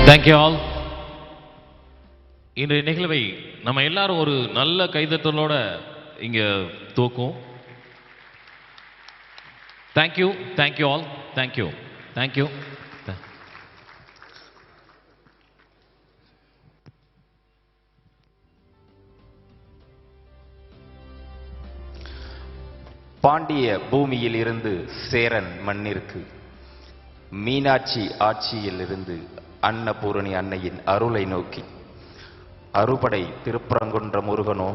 Thank you all. இன்றைய நிகழ்வை நம்ம எல்லாரும் ஒரு நல்ல கைதட்டலோட இங்க தூக்கும். Thank you all. Thank you. Pandya பூமியில் இருந்து சேரன் மண்ணிற்கு, மீனாட்சி ஆட்சியில் இருந்து அன்னபூரணி அன்னையின் அருளை நோக்கி, அறுபடை திருப்பரங்குன்ற முருகனோ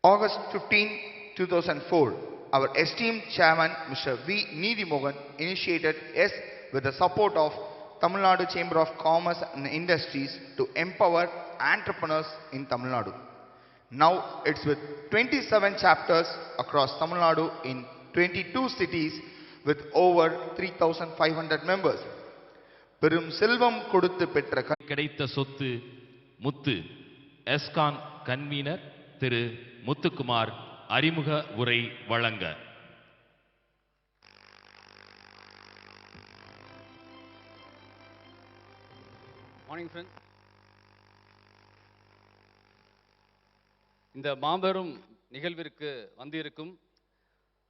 August 15, 2004, our esteemed chairman, Mr. V. Needimogan, initiated YES with the support of Tamil Nadu Chamber of Commerce and Industries to empower entrepreneurs in Tamil Nadu. Now it's with 27 chapters across Tamil Nadu in 22 cities with over 3,500 members. பெரும் செல்வம் கொடுத்து பெற்ற கிடைத்த சொத்து முத்து. எஸ்கான் convener திரு முத்துக்குமார் அறிமுக உரை வழங்க. Morning friends. இந்த மாபெரும் நிகழ்விற்கு வந்திருக்கும்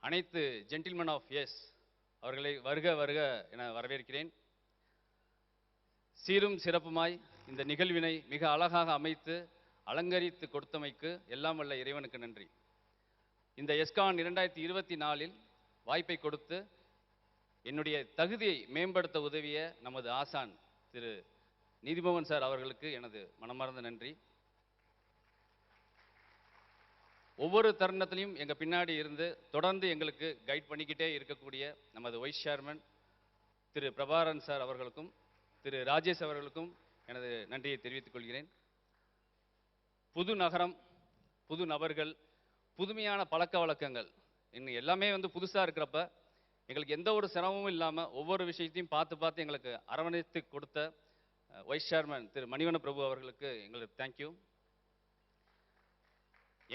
அனைத்து ஜென்டில்மேன் ஆஃப் எஸ் அவர்களை வருக வருக என வரவேற்கிறேன். சீரும் சிறப்புமாய் இந்த நிகழ்வினை மிக அழகாக அமைத்து அலங்கரித்து கொடுத்தமைக்கு எல்லாம் வல்ல இறைவனுக்கு நன்றி. இந்த எஸ்கான் 2024 வாய்ப்பை கொடுத்து என்னுடைய தகுதியை மேம்படுத்த உதவிய நமது ஆசான் திரு நீதிமோகன் சார் அவர்களுக்கு எனது மனமார்ந்த நன்றி. ஒவ்வொரு தருணத்திலையும் எங்கள் பின்னாடி இருந்து தொடர்ந்து எங்களுக்கு கைட் பண்ணிக்கிட்டே இருக்கக்கூடிய நமது வைஸ் சேர்மன் திரு பிரபாரன் சார் அவர்களுக்கும் திரு ராஜேஷ் அவர்களுக்கும் எனது நன்றியை தெரிவித்துக் கொள்கிறேன். புது நகரம், புது நபர்கள், புதுமையான பழக்க வழக்கங்கள் இன்னும் எல்லாமே புதுசாக இருக்கிறப்ப எங்களுக்கு எந்த ஒரு சிரமமும் இல்லாமல் ஒவ்வொரு விஷயத்தையும் பார்த்து எங்களுக்கு அரவணைத்து கொடுத்த வைஸ் சேர்மன் திரு மணிவண்ண பிரபு அவர்களுக்கு எங்களுக்கு தேங்க்யூ.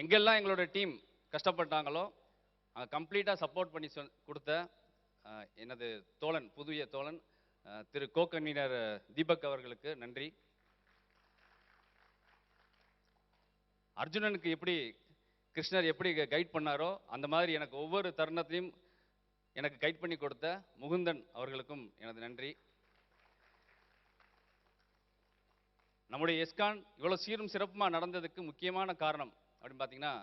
எங்கெல்லாம் எங்களோட டீம் கஷ்டப்பட்டாங்களோ அங்கே கம்ப்ளீட்டாக சப்போர்ட் பண்ணி கொடுத்த எனது தோழன், புதிய தோழன் திரு கோ கன்வீனர் தீபக் அவர்களுக்கு நன்றி. அர்ஜுனனுக்கு எப்படி கிருஷ்ணர் எப்படி கைட் பண்ணாரோ அந்த மாதிரி எனக்கு ஒவ்வொரு தருணத்தையும் எனக்கு கைட் பண்ணி கொடுத்த முகுந்தன் அவர்களுக்கும் எனது நன்றி. நம்முடைய எஸ்கான் இவ்வளோ சீரும் சிறப்புமாக நடந்ததுக்கு முக்கியமான காரணம் அப்படின்னு பார்த்தீங்கன்னா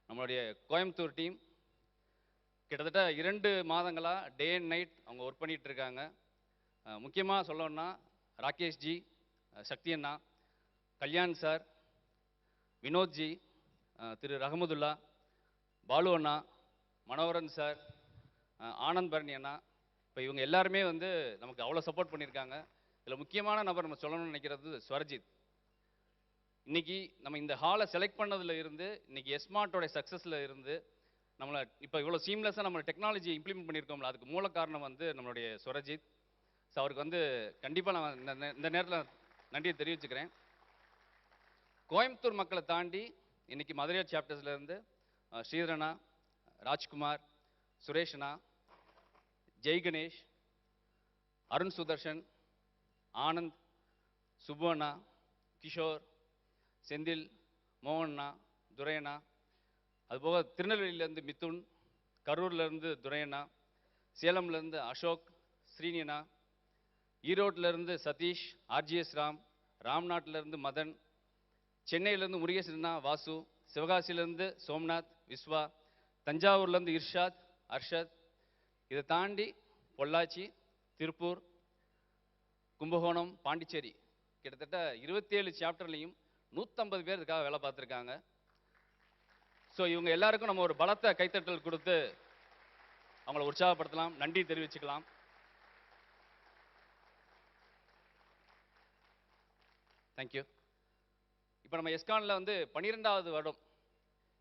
நம்மளுடைய கோயம்புத்தூர் டீம் கிட்டத்தட்ட 2 மாதங்களாக டே அண்ட் நைட் அவங்க ஒர்க் பண்ணிகிட்டு இருக்காங்க. முக்கியமாக சொல்லணும்னா ராகேஷ்ஜி, சக்தி அண்ணா, கல்யாண் சார், வினோத்ஜி, திரு ரஹமதுல்லா, பாலு அண்ணா, மனோகரன் சார், ஆனந்த் பரணி அண்ணா, இப்போ இவங்க எல்லாருமே வந்து நமக்கு அவ்வளோ சப்போர்ட் பண்ணியிருக்காங்க. இதில் முக்கியமான நபர் நம்ம சொல்லணும்னு நினைக்கிறது ஸ்வரஜித். இன்னைக்கு நம்ம இந்த ஹாலை செலக்ட் பண்ணதில் இருந்து இன்னைக்கு எஸ்மார்ட்டோட சக்ஸஸில் இருந்து நம்மளை இப்போ இவ்வளோ சீம்லெஸ்ஸாக நம்ம டெக்னாலஜி இம்ப்ளிமெண்ட் பண்ணியிருக்கோம்ல, அதுக்கு மூல காரணம் வந்து நம்மளுடைய ஸ்வரஜித். ஸோ அவருக்கு வந்து கண்டிப்பாக நான் இந்த நேரத்தில் நன்றியை தெரிவிச்சுக்கிறேன். கோயம்புத்தூர் மக்களை தாண்டி இன்னைக்கு மதுரை சாப்டர்ஸ்லேருந்து ஸ்ரீதரனா, ராஜ்குமார், சுரேஷ்னா, ஜெய் கணேஷ், அருண் சுதர்ஷன், ஆனந்த், சுபண்ணா, கிஷோர், செந்தில், மோகண்ணா, துரையண்ணா, அதுபோக திருநெல்வேலியிலேருந்து மிதுன், கரூர்லேருந்து துரையண்ணா, சேலம்லேருந்து அசோக், ஸ்ரீனியண்ணா, ஈரோட்டிலேருந்து சதீஷ், ஆர்ஜிஎஸ் ராம், ராம்நாட்டிலேருந்து மதன், சென்னையிலேருந்து முருகேசனா, வாசு, சிவகாசியிலேருந்து சோம்நாத், விஸ்வா, தஞ்சாவூர்லேருந்து இர்ஷாத், அர்ஷத், இதை தாண்டி பொள்ளாச்சி, திருப்பூர், கும்பகோணம், பாண்டிச்சேரி கிட்டத்தட்ட 27 சாப்டர்லையும் 150 பேர் இதுக்காக வேலை பார்த்துருக்காங்க. ஸோ இவங்க எல்லாருக்கும் நம்ம ஒரு பலத்த கைத்தட்டல் கொடுத்து அவங்கள உற்சாகப்படுத்தலாம், நன்றி தெரிவிச்சுக்கலாம். தேங்க்யூ. இப்போ நம்ம எஸ்கான்ல வந்து 12வது வருடம்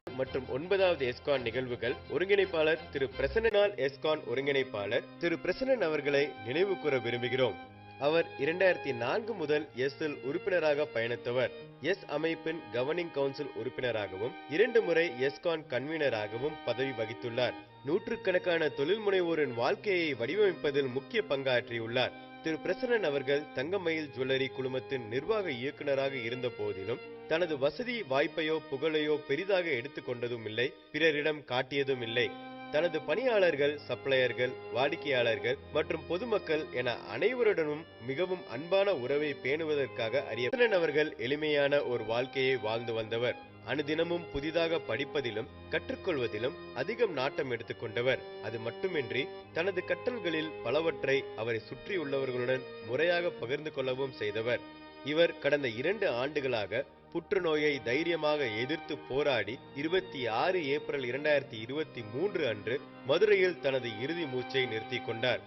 மற்றும் 9வது எஸ்கான் நிகழ்வுகள் ஒருங்கிணைப்பாளர் திரு பிரசன்னனால் எஸ்கான் ஒருங்கிணைப்பாளர் திரு பிரசன்னன் அவர்களை நினைவு கூற விரும்புகிறோம். அவர் 2004 முதல் எஸ்எல் உறுப்பினராக பயணித்தவர். எஸ் அமைப்பின் கவர்னிங் கவுன்சில் உறுப்பினராகவும் 2 முறை எஸ்கான் கன்வீனராகவும் பதவி வகித்துள்ளார். நூற்றுக்கணக்கான தொழில் முனைவோரின் வாழ்க்கையை வடிவமைப்பதில் முக்கிய பங்காற்றியுள்ளார். திரு பிரசன்னன் அவர்கள் தங்கமயில் ஜுவல்லரி குழுமத்தின் நிர்வாக இயக்குநராக இருந்த போதிலும் தனது வசதி வாய்ப்பையோ புகழையோ பெரிதாக எடுத்துக்கொண்டதும் இல்லை, பிறரிடம் காட்டியதும் இல்லை. தனது பணியாளர்கள், சப்ளையர்கள், வாடிக்கையாளர்கள் மற்றும் பொதுமக்கள் என அனைவருடனும் மிகவும் அன்பான உறவை பேணுவதற்காக பிரசன்னன் அவர்கள் எளிமையான ஒரு வாழ்க்கையை வாழ்ந்து வந்தவர். அனுதினமும் புதிதாக படிப்பதிலும் கற்றுக்கொள்வதிலும் அதிகம் நாட்டம் எடுத்துக்கொண்டவர். அது மட்டுமின்றி தனது கற்றல்களில் பலவற்றை அவரை சுற்றியுள்ளவர்களுடன் முறையாக பகிர்ந்து கொள்ளவும் செய்தவர். இவர் கடந்த 2 ஆண்டுகளாக புற்றுநோயை தைரியமாக எதிர்த்து போராடி 26 ஏப்ரல் 2023 அன்று மதுரையில் தனது இறுதி மூச்சை நிறுத்தி கொண்டார்.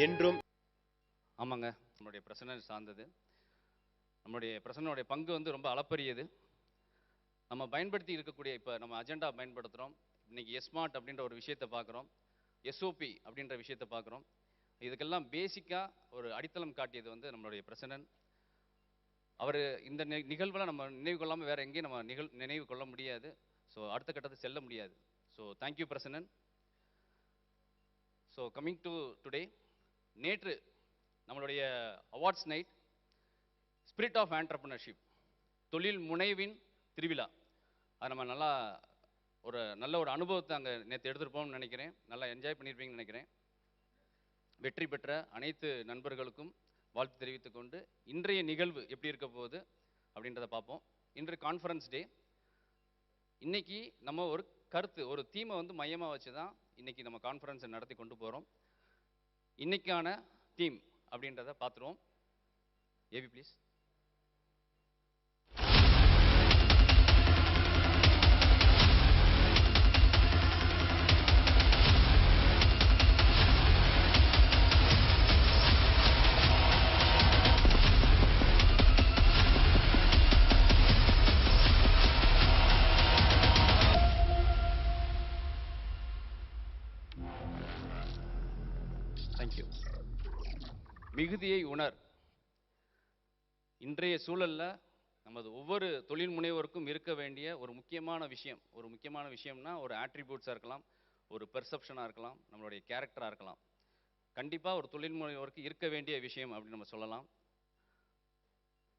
என்றும் ஆமாங்க, நம்மளுடைய பிரசன்னன் சார்ந்தது. நம்மளுடைய பிரசன்னனுடைய பங்கு வந்து ரொம்ப அளப்பரியது. நம்ம பயன்படுத்தி இருக்கக்கூடிய இப்போ நம்ம அஜெண்டா பயன்படுத்துகிறோம். இன்னைக்கு எஸ்மார்ட் அப்படின்ற ஒரு விஷயத்தை பார்க்குறோம், எஸ்ஓபி அப்படின்ற விஷயத்தை பார்க்குறோம். இதுக்கெல்லாம் பேசிக்காக ஒரு அடித்தளம் காட்டியது வந்து நம்மளுடைய பிரசன்னன். அவர் இந்த நிகழ்வில் நம்ம நினைவு கொள்ளாமல் வேறு எங்கேயும் நம்ம நினைவு கொள்ள முடியாது. ஸோ அடுத்த கட்டத்தை செல்ல முடியாது. So thank you Prasannan. So coming to today, நேற்று நம்மளுடைய awards night spirit of entrepreneurship, தொழில் முனைவின் திருவிழா. அது நம்ம நல்ல ஒரு அனுபவத்தை அங்கே நேற்று எடுத்துருப்போம்னு நினைக்கிறேன். நல்லா என்ஜாய் பண்ணியிருப்பீங்கன்னு நினைக்கிறேன். வெற்றி பெற்ற அனைத்து நண்பர்களுக்கும் வாழ்த்து தெரிவித்துக் கொண்டு இன்றைய நிகழ்வு எப்படி இருக்க போகுது அப்படின்றத பார்ப்போம். இன்று கான்ஃபரன்ஸ் டே. இன்னைக்கு நம்ம ஒரு கருத்து, ஒரு தீமை வந்து மையமாக வச்சு தான் இன்னைக்கு நம்ம கான்ஃபரன்ஸை நடத்தி கொண்டு போகிறோம். இன்னைக்கான தீம் அப்படின்றத பார்த்துருவோம். AV please. தேங்க்யூ. மிகுதியை உணர். இன்றைய சூழல்ல நமது ஒவ்வொரு தொழில் முனைவோருக்கும் இருக்க வேண்டிய ஒரு முக்கியமான விஷயம்னா ஒரு ஆட்ரிபியூட்ஸாக இருக்கலாம், ஒரு பெர்செப்ஷனாக இருக்கலாம், நம்மளுடைய கேரக்டராக இருக்கலாம். கண்டிப்பாக ஒரு தொழில் முனைவோருக்கு இருக்க வேண்டிய விஷயம் அப்படின்னு நம்ம சொல்லலாம்.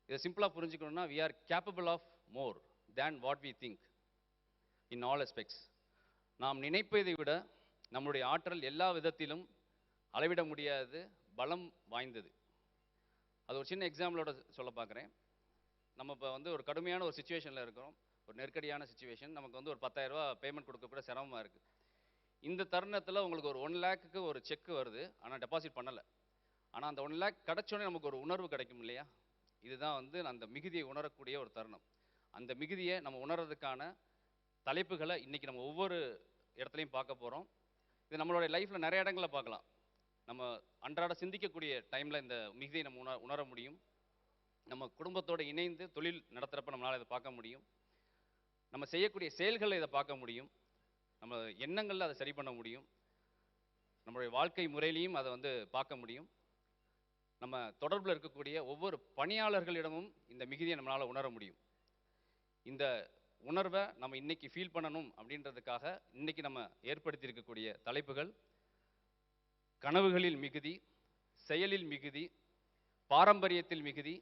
இதை சிம்பிளாக புரிஞ்சுக்கணும்னா we are capable of more than what we think in all aspects. நாம் நினைப்பதை விட நம்முடைய ஆற்றல் எல்லா விதத்திலும் அளவிட முடியாதது, பலம் வாய்ந்தது. அது ஒரு சின்ன எக்ஸாம்பிளோட சொல்ல பார்க்குறேன். நம்ம இப்போ வந்து ஒரு கடுமையான ஒரு சுச்சுவேஷனில் இருக்கிறோம், ஒரு நெருக்கடியான சுச்சுவேஷன். நமக்கு வந்து ஒரு 10,000 ரூபா பேமெண்ட் கொடுக்க கூட சிரமமாக இருக்குது. இந்த தருணத்தில் உங்களுக்கு ஒரு 1 லேக்குக்கு ஒரு செக் வருது, ஆனால் டெபாசிட் பண்ணலை. ஆனால் அந்த 1 லேக் கிடச்சோடனே நமக்கு ஒரு உணர்வு கிடைக்கும் இல்லையா? இதுதான் வந்து அந்த மிகுதியை உணரக்கூடிய ஒரு தருணம். அந்த மிகுதியை நம்ம உணர்றதுக்கான தலைப்புகளை இன்னைக்கு நம்ம ஒவ்வொரு இடத்துலையும் பார்க்க போகிறோம். இது நம்மளுடைய லைஃப்பில் நிறைய இடங்களில் பார்க்கலாம். நம்ம அன்றாட சிந்திக்கக்கூடிய டைமில் இந்த மிகுதியை நம்ம உணர முடியும். நம்ம குடும்பத்தோடு இணைந்து தொழில் நடத்துகிறப்ப நம்மளால் இதை பார்க்க முடியும். நம்ம செய்யக்கூடிய செயல்களில் இதை பார்க்க முடியும். நம்ம எண்ணங்களில் அதை சரி பண்ண முடியும். நம்மளுடைய வாழ்க்கை முறையிலையும் அதை வந்து பார்க்க முடியும். நம்ம தொடர்பில் இருக்கக்கூடிய ஒவ்வொரு பணியாளர்களிடமும் இந்த மிகுதியை நம்மளால் உணர முடியும். இந்த உணர்வை நம்ம இன்னைக்கு ஃபீல் பண்ணணும் அப்படின்றதுக்காக இன்னைக்கு நம்ம ஏற்படுத்தி இருக்கக்கூடிய தலைப்புகள்: கனவுகளில் மிகுதி, செயலில் மிகுதி, பாரம்பரியத்தில் மிகுதி,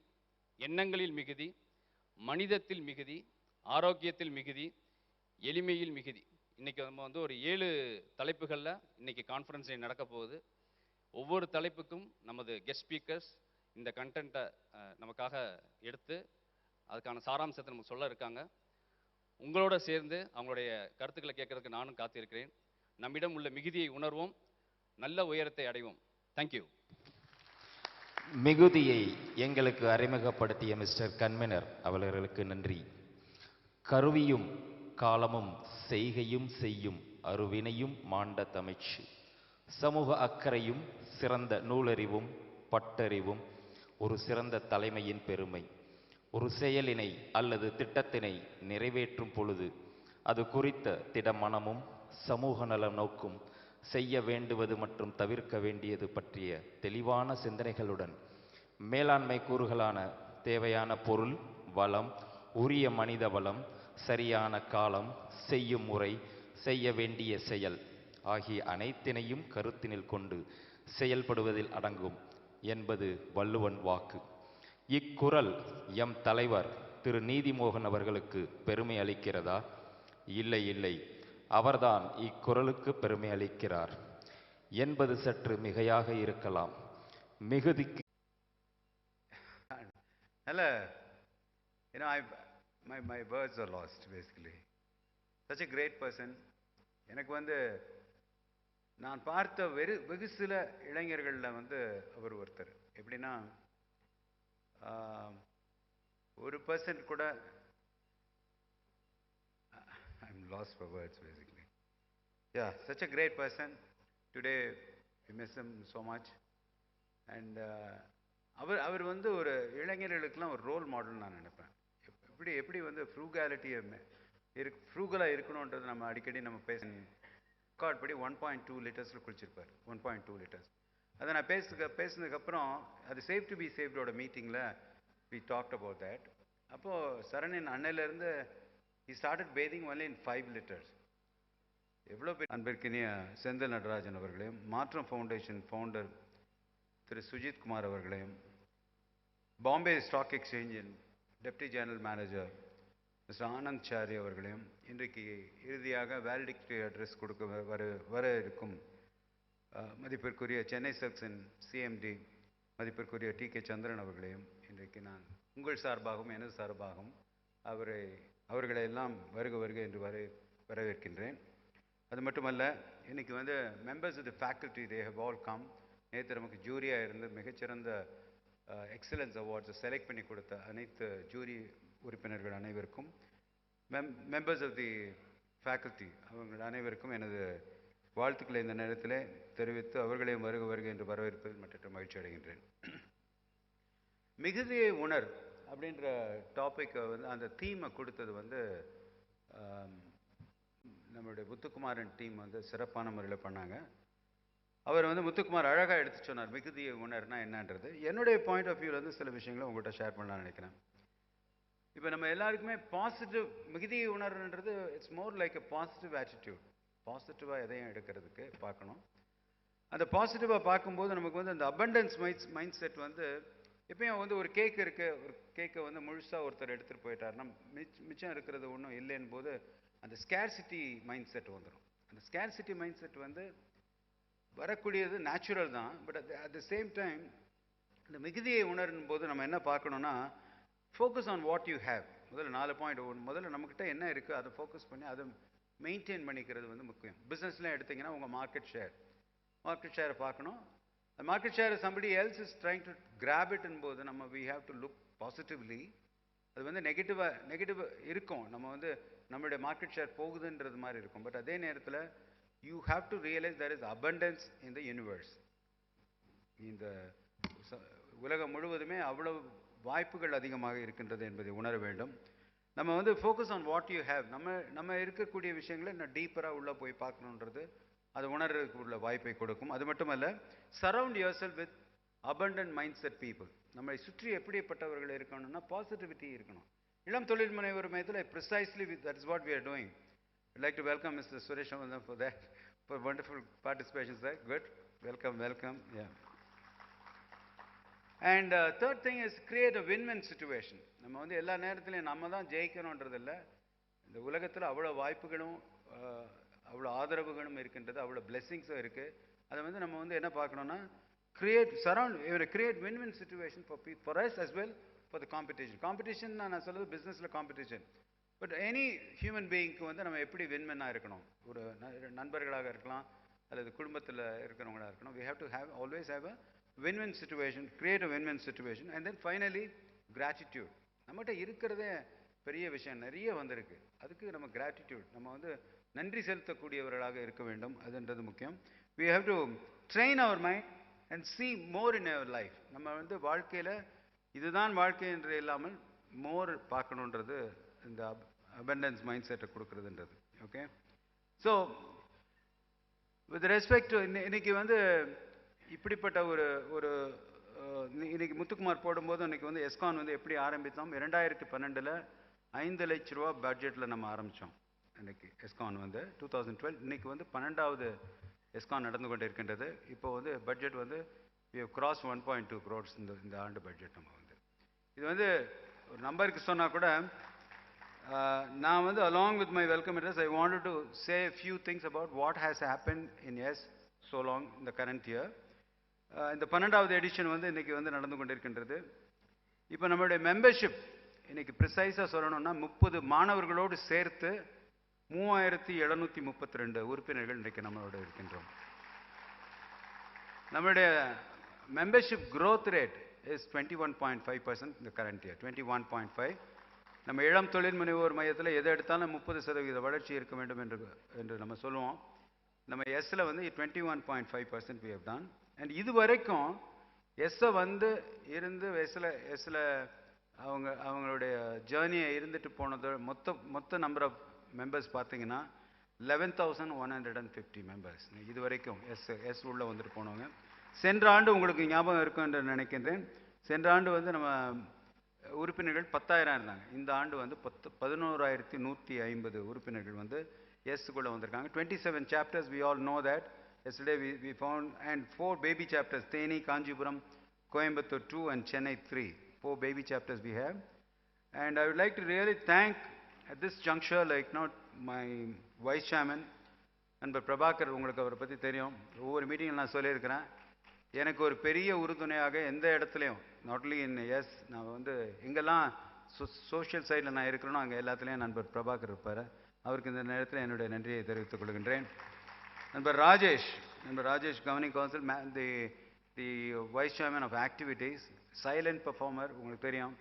எண்ணங்களில் மிகுதி, மனிதத்தில் மிகுதி, ஆரோக்கியத்தில் மிகுதி, எளிமையில் மிகுதி. இன்னைக்கு நம்ம வந்து ஒரு 7 தலைப்புகளில் இன்னைக்கு கான்ஃபரன்ஸ் நடக்க போகுது. ஒவ்வொரு தலைப்புக்கும் நமது கெஸ்ட் ஸ்பீக்கர்ஸ் இந்த கண்டென்ட்டை நமக்காக எடுத்து அதுக்கான சாராம்சத்தை நமக்கு சொல்ல இருக்காங்க. உங்களோட சேர்ந்து அவங்களுடைய கருத்துக்களை கேட்கறதுக்கு நானும் காத்திருக்கிறேன். நம்மிடம் உள்ள மிகுதியை உணர்வோம், நல்ல உயரத்தை அடைவோம். தேங்க்யூ. மிகுதியை எங்களுக்கு அறிமுகப்படுத்திய மிஸ்டர் கன்வீனர் அவர்களுக்கு நன்றி. கருவியும் காலமும் செய்கையும் செய்யும் அருவினையும் மாண்ட தமிழ்ச்சி, சமூக அக்கறையும் சிறந்த நூலறிவும் பட்டறிவும் ஒரு சிறந்த தலைமையின் பெருமை. ஒரு செயலினை அல்லது திட்டத்தினை நிறைவேற்றும் பொழுது அது குறித்த திடமனமும் சமூக நல நோக்கும், செய்ய வேண்டுவது மற்றும் தவிர்க்க வேண்டியது பற்றிய தெளிவான சிந்தனைகளுடன் மேலாண்மை கூறுகளான தேவையான பொருள் வளம், உரிய மனித வளம், சரியான காலம், செய்யும் முறை, செய்ய வேண்டிய செயல் ஆகிய அனைத்தினையும் கருத்தினில் கொண்டு செயல்படுவதில் அடங்கும் என்பது வள்ளுவன் வாக்கு. இக்குறள் எம் தலைவர் திரு நீதிமோகன் அவர்களுக்கு பெருமை அளிக்கிறதா? இல்லை இல்லை, அவர்தான் இக்குறளுக்கு பெருமை அளிக்கிறார் என்பது சற்று மிகையாக இருக்கலாம். மிகுதிக்கு my words are lost basically. Such a great person. எனக்கு வந்து நான் பார்த்த வெகு சில இளைஞர்களில் வந்து அவர் ஒருத்தர். எப்படின்னா, ஒரு பர்சன்ட் கூட I'm lost for words basically. Yeah, such a great person. Today we miss him so much. And அவர் வந்து ஒரு இளைஞர்களுக்கெல்லாம் ஒரு ரோல் மாடல் நான் நினைப்பேன். எப்படி வந்து ஃப்ரூகாலிட்டியை ஃப்ரூகலாக இருக்கணுன்றது நம்ம அடிக்கடி நம்ம ரெக்கார்ட் படி 1.2 லிட்டர்ஸில் குளிச்சிருப்பார். 1.2 லிட்டர்ஸ். அதை நான் பேசினதுக்கப்புறம் அது சேஃப் டு பி சேஃப்டோட மீட்டிங்கில் வி டாக்ட் அபவுட் தேட். அப்போது சரணின் அன்னையிலேருந்து he started bathing only in 5 liters. எவ்வளோ பேர் அன்பிற்கினிய செந்தில் நடராஜன் அவர்களையும், மாற்றம் ஃபவுண்டேஷன் ஃபவுண்டர் திரு சுஜித் குமார் அவர்களையும், பாம்பே ஸ்டாக் எக்ஸ்சேஞ்சின் deputy general manager mister Anand Chari அவர்களையும், இன்றைக்கு இறுதியாக வேலிடிக்டரி அட்ரஸ் கொடுக்க வர இருக்கும் மதிப்பிற்குரிய சென்னை சர்க்ஸின் சிஎம்டி மதிப்பிற்குரிய டி.கே. சந்திரன் அவர்களையும் இன்றைக்கு நான் உங்கள் சார்பாகவும் எனது சார்பாகவும் அவர்களை எல்லாம் வருக என்று வரவேற்கின்றேன். அது மட்டுமல்ல, இன்னைக்கு வந்து members of the faculty they have all come. நேற்று நமக்கு ஜூரியாக இருந்து மிகச்சிறந்த எக்ஸலன்ஸ் அவார்ட்ஸை செலக்ட் பண்ணி கொடுத்த அனைத்து ஜூரி உறுப்பினர்கள் அனைவருக்கும், மெம்பர்ஸ் ஆஃப் தி ஃபேக்கல்டி அவர்கள் அனைவருக்கும் எனது வாழ்த்துக்களை இந்த நேரத்தில் தெரிவித்து அவர்களையும் வருக என்று வரவேற்பதில் மற்ற மகிழ்ச்சி அடைகின்றேன். மிகுதியை உணர் அப்படின்ற டாப்பிக்கை வந்து அந்த தீமை கொடுத்தது வந்து நம்மளுடைய முத்துக்குமாரன் டீம் வந்து சிறப்பான முறையில் பண்ணாங்க. அவர் வந்து முத்துக்குமார் அழகாக எடுத்து சொன்னார் மிகுதியை உணர்னா என்னன்றது. என்னுடைய பாயிண்ட் ஆஃப் வியூவில் வந்து சில விஷயங்களை உங்கள்கிட்ட ஷேர் பண்ணலாம்னு நினைக்கிறேன். இப்போ நம்ம எல்லாருக்குமே பாசிட்டிவ் மிகுதியை உணர்வுன்றது it's more like a positive attitude. பாசிட்டிவாக எதையும் எடுக்கிறதுக்கு பார்க்கணும். அந்த பாசிட்டிவாக பார்க்கும்போது நமக்கு வந்து அந்த அபண்டன்ஸ் மைண்ட் செட் வந்து எப்பயும் வந்து ஒரு கேக் இருக்கு, ஒரு கேக்கை வந்து முழுசாக ஒருத்தர் எடுத்துகிட்டு போயிட்டாருன்னா மிச்சம் இருக்கிறது ஒன்றும் இல்லைன்னு போது அந்த ஸ்கேர்சிட்டி மைண்ட் செட் வந்துடும். அந்த ஸ்கேர்சிட்டி மைண்ட் செட் வந்து வரக்கூடியது நேச்சுரல் தான். But at the same time இந்த மிகுதியை உணரும் போது நம்ம என்ன பார்க்கணும்னா focus on what you have. முதல்ல 4 பாயிண்ட். முதல்ல நம்மக்கிட்ட என்ன இருக்குது அதை ஃபோக்கஸ் பண்ணி அதை மெயின்டைன் பண்ணிக்கிறது வந்து முக்கியம். பிஸ்னஸ்லாம் எடுத்திங்கன்னா உங்கள் மார்க்கெட் ஷேரை பார்க்கணும். The market share somebody else is trying to grab it போது நம்ம we have to look positively. அது வந்து நெகட்டிவ் இருக்கும். நம்ம வந்து நம்மளுடைய மார்க்கெட் ஷேர் போகுதுன்றது மாதிரி இருக்கும். பட் அதே நேரத்தில் you have to realize there is abundance in the universe. இந்த உலகம் முழுவதுமே அவ்வளவு வாய்ப்புகள் அதிகமாக இருக்கின்றது என்பதை உணர வேண்டும். நம்ம வந்து focus on what you have. நம்ம இருக்கக்கூடிய விஷயங்களை இன்னும் டீப்பராக உள்ளே போய் பார்க்கணுன்றது அதை உணர்றதுக்கு உள்ள வாய்ப்பை கொடுக்கும். அது மட்டுமல்ல, surround your self with abundant mind set people. நம்மளை சுற்றி எப்படிப்பட்டவர்கள் இருக்கணும்னா பாசிட்டிவிட்டி இருக்கணும். இளம் தொழில் முனைவர் மையத்தில் precisely that is what we are doing. I'd like to welcome Mr. Suresh for that, for wonderful participation, sir. Good. Welcome. Yeah. And third thing is create a win-win situation. நம்ம வந்து எல்லா நேரத்திலையும் நம்ம தான் ஜெயிக்கணுன்றது இல்லை. இந்த உலகத்தில் அவ்வளோ வாய்ப்புகளும் அவ்வளோ ஆதரவுகளும் இருக்கின்றது, அவ்வளோ பிளெஸ்ஸிங்ஸும் இருக்குது. அதை வந்து நம்ம வந்து என்ன பார்க்கணுன்னா create win-win situation for us as well for the competition. நான் சொல்கிறது பிஸ்னஸில் காம்படிஷன். பட் எனி ஹியூமன் பீயிங்க்கு வந்து நம்ம எப்படி வின்மென்னாக இருக்கணும். ஒரு நண்பர்களாக இருக்கலாம் அல்லது குடும்பத்தில் இருக்கிறவங்களாக இருக்கணும். we have to always have a win-win situation, create a win-win situation. And then finally gratitude. நம்மகிட்ட இருக்கிறதே பெரிய விஷயம் நிறைய வந்திருக்கு. அதுக்கு நம்ம gratitude, நம்ம வந்து நன்றி செலுத்தக்கூடியவர்களாக இருக்க வேண்டும். அதுன்றது முக்கியம். we have to train our mind and see more in our life. நம்ம வந்து வாழ்க்கையில் இதுதான் வாழ்க்கை என்று இல்லாமல் மோர் பார்க்கணுன்றது இந்த abundance மைண்ட் செட்டை கொடுக்குறதுன்றது. Okay. So with respect to இன்னைக்கு வந்து இப்படிப்பட்ட ஒரு இன்னைக்கு முத்துக்குமார் போடும்போது இன்னைக்கு வந்து எஸ்கான் வந்து எப்படி ஆரம்பித்தோம். 2012 5 லட்ச ரூபா பட்ஜெட்டில் நம்ம ஆரம்பித்தோம். இன்னைக்கு எஸ்கான் வந்து 2012. இன்னைக்கு வந்து 12வது எஸ்கான் நடந்து கொண்டு இருக்கின்றது. இப்போ வந்து பட்ஜெட் வந்து we have crossed 1.2 crores இந்த ஆண்டு பட்ஜெட். நம்ம வந்து இது வந்து ஒரு நம்பருக்கு சொன்னால் கூட நான் வந்து along with my welcome address I wanted to say a few things about what has happened in so long in the current year. இந்த 12வது எடிஷன் வந்து இன்றைக்கி வந்து நடந்து கொண்டிருக்கின்றது. இப்போ நம்மளுடைய மெம்பர்ஷிப் இன்றைக்கி ப்ரிசைஸாக சொல்லணும்னா 30 மாணவர்களோடு சேர்த்து 3732 உறுப்பினர்கள் இன்றைக்கு நம்மளோட இருக்கின்றோம். நம்மளுடைய membership growth rate is 21.5% in the current year. 21.5. நம்ம இளம் தொழில் முனைவோர் மையத்தில் எதை எடுத்தாலும் 30% வளர்ச்சி இருக்க வேண்டும் என்று நம்ம சொல்லுவோம். நம்ம எஸ்ஸில் வந்து 21.5% we have done. அண்ட் இது வரைக்கும் எஸ்ஸை வந்து இருந்து எஸ்ஸில் அவங்களுடைய ஜேர்னியை இருந்துட்டு போனது மொத்த நம்பர் ஆஃப் மெம்பர்ஸ் பார்த்தீங்கன்னா 11,150 மெம்பர்ஸ் இது வரைக்கும் எஸ் உள்ளே வந்துட்டு போனவங்க. சென்ற ஆண்டு உங்களுக்கு ஞாபகம் இருக்கும் என்று நினைக்கின்றேன். சென்ற ஆண்டு வந்து நம்ம உறுப்பினர்கள் 10,000 இருந்தாங்க. இந்த ஆண்டு வந்து 11,150 உறுப்பினர்கள் வந்து எஸ்க்குள்ளே வந்திருக்காங்க. 27 chapters, we all know that. Yesterday we found, and 4 baby chapters, Theni, Kanjipuram, Coimbatore 2 and Chennai 3. 4 baby chapters we have. And I would like to really thank at this juncture, like not my vice chairman, நண்பர் பிரபாகர். உங்களுக்கு அவரை பற்றி தெரியும், ஒவ்வொரு மீட்டிங்கில் நான் சொல்லியிருக்கிறேன். எனக்கு ஒரு பெரிய உறுதுணையாக எந்த இடத்துலையும் நாட் ஒன்லி இன் எஸ், நான் வந்து எங்கெல்லாம் சோஷியல் சைடில் நான் இருக்கிறேனோ அங்கே எல்லாத்துலேயும் நண்பர் பிரபாகர் இருப்பார். அவருக்கு இந்த நேரத்தில் என்னுடைய நன்றியை தெரிவித்துக் கொள்கின்றேன். நண்பர் Rajesh governing council, the vice chairman of activities, silent performer. உங்களுக்கு தெரியும்,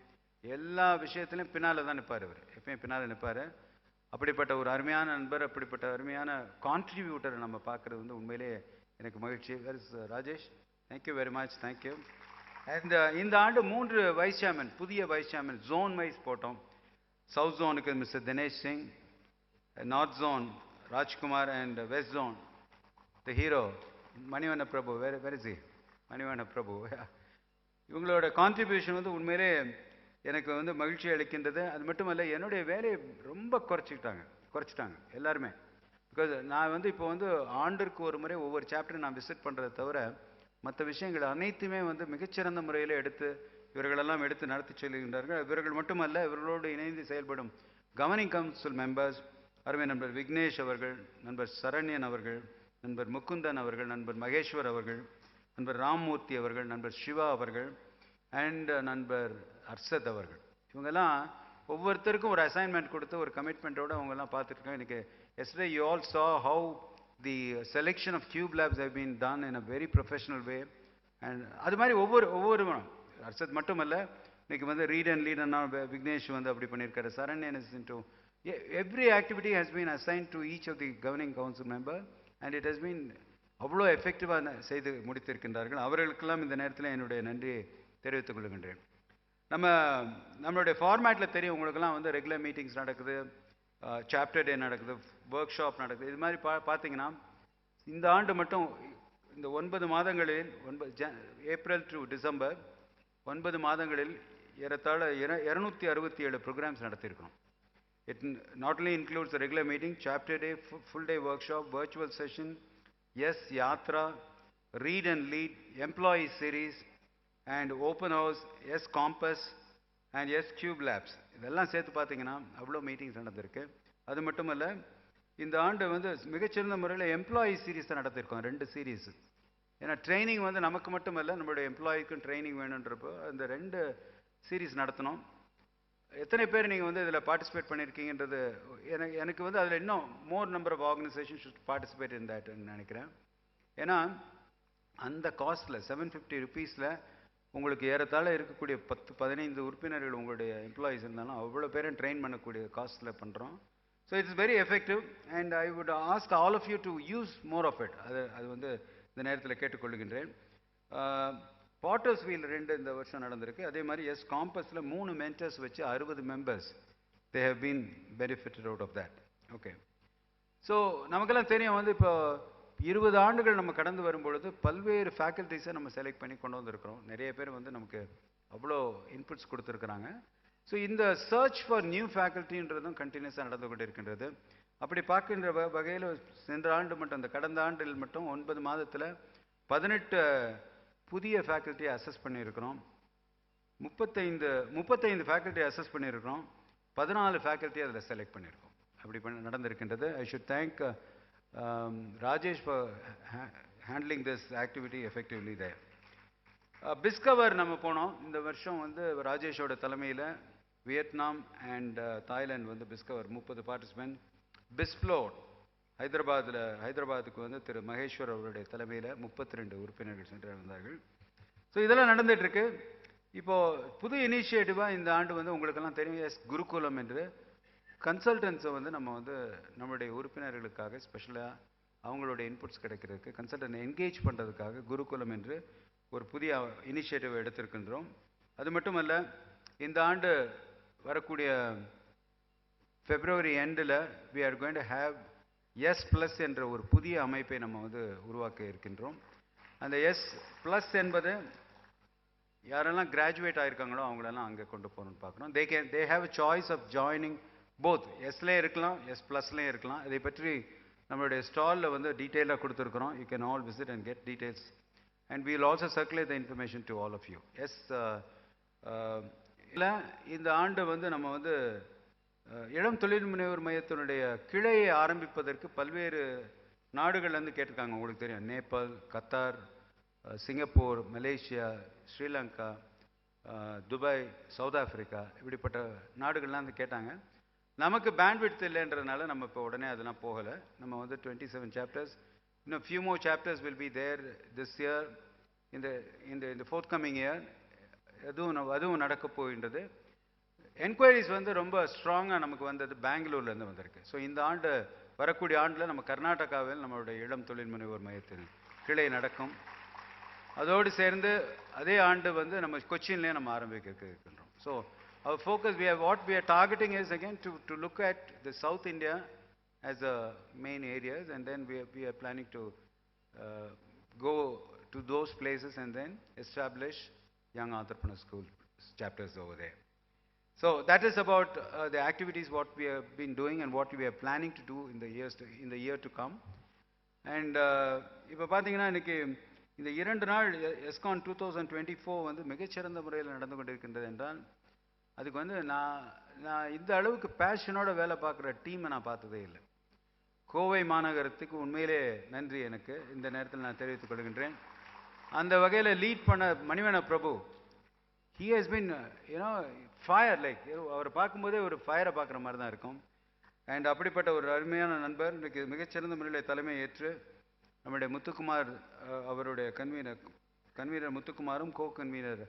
எல்லா விஷயத்துலையும் பின்னால் தான் நிற்பார். இவர் எப்பயும் பின்னால் நிற்பார். அப்படிப்பட்ட ஒரு அருமையான நண்பர், அப்படிப்பட்ட அருமையான கான்ட்ரிபியூட்டரை நம்ம பார்க்குறது வந்து உண்மையிலே எனக்கு மகிழ்ச்சி. Where is Rajesh? Thank you very much, thank you. And இந்த ஆண்டு 3 வைஸ் சேர்மன், புதிய வைஸ் சேர்மன் ஜோன் வைஸ் போட்டோம். சவுத் ஜோனுக்கு mister Dinesh Singh, north zone Rajkumar, and west zone the hero Manivanna Prabhu, where is he? Manivanna Prabhu. இவங்களோட கான்ட்ரிபியூஷன் வந்து உண்மையிலே எனக்கு வந்து மகிழ்ச்சி அளிக்கின்றது. அது மட்டுமல்ல, என்னுடைய வேலையை ரொம்ப குறைச்சிட்டாங்க எல்லாருமே. பிகாஸ் நான் வந்து இப்போ வந்து ஆண்டிற்கு ஒரு முறை ஒவ்வொரு சாப்டர் நான் விசிட் பண்ணுறதை தவிர மற்ற விஷயங்கள் அனைத்துமே வந்து மிகச்சிறந்த முறையில் இவர்களெல்லாம் எடுத்து நடத்தி செல்கின்றார்கள். இவர்கள் மட்டுமல்ல, இவர்களோடு இணைந்து செயல்படும் கவர்னிங் கவுன்சில் மெம்பர்ஸ், அருமை நண்பர் விக்னேஷ் அவர்கள், நண்பர் சரண்யன் அவர்கள், நண்பர் முகுந்தன் அவர்கள், நண்பர் மகேஸ்வர் அவர்கள், நண்பர் ராம்மூர்த்தி அவர்கள், நண்பர் சிவா அவர்கள் அண்ட் நண்பர் அர்ஷத் அவர்கள். இவங்கெல்லாம் ஒவ்வொருத்தருக்கும் ஒரு அசைன்மெண்ட் கொடுத்து ஒரு கமிட்மெண்ட்டோடு அவங்கெல்லாம் பார்த்துருக்கோம். எனக்கு yesterday you all saw how the selection of cube labs have been done in a very professional way. And அது மாதிரி ஒவ்வொரு அர்ஷத் மட்டுமல்ல, இன்னைக்கு வந்து ரீட் அண்ட் லீட் அண்ணா விக்னேஷ் வந்து அப்படி பண்ணியிருக்காரு. Saranyan is into every activity has been assigned to each of the governing council member and it has been அவ்வளோ எஃபெக்டிவாக செய்து முடித்திருக்கின்றார்கள். அவர்களுக்கெல்லாம் இந்த நேரத்தில் என்னுடைய நன்றியை தெரிவித்துக் கொள்கின்றேன். நம்மளுடைய ஃபார்மேட்டில் தெரியும் உங்களுக்கெல்லாம் வந்து ரெகுலர் மீட்டிங்ஸ் நடக்குது, சாப்டர் டே நடக்குது, ஒர்க் ஷாப் நடக்குது. இது மாதிரி பார்த்தீங்கன்னா இந்த ஆண்டு மட்டும் இந்த 9 மாதங்களில் ஏப்ரல் டு டிசம்பர் 9 மாதங்களில் ஏறத்தாழ 267 programs நடத்தியிருக்கிறோம். It not only includes the regular meeting, chapter day, full day workshop, virtual session, yes yatra, read and lead, employee series and open house, yes compass and yes cube labs. இதெல்லாம் சேர்த்து பார்த்தீங்கன்னா அவ்வளோ meetings நடந்திருக்கு. அது மட்டுமல்ல, இந்த ஆண்டு வந்து மிகச்சிறந்த முறையில் எம்ப்ளாயி சீரீஸ் தான் நடத்திருக்கோம், 2 சீரீஸ். ஏன்னா ட்ரைனிங் வந்து நமக்கு மட்டுமல்ல, நம்மளுடைய எம்ப்ளாயிக்கும் ட்ரைனிங் வேணுன்றப்போ அந்த 2 சீரீஸ் நடத்தினோம். எத்தனை பேர் நீங்கள் வந்து இதில் பார்ட்டிசிபேட் பண்ணியிருக்கீங்கன்றது எனக்கு வந்து அதில் இன்னும் more number of organisation should participate in தட்னு நினைக்கிறேன். ஏன்னா அந்த காஸ்ட்டில் 750 ருபீஸில் உங்களுக்கு ஏறத்தாழ இருக்கக்கூடிய 10-15 உறுப்பினர்கள் உங்களுடைய எம்ப்ளாயீஸ் இருந்தாலும் அவ்வளோ பேரும் ட்ரெயின் பண்ணக்கூடிய காஸ்ட்டில் பண்ணுறோம். So it's very effective and I would ask all of you to use more of it. அது வந்து இந்த நேரத்தில் கேட்டுக்கொள்கின்றேன். பாட்டர்ஸ் வீல் 2 இந்த வருஷம் நடந்திருக்கு. அதே மாதிரி எஸ் காம்பஸில் 3 மென்டர்ஸ் வச்சு 60 members they have been benefited out of that. Okay, so நமக்கெல்லாம் தெரியும் வந்து இப்போ 20 ஆண்டுகள் நம்ம கடந்து வரும்பொழுது பல்வேறு ஃபேக்கல்ட்டிஸை நம்ம செலக்ட் பண்ணி கொண்டு வந்திருக்கிறோம். நிறைய பேர் வந்து நமக்கு அவ்வளோ இன்புட்ஸ் கொடுத்துருக்குறாங்க. ஸோ இந்த சர்ச் ஃபார் நியூ ஃபேக்கல்ட்டின்றதும் கண்டினியூஸாக நடந்து கொண்டு இருக்கின்றது. அப்படி பார்க்கின்ற வகையில் சென்ற ஆண்டு மட்டும், அந்த கடந்த ஆண்டில் மட்டும் 9 மாதத்தில் 18 புதிய ஃபேக்கல்ட்டியை அசஸ் பண்ணியிருக்கிறோம். 35 ஃபேக்கல்ட்டி அசஸ் பண்ணியிருக்கிறோம். 14 ஃபேக்கல்ட்டி அதில் செலக்ட் பண்ணியிருக்கோம். அப்படி நடந்திருக்கின்றது. I should thank Rajesh for handling this activity effectively there. பிஸ்கவர் நம்ம போனோம். இந்த வருஷம் வந்து ராஜேஷோட தலைமையில் வியட்நாம் அண்ட் தாய்லாந்து வந்து பிஸ்கவர் 30 பார்ட்டிசிபென்ட். பிஸ்ப்ளோர் ஹைதராபாத்துக்கு வந்து திரு மகேஸ்வர் அவருடைய தலைமையில் 32 உறுப்பினர்கள் சென்று வந்தார்கள். ஸோ இதெல்லாம் நடந்துட்டு இருக்கு. இப்போது புது இனிஷியேட்டிவாக இந்த ஆண்டு வந்து உங்களுக்கெல்லாம் தெரியும், எஸ் குருகுலம் என்று கன்சல்டன்ஸை வந்து நம்ம வந்து நம்மளுடைய உறுப்பினர்களுக்காக ஸ்பெஷலாக அவங்களுடைய இன்புட்ஸ் கிடைக்கிறதுக்கு கன்சல்டன்ட் என்கேஜ் பண்ணுறதுக்காக குருகுலம் என்று ஒரு புதிய இனிஷியேட்டிவ் எடுத்திருக்கின்றோம். அது மட்டுமல்ல, இந்த ஆண்டு வரக்கூடிய February எண்டில் we are going to have S+ என்ற ஒரு புதிய அமைப்பை நம்ம வந்து உருவாக்க இருக்கின்றோம். அந்த S+ என்பது யாரெல்லாம் கிராஜுவேட் ஆகிருக்காங்களோ அவங்களெல்லாம் அங்கே கொண்டு போகணும்னு பார்க்குறோம். they have a choice of joining both. எஸ்லேயும் இருக்கலாம், S+லேயும் இருக்கலாம். இதை பற்றி நம்மளுடைய ஸ்டாலில் வந்து டீட்டெயிலாக கொடுத்துருக்குறோம். You can all visit and get details and we will also circulate the information to all of you. இல்லை, இந்த ஆண்டு வந்து நம்ம வந்து இளம் தொழில் முனைவோர் மையத்தினுடைய கிளையை ஆரம்பிப்பதற்கு பல்வேறு நாடுகள்லேருந்து கேட்டிருக்காங்க. உங்களுக்கு தெரியும், Nepal, Qatar, Singapore, Malaysia, Sri Lanka, Dubai, south Africa, இப்படிப்பட்ட நாடுகள்லாம் வந்து கேட்டாங்க. நமக்கு பேண்ட்விட்த் இல்லைன்றதுனால நம்ம இப்போ உடனே அதெல்லாம் போகலை. நம்ம வந்து 27 சாப்டர்ஸ், இன்னும் few more chapters will be there this year, இந்த ஃபோர்த்கமிங் இயர். அதுவும் நடக்க போகின்றது. என்கொயரிஸ் வந்து ரொம்ப ஸ்ட்ராங்காக நமக்கு வந்தது பெங்களூர்லேருந்து வந்திருக்கு. ஸோ இந்த ஆண்டு வரக்கூடிய ஆண்டில் நம்ம கர்நாடகாவில் நம்மளுடைய இளம் தொழில் முனைவோர் மையத்தின் கிளை நடக்கும். அதோடு சேர்ந்து அதே ஆண்டு வந்து நம்ம கொச்சின்லேயே நம்ம ஆரம்பிக்க இருக்கின்றோம். So our focus, what we are targeting is again to look at the South India as the main areas, and then we are planning to go to those places and then establish young entrepreneur school chapters over there. So that is about the activities what we have been doing and what we are planning to do in the year to come. And இப்போ பார்த்தீங்கன்னா இன்னைக்கு இந்த 2 நாள் எஸ்கான் 2024 வந்து மிகச்சிறந்த முறையில் நடந்து கொண்டிருக்கின்றது என்றால் அதுக்கு வந்து நான் இந்த அளவுக்கு பேஷனோட வேலை பார்க்குற டீமை நான் பார்த்ததே இல்லை. கோவை மாநகரத்துக்கு உண்மையிலே நன்றி எனக்கு இந்த நேரத்தில் நான் தெரிவித்துக் கொள்கின்றேன். அந்த வகையில் லீட் பண்ண மணிவண்ண பிரபு, he has been fire, like அவரை பார்க்கும்போதே ஒரு ஃபயரை பார்க்குற மாதிரி தான் இருக்கும். அண்ட் அப்படிப்பட்ட ஒரு அருமையான நண்பர் இன்றைக்கு மிகச்சிறந்த முறையில் தலைமை ஏற்று நம்முடைய முத்துக்குமார் அவருடைய கன்வீனர் முத்துக்குமாரும் கோ கன்வீனர்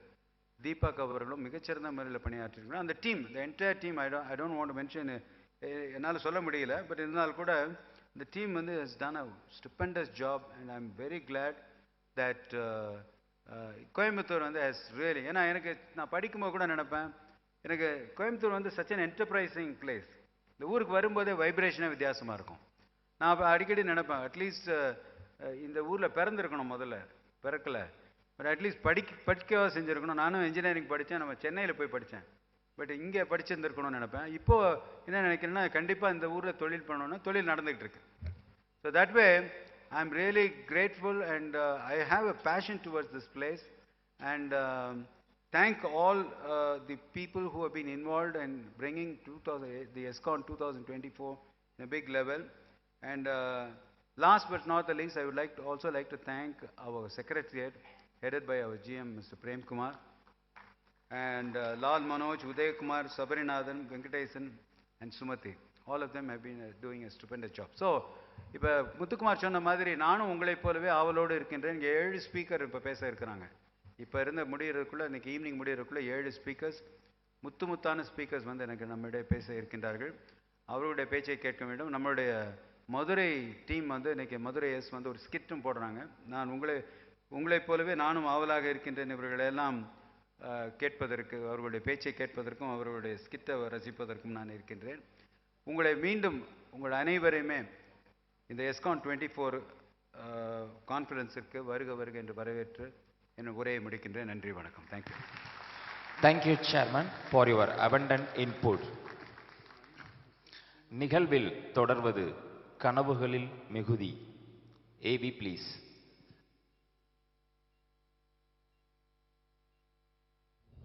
தீபக் அவர்களும் மிகச்சிறந்த முறையில் பணியாற்றிருக்கிறார். அந்த team, the entire team, I don't want to mention, என்னால் சொல்ல முடியல, பட் இருந்தால் கூட இந்த டீம் வந்து has done a stupendous job and I am very glad that Coimbatore வந்து ஹஸ் ரியலி, ஏன்னா நான் படிக்கும்போது கூட நினைப்பேன், எனக்கு கோயம்புத்தூர் வந்து சச் அன் என்டர்பிரைசிங் பிளேஸ். இந்த ஊருக்கு வரும்போதே வைப்ரேஷனே வித்தியாசமாக இருக்கும். நான் அப்போ அடிக்கடி நினைப்பேன், அட்லீஸ்ட் இந்த ஊரில் பிறந்திருக்கணும், முதல்ல பிறக்கலை, பட் அட்லீஸ்ட் படிக்கவா செஞ்சுருக்கணும். நானும் இன்ஜினியரிங் படித்தேன், நம்ம சென்னையில் போய் படித்தேன், பட் இங்கே படிச்சிருந்துருக்கணும்னு நினைப்பேன். இப்போது என்ன நினைக்கிறேன்னா, கண்டிப்பாக இந்த ஊரில் தொழில் பண்ணணும்னா தொழில் நடந்துகிட்டு இருக்கு. So that way I am really grateful and I have a fashion towards this place and thank all the people who have been involved in bringing the Yescon 2024 in a big level. And last but not the least, I would also like to thank our secretariat headed by our GM Mr. Prem Kumar and Lal Manoj, Uday Kumar, Sabarinathan, Venkatesan and Sumati. All of them have been doing a stupendous job. So இப்போ முத்துக்குமார் சொன்ன மாதிரி நானும் உங்களைப் போலவே ஆவலோடு இருக்கின்றேன். இங்கே 7 speaker இப்போ பேச இருக்கிறாங்க. இப்போ முடிகிறதுக்குள்ளே இன்றைக்கி ஈவினிங் முடிகிறதுக்குள்ளே 7 ஸ்பீக்கர்ஸ், முத்தான ஸ்பீக்கர்ஸ் வந்து எனக்கு நம்மிடையே பேச இருக்கின்றார்கள். அவர்களுடைய பேச்சை கேட்க வேண்டும். நம்மளுடைய மதுரை டீம் வந்து இன்றைக்கி மதுரை வந்து ஒரு ஸ்கிட்டும் போடுறாங்க. நான் உங்களைப் போலவே நானும் ஆவலாக இருக்கின்றேன் இவர்களெல்லாம் கேட்பதற்கு, அவர்களுடைய பேச்சை கேட்பதற்கும் அவர்களுடைய ஸ்கிட்டை ரசிப்பதற்கும் நான் இருக்கின்றேன். உங்கள் அனைவரையுமே இந்த எஸ்கான் 24 கான்ஃபரன்ஸிற்கு வருக என்று வரவேற்று என் உரையை முடிக்கின்றேன். நன்றி, வணக்கம். Thank you. Thank you, Chairman, for your abundant input. நிகழ்வில் தொடர்வது கனவுகளில் மிகுதி. AB please.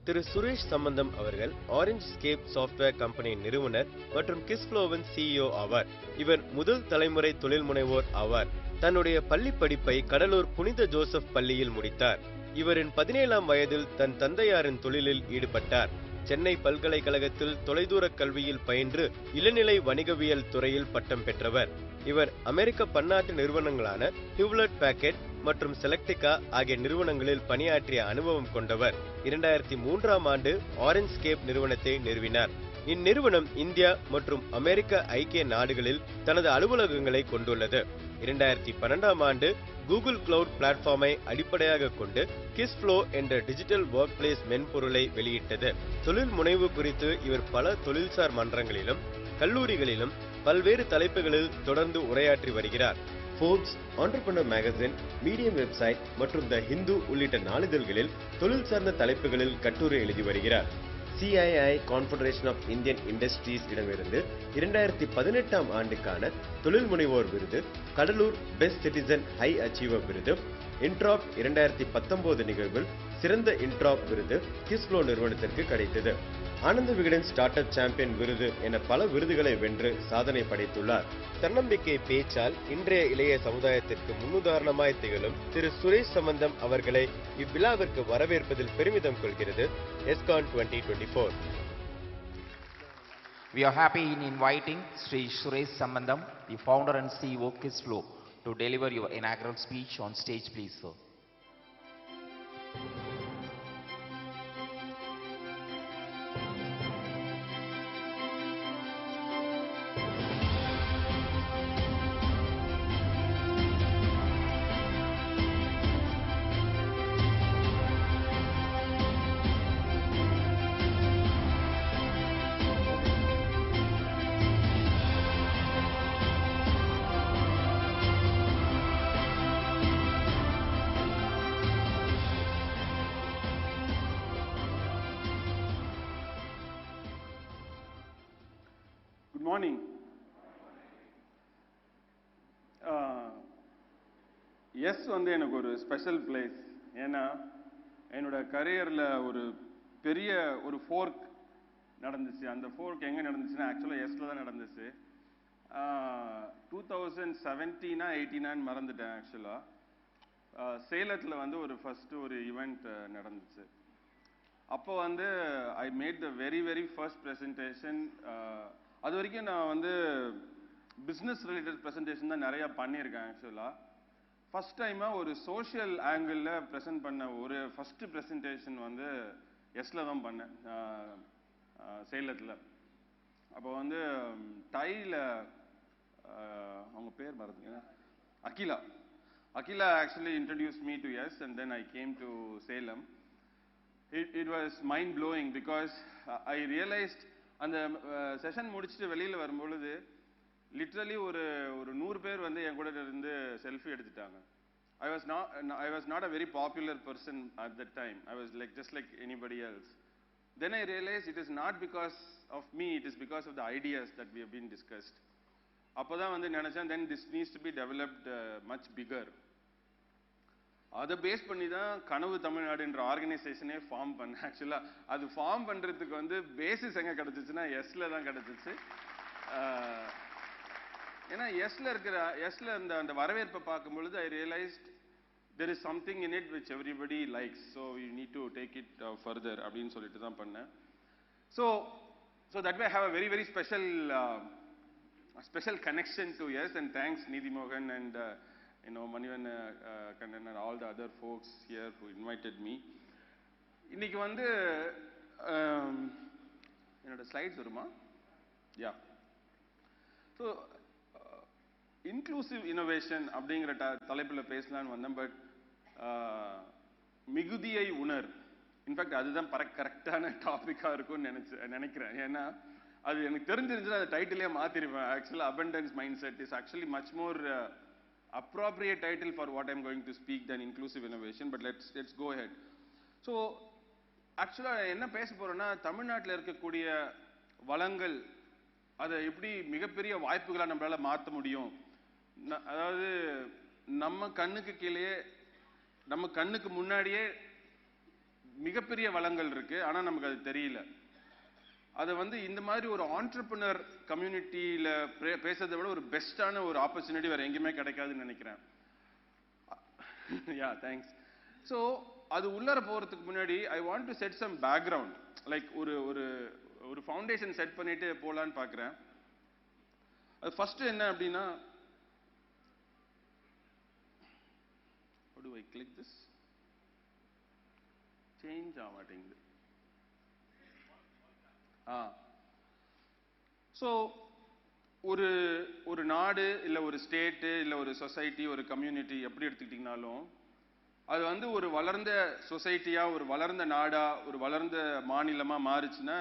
திரு சுரேஷ் சம்பந்தம் அவர்கள் ஆரஞ்ச் ஸ்கேப் சாஃப்ட்வேர் கம்பெனி நிறுவனர் மற்றும் கிஸ்ஃப்ளோவின் CEO ஆவார். இவர் முதல் தலைமுறை தொழில் முனைவோர் ஆவார். தன்னுடைய பள்ளி படிப்பை கடலூர் புனித ஜோசப் பள்ளியில் முடித்தார். இவரின் 17ஆம் வயதில் தன் தந்தையாரின் தொழிலில் ஈடுபட்டார். சென்னை பல்கலைக்கழகத்தில் தொலைதூர கல்வியில் பயின்று இளநிலை வணிகவியல் துறையில் பட்டம் பெற்றவர். இவர் அமெரிக்க பன்னாட்டு நிறுவனங்களான ஹிவ்லட் பேக்கெட் மற்றும் செலக்டிகா ஆகிய நிறுவனங்களில் பணியாற்றிய அனுபவம் கொண்டவர். 2003ஆம் ஆண்டு ஆரஞ்ச் ஸ்கேப் நிறுவனத்தை நிறுவினார். இந்நிறுவனம் இந்தியா மற்றும் அமெரிக்க ஐக்கிய நாடுகளில் தனது அலுவலகங்களை கொண்டுள்ளது. 2012ஆம் ஆண்டு கூகுள் கிளவுட் பிளாட்ஃபார்மை அடிப்படையாக கொண்டு கிஸ்ஃப்ளோ என்ற டிஜிட்டல் ஒர்க் பிளேஸ் மென்பொருளை வெளியிட்டது. தொழில் முனைவு குறித்து இவர் பல தொழில்சார் மன்றங்களிலும் கல்லூரிகளிலும் பல்வேறு தலைப்புகளில் தொடர்ந்து உரையாற்றி வருகிறார். Forbes, entrepreneur magazine, medium website மற்றும் த ஹிந்து உள்ளிட்ட நாளிதழ்களில் தொழில் சார்ந்த தலைப்புகளில் கட்டுரை எழுதி வருகிறார். CII confederation of Indian industries இடமிருந்து 2018ஆம் ஆண்டுக்கான தொழில் முனைவோர் விருது, Cuddalore best citizen high achiever விருது, இன்ட்ராப் 2019 நிகழ்வில் சிறந்த இன்ட்ராப் விருது கிஸ்ஃப்ளோ நிறுவனத்திற்கு கிடைத்தது. Ananda Vikatan start up champion விருது என பல விருதுகளை வென்று சாதனை படைத்துள்ளார். தன்னம்பிக்கை பேச்சால் இன்றைய இளைய சமுதாயத்திற்கு முன்னுதாரணமாய் திகழும் திரு சுரேஷ் சம்பந்தம் அவர்களை இவ்விழாவிற்கு வரவேற்பதில் பெருமிதம் கொள்கிறது ESCON 2024. We are happy in inviting Sri Suresh Sambandam, the founder and CEO Kisflow, to deliver your inaugural speech on stage, please, sir. Morning. Yes வந்து எனக்கு ஒரு ஸ்பெஷல் பிளேஸ். ஏன்னா என்னோட கரியரில் ஒரு பெரிய ஒரு ஃபோர்க் நடந்துச்சு. அந்த ஃபோர்க் எங்கே நடந்துச்சுன்னா ஆக்சுவலாக எஸ்ல தான் நடந்துச்சு. 2017 18 மறந்துட்டேன் ஆக்சுவலாக. சேலத்தில் வந்து ஒரு ஃபஸ்ட்டு ஒரு ஈவெண்ட் நடந்துச்சு. அப்போ வந்து I made the very first presentation. அது வரைக்கும் நான் வந்து பிஸ்னஸ் ரிலேட்டட் ப்ரெசன்டேஷன் தான் நிறையா பண்ணியிருக்கேன் ஆக்சுவலாக. ஃபஸ்ட் டைமாக ஒரு சோஷியல் ஆங்கிளில் ப்ரெசென்ட் பண்ண ஒரு ஃபஸ்ட்டு ப்ரெசன்டேஷன் வந்து எஸ்ல தான் பண்ணேன், சேலத்தில். அப்போ வந்து டையில் அவங்க பேர் மறந்துங்க, Akila actually introduced me to yes, and then I came to Salem. It was mind blowing because I realized அந்த செஷன் முடிச்சுட்டு வெளியில் வரும்பொழுது லிட்ரலி ஒரு 100 பேர் வந்து என் கூட இருந்து செல்ஃபி எடுத்துட்டாங்க. I was not a very popular person at that time. I was like just like anybody else. Then I realized it is not because of me, it is because of the ideas that we have been discussed. அப்போதான் வந்து நினைச்சேன், then this needs to be developed much bigger. அதை base பண்ணி தான் கனவு தமிழ்நாடுன்ற ஆர்கனைசேஷனே form பண்ணேன். ஆக்சுவலாக அது ஃபார்ம் பண்ணுறதுக்கு வந்து பேசிஸ் எங்கே கிடச்சிச்சுன்னா எஸ்ல தான் கிடச்சிச்சு. ஏன்னா எஸ்ல அந்த வரவேற்பை பார்க்கும் பொழுது I realised there is something in it which everybody likes, so you need to take it further அப்படின்னு சொல்லிட்டு தான் பண்ணேன். So that way I have a very special connection to yes, and thanks Nidhi Mohan and Manivan Kannan and all the other folks here who invited me. இன்னைக்கு வந்து என்னோட slides வருமா? யா. So inclusive innovation அப்படிங்கிற தலைப்பில் பேசலான்னு வந்தேன். But மிகுதியை உணர், in fact அதுதான் கரெக்டான டாப்பிக்காக இருக்கும்னு நினைக்கிறேன். ஏன்னா அது எனக்கு தெரிஞ்சிருந்துச்சுன்னா அது டைட்டிலே மாற்றிருப்பேன். ஆக்சுவலாக abundance mindset is actually much more appropriate title for what I'm going to speak than inclusive innovation, but let's go ahead. So ஆக்சுவலாக என்ன பேச போகிறோன்னா, தமிழ்நாட்டில் இருக்கக்கூடிய வளங்கள் அதை எப்படி மிகப்பெரிய வாய்ப்புகளாக நம்மளால் மாற்ற முடியும். அதாவது நம்ம கண்ணுக்கு கீழே, நம்ம கண்ணுக்கு முன்னாடியே மிகப்பெரிய வளங்கள் இருக்கு, ஆனால் நமக்கு அது தெரியல. அதை வந்து இந்த மாதிரி ஒரு ஆண்டர்பிரினர் கம்யூனிட்டியில் பேசுறதை விட ஒரு பெஸ்டான ஒரு ஆப்பர்ச்சுனிட்டி வேறு எங்கேயுமே கிடைக்காதுன்னு நினைக்கிறேன். யா, தேங்க்ஸ். ஸோ அது உள்ளார போகிறதுக்கு முன்னாடி I want to set some background, like ஒரு ஃபவுண்டேஷன் செட் பண்ணிட்டு போகலான்னு பார்க்குறேன். அது ஃபர்ஸ்ட் என்ன அப்படின்னா, how do I click this? Change ஆக மாட்டேங்குது. ஸோ ஒரு நாடு இல்லை ஒரு ஸ்டேட்டு இல்லை ஒரு சொசைட்டி ஒரு கம்யூனிட்டி எப்படி எடுத்துக்கிட்டிங்கனாலும் அது வந்து ஒரு வளர்ந்த சொசைட்டியாக, ஒரு வளர்ந்த நாடா, ஒரு வளர்ந்த மாநிலமாக மாறுச்சுன்னா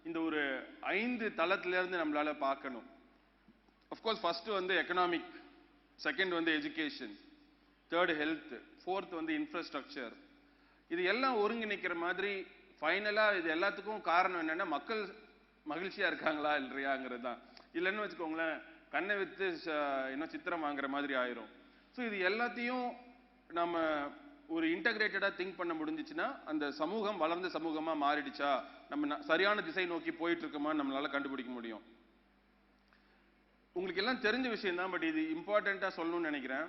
இந்த ஒரு 5 தளத்திலேருந்து நம்மளால பார்க்கணும். அஃப்கோர்ஸ் ஃபர்ஸ்ட் வந்து எக்கனாமிக், செகண்ட் வந்து எஜுகேஷன், தேர்ட் ஹெல்த், ஃபோர்த் வந்து இன்ஃப்ராஸ்ட்ரக்சர். இது எல்லாம் ஒருங்கிணைக்கிற மாதிரி ஃபைனலாக இது எல்லாத்துக்கும் காரணம் என்னன்னா, மக்கள் மகிழ்ச்சியாக இருக்காங்களா இல்லையாங்கிறது தான். இல்லைன்னு வச்சுக்கோங்களேன், கண்ணை விற்று சித்திரம் வாங்குற மாதிரி ஆயிரும். ஸோ இது எல்லாத்தையும் நம்ம ஒரு இன்டகிரேட்டடாக திங்க் பண்ண முடிஞ்சிச்சுன்னா அந்த சமூகம் வளர்ந்த சமூகமாக மாறிடுச்சா, நம்ம சரியான திசை நோக்கி போயிட்டு இருக்கோமா நம்மளால கண்டுபிடிக்க முடியும். உங்களுக்கு எல்லாம் தெரிஞ்ச விஷயம் தான், பட் இது இம்பார்ட்டண்ட்டாக சொல்லணும்னு நினைக்கிறேன்.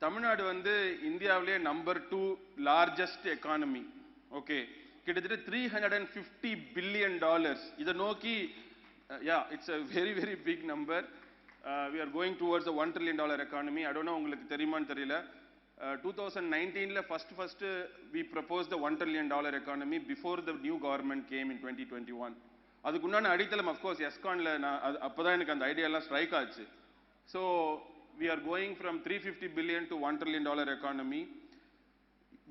தமிழ்நாடு வந்து இந்தியாவிலே நம்பர் 2 லார்ஜஸ்ட் எக்கானமி. ஓகே, கிட்டத்தட்ட $350 billion. இதை நோக்கி it's a very big number. We are going towards a $1 trillion economy. I don't know உங்களுக்கு தெரியுமான்னு தெரியல. 2019ல first we proposed the $1 trillion economy before the new government came in 2021. அதுக்குண்டான அடித்தளம் of course எஸ்கான்ல அப்போதான் எனக்கு அந்த ஐடியா எல்லாம் ஸ்ட்ரைக் ஆச்சு. So we are going from 350 billion to $1 trillion economy.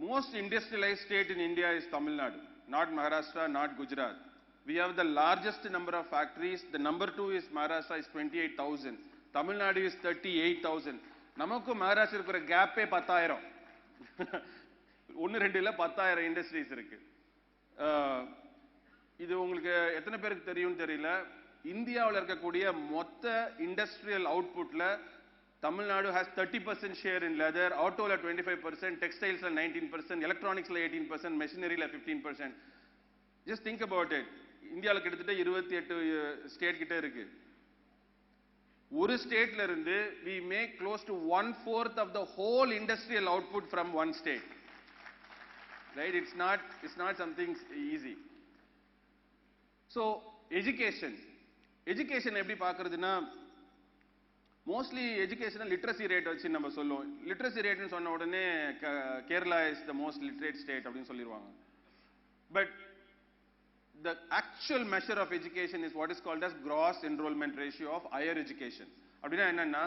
Most industrialized state in India is Tamil Nadu, not Maharashtra, not Gujarat. We have the largest number of factories. The number 2 is Maharashtra, is 28,000. Tamil Nadu is 38,000. நமக்கு மகாராஷ்டிரா இருக்கிற கேப்பே 10,000. 1-2 இல்ல 10,000 industries இருக்கு. இது உங்களுக்கு எத்தனை பேருக்கு தெரியும்னு தெரியல. இந்தியாவில் இருக்கக்கூடிய மொத்த industrial அவுட்புட்ல Tamil Nadu has 30% share in leather, ஆட்டோல 25%, டெக்ஸ்டைல்ஸ்ல 19%, எலக்ட்ரானிக்ஸ்ல 18%, மெஷினரியில 15%. just think about it. இந்தியாவில் கிட்டத்தட்ட 28 ஸ்டேட் கிட்ட இருக்கு. ஒரு ஸ்டேட்ல இருந்து we make close to 1/4 of the whole industrial output from one state. Right? It's not something easy. So education எப்படி பார்க்கிறதுனா mostly educational literacy rate வச்சு நம்ம சொல்லுவோம். literacy rate னு சொன்ன உடனே Kerala is the most literate state அப்படினு சொல்லிடுவாங்க. But the actual measure of education is what is called as gross enrollment ratio of higher education. அப்படினா என்னன்னா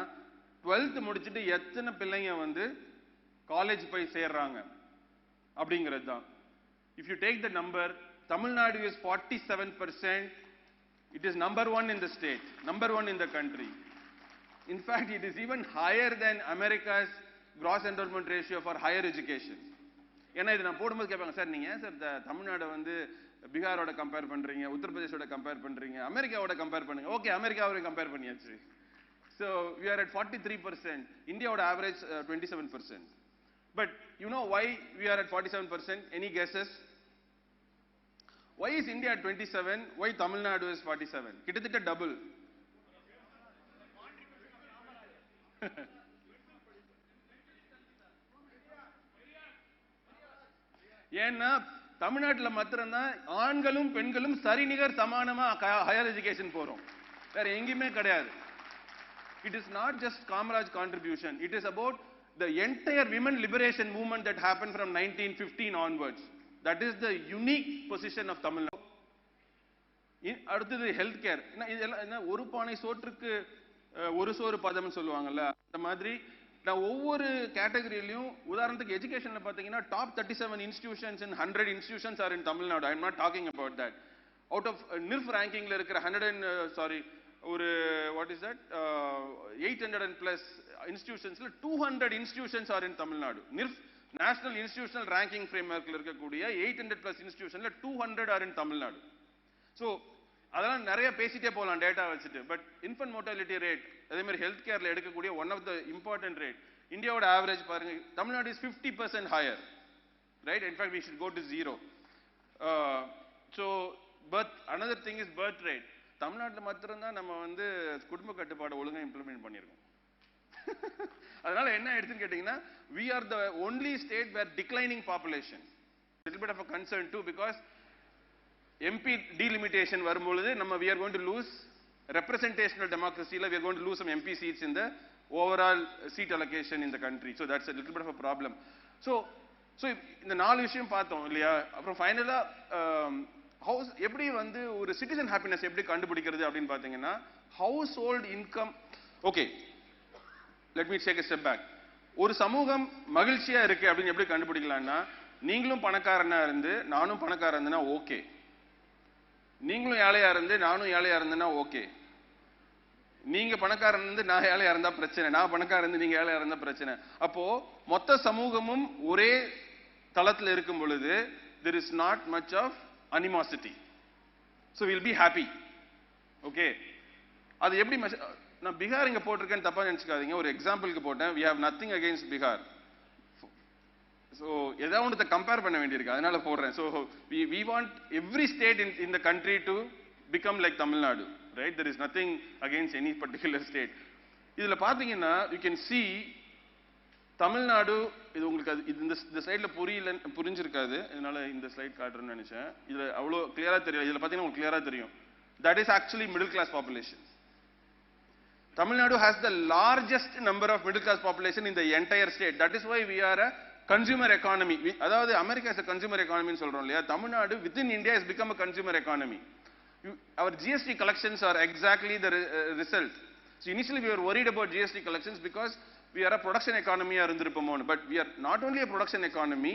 12th முடிச்சிட்டு எத்தனை பிள்ளைங்க வந்து காலேஜ் போய் சேர்றாங்க அப்படிங்கிறது தான். If you take the number, Tamil Nadu is 47%. It is number 1 in the state, number 1 in the country. In fact, it is even higher than America's gross enrollment ratio for higher education. ஏன்னா இது நான் போடும்போது கேட்பாங்க, sir நீங்க ஏன் sir Tamil Nadu வந்து பீகாரோட compare பண்றீங்க, உத்தரப்பிரதேசோட compare பண்றீங்க, அமெரிக்காவோட கம்பேர் பண்ணுங்க. ஓகே, அமெரிக்காவோட கம்பேர் பண்ணியாச்சு. So we are at 43%. இந்தியாவோட average 27%. But you know why we are at 47%? Any guesses? Why is India at 27? Why Tamil Nadu is 47? கிட்டத்தட்ட double. ஏன்னா தமிழ்நாட்டில் மாத்திரம்தான் ஆண்களும் பெண்களும் சரிநிகர் சமானமா ஹையர் எஜுகேஷன் போறோம். வேற எங்கேயுமே கிடையாது. It is not just Kamaraj contribution. It is about the entire women liberation movement that happened from 1915 onwards. That is the unique position of Tamil Nadu. அடுத்தது ஹெல்த் கேர். இதெல்லாம் ஒரு பானை சோற்றுக்கு ஒரு சோறு பதம்னு சொல்லுவாங்கல்ல, அந்த மாதிரி நான் ஒவ்வொரு கேட்டகரியிலையும் உதாரணத்துக்கு எஜுகேஷன்ல பாத்தீங்கன்னா top 37 institutions in 100 institutions are in Tamil Nadu. I am not talking about that. Out of NIRF ரேங்கிங்ல இருக்கிற 100 ஒரு வாட் இஸ் தட் 800+ இன்ஸ்டிடியூஷன்ஸ்ல 200 institutions are in Tamil Nadu. NIRF national institutional ranking ஃப்ரேம்வொர்க்ல இருக்கக்கூடிய 800+ இன்ஸ்டிடியூஷன்ல 200 ஆர் இன் தமிழ்நாடு. ஸோ அதெல்லாம் நிறைய பேசிட்டே போகலாம் டேட்டா வச்சுட்டு. பட் இன்ஃபன்ட் மோர்டாலிட்டி ரேட், அதே மாதிரி ஹெல்த் கேர்ல எடுக்கக்கூடிய one of the important rate, இந்தியாவோட ஆவரேஜ் பாருங்க, Tamil Nadu is 50% higher. Right? In fact we should go to 0. So birth, another thing is birth rate. தமிழ்நாட்டில் மாத்திரம்தான் நம்ம வந்து குடும்ப கட்டுப்பாடு ஒழுங்காக இம்ப்ளிமெண்ட் பண்ணியிருக்கோம். அதனால என்ன ஆயிடுச்சுன்னு கேட்டீங்கன்னா, we are the only state where declining population. Little bit of a concern too, because MP delimitation வரும்பொழுது நம்ம we are going to lose representational democracy. We are going to lose some MP seats in the overall seat allocation in the country. So that's a little bit of a problem. So இந்த நாலு விஷயம் பார்த்தோம் இல்லையா? அப்புறம் ஃபைனலா house எப்படி வந்து ஒரு சிட்டிசன் ஹாப்பினஸ் எப்படி கண்டுபிடிக்கிறது அப்படின்னு பார்த்தீங்கன்னா, household income. Okay, let me take a step back. ஒரு சமூகம் மகிழ்ச்சியா இருக்கு அப்படின்னு எப்படி கண்டுபிடிக்கலாம்னா, நீங்களும் பணக்காரனா இருந்து நானும் பணக்காரன் இருந்தேன்னா ஓகே, நீங்களும் ஏழையா இருந்து நானும் ஏழையா இருந்தேன்னா ஓகே, நீங்க பணக்காரன் இருந்து நான் ஏழையா இருந்தா பிரச்சனை, நான் பணக்காரன் இருந்து நீங்க ஏழையா இருந்தா பிரச்சனை. அப்போ மொத்த சமூகமும் ஒரே தளத்தில் இருக்கும் பொழுது there is not much of animosity, so we'll be happy. Okay, அது எப்படி நான் பீகார் இங்க போட்டிருக்கேன்னு தப்பா நினைச்சுக்காதீங்க, ஒரு எக்ஸாம்பிளுக்கு போட்டேன். we have nothing against Bihar. So ஏதாவது ஒன்றத்தை கம்பேர் பண்ண வேண்டியிருக்கு, அதனால போடுறேன். So we want every state in the country to become like Tamil Nadu, right? There is nothing against any particular state. இதுல பாத்தீங்கன்னா you can see தமிழ்நாடு, இது உங்களுக்கு இந்த ஸ்லைட்ல புரிஞ்சிருக்காது, அதனால இந்த ஸ்லைட் காட்டுறேன்னு நினைச்சேன். இதுல அவ்வளோ கிளியரா தெரியல. இதுல பாத்தீங்கன்னா உங்களுக்கு கிளியரா தெரியும். That is actually middle class population. Tamil Nadu has the largest number of middle class population in the entire state. That is why we are a consumer economy. அதாவது America is a consumer economy ன்னு சொல்றோம் இல்லையா? Tamil Nadu within India has become a consumer economy. Our GST collections are exactly the result. So initially we were worried about GST collections because we are a production economy இருந்திருப்போமோ, but we are not only a production economy,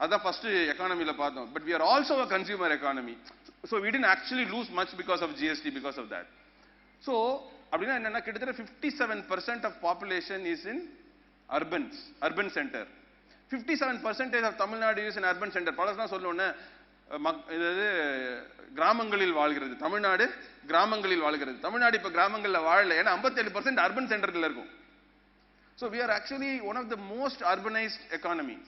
அதான் first எக்கானமில பார்த்தோம், but we are also a consumer economy. So we didn't actually lose much because of GST because of that. So அப்படின்னா என்னன்னா, கிட்டத்தட்ட 57% of population is in urban center. 57% of Tamil Nadu is in urban center. பலசனா சொல்லுவோன்னே அதாவது கிராமங்களில் வாழ்கிறது. தமிழ்நாடு கிராமங்களில் வாழ்கிறது. தமிழ்நாடு இப்ப கிராமங்கள்ல வாழல, ஏன்னா 57% அர்பன் சென்டர்ல இருக்கும். So we are actually one of the most urbanized economies.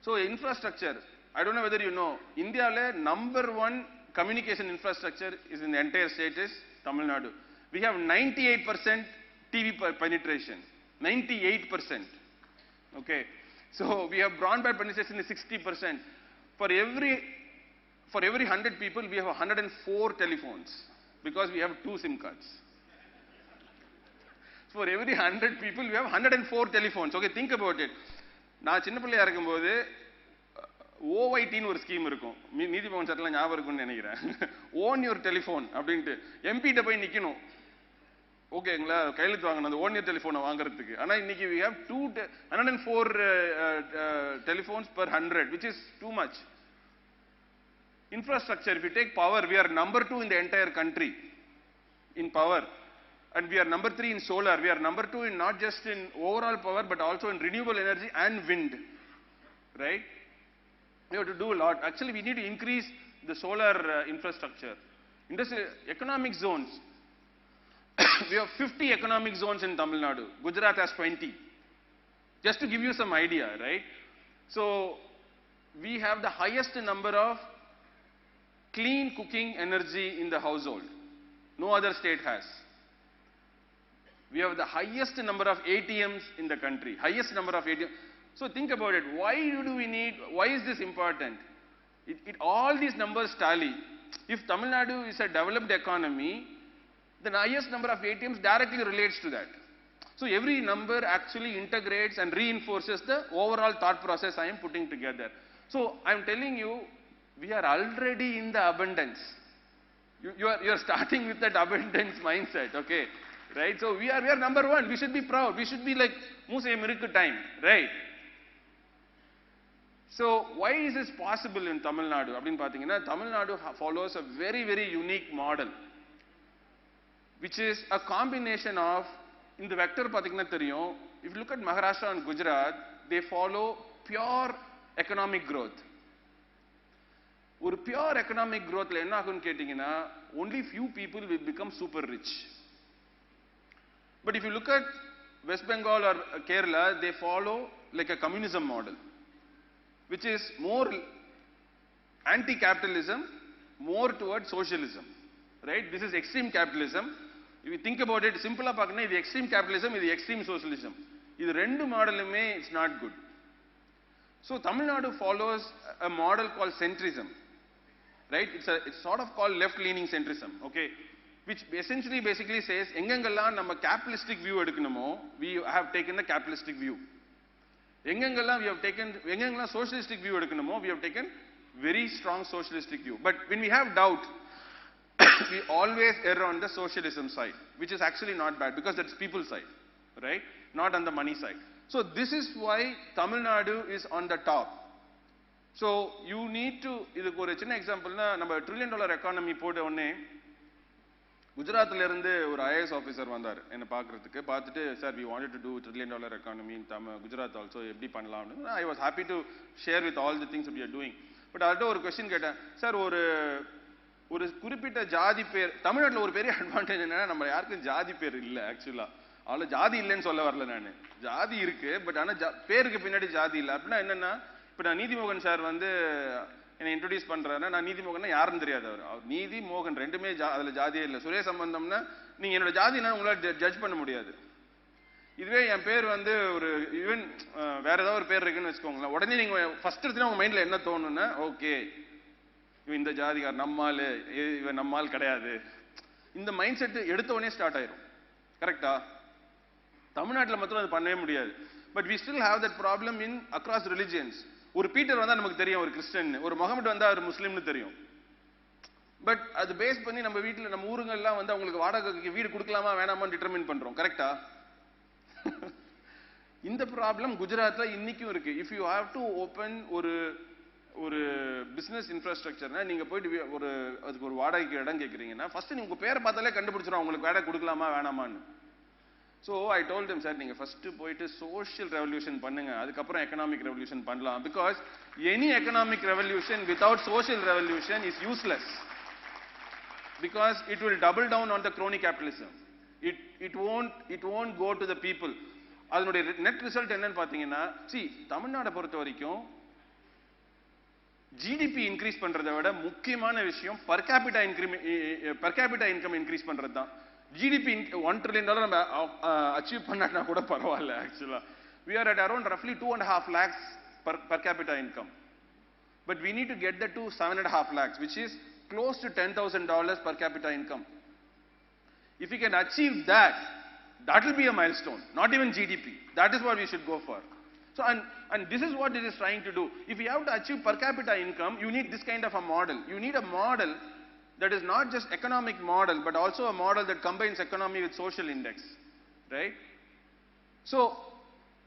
So infrastructure, I don't know whether you know, India's number one communication infrastructure is in the entire state is Tamil Nadu. We have 98% TV penetration, 98%. Okay, so we have broadband penetration is 60%. For every 100 people, we have 104 telephones because we have 2 SIM cards. For every 100 people, we have 104 telephones. Okay, think about it. நான் சின்ன பிள்ளையா இருக்கும்போது ஓஒய்டின்னு ஒரு scheme இருக்கும். நீதிமோகன் சட்டெல்லாம் ஞாபகம் இருக்கும்னு நினைக்கிறேன். Own your telephone அப்படின்ட்டு எம்பிட்ட போய் நிக்கணும். ஓகேங்களா, கையெழுத்து வாங்கணும் அந்த ஓன் யுவர் டெலிஃபோனை வாங்குறதுக்கு. ஆனா இன்னைக்கு we have 104 telephones per 100, which is too much. Infrastructure, if you take power, we are number 2 in the entire country in power. And we are number 3 in solar. We are number 2 in not just in overall power, but also in renewable energy and wind. Right? We have to do a lot. Actually, we need to increase the solar infrastructure. Economic zones. We have 50 economic zones in Tamil Nadu. Gujarat has 20. Just to give you some idea, right? So, we have the highest number of clean cooking energy in the household. No other state has. We have the highest number of ATMs in the country. Highest number of ATMs. So think about it. Why is this important? All these numbers tally. If Tamil Nadu is a developed economy, then highest number of ATMs directly relates to that. So every number actually integrates and reinforces the overall thought process I am putting together. So I am telling you, we are already in the abundance. You are starting with that abundance mindset, okay? Right? So we are number 1. We should be proud. We should be like Musa Miracle time, right? So why is this possible in Tamil Nadu? Abdin pathina, Tamil Nadu follows a very, very unique model, which is a combination of, in the vector pathina theriyum, if you look at Maharashtra and Gujarat, they follow pure economic growth. ஒரு pure economic growthல என்ன ஆகும்னு கேட்டிங்கன்னா, only few people will become super rich. But if you look at West Bengal or Kerala, they follow like a communism model, which is more anti-capitalism, more towards socialism, right? This is extreme capitalism. If you think about it, simple pakna, இது extreme capitalism, இது extreme socialism. இது ரெண்டு மாடலுமே it's not good. So Tamil Nadu follows a model called centrism, right? It's sort of called left-leaning centrism, okay? Which essentially basically says, எங்கெங்கெல்லாம் நம்ம capitalistic view எடுக்கணுமோ, we have taken the capitalistic view. எங்கெங்கெல்லாம் socialistic view எடுக்கணுமோ, we have taken very strong socialistic view. But when we have doubt, we always err on the socialism side, which is actually not bad because that's people side, right? Not on the money side. So this is why Tamil Nadu is on the top. So you need to, இதுக்கு ஒரு சின்ன எக்ஸாம்பிள்னா, நம்ம $1 trillion economy போட்ட உடனே குஜராத்ல இருந்து ஒரு IAS officer வந்தார் என்ன பார்க்கறதுக்கு. பார்த்துட்டு, sir we wanted to do $1 trillion economy in Gujarat also, எப்படி பண்ணலாம்னு. I was happy to share with all the things we are doing. But அவர்கிட்ட ஒரு கொஸ்டின் கேட்டேன், சார் ஒரு குறிப்பிட்ட ஜாதி பேர், தமிழ்நாட்டில் ஒரு பெரிய அட்வான்டேஜ் என்னன்னா, நம்ம யாருக்கும் ஜாதி பேர் இல்லை. ஆக்சுவலா அவ்வளோ ஜாதி இல்லைன்னு சொல்ல வரல நான், ஜாதி இருக்கு, பட் ஆனால் பேருக்கு பின்னாடி ஜாதி இல்லை. அப்படின்னா என்னன்னா, இப்போ நான் நீதிமோகன் சார் வந்து என்னை இன்ட்ரோடியூஸ் பண்றாருன்னா, நான் நீதிமோகன்னா யாருன்னு தெரியாது. அவர் நீதி மோகன் ரெண்டுமே அதுல ஜாதியே இல்லை. சுரே சம்பந்தம்னா நீங்க என்னோட ஜாதினா உங்களால் ஜட்ஜ் பண்ண முடியாது. இதுவே என் பேர் வந்து ஒரு ஈவன் வேற ஏதாவது ஒரு பேர் இருக்குன்னு வச்சுக்கோங்களேன், உடனே நீங்க ஃபர்ஸ்ட் எடுத்துனா உங்க மைண்ட்ல என்ன தோணுன்னா, ஓகே இவன் இந்த ஜாதிகார், நம்மால் இவன் நம்மால் கிடையாது, இந்த மைண்ட் செட் எடுத்த உடனே ஸ்டார்ட் ஆயிரும். கரெக்டா? தமிழ்நாட்டில் மாத்திரம் அது பண்ணவே முடியாது. But we still have that problem in across religions. ஒரு பீட்டர் வந்தா நமக்கு தெரியும் ஒரு கிறிஸ்டியன், ஒரு முகமது வந்தா ஒரு முஸ்லீம்னு தெரியும். பட் அது பேஸ் பண்ணி நம்ம வீட்டில் நம்ம ஊருங்கள்லாம் வந்து அவங்களுக்கு வாடகைக்கு வீடு கொடுக்கலாமா வேணாமான்னு டிட்டர்மின் பண்றோம். கரெக்டா? இந்த ப்ராப்ளம் குஜராத்ல இன்னைக்கும் இருக்கு. If you have to open ஒரு பிசினஸ் இன்ஃப்ராஸ்ட்ரக்சர்னா, நீங்க போயிட்டு அதுக்கு ஒரு வாடகைக்கு இடம் கேட்குறீங்கன்னா, ஃபர்ஸ்ட் நீங்க உங்க பேரை பார்த்தாலே கண்டுபிடிச்சிடும் உங்களுக்கு வாடகை கொடுக்கலாமா வேணாமான்னு. So I told him, sir, நீங்க first போயிட்டு social revolution பண்ணுங்க, அதுக்கப்புறம் economic revolution பண்ணலாம், because any economic revolution without social revolution is useless, because it will double down on the crony capitalism. It won't go to the people. அதனுடைய net result என்னன்னு பாத்தீங்கன்னா, see, தமிழ்நாட்டை பொறுத்த வரைக்கும் GDP increase பண்றதை விட முக்கியமான விஷயம் per capita income இன்க்ரீஸ் பண்றது தான். ஜிடிபி $1 trillion நம்ம அச்சீவ் பண்ணா கூட பரவாயில்ல. ஆக்சுவலா we are at around roughly 2.5 lakhs per capita income, but we need to get that to 7.5 lakhs, which is close to $10,000 per capita income. If we can achieve that, that will be a milestone, not even GDP. That is what we should go for. So, and this is what it is trying to do. If you have to achieve per capita income, you need this kind of a model. You need a model that is not just economic model, but also a model that combines economy with social index, right? So,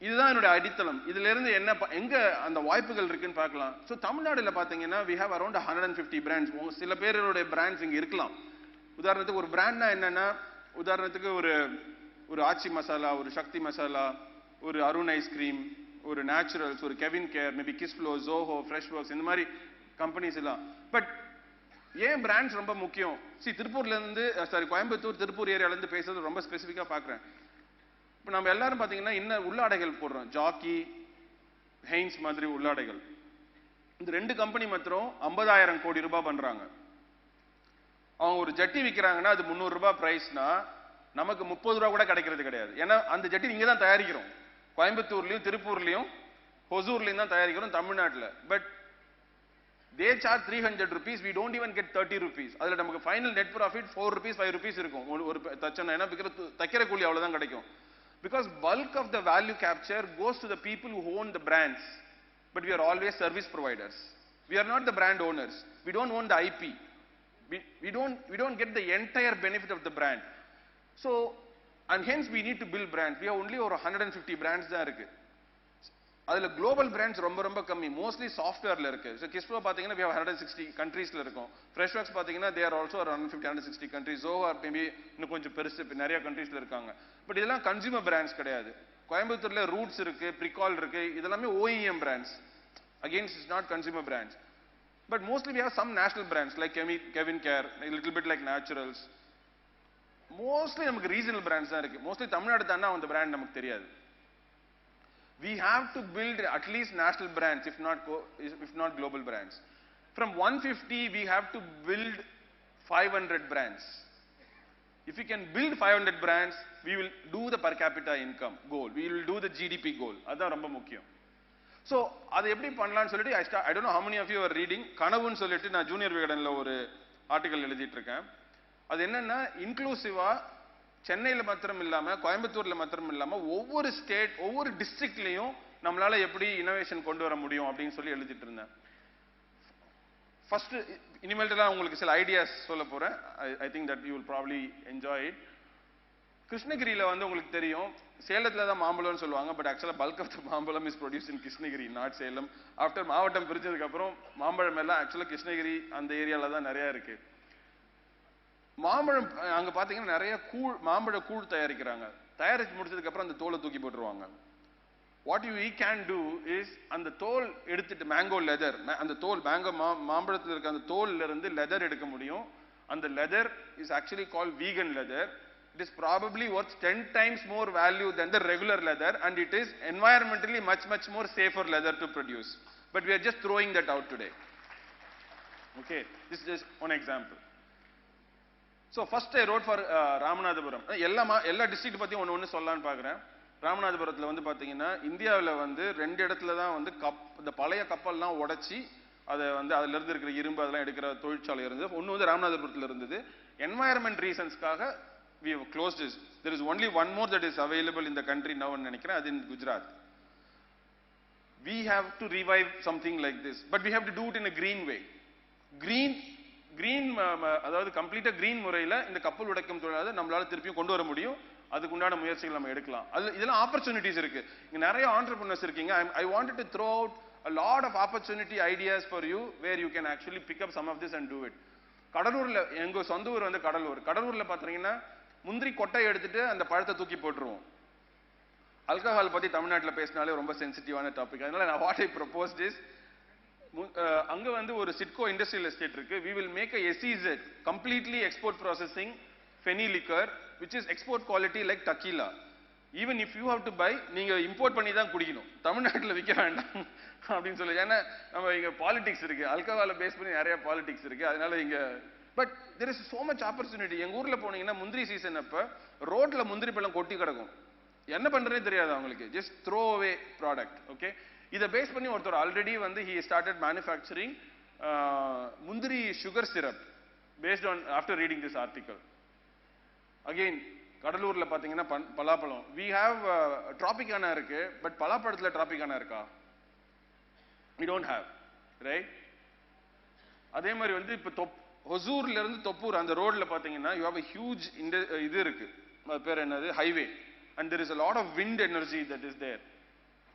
இதுதான் என்னோட அடித்தளம். இதுல இருந்து என்ன எங்க அந்த வாய்ப்புகள் இருக்குன்னு பார்க்கலாம். So, தமிழ்நாடுல பாத்தீங்கன்னா we have around 150 brands. சில பேரோட brands இங்க இருக்கலாம். உதாரணத்துக்கு ஒரு பிராண்ட்னா என்னன்னா, உதாரணத்துக்கு ஒரு ஆச்சி மசாலா, ஒரு சக்தி மசாலா, ஒரு அருண் ஐஸ்கிரீம், ஒரு நேச்சுரல்ஸ், ஒரு கெவின் கேர், மேபி கிஸ்ஃப்ளோ, ஜோஹோ, ஃப்ரெஷ் ஒர்க்ஸ், இந்த மாதிரி கம்பெனிஸ் எல்லாம். பட் ஏன் பிராண்ட்ஸ் ரொம்ப முக்கியம்? திருப்பூர்ல இருந்து கோயம்புத்தூர், திருப்பூர் ஏரியால இருந்து பேசுறது ரொம்ப ஸ்பெசிஃபிக்கா பாக்குறேன். இப்ப நம்ம எல்லாரும் பாத்தீங்கன்னா என்ன உள்ளாடைகள் போடுறோம், ஜாக்கி, ஹெயின்ஸ் மாதிரி உள்ளாடைகள். இந்த 2 கம்பெனி மாத்திரம் 50,000 கோடி ரூபாய் பண்றாங்க. அவங்க ஒரு ஜட்டி விற்கிறாங்கன்னா அது 300 ரூபாய் பிரைஸ்னா நமக்கு 30 ரூபாய் கூட கிடைக்கிறது கிடையாது. ஏன்னா அந்த ஜட்டி நீங்க தான் தயாரிக்கிறோம். கோயம்புத்தூர்லயும் திருப்பூர்லயும் ஹொசூர்லயும் தான் தயாரிக்கிறோம் தமிழ்நாட்டுல. But they charge 300 rupees, we don't even get 30 rupees. அதுல நமக்கு final net profit 4 rupees 5 rupees இருக்கும் ஒரு தச்சனை. ஏன்னா தைக்கிற கூலி அவ்வளவுதான் கிடைக்கும். Because bulk of the value capture goes to the people who own the brands, but we are always service providers. We are not the brand owners. We don't own the IP. We don't get the entire benefit of the brand. So, and hence we need to build brands. We have only over 150 brands தான் இருக்கு. அதுல global brands ரொம்ப ரொம்ப கம்மி, mostly சாஃப்ட்வேர்ல இருக்கு. So கிஸ்ப்ளோ பாத்தீங்கன்னா we have 160 கண்ட்ரீஸ்ல இருக்கும். Fresh works பாத்தீங்கன்னா they are also around 150-160 countries. Zoho maybe இன்னும் கொஞ்சம் பெருசு, நிறைய கண்ட்ரீஸ்ல இருக்காங்க. பட் இதெல்லாம் கன்சியூமர் பிராண்ட்ஸ் கிடையாது. கோயம்புத்தூர்ல ரூட்ஸ் இருக்கு, பிரிகால் இருக்கு, இதெல்லாமே OEM brands. Against it's not consumer brands. But mostly we have some national brands like Kevin care, little bit like naturals. Mostly நமக்கு ரீஜனல் பிராண்ட்ஸ் தான் இருக்கு. மோஸ்ட்லி தமிழ்நாடு தானே அந்த பிராண்ட் நமக்கு தெரியாது. We have to build at least national brands, if not global brands. From 150, we have to build 500 brands. If we can build 500 brands, we will do the per capita income goal. We will do the GDP goal. அதான் ரொம்ப முக்கியம். So, அது எப்படி பண்ணலாம்னு சொல்லிட்டு I don't know how many of you are reading. கனவுன்னு சொல்லிட்டு நான் junior விகடன்ல ஒரு ஆர்டிகல் எழுதிட்டு இருக்கேன். அது என்னன்னா, இன்க்ளூசிவா சென்னையில மாத்திரம் இல்லாம, கோயம்புத்தூர்ல மாத்திரம் இல்லாம, ஒவ்வொரு ஸ்டேட், ஒவ்வொரு டிஸ்ட்ரிக்ட்லயும் நம்மளால எப்படி இனோவேஷன் கொண்டு வர முடியும் அப்படின்னு சொல்லி எழுதிட்டு இருந்தேன். ஃபர்ஸ்ட் இனிமேல்தான் உங்களுக்கு சில ஐடியாஸ் சொல்ல போறேன். I think that you will probably enjoy it. கிருஷ்ணகிரியில உங்களுக்கு தெரியும், சேலத்துல தான் மாம்பழம்னு சொல்லுவாங்க. பட் ஆக்சுவலா பல்க் ஆஃப் த மாம்பழம் is produce in Krishnagiri, not Salem. After மாவட்டம் பிரிஞ்சதுக்கு அப்புறம் மாம்பழம் எல்லாம் ஆக்சுவலா கிருஷ்ணகிரி அந்த ஏரியால தான் நிறைய இருக்கு. மாம்பழம் அங்க பாத்தீங்கன்னா நிறைய மாம்பழ கூழ் தயாரிக்கிறாங்க. தயாரிச்சு முடிச்சதுக்கு அப்புறம் அந்த தோலை தூக்கி போட்டுருவாங்க. What you can two is, அந்த தோல் எடுத்துட்டு மேங்கோ லெதர், அந்த தோல் மேங்கோ மாம்பழத்தில் இருக்க அந்த தோல்ல இருந்து லெதர் எடுக்க முடியும். அந்த leather is actually called vegan leather. It is probably worth 10 times more value than the regular leather, and it is environmentally much more safer leather to produce. But we are just throwing that out today. Okay, this is just one example. So first I wrote for Ramanathapuram. எல்லா district பத்தி ஒன்னு சொல்லலாம்னு பாக்குறேன். ராமநாதபுரத்துல பாத்தீங்கன்னா இந்தியாவில் 2 இடத்துல தான் இந்த பழைய கப்பல்லாம் உடைச்சி அதை அதுல இருந்து இருக்கிற இரும்பு அதெல்லாம் எடுக்கிற தொழிற்சாலை இருந்தது. ஒன்னு ராமநாதபுரத்துல இருந்தது. என்வாயர்மெண்ட் ரீசன்ஸ்க்காக we have closed this. There is only one more that is available in the country now ன்னு நினைக்கிறேன். அது in Gujarat. We have to revive something like this, but we have to do it in a green way. green அதாவது கம்ப்ளீட்டா green முறையில இந்த கப்பல் உடைக்கும் தொழிலாளர் நம்மளால திருப்பியும் கொண்டு வர முடியும். அதுக்கு உண்டான முயற்சிகள் நம்ம எடுக்கலாம். இதெல்லாம் ஆப்பர்ச்சுனிட்டிஸ் இருக்கு. இங்க நிறைய entrepreneurs இருக்கீங்க. I wanted to throw out a lot of opportunity ideas for you where you can actually pick up some of this and do it. கடலூர்ல எங்க சொந்த ஊர் கடலூர்ல பாத்தீங்கன்னா முந்திரி கொட்டையை எடுத்துட்டு அந்த பழத்தை தூக்கி போட்டுருவோம். ஆல்கஹால் பத்தி தமிழ்நாட்டில் பேசினாலே ரொம்ப சென்சிட்டிவான டாபிக். அதனால நான் வாட் ஐ ப்ரொபோஸ்ட் இஸ், அங்க வந்து ஒரு சிட்கோ இண்டஸ்ட்ரியல் எஸ்டேட் இருக்கு. we will make a SEZ, completely export processing fenny liquor which is export quality like tequila. even if you have to buy, நீங்க இம்போர்ட் பண்ணி தான் குடிக்கணும், தமிழ்நாட்டில் விற்க வேண்டாம் அப்படின்னு சொல்லி. ஏன்னா நம்ம இங்க பாலிடிக்ஸ் இருக்கு, ஆல்கஹாலை பேஸ் பண்ணி நிறைய பாலிடிக்ஸ் இருக்கு. அதனால இங்க but there is so much opportunity. எங்க ஊர்ல போனீங்கன்னா முந்திரி சீசன் அப்ப ரோட்ல முந்திரி பழம் கொட்டி கிடக்கும், என்ன பண்றதே தெரியாது அவங்களுக்கு, ஜஸ்ட் த்ரோ அவே ப்ராடக்ட். ஓகே, இதை பேஸ் பண்ணி ஒருத்தர் ஆல்ரெடி வந்து he started manufacturing முந்திரி sugar syrup based on after reading this article. again கடலூர்ல பாத்தீங்கன்னா பலாப்பழம், we have டிராபிகானா இருக்கு, பட் பலாப்பழத்துல டிராபிகானா இருக்கா? we don't have, right? அதே மாதிரி வந்து இப்ப ஹொசூர்ல இருந்து தொப்பூர் அந்த ரோட்ல பாத்தீங்கன்னா you have a huge இது இருக்கு, அது பேர் என்னது, highway, and there is a lot of wind energy that is there.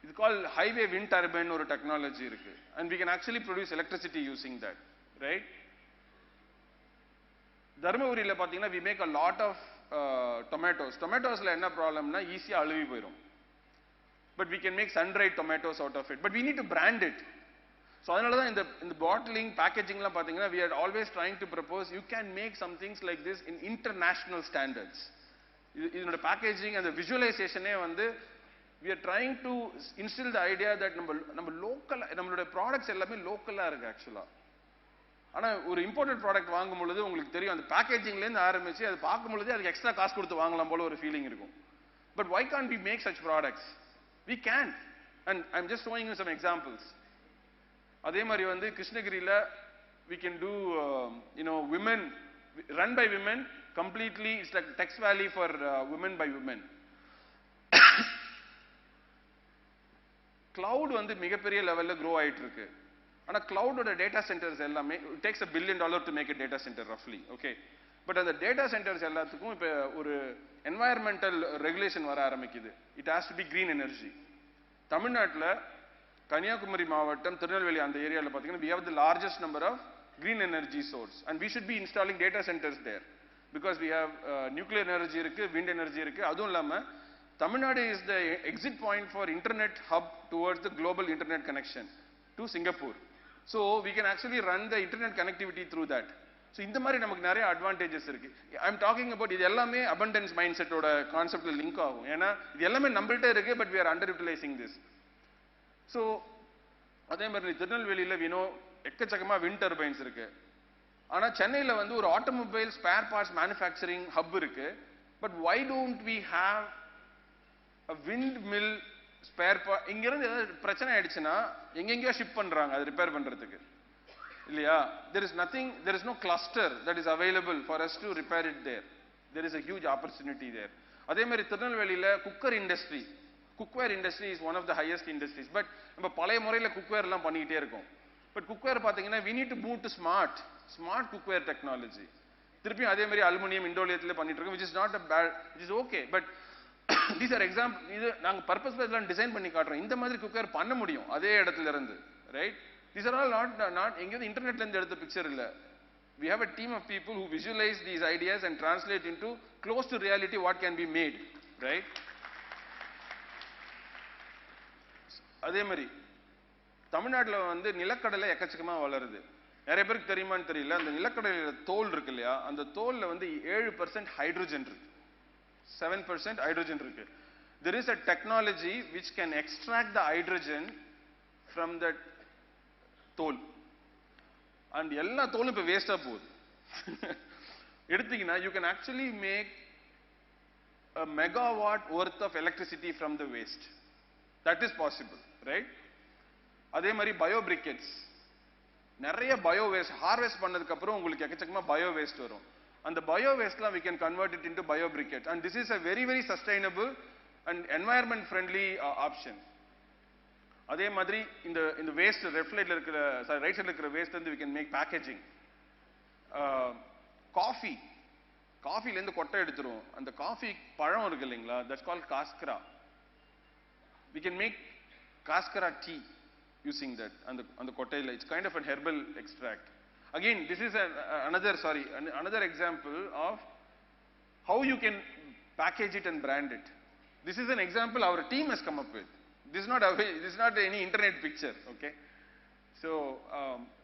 it's called highway wind turbine ஒரு டெக்னாலஜி இருக்கு, and we can actually produce electricity using that, right? தர்மபுரியில பாத்தீங்கன்னா we make a lot of tomatoesல என்ன ப்ராப்ளம்னா ஈஸியா அழுவி போயிடும், but we can make sun dried tomatoes out of it, but we need to brand it. so அதனால தான் இந்த bottling பேக்கேஜிங்லாம் பாத்தீங்கன்னா we are always trying to propose you can make some things like this in international standards. இதோட packaging அந்த விஜுவலைசேஷனே வந்து we are trying to instill the idea that நம்ம local, நம்மளோட products எல்லாமே லோக்கலா இருக்கு ஆக்சுவலா. ஆனா ஒரு இம்போர்ட்டட் ப்ராடக்ட் வாங்கும் பொழுது உங்களுக்கு தெரியும், அந்த பேக்கேஜிங்ல இருந்து ஆரம்பிச்சு அது பார்க்கும் பொழுது அதுக்கு எக்ஸ்ட்ரா காசு கொடுத்து வாங்கலாம் போல ஒரு ஃபீலிங் இருக்கும். But why can't we make such products? we can, and I'm just showing you some examples. அதே மாதிரி வந்து கிருஷ்ணகிரியில we can do women, run by women completely. it's like Tex Valley for women by women. cloud வந்து மிகப்பெரிய லெவல்ல grow ஆயிட்டு இருக்கு. ஆனா cloud-ஓட டேட்டா சென்டர்ஸ் எல்லாமே it takes $1 billion to make a data center roughly, okay? But அந்த data centres எல்லாத்துக்கும் இப்ப ஒரு என்வாயர்மெண்டல் ரெகுலேஷன் வர ஆரம்பிக்குது. it has to be green energy. தமிழ்நாட்டுல கன்னியாகுமரி மாவட்டம், திருநெல்வேலி அந்த ஏரியால பாத்தீங்கன்னா we have the largest number of green energy source, and we should be installing data centers there because we have nuclear energy இருக்கு, wind energy இருக்கு. அதுவும் இல்லாம Tamil Nadu is the exit point for internet hub towards the global internet connection to Singapore. so we can actually run the internet connectivity through that. so இந்த மாதிரி நமக்கு நிறைய advantages இருக்கு. I am talking about இது எல்லாமே abundance mindset ஓட கான்செப்ட்ல link ஆகும். ஏன்னா இது எல்லாமே நம்மள்ட்ட இருக்கு, but we are underutilizing this. so அதே மாதிரி திருநெல்வேலியில எக்கச்சக்கமா wind turbines இருக்கு. ஆனா சென்னையில வந்து ஒரு automobile spare parts manufacturing hub இருக்கு. but why don't we have a windmill spare part? இங்க இருந்து ஏதாவது பிரச்சனை ஆயிடுச்சுன்னா எங்கெங்கயோ ஷிப் பண்றாங்க அது ரிப்பேர் பண்றதுக்கு, இல்லையா? there is no cluster that is available for us to repair it there. there is a huge opportunity there. அதே மாதிரி திருநெல்வேலியில cookware industry is one of the highest industries. but நம்ம பழைய முறையில குக்வேர் எல்லாம் பண்ணிக்கிட்டே இருக்கோம். பட் குக்வேர் பாத்தீங்கன்னா we need to move to smart cookware technology. திருப்பியும் அதே மாதிரி அலுமினியம் இண்டோலியத்துல பண்ணிட்டு இருக்கோம், which is not a bad, which is okay. but these are example. இது நாங்க பர்பஸ் பேஸ்ல டிசைன் பண்ணி காட்டுறோம், இந்த மாதிரி குக்வேர் பண்ண முடியும் அதே இடத்துல இருந்து, right? these are all not எங்க இன்டர்நெட்ல இருந்து எடுத்த பிக்சர் இல்ல. we have a team of people who visualize these ideas and translate into close to reality what can be made, right? அதே மாதிரி தமிழ்நாட்டுல வந்து நிலக்கடலை எக்கச்சக்கமா வளருது. நிறைய பேருக்கு தெரியுமான்னு தெரியல, அந்த நிலக்கடலையோட தோல் இருக்கு இல்லையா, அந்த தோல்ல வந்து 7% ஹைட்ரஜன் இருக்கு, 7% ஹைட்ரஜன் இருக்கு. there is a technology which can extract the hydrogen from that தோல், and எல்லா தோலும் இப்ப வேஸ்டா போகுது. எடுத்தீங்கன்னா you can actually make a megawatt worth of electricity from the waste. that is possible, right? அதே மாதிரி பயோ பிரிக்கெட்ஸ், நிறைய பயோ வேஸ்ட் ஹார்வெஸ்ட் பண்ணதுக்கு அப்புறம் உங்களுக்கு எக்கச்சக்கமா பயோ வேஸ்ட் வரும். அந்த bio வேஸ்ட்லாம் we can convert it into bio briquettes, and this is a very very sustainable and environment friendly option. அதே மாதிரி இந்த வேஸ்ட் லெஃப்ட் சைடுல இருக்கிற ரைட் சைடுல இருக்கிற வேஸ்ட் வந்து we can make packaging. காஃபில இருந்து கொட்டை எடுத்துரும், அந்த காஃபி பழம் இருக்கு இல்லைங்களா, that's called காஸ்கரா. we can make காஸ்கரா tea using that and the கொட்டையில. it's kind of an herbal extract. again this is another example of how you can package it and brand it. This is an example our team has come up with. This is not any internet picture, okay? So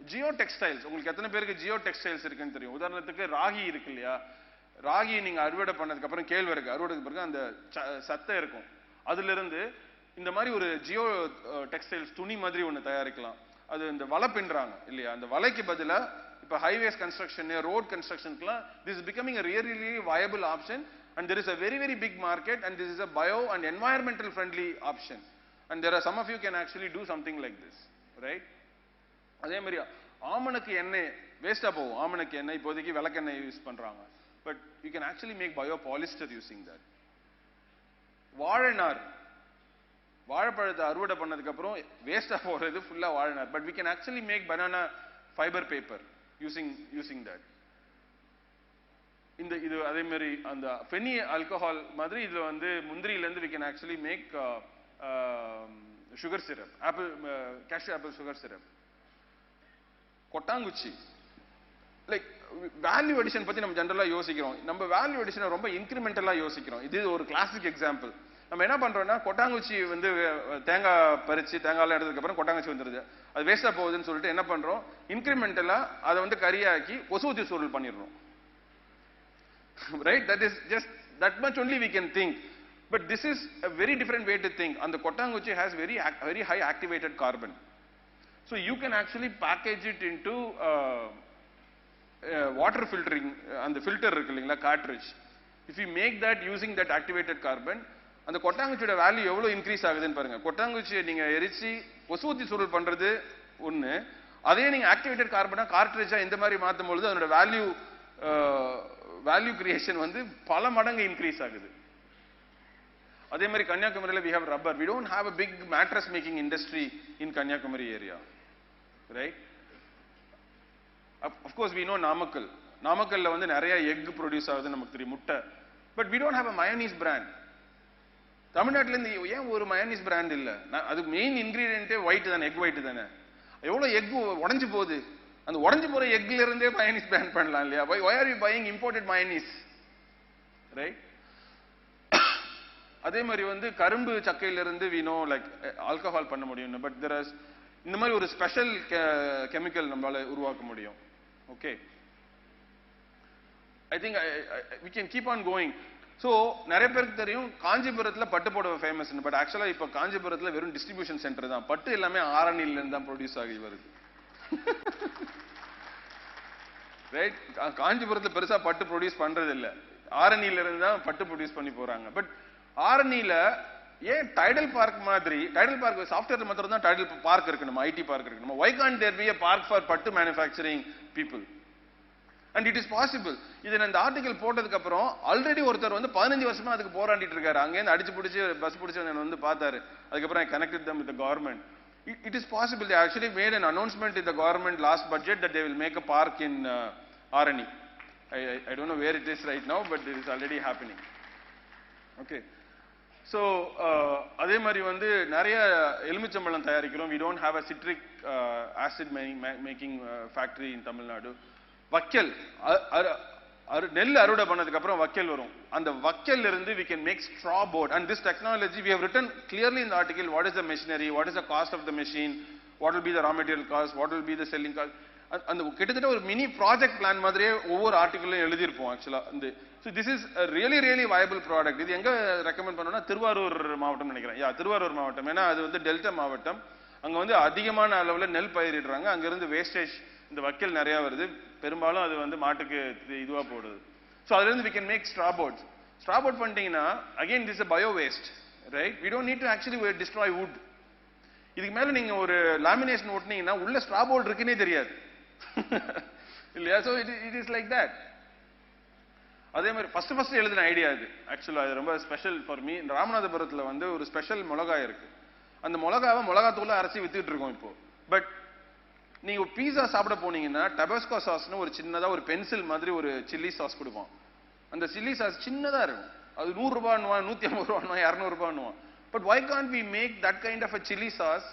Jio textiles, உங்களுக்கு எத்தனை பேருக்கு Jio textiles இருக்குன்னு தெரியும்? உதாரணத்துக்கு ராகி இருக்கு இல்லையா, ராகி நீங்க அறுவடை பண்ணதுக்கு அப்புறம் கேழ்வரகு அறுவடைக்கு பிறகு அந்த சத்தை இருக்கும், அதுல இருந்து இந்த மாதிரி ஒரு ஜியோ டெக்ஸ்டைல்ஸ் துணி மாதிரி ஒன்று தயாரிக்கலாம். அது இந்த வலை பின்றாங்க இல்லையா, அந்த வலைக்கு பதிலா இப்போ ஹைவேஸ் கன்ஸ்ட்ரக்ஷன், ரோட் கன்ஸ்ட்ரக்ஷனுக்குலாம் this is becoming a really viable option, and there is a very big market, and this is a bio and environmental friendly option, and there are some of you can actually do something like this, right? அதே மாதிரி ஆமணக்கு எண்ணெய் வேஸ்டா போகும், ஆமணக்கு எண்ணெய் இப்போதைக்கு விளக்கெண்ணெய் யூஸ் பண்றாங்க, but you can actually make bio polyester using that. வாழைநார், வாழைப்பழத்தை அறுவடை பண்ணதுக்கு அப்புறம் வேஸ்டா போறது ஃபுல்லா வாழைநார், but we can actually make banana fiber paper using that. இது அதே மாதிரி அந்த ஃபெனி ஆல்கஹால் மாதிரி இதுல வந்து முந்திரியில இருந்து we can actually make sugar syrup, cashew apple sugar syrup. கொட்டாங்குச்சி, லைக் வேல்யூ அடிஷன் பத்தி நம்ம ஜெனரலா யோசிக்கிறோம், நம்ம வேல்யூ அடிஷனை ரொம்ப இன்கிரிமெண்டலா யோசிக்கிறோம். இது ஒரு கிளாசிக் எக்ஸாம்பிள். நம்ம என்ன பண்றோம்னா கொட்டாங்குச்சி வந்து தேங்காய் பறிச்சு தேங்காய்லாம் எடுத்ததுக்கு அப்புறம் கொட்டாங்குச்சி வந்துருது, அது வேஸ்டா போகுதுன்னு சொல்லிட்டு என்ன பண்றோம், இன்கிரிமெண்டலா அதை வந்து கரியாக்கி கொசுவத்தி சூழல் பண்ணிடுறோம், right? That is just that much only we can think, but this is a very different way to think. And the கொட்டாங்குச்சி has very high activated carbon. So you can actually package it into water filtering, and the filter இருக்கு இல்லைங்களா, cartridge. If you make that using that activated carbon, அந்த கொட்டாங்குச்சியோட value எவ்வளவு increase ஆகுதுன்னு பாருங்க. கொட்டாங்குச்சியை நீங்க எரிச்சு கொசுவத்தி சூழல் பண்றது ஒண்ணு, அதே நீங்க ஆக்டிவேட்டட் கார்பனா கார்ட்ரிட்ஜா இந்த மாதிரி மாத்தும் பொழுது அதோட வேல்யூ கிரியேஷன் வந்து பல மடங்கு இன்க்ரீஸ் ஆகுது. அதே மாதிரி கன்னியாகுமரியில we have rubber. We don't have a big mattress making industry in Kanyakumari area, right? Of course we know நாமக்கல்ல வந்து நிறைய எக் ப்ரொடியூஸ் ஆகுது நமக்கு தெரியும், முட்டை, but we don't have a mayonnaise brand. தமிழ்நாட்டுல இருந்து ஏன் ஒரு மயோனீஸ் பிராண்ட் இல்ல? அதுக்கு மெயின் இன்கிரீடியன்ட்டே ஒயிட் தானே, எக் ஒயிட் தானே. எவ்வளவு எக் உடைஞ்சு போகுது, அந்த உடைஞ்சு போற எக்ல இருந்தே மயோனீஸ் பிராண்ட் பண்ணலாம் இல்லையா? why are you buying imported mayonnaise, right? அதே மாதிரி வந்து கரும்பு சக்கையில இருந்து we know like ஆல்கஹால் பண்ண முடியும், பட் there is இந்த மாதிரி ஒரு ஸ்பெஷல் கெமிக்கல் நம்மளால உருவாக்க முடியும். Okay, I think we can keep on going. So நிறைய பேருக்கு தெரியும் காஞ்சிபுரத்துல பட்டு புடவை ஃபேமஸ், பட் ஆக்சுவலா இப்ப காஞ்சிபுரத்துல வெறும் டிஸ்ட்ரிபியூஷன் சென்டர் தான், பட்டு எல்லாமே ஆரணியில இருந்து தான் ப்ரொடியூஸ் ஆகி வருது, ரைட்? காஞ்சிபுரத்துல பெருசா பட்டு ப்ரொடியூஸ் பண்றது இல்ல, ஆரணியில இருந்து தான் பட்டு ப்ரொடியூஸ் பண்ணி போறாங்க. பட் ஆரணியில ஏன் டைடல் பார்க் மாதிரி, டைடல் பார்க் சாஃப்ட்வேர் மாத்திரம் தான் டைடல் பார்க் இருக்கு, நம்ம ஐடி பார்க் இருக்கு, நம்ம why can't there be a park for பட்டு manufacturing people? And it is possible. இது இந்த ஆர்டிகல் போட்டதுக்கு அப்புறம் ஆல்ரெடி ஒருத்தர் வந்து 15 வருஷமா அதுக்கு போராடிட்டு இருக்காரு, அங்கேருந்து அடிச்சு பிடிச்சி பஸ் பிடிச்சி வந்து பார்த்தாரு, அதுக்கப்புறம் I connected them with the government. It is possible. They actually made an announcement in the government last budget that they will make a park in Arani. I don't know where it is right now, but it is already happening. Okay. So அதே மாதிரி வந்து நிறைய எலுமிச்சம்பழம் தயாரிக்கிறோம். We don't have a citric acid making factory in Tamil Nadu. வக்கல், நெல் அறுவடை பண்ணதுக்கு அப்புறம் வக்கல் வரும், அந்த வக்கல்ல இருந்து we can make straw board, and this technology we have written clearly in the article what is the machinery, what is the cost of the machine, what will be the raw material cost, what will be the selling cost. அந்த கிட்டத்தட்ட ஒரு mini project plan மாதிரியே ஒவ்வொரு ஆர்டிகல்லையும் எழுதியிருப்போம் ஆக்சுவலா. So this is a really viable product. இது எங்க recommend பண்ணோம்னா திருவாரூர் மாவட்டம் நினைக்கிறேன், திருவாரூர் மாவட்டம், ஏன்னா அது வந்து டெல்டா மாவட்டம், அங்க வந்து அதிகமான அளவுல நெல் பயிரிடுறாங்க, அங்க இருந்து வேஸ்டேஜ் இந்த வக்கல் நிறைய வருது, பெரும்பாலும் அது வந்து மாட்டுக்கு இதுவா போடுது. ஸோ அதுல இருந்து we can make straw boards. straw board பண்ணிட்டீங்கன்னா again this is a bio waste, right? We don't need to actually destroy wood. இதுக்கு மேல நீங்க ஒரு லேமினேஷன் ஓட்டுனீங்கன்னா உள்ள straw board இருக்குன்னே தெரியாது இல்லையா? So it is like that. அதே மாதிரி ஃபர்ஸ்ட் எழுதின ஐடியா இது ஆக்சுவலா, அது ரொம்ப ஸ்பெஷல் ஃபார் மீ. ராமநாதபுரத்துல வந்து ஒரு ஸ்பெஷல் மிளகாய் இருக்கு, அந்த மிளகாவை மிளகாத்தூள அரைச்சி வித்துட்டு இருக்கோம் இப்போ. பட் நீங்க பீஸா சாப்பிட போனீங்கன்னா டபாஸ்கோ சாஸ்னு ஒரு சின்னதா ஒரு பென்சில் மாதிரி ஒரு சில்லி சாஸ் கொடுப்போம், அந்த சில்லி சாஸ் சின்னதா இருக்கும், அது 100 ரூபாய்னுவா, 150 ரூபாய்னுவா, 200 ரூபாய்னுவா. But why can't we make that kind of a chili sauce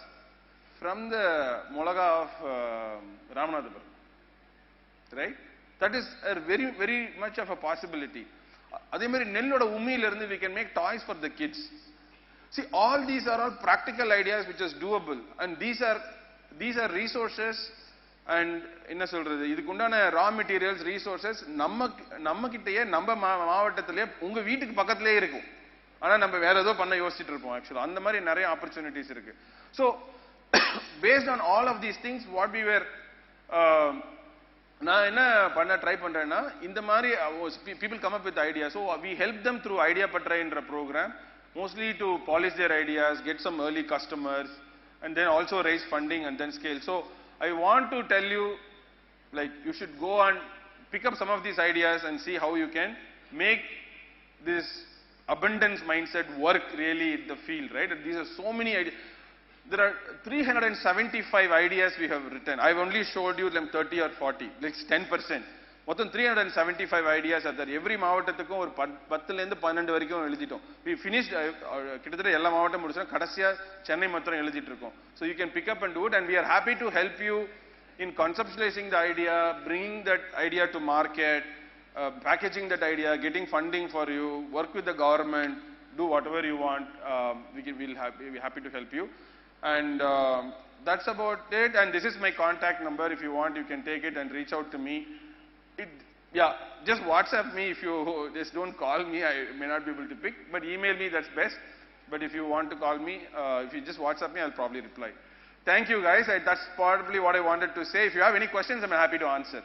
from the மிளகா of Ramanathapuram, right? That is a very much of a possibility. அதே மாதிரி நெல்லோட உமியில இருந்து we can make toys for the kids. See, all these are all practical ideas which is doable, and these are resources and என்ன சொல்றது, இதுக்கு உண்டான raw materials resources நம்ம கிட்டயே நம்ம மாவட்டத்திலேயே உங்க வீட்டுக்கு பக்கத்திலேயே இருக்கும். ஆனா நம்ம வேற ஏதோ பண்ண யோசிச்சுட்டு இருப்போம். ஆக்சுவலா அந்த மாதிரி நிறைய ஆப்பர்ச்சுனிட்டிஸ் இருக்கு. So based on all of these things what we were, நான் என்ன பண்ண ட்ரை பண்றேன்னா, இந்த மாதிரி people come up with idea. So we help them through idea பட்ரைன்ற programme, mostly to polish their ideas, get some early customers, and then also raise funding and then scale. So I want to tell you, like, you should go and pick up some of these ideas and see how you can make this abundance mindset work really in the field, right? And these are so many ideas. There are 375 ideas we have written. I've only showed you them 30 or 40, like 10%. மொத்தம் 375 ideas are there. Every மாவட்டத்துக்கும் ஒரு 10ல இருந்து 12 வரைக்கும் எழுதிட்டோம். we finished கிட்டத்தட்ட எல்லா மாவட்டம் முடிச்சோம். கடைசியா சென்னை மாத்திரம் எழுதிட்டு இருக்கோம். so you can pick up and do it, and we are happy to help you in conceptualizing the idea, bringing that idea to market, packaging that idea, getting funding for you, work with the government, do whatever you want. We'll be happy to help you, and that's about it. And this is my contact number. If you want, you can take it and reach out to me. Yeah, just WhatsApp me. If you just don't call me, I may not be able to pick, but email me, that's best. But if you want to call me, if you just WhatsApp me, I'll probably reply. Thank you guys. That's probably what I wanted to say. If you have any questions, I'm happy to answer.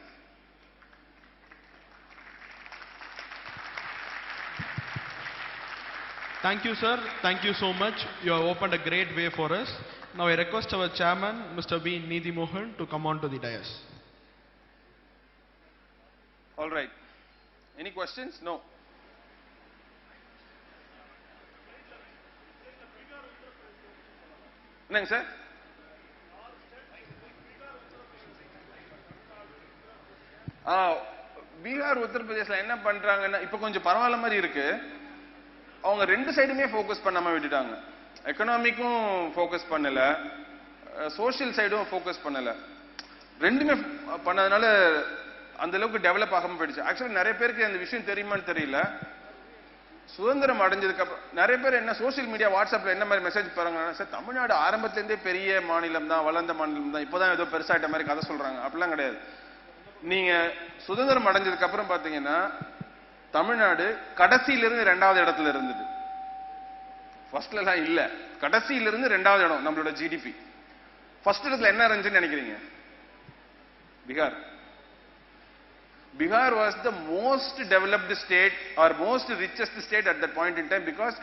Thank you, sir. Thank you so much. You have opened a great way for us. Now I request our chairman, Mr. V. Nidhi Mohan, to come on to the dais. All right. Any questions? No. என்னங்க sir? Bihar உத்தரப்பிரதேசல என்ன பண்றாங்கன்னா, இப்ப கொஞ்சம் பரவாயில்ல மாதிரி இருக்கு. அவங்க ரெண்டு சைடுமே ஃபோக்கஸ் பண்ணாம விட்டுட்டாங்க. எக்கனாமிக்கும் ஃபோக்கஸ் பண்ணல, சோஷியல் சைடும் ஃபோக்கஸ் பண்ணல. ரெண்டுமே பண்ணதுனால அந்த அளவுக்கு டெவலப் ஆகாம போயிடுச்சு. ஆக்சுவலி நிறைய பேருக்கு அந்த விஷயம் தெரியுமான்னு தெரியல. சுதந்திரம் அடைஞ்சதுக்கு அப்புறம் நிறைய பேர் என்ன சோசியல் மீடியா வாட்ஸ்அப்ல என்ன மாதிரி மெசேஜ் பாருங்க, சார் தமிழ்நாடு ஆரம்பத்துல இருந்தே பெரிய மாநிலம் தான், வளர்ந்த மாநிலம் தான், இப்போதான் ஏதோ பெருசாயிட்ட மாதிரி கதை சொல்றாங்க. அப்படிலாம் கிடையாது. நீங்க சுதந்திரம் அடைஞ்சதுக்கு அப்புறம் பாத்தீங்கன்னா தமிழ்நாடு கடைசியிலிருந்து 2வது இடத்துல இருந்தது. ஃபர்ஸ்ட்ல எல்லாம் இல்ல, கடைசியிலிருந்து 2வது இடம் நம்மளோட ஜிடிபி. ஃபர்ஸ்ட் இடத்துல என்ன இருந்துச்சுன்னு நினைக்கிறீங்க? Bihar. Bihar was the most developed state or most richest state at that point in time, because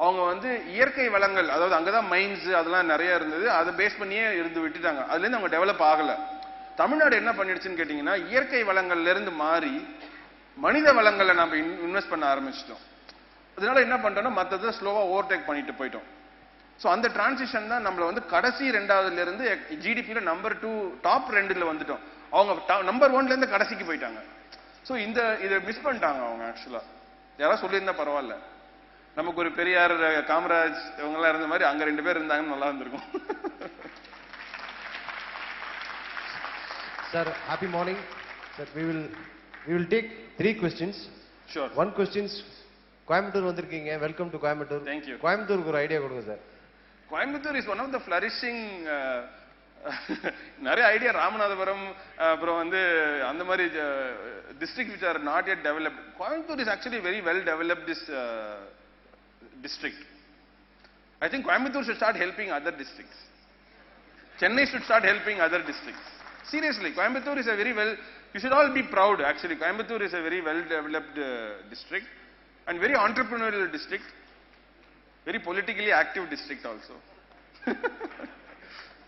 அவங்க வந்து இயற்கை வளங்கள், அதாவது அங்கதான் மைன்ஸ் அதெல்லாம் நிறைய இருந்தது, அதை பேஸ் பண்ணியே இருந்து விட்டுட்டாங்க. அதுல இருந்து அவங்க டெவலப் ஆகல. தமிழ்நாடு என்ன பண்ணிடுச்சுன்னு கேட்டீங்கன்னா, இயற்கை வளங்கள்ல இருந்து மாறி மனித வளங்களை நம்ம இன்வெஸ்ட் பண்ண ஆரம்பிச்சிட்டோம். அதனால என்ன பண்றோம்னா மற்றதை ஸ்லோவா ஓவர்டேக் பண்ணிட்டு போயிட்டோம். ஸோ அந்த டிரான்சிஷன் தான் நம்மள வந்து கடைசி 2வதுல இருந்து ஜிடிபியில நம்பர் 2 டாப் 2ல வந்துட்டோம். அவங்க நம்பர் 1ல இருந்து கடைசிக்கு போயிட்டாங்க. ஸோ இதை மிஸ் பண்ணிட்டாங்க அவங்க. ஆக்சுவலா யாராவது சொல்லியிருந்தா பரவாயில்ல, நமக்கு ஒரு பெரியார் காமராஜ் இவங்கெல்லாம் இருந்த மாதிரி அங்க 2 பேர் இருந்தாங்கன்னு நல்லா இருந்திருக்கும். Sir, happy morning. Sir, we will take 3 questions. Sure. 1 questions. Coimbatore வந்திருக்கீங்க, welcome to Coimbatore. Thank you. கோயம்புத்தூருக்கு ஒரு ஐடியா கொடுங்க sir. Coimbatore is one of the flourishing, நிறைய ஐடியா. ராமநாதபுரம், அப்புறம் வந்து அந்த மாதிரி district which are not yet developed. Coimbatore is actually very well developed this district. I think Coimbatore should start helping other districts. Chennai should start helping other districts. Seriously, Coimbatore is a very well, you should all be proud actually. Coimbatore is a very well developed district and very entrepreneurial district, very politically active district also.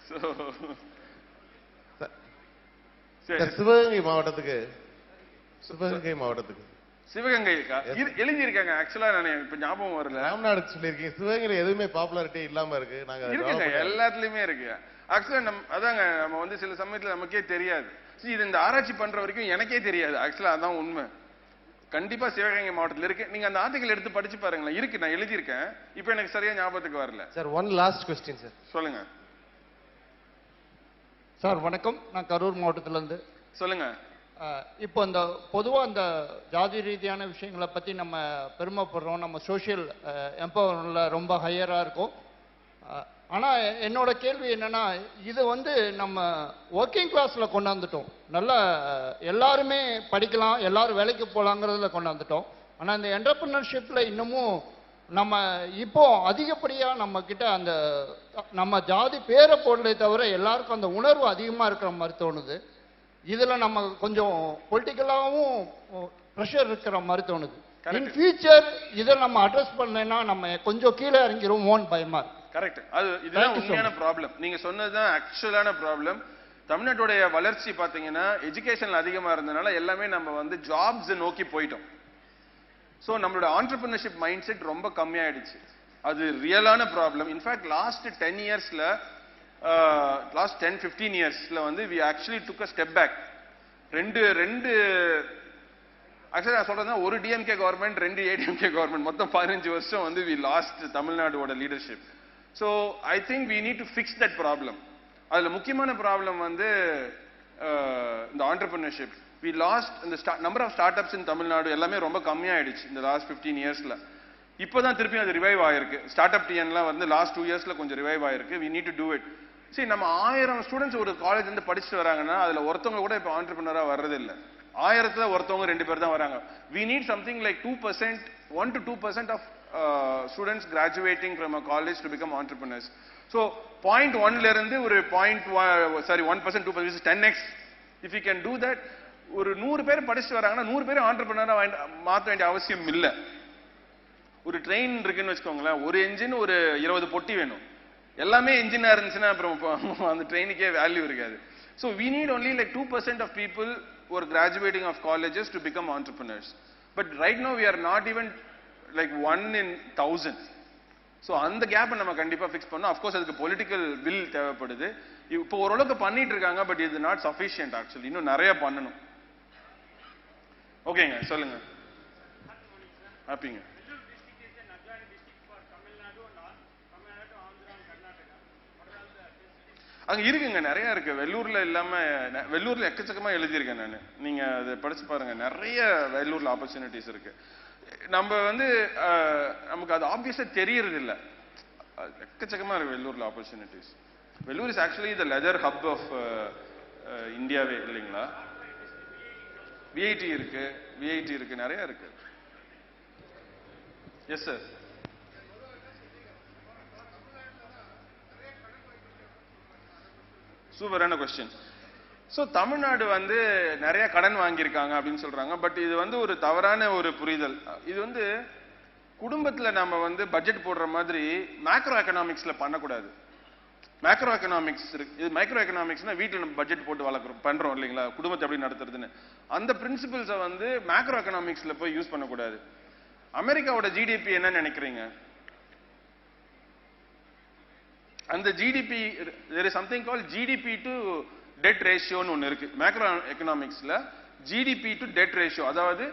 So Sivaganga மாவட்டத்துக்கு சிவகங்கை எழுதி இருக்காங்க. ஆக்சுவலா நான் இப்ப ஞாபகம் வரல. ராம்நாடு சொல்லியிருக்கீங்க. சிவகங்கையில எதுவுமே பாப்புலாரிட்டி இல்லாம இருக்கு. நாங்க இருக்குங்க, எல்லாத்துலயுமே இருக்கு. ஆக்சுவலா அதாங்க, நம்ம வந்து சில சமயத்துல நமக்கே தெரியாது. இது இந்த ஆராய்ச்சி பண்ற வரைக்கும் எனக்கே தெரியாது. ஆக்சுவலா அதான் உண்மை. கண்டிப்பா சிவகங்கை மாவட்டத்தில் இருக்கு. நீங்க அந்த ஆர்டிகல் எடுத்து படிச்சு பாருங்களேன், இருக்கு. நான் எழுதியிருக்கேன், இப்ப எனக்கு சரியா ஞாபகத்துக்கு வரல. Sir, 1 last question sir. சொல்லுங்க சார். வணக்கம், நான் கரூர் மாவட்டத்துல இருந்து. சொல்லுங்க. இப்போ இந்த பொதுவாக இந்த ஜாதி ரீதியான விஷயங்களை பற்றி நம்ம பெருமைப்படுறோம், நம்ம சோஷியல் எம்பவர்மெண்ட்டில் ரொம்ப ஹையராக இருக்கும். ஆனால் என்னோட கேள்வி என்னென்னா, இது வந்து நம்ம ஒர்க்கிங் கிளாஸில் கொண்டாந்துட்டோம், நல்லா எல்லாருமே படிக்கலாம், எல்லாரும் வேலைக்கு போகலாங்கிறதுல கொண்டாந்துட்டோம். ஆனால் இந்த என்டர்பிரினர்ஷிப்பில் இன்னமும் நம்ம இப்போ அதிகப்படியாக நம்மக்கிட்ட அந்த நம்ம ஜாதி பேரை போடலே தவிர எல்லாருக்கும் அந்த உணர்வு அதிகமாக இருக்கிற மாதிரி தோணுது. இதில் நம்ம கொஞ்சம் பொலிட்டிக்கலாகவும் ப்ரெஷர் இருக்கிற மாதிரி தோணுது. இன் ஃபியூச்சர் இதை நம்ம அட்ரஸ் பண்ணலைன்னா நம்ம கொஞ்சம் கீழே இறங்கிடுவோமோன்னு பயமா இருக்கு. கரெக்ட். அது இதுதான் உண்மையான ப்ராப்ளம். நீங்க சொன்னதுதான் ஆக்சுவலான ப்ராப்ளம். தமிழ்நாட்டுடைய வளர்ச்சி பாத்தீங்கன்னா எஜுகேஷன்ல அதிகமா இருந்தனால எல்லாமே நம்ம வந்து ஜாப்ஸ் நோக்கி போயிட்டோம். ஸோ நம்மளோட ஆண்டர்பிரினர்ஷிப் மைண்ட் செட் ரொம்ப கம்மியாயிடுச்சு. அது ரியலான ப்ராப்ளம். இன்ஃபேக்ட் லாஸ்ட் 10 இயர்ஸ்ல லாஸ்ட் 10-15 இயர்ஸ்ல வந்து we actually took a step back. ரெண்டு ஆக்சுவலி நான் சொல்றேன்னா ஒரு டிஎம்கே கவர்மெண்ட், 2 ஏடிஎம்கே கவர்மெண்ட், மொத்தம் 15 வருஷம் வந்து வி லாஸ்ட் தமிழ்நாடோட leadership. So I think we need to fix that problem. அதுல முக்கியமான ப்ராப்ளம் வந்து இந்த ஆண்டர்பிரினர்ஷிப். வி லாஸ்ட் இந்த number of start ups in Tamil Nadu எல்லாமே ரொம்ப கம்மியாயிடுச்சு இந்த லாஸ்ட் 15 இயர்ஸ்ல. இப்போதான் திருப்பி அது ரிவைவ் ஆயிருக்கு. ஸ்டார்ட் அப் டிஎன்லாம் வந்து லாஸ்ட் 2 இயர்ஸ்ல கொஞ்சம் ரிவைவ் ஆயிருக்கு. We need to do it. சரி, நம்ம 1000 ஸ்டூடெண்ட்ஸ் ஒரு காலேஜ் வந்து படிச்சுட்டு வராங்கன்னா அதுல ஒருத்தவங்க கூட இப்போ ஆண்டர்பிரினரா வர்றது இல்லை. 1000த்துல ஒருத்தவங்க 2 பேர் தான் வராங்க. We need something like 2%, 1 to 2% of students graduating from a college to become entrepreneurs. So 0.1ல இருந்து ஒரு 1%, 2%, 10x. If you can do that, ஒரு 100 பேர் படிச்சுட்டு வராங்கன்னா 100 பேர் ஆண்டர்பிரினரா மாற்ற வேண்டிய அவசியம் இல்லை. ஒரு ட்ரெயின் இருக்குன்னு வச்சுக்கோங்களேன், ஒரு என்ஜின் ஒரு 20 பொட்டி வேணும். எல்லாமே என்ஜினா இருந்துச்சுன்னா அப்புறம் அந்த ட்ரெயினுக்கே வேல்யூ இருக்காது. So we need only like 2% of people who are graduating of colleges to become entrepreneurs. But right now we are not even like 1 in 1000. So அந்த கேப்பை நம்ம கண்டிப்பா ஃபிக்ஸ் பண்ணோம். அஃப்கோர்ஸ் அதுக்கு பொலிட்டிக்கல் வில் தேவைப்படுது. இப்போ ஓரளவுக்கு பண்ணிட்டு இருக்காங்க, பட் இது நாட் சஃபிஷியன்ட். ஆக்சுவலி இன்னும் நிறைய பண்ணணும். ஓகேங்க, சொல்லுங்க. ஹாப்பிங்க. அங்க இருக்குங்க, நிறைய இருக்கு. வெள்ளூர்ல இல்லாம வெள்ளூர்ல எக்கச்சக்கமா எழுதியிருக்கேன் நான். நீங்க அதை படிச்சு பாருங்க, நிறைய வெள்ளூர்ல ஆப்பர்ச்சுனிட்டிஸ் இருக்கு. நம்ம வந்து நமக்கு அது ஆப்வியஸா தெரியறது இல்ல. எக்கச்சக்கமா இருக்கு வெள்ளூர்ல opportunities. Vellore is actually the leather hub of இந்தியாவே இல்லைங்களா? விஐடி இருக்கு, நிறைய இருக்கு. Yes sir. சூப்பரான கொஸ்டின். ஸோ தமிழ்நாடு வந்து நிறைய கடன் வாங்கியிருக்காங்க அப்படின்னு சொல்றாங்க. பட் இது வந்து ஒரு தவறான ஒரு புரிதல். இது வந்து குடும்பத்துல நம்ம வந்து பட்ஜெட் போடுற மாதிரி மேக்ரோ எக்கனாமிக்ஸ்ல பண்ணக்கூடாது. மேக்ரோ எக்கனாமிக்ஸ் இருக்கு. இது மைக்ரோ எக்கனாமிக்ஸ்னா வீட்டில் நம்ம பட்ஜெட் போட்டு பண்றோம் இல்லைங்களா, குடும்பத்தை எப்படி நடத்துறதுன்னு. அந்த பிரின்சிபிள்ஸை வந்து மேக்ரோ எக்கனாமிக்ஸ்ல போய் யூஸ் பண்ணக்கூடாது. அமெரிக்காவோட ஜிடிபி என்ன நினைக்கிறீங்க? அந்த GDP, there is something called GDP to debt ரேஷியோன்னு ஒன்று இருக்கு மேக்ரோ எக்கனாமிக்ஸ்ல. ஜிடிபி டு டெட் ரேஷியோ, அதாவது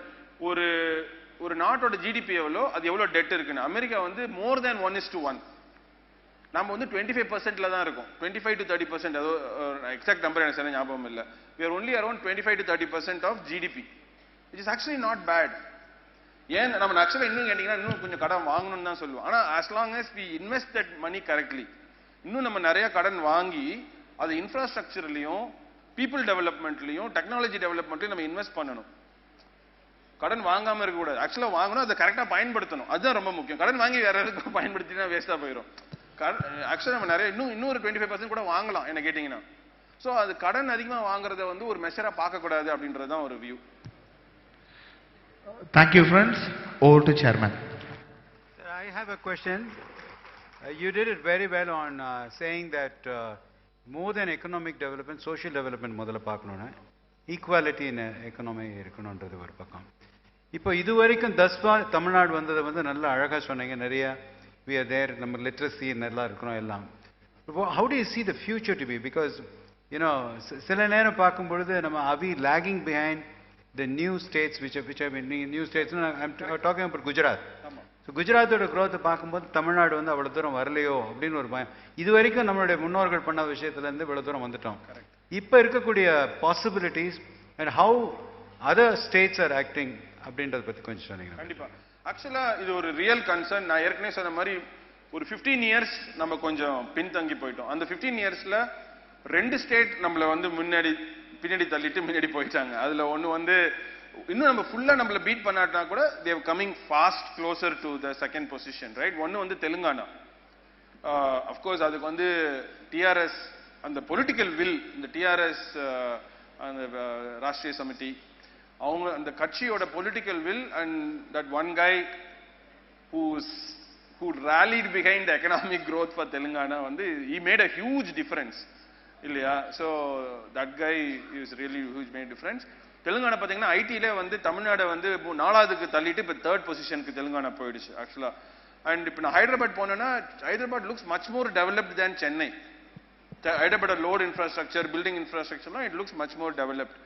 ஒரு நாட்டோட ஜிடிபி எவ்வளோ, அது எவ்வளோ டெட் இருக்குன்னு. அமெரிக்கா வந்து மோர் தேன் 1:1. நம்ம வந்து 25%ல தான் இருக்கும். 25 to 30%, அதோ எக்ஸாக்ட் நம்பர் எனக்கு சரியா ஞாபகம் இல்லை. we are only around 25 to 30% of GDP, which is actually not bad. ஏன் நம்ம ஆக்சுவலா இன்னும் கேட்டீங்கன்னா இன்னும் கொஞ்சம் கடன் வாங்கணும்னு தான் சொல்லுவோம். ஆனா as long as we invest that money correctly, இன்னும் நம்ம நிறைய கடன் வாங்கி அது இன்ஃப்ராஸ்ட்ரக்சர்லயும், பீப்புள் டெவலப்மெண்ட்லயும், டெக்னாலஜி டெவலப்மெண்ட்லயும் நம்ம இன்வெஸ்ட் பண்ணணும். கடன் வாங்காம இருக்க கூடாது. ஆக்சுவலா வாங்கணும், அதை கரெக்டா பயன்படுத்தணும். அதுதான் ரொம்ப முக்கியம். கடன் வாங்கி வேற யாருக்கும் பயன்படுத்தினா வேஸ்டா போயிடும். ஆக்சுவலா நம்ம நிறைய இன்னொரு 25% கூட வாங்கலாம் என்ன கேட்டீங்கன்னா. ஸோ அது கடன் அதிகமா வாங்குறத வந்து ஒரு மெஷரா பார்க்க கூடாது அப்படின்றதுதான் ஒரு view. Thank you, friends. Over to Chairman. Sir, I have a question. You did it very well on saying that more than economic development, social development முதல்ல பார்க்கணும்னா ஈக்குவாலிட்டி இன் எக்கனாமி இருக்கணுன்றது ஒரு பக்கம். இப்போ இது வரைக்கும் தமிழ்நாடு வந்ததை வந்து நல்லா அழகாக சொன்னீங்க. நிறைய we are there, நம்ம லிட்ரஸி நல்லா இருக்கிறோம் எல்லாம். How do you see the future to be? Because சில நேரம் பார்க்கும் பொழுது நம்ம are we lagging behind the new states which have been new states? I'm talking about Gujarat. So குஜராத்தோட growth பார்க்கும்போது தமிழ்நாடு வந்து அவ்வளோ தூரம் வரலையோ அப்படின்னு ஒரு பயம். இது வரைக்கும் நம்மளுடைய முன்னோர்கள் பண்ண விஷயத்துலேருந்து இவ்வளோ தூரம் வந்துட்டோம். இப்போ இருக்கக்கூடிய possibilities and how other states are acting அப்படின்றத பத்தி கொஞ்சம் சொன்னீங்க. கண்டிப்பா. ஆக்சுவலா இது ஒரு ரியல் கன்சர்ன். நான் ஏற்கனவே சொன்ன மாதிரி ஒரு 15 இயர்ஸ் நம்ம கொஞ்சம் பின்தங்கி போயிட்டோம். அந்த 15 இயர்ஸ்ல 2 ஸ்டேட் நம்மள வந்து பின்னாடி தள்ளிட்டு முன்னாடி போயிட்டாங்க. அதுல ஒன்னு வந்து இன்னும் நம்ம ஃபுல்லா நம்மள பீட் பண்ணாட்டா கூட they are coming fast closer to the second position, right? ஒன்னு வந்து தெலுங்கானா. of course அதுக்கு வந்து TRS அந்த பொலிட்டிக்கல் வில், இந்த TRS அந்த ராஷ்டிரிய சமிதி அவங்க அந்த கட்சியோட political will and that one guy who rallied behind the economic growth for Telangana வந்து he made a huge difference இல்லையா? so that guy is really huge made difference. Telangana பாத்தீங்கன்னா ஐடில வந்து தமிழ்நாடு வந்து 4வது தள்ளிட்டு இப்ப 3rd பொசிஷனுக்கு தெலுங்கானா போயிடுச்சு ஆக்சுவலா. அண்ட் இப்ப நான் ஹைதராபாத் போனேன்னா Hyderabad looks much more developed than Chennai. Hyderabad லோட் இன்ஃப்ராஸ்ட்ரக்சர், பில்டிங் இன்ஃப்ராஸ்ட்ரக்சர்லாம் it looks much more developed.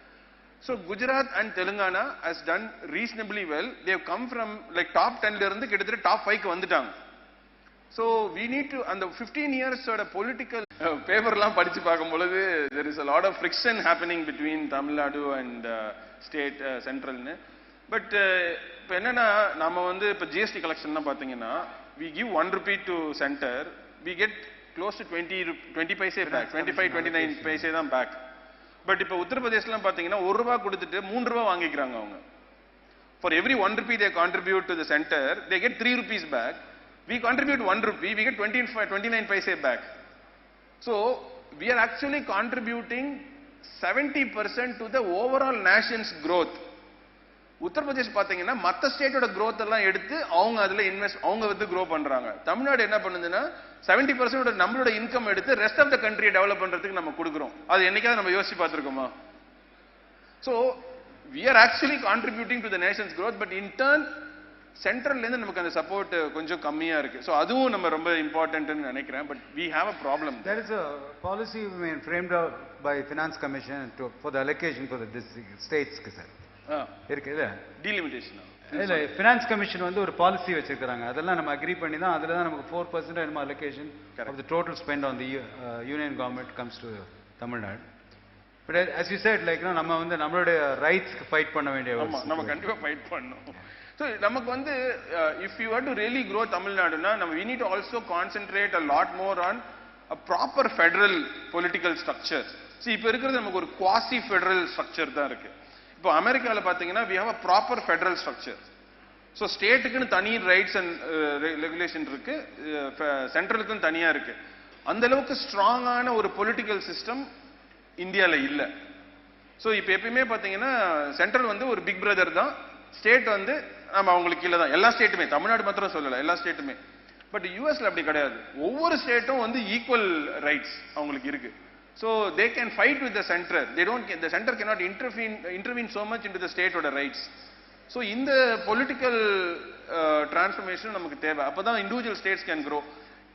So Gujarat and Telangana has done reasonably well. They have come from like top 10 ல இருந்து கிட்டத்தட்ட top 5 க்கு வந்துட்டாங்க. So we need to, and the 15 years oda political paperலாம் படிச்சு பார்க்கும்போது there is a lot of friction happening between Tamil Nadu and state central னு. But இப்போ என்னன்னா நாம வந்து இப்போ GST collectionலாம் பாத்தீங்கன்னா we give 1 rupee to center, we get close to 20 paise back, 25-29 paise தான் back. பட் இப்போ உத்தரப்பிரதேசலாம் பாத்தீங்கன்னா 1 ரூபாய் கொடுத்துட்டு 3 ரூபாய் வாங்கிக்கிறாங்க அவங்க. For every 1 rupee they contribute to the center, they get 3 rupees back. We contribute 1 rupee, we get 29 paise back. So we are actually contributing 70% to the overall nation's growth. Uttar Pradesh பாத்தீங்கன்னா மத்த ஸ்டேட்டோட growth எல்லாம் எடுத்து அவங்க அதுல அவங்க வந்து grow பண்றாங்க. தமிழ்நாடு என்ன பண்ணுதுன்னா 70% நம்மளோட இன்கம் எடுத்து ரெஸ்ட் ஆஃப் த கண்ட்ரியை டெவலப் பண்றதுக்கு நம்ம கொடுக்குறோம். அது என்னைக்காவது நம்ம யோசிச்சு பார்த்திருக்கோமா? So we are actually contributing to the nation's growth, but in turn சென்ட்ரல்ல இருந்து நமக்கு அந்த சப்போர்ட் கொஞ்சம் கம்மியா இருக்கு. சோ அதுவும் நம்ம ரொம்ப இம்பார்ட்டன்ட்னு நினைக்கிறேன். But we have a problem. There is a policy framed out by Finance Commission for the allocation for the states க்கு சார் இருக்குல்ல, டீலிமிட்டேஷன் இல்ல. ஃபினான்ஸ் கமிஷன் வந்து ஒரு பாலிசி வச்சிருக்காங்க. அதெல்லாம் நம்ம அக்ரி பண்ணி தான் அதுல தான் நமக்கு 4% என்னமோ allocation of the total spend on the union government comes to Tamil Nadu. But as you said, like நம்ம வந்து நம்மளோட ரைட்ஸ்க்கு ஃபைட் பண்ண வேண்டிய ஆமா, நம்ம கண்டிப்பா ஃபைட் பண்ணணும். So நமக்கு வந்து if you want to really grow Tamil Nadu na we need to also concentrate a lot more on a proper federal political structure. See இப்போ இருக்குறது நமக்கு ஒரு quasi federal structure தான் இருக்கு. இப்போ அமெரிக்கால பாத்தீங்கன்னா we have a proper federal structure. So ஸ்டேட்டுக்குன்னு தனி ரைட்ஸ் அண்ட் ரெகுலேஷன் இருக்கு, சென்ட்ரலுக்குன்னு தனியா இருக்கு. அந்த அளவுக்கு ஸ்ட்ராங்கான ஒரு பொலிட்டிக்கல் சிஸ்டம் இந்தியால இல்ல. சோ இப்போ எப்பயுமே பாத்தீங்கன்னா சென்ட்ரல் வந்து ஒரு பிக் பிரதர் தான், ஸ்டேட் வந்து நம்ம அவங்களுக்கு கீழே தான். எல்லா ஸ்டேட்டுமே, தமிழ்நாடு மாத்திரம் சொல்லல, எல்லா ஸ்டேட்டுமே. பட் யூஎஸ்ல அப்படி கிடையாது. ஒவ்வொரு ஸ்டேட்டும் வந்து ஈக்குவல் ரைட்ஸ் அவங்களுக்கு இருக்கு. So they can fight with the center. The center cannot intervene so much into the state oda rights. So in the political transformation நமக்கு தேவை. அப்பதான் individual states can grow.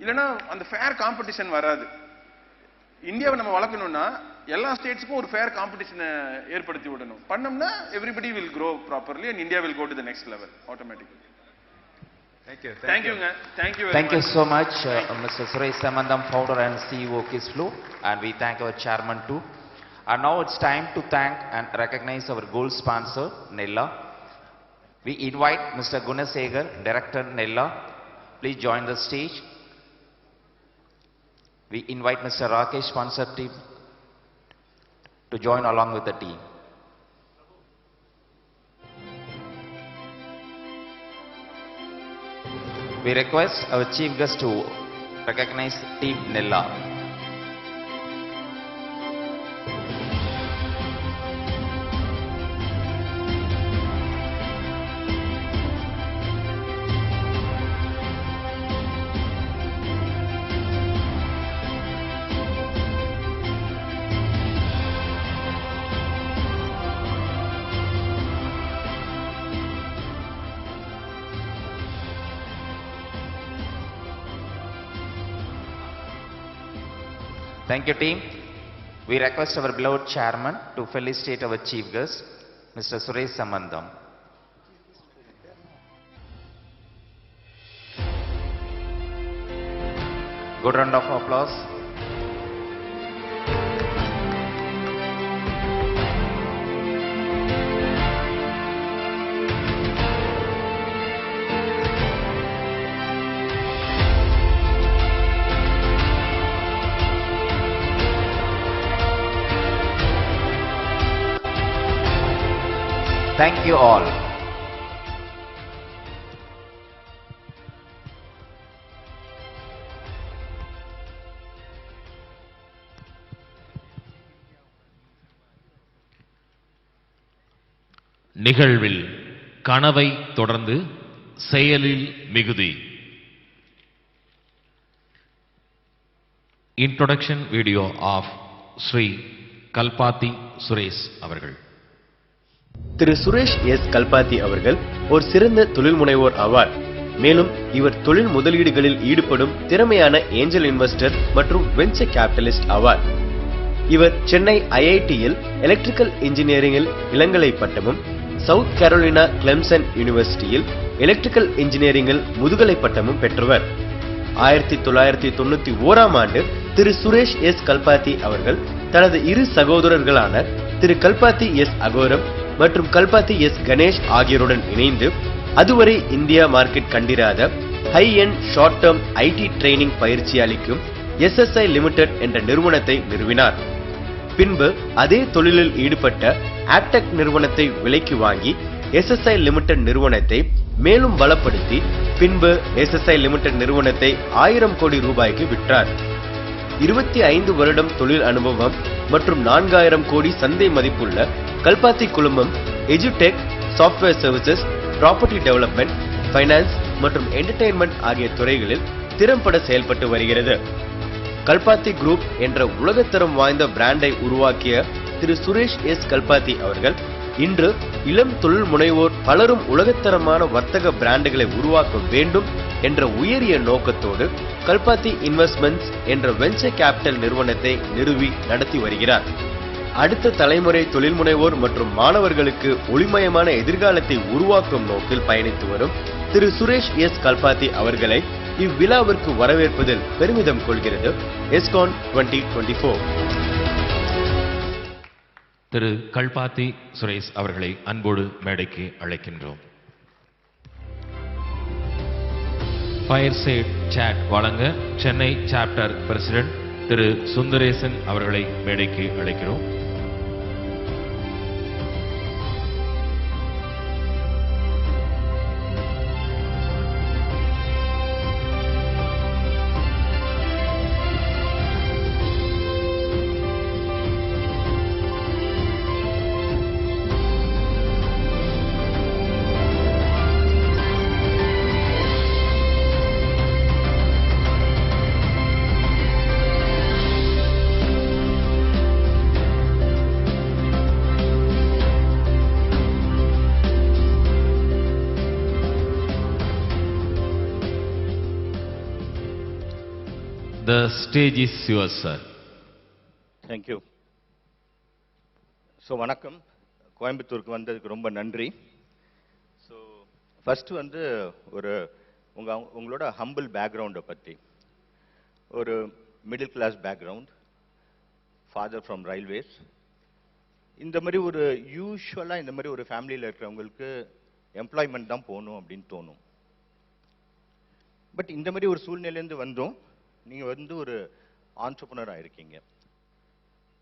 இல்லனா அந்த fair competition வராது. இந்தியாவை நம்ம வளர்க்கணும்னா எல்லா ஸ்டேட்ஸ்க்கும் ஒரு ஃபேர் காம்படிஷனை ஏற்படுத்தி விடணும். பண்ணோம்னா everybody will grow properly and India will go to the next level automatically. Thank you. Thank you. Thank you very much. Thank you so much, Mr. Suresh Samandam, founder and CEO KISFLO, and we thank our chairman too. And now it's time to thank and recognize our gold sponsor, Nella. We invite Mr. Gunasegar, Director Nella. Please join the stage. We invite Mr. Rakesh, sponsor team, to join along with the team. We request our chief guest to recognize Team Nella. Thank you, team. We request our beloved chairman to felicitate our chief guest, Mr. Suresh Samandam. Good round of applause. Thank you all. நிகழ்வில் கனவை தொடர்ந்து செயலில் மிகுதி. Introduction video of Shri Kalpathi Suresh அவர்கள். திரு Suresh S Kalpathi அவர்கள் ஒரு சிறந்த தொழில் முனைவோர் ஆவார். மேலும் இவர் தொழில் முதலீடுகளில் ஈடுபடும் திறமையான ஏஞ்சல் இன்வெஸ்டர் மற்றும் வெஞ்சர் கேபிட்டலிஸ்ட் ஆவார். இவர் சென்னை ஐஐடியில் எலக்ட்ரிக்கல் இன்ஜினியரிங்கில் இளங்கலை பட்டமும், சவுத் கரோலினா கிளெம்சன் யூனிவர்சிட்டியில் எலக்ட்ரிக்கல் இன்ஜினியரிங்கில் முதுகலை பட்டமும் பெற்றவர். 1991ஆம் ஆண்டு திரு சுரேஷ் எஸ் கல்பாத்தி அவர்கள் தனது இரு சகோதரர்களான திரு கல்பாத்தி எஸ் அகோரம் மற்றும் கல்பாத்தி எஸ் கணேஷ் ஆகியோருடன் இணைந்து அதுவரை இந்தியா மார்க்கெட் கண்டிராத high end short term IT training பயிற்சி அளிக்கும் SSI லிமிடெட் என்ற நிறுவனத்தை நிறுவினார். பின்பு அதே தொழிலில் ஈடுபட்ட ஆக்டெக் நிறுவனத்தை விலைக்கு வாங்கி SSI லிமிடெட் நிறுவனத்தை மேலும் பலப்படுத்தி பின்பு SSI லிமிடெட் நிறுவனத்தை 1000 கோடி ரூபாய்க்கு விற்றார். 25 வருடம் தொழில் அனுபவம் மற்றும் 4000 கோடி சந்தை மதிப்புள்ள கல்பாத்தி குழுமம் எஜுடெக், software services, property development, finance மற்றும் என்டர்டெயின்மெண்ட் ஆகிய துறைகளில் திறம்பட செயல்பட்டு வருகிறது. கல்பாத்தி குரூப் என்ற உலகத்தரம் வாய்ந்த பிராண்டை உருவாக்கிய திரு சுரேஷ் எஸ் கல்பாத்தி அவர்கள் இன்று இளம் தொழில் முனைவோர் பலரும் உலகத்தரமான வர்த்தக பிராண்டுகளை உருவாக்க வேண்டும் என்ற உயரிய நோக்கத்தோடு கல்பாத்தி இன்வெஸ்ட்மெண்ட்ஸ் என்ற வெஞ்சர் கேபிட்டல் நிறுவனத்தை நிறுவி நடத்தி வருகிறார். அடுத்த தலைமுறை தொழில் முனைவோர் மற்றும் மாணவர்களுக்கு ஒளிமயமான எதிர்காலத்தை உருவாக்கும் நோக்கில் பயணித்து வரும் திரு சுரேஷ் எஸ் கல்பாத்தி அவர்களை இவ்விழாவிற்கு வரவேற்பதில் பெருமிதம் கொள்கிறது Yescon 2024. திரு கல்பாத்தி சுரேஷ் அவர்களை அன்போடு மேடைக்கு அழைக்கின்றோம். ஃபயர்சைட் சாட் வழங்க சென்னை சாப்டர் பிரசிடென்ட் திரு சுந்தரேசன் அவர்களை மேடைக்கு அழைக்கிறோம். The stage is yours, sir. Thank you. So, வணக்கம். கோயம்புத்தூருக்கு வந்ததுக்கு ரொம்ப நன்றி. ஸோ ஃபர்ஸ்ட் வந்து உங்களோட ஹம்பிள் பேக்ரவுண்டை பற்றி, ஒரு middle class background, father from railways. இந்த மாதிரி ஒரு யூஸ்வலாக இந்த மாதிரி ஒரு ஃபேமிலியில் இருக்கிறவங்களுக்கு எம்ப்ளாய்மெண்ட் தான் போகணும் அப்படின்னு தோணும். பட் இந்த மாதிரி ஒரு சூழ்நிலையிலேருந்து வந்தோம், நீங்கள் வந்து ஒரு ஆண்டர்ப்ரனர் இருக்கீங்க.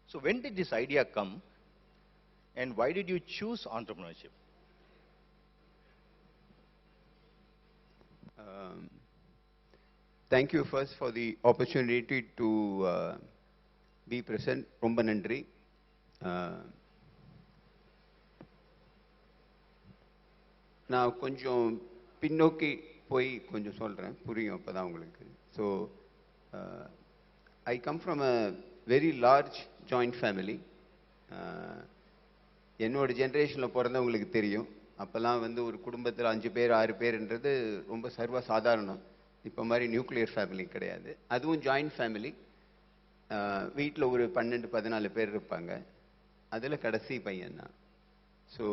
So when did this idea come and why did you choose entrepreneurship? Thank you first for the opportunity to be present. ரொம்ப நன்றி. நான் கொஞ்சம் பின்னோக்கி போய் கொஞ்சம் சொல்கிறேன், புரியும் அப்போ தான் உங்களுக்கு. So I come from a very large joint family. என்னோட ஜென்ரேஷனில் பிறந்தவங்களுக்கு தெரியும், அப்போல்லாம் வந்து ஒரு குடும்பத்தில் 5 பேர் 6 பேர்ன்றது ரொம்ப சர்வ சாதாரணம். இப்போ மாதிரி நியூக்ளியர் ஃபேமிலி கிடையாது, அதுவும் ஜாயிண்ட் ஃபேமிலி. வீட்டில் ஒரு 12-14 பேர் இருப்பாங்க, அதில் கடைசி பையன் தான். ஸோ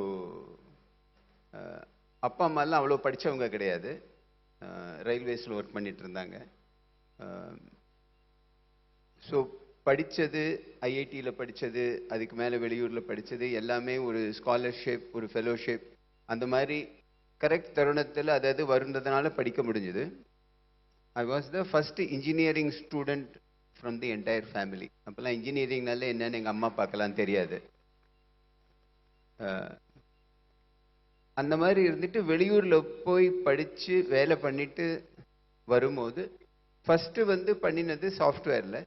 அப்பா அம்மாலாம் அவ்வளோ படித்தவங்க கிடையாது, ரயில்வேஸில் ஒர்க் பண்ணிட்டு இருந்தாங்க. ஸோ படித்தது ஐஐடியில் படித்தது, அதுக்கு மேலே வெளியூரில் படித்தது எல்லாமே ஒரு ஸ்காலர்ஷிப், ஒரு ஃபெலோஷிப், அந்த மாதிரி கரெக்ட் தருணத்தில் அதாவது வருன்றதுனால படிக்க முடிஞ்சுது. I was the first engineering student from the entire family. அப்போல்லாம் இன்ஜினியரிங்னால என்னன்னு எங்கள் அம்மா அப்பாக்கெல்லாம் தெரியாது. அந்த மாதிரி இருந்துட்டு வெளியூரில் போய் படித்து வேலை பண்ணிட்டு வரும்போது ஃபஸ்ட்டு வந்து பண்ணினது சாஃப்ட்வேரில்.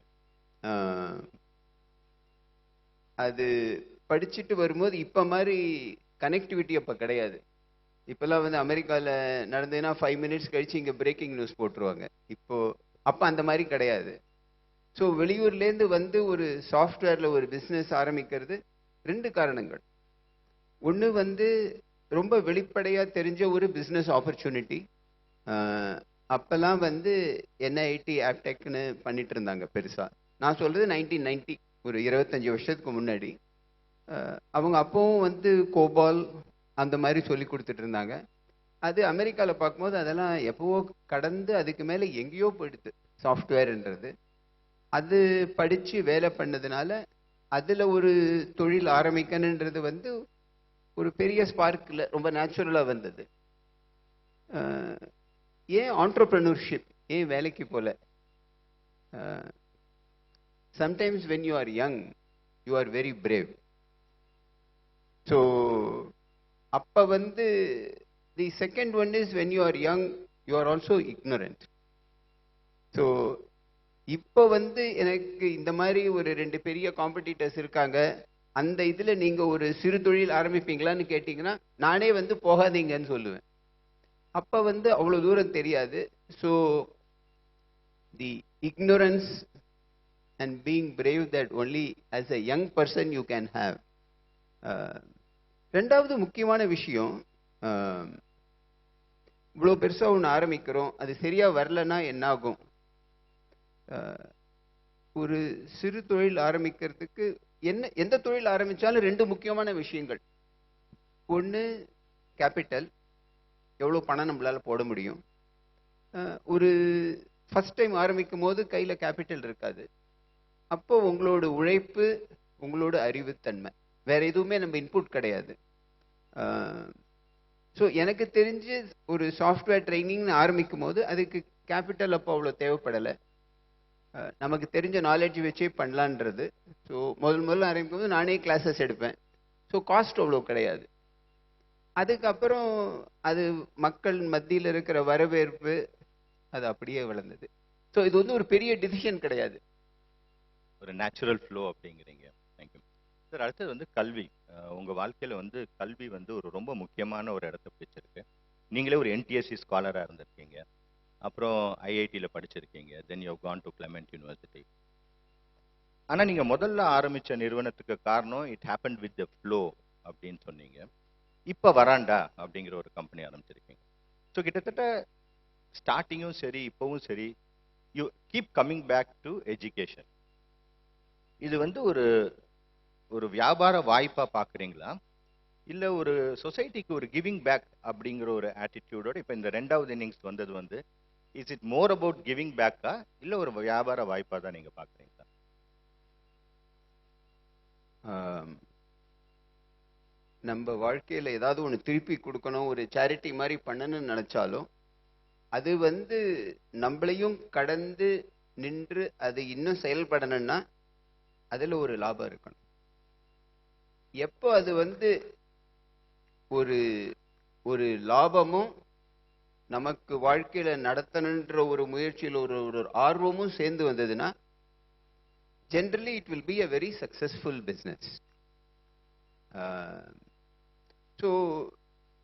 அது படிச்சுட்டு வரும்போது இப்போ மாதிரி கனெக்டிவிட்டி அப்போ கிடையாது. இப்போல்லாம் வந்து அமெரிக்காவில் நடந்ததுன்னா 5 மினிட்ஸ் கழிச்சு இங்கே பிரேக்கிங் நியூஸ் போட்டுருவாங்க. அப்போ அந்த மாதிரி கிடையாது. ஸோ வெளியூர்லேருந்து வந்து ஒரு சாஃப்ட்வேரில் ஒரு பிஸ்னஸ் ஆரம்பிக்கிறது 2 காரணங்கள். ஒன்று வந்து ரொம்ப வெளிப்படையாக தெரிஞ்ச ஒரு பிஸ்னஸ் ஆப்பர்ச்சுனிட்டி. அப்போல்லாம் வந்து என்ஐடி ஆப்டெக்னு பண்ணிட்டு இருந்தாங்க பெருசாக. நான் சொல்கிறது 1990, ஒரு 25 வருஷத்துக்கு முன்னாடி. அவங்க அப்பவும் வந்து கோபால் அந்த மாதிரி சொல்லி கொடுத்துட்டு இருந்தாங்க. அது அமெரிக்காவில் பார்க்கும்போது அதெல்லாம் எப்போவோ கடந்து அதுக்கு மேலே எங்கேயோ போயிடுது சாஃப்ட்வேர்ன்றது. அது படித்து வேலை பண்ணதுனால அதில் ஒரு தொழில் ஆரம்பிக்கணுன்றது வந்து ஒரு பெரிய ஸ்பார்க்கில் ரொம்ப நேச்சுரலாக வந்தது. ஏன் ஆண்டர்ப்ரனர்ஷிப், ஏன் வேலைக்கு போல? Sometimes when you are young you are very brave. So அப்போ வந்து the second one is when you are young you are also ignorant. So இப்போ வந்து எனக்கு இந்த மாதிரி ஒரு 2 பெரிய காம்படிட்டர்ஸ் இருக்காங்க, அந்த இதில் நீங்கள் ஒரு சிறு தொழில் ஆரம்பிப்பீங்களான்னு கேட்டிங்கன்னா நானே வந்து போகாதீங்கன்னு சொல்லுவேன். அப்போ வந்து அவ்வளோ தூரம் தெரியாது. So the ignorance and being brave that only as a young person you can have. ரெண்டாவது முக்கியமான விஷயம், இவ்வளோ பெருசாக ஒன்று ஆரம்பிக்கிறோம், அது சரியாக வரலன்னா என்ன ஆகும்? ஒரு சிறு தொழில் ஆரம்பிக்கிறதுக்கு எந்த தொழில் ஆரம்பித்தாலும் 2 முக்கியமான விஷயங்கள். ஒன்று கேபிட்டல், எவ்வளோ பணம் நம்மளால் போட முடியும். ஒரு ஃபஸ்ட் டைம் ஆரம்பிக்கும் போது கையில் கேபிட்டல் இருக்காது. அப்போ உங்களோட உழைப்பு, உங்களோட அறிவுத்தன்மை, வேற எதுவுமே நம்ம இன்புட் கிடையாது. ஸோ எனக்கு தெரிஞ்சு ஒரு சாஃப்ட்வேர் ட்ரைனிங்னு ஆரம்பிக்கும் போது அதுக்கு கேபிட்டல் அப்போ அவ்வளோ தேவைப்படலை. நமக்கு தெரிஞ்ச நாலேஜ் வச்சே பண்ணலான்றது. ஸோ முதல்ல ஆரம்பிக்கும் போது நானே கிளாஸஸ் எடுப்பேன். ஸோ காஸ்ட் அவ்வளோ கிடையாது. அதுக்கப்புறம் அது மக்கள் மத்தியில் இருக்கிற வரவேற்பு, அது அப்படியே வளர்ந்தது. ஸோ இது வந்து ஒரு பெரிய டிசிஷன் கிடையாது, ஒரு நேச்சுரல் ஃப்ளோ அப்படிங்கிறீங்க. Thank you sir. அடுத்தது வந்து கல்வி. உங்கள் வாழ்க்கையில் வந்து கல்வி வந்து ஒரு ரொம்ப முக்கியமான ஒரு இடத்த பிடிச்சிருக்கு. நீங்களே ஒரு என்டிஎஸ்சி ஸ்காலராக இருந்திருக்கீங்க, அப்புறம் ஐஐடியில் படிச்சிருக்கீங்க, then you Khan to Clement university. ஆனால் நீங்கள் முதல்ல ஆரம்பித்த நிறுவனத்துக்கு காரணம் it happen with the flow அப்படின்னு சொன்னீங்க. இப்போ வராண்டா அப்படிங்கிற ஒரு கம்பெனி ஆரம்பிச்சிருக்கீங்க. ஸோ கிட்டத்தட்ட ஸ்டார்டிங்கும் சரி இப்போவும் சரி you keep coming back to education. இது வந்து ஒரு வியாபார வாய்ப்பாக பார்க்குறீங்களா, இல்லை ஒரு சொசைட்டிக்கு ஒரு கிவிங் பேக் அப்படிங்கிற ஒரு ஆட்டிடியூடோட இப்போ இந்த 2வது இன்னிங்ஸ் வந்தது வந்து is it more about giving பேக்கா இல்லை ஒரு வியாபார வாய்ப்பாக தான் நீங்கள் பார்க்குறீங்களா? நம்ம வாழ்க்கையில் ஏதாவது ஒன்று திருப்பி கொடுக்கணும், ஒரு சேரிட்டி மாதிரி பண்ணணும்னு நினச்சாலும் அது வந்து நம்மளையும் கடந்து நின்று அது இன்னும் செயல்படணும்னா அதில் ஒரு லாபம் இருக்கணும். எப்போ அது வந்து ஒரு ஒரு லாபமும் நமக்கு வாழ்க்கையில் நடத்தணுன்ற ஒரு முயற்சியில் ஒரு ஆர்வமும் சேர்ந்து வந்ததுன்னா generally it will be a very successful business. So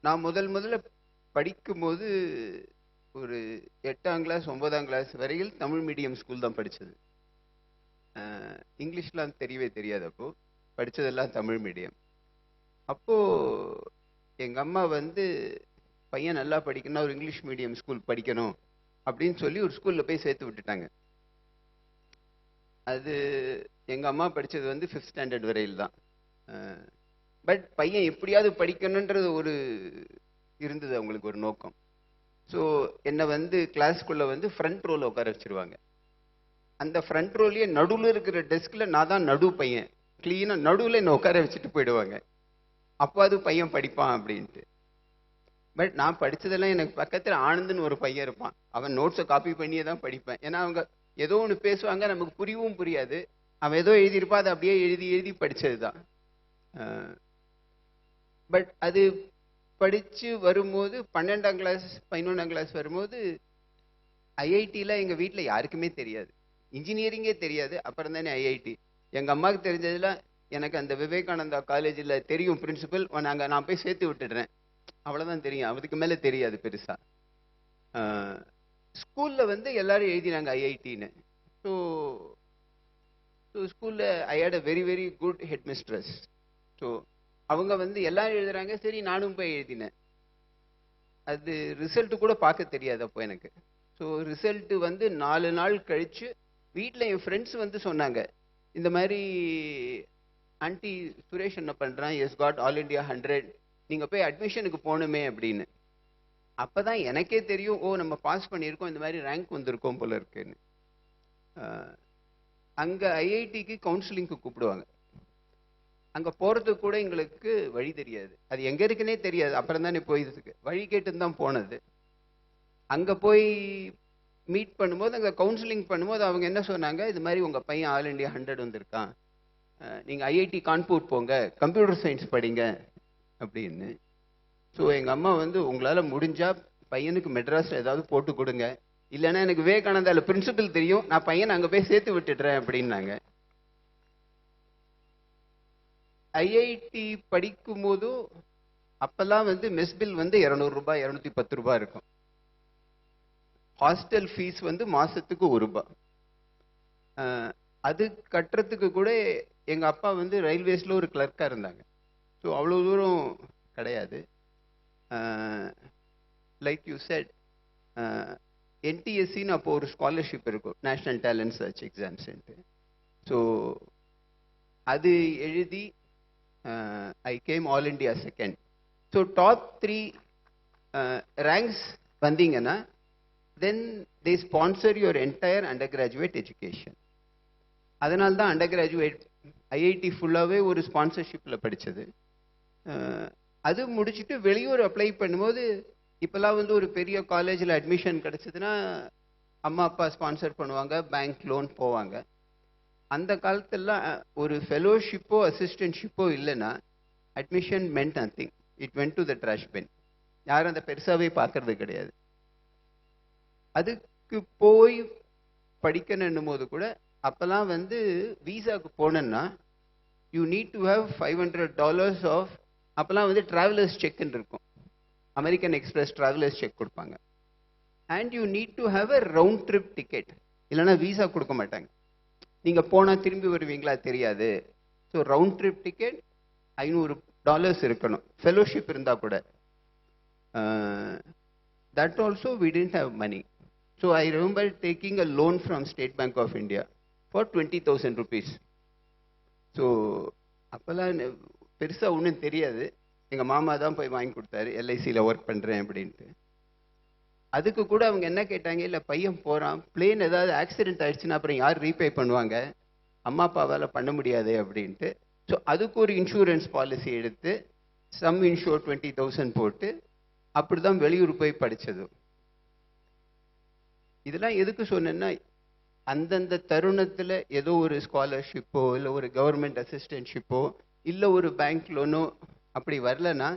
நான் முதல்ல படிக்கும்போது ஒரு 8ஆம் கிளாஸ் 9ஆம் கிளாஸ் வரையில் தமிழ் மீடியம் ஸ்கூல் தான் படித்தது. இங்கிலீஷ்லாம் தெரியவே தெரியாது. அப்போது படித்ததெல்லாம் தமிழ் மீடியம். அப்போது எங்கள் அம்மா வந்து பையன் நல்லா படிக்கணும், ஒரு இங்கிலீஷ் மீடியம் ஸ்கூல் படிக்கணும் அப்படின்னு சொல்லி ஒரு ஸ்கூலில் போய் சேர்த்து விட்டுட்டாங்க. அது எங்கள் அம்மா படித்தது வந்து 5th ஸ்டாண்டர்ட் வரையில் தான். பட் பையன் எப்படியாவது படிக்கணுன்றது ஒரு இருந்தது அவங்களுக்கு ஒரு நோக்கம். ஸோ என்னை வந்து கிளாஸ்க்குள்ளே வந்து ஃப்ரண்ட் ரோவில் உட்கார வச்சுருவாங்க. அந்த ஃப்ரண்ட் ரோலையே நடுவில் இருக்கிற டெஸ்கில் நான் தான் நடு பையன், க்ளீனாக நடுவில் என்னை உட்கார வச்சுட்டு போயிடுவாங்க. அப்போ அது பையன் படிப்பான் அப்படின்ட்டு. பட் நான் படித்ததெல்லாம் எனக்கு பக்கத்தில் ஆனந்துன்னு ஒரு பையன் இருப்பான். அவன் நோட்ஸை காப்பி பண்ணியே தான் படிப்பேன். ஏன்னா அவங்க ஏதோ ஒன்று பேசுவாங்க, நமக்கு புரியவும் புரியாது. அவன் ஏதோ எழுதியிருப்பா, அதை அப்படியே எழுதி எழுதி படித்தது தான். பட் அது படித்து வரும்போது 12ஆம் கிளாஸ் 11ஆம் கிளாஸ் வரும்போது ஐஐடியில் எங்கள் வீட்டில் யாருக்குமே தெரியாது, இன்ஜினியரிங்கே தெரியாது. அப்புறம் தானே ஐஐடி. எங்கள் அம்மாவுக்கு தெரிஞ்சதில் எனக்கு அந்த விவேகானந்தா காலேஜில் தெரியும் பிரின்சிபல், நான் போய் சேர்த்து விட்டுடுறேன், அவ்வளோதான் தெரியும், அதுக்கு மேலே தெரியாது பெருசாக. ஸ்கூலில் வந்து எல்லாரும் எழுதினாங்க ஐஐடின்னு. ஸோ ஸ்கூலில் I had a very very good headmistress. So அவங்க வந்து எல்லாரும் எழுதுறாங்க, சரி நானும் போய் எழுதினேன். அது ரிசல்ட்டு கூட பார்க்க தெரியாது அப்போ எனக்கு. ஸோ ரிசல்ட்டு வந்து 4 நாள் கழித்து வீட்டில் என் ஃப்ரெண்ட்ஸ் வந்து சொன்னாங்க, இந்த மாதிரி ஆண்டி சுரேஷ் என்ன பண்ணுறான், எஸ் காட் ஆல் இண்டியா 100, நீங்கள் போய் அட்மிஷனுக்கு போகணுமே அப்படின்னு. அப்போ தான் எனக்கே தெரியும், ஓ நம்ம பாஸ் பண்ணியிருக்கோம், இந்த மாதிரி ரேங்க் வந்திருக்கோம் போல இருக்குன்னு. அங்கே ஐஐடிக்கு கவுன்சிலிங்க்கு கூப்பிடுவாங்க. அங்கே போகிறதுக்கு கூட எங்களுக்கு வழி தெரியாது, அது எங்கே இருக்குன்னே தெரியாது. அப்புறம் தானே போயிருக்கு, வழி கேட்டுன்னு தான் போனது. அங்கே போய் மீட் பண்ணும்போது, அங்கே கவுன்சிலிங் பண்ணும்போது அவங்க என்ன சொன்னாங்க, இது மாதிரி உங்கள் பையன் ஆல் இண்டியா 100 வந்திருக்கான், நீங்கள் ஐஐடி கான்பூர் போங்க, கம்ப்யூட்டர் சயின்ஸ் படிங்க அப்படின்னு. ஸோ எங்கள் அம்மா வந்து, உங்களால் முடிஞ்சால் பையனுக்கு மெட்ராஸில் ஏதாவது போட்டு கொடுங்க, இல்லைன்னா எனக்கு விவேகானந்தாவில் பிரின்சிபல் தெரியும், நான் பையனை அங்கே போய் சேர்த்து விட்டுடுறேன் அப்படின்னாங்க. ஐஐடி படிக்கும் போதும் அப்பெல்லாம் வந்து மெஸ் பில் வந்து 200 ரூபாய் 210 ரூபாய் இருக்கும். ஹாஸ்டல் ஃபீஸ் வந்து மாசத்துக்கு 1 ரூபாய். அது கட்டுறதுக்கு கூட எங்க அப்பா வந்து ரயில்வேஸ்ல ஒரு கிளர்க்கா இருந்தாங்க. ஸோ அவ்வளோ தூரம் கிடையாது. லைக் யூ செட், என்டிஎஸ்சின்னு அப்போ ஒரு ஸ்காலர்ஷிப் இருக்கும், நேஷனல் டேலண்ட் சர்ச் எக்ஸாம்ஸ்ன்ட்டு. ஸோ அது எழுதி I came all India second. So top 3 ranks vandingana, then they sponsor your entire undergraduate education. அதனால தான் undergraduate ஐஐடி ஃபுல்லாகவே ஒரு ஸ்பான்சர்ஷிப்பில் படித்தது. அது முடிச்சுட்டு வெளியூர் அப்ளை பண்ணும்போது, இப்போல்லாம் வந்து ஒரு பெரிய காலேஜில் அட்மிஷன் கிடச்சிதுன்னா அம்மா அப்பா ஸ்பான்சர் பண்ணுவாங்க, பேங்க் லோன் போவாங்க. அந்த காலத்துலாம் ஒரு ஃபெலோஷிப்போ அசிஸ்டன்ட்ஷிப்போ இல்லைன்னா admission meant nothing, it went to the trash bin. யாரும் அதை பெருசாகவே பார்க்கறது கிடையாது. அதுக்கு போய் படிக்கணும் போது கூட அப்போல்லாம் வந்து வீசாவுக்கு போனேன்னா you need to have $500 of, அப்போல்லாம் வந்து ட்ராவலர்ஸ் செக்ன்னு இருக்கும், அமெரிக்கன் எக்ஸ்பிரஸ் ட்ராவலர்ஸ் செக் கொடுப்பாங்க. And you need to have a round trip ticket, இல்லைன்னா வீசா கொடுக்க மாட்டாங்க. நீங்கள் போனால் திரும்பி வருவீங்களா தெரியாது. ஸோ ரவுண்ட் ட்ரிப் டிக்கெட் $500 இருக்கணும், ஃபெலோஷிப் இருந்தால் கூட. That also we didn't have money. So I remember taking a loan from state bank of India for 20,000 rupees. So அப்போல்லாம் பெருசாக ஒன்றும் தெரியாது, எங்கள் மாமா தான் போய் வாங்கி கொடுத்தாரு, எல்ஐசியில் ஒர்க் பண்ணுறேன் அப்படின்ட்டு. அதுக்கு கூட அவங்க என்ன கேட்டாங்க, இல்லை பையன் போகிறான், பிளேன் ஏதாவது ஆக்சிடென்ட் ஆயிடுச்சுன்னா அப்புறம் யார் ரீபே பண்ணுவாங்க, அம்மா அப்பாவால் பண்ண முடியாது அப்படின்ட்டு. ஸோ அதுக்கு ஒரு இன்சூரன்ஸ் பாலிசி எடுத்து சம் இன்ஷூர் 20,000 போட்டு அப்படி தான் வெளியூர் போய் படித்தது. இதெல்லாம் எதுக்கு சொன்னேன்னா, அந்தந்த தருணத்தில் ஏதோ ஒரு ஸ்காலர்ஷிப்போ இல்லை ஒரு கவர்மெண்ட் அசிஸ்டன்ட்ஷிப்போ இல்லை ஒரு பேங்க் லோனோ அப்படி வரலன்னா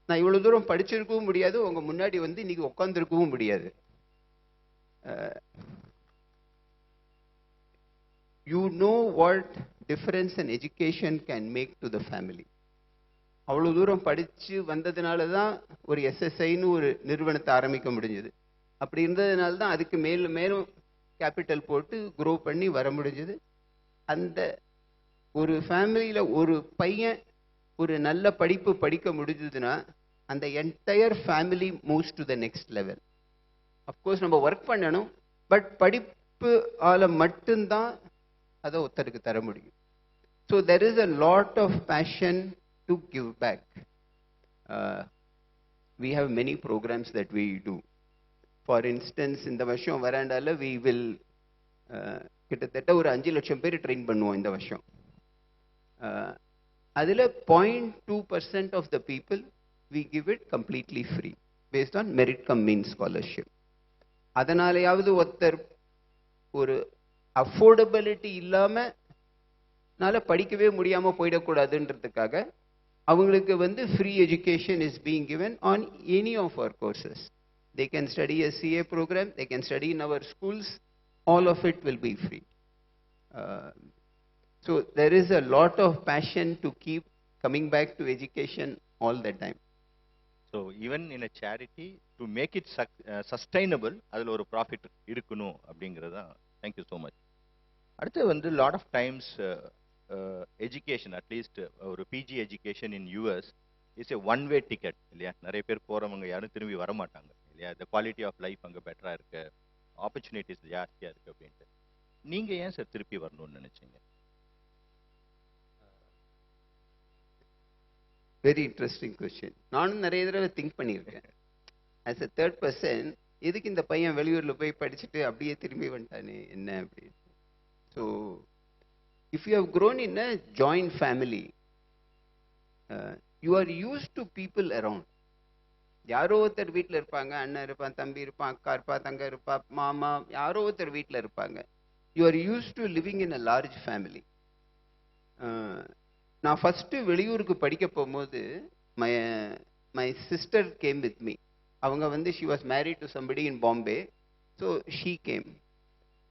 நான் இவ்வளோ தூரம் படிச்சிருக்கவும் முடியாது, உங்கள் முன்னாடி வந்து இன்னைக்கு உட்காந்துருக்கவும் முடியாது. You know what difference and education can make to the family. அவ்வளோ தூரம் படித்து வந்ததுனால தான் ஒரு எஸ்எஸ்ஐன்னு ஒரு நிறுவனத்தை ஆரம்பிக்க முடிஞ்சது. அப்படி இருந்ததுனால தான் அதுக்கு மேலும் மேலும் கேபிட்டல் போட்டு க்ரோ பண்ணி வர முடிஞ்சது. அந்த ஒரு ஃபேமிலியில் ஒரு பையன் ஒரு நல்ல படிப்பு படிக்க முடிஞ்சதுன்னா அந்த entire family moves to the next level. Of course நம்ம ஒர்க் பண்ணணும், பட் படிப்பு ஆல மட்டும்தான் அதை ஒருத்தருக்கு தர முடியும். So there is a lot of passion to give back. We have many programmes that we do. For instance இந்த வருஷம் வராண்டால வி வில் கிட்டத்தட்ட ஒரு 5 லட்சம் பேர் ட்ரெயின் பண்ணுவோம் இந்த வருஷம். அதில் 0.2% of the people we give it completely free based on merit cum means scholarship. அதனாலயாவது ஒருத்தர் ஒரு அஃபோர்டபிலிட்டி இல்லாமல் படிக்கவே முடியாமல் போயிடக்கூடாதுன்றதுக்காக அவங்களுக்கு வந்து free education is being given on any of our courses. They can study a CA program, they can study in our schools, all of it will be free. So there is a lot of passion to keep coming back to education all the time. So even in a charity, to make it sustainable, அதில் ஒரு profit இருக்கணும் அப்படிங்கிறது தான். Thank you so much. அடுத்து வந்து lot of times education, at least ஒரு PG education in US is a one way ticket இல்லையா? நிறைய பேர் போகிறவங்க யாரும் திரும்பி வரமாட்டாங்க இல்லையா? த குவாலிட்டி ஆஃப் லைஃப் அங்கே பெட்டராக இருக்கு, ஆப்பர்ச்சுனிட்டிஸ் ஜாஸ்தியாக இருக்குது அப்படின்ட்டு. நீங்கள் ஏன் சார் திருப்பி வரணும்னு நினச்சிங்க? Very interesting question. நானும் நிறைய தடவை திங்க் பண்ணியிருக்கேன். ஆஸ் எ தேர்ட் பர்சன், எதுக்கு இந்த பையன் வெளியூரில் போய் படிச்சுட்டு அப்படியே திரும்பி வந்துட்டானே என்ன அப்படின்னு. So if you have grown in a joint family, you are use to people around. யாரோ ஒருத்தர் வீட்டில் இருப்பாங்க, அண்ணன் இருப்பான், தம்பி இருப்பான், அக்கா இருப்பா, தங்க இருப்பா, மாமா, யாரோ ஒருத்தர் வீட்டில் இருப்பாங்க. You are use to living in a large family. நான் ஃபஸ்ட்டு வெளியூருக்கு படிக்க போகும்போது my sister game with me. அவங்க வந்து she was married to somebody in Bombay. So she came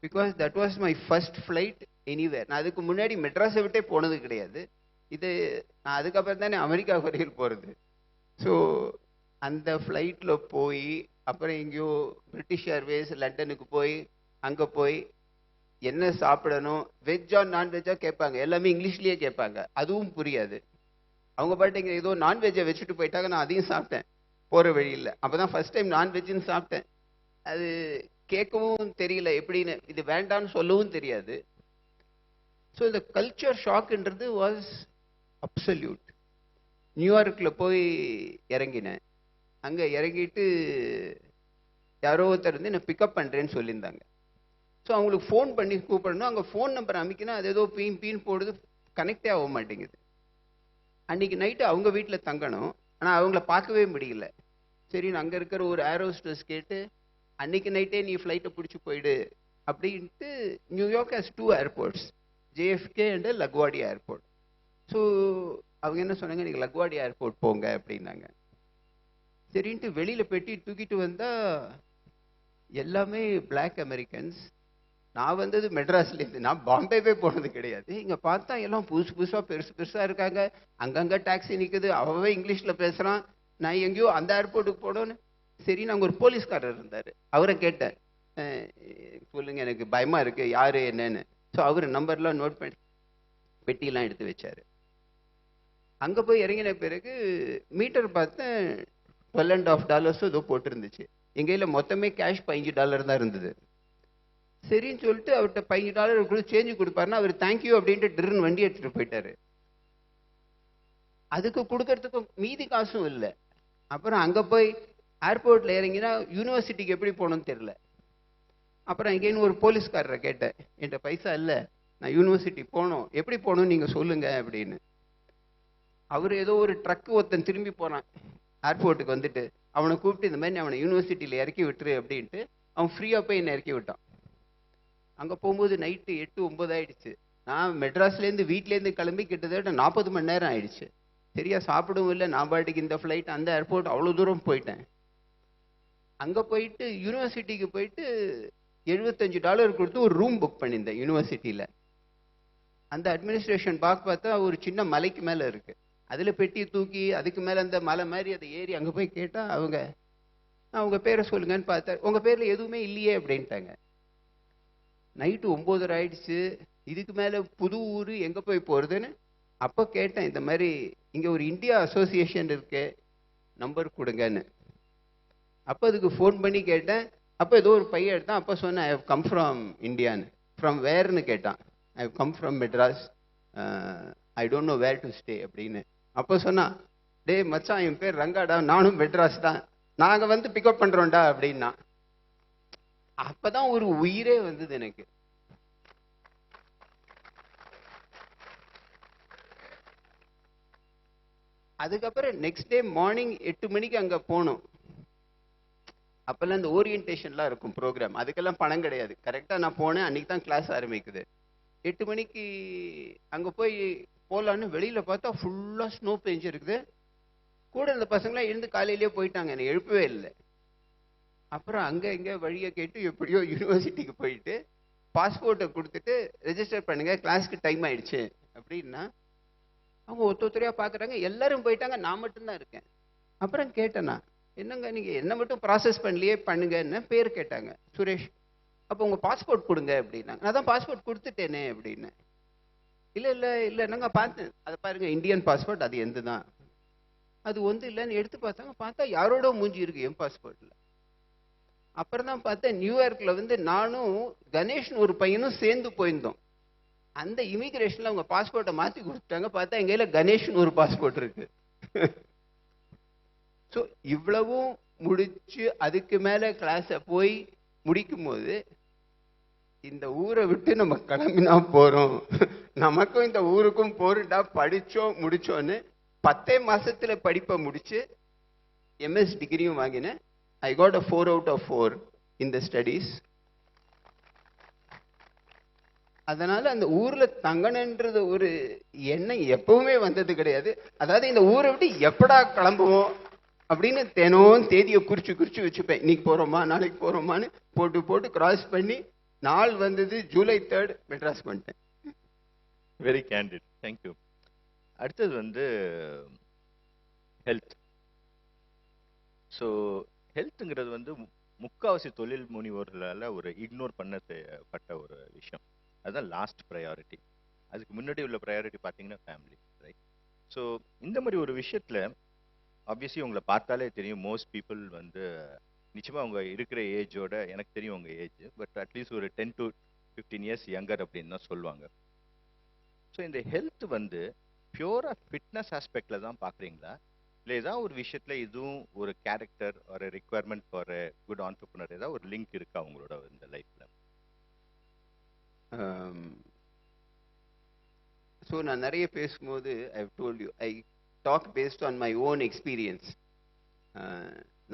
because that was my first flight anywhere. நான் அதுக்கு முன்னாடி மெட்ராஸை விட்டே போனது கிடையாது. இது நான் அதுக்கப்புறம் தானே அமெரிக்கா வரையில் போகிறது. ஸோ அந்த ஃப்ளைட்டில் போய் அப்புறம் எங்கேயோ பிரிட்டிஷ் ஏர்வேஸ் லண்டனுக்கு போய் அங்கே போய் என்ன சாப்பிடணும், வெஜ்ஜா நான்வெஜ்ஜா கேட்பாங்க. எல்லாமே இங்கிலீஷ்லேயே கேட்பாங்க, அதுவும் புரியாது. அவங்க பாட்டுங்க ஏதோ நான்வெஜ்ஜை வச்சுட்டு போயிட்டாங்க. நான் அதையும் சாப்பிட்டேன் போகிற வழியில். அப்போ தான் ஃபர்ஸ்ட் டைம் நான்வெஜ்ஜுன்னு சாப்பிட்டேன். அது கேட்கவும் தெரியல எப்படின்னு, இது வேண்டான்னு சொல்லவும் தெரியாது. ஸோ இந்த கல்ச்சர் ஷாக்குன்றது வாஸ் அப்சல்யூட். நியூயார்க்கில் போய் இறங்கினேன். அங்கே இறங்கிட்டு யாரோ ஒருத்தர் வந்து என்னை பிக்கப் பண்ணுறேன்னு சொல்லியிருந்தாங்க. ஸோ அவங்களுக்கு ஃபோன் பண்ணி கூப்பிடணும். அங்கே ஃபோன் நம்பர் அமைக்கினா அது ஏதோ பீன் போடுது, கனெக்டே ஆக மாட்டேங்குது. அன்றைக்கி நைட்டு அவங்க வீட்டில் தங்கணும், ஆனால் அவங்கள பார்க்கவே முடியல. சரி, நான் அங்கே இருக்கிற ஒரு ஏரோஸ்டஸ் கேட்டு அன்றைக்கி நைட்டே நீ ஃப்ளைட்டை பிடிச்சி போயிடு அப்படின்ட்டு. New York has 2 airports, JFK and LaGuardia airport. So அவங்க என்ன சொன்னாங்க, நீங்கள் லக்வாடி ஏர்போர்ட் போங்க அப்படின்னாங்க. சரின்ட்டு வெளியில் பெட்டி தூக்கிட்டு வந்தால் எல்லாமே பிளாக் அமெரிக்கன்ஸ். நான் வந்தது மெட்ராஸ்லேருந்து, நான் பாம்பேவே போனது கிடையாது. இங்கே பார்த்தா எல்லாம் புதுசாக பெருசாக இருக்காங்க. அங்கங்கே டாக்ஸி நிற்குது, அவவே இங்கிலீஷில் பேசுகிறான். நான் எங்கேயோ அந்த ஏர்போர்ட்டுக்கு போனோன்னு சரி, நாங்கள் ஒரு போலீஸ்காரர் இருந்தார், அவரை கேட்டேன், சொல்லுங்கள் எனக்கு பயமாக இருக்குது யார் என்னன்னு. ஸோ அவர் நம்பர்லாம் நோட் பண்ணி பெட்டியெல்லாம் எடுத்து வச்சார். அங்கே போய் இறங்கின பிறகு மீட்டர் பார்த்தேன், $12.5 ஏதோ போட்டிருந்துச்சு. எங்கள் கையில் மொத்தமே கேஷ் $15 தான் இருந்தது. சரின்னு சொல்லிட்டு அவர்கிட்ட $15 கூட சேஞ்சு கொடுப்பாருன்னா அவர் தேங்க்யூ அப்படின்ட்டு ட்ரின்னு வண்டி எடுத்துகிட்டு போயிட்டாரு. அதுக்கு கொடுக்கறதுக்கு மீதி காசும் இல்லை. அப்புறம் அங்கே போய் ஏர்போர்ட்டில் இறங்கினா யூனிவர்சிட்டிக்கு எப்படி போகணும்னு தெரில. அப்புறம் எங்கேன்னு ஒரு போலீஸ்காரரை கேட்டேன், என்கிட்ட பைசா இல்லை, நான் யூனிவர்சிட்டி போகணும், எப்படி போகணும்னு நீங்கள் சொல்லுங்கள் அப்படின்னு. அவர் ஏதோ ஒரு ட்ரக்கு ஒருத்தன் திரும்பி போனான் ஏர்போர்ட்டுக்கு வந்துட்டு, அவனை கூப்பிட்டு இந்த மாதிரி அவனை யூனிவர்சிட்டியில் இறக்கி விட்டுரு அப்படின்ட்டு அவன் ஃப்ரீயாக போய் என்னை இறக்கி விட்டான். அங்கே போகும்போது நைட்டு 8-9 ஆயிடுச்சு. நான் மெட்ராஸ்லேருந்து வீட்டிலேருந்து கிளம்பி கிட்டத்தட்ட 40 மணி நேரம் ஆயிடுச்சு. சரியா சாப்பிடவும் இல்லை. நான் பாட்டுக்கு இந்த ஃப்ளைட் அந்த ஏர்போர்ட் அவ்வளோ தூரம் போயிட்டேன். அங்கே போயிட்டு யூனிவர்சிட்டிக்கு போயிட்டு $75 கொடுத்து ஒரு ரூம் புக் பண்ணியிருந்தேன் யூனிவர்சிட்டியில். அந்த அட்மினிஸ்ட்ரேஷன் பார்த்தா ஒரு சின்ன மலைக்கு மேலே இருக்குது. அதில் பெட்டி தூக்கி அதுக்கு மேலே அந்த மலை மாதிரி அதை ஏறி அங்கே போய் கேட்டால் அவங்க பேரை சொல்லுங்கன்னு பார்த்தா உங்கள் பேரில் எதுவுமே இல்லையே அப்படின்ட்டாங்க. நைட்டு 9:30 ஆயிடுச்சு. இதுக்கு மேலே புது ஊர் எங்கே போய் போகிறதுன்னு அப்போ கேட்டேன், இந்த மாதிரி இங்கே ஒரு இந்தியா அசோசியேஷன் இருக்கு, நம்பர் கொடுங்கன்னு. அப்போ அதுக்கு ஃபோன் பண்ணி கேட்டேன். அப்போ ஏதோ ஒரு பையன் எடுத்தான். அப்போ சொன்னேன், ஐ ஹவ் கம் ஃப்ரம் இந்தியான்னு. ஃப்ரம் வேர்னு கேட்டான். I have come from Madras, I don't know where to stay அப்படின்னு. அப்போ சொன்னான், டே மச்சான் என் பேர் ரங்காடா, நானும் மெட்ராஸ் தான், நாங்கள் வந்து பிக்கப் பண்ணுறோம்டா அப்படின்னா. அப்போதான் ஒரு உயிரே வந்தது எனக்கு. அதுக்கப்புறம் நெக்ஸ்ட் டே மார்னிங் 8 மணிக்கு அங்கே போனோம். அப்போல்லாம் இந்த ஓரியன்டேஷன்லாம் இருக்கும் ப்ரோக்ராம், அதுக்கெல்லாம் பணம் கிடையாது. கரெக்டாக நான் போனேன், அன்றைக்கி தான் கிளாஸ் ஆரம்பிக்குது. 8 மணிக்கு அங்கே போய் போகலான்னு வெளியில் பார்த்தா ஃபுல்லாக ஸ்னோ பெஞ்சிருக்குது. கூட இந்த பசங்களாம் எழுந்து காலையிலேயே போயிட்டாங்க, என்னை எழுப்பவே இல்லை. அப்புறம் அங்கே இங்கே வழியை கேட்டு எப்படியோ யூனிவர்சிட்டிக்கு போயிட்டு பாஸ்போர்ட்டை கொடுத்துட்டு ரெஜிஸ்டர் பண்ணுங்க, கிளாஸ்க்கு டைம் ஆயிடுச்சு அப்படின்னா அவங்க ஒருத்தரையாக பார்க்குறாங்க. எல்லாரும் போயிட்டாங்க, நான் மட்டும்தான் இருக்கேன். அப்புறம் கேட்டேன்னா, என்னங்க நீங்கள் என்ன மட்டும் ப்ராசஸ் பண்ணலையே, பண்ணுங்கன்னு பேர் கேட்டாங்க. சுரேஷ். அப்போ உங்கள் பாஸ்போர்ட் கொடுங்க அப்படின்னாங்க. நான் தான் பாஸ்போர்ட் கொடுத்துட்டேனே அப்படின்னு. இல்லை இல்லை இல்லை நாங்கள் பார்த்தேன், அதை பாருங்க இந்தியன் பாஸ்போர்ட், அது எந்த தான், அது வந்து இல்லைன்னு எடுத்து பார்த்தாங்க. பார்த்தா யாரோட மூஞ்சி இருக்கு என் பாஸ்போர்ட்டில். அப்புறம் தான் பார்த்தேன், நியூயார்க்கில் வந்து நானும் கணேஷ்னு ஒரு பையனும் சேர்ந்து போயிருந்தோம். அந்த இமிகிரேஷனில் அவங்க பாஸ்போர்ட்டை மாற்றி கொடுத்துட்டாங்க. பார்த்தா எங்க கையில் கணேஷ்னு ஒரு பாஸ்போர்ட் இருக்கு. ஸோ இவ்வளவும் முடிச்சு அதுக்கு மேலே கிளாஸை போய் முடிக்கும் போது இந்த ஊரை விட்டு நம்ம கிளம்பினா போறோம், நமக்கும் இந்த ஊருக்கும் போறா, படிச்சோம் முடிச்சோன்னு 10 மாசத்துல படிப்பை முடிச்சு MS டிகிரியும் வாங்கினேன். I got a 4 out of 4 in the studies. அதனால அந்த ஊர்ல தங்கணுன்றது ஒரு எண்ணம் எப்பவுமே வந்தது கிடையாது. அதாவது இந்த ஊரை விட்டு எப்படா கிளம்புவோம் அப்படின்னு தினம் தேதியை குறிச்சு குறிச்சு வச்சுப்பேன். இன்னைக்கு போறோமா நாளைக்கு போறோமான்னு போட்டு போட்டு கிராஸ் பண்ணி நாள் வந்தது ஜூலை 3 மெட்ராஸ் பண்ணிட்டேன். Very candid, thank you. அடுத்தது வந்து ஹெல்த். ஸோ ஹெல்த்துங்கிறது வந்து முக்காவாசி தொழில் முனைவோர்களால் ஒரு இக்னோர் பண்ணப்பட்ட ஒரு விஷயம். அதுதான் லாஸ்ட் ப்ரையாரிட்டி. அதுக்கு முன்னாடி உள்ள ப்ரையாரிட்டி பார்த்தீங்கன்னா ஃபேமிலி, ரைட்? ஸோ இந்த மாதிரி ஒரு விஷயத்தில் ஆப்வியஸ்லி உங்களை பார்த்தாலே தெரியும், மோஸ்ட் பீப்புள் வந்து நிச்சயமாக அவங்க இருக்கிற ஏஜோட, எனக்கு தெரியும் உங்கள் ஏஜ், பட் அட்லீஸ்ட் ஒரு 10 to 15 இயர்ஸ் யங்கர் அப்படின்னு தான் சொல்லுவாங்க. ஸோ இந்த ஹெல்த் வந்து பியூரா ஃபிட்னஸ் ஆஸ்பெக்டில் தான் பார்க்குறீங்களா, இல்லை ஏதாவது ஒரு விஷயத்தில் இதுவும் ஒரு கேரக்டர் ஒரு ரிக்குவயர்மெண்ட் ஃபார் குட் ஆண்டர்ப்ரனர், ஏதாவது ஒரு லிங்க் இருக்கா உங்களோட இந்த லைஃப்பில்? ஸோ நான் நிறைய பேசும்போது I told you, I talk based on my own experience.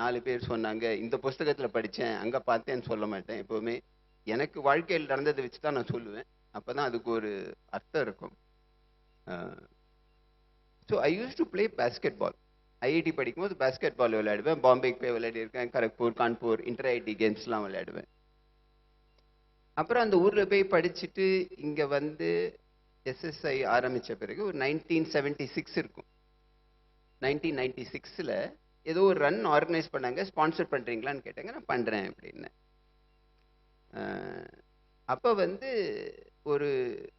4 பேர் சொன்னாங்க, இந்த புஸ்தகத்தில் படித்தேன் அங்கே பார்த்தேன்னு சொல்ல மாட்டேன். எப்போவுமே எனக்கு வாழ்க்கையில் நடந்ததை வச்சு தான் நான் சொல்லுவேன். அப்போ தான் அதுக்கு ஒரு அர்த்தம் இருக்கும். So I use to play basketball. IIT படிக்கும்போது பேஸ்கெட் பால் விளையாடுவேன். பாம்பேக்கு போய் விளையாடிருக்கேன், கரக்பூர், கான்பூர், இன்டர் ஐஐடி கேம்ஸ்லாம் விளையாடுவேன். அப்புறம் அந்த ஊரில் போய் படிச்சுட்டு இங்கே வந்து எஸ்எஸ்ஐ ஆரம்பித்த பிறகு ஒரு 1976 இருக்கும். 1996ல் ஏதோ ஒரு ரன் ஆர்கனைஸ் பண்ணாங்க, ஸ்பான்சர் பண்ணுறீங்களான்னு கேட்டாங்க. நான் பண்ணுறேன் அப்படின்னு. அப்போ வந்து ஒரு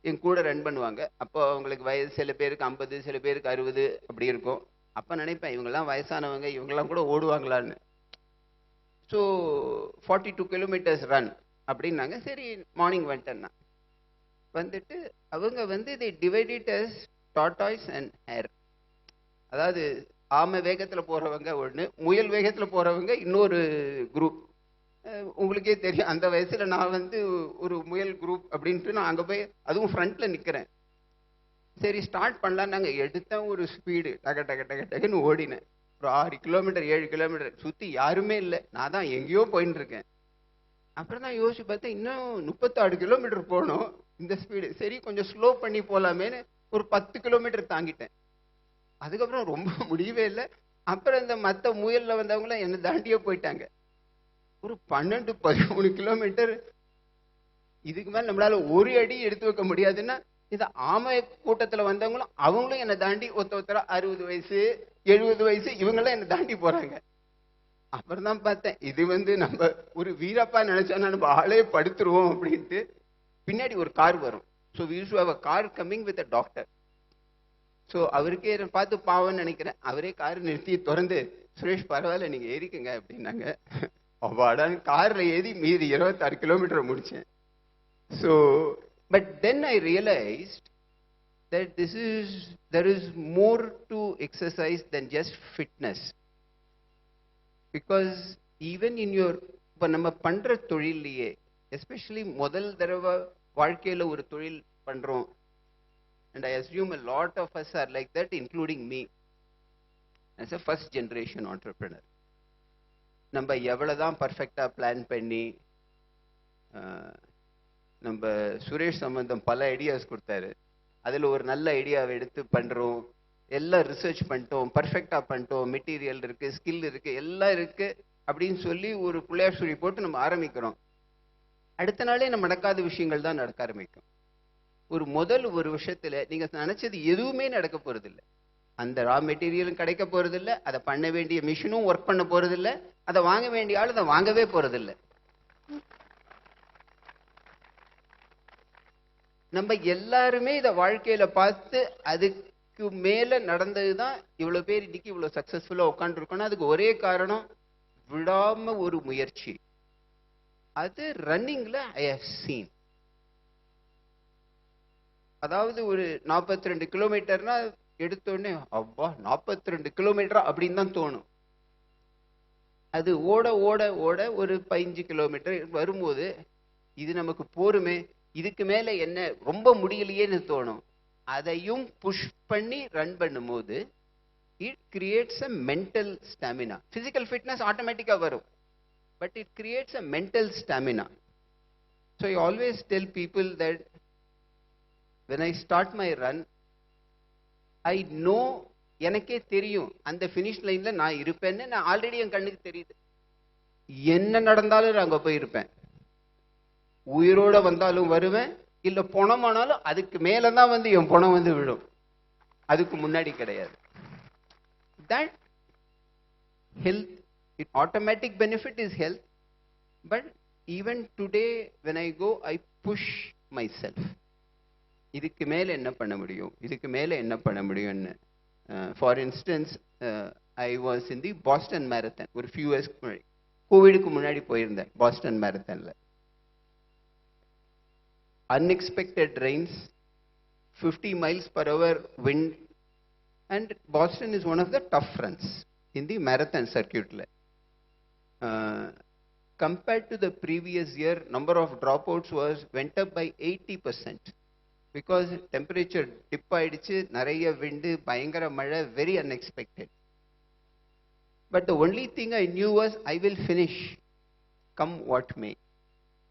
என் கூட ரன் பண்ணுவாங்க. அப்போ அவங்களுக்கு வயசு சில பேருக்கு 50, சில பேருக்கு 60 அப்படி இருக்கும். அப்போ நினைப்பேன், இவங்கெல்லாம் வயசானவங்க, இவங்கெல்லாம் கூட ஓடுவாங்களான்னு. ஸோ 42 kilometers ரன் அப்படின்னாங்க. சரி மார்னிங் வந்துட்டேன்னா வந்துட்டு அவங்க வந்து இதை divided as tortoise and hare. அதாவது ஆமை வேகத்தில் போகிறவங்க ஒன்று, முயல் வேகத்தில் போகிறவங்க இன்னொரு குரூப். உங்களுக்கே தெரியும், அந்த வயசில் நான் வந்து ஒரு முயல் குரூப் அப்படின்ட்டு நான் அங்கே போய் அதுவும் ஃப்ரண்ட்டில் நிற்கிறேன். சரி ஸ்டார்ட் பண்ணலாம், நாங்கள் எடுத்தேன் ஒரு ஸ்பீடு, டக டக டக டக்குன்னு ஓடினேன். ஒரு 6 கிலோமீட்டர் 7 கிலோமீட்டர், சுற்றி யாருமே இல்லை, நான் தான் எங்கேயோ போயின்னு இருக்கேன். அப்புறம் தான் யோசிச்சு பார்த்தேன், இன்னும் 36 கிலோமீட்டர் போகணும் இந்த ஸ்பீடு. சரி கொஞ்சம் ஸ்லோ பண்ணி போகலாமேன்னு ஒரு 10 கிலோமீட்டர் தாங்கிட்டேன். அதுக்கப்புறம் ரொம்ப முடியவே இல்லை. அப்புறம் இந்த மற்ற முயலில் வந்தவங்களாம் என்னை தாண்டியே போயிட்டாங்க. ஒரு 12-13 கிலோமீட்டர். இதுக்கு மேலே நம்மளால ஒரு அடி எடுத்து வைக்க முடியாதுன்னா, இந்த ஆமை கூட்டத்தில் வந்தவங்களும் அவங்களும் என்னை தாண்டி ஒருத்தர 60 வயசு 70 வயசு இவங்கெல்லாம் என்னை தாண்டி போறாங்க. அப்புறம் தான் பார்த்தேன், இது வந்து நம்ம ஒரு வீரப்பா நினைச்சோன்னா நம்ம ஆளே படுத்துருவோம் அப்படின்ட்டு. பின்னாடி ஒரு கார் வரும். So we use to have a car coming with a doctor. So அவருக்கே பார்த்து பாவம்னு நினைக்கிறேன். அவரே கார் நிறுத்தி திறந்து, சுரேஷ் பரவாயில்ல நீங்கள் ஏறிக்குங்க அப்படின்னாங்க. அவ்வாடான்னு காரில் ஏறி மீதி 26 கிலோமீட்டர் முடித்தேன். So but then I realised that there is more to exercise than just fitness. Because even in your, இப்போ நம்ம பண்ணுற தொழிலையே, எஸ்பெஷலி முதல் தடவை வாழ்க்கையில் ஒரு தொழில் பண்ணுறோம், and I assume a lot of us are like that, including me as a first generation entrepreneur. நம்ம எவ்வளோதான் பர்ஃபெக்டாக பிளான் பண்ணி, நம்ம சுரேஷ் சம்பந்தம் பல ஐடியாஸ் கொடுத்தாரு, அதில் ஒரு நல்ல ஐடியாவை எடுத்து பண்ணுறோம், எல்லாம் ரிசர்ச் பண்ணிட்டோம், பர்ஃபெக்டாக பண்ணிட்டோம், மெட்டீரியல் இருக்குது, ஸ்கில் இருக்குது, எல்லாம் இருக்குது அப்படின்னு சொல்லி ஒரு பிள்ளையார் சொல்லி போட்டு நம்ம ஆரம்பிக்கிறோம். அடுத்த நாளே நம்ம நடக்காத விஷயங்கள் தான் நடக்க ஆரம்பிக்கும். ஒரு வருஷத்துல நீங்க நினைச்சது எதுவுமே நடக்க போறதில்லை. அந்த ரா மெட்டீரியலும் கிடைக்க போறதில்லை, அதை பண்ண வேண்டிய மிஷினும் ஒர்க் பண்ண போறதில்லை, அதை வாங்க வேண்டிய ஆள் அதை வாங்கவே போறதில்லை. நம்ம எல்லாருமே இதை வாழ்க்கையில பார்த்து அதுக்கு மேல நடந்ததுதான் இவ்வளவு பேர் இன்னைக்கு இவ்வளவு சக்சஸ்ஃபுல்லா உட்காந்துருக்கோம்னா அதுக்கு ஒரே காரணம் விடாம ஒரு முயற்சி. அது ரன்னிங்ல ஐ ஹவ் சீன். அதாவது ஒரு 42 கிலோமீட்டர்னா எடுத்தோடனே அப்பா 42 கிலோமீட்டரா அப்படின்னு தான் தோணும். அது ஓட ஓட ஓட ஒரு 15 கிலோமீட்டர் வரும்போது இது நமக்கு போருமே, இதுக்கு மேல என்ன ரொம்ப முடியலையேன்னு தோணும். அதையும் புஷ் பண்ணி ரன் பண்ணும்போது it creates a mental stamina. Physical fitness ஆட்டோமேட்டிக்கா வரும், but it creates a mental stamina. So I always tell people that when I start my run, I know எனக்கே தெரியும் அந்த ஃபினிஷ் லைன்ல நான் இருப்பேன்னு. நான் ஆல்ரெடி என் கண்ணுக்கு தெரியுது. என்ன நடந்தாலும் நான் அங்க போய் இருப்பேன். உயிரோட வந்தாலும் வருவேன், இல்ல பணமானாலும் அதுக்கு மேலதான் வந்து என் பணம் வந்து விழும், அதுக்கு முன்னாடி கிடையாது. That health, it automatic benefit is health, but even today when I go I push myself. இதுக்கு மேல என்ன பண்ண முடியும், இதுக்கு மேல என்ன பண்ண முடியும்னு. For instance, I was in the Boston Marathon ஒரு few years முன்னாடி, கோவிடுக்கு முன்னாடி போயிருந்தேன் Boston மேரத்தான்ல. Unexpected rains, 50 miles per hour wind, and Boston is one of the tough runs in the marathon circuit. Compared to the previous year, number of dropouts went up by 80% because temperature dip ஆயிடுச்சு, நிறைய wind, பயங்கர மழை, very unexpected. But the only thing I knew was I will finish come what may.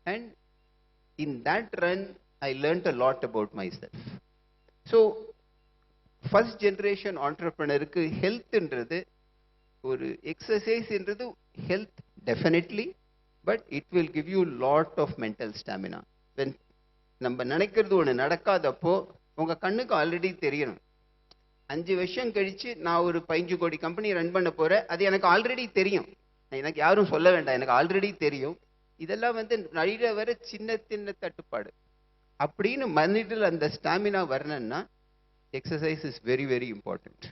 And in that run I learned a lot about myself. So first generation entrepreneur க்கு ஹெல்த்ன்றது ஒரு எக்ஸசைஸ்ன்றது health definitely, but it will give you lot of mental stamina. When நம்ம நினைக்கிறது ஒன்று நடக்காதப்போ உங்க கண்ணுக்கு already தெரியணும். 5 வருஷம் கழிச்சு நான் ஒரு 15 கோடி கம்பெனி ரன் பண்ண போறேன், அது எனக்கு ஆல்ரெடி தெரியும். எனக்கு யாரும் சொல்ல வேண்டாம், எனக்கு ஆல்ரெடி தெரியும். இதெல்லாம் வந்து நழில வர சின்ன சின்ன தட்டுப்பாடு அப்படின்னு மனிதர்கள் அந்த ஸ்டாமினா வரணும்னா exercise is very very important.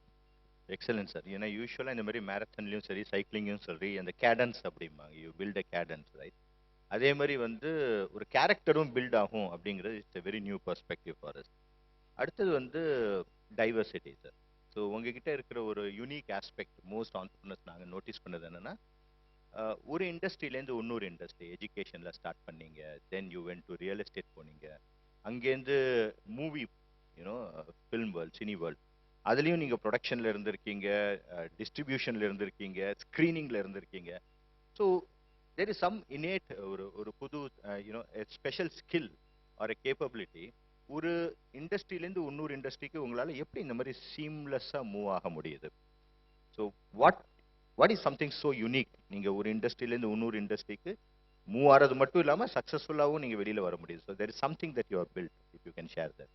Excellent sir. ஏன்னா யூஸ்வலாக இந்த மாதிரி மேரத்தான்லையும் சரி சைக்கிளிங்கும் சரி அந்த கேடன்ஸ் அப்படிம்பாங்க, you build a cadence, right? அதே மாதிரி வந்து ஒரு கேரக்டரும் பில்ட் ஆகும் அப்படிங்கிறது it's a very new perspective for us. அடுத்தது வந்து டைவர்சிட்டி சார். ஸோ உங்ககிட்ட இருக்கிற ஒரு யூனிக் ஆஸ்பெக்ட் மோஸ்ட் ஆண்டர்பிரினர்ஸ் நாங்கள் நோட்டீஸ் பண்ணது என்னென்னா, ஒரு இண்டஸ்ட்ரியிலேருந்து இன்னொரு இண்டஸ்ட்ரி, எஜுகேஷனில் ஸ்டார்ட் பண்ணீங்க, then you went to real estate போனீங்க, அங்கேருந்து movie, you know film world, cine world, அதுலேயும் நீங்கள் ப்ரொடக்ஷனில் இருந்திருக்கீங்க, டிஸ்ட்ரிபியூஷனில் இருந்திருக்கீங்க, ஸ்க்ரீனிங்கில் இருந்திருக்கீங்க. So there is some inherit ஒரு புது யூனோ ஸ்பெஷல் ஸ்கில் ஆர் எ கேப்பபிலிட்டி. ஒரு இண்டஸ்ட்ரியிலேருந்து இன்னொரு இண்டஸ்ட்ரிக்கு உங்களால் எப்படி இந்த மாதிரி சீம்லெஸ்ஸாக மூவ் ஆக முடியுது? So what is something so unique? நீங்கள் ஒரு இண்டஸ்ட்ரியிலேருந்து இன்னொரு இண்டஸ்ட்ரிக்கு மூவ் ஆகிறது மட்டும் இல்லாமல் சக்ஸஸ்ஃபுல்லாகவும் நீங்கள் வெளியில் வர முடியுது. So there is something that you are build, if you can share that.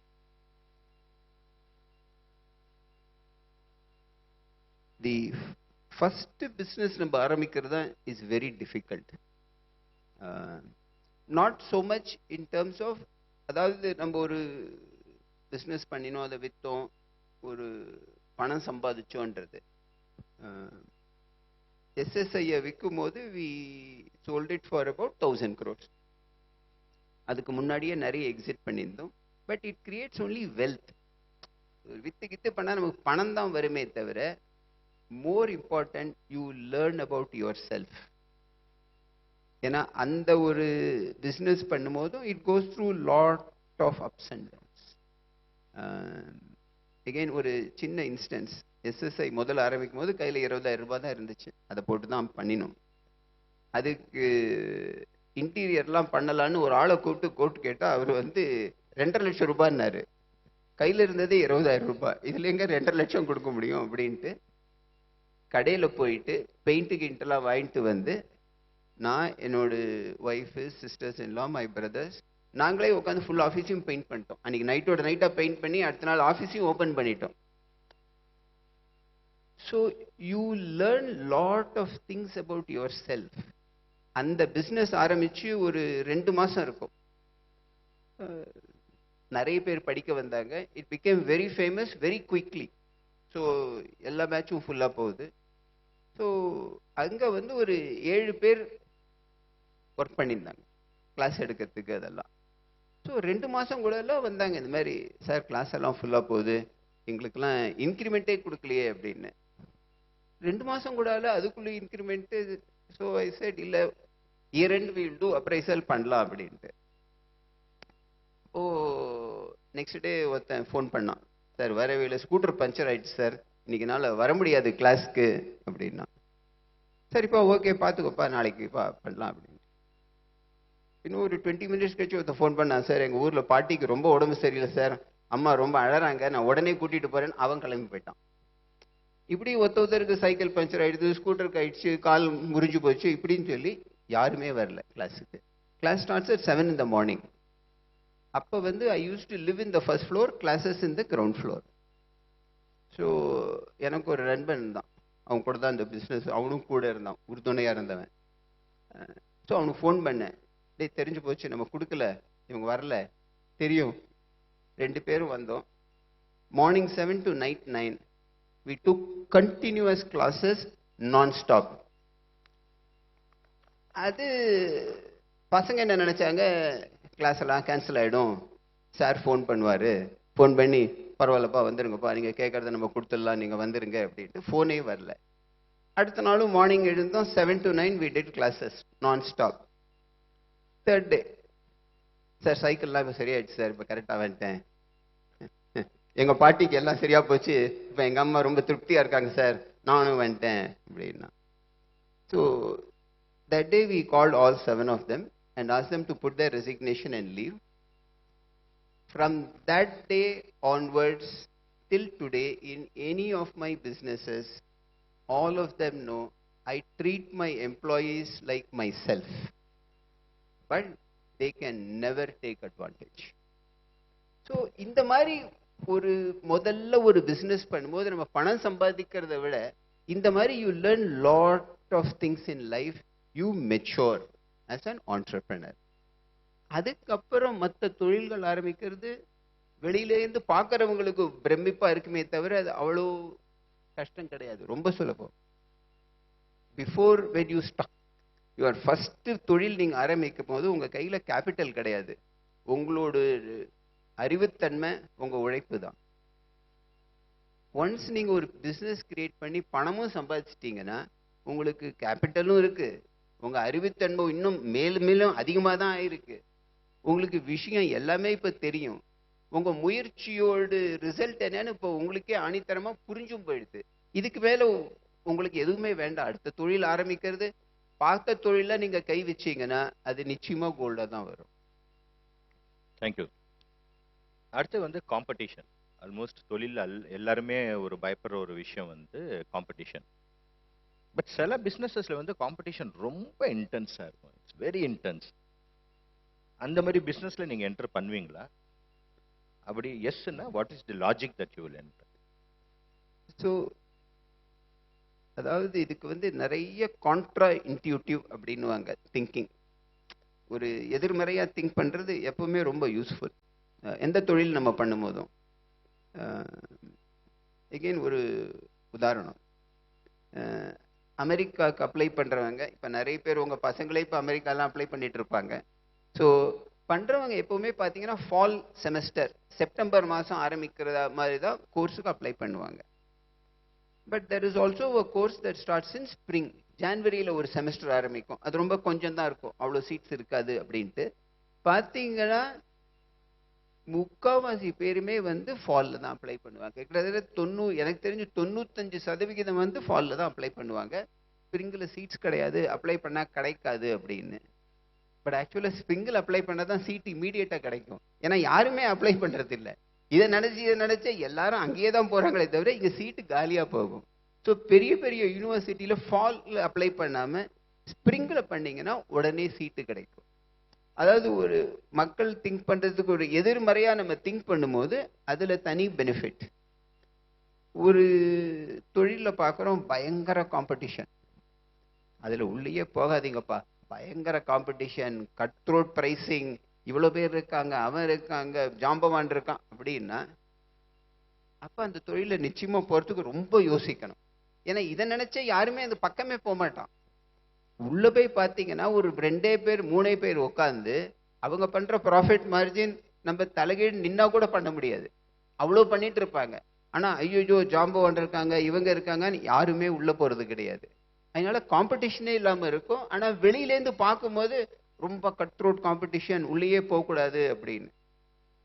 The first business நம்ம ஆரம்பிக்கிறது is very difficult. Not so much in terms of, அதாவது நம்ம ஒரு பிஸ்னஸ் பண்ணினோம், அதை விற்றோம், ஒரு பணம் சம்பாதிச்சோன்றது. எஸ்எஸ்ஐயை விற்கும் போது we sold it for about 1000 crores. அதுக்கு முன்னாடியே நிறைய எக்ஸிட் பண்ணியிருந்தோம். But it creates only wealth. வித்து பண்ணால் நமக்கு பணம் தான் வருமே தவிர, more important you learn about yourself. ஏன்னா அந்த ஒரு பிஸ்னஸ் பண்ணும்போதும் it goes through lot of ups and downs. Again ஒரு சின்ன இன்ஸ்டன்ஸ், எஸ்எஸ்ஐ முதல்ல ஆரம்பிக்கும் போது கையில் 20,000 ரூபாய் தான் இருந்துச்சு, அதை போட்டு தான் பண்ணினோம். அதுக்கு இன்டீரியர்லாம் பண்ணலான்னு ஒரு ஆளை கூப்பிட்டு கேட்டால் அவர் வந்து 2.5 லட்சம் ரூபான்னாரு. கையில் இருந்ததே 20,000 ரூபாய், இதுல எங்க 2.5 லட்சம் கொடுக்க முடியும் அப்படின்ட்டு கடையில் போயிட்டு பெயிண்ட் கிண்டெல்லாம் வாங்கிட்டு வந்து நான், என்னோட ஒய்ஃபு, சிஸ்டர்ஸ் எல்லாம், மை பிரதர்ஸ், நாங்களே உட்காந்து ஃபுல் ஆஃபீஸையும் பெயிண்ட் பண்ணிட்டோம். அன்றைக்கி நைட்டோட நைட்டாக பெயிண்ட் பண்ணி அடுத்த நாள் ஆஃபீஸையும் ஓப்பன் பண்ணிட்டோம். So you learn lot of things about yourself. அந்த பிஸ்னஸ் ஆரம்பித்து ஒரு 2 மாதம் இருக்கும். நிறைய பேர் படிக்க வந்தாங்க. It became very famous very quickly. So எல்லா பேட்சும் ஃபுல்லாக போகுது. ஸோ அங்கே வந்து ஒரு 7 பேர் ஒர்க் பண்ணியிருந்தாங்க கிளாஸ் எடுக்கிறதுக்கு அதெல்லாம். ஸோ 2 மாதம் கூட எல்லாம் வந்தாங்க, இந்த மாதிரி சார் கிளாஸ் எல்லாம் ஃபுல்லாக போகுது, எங்களுக்கெல்லாம் இன்க்ரிமெண்ட்டே கொடுக்கலையே அப்படின்னு. 2 மாதம் கூட அதுக்குள்ளே இன்க்ரிமெண்ட்டு. ஸோ ஐ செட் இல்லை, year end will do appraisal பண்ணலாம் அப்படின்ட்டு. ஓ நெக்ஸ்ட் டே ஒருத்தன் ஃபோன் பண்ணான், சார் வரவே இல்லை, ஸ்கூட்டர் பஞ்சர் ஆயிடுச்சு சார், இன்னைக்கு நாள் வர முடியாது கிளாஸ்க்கு அப்படின்னா. சரிப்பா ஓகே பார்த்துக்கோப்பா, நாளைக்குப்பா பண்ணலாம் அப்படின்னு. இன்னும் ஒரு 20 மினிட்ஸ் கழிச்சு ஒருத்தன் ஃபோன் பண்ணான், சார் எங்கள் ஊரில் பாட்டிக்கு ரொம்ப உடம்பு சரியில்லை சார், அம்மா ரொம்ப அழறாங்க, நான் உடனே கூட்டிகிட்டு போகிறேன்னு அவன் கிளம்பி போயிட்டான். இப்படி ஒருத்தருக்கு சைக்கிள் பஞ்சர் ஆகிடுது, ஸ்கூட்டருக்கு ஆயிடுச்சு, கால் முறிஞ்சு போச்சு, இப்படின்னு சொல்லி யாருமே வரல கிளாஸுக்கு. Class starts at 7 in the morning. அப்போ வந்து I use to live in the first floor, classes in the ground floor. So எனக்கு ஒரு நண்பன் தான், அவன் கூட தான் இந்த பிஸ்னஸ், அவனும் கூட இருந்தான், உறுதுணையாக இருந்தவன். ஸோ அவனுக்கு ஃபோன் பண்ணேன், டே தெரிஞ்சு போச்சு, நம்ம கொடுக்கல, இவங்க வரல, தெரியும். 2 பேரும் வந்தோம். Morning 7 to night 9 we took continuous classes non-stop. அது பசங்க என்ன நினைச்சாங்க, கிளாஸ் எல்லாம் கேன்சல் ஆகிடும், சார் ஃபோன் பண்ணுவார், ஃபோன் பண்ணி பரவாயில்லப்பா வந்துருங்கப்பா, நீங்கள் கேட்குறத நம்ம கொடுத்துடலாம், நீங்கள் வந்துருங்க அப்படின்ட்டு ஃபோனே வரல. அடுத்த நாளும் மார்னிங் எழுந்தோம், 7 to 9 we did classes non-stop. Third day, sir சைக்கிள்லாம் இப்போ சரியாயிடுச்சு சார், இப்போ கரெக்டாக வந்துட்டேன், எங்கள் பாட்டிக்கு எல்லாம் சரியாக போச்சு, இப்போ எங்கள் அம்மா ரொம்ப திருப்தியாக இருக்காங்க சார், நானும் வந்துட்டேன் அப்படின்னா. So that day we called all 7 of them and asked them to put their resignation and leave. From that day onwards till today, in any of my businesses, all of them know I treat my employees like myself, but they can never take advantage. So இந்த மாதிரி ஒரு முதல்ல ஒரு business பண்ணும்போது நம்ம பணம் சம்பாதிக்கிறத விட இந்த மாதிரி you learn lot of things in life, you mature as an entrepreneur. அதுக்கப்புறம் மற்ற தொழில்கள் ஆரம்பிக்கிறது வெளியிலேருந்து பார்க்குறவங்களுக்கு பிரமிப்பாக இருக்குமே தவிர அது அவ்வளோ கஷ்டம் கிடையாது, ரொம்ப சுலபம். Before when you start your first தொழில் நீங்கள் ஆரம்பிக்கும் போது உங்கள் கையில் கேபிட்டல் கிடையாது, உங்களோட அறிவுத்தன்மை, உங்கள் உழைப்பு தான். ஒன்ஸ் நீங்கள் ஒரு பிஸ்னஸ் கிரியேட் பண்ணி பணமும் சம்பாதிச்சிட்டிங்கன்னா உங்களுக்கு கேபிட்டலும் இருக்குது, உங்கள் அறிவுத்தன்மை இன்னும் மேலும் மேலும் அதிகமாக தான் ஆயிருக்கு, உங்களுக்கு விஷயம் எல்லாமே இப்போ தெரியும், உங்கள் முயற்சியோட ரிசல்ட் என்னன்னு இப்போ உங்களுக்கே ஆணித்தரமாக புரிஞ்சும் போயிடுது. இதுக்கு மேலே உங்களுக்கு எதுவுமே வேண்டாம். அடுத்த தொழில் ஆரம்பிக்கிறது, பார்த்த தொழிலில் நீங்கள் கை வச்சிங்கன்னா அது நிச்சயமாக கோல்டாக தான் வரும். தேங்க்யூ. அடுத்து வந்து காம்படிஷன். ஆல்மோஸ்ட் தொழில் எல்லாருமே ஒரு பயப்படுற ஒரு விஷயம் வந்து காம்படிஷன். பட் சில பிஸ்னஸஸில் வந்து காம்படிஷன் ரொம்ப இன்டென்ஸாக இருக்கும், இட்ஸ் வெரி இன்டென்ஸ். அந்த மாதிரி பிஸ்னஸில் நீங்கள் என்டர் பண்ணுவீங்களா? அப்படி எஸ்ன்னா what is the logic that you will enter? So அதாவது இதுக்கு வந்து நிறைய கான்ட்ரா இன்ட்யூட்டிவ் அப்படின்னுவாங்க திங்கிங். ஒரு எதிர்மறையாக திங்க் பண்ணுறது எப்பவுமே ரொம்ப யூஸ்ஃபுல் எந்த தொழில் நம்ம பண்ணும் போதும். எகெயின் ஒரு உதாரணம், அமெரிக்காவுக்கு அப்ளை பண்ணுறவங்க, இப்போ நிறைய பேர் உங்கள் பசங்களே இப்போ அமெரிக்காலாம் அப்ளை பண்ணிட்டு இருப்பாங்க. ஸோ பண்ணுறவங்க எப்போவுமே பார்த்தீங்கன்னா ஃபால் செமஸ்டர், செப்டம்பர் மாதம் ஆரம்பிக்கிற மாதிரி தான் கோர்ஸுக்கு அப்ளை பண்ணுவாங்க. But there is also a course that starts in spring. ஜான்வரியில் ஒரு செமஸ்டர் ஆரம்பிக்கும், அது ரொம்ப கொஞ்சம் தான் இருக்கும், அவ்வளோ சீட்ஸ் இருக்காது அப்படின்ட்டு. பார்த்தீங்கன்னா முக்கால்வாசி பேருமே வந்து ஃபாலில் தான் அப்ளை பண்ணுவாங்க. கிட்டத்தட்ட எனக்கு தெரிஞ்சு 95% வந்து ஃபாலில் தான் அப்ளை பண்ணுவாங்க. ஸ்ப்ரிங்கில் சீட்ஸ் கிடையாது, அப்ளை பண்ணால் கிடைக்காது அப்படின்னு. பட் ஆக்சுவலாக ஸ்ப்ரிங்கில் அப்ளை பண்ணால் தான் சீட் இமீடியட்டாக கிடைக்கும். ஏன்னா யாருமே அப்ளை பண்ணுறது இல்லை. இதை நினைச்சா எல்லாரும் அங்கேயே தான் போறாங்களே தவிர இங்க சீட்டு காலியா போகும். ஸோ பெரிய பெரிய யூனிவர்சிட்டியில ஃபால்ல அப்ளை பண்ணாம ஸ்ப்ரிங்ல பண்ணீங்கன்னா உடனே சீட்டு கிடைக்கும். அதாவது ஒரு மக்கள் திங்க் பண்றதுக்கு ஒரு எதிர்மறையா நம்ம திங்க் பண்ணும்போது அதுல தனி பெனிஃபிட். ஒரு தொழில பார்க்குறோம், பயங்கர காம்படிஷன், அதுல உள்ளேயே போகாதீங்கப்பா, பயங்கர காம்படிஷன், கட் த்ரோட் பிரைசிங், இவ்வளவு பேர் இருக்காங்க, அவன் இருக்காங்க, ஜாம்பவான் இருக்கான் அப்படின்னா அப்ப அந்த தொழில நிச்சயமா போறதுக்கு ரொம்ப யோசிக்கணும். ஏன்னா இதை நினைச்சா யாருமே அந்த பக்கமே போக மாட்டான். உள்ள போய் பார்த்தீங்கன்னா ஒரு 2 பேர் 3 பேர் உட்காந்து அவங்க பண்ற ப்ராஃபிட் மார்ஜின் நம்ம தலைகீழ் நின்னா கூட பண்ண முடியாது, அவ்வளோ பண்ணிட்டு இருப்பாங்க. ஆனா ஐயோ ஜாம்பவான் இருக்காங்க, இவங்க இருக்காங்கன்னு யாருமே உள்ள போறது கிடையாது. அதனால காம்படிஷனே இல்லாம இருக்கும். ஆனா வெளியிலேருந்து பார்க்கும்போது ரொம்ப கட் த்ரோட் காம்படிஷன், உள்ளேயே போகக்கூடாது அப்படின்னு.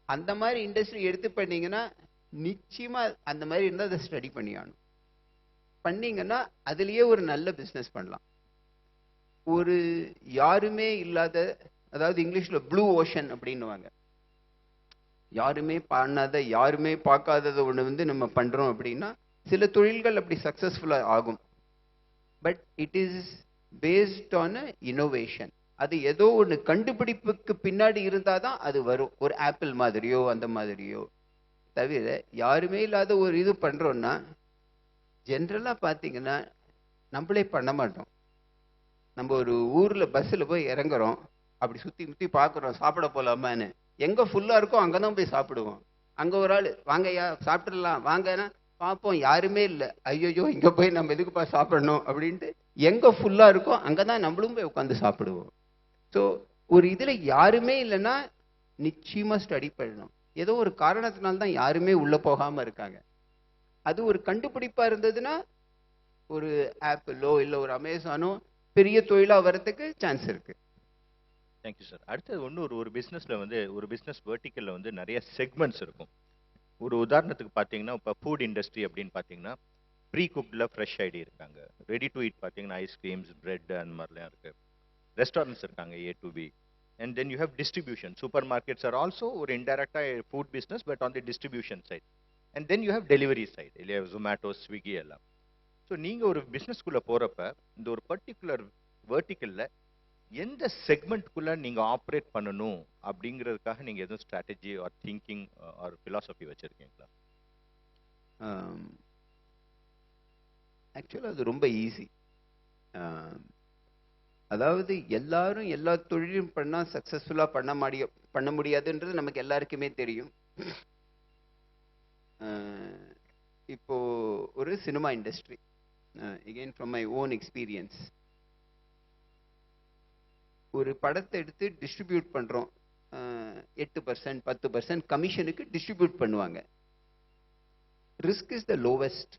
அந்த மாதிரி இண்டஸ்ட்ரி எடுத்து பண்ணீங்கன்னா நிச்சயமா அந்த மாதிரி இருந்தால் அதை ஸ்டடி பண்ணியானும். பண்ணீங்கன்னா அதுலயே ஒரு நல்ல பிஸ்னஸ் பண்ணலாம். ஒரு யாருமே இல்லாத, அதாவது இங்கிலீஷ்ல ப்ளூ ஓஷன் அப்படின்னுவாங்க, யாருமே பண்ணாத யாருமே பார்க்காதத ஒன்று வந்து நம்ம பண்றோம் அப்படின்னா சில தொழில்கள் அப்படி சக்சஸ்ஃபுல்லா ஆகும். But it is based on innovation. அது ஏதோ ஒன்று கண்டுபிடிப்புக்கு பின்னாடி இருந்தாதான் அது வரும். ஒரு ஆப்பிள் மாதிரியோ அந்த மாதிரியோ. தவிர யாருமே இல்லாத ஒரு இது பண்றோம்னா ஜென்ரலா பார்த்தீங்கன்னா நம்மளே பண்ண மாட்டோம். நம்ம ஒரு ஊர்ல பஸ்ஸில் போய் இறங்குறோம், அப்படி சுத்தி முத்தி பார்க்குறோம் சாப்பிட போலாமான்னு, எங்க ஃபுல்லா இருக்கோ அங்கதான் போய் சாப்பிடுவோம். அங்க ஒரு ஆள் வாங்கய்யா சாப்பிட்டுடலாம் வாங்கன்னா பார்ப்போம், யாருமே இல்லை, ஐயோ இங்க போய் நம்ம எதுக்குப்பா சாப்பிடணும் அப்படின்ட்டு எங்க ஃபுல்லா இருக்கோ அங்கதான் நம்மளும் போய் உட்காந்து சாப்பிடுவோம். ஸோ ஒரு இதுல யாருமே இல்லைன்னா நிச்சயமா ஸ்டடி பண்ணணும். ஏதோ ஒரு காரணத்தினால்தான் யாருமே உள்ள போகாம இருக்காங்க. அது ஒரு கண்டுபிடிப்பா இருந்ததுன்னா ஒரு ஆப்பிளோ இல்லை ஒரு அமேசானோ பெரிய தொழிலா வர்றதுக்கு சான்ஸ் இருக்கு. Thank you sir. அடுத்தது ஒரு பிஸ்னஸ்ல வந்து ஒரு பிஸ்னஸ் வெர்டிக்கல்ல வந்து நிறைய செக்மெண்ட்ஸ் இருக்கும். ஒரு உதாரணத்துக்கு பார்த்தீங்கன்னா இப்போ ஃபுட் இண்டஸ்ட்ரி அப்படின்னு பார்த்தீங்கன்னா ப்ரீ குக்டில் ஃப்ரெஷ் ஐடி இருக்காங்க, ரெடி டு ஈட் பார்த்தீங்கன்னா ஐஸ்கிரீம்ஸ் பிரெட் அந்த மாதிரிலாம் இருக்கு, ரெஸ்டாரண்ட்ஸ் இருக்காங்க A to B, and then you have distribution. Supermarkets are also ஒரு இன்டைரக்டா food business but on the distribution side, and then you have delivery side இல்லையா, Zomato, Swiggy எல்லாம். So நீங்க ஒரு பிஸ்னஸ்குள்ள போறப்ப இந்த ஒரு பர்டிகுலர் வெர்டிக்கல்ல எந்த செக்மெண்ட்குள்ள நீங்க ஆப்ரேட் பண்ணணும் அப்படிங்கிறதுக்காக நீங்க எதுவும் strategy are thinking R philosophy வச்சிருக்கீங்களா? ஆக்சுவலாக அது ரொம்ப ஈஸி. அதாவது எல்லாரும் எல்லா தொழிலும் பண்ணா சக்சஸ்ஃபுல்லா பண்ண முடியாதுன்றது நமக்கு எல்லாருக்குமே தெரியும். இப்போ ஒரு cinema industry, again from my own experience, ஒரு படத்தை எடுத்து டிஸ்ட்ரிபியூட் பண்றோம், 8% 10% கமிஷனுக்கு டிஸ்ட்ரிபியூட் பண்ணுவாங்க. Risk is the lowest.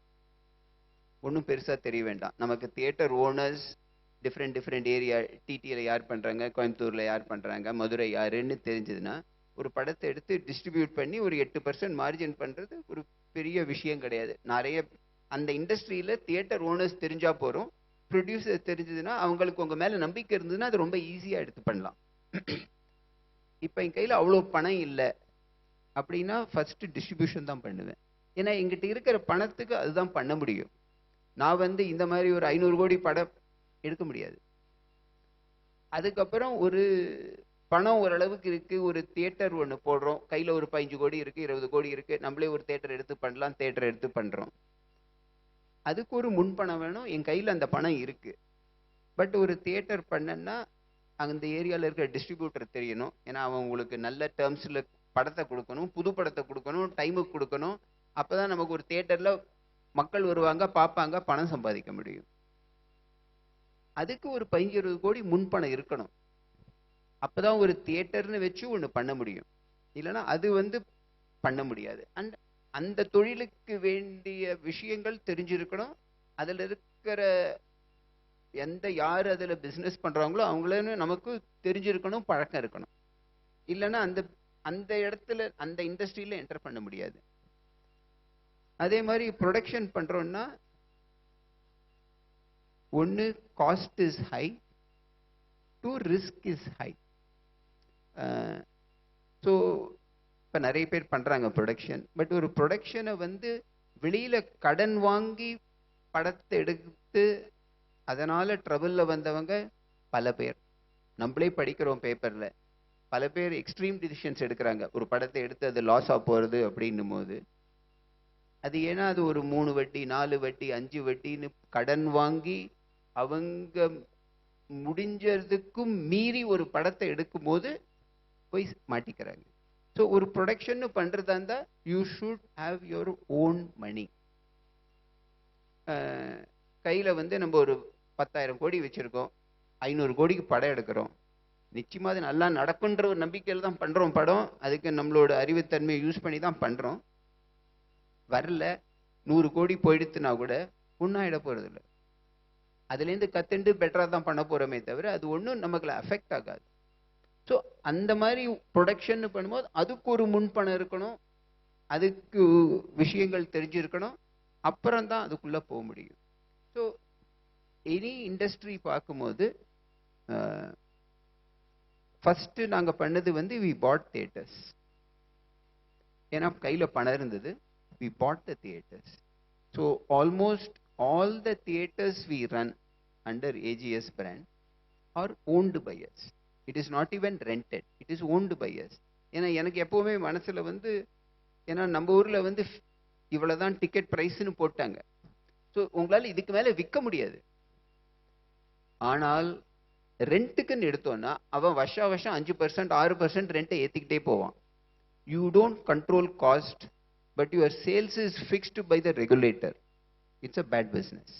ஒன்றும் பெருசா தெரிய வேண்டாம். நமக்கு தியேட்டர் ஓனர்ஸ் டிஃப்ரெண்ட் ஏரியா, டிடியில் யார் பண்றாங்க, கோயம்புத்தூர்ல யார் பண்றாங்க, மதுரை யாருன்னு தெரிஞ்சதுன்னா ஒரு படத்தை எடுத்து டிஸ்ட்ரிபியூட் பண்ணி ஒரு 8% மார்ஜின் பண்றது ஒரு பெரிய விஷயம் கிடையாது. நிறைய அந்த இண்டஸ்ட்ரியில தியேட்டர் ஓனர்ஸ் தெரிஞ்சா போறோம், ப்ரொடியூசர் தெரிஞ்சதுன்னா அவங்களுக்கு உங்க மேல நம்பிக்கை இருந்ததுன்னா அது ரொம்ப ஈஸியா எடுத்து பண்ணலாம். இப்ப என் கையில அவ்வளோ பணம் இல்லை அப்படின்னா ஃபர்ஸ்ட் டிஸ்ட்ரிபியூஷன் தான் பண்ணுவேன். ஏன்னா எங்கிட்ட இருக்கிற பணத்துக்கு அதுதான் பண்ண முடியும். நான் வந்து இந்த மாதிரி ஒரு 500 கோடி படம் எடுக்க முடியாது. அதுக்கப்புறம் ஒரு பணம் ஓரளவுக்கு இருக்கு, ஒரு தியேட்டர் ஒன்று போடுறோம், கையில ஒரு 15 கோடி இருக்கு, 20 கோடி இருக்கு, நம்மளே ஒரு தியேட்டர் எடுத்து பண்ணலாம், தியேட்டர் எடுத்து பண்றோம். அதுக்கு ஒரு முன்பணம் வேணும், என் கையில் அந்த பணம் இருக்கு. பட் ஒரு தியேட்டர் பண்ணனா அந்த ஏரியாவில் இருக்கிற டிஸ்ட்ரிபியூட்டர் தெரியணும். ஏன்னா அவன் உங்களுக்கு நல்ல டேர்ம்ஸில் படத்தை கொடுக்கணும், புது படத்தை கொடுக்கணும், டைமுக்கு கொடுக்கணும். அப்போதான் நமக்கு ஒரு தியேட்டரில் மக்கள் வருவாங்க, பார்ப்பாங்க, பணம் சம்பாதிக்க முடியும். அதுக்கு ஒரு 15-20 கோடி முன்பணம் இருக்கணும். அப்போதான் ஒரு தியேட்டர்னு வச்சு ஒன்று பண்ண முடியும். இல்லைன்னா அது வந்து பண்ண முடியாது. அண்ட் அந்த தொழிலுக்கு வேண்டிய விஷயங்கள் தெரிஞ்சிருக்கணும். அதில் இருக்கிற யார் அதில் பிஸ்னஸ் பண்ணுறாங்களோ அவங்களன்னு நமக்கு தெரிஞ்சிருக்கணும், பழக்கம் இருக்கணும். இல்லைன்னா அந்த இடத்துல அந்த இண்டஸ்ட்ரியில் என்டர் பண்ண முடியாது. அதே மாதிரி ப்ரொடக்ஷன் பண்ணுறோன்னா ஒன்று cost is high, 2 risk is high. So இப்போ நிறைய பேர் பண்ணுறாங்க ப்ரொடக்ஷன். பட் ஒரு ப்ரொடக்ஷனை வந்து வெளியில் கடன் வாங்கி படத்தை எடுத்து அதனால் ட்ரபிளில் வந்தவங்க பல பேர். நம்மளே படிக்கிறோம் பேப்பரில், பல பேர் எக்ஸ்ட்ரீம் டிசிஷன்ஸ் எடுக்கிறாங்க. ஒரு படத்தை எடுத்து அது லாஸ் ஆக போகிறது அப்படின்னும் போது அது ஏன்னா அது ஒரு 3 வட்டி 4 வட்டி 5 வட்டின்னு கடன் வாங்கி அவங்க முடிஞ்சதுக்கும் மீறி ஒரு படத்தை எடுக்கும் போது போய் மாட்டிக்கிறாங்க. ஸோ ஒரு ப்ரொடக்ஷன் பண்ணுறதா இருந்தால் you should have your own money. கையில் வந்து நம்ம ஒரு 10,000 கோடி வச்சுருக்கோம், 500 கோடிக்கு படம் எடுக்கிறோம். நிச்சயமாக அது நல்லா நடக்குன்ற ஒரு நம்பிக்கையில் தான் பண்ணுறோம் படம். அதுக்கு நம்மளோட அறிவுத்தன்மையை யூஸ் பண்ணி தான் பண்ணுறோம். வரல 100 கோடி போயிடுத்துனா கூட ஒன்றாயிட போகிறது இல்லை. அதுலேருந்து கற்றுண்டு பெட்டராக தான் பண்ண போகிறோமே தவிர அது ஒன்றும் நமக்கு அஃபெக்ட் ஆகாது. ஸோ அந்த மாதிரி ப்ரொடக்ஷன் பண்ணும்போது அதுக்கு ஒரு முன்பணம் இருக்கணும், அதுக்கு விஷயங்கள் தெரிஞ்சிருக்கணும், அப்புறம் தான் அதுக்குள்ளே போக முடியும். ஸோ எனி இண்டஸ்ட்ரி பார்க்கும்போது ஃபஸ்ட்டு நாங்கள் பண்ணது வந்து வி பாட் தியேட்டர்ஸ். ஏன்னா கையில் பணம் இருந்தது. We bought the theatres. So almost all the theatres we run under AGS brand are owned by us. It is not even rented. It is owned by us. ஏன்னா எனக்கு எப்போவுமே மனசில் வந்து, ஏன்னா நம்ம ஊரில் வந்து இவ்வளோ தான் டிக்கெட் ப்ரைஸ்ன்னு போட்டாங்க. ஸோ உங்களால் இதுக்கு மேலே விற்க முடியாது. ஆனால் ரெண்ட்டுக்குன்னு எடுத்தோன்னா அவன் வருஷம் 5% 6% ரெண்ட்டை ஏற்றிக்கிட்டே போவான். You don't control cost, but your sales is fixed by the regulator. It's a bad business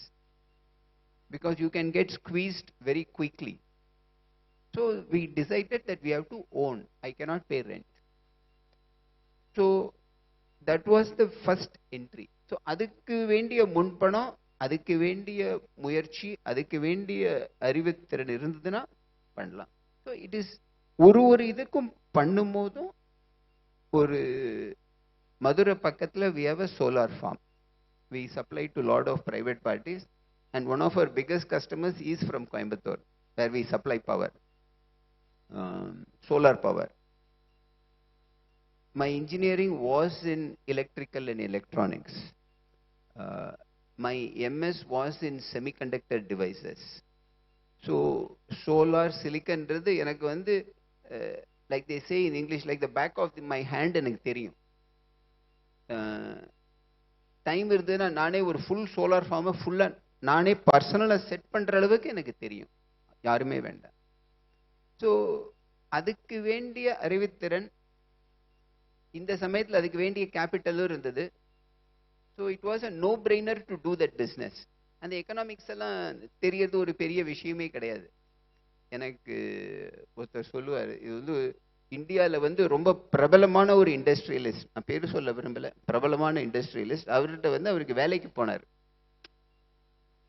because you can get squeezed very quickly. So we decided that we have to own. I cannot pay rent. So that was the first entry. So adukku vendiya munpanam, adukku vendiya muyarchi, adukku vendiya அறிவுத்திறன் இருந்ததுன்னா பண்ணலாம். So it is ஒரு இதுக்கும் பண்ணும்போதும் ஒரு மதுரை பக்கத்தில் we have a solar farm. We supply to lot of private parties and one of our biggest customers is from Coimbatore where we supply power, solar power. My engineering was in electrical and electronics. My MS was in semiconductor devices. So solar silicon எனக்கு வந்து like they say in English, like the back of my hand எனக்கு தெரியும். Time இருந்ததுன்னா நானே ஒரு full solar ஃபார்மை ஃபுல்லாக நானே பர்சனலாக செட் பண்ணுற அளவுக்கு எனக்கு தெரியும், யாருமே வேண்டாம். ஸோ அதுக்கு வேண்டிய அறிவுத்திறன், இந்த சமயத்தில் அதுக்கு வேண்டிய கேபிட்டலும் இருந்தது. So it was a no brainer to do that business. அந்த எக்கனாமிக்ஸ் எல்லாம் தெரியறது ஒரு பெரிய விஷயமே கிடையாது. எனக்கு ஒருத்தர் சொல்லுவார், இது வந்து இந்தியாவில் வந்து ரொம்ப பிரபலமான ஒரு இண்டஸ்ட்ரியலிஸ்ட், நான் பேர் சொல்ல விரும்பலை, பிரபலமான இண்டஸ்ட்ரியலிஸ்ட். அவர்கிட்ட வந்து அவருக்கு வேலைக்கு போனார்.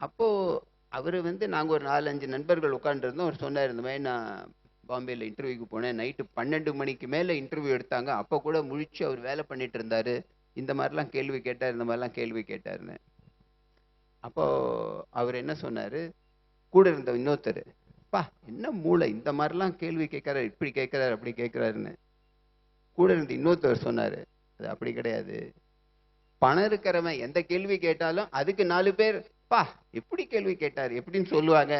அப்போது அவர் வந்து நாங்கள் ஒரு 4-5 நண்பர்கள் உட்காந்துருந்தோம். அவர் சொன்னார், இந்த மாதிரி நான் பாம்பேயில் இன்டர்வியூக்கு போனேன், நைட்டு 12 மணிக்கு மேலே இன்டர்வியூ எடுத்தாங்க, அப்போ கூட முழிச்சு அவர் வேலை பண்ணிட்டு இருந்தார், இந்த மாதிரிலாம் கேள்வி கேட்டார், இந்த மாதிரிலாம் கேள்வி கேட்டார்னு. அப்போது அவர் என்ன சொன்னார், கூட இருந்த இன்னொருத்தர், பா என்ன மூளை, இந்த மாதிரிலாம் கேள்வி கேட்குறாரு, இப்படி கேட்குறாரு, அப்படி கேட்குறாருன்னு. கூட இருந்து இன்னொருத்தர் சொன்னார், அது அப்படி கிடையாது, பணம் இருக்கிறவன் எந்த கேள்வி கேட்டாலும் அதுக்கு 4 பேர் பா எப்படி கேள்வி கேட்டார் எப்படின்னு சொல்லுவாங்க,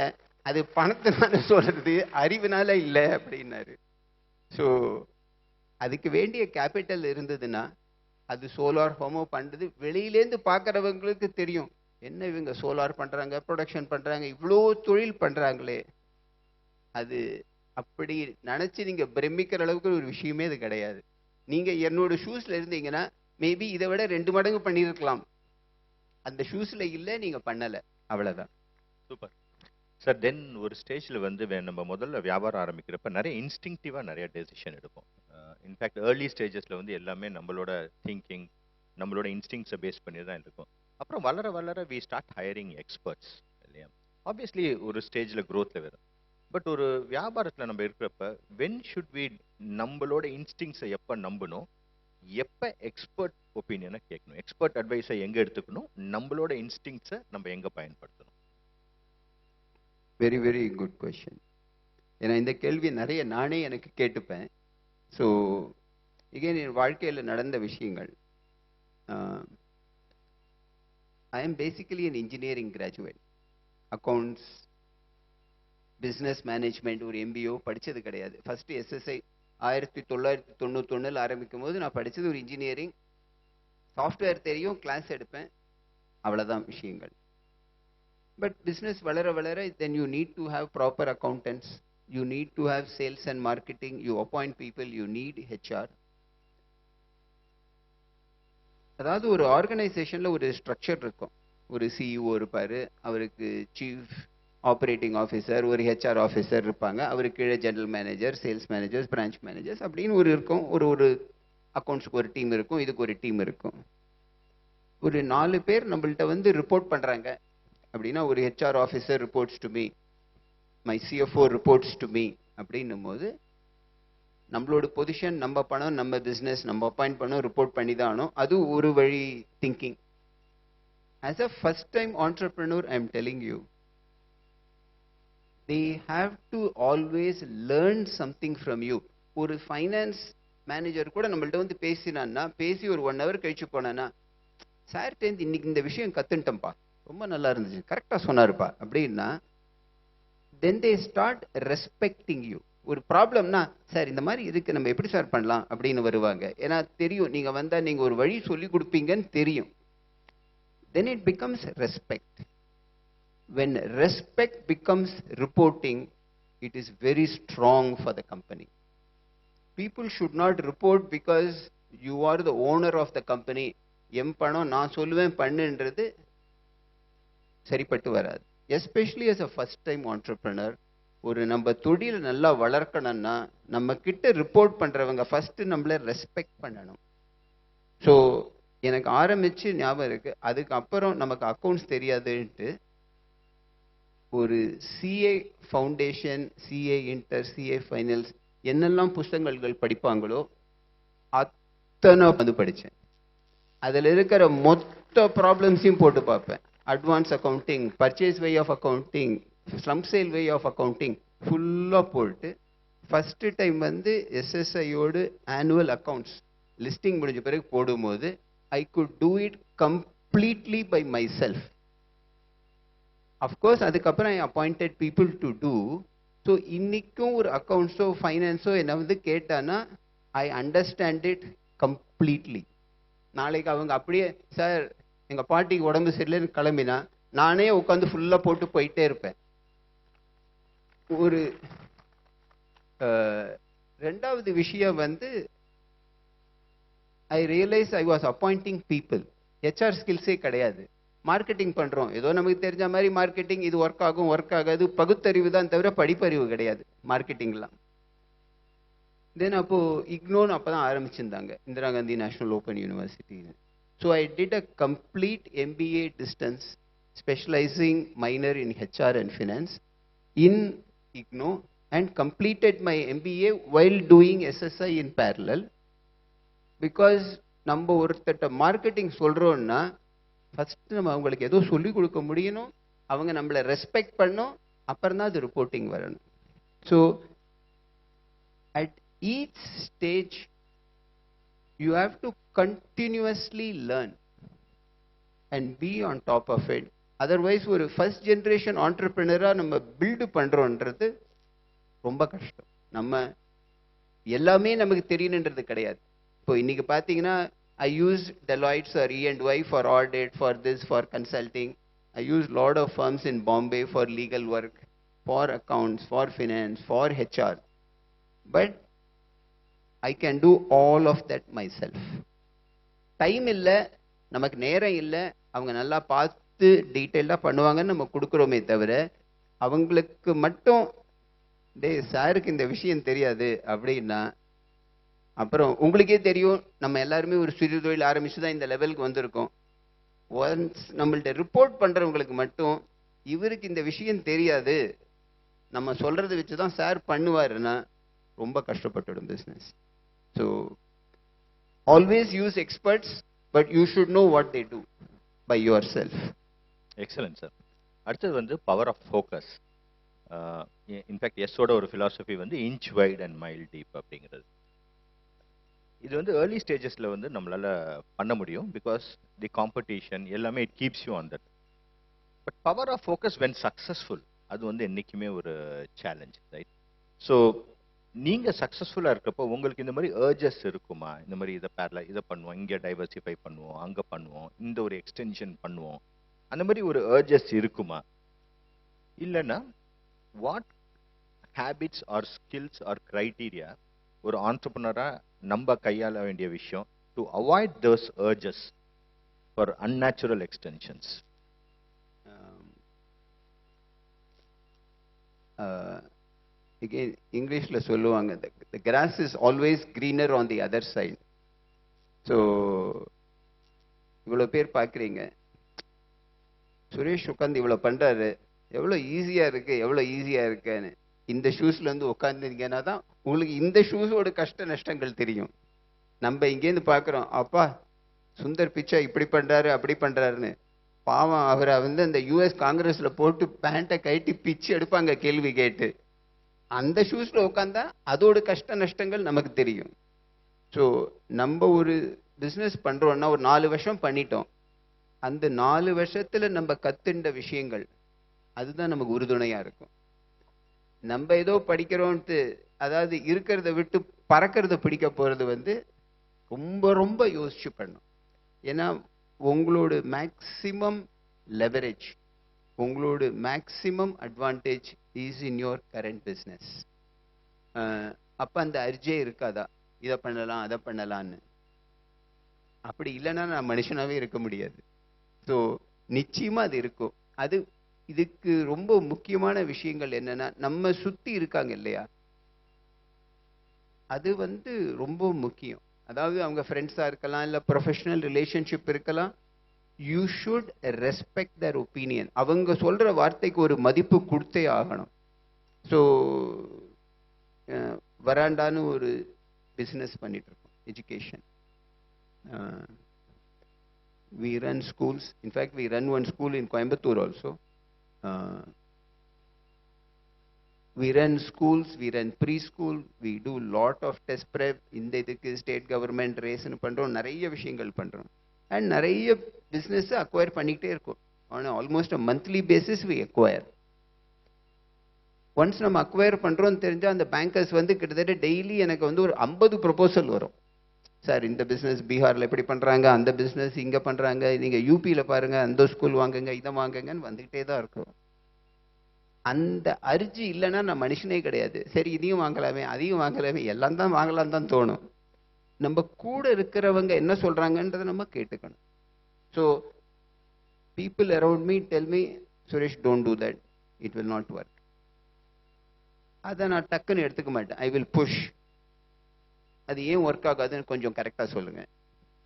அது பணத்தினால சொல்றது, அறிவுனால இல்லை அப்படின்னாரு. ஸோ அதுக்கு வேண்டிய கேபிட்டல் இருந்ததுன்னா அது சோலார் ஃபார்மோ பண்ணுறது வெளியிலேருந்து பார்க்குறவங்களுக்கு தெரியும், என்ன இவங்க சோலார் பண்ணுறாங்க, ப்ரொடக்ஷன் பண்ணுறாங்க, இவ்வளோ தொழில் பண்ணுறாங்களே. அது அப்படி நினச்சி நீங்கள் பிரமிக்கிற அளவுக்கு ஒரு விஷயமே அது கிடையாது. நீங்கள் என்னோட ஷூஸில் இருந்தீங்கன்னா மேபி இதை விட 2 மடங்கு பண்ணியிருக்கலாம். அந்த ஷூஸில் இல்லை, நீங்கள் பண்ணலை, அவ்வளோதான். Super sir. தென் ஒரு ஸ்டேஜில் வந்து நம்ம முதல்ல வியாபாரம் ஆரம்பிக்கிறப்ப நிறைய இன்ஸ்டிங்டிவாக நிறைய டெசிஷன் எடுப்போம். இன்ஃபேக்ட் ஏர்லி ஸ்டேஜஸில் வந்து எல்லாமே நம்மளோட திங்கிங், நம்மளோட இன்ஸ்டிங்ஸை பேஸ் பண்ணி தான் இருக்கும். அப்புறம் வளர வளர வி ஸ்டார்ட் ஹையரிங் எக்ஸ்பர்ட்ஸ் இல்லையா. ஆப்வியஸ்லி ஒரு ஸ்டேஜில் க்ரோத்தில் வரும். பட் ஒரு வியாபாரத்தில் நம்ம இருக்கிறப்ப வென் ஷுட் வி நம்மளோட இன்ஸ்டிங்ஸை எப்போ நம்பணும், எப்போ எக்ஸ்பர்ட் ஒப்பீனியனை கேட்கணும், எக்ஸ்பர்ட் அட்வைஸை எங்கே எடுத்துக்கணும், நம்மளோட இன்ஸ்டிங்ஸை நம்ம எங்கே பயன்படுத்தணும்? Very very good question. ஏன்னா இந்த கேள்வி நிறைய நானே எனக்கு கேட்டுப்பேன். ஸோ என் வாழ்க்கையில் நடந்த விஷயங்கள். I am basically an engineering graduate. Accounts, business management ஒரு MBO படித்தது கிடையாது. ஃபஸ்ட்டு SSI 1991 ஆரம்பிக்கும் போது நான் படித்தது ஒரு இன்ஜினியரிங். சாஃப்ட்வேர் தெரியும், கிளாஸ் எடுப்பேன், அவ்வளோதான் விஷயங்கள். பட் பிஸ்னஸ் வளர வளர then you need to have proper accountants, you need to have sales and marketing, you appoint people, you need HR. அதாவது ஒரு ஆர்கனைசேஷனில் ஒரு ஸ்ட்ரக்சர் இருக்கும். ஒரு CEO இருப்பார், அவருக்கு சீஃப் ஆப்ரேட்டிங் ஆஃபீஸர், ஒரு HR ஆஃபீஸர் இருப்பாங்க, அவருக்கு கீழே general manager, sales managers, branch managers அப்படின்னு ஒரு இருக்கும். ஒரு அக்கௌண்ட்ஸுக்கு ஒரு டீம் இருக்கும், இதுக்கு ஒரு டீம் இருக்கும். ஒரு 4 பேர் நம்மள்ட்ட வந்து ரிப்போர்ட் பண்ணுறாங்க அப்படின்னா, ஒரு HR officer reports to me, my CFO reports to me அப்படின்னும் போது நம்மளோட பொசிஷன், நம்ம பணம், நம்ம பிஸ்னஸ், நம்ம அப்பாயிண்ட் பண்ணோம், ரிப்போர்ட் பண்ணி தான் ஆனோம். அது ஒரு வழி thinking. As a first time entrepreneur I am telling you, they have to always learn something from you. ஒரு ஃபைனான்ஸ் மேனேஜர் கூட நம்மள்ட்ட வந்து பேசினான்னா, பேசி ஒரு 1 hour கழிச்சு போனான்னா, சார்ட்டேந்து இன்னைக்கு இந்த விஷயம் கற்றுன்ட்டேன்ப்பா, ரொம்ப நல்லா இருந்துச்சு, கரெக்டாக சொன்னாருப்பா அப்படின்னா, then they start respecting you. ஒரு ப்ராப்ளம்னா, சார் இந்த மாதிரி இருக்கு, நம்ம எப்படி சார் பண்ணலாம் அப்படின்னு வருவாங்க. ஏன்னா தெரியும் நீங்கள் வந்தால் நீங்கள் ஒரு வழி சொல்லி கொடுப்பீங்கன்னு தெரியும். then it becomes respect. When respect becomes reporting, it is very strong for the company. People should not report because you are the owner of the company. M பணம் நான் சொல்லுவேன் பண்ணுன்றது சரிப்பட்டு வராது. Especially as a first time entrepreneur, ஒரு நம்ம தொழில் நல்லா வளர்க்கணும்னா நம்ம கிட்ட ரிப்போர்ட் பண்றவங்க ஃபர்ஸ்ட் நம்மள ரெஸ்பெக்ட் பண்ணணும். ஸோ எனக்கு ஆரம்பிச்சு ஞாபகம் இருக்கு, அதுக்கப்புறம் நமக்கு அக்கௌண்ட்ஸ் தெரியாதுன்ட்டு ஒரு CA foundation, CA inter, CA finals என்னெல்லாம் புஸ்தகங்கள் படிப்பாங்களோ அத்தனை வந்து படித்தேன். அதில் இருக்கிற மொத்த ப்ராப்ளம்ஸையும் போட்டு பார்ப்பேன். Advance accounting, purchase way of accounting, slump sale way of accounting ஃபுல்லாக போட்டு ஃபஸ்ட்டு டைம் வந்து SSIயோடு ஆனுவல் அக்கௌண்ட்ஸ் லிஸ்டிங் முடிஞ்ச பிறகு போடும்போது I could do it completely by myself. Of course அதுக்கப்புறம் I appointed people to do. So இன்றைக்கும் ஒரு அக்கௌண்ட்ஸோ ஃபைனான்ஸோ என்னை வந்து கேட்டானா ஐ அண்டர்ஸ்டாண்ட் இட் கம்ப்ளீட்லி. நாளைக்கு அவங்க அப்படியே சார் எங்கள் பாட்டிக்கு உடம்பு சரியில்லைன்னு கிளம்பினா நானே உட்காந்து ஃபுல்லாக போட்டு போயிட்டே இருப்பேன். ஒரு ரெண்டாவது விஷயம் வந்து ஐ realise I was appointing people. HR ஸ்கில்ஸே கிடையாது, மார்க்கெட்டிங் பண்ணுறோம், ஏதோ நமக்கு தெரிஞ்ச மாதிரி மார்க்கெட்டிங், இது ஒர்க் ஆகும் ஒர்க் ஆகாது, பகுத்தறிவு தான் தவிர படிப்பறிவு கிடையாது மார்க்கெட்டிங்லாம். தென் அப்போது இக்னோன்னு அப்போ தான் ஆரம்பிச்சிருந்தாங்க, Indira Gandhi national open university. So I did a complete MBA distance specialising minor in HR and finance in IGNO and completed my MBA while doing SSI in parallel. Because நம்ம ஒருத்தட்ட மார்க்கெட்டிங் சொல்கிறோன்னா ஃபஸ்ட்டு நம்ம அவங்களுக்கு ஏதோ சொல்லிக் கொடுக்க முடியணும், அவங்க நம்மளை ரெஸ்பெக்ட் பண்ணணும், அப்புறம் தான் அது ரிப்போர்ட்டிங் வரணும். So at each stage you have to continuously learn and be on top of it. Otherwise ஒரு ஃபர்ஸ்ட் ஜென்ரேஷன் ஆண்டர்பிரினராக நம்ம பில்டு பண்ணுறோன்றது ரொம்ப கஷ்டம். நம்ம எல்லாமே நமக்கு தெரியணுன்றது கிடையாது. இப்போ இன்னைக்கு பார்த்தீங்கன்னா I use Deloitte or E&Y for audit, for this, for consulting. I use lot of firms in Bombay for legal work, for accounts, for finance, for HR. But I can do all of that myself. Time இல்லை, நமக்கு நேரம் இல்லை, அவங்க நல்லா பார்த்து டீட்டெயிலாக பண்ணுவாங்கன்னு நம்ம கொடுக்குறோமே தவிர அவங்களுக்கு மட்டும் டே சாருக்கு இந்த விஷயம் தெரியாது அப்படின்னா, அப்புறம் உங்களுக்கே தெரியும் நம்ம எல்லாருமே ஒரு சிறு தொழில் ஆரம்பித்து தான் இந்த லெவலுக்கு வந்திருக்கோம். ஒன்ஸ் நம்மள்ட்ட ரிப்போர்ட் பண்ணுறவங்களுக்கு மட்டும் இவருக்கு இந்த விஷயம் தெரியாது, நம்ம சொல்கிறத வச்சு தான் சார் பண்ணுவாருன்னா ரொம்ப கஷ்டப்பட்டுடும் business. So always use experts, but you should know what they do by yourself. Excellent sir. அடுத்தது வந்து பவர் ஆஃப் ஃபோக்கஸ். இன்ஃபேக்ட் எஸ்ஸோட ஒரு ஃபிலாசபி வந்து inch wide and mile deep அப்படிங்கிறது. இது வந்து ஏர்லி ஸ்டேஜஸ்ல வந்து நம்மளால பண்ண முடியும் பிகாஸ் தி காம்படிஷன் எல்லாமே it keeps you on that. But power of focus when successful அது வந்து என்னைக்குமே ஒரு சேலஞ்ச், ரைட்? ஸோ நீங்க சக்சஸ்ஃபுல்லா இருக்கப்போ உங்களுக்கு இந்த மாதிரி ஏர்ஜஸ் இருக்குமா? இந்த மாதிரி இதை பேரல இதை பண்ணுவோம், இங்க டைவர்சிஃபை பண்ணுவோம், அங்க பண்ணுவோம், இந்த ஒரு எக்ஸ்டென்ஷன் பண்ணுவோம், அந்த மாதிரி ஒரு ஏர்ஜஸ் இருக்குமா? இல்லைன்னா what habits or skills or criteria ஒரு ஆண்டர்பிரினரா நம்ம கையாள வேண்டிய விஷயம் to avoid those urges for unnatural extensions? Again, இங்கிலீஷ்ல சொல்லுவாங்க, the grass is always greener on the other side. So இவ்வளோ பேர் பார்க்குறீங்க, சுரேஷ் உட்காந்து இவ்வளோ பண்ணுறாரு, எவ்வளோ ஈஸியாக இருக்கு எவ்வளோ ஈஸியாக இருக்குன்னு. இந்த ஷூஸ்ல இருந்து உட்காந்துருங்கன்னா தான் உங்களுக்கு இந்த ஷூஸோட கஷ்ட நஷ்டங்கள் தெரியும். நம்ம இங்கேருந்து பார்க்குறோம், அப்பா சுந்தர் பிச்சை இப்படி பண்ணுறாரு அப்படி பண்ணுறாருன்னு. பாவம் அவரை வந்து அந்த யூஎஸ் காங்கிரஸ்ல போட்டு பேண்ட்டை கட்டி பிச்சு எடுப்பாங்க கேள்வி கேட்டு. அந்த ஷூஸ்ல உட்காந்தா அதோட கஷ்ட நஷ்டங்கள் நமக்கு தெரியும். ஸோ நம்ம ஒரு பிஸ்னஸ் பண்றோம்னா ஒரு 4 வருஷம் பண்ணிட்டோம், அந்த 4 வருஷத்துல நம்ம கத்துண்ட விஷயங்கள் அதுதான் நமக்கு உறுதுணையா இருக்கும். நம்ம ஏதோ படிக்கிறோன்ட்டு, அதாவது இருக்கிறத விட்டு பறக்கிறத பிடிக்க போறது வந்து ரொம்ப ரொம்ப யோசிச்சு பண்ணும். ஏன்னா உங்களோட மேக்சிமம் லெவரேஜ், உங்களோட maximum advantage is in your current business. அப்போ அந்த அர்ஜே இருக்காதா இதை பண்ணலாம் அதை பண்ணலான்னு? அப்படி இல்லைன்னா நான் மனுஷனாவே இருக்க முடியாது. ஸோ நிச்சயமா அது இருக்கும். அது இதுக்கு ரொம்ப முக்கியமான விஷயங்கள் என்னன்னா, நம்ம சுத்தி இருக்காங்க இல்லையா, அது வந்து ரொம்ப முக்கியம். அதாவது அவங்க ஃப்ரெண்ட்ஸாக இருக்கலாம், இல்லை ப்ரொஃபஷனல் ரிலேஷன்ஷிப் இருக்கலாம். You should respect Dhar opinion. அவங்க சொல்ற வார்த்தைக்கு ஒரு மதிப்பு கொடுத்தே ஆகணும். ஸோ வராண்டான்னு ஒரு பிஸ்னஸ் பண்ணிட்டு இருக்கோம், education. we run schools. In fact, we run one school in Coimbatore also. We run schools, we run preschool, we do lot of test prep. இந்த இதுக்கு ஸ்டேட் கவர்மெண்ட் ரேஸ்னு பண்றோம், நிறைய விஷயங்கள் பண்றோம். அண்ட் நிறைய பிஸ்னஸ் அக்வயர் பண்ணிக்கிட்டே இருக்கும். ஆனால் almost a monthly basis we acquire. Once நம்ம அக்வயர் பண்றோம்னு தெரிஞ்சால் அந்த பேங்கர்ஸ் வந்து கிட்டத்தட்ட டெய்லி எனக்கு வந்து ஒரு 50 ப்ரொபோசல் வரும். சார் இந்த பிஸ்னஸ் பீகாரில் எப்படி பண்ணுறாங்க, அந்த பிஸ்னஸ் இங்கே பண்ணுறாங்க, நீங்கள் யூபியில் பாருங்கள், அந்த ஸ்கூல் வாங்குங்க, இதை வாங்குங்கன்னு வந்துக்கிட்டே தான் இருக்கும். அந்த அர்ஜி இல்லைன்னா நான் மனுஷனே கிடையாது. சரி இதையும் வாங்கலாமே அதையும் வாங்கலாமே, எல்லாம் தான் வாங்கலாம் தான் தோணும். நம்ம கூட இருக்கிறவங்க என்ன சொல்கிறாங்கன்றதை நம்ம கேட்டுக்கணும். So people around me tell me, Suresh don't do that, it will not work. அதை நான் டக்குன்னு எடுத்துக்க மாட்டேன். I will push. அது ஏன் ஒர்க் ஆகாதுன்னு கொஞ்சம் கரெக்டாக சொல்லுங்கள்.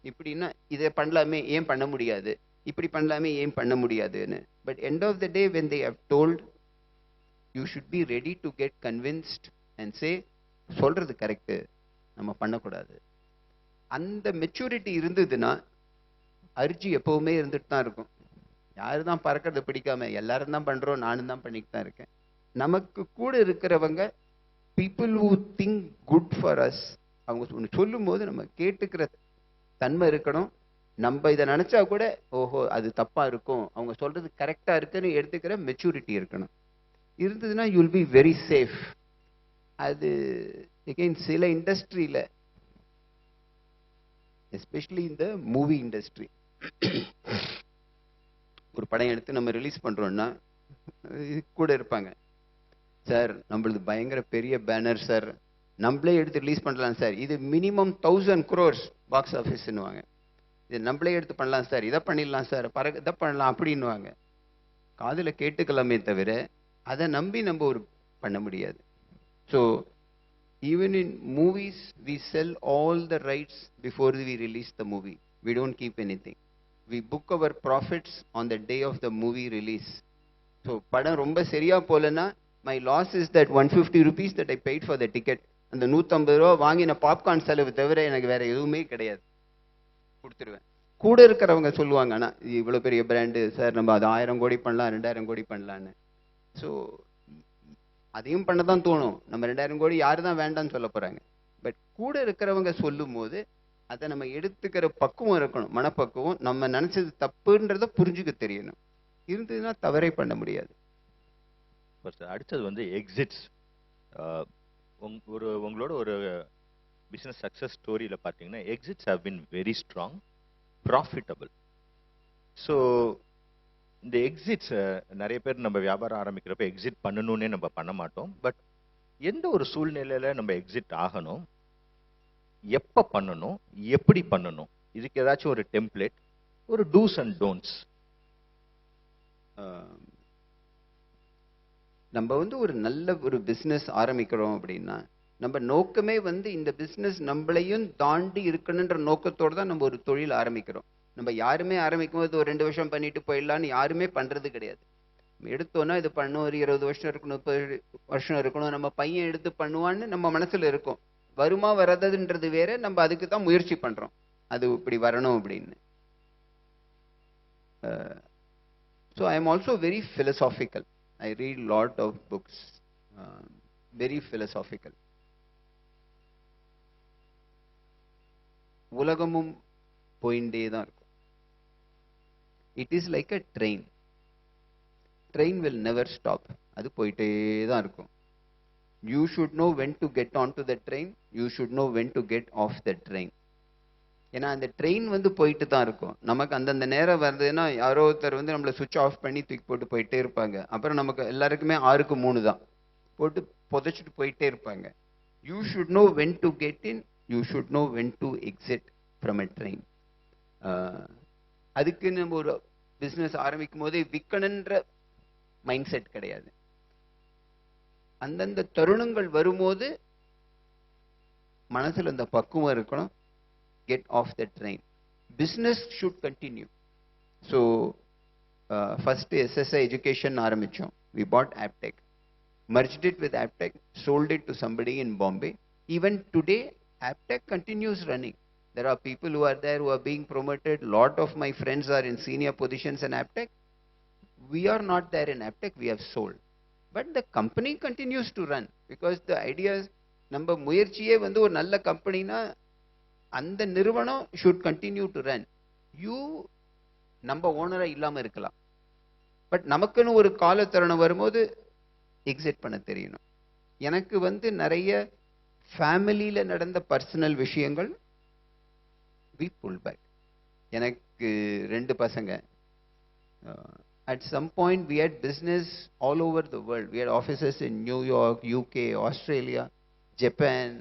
இப்படின்னா இதை பண்ணலாமே ஏன் பண்ண முடியாது, இப்படி பண்ணலாமே ஏன் பண்ண முடியாதுன்னு. But end of the day when they have told, you should be ready to get convinced and say சொல்றது கரெக்டு, நம்ம பண்ணக்கூடாது. அந்த மெச்சூரிட்டி இருந்ததுன்னா அர்ஜி எப்பவுமே இருந்துட்டு தான் இருக்கும். யாரு தான் பறக்கிறது பிடிக்காம, எல்லாரும் தான் பண்றோம், நானும் தான் பண்ணிட்டு தான் இருக்கேன். நமக்கு கூட இருக்கிறவங்க people who think good for us, அவங்க சொல்லும் போது நம்ம கேட்டுக்கிற தன்மை இருக்கணும். நம்ம இதை நினைச்சா கூட ஓஹோ அது தப்பா இருக்கும், அவங்க சொல்றது கரெக்டா இருக்குன்னு எடுத்துக்கிற மெச்சூரிட்டி இருக்கணும். இருந்ததுன்னா you will be very safe. அது எகைன் சில இண்டஸ்ட்ரியில, எஸ்பெஷலி இந்த மூவி இண்டஸ்ட்ரி, ஒரு படம் எடுத்து நம்ம ரிலீஸ் பண்றோம்னா கூட இருப்பாங்க, சார் நம்மளது பயங்கர பெரிய பேனர் சார், நம்மளே எடுத்து ரிலீஸ் பண்ணலாம் சார், இது மினிமம் 1000 crores பாக்ஸ் ஆஃபீஸ்ன்னுவாங்க, இது நம்மளே எடுத்து பண்ணலாம் சார், இதை பண்ணிடலாம் சார், இதை பண்ணலாம் அப்படின்னுவாங்க. காதில் கேட்டுக்கலாமே தவிர அதை நம்பி நம்ம ஒரு பண்ண முடியாது. So even in movies we sell all the rights before we release the movie. We don't keep anything. We book our profits on the day of the movie release. So படம் ரொம்ப சரியா போலன்னா my loss is that 150 rupees that I paid for the ticket. அந்த 150 ரூபா வாங்கின popcorn செலவு தவிர எனக்கு வேற எதுவுமே கிடையாது, கொடுத்துருவேன். கூட இருக்கிறவங்க சொல்லுவாங்க, ஆனால் இவ்வளோ பெரிய பிராண்டு சார், நம்ம அது 1000 கோடி பண்ணலாம் 2000 கோடி பண்ணலான்னு. ஸோ அதையும் பண்ண தான் தோணும். நம்ம 2000 கோடி யாரு தான் வேண்டான்னு சொல்ல போறாங்க. பட் கூட இருக்கிறவங்க சொல்லும் போது அதை நம்ம எடுத்துக்கிற பக்குவம் இருக்கணும், மனப்பக்குவம். நம்ம நினைச்சது தப்புன்றத புரிஞ்சுக்க தெரியணும். இருந்ததுன்னா தவறே பண்ண முடியாது. அடுத்தது வந்து எக்ஸிட்ஸ். உங்களோட ஒரு பிசினஸ் சக்சஸ் ஸ்டோரியில பார்த்தீங்கன்னா exits have been very strong, profitable. So இந்த எக்ஸிட்ஸ் நிறைய பேர் நம்ம வியாபாரம் ஆரம்பிக்கிறப்ப எக்ஸிட் பண்ணணும்னே நம்ம பண்ண மாட்டோம். பட் எந்த ஒரு சூழ்நிலையில நம்ம எக்ஸிட் ஆகணும், எப்ப பண்ணணும், எப்படி பண்ணணும், இதுக்கு ஏதாச்சும் ஒரு டெம்ப்ளேட், ஒரு டூஸ் அண்ட் டோன்ட்ஸ்? நம்ம வந்து ஒரு நல்ல ஒரு பிஸ்னஸ் ஆரம்பிக்கிறோம் அப்படின்னா நம்ம நோக்கமே வந்து இந்த பிஸ்னஸ் நம்மளையும் தாண்டி இருக்கணுன்ற நோக்கத்தோடு தான் நம்ம ஒரு தொழில் ஆரம்பிக்கிறோம். நம்ம யாருமே ஆரம்பிக்கும் போது ஒரு 2 வருஷம் பண்ணிட்டு போயிடலான்னு யாருமே பண்றது கிடையாது. எடுத்தோன்னா இது பண்ணும், ஒரு 20 வருஷம் இருக்கணும், 30 வருஷம் இருக்கணும், நம்ம பையன் எடுத்து பண்ணுவான்னு நம்ம மனசுல இருக்கும். வருமா வராதுன்றது வேற, நம்ம அதுக்கு தான் முயற்சி பண்றோம் அது இப்படி வரணும் அப்படின்னு. So I am also very philosophical. I read lot of books, very philosophical. உலகமும் போயிட்டே தான் இருக்கும். It is like a train. Train will never stop. அது போயிட்டே தான் இருக்கும். You should know when to get on to the train, you should know when to get off the train. ஏன்னா அந்த ட்ரெயின் வந்து போயிட்டு தான் இருக்கும். நமக்கு அந்தந்த நேரம் வருதுன்னா யாரோ ஒருத்தர் வந்து நம்மளை சுவிட்ச் ஆஃப் பண்ணி தூக்கி போட்டு போயிட்டே இருப்பாங்க. அப்புறம் நமக்கு எல்லாருக்குமே 6க்கு 3 தான் போட்டு புதைச்சிட்டு போயிட்டே இருப்பாங்க. You should know when to get in, you should know when to exit from a train. அதுக்கு நம்ம ஒரு பிஸ்னஸ் ஆரம்பிக்கும் போதே விற்கணுன்ற மைண்ட் செட் கிடையாது. அந்தந்த தருணங்கள் வரும்போது மனசுல அந்த பக்குவம் இருக்கணும். Get off the train. Business should continue. So first SSI education ஆரம்பிச்சோம். We bought Aptech, merged it with Aptech, sold it to somebody in Bombay. Even today Aptech continues running. There are people who are there who are being promoted. Lot of my friends are in senior positions in Aptech. We are not there in Aptech, we have sold. But the company continues to run because the idea is நம்ம முயற்சியே வந்து ஒரு நல்ல கம்பெனினா அந்த நிறுவனம் should continue to run. You நம்ம ஓனரா இல்லாம இருக்கலாம், பட் நமக்குன்னு ஒரு கால தருணம் வரும்போது எக்ஸிட் பண்ண தெரியணும். எனக்கு வந்து நிறைய ஃபேமிலியில நடந்த பர்சனல் விஷயங்கள் we pull back. எனக்கு 2 பசங்க. At some point we had business all over the world. We had offices in New York, UK, Australia, Japan.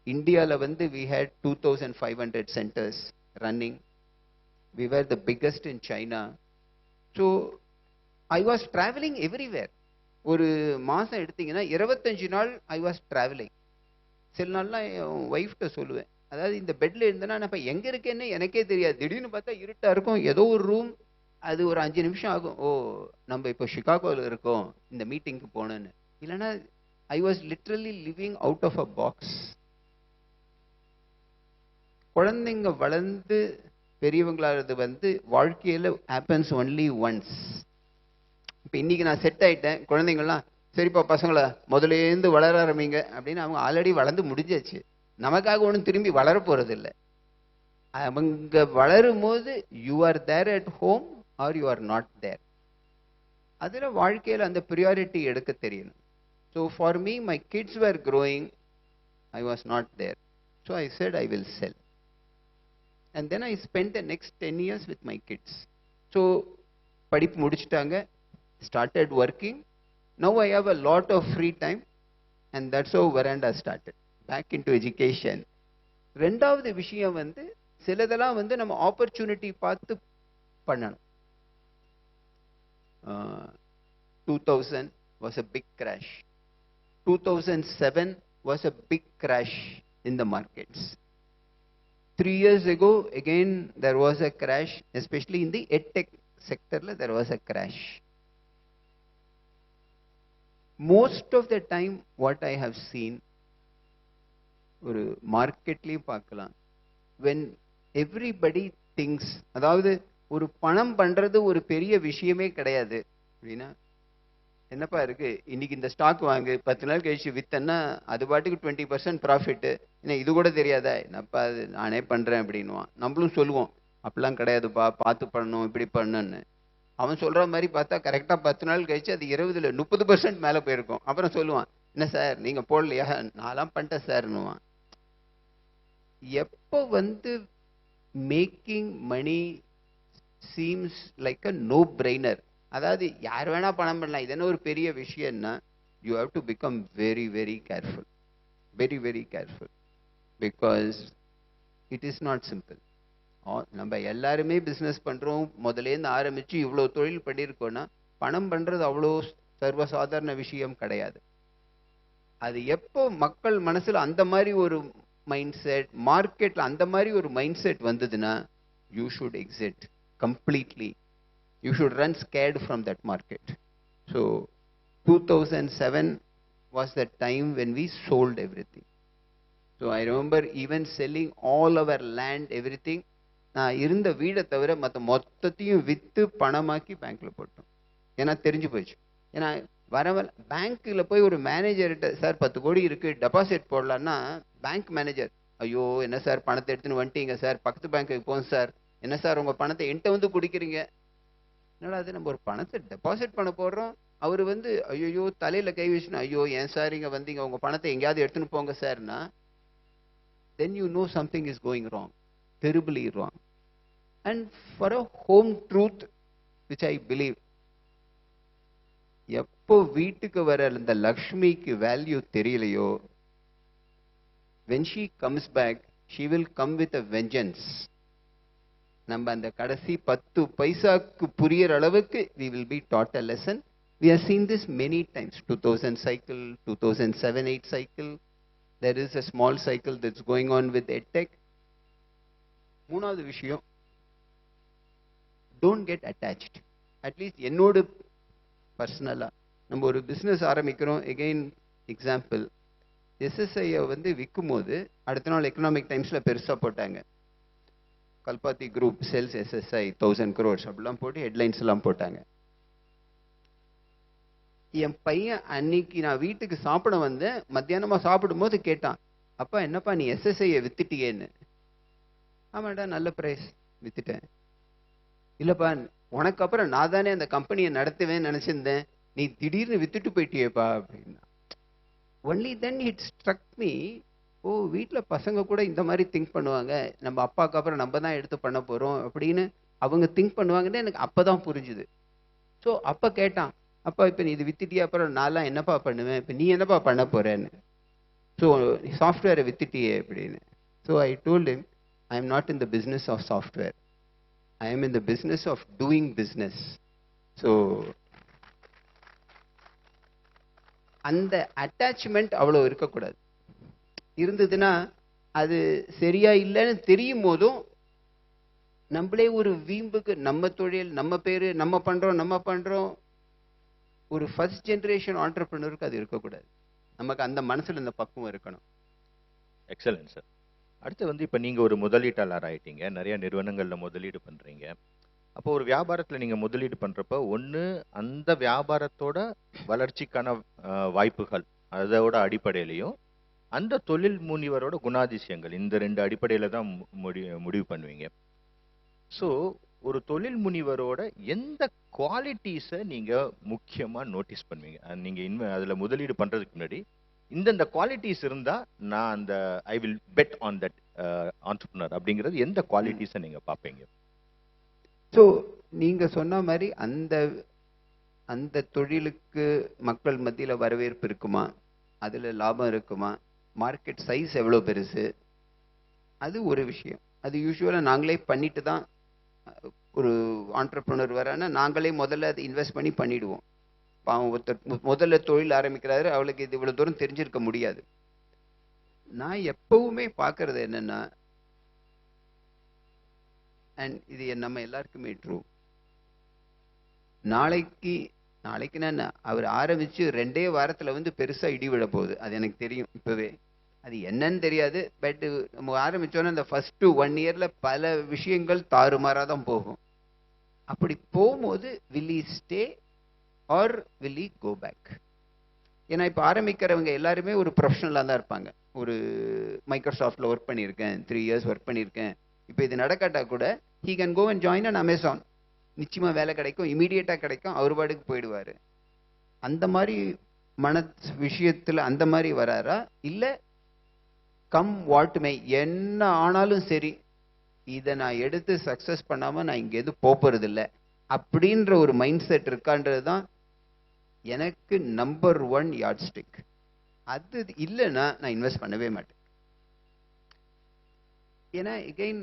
Indiaல வந்து we had 2500 centers running. We were the biggest in China. So I was traveling everywhere. ஒரு மாசம் எடுத்தீங்கன்னா 25 நாள் I was traveling. சில நாள்லாம் என் ஒய்ஃப்ட்ட சொல்லுவேன், அதாவது இந்த பெட்ல இருந்தேன்னா நான் இப்போ எங்க இருக்கேன்னு எனக்கே தெரியாது. திடீர்னு பார்த்தா இருட்டா இருக்கும், ஏதோ ஒரு ரூம், அது ஒரு 5 நிமிஷம் ஆகும். ஓ நம்ம இப்போ சிகாகோவில் இருக்கோம், இந்த மீட்டிங்க்கு போகணுன்னு. இல்லைன்னா I was literally living out of a box. குழந்தைங்க வளர்ந்து பெரியவங்களாகிறது வந்து வாழ்க்கையில happens only once. இப்போ இன்னைக்கு நான் செட் ஆயிட்டேன், குழந்தைங்கள்லாம் சரிப்பா பசங்களை முதலேருந்து வளர ஆரம்பிங்க அப்படின்னு அவங்க ஆல்ரெடி வளர்ந்து முடிஞ்சாச்சு. நமக்காக ஒன்றும் திரும்பி வளர போறது இல்லை. அவங்க வளரும் போது you are there at home or you are not there. அதுல வாழ்க்கையில அந்த ப்ரியாரிட்டி எடுக்க தெரியணும். So for me my kids were growing, I was not there. So I said I will sell. And then I spent the next 10 years with my kids. So படிப்பு முடிச்சிட்டாங்க, started working. Now I have a lot of free time and that's how Veranda started. Back into education. ரெண்டாவது விஷயம் வந்து சிலதெல்லாம் வந்து நம்ம opportunity பார்த்து பண்ணணும். 2000 was a big crash. 2007 was a big crash in the markets. 3 years ago, again, there was a crash, especially in the EdTech sector, there was a crash. Most of the time, what I have seen, ஒரு மார்க்கெட்லேயும் பார்க்கலாம், when everybody thinks, அதாவது ஒரு பணம் பண்றது ஒரு பெரிய விஷயமே கிடையாது அப்படின்னா என்னப்பா இருக்கு, இன்னைக்கு இந்த ஸ்டாக் வாங்கு, 10 நாள் கழிச்சு வித்தன்னா அது பாட்டுக்கு 20% ப்ராஃபிட்டு, என்ன இது கூட தெரியாதா, என்னப்பா அது நானே பண்றேன் அப்படின்னுவான். நம்மளும் சொல்லுவோம் அப்படிலாம் கிடையாதுப்பா, பார்த்து பண்ணணும், இப்படி பண்ணுன்னு. அவன் சொல்ற மாதிரி பார்த்தா கரெக்டா 10 நாள் கழிச்சு அது 20ல 30% மேல போயிருக்கும். அப்புறம் சொல்லுவான், என்ன சார் நீங்க போடலையா, நான்லாம் பண்ணிட்டேன் சார்னுவான். எப்போ making money seems like a no brainer, அதாவது யார் வேணா பணம் பண்ணலாம், இது என்ன ஒரு பெரிய விஷயம்னா, you have to become very very careful, very very careful, because it is not simple. நம்ம எல்லாருமே பிஸ்னஸ் பண்றோம், முதலேருந்து ஆரம்பிச்சு இவ்வளோ தொழில் பண்ணியிருக்கோம்னா பணம் பண்றது அவ்வளோ சர்வசாதாரண விஷயம் கிடையாது. அது எப்போ மக்கள் மனசுல அந்த மாதிரி ஒரு மைண்ட் செட், மார்க்கெட்ல அந்த மாதிரி ஒரு மைண்ட் செட் வந்ததுன்னா, you should exit completely. You should run scared from that market. So 2007 was the time when we sold everything. So I remember even selling all our land, everything. நான் இருந்த வீடை தவிர மற்ற மொத்தத்தையும் விற்று பணமாக்கி பேங்க்ல போட்டோம். ஏன்னா தெரிஞ்சு போயிடுச்சு. ஏன்னா பேங்க்ல போய் ஒரு மேனேஜர்கிட்ட சார் 10 கோடி இருக்கு டெபாசிட் போடலான்னா, பேங்க் மேனேஜர் ஐயோ என்ன சார் பணத்தை எடுத்துன்னு வந்துட்டீங்க சார், பக்கத்து பேங்க்குக்கு போங்க சார், என்ன சார் உங்க பணத்தை என்கிட்ட குடிக்கிறீங்க. என்னடா அது, நம்ம ஒரு பணத்தை டெபாசிட் பண்ண போடுறோம், அவர் ஐயோ தலையில கை வச்சுனா, ஐயோ ஏன் சார் இங்க வந்தீங்க, உங்க பணத்தை எங்கேயாவது எடுத்துன்னு போங்க சார்னா, then you know something is going wrong, terribly wrong. And for a home truth which I believe, எப்போ வீட்டுக்கு வர அந்த லக்ஷ்மிக்கு வேல்யூ தெரியலையோ, when she comes back she will come with a vengeance. நம்ம அந்த கடைசி 10 பைசாக்கு புரியற அளவுக்கு we will be taught a lesson. We have seen this many times. 2000 cycle, 2007-8 cycle. There is a small cycle that's going on with EdTech. மூணாவது விஷயம், don't get attached. At least என்னோட பர்சனலா நம்ம ஒரு பிஸ்னஸ் ஆரம்பிக்கிறோம். எகெயின் எக்ஸாம்பிள், SSI விற்கும் போது அடுத்த நாள் எக்கனாமிக் டைம்ஸ்ல பெருசா போட்டாங்க, Kalpathi group sells SSI 1000 crores அப்படிலாம் போட்டு ஹெட்லைன்ஸ் எல்லாம் போட்டாங்க. என் பையன் அன்னைக்கு நான் வீட்டுக்கு சாப்பிட வந்தேன், மத்தியானமா சாப்பிடும் போது கேட்டான், அப்பா என்னப்பா நீ SSI வித்துட்டியேன்னு. ஆமாடா நல்ல பிரைஸ் வித்துட்டேன். இல்லப்பா உனக்கு அப்புறம் நான் தானே அந்த கம்பெனியை நடத்துவேன்னு நினைச்சிருந்தேன், நீ திடீர்னு வித்துட்டு போயிட்டியேப்பா அப்படின்னா. Only then it struck me, oh வீட்டில் பசங்க கூட இந்த மாதிரி திங்க் பண்ணுவாங்க, நம்ம அப்பாவுக்கு அப்புறம் நம்ம தான் எடுத்து பண்ண போகிறோம் அப்படின்னு அவங்க திங்க் பண்ணுவாங்கன்னு எனக்கு அப்போ தான் புரிஞ்சுது. ஸோ அப்போ கேட்டான், அப்பா இப்போ நீ இது வித்துட்டியே, அப்புறம் நான்லாம் என்னப்பா பண்ணுவேன், இப்போ நீ என்னப்பா பண்ண போகிறேன்னு. ஸோ சாஃப்ட்வேரை வித்துட்டியே அப்படின்னு. So I told him, I am not in the business of software, I am in the business of doing business. So அந்த அட்டாச்மெண்ட் அவ்வளோ இருக்கக்கூடாது. இருந்ததுன்னா அது சரியா இல்லைன்னு தெரியும் போதும் நம்மளே ஒரு வீம்புக்கு நம்ம தொழில் நம்ம பேரு நம்ம பண்றோம் ஒரு ஃபர்ஸ்ட் ஜெனரேஷன் ஆண்டர்பிரினருக்கு அது இருக்கக்கூடாது. நமக்கு அந்த மனசுல இந்த பக்குவம் இருக்கணும். Excellent sir. அடுத்து இப்போ நீங்க ஒரு முதலீட்டாளர் ஆயிட்டீங்க, நிறைய நிறுவனங்கள்ல முதலீடு பண்றீங்க. அப்போ ஒரு வியாபாரத்துல நீங்க முதலீடு பண்றப்ப ஒண்ணு அந்த வியாபாரத்தோட வளர்ச்சிக்கான வாய்ப்புகள் அதோட அடிப்படையிலையும் அந்த தொழில் முனிவரோட குணாதிசயங்கள், இந்த 2 அடிப்படையில தான் முடிவு பண்ணுவீங்க. ஸோ ஒரு தொழில் முனிவரோட எந்த குவாலிட்டிஸை நீங்க முக்கியமா நோட்டீஸ் பண்ணுவீங்க? நீங்க அதுல முதலீடு பண்றதுக்கு முன்னாடி இந்த குவாலிட்டிஸ் இருந்தா நான் அந்த I will bet on that entrepreneur அப்படிங்கிறது எந்த குவாலிட்டிஸை நீங்க பார்ப்பீங்க? ஸோ நீங்க சொன்ன மாதிரி அந்த தொழிலுக்கு மக்கள் மத்தியில் வரவேற்பு இருக்குமா, அதுல லாபம் இருக்குமா, மார்க்கெட் சைஸ் எவ்வளோ பெருசு, அது ஒரு விஷயம். அது யூஸ்வலாக நாங்களே பண்ணிட்டு தான் ஒரு ஆண்டர்பிரினர் வரானா நாங்களே முதல்ல அதை இன்வெஸ்ட் பண்ணிடுவோம். பாவம் ஒருத்தர் முதல்ல தொழில் ஆரம்பிக்கிறாரு, அவளுக்கு இது இவ்வளோ தூரம் தெரிஞ்சிருக்க முடியாது. நான் எப்பவுமே பார்க்கறது என்னன்னா, அண்ட் இது நம்ம எல்லாருக்குமே ட்ரூ, நாளைக்கு நான் அவர் ஆரம்பிச்சு 2 வாரத்துல பெருசா இடி விழ போகுது, அது எனக்கு தெரியும் இப்பவே. அது என்னன்னு தெரியாது, பட் நம்ம ஆரம்பிச்சோன்னா இந்த ஃபர்ஸ்ட் 1 இயர்ல பல விஷயங்கள் தாறுமாறா தான் போகும். அப்படி போகும்போது will he stay or will he go back? ஏன்னா இப்போ ஆரம்பிக்கிறவங்க எல்லாருமே ஒரு ப்ரொஃபஷனலாக தான் இருப்பாங்க. ஒரு மைக்ரோசாஃப்டில் ஒர்க் பண்ணியிருக்கேன், 3 இயர்ஸ் ஒர்க் பண்ணியிருக்கேன். இப்போ இது நடக்காட்டா கூட he can go and join an Amazon. நிச்சயமா வேலை கிடைக்கும், இமீடியட்டாக கிடைக்கும், அவர் பாட்டுக்கு போயிடுவார். அந்த மாதிரி மன விஷயத்தில் அந்த மாதிரி வராரா, இல்லை கம் வாட் மே, என்ன ஆனாலும் சரி இதை நான் எடுத்து சக்ஸஸ் பண்ணாமல் நான் இங்கே எதுவும் போகிறது இல்லை அப்படின்ற ஒரு மைண்ட் செட் இருக்கான்றது தான் எனக்கு நம்பர் 1 யார்ட் ஸ்டிக். அது இல்லைன்னா நான் இன்வெஸ்ட் பண்ணவே மாட்டேன். ஏன்னா எகைன்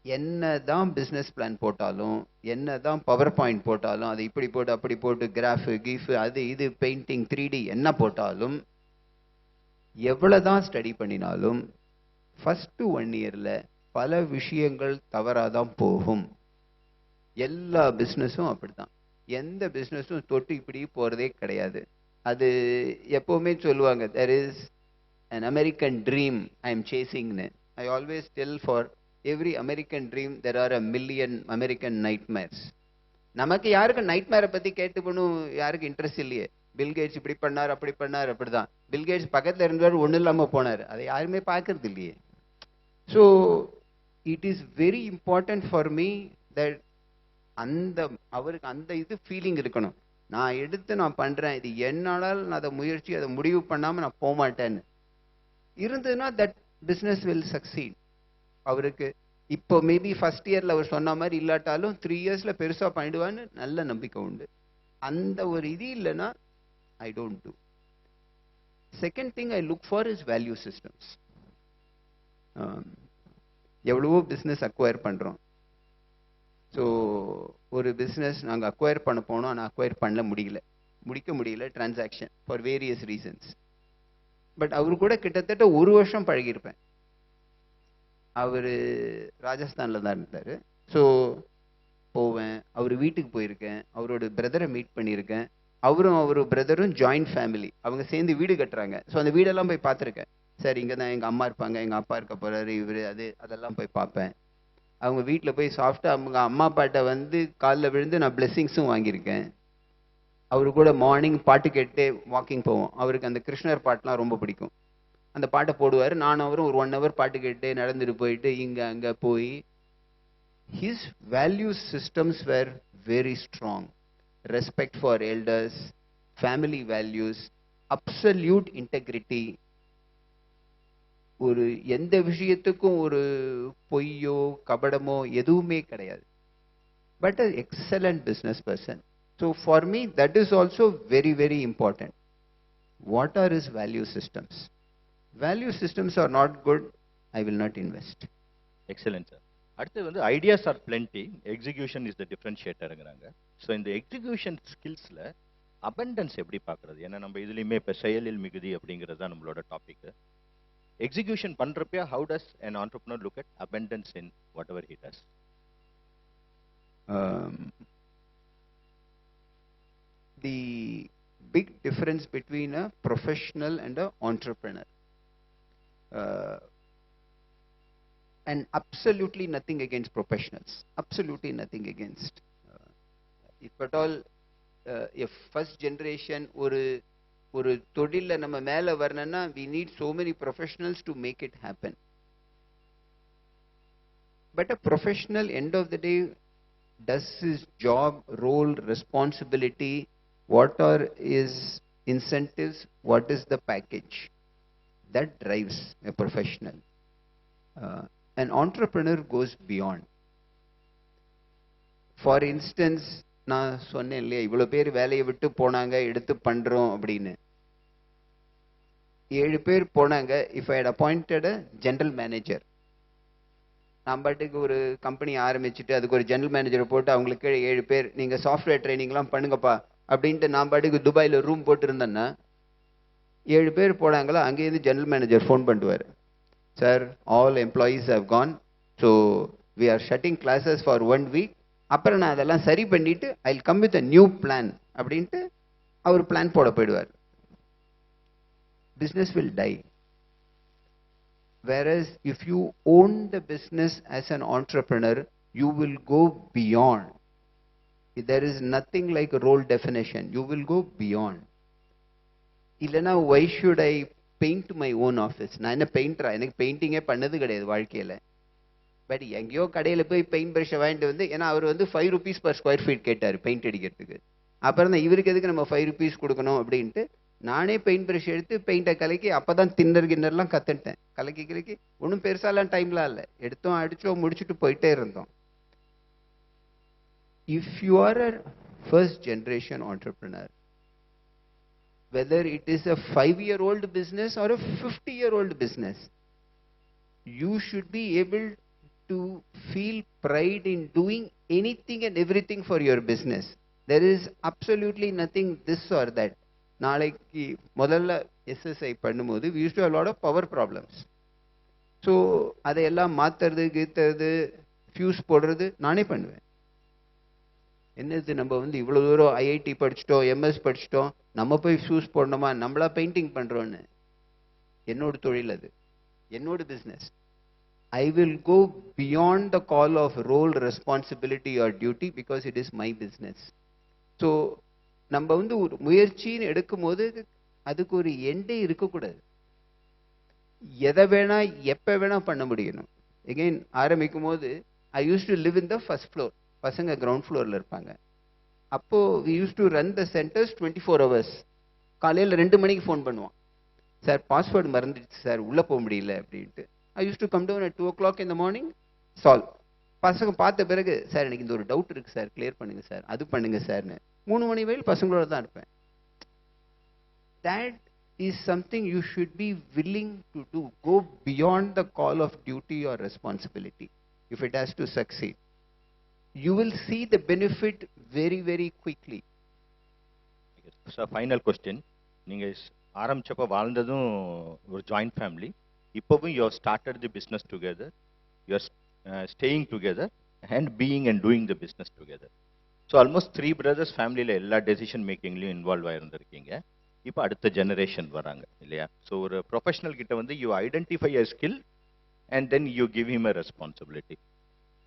என்னதான் பிஸ்னஸ் பிளான் போட்டாலும், என்னதான் பவர் பாயிண்ட் போட்டாலும், அது இப்படி போட்டு அப்படி போட்டு கிராஃபு கீஃபு அது இது பெயிண்டிங் 3D என்ன போட்டாலும், எவ்வளவுதான் ஸ்டடி பண்ணினாலும் ஃபர்ஸ்ட் 1 இயர்ல பல விஷயங்கள் தவறாதான் போகும். எல்லா பிஸ்னஸும் அப்படித்தான். எந்த பிஸ்னஸும் தொட்டு இப்படி போறதே கிடையாது. அது எப்பவுமே சொல்லுவாங்க, there is an American dream I am chasing. I always tell for every American dream there are a million American nightmares. நமக்கு யாருக்கு நைட்மேரை பத்தி கேட்டு பண்ணும் யாருக்கு இன்ட்ரெஸ்ட் இல்லையே. பில்கேட்ஸ் இப்படி பண்ணார் அப்படி பண்ணார் அப்படிதான். பில்கேட்ஸ் பக்கத்துல இருந்தவர் ஒன்றும் இல்லாம போனார், அதை யாருமே பார்க்கறது இல்லையே. So it is very important for me that அந்த அவருக்கு அந்த இது ஃபீலிங் இருக்கணும். நான் எடுத்து நான் பண்றேன், இது என்னால் நான் அதை முயற்சி அதை முடிவு பண்ணாம நான் போக மாட்டேன்னு இருந்ததுன்னா தட் பிஸ்னஸ் வில் சக்சீட். அவருக்கு இப்போ மேபி ஃபர்ஸ்ட் இயர்ல அவர் சொன்ன மாதிரி இல்லாட்டாலும் 3 இயர்ஸ்ல பெருசா பண்ணிடுவான்னு நல்ல நம்பிக்கை உண்டு. அந்த ஒரு இது இல்லைன்னா I don't do. Second thing I look for is value systems. எவ்வளவோ பிஸ்னஸ் அக்வயர் பண்றோம். ஸோ ஒரு பிஸ்னஸ் நாங்கள் அக்வயர் பண்ண போனோம், ஆனால் அக்வயர் பண்ண முடிக்க முடியல transaction for various reasons. But அவரு கூட கிட்டத்தட்ட 1 வருஷம் பழகியிருப்பேன். அவர் ராஜஸ்தானில் தான் இருந்தார். ஸோ போவேன், அவர் வீட்டுக்கு போயிருக்கேன், அவரோட பிரதரை மீட் பண்ணியிருக்கேன். அவரும் பிரதரும் ஜாயிண்ட் ஃபேமிலி, அவங்க சேர்ந்து வீடு கட்டுறாங்க. ஸோ அந்த வீடெல்லாம் போய் பார்த்துருக்கேன். சார் இங்கே தான் எங்கள் அம்மா இருப்பாங்க, எங்கள் அப்பா இருக்க போகிறாரு, இவர் அதெல்லாம் போய் பார்ப்பேன். அவங்க வீட்டில் போய் சாஃப்டாக அவங்க அம்மா அப்பாட்ட காலில் விழுந்து நான் பிளெஸ்ஸிங்ஸும் வாங்கியிருக்கேன். அவரு கூட மார்னிங் பாட்டு கேட்டு வாக்கிங் போவோம். அவருக்கு அந்த கிருஷ்ணர் பாட்டுலாம் ரொம்ப பிடிக்கும். அந்த பாட்டை போடுவார், நானும் அவரும் ஒரு 1 hour பாட்டு கேட்டு நடந்துட்டு போயிட்டு இங்கே அங்கே போய். His value systems were very strong. Respect for elders, family values, absolute integrity. ஒரு எந்த விஷயத்துக்கும் ஒரு பொய்யோ கபடமோ எதுவுமே கிடையாது. But an excellent business person. So for me that is also very very important. What are his value systems? Value systems are not good, I will not invest. Excellent sir. அடுத்து ideas are plenty, execution is the differentiatorங்கறாங்க. So இந்த execution skillsல abundance எப்படி பார்க்கிறது? ஏன்னா நம்ம இதுலயுமே இப்ப செயலில் மிகுதி அப்படிங்கிறது தான் நம்மளோட டாபிக். Execution பண்றப்ப how does an entrepreneur look at abundance in whatever he does? The big difference between a professional and an entrepreneur, and absolutely nothing against professionals, absolutely nothing against, if at all if first generation ஒரு தொழில நம்ம மேல வரணும்னா we need so many professionals to make it happen. But a professional end of the day does his job, role, responsibility, what are his incentives, what is the package that drives a professional. An entrepreneur goes beyond. For instance, நான் சொன்னேன் இல்லையா, இவ்வளோ பேர் வேலையை விட்டு போனாங்க, எடுத்து பண்ணுறோம் அப்படின்னு. 7 பேர் போனாங்க. If I had appointed a general manager, நான் பாட்டுக்கு ஒரு கம்பெனி ஆரம்பிச்சுட்டு அதுக்கு ஒரு ஜெனரல் மேனேஜரை போட்டு அவங்களுக்கு 7 பேர் நீங்கள் சாஃப்ட்வேர் ட்ரைனிங்லாம் பண்ணுங்கப்பா அப்படின்ட்டு நான் பாட்டுக்கு துபாயில் ரூம் போட்டுருந்தேன்னா 7 பேர் போனாங்களா, அங்கேயிருந்து ஜெனரல் மேனேஜர் ஃபோன் பண்ணுவார், sir all employees have gone, so we are shutting classes for 1 week. அப்புறம் நான் அதெல்லாம் சரி பண்ணிட்டு I will come with a new plan அப்படின்ட்டு அவர் பிளான் போட போயிடுவார். Business will die. Whereas if you own the business as an entrepreneur, you will go beyond. There is nothing like a role definition. You will go beyond. இல்லைன்னா why should I paint my own office? நான் என்ன பெயிண்டரா? எனக்கு பெயிண்டிங்கே பண்ணது கிடையாது வாழ்க்கையில். But எங்கேயோ கடையில் போய் பெயிண்ட் ப்ரஷை வாங்கிட்டு வந்து, ஏன்னா அவர் வந்து 5 rupees per square feet கேட்டார் பெயிண்ட் அடிக்கிறதுக்கு. அப்புறம் தான் இவருக்கு எதுக்கு நம்ம 5 rupees கொடுக்கணும் அப்படின்ட்டு நானே பெயிண்ட் ப்ரஷ் எடுத்து பெயிண்டை கலக்கி, அப்போ தான் கிண்ணர்லாம் கற்றுட்டேன். கலக்கி ஒன்றும் பெருசாலாம் டைம்லாம் இல்லை, எடுத்தோம் அடித்தோம் முடிச்சுட்டு போயிட்டே இருந்தோம். If you are a first generation entrepreneur, whether it is a 5-year-old business or a 50-year-old business, you should be able to feel pride in doing anything and everything for your business. There is absolutely nothing this or that. நாளைக்கு முதல்ல SSI பண்ணும்போது we used to have a lot of power problems. So அதையெல்லாம் மாற்றுறது கீத்துறது fuse போடுறது நானே பண்ணுவேன். என்னது நம்ம வந்து இவ்வளோ தூரம் ஐஐடி படிச்சிட்டோம், எம்எஸ் படிச்சிட்டோம், நம்ம போய் ஃபியூஸ் போடணுமா, நம்மளா பெயிண்டிங் பண்ணுறோன்னு. என்னோட தொழில் அது, என்னோட business. I will go beyond the call of role, responsibility or duty because it is my business. So நம்ம வந்து ஒரு முயற்சின்னு எடுக்கும் போது அதுக்கு ஒரு எண்டே இருக்கக்கூடாது. எதை வேணா எப்போ வேணா பண்ண முடியணும். எகெயின் ஆரம்பிக்கும் போது I used to live in the first floor. பசங்க கிரவுண்ட் ஃப்ளோரில் இருப்பாங்க. அப்போது we used to run the centers 24 hours. காலையில் 2 மணிக்கு ஃபோன் பண்ணுவான், சார் பாஸ்வேர்டு மறந்துடுச்சு சார், உள்ளே போக முடியல அப்படின்ட்டு. I used to come down at 2 o'clock in the morning, solve. பசங்க பார்த்த பிறகு, சார் எனக்கு இந்த ஒரு டவுட் இருக்குது சார், கிளியர் பண்ணுங்க சார், அது பண்ணுங்க சார்னு 3 மணி வரையில் பசங்களோட தான் இருப்பேன். That is something you should be willing to do. Go beyond the call of duty or responsibility if it has to succeed. You will see the benefit very, very quickly. So, final question. நீங்கள் ஆரம்பிச்சப்போ வாழ்ந்ததும் ஒரு joint family, இப்போவும் you have started the business together, you are staying together and being and doing the business together. So almost 3 brothers ஃபேமிலியில் எல்லா decision மேக்கிங்லையும் involve ஆகிருந்திருக்கீங்க. இப்போ அடுத்த generation வராங்க இல்லையா? So ஒரு ப்ரொஃபஷனல் கிட்ட வந்து you identify a skill and then you give him a responsibility.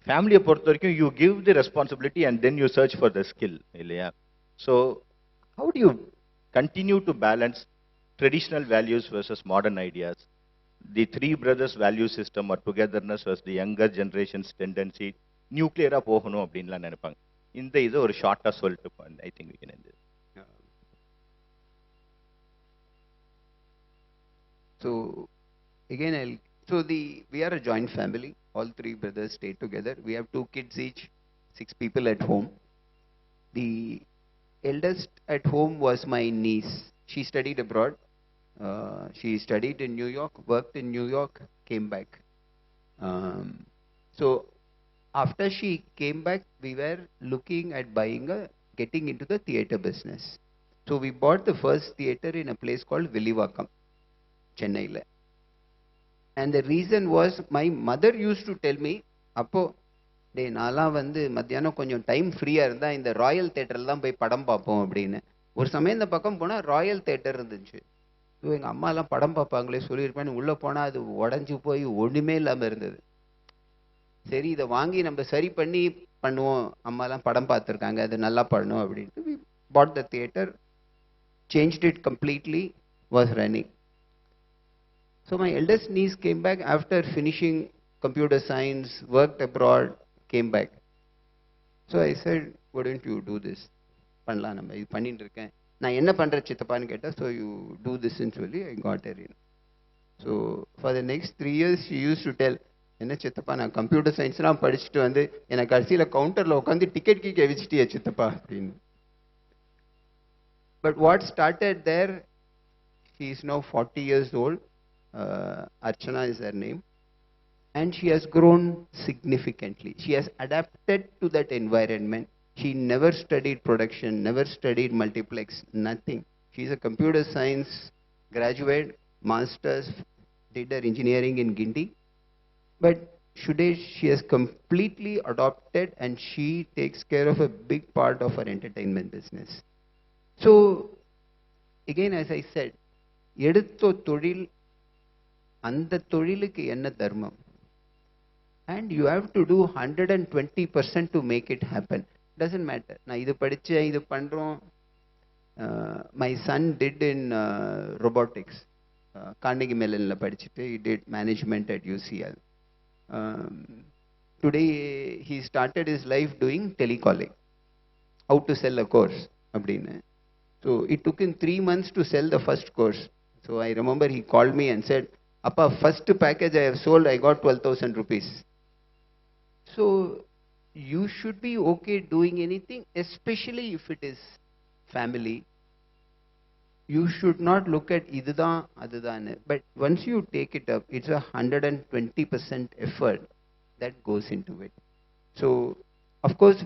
ஃபேமிலியை பொறுத்த வரைக்கும் you give the responsibility and then you search for the skill இல்லையா? So how do you continue to balance traditional values versus modern ideas, the 3 brothers value system or togetherness versus the younger generations tendency நியூக்ளியராக போகணும் அப்படின்லாம் நினைப்பாங்க. இந்த இது ஒரு ஷார்ட்டாக சொல்லிட்டு I think we can end. So again, we are a joint family. All 3 brothers stay together. We have 2 kids each, 6 people at home. The eldest at home was my niece. She studied abroad. She studied in New York, worked in New York, came back. So after she came back, we were looking at getting into the theater business. So we bought the first theater in a place called Villivakkam, Chennai. And the reason was my mother used to tell me, அப்போ டே நான்லாம் வந்து மத்தியானம் கொஞ்சம் time ஃப்ரீயாக இருந்தால் இந்த Royal தேட்டரில் தான் போய் படம் பார்ப்போம் அப்படின்னு. ஒரு சமயம் இந்த பக்கம் போனால் ராயல் தேட்டர் இருந்துச்சு. எங்கள் அம்மாலாம் படம் பார்ப்பாங்களே சொல்லியிருப்பேன்னு உள்ளே போனால் அது உடஞ்சி போய் ஒன்றுமே இல்லாமல் இருந்தது. சரி இதை வாங்கி நம்ம சரி பண்ணி பண்ணுவோம், அம்மாலாம் படம் பார்த்துருக்காங்க, அது நல்லா பண்ணணும் அப்படின்ட்டு we bought the theater, changed it completely, was running. So my eldest niece came back after finishing computer science, worked abroad, came back. So I said, why don't you do this? பண்ணலாம், நம்ம இது பண்ணிட்டு இருக்கேன், நான் என்ன பண்ணுறேன் சித்தப்பான்னு கேட்டேன். So you do this ன்னு சொல்லி I got her in. So for the next 3 years she used to tell, என்ன சித்தப்பா நான் கம்ப்யூட்டர் சயின்ஸ்லாம் படிச்சுட்டு வந்து எனக்கு கடைசியில் கவுண்டரில் உட்காந்து டிக்கெட் கீக்கே வச்சுட்டியா சித்தப்பா அப்படின்னு. But what started there, she is now 40 years old. Archana is her name, and she has grown significantly. She has adapted to that environment. She never studied production, never studied multiplex, nothing. She is a computer science graduate, master's, did her engineering in Guindy. But today she has completely adopted and she takes care of a big part of her entertainment business. So again, as I said, எடுத்தோ தொழில் அந்த தொழிலுக்கு என்ன தர்மம், and you have to do 120% to make it happen. doesn't matter. நான் இது படிச்சேன், இது பண்றோம். My son did in robotics. Carnegie Mellonல படிச்சிட்டு he did management at UCL. Today he started his life doing telecalling. How to sell a course அப்படின்னு. So it took him 3 months to sell the first course. So I remember he called me and said, Appa, first package I have sold, I got 12,000 rupees. So you should be okay doing anything, especially if it is family. You should not look at idudhan adudhan. But once you take it up, it's 120% effort that goes into it. So of course,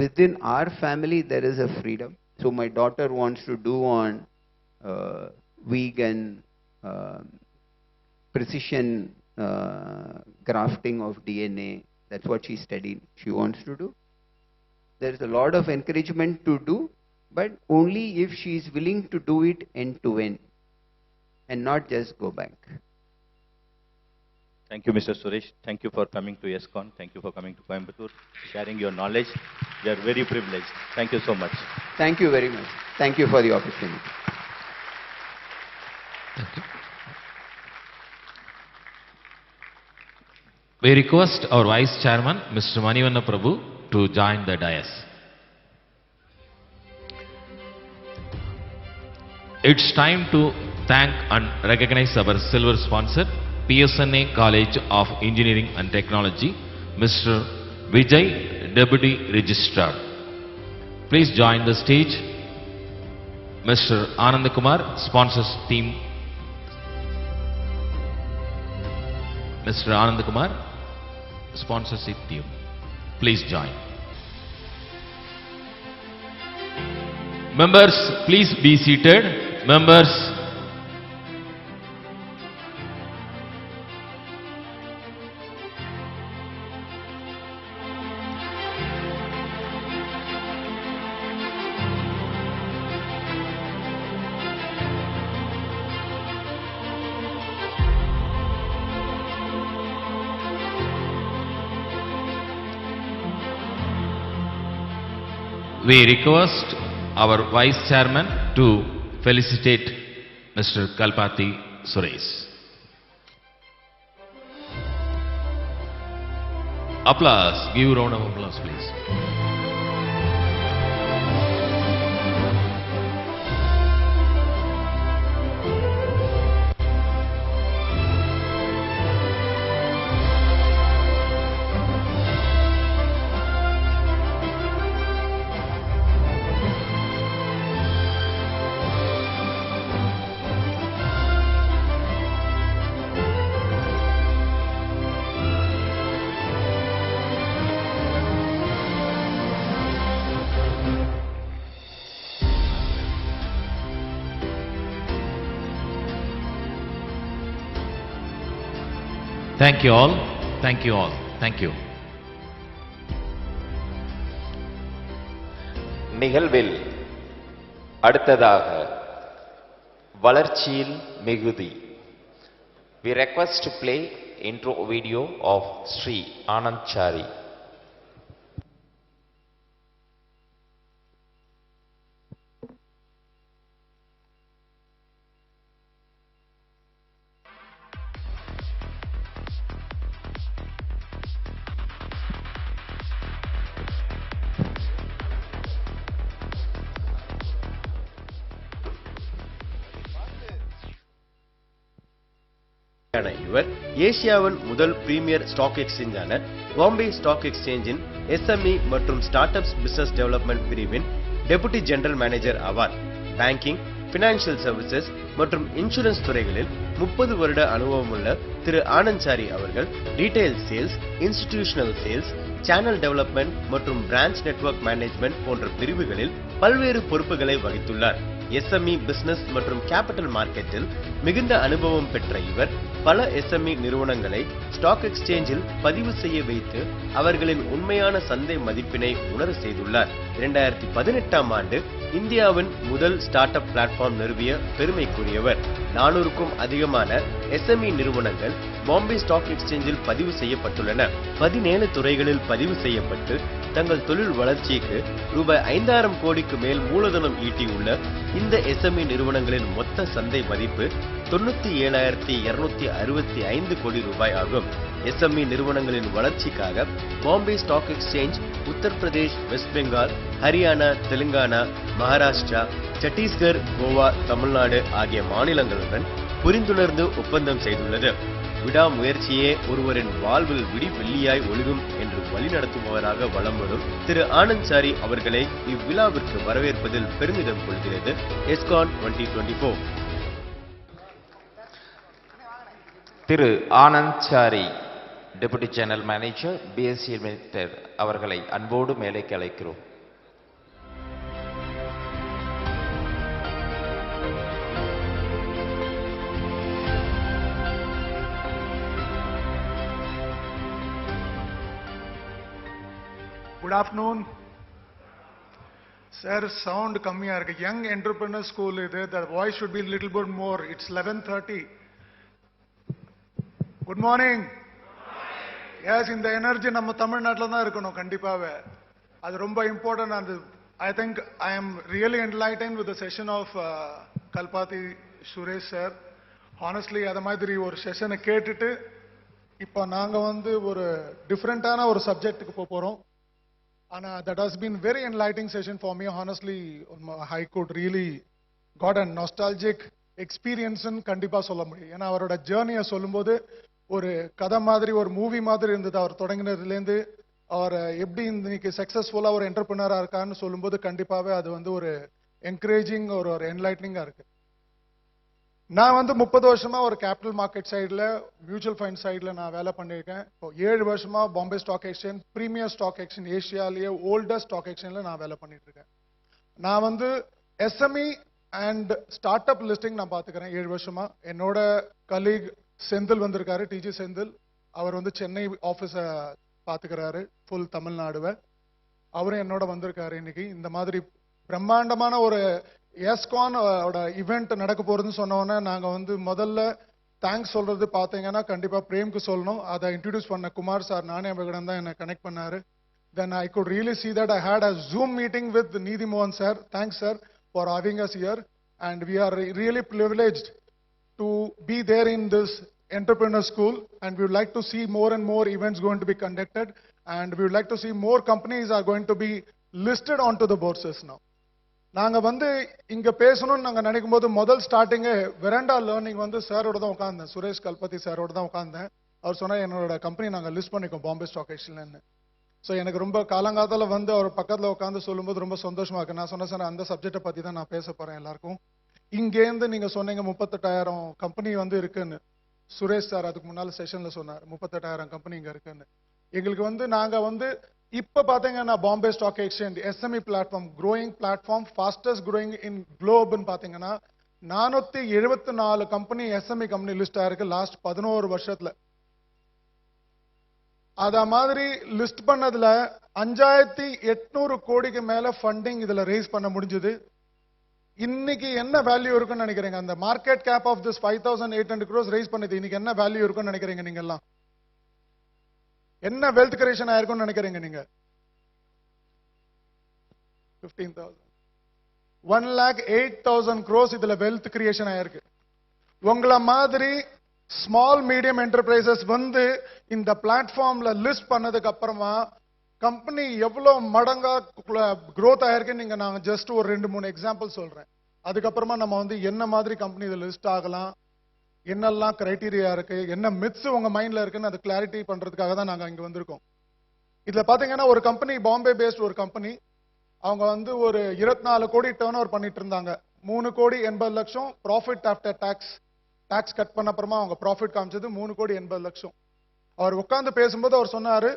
within our family there is a freedom. So my daughter wants to do on vegan precision grafting of DNA. That's what she studied. She wants to do. There is a lot of encouragement to do, but only if she is willing to do it end to end and not just go back. Thank you, Mr. Suresh. Thank you for coming to Yescon. Thank you for coming to Coimbatore, sharing your knowledge. We are very privileged. Thank you so much. Thank you very much. Thank you for the opportunity. Thank you. We request our Vice Chairman, Mr. Manivanna Prabhu, to join the dais. It's time to thank and recognize our silver sponsor, PSNA College of Engineering and Technology, Mr. Vijay, Deputy Registrar. Please join the stage. Mr. Anand Kumar, sponsors team. Mr. Anand Kumar, sponsorship team. Please join. Members, please be seated. Members, we request our Vice Chairman to felicitate Mr. Kalpati Suresh. Applause. Give a round of applause, please. Thank you all. Thank you all. Thank you. நிகழ்வில் அடுத்ததாக வளர்ச்சியில் மிகுதி. We request to play intro video of Sri Anand Chari. இவர் ஏசியாவின் முதல் premier stock எக்ஸ்சேஞ்சான Bombay stock எக்ஸ்சேஞ்சின் SME மற்றும் ஸ்டார்ட் அப்ஸ் பிசினஸ் டெவலப்மெண்ட் பிரிவின் டெபுட்டி ஜெனரல் மேனேஜர் ஆவார். பேங்கிங், பினான்சியல் சர்வீசஸ் மற்றும் இன்சூரன்ஸ் துறைகளில் 30 வருட அனுபவமுள்ள திரு ஆனந்த் சாரி அவர்கள் retail sales, institutional sales, channel development மற்றும் பிரான்ச் நெட்வொர்க் மேனேஜ்மெண்ட் போன்ற பிரிவுகளில் பல்வேறு பொறுப்புகளை வகித்துள்ளார். SME பிசினஸ் மற்றும் கேபிட்டல் மார்க்கெட்டில் மிகுந்த அனுபவம் பெற்ற இவர் பல SME நிறுவனங்களை ஸ்டாக் எக்ஸ்சேஞ்சில் பதிவு செய்ய வைத்து அவர்களின் உண்மையான சந்தை மதிப்பினை உணர செய்துள்ளார். 2018ஆம் ஆண்டு இந்தியாவின் முதல் ஸ்டார்ட் அப் பிளாட்ஃபார்ம் நிறுவிய பெருமைக்குரியவர். 400க்கும் அதிகமான SME நிறுவனங்கள் பாம்பே ஸ்டாக் எக்ஸ்சேஞ்சில் பதிவு செய்யப்பட்டுள்ளன. 17 துறைகளில் பதிவு செய்யப்பட்டு தங்கள் தொழில் வளர்ச்சிக்கு ரூபாய் 5,000 கோடிக்கு மேல் மூலதனம் ஈட்டியுள்ள இந்த எஸ்எம்இ நிறுவனங்களின் மொத்த சந்தை மதிப்பு 97,265 கோடி ரூபாய் ஆகும். எஸ்எம்இ நிறுவனங்களின் வளர்ச்சிக்காக Bombay stock exchange Uttar Pradesh, west Bengal, Haryana, Telangana, Maharashtra, Chhattisgarh, Goa, Tamil Nadu ஆகிய மாநிலங்களுடன் புரிந்துணர்ந்து ஒப்பந்தம் செய்துள்ளது. விடாமுயற்சியே ஒருவரின் வாழ்வில் விடிவெள்ளியாய் ஒளிரும் என்று வழிநடத்துபவராக வலம் வரும் திரு ஆனந்த் சாரி அவர்களை இவ்விழாவிற்கு வரவேற்பதில் பெருமிதம் கொள்கிறது எஸ்கான் 2024. திரு Anand Chari, deputy general manager, BSE limited அவர்களை அன்போடு மேலைக்கு அழைக்கிறோம். Good afternoon. Sir, sound kammiya irukku. Young entrepreneur school idu. The voice should be a little bit more. It's 11:30. Good morning. Yes, in the energy நம்ம தமிழ்நாட்டில தான் இருக்கணும் கண்டிப்பாவே. அது ரொம்ப important. and I think I am really enlightened with the session of Kalpati Suresh sir. Honestly, அத மாதிரி ஒரு செஷனை கேட்டுட்டு இப்போ நாங்க ஒரு டிஃபரெண்டான ஒரு சப்ஜெக்ட்டுக்கு போறோம். That has been very enlightening session for me. Honestly, I could really got a nostalgic experience in கண்டிப்பா சொல்ல முடியும். ஏன்னா அவரோட ஜேர்னியை சொல்லும்போது ஒரு கதை மாதிரி, ஒரு மூவி மாதிரி இருந்தது. அவர் தொடங்கினதுலேருந்து அவர் எப்படி இன்னைக்கு சக்சஸ்ஃபுல்லா ஒரு என்டர்பிரினரா இருக்கான்னு சொல்லும்போது கண்டிப்பாவே அது ஒரு என்கரேஜிங், ஒரு என்லைட்டனிங்கா இருக்கு. நான் 30 வருஷமா ஒரு கேபிட்டல் மார்க்கெட் சைடில், மியூச்சுவல் ஃபண்ட் சைடில் நான் வேலை பண்ணியிருக்கேன். இப்போ 7 வருஷமா Bombay stock exchange, premier stock exchange, ஏஷியாலேயே ஓல்டஸ்ட் ஸ்டாக் எக்ஸ்சேஞ்சில் நான் வேலை பண்ணிட்டு இருக்கேன். நான் SME and startup listing நான் பார்த்துக்கிறேன் 7 வருஷமா. என்னோட கலீக் செந்தில் வந்திருக்காரு, டிஜி செந்தில். அவர் சென்னை ஆஃபீஸை பார்த்துக்கிறாரு, ஃபுல் தமிழ்நாடுவை. அவரும் என்னோட வந்திருக்காரு. இன்னைக்கு இந்த மாதிரி பிரம்மாண்டமான ஒரு Yescon இவெண்ட் நடக்க போறதுன்னு சொன்னோன்னே நாங்க முதல்ல தேங்க்ஸ் சொல்றது பார்த்தீங்கன்னா கண்டிப்பா பிரேம்க்கு சொல்லணும். அதை இன்ட்ரடியூஸ் பண்ண குமார் சார் நானே அவர்களிடம் தான் என்னை கனெக்ட் பண்ணாரு. Then I could really see that I had a Zoom meeting with Nidhi Mohan sir. Thanks sir for having us here, and we are really privileged to be there in this entrepreneur school, and we would like to see more and more events going to be conducted, and we would like to see more companies are going to be listed onto the bourses now. நாங்க இங்க பேசணும்னு நாங்க நினைக்கும் போது முதல் ஸ்டார்டிங்கே veranda learning சாரோட தான் உட்கார்ந்தேன், சுரேஷ் கல்பதி சாரோட தான் உட்கார்ந்தேன். அவர் சொன்னா என்னோட கம்பெனி நாங்க லிஸ்ட் பண்ணிக்கோம் பாம்பே ஸ்டாக் எக்ஸ்சேஞ்ச்லன்னு. ஸோ எனக்கு ரொம்ப காலங்காலத்தில் அவர் பக்கத்தில் உட்காந்து சொல்லும்போது ரொம்ப சந்தோஷமா இருக்கு. நான் சொன்னேன் சார், அந்த சப்ஜெக்டை பத்தி தான் நான் பேச போறேன் எல்லாருக்கும். இங்கேருந்து நீங்க சொன்னீங்க 38,000 கம்பெனி இருக்குன்னு. சுரேஷ் சார் அதுக்கு முன்னால செஷன்ல சொன்னார் 38,000 கம்பெனி இங்க இருக்குன்னு. எங்களுக்கு நாங்க இப்ப பாத்தீங்கன்னா Bombay stock exchange SME platform, growing platform, fastest growing in குளோப்னு பாத்தீங்கன்னா 474 கம்பெனி எஸ்எம்இ கம்பெனி லிஸ்ட் ஆயிருக்கு லாஸ்ட் 11 வருஷத்துல. அத மாதிரி லிஸ்ட் பண்ணதுல 5,800 கோடிக்கு மேல ஃபண்டிங் இதுல ரேஸ் பண்ண முடிஞ்சது. இன்னைக்கு என்ன வேல்யூ இருக்குன்னு நினைக்கிறீங்க? அந்த market cap of this 5,800 crores raise பண்ணது இன்னைக்கு என்ன வேல்யூ இருக்குன்னு நினைக்கிறீங்க? நீங்க எல்லாம் என்ன வெல்த் கிரியேஷன் ஆயிருக்கும்னு நினைக்கிறீங்க நீங்க? 15,000 1,08,000 crores இதுல வெல்த் கிரியேஷன் ஆயிருக்கு. உங்கள மாதிரி ஸ்மால் மீடியம் என்டர்பிரைசஸ் இந்த பிளாட்ஃபார்ம்ல லிஸ்ட் பண்ணதுக்கு அப்புறமா கம்பெனி எவ்வளவு மடங்கா growth ஆயிருக்கு நீங்க நான் ஜஸ்ட் ஒரு 2-3 எக்ஸாம்பிள் சொல்றேன். அதுக்கப்புறமா நம்ம என்ன மாதிரி கம்பெனி இதுல லிஸ்ட் ஆகலாம், என்னெல்லாம் கிரைட்டீரியா இருக்கு, என்ன மித்ஸ் உங்க மைண்ட்ல இருக்குன்னு அது கிளாரிட்டி பண்றதுக்காக தான் நாங்க இங்க வந்திருக்கோம். இதுல பாத்தீங்கன்னா ஒரு கம்பெனி, பாம்பே பேஸ்ட் ஒரு கம்பெனி, அவங்க ஒரு 24 கோடி டர்ன் ஓவர் பண்ணிட்டு இருந்தாங்க. 3,80,00,000 ப்ராஃபிட் ஆஃப்டர் டாக்ஸ் கட் பண்ண அப்புறமா அவங்க ப்ராஃபிட் காமிச்சது 3,80,00,000. அவர் உட்கார்ந்து பேசும்போது அவர் சொன்னாரு,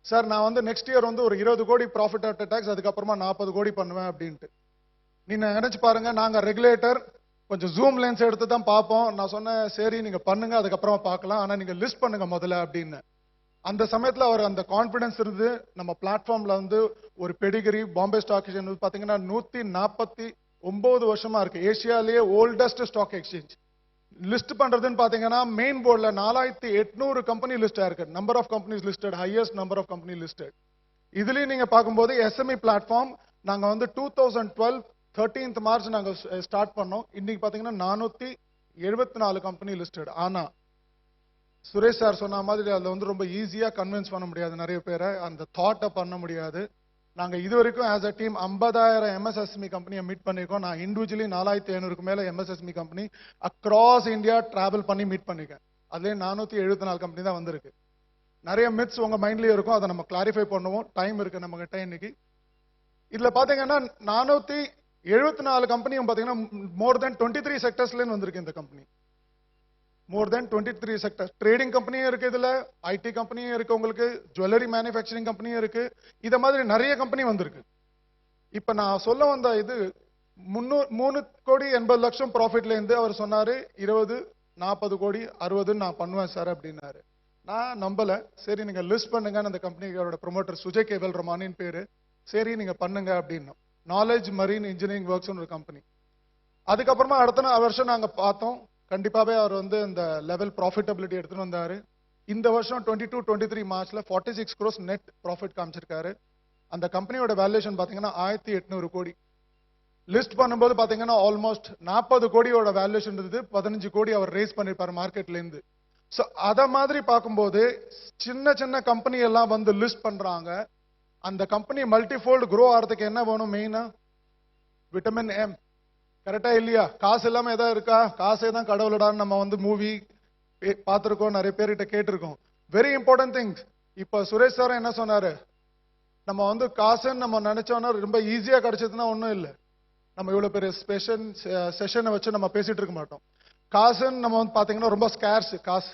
சார் நான் நெக்ஸ்ட் இயர் ஒரு 20 கோடி ப்ராஃபிட் ஆஃப்டர் டாக்ஸ், அதுக்கப்புறமா 40 கோடி பண்ணுவேன் அப்படின்ட்டு. நீங்க நினைச்சு பாருங்க, நாங்க ரெகுலேட்டர் கொஞ்சம் ஜூம் லென்ஸ் எடுத்து தான் பார்ப்போம். நான் சொன்னேன், சரி நீங்க பண்ணுங்க, அதுக்கப்புறமா பார்க்கலாம், ஆனா நீங்க லிஸ்ட் பண்ணுங்க முதல்ல அப்படின்னு. அந்த சமயத்துல அவர் அந்த கான்பிடன்ஸ் இருந்து நம்ம பிளாட்ஃபார்ம்ல ஒரு பெடிகிரி பாம்பே ஸ்டாக் எக்ஸ்சேஞ்ச் பாத்தீங்கன்னா 149 வருஷமா இருக்கு. ஏசியாலேயே ஓல்டஸ்ட் ஸ்டாக் எக்ஸ்சேஞ்ச். லிஸ்ட் பண்றதுன்னு பாத்தீங்கன்னா மெயின் போர்ட்ல 4,800 கம்பெனி லிஸ்ட் ஆயிருக்கு. Number of companies listed, highest number of company listed. இதுலயும் நீங்க பார்க்கும்போது SME பிளாட்ஃபார்ம் நாங்க வந்து 2012 13th மார்ச் நாங்க ஸ்டார்ட் பண்ணோம். இன்னைக்கு பாத்தீங்கன்னா 474 கம்பெனி லிஸ்டட். ஆனா சுரேஷ் சார் சொன்ன மாதிரி அதுல வந்து ரொம்ப ஈஸியா கன்வின்ஸ் பண்ண முடியாது, நிறைய பேரை அந்த தாட்டை பண்ண முடியாது. நாங்க இது வரைக்கும் ஆஸ் அ டீம் 50,000 MSSME கம்பெனியை மீட் பண்ணிருக்கோம். நான் இண்டிவிஜுவலி 4,500க்கு மேல MSSME company across India travel பண்ணி மீட் பண்ணிருக்கேன். அதுல 474 கம்பெனி தான் வந்திருக்கு. நிறைய மித்ஸ் உங்க மைண்ட்லயே இருக்கும், அதை நம்ம கிளாரிஃபை பண்ணுவோம். டைம் இருக்கு நம்ம கிட்ட இன்னைக்கு. இதுல பாத்தீங்கன்னா 474 கம்பெனியும் பாத்தீங்கன்னா மோர் தென் 23 செக்டர்ஸ்ல வந்திருக்கு இந்த கம்பெனி. மோர் தென் 23 செக்டர். ட்ரேடிங் கம்பெனியும் இருக்கு, இதுல ஐடி கம்பெனியும் இருக்கு, உங்களுக்கு ஜுவல்லரி மேனுஃபேக்சரிங் கம்பெனியும் இருக்கு. இத மாதிரி நிறைய கம்பெனி வந்திருக்கு. இப்ப நான் சொல்ல வந்த இது 3 கோடி 80 லட்சம் ப்ராஃபிட்ல இருந்து அவர் சொன்னாரு 20 40 கோடி 60 நான் பண்ணுவேன் சார் அப்படின்னாரு. நான் நம்பல. சரி நீங்க லிஸ்ட் பண்ணுங்க. அந்த கம்பெனியோட ப்ரொமோட்டர் சுஜய் கேவல் ரமானின் பேரு. சரி நீங்க பண்ணுங்க அப்படின்னு. நாலேஜ் மரீன் இன்ஜினியரிங் ஒர்க்ஸ் ஒரு கம்பெனி. அதுக்கப்புறமா அடுத்த வருஷம் நாங்க பார்த்தோம், கண்டிப்பாவே அவர் வந்து இந்த லெவல் ப்ராஃபிட்டபிலிட்டி எடுத்துட்டு வந்தாரு. இந்த வருஷம் 22-23 மார்ச்ல 46 crores நெட் ப்ராஃபிட் காமிச்சிருக்காரு. அந்த கம்பெனியோட வேல்யூஷன் பாத்தீங்கன்னா 1800 கோடி. லிஸ்ட் பண்ணும்போது பாத்தீங்கன்னா ஆல்மோஸ்ட் 40 கோடியோட வேல்யூஷன் இருந்தது. 15 கோடி அவர் ரேஸ் பண்ணிருப்பாரு மார்க்கெட்ல இருந்து. சோ அத மாதிரி பார்க்கும்போது சின்ன சின்ன கம்பெனி எல்லாம் வந்து லிஸ்ட் பண்றாங்க. அந்த கம்பெனி மல்டிஃபோல்டு க்ரோ ஆகிறதுக்கு என்ன வேணும்? மெயினா விட்டமின் எம். கரெக்டா இல்லையா? காசு இல்லாம ஏதாவது இருக்கா? காசே தான் கடவுளடான்னு நம்ம வந்து மூவி பார்த்திருக்கோம், நிறைய பேர்கிட்ட கேட்டிருக்கோம். Very important things. இப்ப சுரேஷ் சார் என்ன சொன்னாரு, நம்ம வந்து காசுன்னு நம்ம நினைச்சோம்னா ரொம்ப ஈஸியா கிடைச்சதுன்னா ஒண்ணும் இல்லை. நம்ம இவ்வளவு பெரிய செஷனை வச்சு நம்ம பேசிட்டு இருக்க மாட்டோம். காசுன்னு நம்ம வந்து பாத்தீங்கன்னா ரொம்ப ஸ்கேர்ஸ் காசு.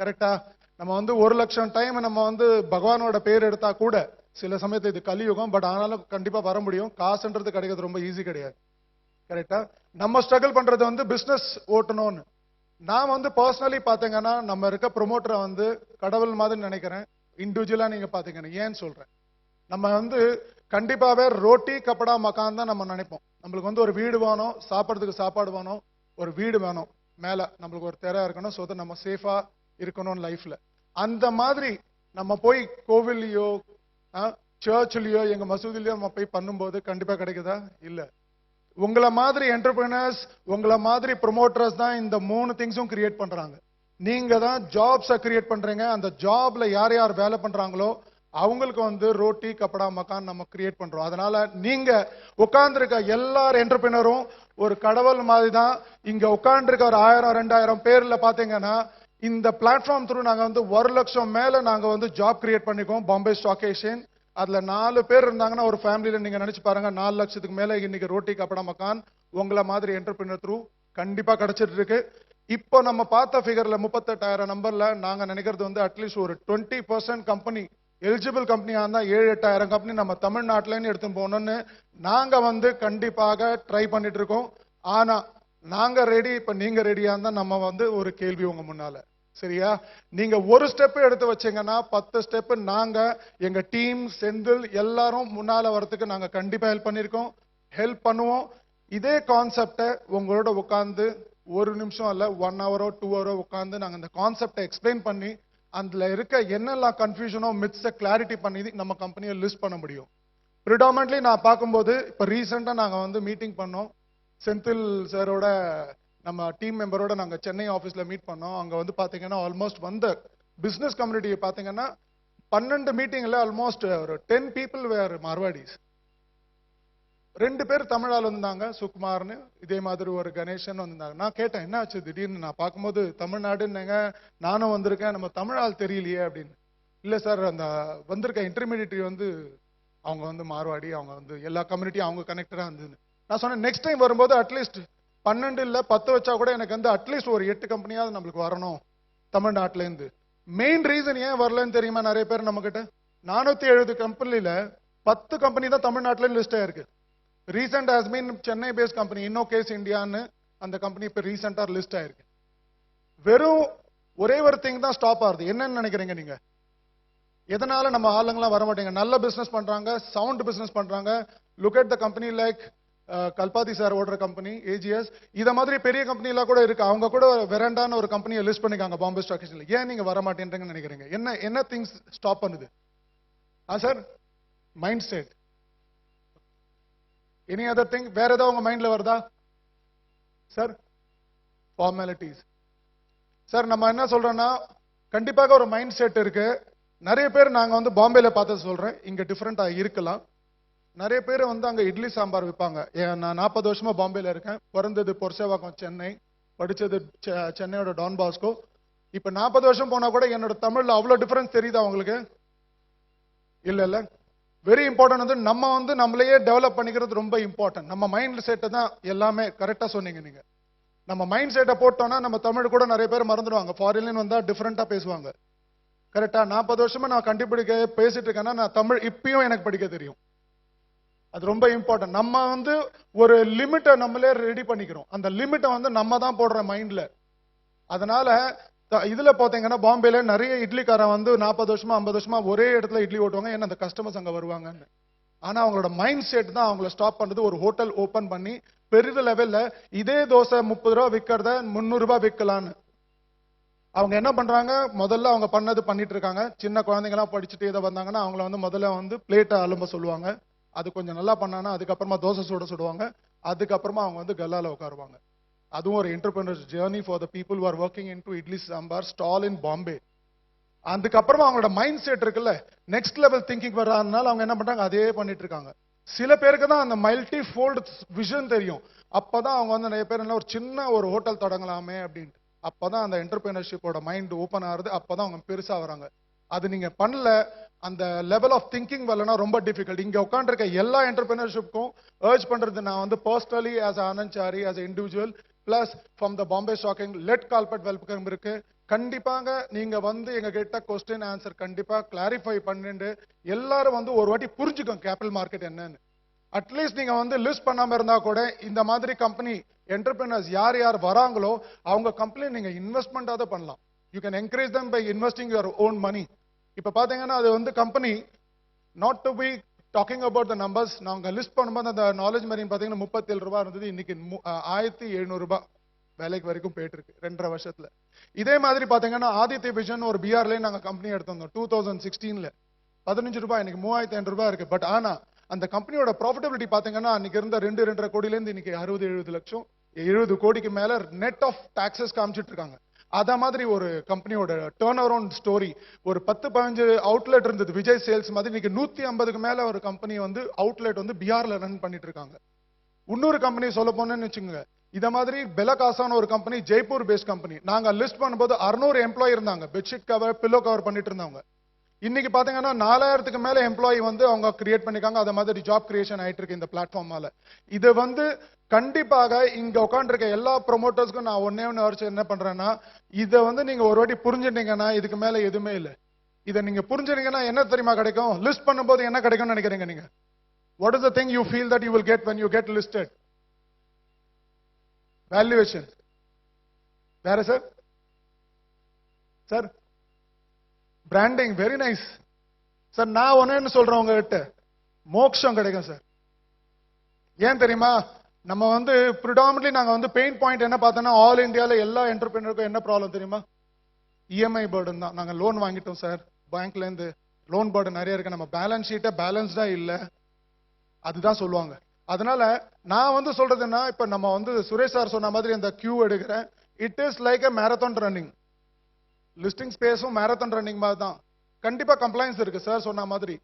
கரெக்டா? நம்ம வந்து 1 லட்சம் டைம் நம்ம வந்து பகவானோட பேர் எடுத்தா கூட சில சமயத்துல இது கலியுகம், பட் ஆனாலும் கண்டிப்பா வர முடியும். காசுன்றது கிடைக்கிறது ரொம்ப ஈஸி கிடையாது. கரெக்டா? நம்ம ஸ்ட்ரகிள் பண்றது வந்து பிசினஸ் ஓட்டணும்னு. நான் வந்து பர்சனலி பாத்தீங்கன்னா நம்ம இருக்க ப்ரொமோட்டரை வந்து கடவுள் மாதிரி நினைக்கிறேன். இண்டிவிஜுவலா நீங்க பாத்தீங்கன்னா ஏன்னு சொல்றேன், நம்ம வந்து கண்டிப்பாவே ரோட்டி கப்படா மக்கான் தான் நம்ம நினைப்போம். நம்மளுக்கு வந்து ஒரு வீடு வேணும், சாப்பிட்றதுக்கு சாப்பாடு வேணும், ஒரு வீடு வேணும், மேல நம்மளுக்கு ஒரு திரை இருக்கணும், சோ நம்ம சேஃபா இருக்கணும் லைஃப்ல. அந்த மாதிரி நம்ம போய் கோவில்லையோ சர்ச்லயோ எங்க மசூதிலையோ நம்ம போய் பண்ணும்போது கண்டிப்பா கிடைக்குதா? இல்ல. உங்களை மாதிரி என்டர்பிரினர்ஸ், உங்களை மாதிரி ப்ரொமோட்டர்ஸ் தான் இந்த 3 திங்ஸும் கிரியேட் பண்றாங்க. நீங்க தான் ஜாப்ஸை கிரியேட் பண்றீங்க. அந்த ஜாப்ல யார் யார் வேலை பண்றாங்களோ அவங்களுக்கு வந்து ரோட்டி கப்படா மக்கான் நம்ம கிரியேட் பண்றோம். அதனால நீங்க உட்கார்ந்துருக்க எல்லார் என்டர்பிரினரும் ஒரு கடவுள் மாதிரி தான். இங்க உட்கார்ந்துருக்க ஒரு 1000-2000 பேர்ல பாத்தீங்கன்னா இந்த பிளாட்ஃபார்ம் த்ரூ நாங்க வந்து 1 லட்சம் மேல நாங்க வந்து ஜாப் கிரியேட் பண்ணிக்கோம். பாம்பே ஸ்டாக் எக்ஸ்சேஞ்ச் அதுல 4 பேர் இருந்தாங்கன்னா ஒரு ஃபேமிலியில நீங்க நினைச்சு பாருங்க, 4 லட்சத்துக்கு மேல இன்னைக்கு ரோட்டி கப்படா மக்கான் உங்களை மாதிரி என்டர்பிரினர் த்ரூ கண்டிப்பா கிடைச்சிட்டு இருக்கு. இப்போ நம்ம பார்த்த ஃபிகர்ல 38,000 நம்பர்ல நாங்க நினைக்கிறது வந்து அட்லீஸ்ட் ஒரு 20% கம்பெனி எலிஜிபிள் கம்பெனியா இருந்தா 7-8,000 கம்பெனி நம்ம தமிழ்நாட்டிலேருந்து எடுத்து போகணும்னு நாங்க வந்து கண்டிப்பாக ட்ரை பண்ணிட்டு இருக்கோம். ஆனா நாங்க ரெடி, இப்ப நீங்க ரெடியா இருந்தா நம்ம வந்து ஒரு கேள்வி உங்க முன்னால. சரியா? நீங்க ஒரு ஸ்டெப் எடுத்து வச்சீங்கன்னா 10 ஸ்டெப் நாங்க எங்க டீம் செந்தில் எல்லாரும் முன்னால வரதுக்கு நாங்க கண்டிப்பா ஹெல்ப் பண்ணிருக்கோம், ஹெல்ப் பண்ணுவோம். இதே கான்செப்டை உங்களோட உட்கார்ந்து 1 நிமிஷம் இல்ல 1 ஹவரோ 2 ஹவரோ உட்கார்ந்து நாங்க இந்த கான்செப்டை எக்ஸ்பிளைன் பண்ணி அதுல இருக்க என்னெல்லாம் கன்ஃபியூஷனோ மித்ஸை கிளாரிட்டி பண்ணி நம்ம கம்பெனியை லிஸ்ட் பண்ண முடியும். ப்ரிடாமன்ட்லி நான் பார்க்கும்போது இப்ப ரீசெண்டா நாங்க வந்து மீட்டிங் பண்ணோம் செந்தில் சாரோட, நம்ம டீம் மெம்பரோட நாங்க சென்னை ஆபீஸ்ல மீட் பண்ணோம். அங்க வந்து பாத்தீங்கன்னா ஆல்மோஸ்ட் வந்த பிசினஸ் கம்யூனிட்டியை பாத்தீங்கன்னா 12 மீட்டிங்ல ஆல்மோஸ்ட் ஒரு 10 பீப்புள் வேர் மார்வாடிஸ். 2 பேர் தமிழால் வந்தாங்க, சுகுமார்னு, இதே மாதிரி ஒரு கணேசன் வந்தாங்க. நான் கேட்டேன் என்ன ஆச்சு திடீர்னு, நான் பார்க்கும்போது தமிழ்நாடுன்னு நானும் வந்திருக்கேன், நம்ம தமிழால் தெரியலையே அப்படின்னு. இல்ல சார் அந்த வந்திருக்க இன்டர்மீடியேட்டரி வந்து அவங்க வந்து மார்வாடி, அவங்க வந்து எல்லா கம்யூனிட்டியும் அவங்க கனெக்டடா இருந்தது. நான் சொன்னேன் நெக்ஸ்ட் டைம் வரும்போது அட்லீஸ்ட் 12 இல்ல 10 வச்சா கூட எனக்கு வந்து அட்லீஸ்ட் ஒரு 8 கம்பெனியாவது நம்மளுக்கு வரணும் தமிழ்நாட்டுல இருந்து. மெயின் ரீசன் ஏன் வரலன்னு தெரியுமா? நிறைய பேர் நம்ம கிட்ட 470 கம்பெனில 10 கம்பெனி தான் தமிழ்நாட்டுல லிஸ்ட் ஆயிருக்கு. Recent has been Chennai based company Innokaiz இந்தியான்னு அந்த கம்பெனி இப்ப ரீசெண்டா லிஸ்ட் ஆயிருக்கு. வெறும் ஒரே ஒரு திங் தான் ஸ்டாப் ஆகுது. என்னன்னு நினைக்கிறீங்க நீங்க? எதனால நம்ம ஆளுங்களாம் வர மாட்டேங்க? நல்ல பிசினஸ் பண்றாங்க, சவுண்ட் பிசினஸ் பண்றாங்க. Look at the company like Kalpathi sir ஓடுற கம்பெனி ஏஜிஎஸ், இத மாதிரி பெரிய கம்பெனி எல்லாம் கூட இருக்கு. அவங்க கூட வெரண்டான ஒரு கம்பெனியை லிஸ்ட் பண்ணிருக்காங்க பாம்பே ஸ்டாக் எக்ஸ்சேஞ்ச்ல. ஏன் நீங்க வர மாட்டேன்றீங்கன்னு நினைக்கிறீங்க? என்ன திங்ஸ் ஸ்டாப் பண்ணுது? Sir mind set. Any other thing? வேற ஏதாவது உங்க மைண்ட்ல வருதா சார்? ஃபார்மாலிட்டிஸ். சார் நம்ம என்ன சொல்றோம்னா கண்டிப்பாக ஒரு மைண்ட் செட் இருக்கு. நிறைய பேர் நாங்க வந்து பாம்பேல பார்த்து சொல்றேன், இங்க டிஃபரெண்டா இருக்கலாம். நிறைய பேர் வந்து அங்க இட்லி சாம்பார் விற்பாங்க. நான் 40 வருஷமா பாம்பேல இருக்கேன். பிறந்தது பொர்சேவாக்கம் சென்னை, படிச்சது சென்னையோட டான் பாஸ்கோ. இப்ப 40 வருஷம் போனா கூட என்னோட தமிழ்ல அவ்வளவு டிஃபரன்ஸ் தெரியுதா உங்களுக்கு? இல்ல. வெரி இம்பார்ட்டன்ட் வந்து நம்ம வந்து நம்மளையே டெவலப் பண்ணிக்கிறது ரொம்ப இம்பார்ட்டன்ட். நம்ம மைண்ட் செட்டை தான் எல்லாமே. கரெக்டா சொன்னீங்க நீங்க. நம்ம மைண்ட் செட்டை போட்டோம்னா நம்ம தமிழ் கூட நிறைய பேர் மறந்துடுவாங்க. ஃபாரின்ல வந்தா டிஃபரெண்டா பேசுவாங்க. கரெக்டா? 40 வருஷமா நான் கண்டுபிடிக்க பேசிட்டு இருக்கேன்னா நான் தமிழ் இப்பயும் எனக்கு படிக்க தெரியும். அது ரொம்ப இம்பார்ட்டன்ட். நம்ம வந்து ஒரு லிமிட்டை நம்மளே ரெடி பண்ணிக்கிறோம். அந்த லிமிட்டை வந்து நம்ம தான் போடுற மைண்ட்ல. அதனால இதுல பாத்தீங்கன்னா பாம்பேல நிறைய இட்லிக்காரன் வந்து 40 வருஷமா 50 வருஷமா ஒரே இடத்துல இட்லி ஓட்டுவாங்க. ஏன்னா அந்த கஸ்டமர்ஸ் அங்க வருவாங்கன்னு. ஆனா அவங்களோட மைண்ட் செட் தான் அவங்கள ஸ்டாப் பண்றது. ஒரு ஹோட்டல் ஓபன் பண்ணி பெரிய லெவல்ல இதே தோசை 30 ரூபா விற்கிறத 300 ரூபாய் விற்கலான்னு அவங்க என்ன பண்றாங்க? முதல்ல அவங்க பண்ணது பண்ணிட்டு இருக்காங்க. சின்ன குழந்தைங்கலாம் படிச்சுட்டு இதை வந்தாங்கன்னா அவங்கள வந்து முதல்ல வந்து பிளேட்டை அலும்ப சொல்லுவாங்க. அது கொஞ்சம் நல்லா பண்ணானா அதுக்கப்புறமா தோசை சுடுவாங்க. அதுக்கப்புறமா அவங்க வந்து கல்லால உட்காருவாங்க. அதுவும் ஒரு entrepreneurs journey for the people who are working into idli sambar stall in Bombay. அதுக்கப்புறமா அவங்களோட மைண்ட் செட் இருக்குல்ல, நெக்ஸ்ட் லெவல் திங்கிங் வர்றதுனால அவங்க என்ன பண்றாங்க? அதே பண்ணிட்டு இருக்காங்க. சில பேருக்கு தான் அந்த மல்டி ஃபோல்டு விஷன் தெரியும். அப்பதான் அவங்க வந்து நிறைய பேர் ஒரு சின்ன ஒரு ஹோட்டல் தொடங்கலாமே அப்படின்ட்டு. அப்பதான் அந்த என்டர்பிரினர்ஷிப்போட மைண்ட் ஓப்பன் ஆகுது. அப்பதான் அவங்க பெருசா வராங்க. அது நீங்க பண்ணல, அந்த லெவல் ஆஃப் திங்கிங் வரலன்னா ரொம்ப டிஃபிகல்ட். இங்க உட்காந்துருக்க எல்லா என்டர்பிரினர்ஷிப்க்கும் அர்ஜ் பண்றது நான் வந்து personally as ஆனந்த்சாரி as individual plus from the Bombay stacking let Colbert welcome இருக்கு. கண்டிப்பாக நீங்க வந்து எங்க கிட்ட கொஸ்டின் ஆன்சர் கண்டிப்பா கிளாரிஃபை பண்ணிட்டு எல்லாரும் வந்து ஒரு வாட்டி புரிஞ்சுக்கோங்க கேபிட்டல் மார்க்கெட் என்னன்னு. அட்லீஸ்ட் நீங்க வந்து லிஸ்ட் பண்ணாம இருந்தா கூட இந்த மாதிரி கம்பெனி என்டர்பிரினர்ஸ் யார் யார் வராங்களோ அவங்க கம்பெனி நீங்க இன்வெஸ்ட்மெண்டாக பண்ணலாம். You can encourage them by investing your own money. இப்ப பாத்தீங்கன்னா அது வந்து company not to be talking about the numbers. நாங்க லிஸ்ட் பண்ணும்போது அந்த நாலேஜ் மணி பாத்தீங்கன்னா 37 ரூபாய் இருந்தது. இன்னைக்கு 1700 ரூபாய் வேலைக்கு வரைக்கும் போயிட்டு இருக்கு 2.5 வருஷத்துல. இதே மாதிரி பாத்தீங்கன்னா ஆதித்ய விஷன் ஒரு பிஆர்ல நாங்க கம்பெனி எடுத்திருந்தோம் 2016ல. 15 ரூபாய் இன்னைக்கு 3500 ரூபாய் இருக்கு. பட் ஆனா அந்த கம்பெனியோட ப்ராஃபிட்டபிலிட்டி பாத்தீங்கன்னா அன்னைக்கு இருந்த 2.5 கோடியில இருந்து இன்னைக்கு 60-70 லட்சம் 70 கோடிக்கு மேல நெட் ஆஃப் டாக்ஸஸ் காமிச்சிட்டு இருக்காங்க. அத மாதிரி ஒரு கம்பெனியோட டர்ன் அரவுண்ட் ஸ்டோரி. ஒரு 10-15 அவுட்லெட் இருந்தது விஜய் சேல்ஸ் மாதிரி. இன்னைக்கு 150க்கு மேல ஒரு கம்பெனி வந்து அவுட்லெட் வந்து பிஆர்ல ரன் பண்ணிட்டு இருக்காங்க. இன்னொரு கம்பெனி சொல்ல போனேன்னு வச்சுங்க, இத மாதிரி பெலகாசான ஒரு கம்பெனி ஜெய்ப்பூர் பேஸ்ட் கம்பெனி. நாங்க லிஸ்ட் பண்ணும்போது 600 எம்ப்ளாயி இருந்தாங்க. பெட்ஷீட் கவர் பில்லோ கவர் பண்ணிட்டு இருந்தாங்க. இன்னைக்கு பாத்தீங்கன்னா 4000க்கு மேல எம்ப்ளாயி வந்து அவங்க கிரியேட் பண்ணிருக்காங்க. அத மாதிரி ஜாப் கிரியேஷன் ஆயிட்டு இருக்கு இந்த பிளாட்ஃபார்மால. இது வந்து கண்டிப்பாக இங்க உட்காந்துருக்க எல்லா ப்ரொமோட்டர்ஸ்க்கும் நான் ஒன்னே ஒன்னு என்ன பண்றேன்னா, இத வந்து நீங்க ஒரு வாட்டி புரிஞ்சுட்டீங்கன்னா இதுக்கு மேல எதுவுமே இல்லை. இதை நீங்க புரிஞ்சுட்டீங்கன்னா என்ன தெரியுமா கிடைக்கும்? லிஸ்ட் பண்ணும்போது என்ன கிடைக்கும்னு நினைக்கிறீங்க நீங்க? What is the thing you feel that you will get when you get listed? Valuation. Where is it? Sir? Branding. Very nice. Sir, நான் ஒன்னு சொல்றேன் உங்ககிட்ட, மோட்சம் கிடைக்கும் சார். ஏன் தெரியுமா? நம்ம வந்து predominantly நாங்க வந்து பெயின் பாயிண்ட் என்ன பார்த்தோம்னா ஆல் இந்தியால எல்லா என்டர்பிரினருக்கும் என்ன ப்ராப்ளம் தெரியுமா? இஎம்ஐ பர்டன் தான். நாங்க லோன் வாங்கிட்டோம் சார் பேங்க்ல இருந்து. லோன் பர்டன் நிறைய இருக்கு. நம்ம பேலன்ஸ் ஷீட்டை பேலன்ஸ்டா இல்ல, அதுதான் சொல்லுவாங்க. அதனால நான் வந்து சொல்றதுன்னா, இப்ப நம்ம வந்து சுரேஷ் சார் சொன்ன மாதிரி அந்த கியூ எடுக்கிறேன். It is like a marathon running. Listing ஸ்பேஸும் மேரத்தான் ரன்னிங் மாதிரி தான். கண்டிப்பா கம்ப்ளைன்ஸ் இருக்கு சார் சொன்ன மாதிரி.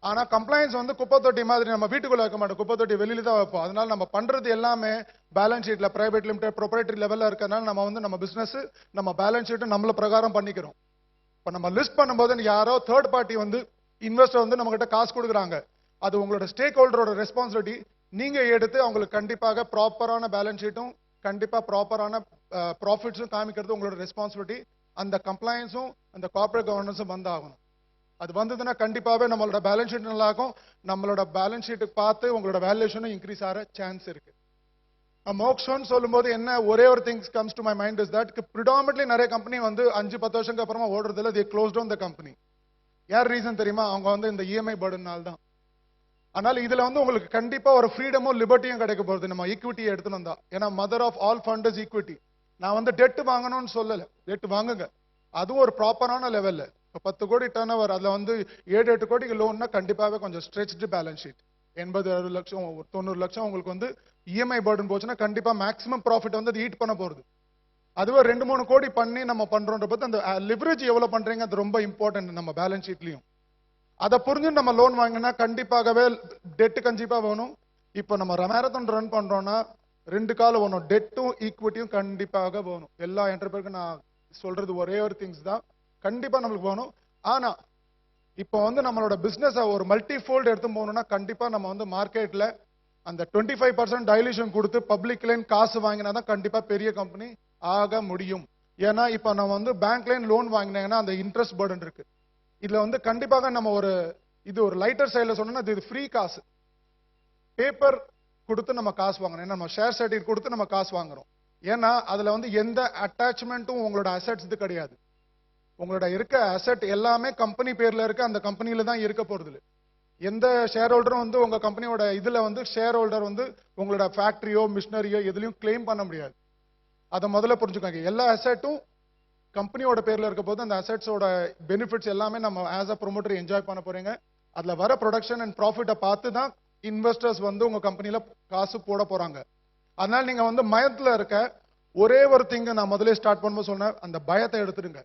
ஆனா கம்ப்ளைன்ஸ் வந்து குப்பை தொட்டி மாதிரி நம்ம வீட்டுக்குள்ள வைக்க மாட்டோம், குப்பை தொட்டி வெளியில தான் வைப்போம். அதனால நம்ம பண்றது எல்லாமே பேலன்ஸ் ஷீட்ல பிரைவேட் லிமிடெட் ப்ரொப்ரைட்டரி லெவல்ல இருக்கறனால நம்ம வந்து நம்ம பிசினஸ் நம்ம பேலன்ஸ் ஷீட் நம்மள பிரகாரம் பண்ணிக்கிறோம். இப்ப நம்ம லிஸ்ட் பண்ணும்போது யாரோ தேர்ட் பார்ட்டி வந்து இன்வெஸ்டர் வந்து நம்ம கிட்ட காசு கொடுக்குறாங்க. அது உங்களோட ஸ்டேக் ஹோல்டரோட ரெஸ்பான்சிபிலிட்டி. நீங்க எடுத்து அவங்களுக்கு கண்டிப்பாக ப்ராப்பரான பேலன்ஸ் ஷீட்டும் கண்டிப்பா ப்ராப்பரான ப்ராஃபிட்ஸும் காமிக்கிறது உங்களோட ரெஸ்பான்சிபிலிட்டி. அந்த கம்ப்ளைன்ஸும் அந்த கார்ப்பரேட் கவர்னன்ஸும் வந்தாகணும். அது வந்ததுன்னா கண்டிப்பாவே நம்மளோட பேலன்ஸ் ஷீட் நல்லா இருக்கும். நம்மளோட பேலன்ஸ் ஷீட்டுக்கு பார்த்து உங்களோட வேல்யூஷனும் இன்க்ரீஸ் ஆகிற சான்ஸ் இருக்கு. மோக்ஷன் சொல்லும்போது என்ன ஒரே ஒரு things comes to my mind is that predominantly நிறைய கம்பெனி வந்து 5-10 வருஷத்துக்கு அப்புறமா ஓடுறதுல they close down the company. யார் ரீசன் தெரியுமா? அவங்க வந்து இந்த இஎம்ஐ பர்டனால தான். அதனால இதுல வந்து உங்களுக்கு கண்டிப்பா ஒரு ஃப்ரீடமும் லிபர்ட்டியும் கிடைக்க போகுது நம்ம ஈக்விட்டியை எடுத்துன்னு வந்தா. ஏன்னா mother of all fund is equity. நான் வந்து டெட் வாங்கணும்னு சொல்லல, டெட் வாங்குங்க, அதுவும் ஒரு ப்ராப்பரான லெவல்ல. இப்போ 10 கோடி டர்ன் ஓவர், அதில் வந்து 7-8 கோடிக்கு லோன்னா கண்டிப்பாகவே கொஞ்சம் ஸ்ட்ரெச்டு பேலன்ஸ் ஷீட். 80-60 லட்சம் 90 லட்சம் உங்களுக்கு வந்து இஎம்ஐ பர்டன் போச்சுன்னா கண்டிப்பாக மேக்ஸிமம் ப்ராஃபிட் வந்து அது ஈட் பண்ண போகிறது. அதுவே 2-3 கோடி பண்ணி நம்ம பண்றோன்ற போது அந்த லிவரேஜ் எவ்வளவு பண்றீங்க அது ரொம்ப இம்பார்ட்டன்ட் நம்ம பேலன்ஸ் ஷீட்லயும். அதை புரிஞ்சு நம்ம லோன் வாங்கினா கண்டிப்பாகவே டெட் கண்டிப்பா வேணும். இப்போ நம்ம மேரத்தான் ரன் பண்றோம்னா 2 காலம் வேணும், டெட்டும் ஈக்விட்டியும் கண்டிப்பாக வேணும். எல்லா என்டர்பிரைஸுக்கும் நான் சொல்றது ஒரே ஒரு திங்ஸ் தான், கண்டிப்பா நம்மளுக்கு வேணும். ஆனா இப்போ வந்து நம்மளோட பிசினஸ் ஒரு மல்டி ஃபோல்ட் எடுத்து போகணும்னா கண்டிப்பா நம்ம வந்து மார்க்கெட்ல அந்த 25% டைல்யூஷன் கொடுத்து பப்ளிக்லேயும் காசு வாங்கினா தான் கண்டிப்பா பெரிய கம்பெனி ஆக முடியும். ஏன்னா இப்போ நம்ம வந்து பேங்க்லேயும் லோன் வாங்கினீங்கன்னா அந்த இன்ட்ரெஸ்ட் பர்டன் இருக்கு. இதுல வந்து கண்டிப்பாக நம்ம இது ஒரு லைட்டர் சைடில் சொன்னோம்னா இது ஃப்ரீ காசு. பேப்பர் கொடுத்து நம்ம காசு வாங்கணும், ஏன்னா நம்ம ஷேர் சர்டிஃபிகேட் கொடுத்து நம்ம காசு வாங்குறோம். ஏன்னா அதுல வந்து எந்த அட்டாச்மெண்ட்டும் உங்களோட அசெட்ஸ் இது கிடையாது. உங்களோட இருக்க அசெட் எல்லாமே கம்பெனி பேர்ல இருக்கு, அந்த கம்பெனியில தான் இருக்க போறது. எந்த ஷேர் ஹோல்டரும் வந்து உங்க கம்பெனியோட இதுல வந்து ஷேர் ஹோல்டர் வந்து உங்களோட ஃபேக்டரியோ மிஷினரியோ எதுலையும் கிளைம் பண்ண முடியாது. அதை முதல்ல புரிஞ்சுக்கோங்க. எல்லா அசெட்டும் கம்பெனியோட பேர்ல இருக்க போது அந்த அசெட்ஸோட பெனிஃபிட்ஸ் எல்லாமே நம்ம ஆஸ் அ ப்ரொமோட்டர் என்ஜாய் பண்ண போறீங்க. அதுல வர ப்ரொடக்ஷன் அண்ட் ப்ராஃபிட்டை பார்த்து தான் இன்வெஸ்டர்ஸ் வந்து உங்க கம்பெனில காசு போட போறாங்க. அதனால நீங்க வந்து பயத்துல இருக்க ஒரே ஒரு திங்க நான் முதல்ல ஸ்டார்ட் பண்ணும்போது சொன்னேன், அந்த பயத்தை எடுத்துடுங்க.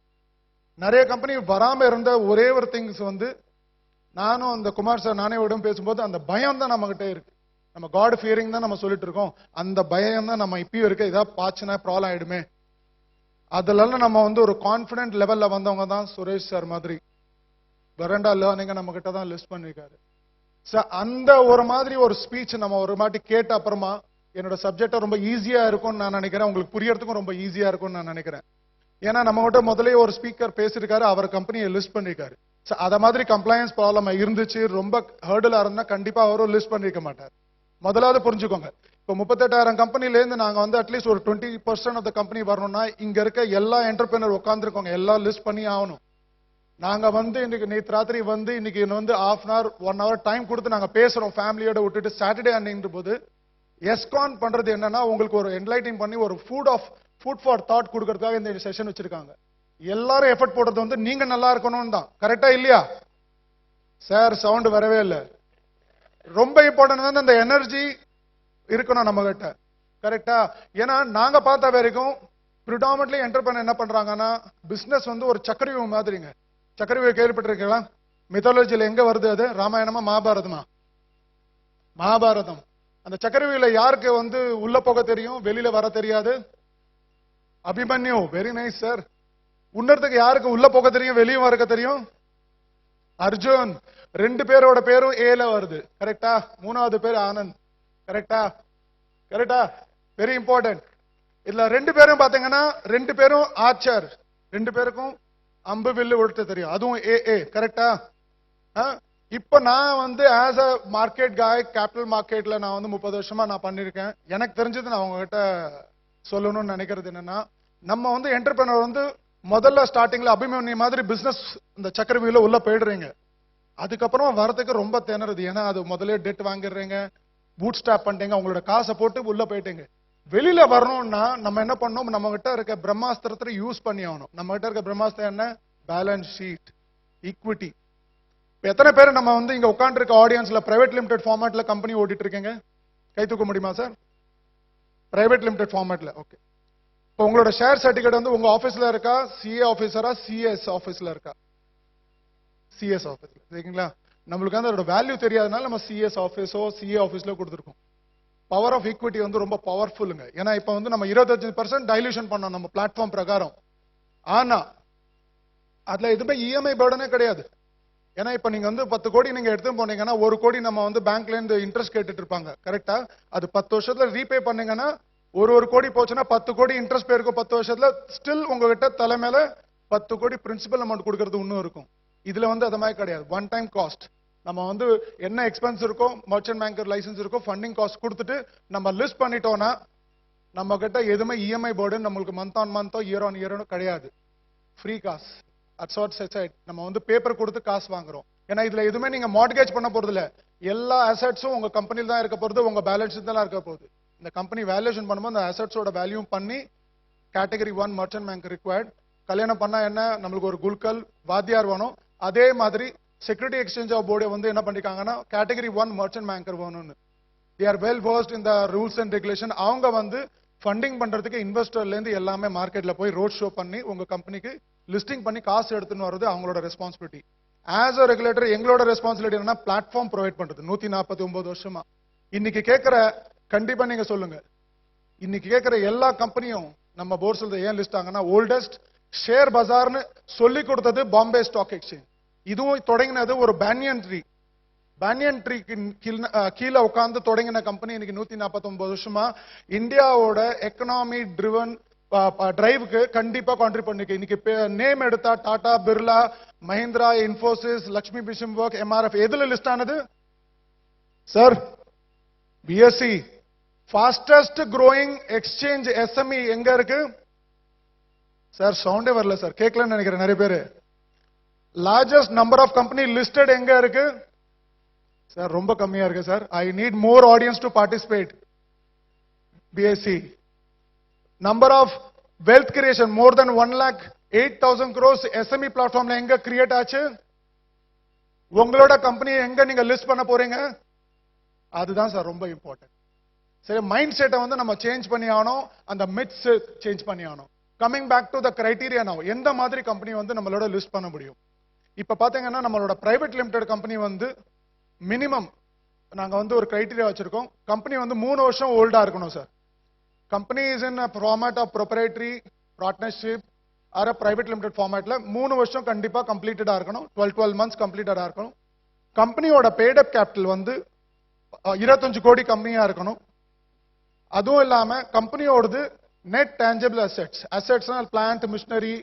நிறைய கம்பெனி வராம இருந்த ஒரே ஒரு திங்ஸ் வந்து நானும் அந்த குமார் சார் நானே விட பேசும்போது அந்த பயம் தான் நம்ம கிட்ட இருக்கு. நம்ம காட் ஃபியரிங் தான் நம்ம சொல்லிட்டு இருக்கோம், அந்த பயம் தான் நம்ம இப்பயும் இருக்கு. ஏதாவது பாச்சுனா ப்ராப்ளம் ஆயிடுமே, அதெல்லாம் நம்ம வந்து ஒரு கான்பிடென்ட் லெவல்ல வந்தவங்க தான் சுரேஷ் சார் மாதிரி வெரண்டா லேர்னிங்க நம்ம கிட்ட தான் லிஸ்ட் பண்ணிருக்காரு. அந்த ஒரு மாதிரி ஒரு ஸ்பீச் நம்ம ஒரு மாட்டி கேட்ட அப்புறமா என்னோட சப்ஜெக்ட் ரொம்ப ஈஸியா இருக்கும்னு நான் நினைக்கிறேன். உங்களுக்கு புரியறதுக்கும் ரொம்ப ஈஸியா இருக்கும்னு நான் நினைக்கிறேன். ஏன்னா நம்ம கிட்ட முதலே ஒரு ஸ்பீக்கர் பேசிருக்காரு, அவர் கம்பெனியை லிஸ்ட் பண்ணிருக்காரு. அத மாதிரி கம்ப்ளைன்ஸ் ப்ராப்ளம் இருந்துச்சு, ரொம்ப ஹர்டலா இருந்தா கண்டிப்பா அவரும் லிஸ்ட் பண்ணிருக்க மாட்டார். முதலாவது புரிஞ்சுக்கோங்க, இப்போ 38,000 கம்பெனில இருந்து நாங்க வந்து அட்லீஸ்ட் ஒரு 20% ஆஃப் த கம்பெனி வரணும்னா இங்க இருக்க எல்லா என்டர்பிரினர் உட்கார்ந்துருக்கோங்க, எல்லாம் லிஸ்ட் பண்ணி ஆகணும். நாங்க வந்து இன்னைக்கு நேற்று ராத்திரி வந்து இன்னைக்கு வந்து 1/2 hour 1 hour டைம் கொடுத்து நாங்க பேசுறோம் ஃபேமிலியோட விட்டுட்டு சாட்டர்டே அன்னைன்ற போது எஸ்கான் பண்றது என்னன்னா உங்களுக்கு ஒரு என்லைட்டிங் பண்ணி ஒரு ஃபுட் ஃபார் தாட் கொடுக்கறதுக்காக இந்த செஷன் வச்சிருக்காங்க. எல்லாரும் எஃபர்ட் போடுறது வந்து நீங்க நல்லா இருக்கணும்னு தான். கரெக்டா இல்லையா சார்? சவுண்ட் வரவே இல்லை. ரொம்ப இம்பார்ட்டன்ட் வந்து அந்த எனர்ஜி இருக்கணும் நம்ம கிட்ட. கரெக்டா? ஏன்னா நாங்க பார்த்த வரைக்கும் ப்ரிடாமினன்ட்லி என்டர்பிரைனர் என்ன பண்றாங்கன்னா பிசினஸ் வந்து ஒரு சக்கரவியூகம் மாதிரிங்க. சக்கரவியூகம் கேள்விப்பட்டிருக்கீங்களா? மித்தாலஜில எங்க வருது அது? ராமாயணமா மகாபாரதமா? மகாபாரதம். அந்த சக்கரவியூல யாருக்கு வந்து உள்ள போக தெரியும், வெளியில வர தெரியாது? அபிமன்யு. Very nice sir. உன்னத்துக்கு யாருக்கு உள்ள போக தெரியும், வெளியும் வர தெரியும்? அர்ஜுன். 2 பேரோட பேரும் ஏல வருது. கரெக்டா? 3வது பேர் ஆனந்த். கரெக்டா? கரெக்டா? Very important. இதுல 2 பேரும் பாத்தீங்கன்னா 2 பேரும் ஆர்ச்சர், 2 பேருக்கும் அம்பு வில்லு ஒழுத்த தெரியும், அதுவும் ஏ. கரெக்டா? இப்ப நான் வந்து ஆஸ் அ மார்க்கெட் காய் கேபிட்டல் மார்க்கெட்ல நான் வந்து 30 வருஷமா நான் பண்ணிருக்கேன். எனக்கு தெரிஞ்சது நான் உங்ககிட்ட சொல்லணும்னு நினைக்கிறது என்னன்னா, நம்ம வந்து என்டர்பிரினர் வந்து முதல்ல ஸ்டார்டிங்ல அபிமன்யு மாதிரி பிசினஸ் இந்த சக்கரவியூல உள்ள போயிடுறீங்க. அதுக்கப்புறம் வரதுக்கு ரொம்ப திணறுது. ஏன்னா அது முதல்ல டெட் வாங்கிடுறீங்க, பூட் ஸ்டாப் பண்ணிட்டீங்க, உங்களோட காசை போட்டு உள்ள போயிட்டீங்க. வெளியில வரணும்னா நம்ம என்ன பண்ணணும், நம்ம கிட்ட இருக்க பிரம்மாஸ்திரத்தை யூஸ் பண்ணி ஆகணும். நம்ம கிட்ட இருக்க பிரம்மாஸ்திரம் என்ன? Balance sheet, equity. எத்தனை பேர் நம்ம வந்து இங்க உட்கார்ந்து இருக்க ஆடியன்ஸ்ல பிரைவேட் லிமிடெட் ஃபார்மேட்ல கம்பெனி ஓட்டிட்டு இருக்கீங்க? கை தூக்க முடியுமா சார்? பிரைவேட் லிமிடெட் ஃபார்மேட்ல. ஓகே. இப்போ உங்களோட ஷேர் சர்டிபிகேட் வந்து உங்க ஆபீஸ்ல இருக்கா, சிஏ ஆபீசரா, சிஎஸ் ஆபீஸ்ல இருக்கா? சிஎஸ் ஆபீஸ்ல. சரிங்களா? நம்மளுக்கு வந்து அதோட வேல்யூ தெரியாதனால நம்ம சிஎஸ் ஆபீஸோ சிஏ ஆபீஸ்ல கொடுத்துருக்கோம். பவர் ஆஃப் ஈக்விட்டி வந்து ரொம்ப பவர்ஃபுல்லுங்க. ஏன்னா இப்ப வந்து நம்ம 25% டைல்யூஷன் பண்ணோம் நம்ம பிளாட்ஃபார்ம் பிரகாரம். ஆனா அதுல எதுவுமே இஎம்ஐ பர்டனே கிடையாது. ஏன்னா இப்ப நீங்க வந்து 10 கோடி நீங்க எடுத்து போனீங்கன்னா 1 கோடி நம்ம வந்து பேங்க்ல இருந்து இன்ட்ரெஸ்ட் கேட்டுட்டு இருப்பாங்க. கரெக்டா? அது 10 வருஷத்துல ரீபே பண்ணீங்கன்னா ஒரு கோடி போச்சுன்னா 10 கோடி இன்ட்ரெஸ்ட் போயிருக்கும் 10 வருஷத்துல. ஸ்டில் உங்ககிட்ட தலைமையில 10 கோடி பிரின்சிபல் அமௌண்ட் கொடுக்கறது இன்னும் இருக்கும். இதுல வந்து அது மாதிரி கிடையாது. One time cost. நம்ம வந்து என்ன எக்ஸ்பென்ஸ் இருக்கோ, மர்ச்சன்ட் பேங்கர் லைசன்ஸ் இருக்கோ, ஃபண்டிங் காஸ்ட் கொடுத்துட்டு நம்ம லிஸ்ட் பண்ணிட்டோம்னா நம்ம கிட்ட எதுவுமே இஎம்ஐ பர்டன் நம்மளுக்கு மந்த் ஆன் மந்தோ இயர் ஆன் இயரோ கிடையாது. ஃப்ரீ காசு. Ads what set. நம்ம வந்து பேப்பர் கொடுத்து காசு வாங்குறோம். ஏன்னா இதுல எதுவுமே நீங்க மார்ட்கேஜ் பண்ண போறது இல்ல. எல்லா அசெட்ஸும் உங்க கம்பெனில தான் இருக்க போறது, உங்க பேலன்ஸ் தான் இருக்க போகுது. இந்த கம்பெனி வேல்யூஷன் பண்ணும்போது அந்த அசெட்ஸோட வேல்யூ பண்ணி கேட்டகரி 1 மர்ச்சன்ட் பேங்க் ரிக்வயர்ட், கல்யாணம் பண்ணா என்ன நம்மளுக்கு ஒரு குல்கல் வாத்தியார் வேணும். அதே மாதிரி செக்யூரிட்டி எக்ஸ்சேஞ்ச் ஆஃப் போர்டு வந்து என்ன பண்ணிருக்காங்கன்னா கேட்டகரி 1 மர்ச்சன்ட் பேங்கர் வேணும்னு. they are well versed in the rules and regulation. அவங்க வந்து ஃபண்டிங் பண்றதுக்கு இன்வெஸ்டர்ல இருந்து எல்லாமே மார்க்கெட்ல போய் ரோட் ஷோ பண்ணி உங்க கம்பெனிக்கு லிஸ்டிங் பண்ணி காசு எடுத்துன்னு வர்றது அவங்களோட ரெஸ்பான்சிபிலிட்டி. ஆஸ் அ ரெகுலேட்டர் எங்களோட ரெஸ்பான்சிபிலிட்டி என்னன்னா பிளாட்ஃபார்ம் ப்ரொவைட் பண்றது. 149 வருஷமா இன்னைக்கு கேட்கிற கண்டிப்பா நீங்க சொல்லுங்க, இன்னைக்கு கேட்கிற எல்லா கம்பெனியும் நம்ம போர்ஸ்ல ஏன் லிஸ்ட் ஆங்கன்னா ஓல்டஸ்ட் ஷேர் பஜார்னு சொல்லி கொடுத்தது பாம்பே ஸ்டாக் எக்ஸ்சேஞ்ச். இதுவும் தொடங்கினது ஒரு பேனியன் ட்ரீ கீழே உட்கார்ந்து தொடங்கின கம்பெனி இன்னைக்கு 149 வருஷமா இந்தியாவோட எக்கனாமி ட்ரிவன் டிரைவுக்கு கண்டிப்பா கான்ட்ரிபியூட் பண்ணிருக்கு. இன்னைக்கு நேம் எடுத்தா டாடா, பிர்லா, மஹிந்திரா, இன்ஃபோசிஸ், லக்ஷ்மி பிஷம் ஒர்க், எம்ஆர்எஃப் எதுல லிஸ்ட் ஆனது sir? BSc fastest growing exchange SME எங்க இருக்கு சார்? சவுண்டே வரல சார், கேட்கலன்னு நினைக்கிறேன் நிறைய பேரு. Largest number of company listed எங்க இருக்கு சார்? ரொம்ப கம்மியா இருக்கு sir. I need more audience to participate. BSE number of wealth creation more then 1,08,000 crores SME பிளாட்ஃபார்ம்ல எங்க கிரியேட் ஆச்சு? உங்களோட கம்பெனி எங்க நீங்க லிஸ்ட் பண்ண போறீங்க? அதுதான் சார் ரொம்ப இம்பார்ட்டன்ட். சரி, மைண்ட் செட்டை வந்து நம்ம சேஞ்ச் பண்ணி ஆகணும், அந்த மித்ஸ் சேஞ்ச் பண்ணி ஆகணும். Coming back to the criteria now, எந்த மாதிரி கம்பெனி வந்து நம்மளோட லிஸ்ட் பண்ண முடியும்? இப்ப பாத்தீங்கன்னா நம்மளோட பிரைவேட் லிமிடெட் கம்பெனி வந்து மினிமம் நாங்க வந்து ஒரு கிரைட்டீரியா வச்சிருக்கோம். கம்பெனி வந்து 3 வருஷம் ஓல்டா இருக்கணும் sir. Company is in format of proprietary, partnership or private limited ஃபார்மேட்ல 3 வருஷம் கண்டிப்பா கம்ப்ளீட்டடா இருக்கணும். 12 months கம்ப்ளீட்டடா இருக்கணும். கம்பெனியோட பேடப் கேபிட்டல் வந்து 25 கோடி கம்பெனியா இருக்கணும். அதுவும் இல்லாம கம்பெனியோடது நெட் டேஞ்சபிள் அசெட்ஸ்னா பிளான்ட், மிஷினரி,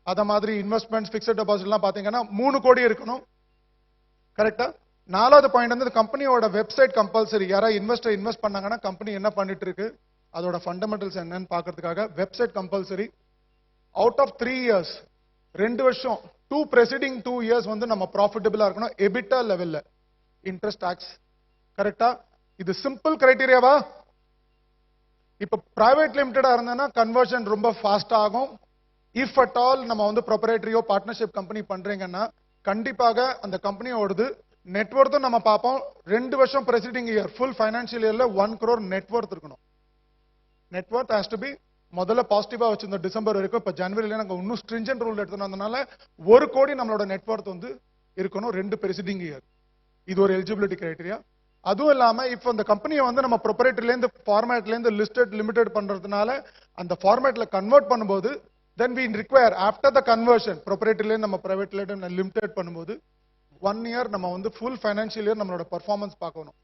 அத மாதிரி இன்வெஸ்ட்மெண்ட்ஸ், பிக்ஸட் டெபாசிட் எல்லாம் பாத்தீங்கன்னா 3 கோடி இருக்கணும். கரெக்டா? 4வது பாயிண்ட் வந்து கம்பெனியோட வெப்சைட் கம்பல்சரி. யாரா இன்வெஸ்ட் பண்ணாங்கன்னா கம்பெனி என்ன பண்ணிட்டு இருக்கு, அதோட ஃபண்டமெண்டல்ஸ் என்னன்னு பாக்குறதுக்காக website compulsory. Out of 3 years 2 வருஷம் 2 preceding 2 years வந்து நம்ம ப்ராஃபிட்டபிளா இருக்கணும் எபிட்டா லெவல்ல, இன்ட்ரெஸ்ட் டாக்ஸ். கரெக்டா? இது சிம்பிள் கிரைட்டீரியாவா? இப்ப பிரைவேட் லிமிடெடா இருந்தேன்னா கன்வர்ஷன் ரொம்ப ஃபாஸ்ட் ஆகும். இஃப் அட் ஆல் நம்ம வந்து ப்ரொப்ரைட்டரியோ பார்ட்னர்ஷிப் கம்பெனி பண்றீங்கன்னா கண்டிப்பாக அந்த கம்பெனியோடது நெட்வொர்த்தும் நம்ம பார்ப்போம். 2 வருஷம் பிரசிடிங் இயர் ஃபுல் ஃபைனான்சியல் இயர்ல 1 crore நெட்வொர்த் இருக்கணும். நெட்வொர்த் ஹேஸ் டு பி முதல்ல பாசிட்டிவா வச்சிருந்த டிசம்பர் வரைக்கும், இப்ப ஜனவரியில நாங்க இன்னும் ஸ்ட்ரிஞ்சன்ட் ரூல் எடுத்துனதுனால 1 கோடி நம்மளோட நெட்வொர்த் வந்து இருக்கணும் 2 பிரசிடிங் இயர். இது ஒரு எலிஜிபிலிட்டி கிரைட்டீரியா. அதுவும் இல்லாம இப்ப அந்த கம்பெனியை வந்து நம்ம ப்ரொப்ரைட்டரில இருந்து ஃபார்மேட்ல இருந்து லிஸ்டட் லிமிடெட் பண்றதுனால அந்த ஃபார்மேட்ல கன்வெர்ட் பண்ணும்போது then we require after the conversion proprietary நம்ம பிரைவேட் லிமிடெட் பண்ணும்போது 1 year நம்ம வந்து ஃபுல் ஃபைனான்சியல் இயர் நம்மளோட பெர்ஃபார்மன்ஸ் பார்க்கணும்.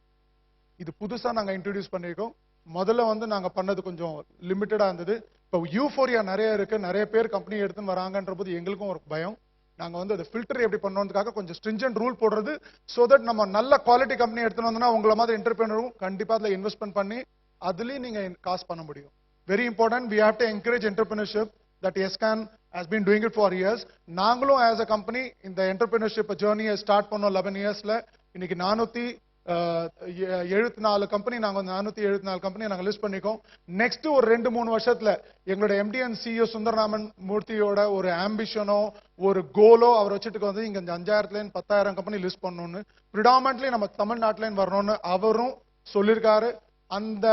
இது புதுசா நாங்க இன்ட்ரோடியூஸ் பண்ணிருக்கோம். முதல்ல வந்து நாங்க பண்ணது கொஞ்சம் லிமிட்டடா இருந்தது. இப்போ யூஃபோரியா நிறைய இருக்கு, நிறைய பேர் கம்பெனி எடுத்துன்னு வராங்கன்ற போது எங்களுக்கும் ஒரு பயம். நாங்க வந்து அதை ஃபில்டர் எப்படி பண்ணணும்ன்றதுக்காக கொஞ்சம் ஸ்ட்ரிஞ்சன்ட் ரூல் போடுறது, சோ தட் நம்ம நல்ல குவாலிட்டி கம்பெனி எடுத்துன்னு வந்தோம்னா உங்களை மாதிரி என்டர்பிரினரும் கண்டிப்பா அதுல இன்வெஸ்ட்மெண்ட் பண்ணி அதுலயும் நீங்க காசு பண்ண முடியும். Very important, we have to encourage entrepreneurship. That Yescon has been doing it for years. நாங்களும் as a company இந்த entrepreneurship journey start பண்ணோம் 11 yearsல. இன்னைக்கு 474 கம்பெனி, நாங்க 474 கம்பெனி நாங்க லிஸ்ட் பண்ணிக்கோம். நெக்ஸ்ட் ஒரு 2-3 வருஷத்துல எங்களோட MD and CEO சுந்தரராமன் மூர்த்தியோட ஒரு ஆம்பிஷனோ ஒரு கோலோ அவர் வச்சுட்டு வந்து இங்க 5000 10,000 கம்பெனி லிஸ்ட் பண்ணணும்னு, predominantly நம்ம தமிழ்நாட்டுல வரணும்னு அவரும் சொல்லிருக்காரு. அந்த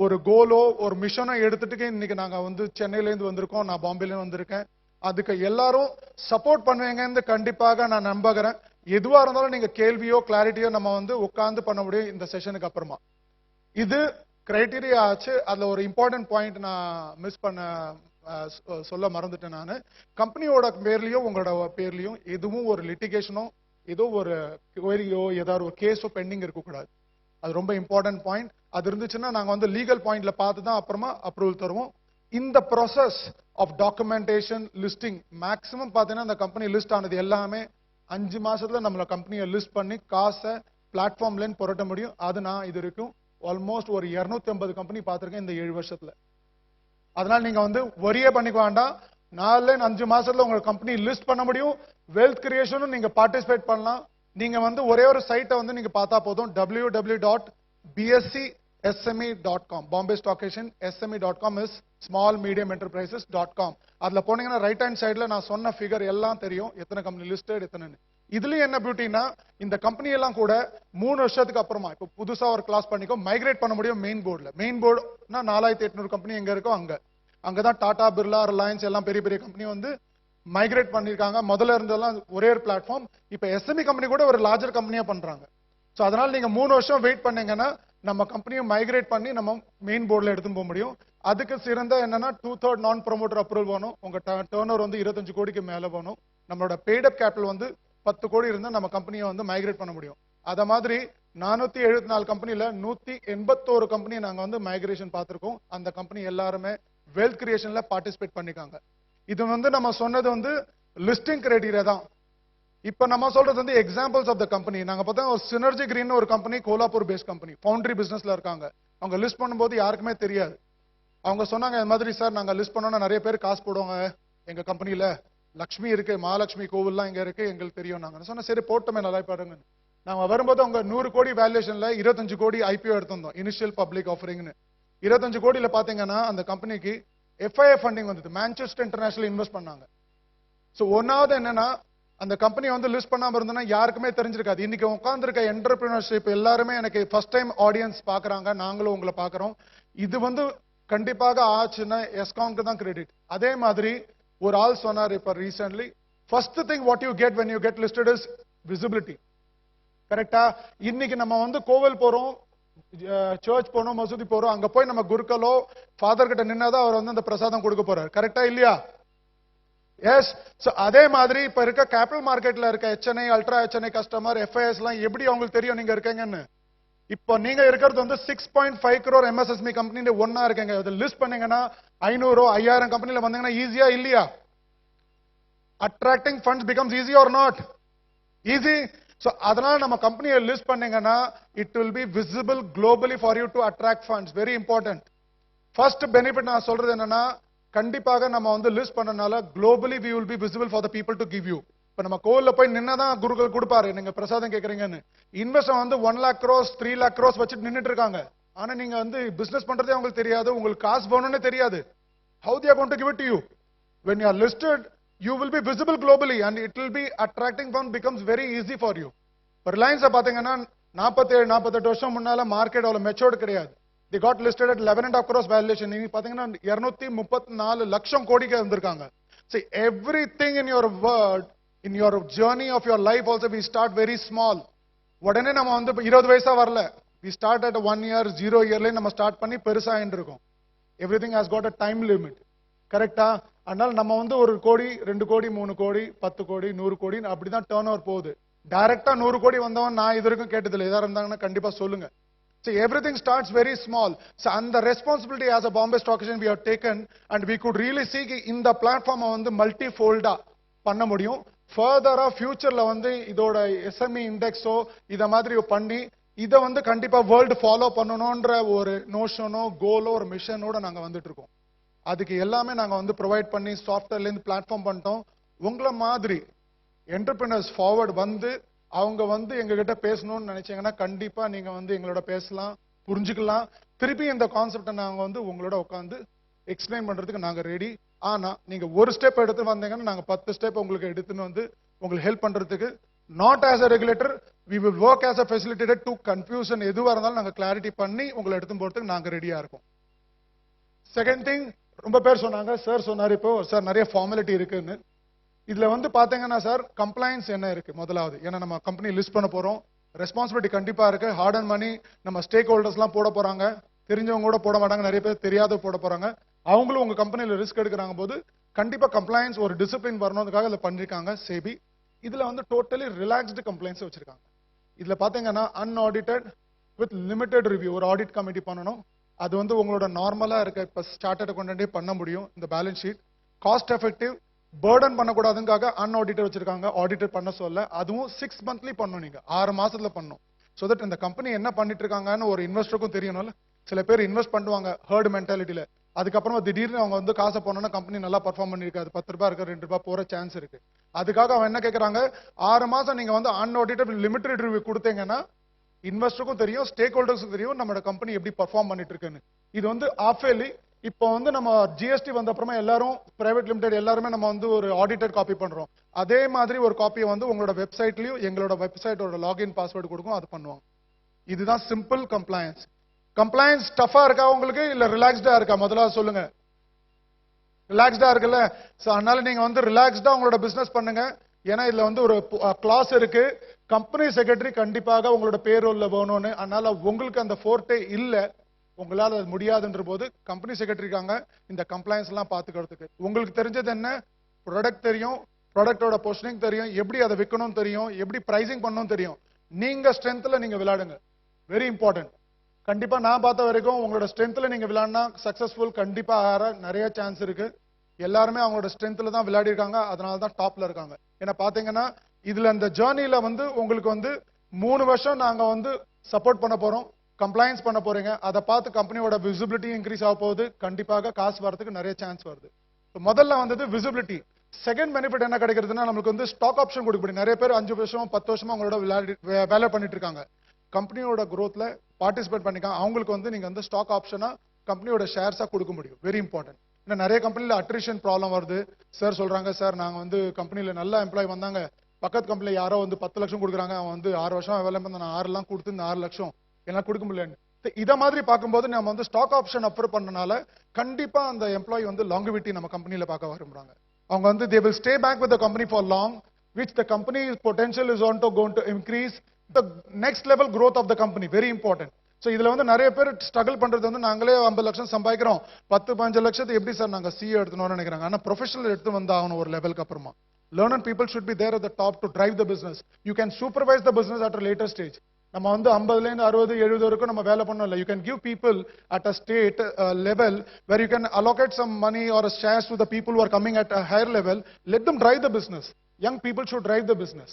ஒரு கோலோ ஒரு மிஷனோ எடுத்துட்டு இன்னைக்கு நாங்க வந்து சென்னையில இருந்து வந்திருக்கோம், நான் பாம்பேல இருந்து வந்திருக்கேன். அதுக்கு எல்லாரும் சப்போர்ட் பண்ணுவீங்கன்னு கண்டிப்பாக நான் நம்புகிறேன். எதுவா இருந்தாலும் நீங்க கேள்வியோ கிளாரிட்டியோ நம்ம வந்து உட்கார்ந்து பண்ண முடியும் இந்த செஷனுக்கு அப்புறமா. இது கிரைட்டீரியா ஆச்சு. அதுல ஒரு இம்பார்ட்டன்ட் பாயிண்ட் நான் மிஸ் பண்ண சொல்ல மறந்துட்டேன். நான் கம்பெனியோட பேர்லயும் உங்களோட பேர்லயும் எதுவும் ஒரு லிட்டிகேஷனோ ஏதோ ஒரு குவரியோ ஏதாவது ஒரு கேஸோ பெண்டிங் இருக்கக்கூடாது. அது ரொம்ப இம்பார்ட்டன்ட் பாயிண்ட். அது இருந்துச்சுன்னா நாங்க வந்து லீகல் பாயிண்ட்ல பார்த்து தான் அப்புறமா அப்ரூவல் தருவோம். இந்த process of documentation listing maximum பாத்தீங்கன்னா இந்த கம்பெனி லிஸ்ட் ஆனது எல்லாமே 5 மாசத்துல நம்மள கம்பெனியை லிஸ்ட் பண்ணி காசை பிளாட்ஃபார்ம்ல புரட்ட முடியும். அது நான் இது இருக்கும் ஆல்மோஸ்ட் ஒரு 250 கம்பெனி பார்த்திருக்கேன் இந்த 7 வருஷத்துல. அதனால நீங்க வந்து ஒரியே பண்ணிக்க வேண்டாம். 4-5 மாசத்துல உங்க கம்பெனி லிஸ்ட் பண்ண முடியும். வெல்த் கிரியேஷனும் நீங்க பார்ட்டிசிபேட் பண்ணலாம். நீங்க வந்து ஒரே ஒரு சைட்டை வந்து நீங்க பார்த்தா போதும், www.bsc sme.com. Bombay Stock Exchange sme.com is smallmediumenterprises.com. அதுல போனீங்கன்னா ரைட் ஹேண்ட் சைடுல நான் சொன்ன ஃபிகர் எல்லாம் தெரியும், எத்தனை கம்பெனி லிஸ்டட் எத்தனைன்னு. இதுலயும் என்ன பியூட்டினா, இந்த கம்பெனி எல்லாம் கூட 3 வருஷத்துக்கு அப்புறமா இப்போ புதுசா ஒரு கிளாஸ் பண்ணிக்கோ மைக்ரேட் பண்ண முடியும் மெயின் போர்டுல. மெயின் போர்டுனா 4800 கம்பெனி எங்க இருக்கோ அங்கதான் டாடா, பிர்லா, ரிலையன்ஸ் எல்லாம் பெரிய பெரிய கம்பெனி வந்து மைக்ரேட் பண்ணிருக்காங்க. முதல்ல இருந்தெல்லாம் ஒரே ஒரு பிளாட்ஃபார்ம், இப்ப எஸ்எம்இ கம்பெனி கூட ஒரு லார்ஜர் கம்பெனியா பண்றாங்க. சோ அதனால நீங்க 3 வருஷம் வெயிட் பண்ணீங்கன்னா நம்ம கம்பெனியை மைக்ரேட் பண்ணி நம்ம மெயின் போர்டுல எடுத்து போக முடியும். அதுக்கு சிறந்த என்னன்னா 2/3 நான் ப்ரொமோட்டர் அப்ரூவல் வேணும். உங்க டர்ன் ஓவர் வந்து 25 கோடிக்கு மேல வேணும். நம்மளோட பெய்ட் அப் கேபிட்டல் வந்து 10 கோடி இருந்தா நம்ம கம்பெனியை வந்து மைக்ரேட் பண்ண முடியும். அத மாதிரி 474 கம்பெனில 181 கம்பெனி நாங்க வந்து மைக்ரேஷன் பார்த்திருக்கோம். அந்த கம்பெனி எல்லாருமே வெல்த் கிரியேஷன்ல பார்ட்டிசிபேட் பண்ணிருக்காங்க. இது வந்து நம்ம சொன்னது வந்து லிஸ்டிங் கிரைட்டீரியா தான். இப்ப நம்ம சொல்றது வந்து எக்ஸாம்பிள்ஸ் ஆஃப் த கம்பெனி. நாங்க பார்த்தா ஒரு சினர்ஜி கிரீன் ஒரு company, Kolhapur based company, foundry பிசினஸ்ல இருக்காங்க. அவங்க லிஸ்ட் பண்ணும்போது யாருக்குமே தெரியாது. அவங்க சொன்னாங்க இந்த மாதிரி சார் நாங்க லிஸ்ட் பண்ணோம்னா நிறைய பேர் காசு போடுவாங்க எங்க கம்பெனில, லட்சுமி இருக்கு, மகாலட்சுமி கோவில்லாம் இங்க இருக்கு, எங்களுக்கு தெரியும். நாங்க சொன்ன சரி போட்டோமே நல்லா பாருங்க. நாங்க வரும்போது அவங்க 100 கோடி வேல்யூஷன்ல 25 கோடி ஐபிஓ எடுத்திருந்தோம், இனிஷியல் பப்ளிக் ஆஃபரிங்னு. 25 கோடியில பாத்தீங்கன்னா அந்த கம்பெனிக்கு FII ஃபண்டிங் வந்தது, மான்செஸ்டர் இன்டர்நேஷனல் இன்வெஸ்ட் பண்ணாங்க. சோ ஒன்னாவது என்னன்னா அந்த கம்பெனி வந்து லிஸ்ட் பண்ணாம இருந்தனா யாருக்குமே தெரிஞ்சிருக்காது. இன்னைக்கு உட்கார்ந்திருக்க என்டர்பிரினர்ஷிப் எல்லாருமே எனக்கு ஃபர்ஸ்ட் டைம் ஆடியன்ஸ் பாக்குறாங்க, நாங்களும் உங்களை பாக்குறோம். இது வந்து கண்டிப்பாக ஆச்சுன்னா எஸ்கான்க்கு தான் கிரெடிட். அதே மாதிரி ஒரு ஆள் சொன்னார் இப்ப recently, first thing what you get when you get listed is visibility. கரெக்டா? இன்னைக்கு நம்ம வந்து கோவில் போறோம், சர்ச் போறோம், மசூதி போறோம், அங்க போய் நம்ம குருக்களோ ஃபாதர் கிட்ட நின்னாதான் அவர் வந்து அந்த பிரசாதம் கொடுக்க போறாரு. கரெக்டா இல்லையா? எஸ். சோ அதே மாதிரி இப்ப இருக்க கேபிட்டல் மார்க்கெட்ல இருக்க HNI, ultra HNI customer, FIS எல்லாம் எப்படி அவங்களுக்கு தெரியும் நீங்க இருக்கீங்கன்னு? இப்போ நீங்க இருக்கிறது வந்து 6.5 crore MSSME கம்பெனில ஒன்னா இருக்கீங்க. இத லிஸ்ட் பண்ணீங்கன்னா 500 5000 கம்பெனில வந்தீங்கன்னா ஈஸியா இல்லையா? Attracting funds becomes easy or not? Easy. So அதனால நம்ம கம்பெனியை லிஸ்ட் பண்ணீங்கன்னா it will be visible globally for you to attract funds. Very important. First benefit நான் சொல்றது என்னன்னா, கண்டிப்பாக நம்ம வந்து லிஸ்ட் பண்ணனால globally we will be visible for the people to give you. இப்ப நம்ம கோவில்ல போய் நின்னதான் குருக்கள் கொடுப்பாரு, நீங்க பிரசாதம் கேக்குறீங்கன்னு. இன்வெஸ்டர் வந்து 1 lakh crores 3 lakh crores வச்சுட்டு நின்னுட்டு இருக்காங்க. ஆனா நீங்க வந்து பிசினஸ் பண்றதே உங்களுக்கு தெரியாது, உங்களுக்கு காசு வேணும்னே தெரியாது. How they are going to give it to you? When you are listed, you will be visible globally and it will be attracting fund becomes very easy for you. Reliance பாத்தீங்கன்னா 47-48 வருஷம் முன்னால மார்க்கெட் அவ்வளவு matured கிடையாது. They got listed at 11.5 crores valuation. நீங்க பாத்தீங்கன்னா 234 லட்சம் கோடிக்கு வந்திருக்காங்க. See, everything in your world, in your journey of your life also we start very small. உடனே நம்ம வந்து 20 வயசா வரல. We start at 1 year, 0 yearல நம்ம ஸ்டார்ட் பண்ணி பெருசா இருக்கோம். Everything has got a time limit. கரெக்ட்டா? அதனால நம்ம வந்து 1 கோடி 2 கோடி 3 கோடி 10 கோடி 100 கோடி அப்படிதான் டர்ன் ஓவர் போகுது. டைரக்டா 100 கோடி வந்தவன் நான் இது வரைக்கும் கேட்டதில்லை. ஏதா இருந்தாங்கன்னா கண்டிப்பா சொல்லுங்க. So everything starts very small. So and the responsibility as a Bombay Stock Exchange we have taken and we could really see in the platform வந்து multi-fold பண்ண முடியும். ஃபர்தரா ஃபியூச்சர்ல வந்து இதோட SME இண்டெக்ஸோ இத மாதிரி பண்ணி இத வந்து கண்டிப்பா வேர்ல்டு ஃபாலோ பண்ணணும்ன்ற ஒரு நோஷனோ கோலோ ஒரு மிஷனோட நாங்க வந்துட்டு இருக்கோம். அதுக்கு எல்லாமே நாங்க வந்து ப்ரொவைட் பண்ணி சாஃப்ட்வேர்ல இருந்து பிளாட்ஃபார்ம் பண்ணிட்டோம். உங்களை மாதிரி என்டர்பிரினர்ஸ் ஃபார்வர்ட் வந்து அவங்க வந்து எங்க கிட்ட பேசணும்னு நினைச்சீங்கன்னா கண்டிப்பா நீங்க வந்து எங்களோட பேசலாம், புரிஞ்சுக்கலாம். திருப்பி இந்த கான்செப்டை நாங்க வந்து உங்களோட உட்காந்து எக்ஸ்பிளைன் பண்றதுக்கு நாங்க ரெடி. ஆனா நீங்க ஒரு ஸ்டெப் எடுத்து வந்தீங்கன்னா நாங்க 10 ஸ்டெப் உங்களுக்கு எடுத்துன்னு வந்து உங்களுக்கு ஹெல்ப் பண்றதுக்கு, not as a regulator, we will work as a facilitator to confusion எதுவா இருந்தாலும் நாங்க கிளாரிட்டி பண்ணி உங்களை எடுத்து போறதுக்கு நாங்க ரெடியா இருக்கோம். செகண்ட் திங், ரொம்ப பேர் சொன்னாங்க, சார் சொன்னாரு இப்போ சார் நிறைய ஃபார்மாலிட்டி இருக்குன்னு. இதுல வந்து பாத்தீங்கன்னா சார் கம்ப்ளைன்ஸ் என்ன இருக்கு முதலாவது, ஏன்னா நம்ம கம்பெனி லிஸ்ட் பண்ண போறோம், ரெஸ்பான்சிபிலிட்டி கண்டிப்பா இருக்கு. ஹார்ட் அண்ட் மணி நம்ம ஸ்டேக் ஹோல்டர்ஸ் எல்லாம் போட போறாங்க, தெரிஞ்சவங்க கூட போட மாட்டாங்க, நிறைய பேர் தெரியாத போட போறாங்க. அவங்களும் உங்க கம்பெனில ரிஸ்க் எடுக்கிறாங்க போது கண்டிப்பா கம்ப்ளைன்ஸ் ஒரு டிசிப்ளின் வரணும்ன்றதுக்காக இதை பண்ணிருக்காங்க சேபி. இதுல வந்து டோட்டலி ரிலாக்ஸ்டு கம்ப்ளைண்ட்ஸ் வச்சிருக்காங்க. இதுல பாத்தீங்கன்னா அன்ஆடிட்டட் வித் லிமிடெட் ரிவ்யூ ஒரு ஆடிட் கமிட்டி பண்ணணும். அது வந்து உங்களோட நார்மலா இருக்க இப்ப ஸ்டார்டட் கொண்டே பண்ண முடியும். இந்த balance sheet cost effective, burden பண்ணக்கூடாதுக்காக அன்ஆடிட்டட் வச்சிருக்காங்க. ஆடிட்டட் பண்ண சொல்ல, அதுவும் 6 மந்த்லி பண்ணணும், நீங்க 6 மாசத்துல பண்ணணும். சோ தட் இந்த கம்பெனி என்ன பண்ணிட்டு இருக்காங்கன்னு ஒரு இன்வெஸ்டருக்கும் தெரியணும்ல. சில பேர் இன்வெஸ்ட் பண்ணுவாங்க ஹர்ட் மென்டாலிட்டியில, அதுக்கப்புறமா திடீர்னு அவங்க வந்து காசை போனோம்னா கம்பெனி நல்லா பர்ஃபார்ம் பண்ணிருக்காது, 10 ரூபாய் இருக்கு 2 ரூபாய் போற சான்ஸ் இருக்கு. அதுக்காக அவன் என்ன கேட்கறாங்க, 6 மாசம் நீங்க வந்து அன்ஆடிட்டட் லிமிடெட் ரிவ்யூ கொடுத்தீங்கன்னா இன்வெஸ்டருக்கும் தெரியும், ஸ்டேக் ஹோல்டர்ஸுக்கும் தெரியும் நம்மளோட கம்பெனி எப்படி பர்ஃபார்ம் பண்ணிட்டு இருக்குன்னு. இது வந்து ஆஃபேலி இப்போ வந்து நம்ம ஜிஎஸ்டி வந்த அப்புறமா எல்லாரும் பிரைவேட் லிமிடெட் எல்லாருமே நம்ம வந்து ஒரு ஆடிட்டட் காப்பி பண்றோம். அதே மாதிரி ஒரு காப்பியை வந்து உங்களோட வெப்சைட்லயும் எங்களோட வெப்சைட்டோட லாகின் பாஸ்வேர்டு கொடுக்கும், அது பண்ணுவாங்க. இதுதான் சிம்பிள் கம்ப்ளைன்ஸ். கம்ப்ளைன்ஸ் டஃபா இருக்கா உங்களுக்கு இல்ல ரிலாக்ஸ்டா இருக்கா? முதல்ல சொல்லுங்க. ரிலாக்ஸ்டா இருக்குல்ல? சோ அதனால நீங்க வந்து ரிலாக்ஸ்டா உங்களோட பிசினஸ் பண்ணுங்க. ஏன்னா இதுல வந்து ஒரு கிளாஸ் இருக்கு, கம்பெனி செக்ரட்டரி கண்டிப்பாக உங்களோட பேரோல்ல வேணும்னு. அதனால உங்களுக்கு அந்த ஃபோர்ட்டே இல்ல, உங்களால அது முடியாதுன்ற போது கம்பெனி செக்ரட்டரி இருக்காங்க இந்த கம்ப்ளைன்ஸ் எல்லாம் பாத்துக்கிறதுக்கு. உங்களுக்கு தெரிஞ்சது என்ன? ப்ராடக்ட் தெரியும், ப்ராடக்டோட பொசிஷனிங் தெரியும், எப்படி அதை விற்கணும் தெரியும், எப்படி பிரைசிங் பண்ணணும் தெரியும். நீங்க ஸ்ட்ரென்த்ல நீங்க விளையாடுங்க, வெரி இம்பார்ட்டன்ட். கண்டிப்பா நான் பார்த்த வரைக்கும் உங்களோட ஸ்ட்ரென்த்ல நீங்க விளையாடினா சக்சஸ்ஃபுல் கண்டிப்பா ஆற நிறைய சான்ஸ் இருக்கு. எல்லாருமே அவங்களோட ஸ்ட்ரென்த்ல தான் விளையாடி இருக்காங்க, அதனால தான் டாப்ல இருக்காங்க. ஏன்னா பாத்தீங்கன்னா இதுல அந்த ஜேர்னில வந்து உங்களுக்கு வந்து 3 வருஷம் நாங்க வந்து சப்போர்ட் பண்ண போறோம், கம்ப்ளைன்ஸ் பண்ண போறீங்க. அதை பார்த்து கம்பெனியோட விசிபிலிட்டி இன்க்ரீஸ் ஆக போகுது, கண்டிப்பாக காசு வரதுக்கு நிறைய சான்ஸ் வருது. முதல்ல வந்தது விசிபிலிட்டி. செகண்ட் பெனிஃபிட் என்ன கிடைக்கிறதுனா நமக்கு வந்து ஸ்டாக் ஆப்ஷன் கொடுக்கப்படும். நிறைய பேர் 5 வருஷம் 10 வருஷமா உங்களோட வேலை பண்ணிட்டு இருக்காங்க, கம்பெனியோட growthல பார்ட்டிசிபேட் பண்ணிக்காங்க. அவங்களுக்கு வந்து நீங்க வந்து ஸ்டாக் ஆப்ஷனா கம்பெனியோட ஷேர்ஸா கொடுக்க முடியும், வெரி இம்பார்ட்டன்ட். ஏன்னா நிறைய கம்பெனில அட்ரிஷன் ப்ராப்ளம் வருது. சார் சொல்றாங்க, சார் நாங்க வந்து கம்பெனில நல்ல எம்ப்ளாய் வந்தாங்க, பக்கத்து கம்பெனில யாரோ வந்து 10 லட்சம் கொடுக்குறாங்க, அவன் வந்து 6 வருஷம் வேலை பண்ண, நான் 6 எல்லாம் கொடுத்து இந்த 6 லட்சம் எல்லாம் கொடுக்க முடியலன்னு. இத மாதிரி பார்க்கும்போது நம்ம வந்து ஸ்டாக் ஆப்ஷன் அப்ரூவ் பண்ணனால கண்டிப்பா அந்த எம்ப்ளாயி வந்து லாங்கிவிட்டி நம்ம கம்பெனில பார்க்க விரும்புறாங்க. அவங்க வந்து they will stay back with the company for long, which the company's potential is going to increase the next level growth of the company, very important. So இதுல வந்து நிறைய பேர் ஸ்ட்ரகிள் பண்றது வந்து நாங்களே 50 லட்சம் சம்பாதிக்கிறோம், 10-15 லட்சத்தை எப்படி சார் நாங்க சிஏ எடுத்துனோம்னு நினைக்கிறாங்க. ஆனா ப்ரொஃபஷனல் எடுத்து வந்து ஆகணும் ஒரு லெவலுக்கு அப்புறமா. learned people should be there at the top to drive the business. You can supervise the business at a later stage. நம்ம வந்து 50ல இருந்து 60 70 வரைக்கும் நம்ம வேலை பண்ணோம் இல்ல. You can give people at a state level where you can allocate some money or shares to the people who are coming at a higher level. Let them drive the business. Young people should drive the business.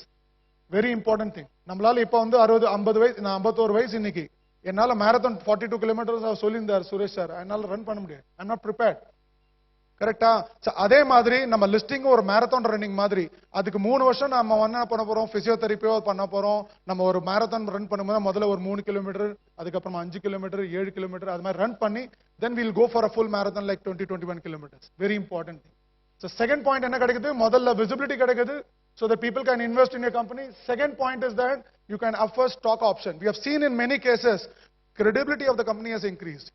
Very important thing. நம்மளால இப்ப வந்து 60 50 வயசு, நான் 51 வயசு இன்னைக்கு, என்னால marathon 42 kilometres சொல்லியிருந்தார் Suresh sir, என்னால ரன் பண்ண முடியாது. ஐ அம் நாட் ப்ரிப்பேர்ட். கரெக்டா? அதே மாதிரி நம்ம லிஸ்டிங் ஒரு மேரத்தான் ரன்னிங் மாதிரி, அதுக்கு 3 வருஷம் நம்ம என்ன பண்ண போறோம், பிசியோதெரபியோ பண்ண போறோம். நம்ம ஒரு மேரத்தான் ரன் பண்ணும்போது முதல்ல ஒரு 3 கிலோமீட்டர், அதுக்கப்புறமா 5 கிலோமீட்டர், 7 கிலோமீட்டர், அது மாதிரி ரன் பண்ணி then we'll go for a full marathon like 20-21 kilometers. Very important thing. So second point என்ன கிடைக்குது, முதல்ல visibility கிடைக்குது, so that people can invest in your company. Second point is that you can offer stock option. We have seen in many cases credibility of the company has increased.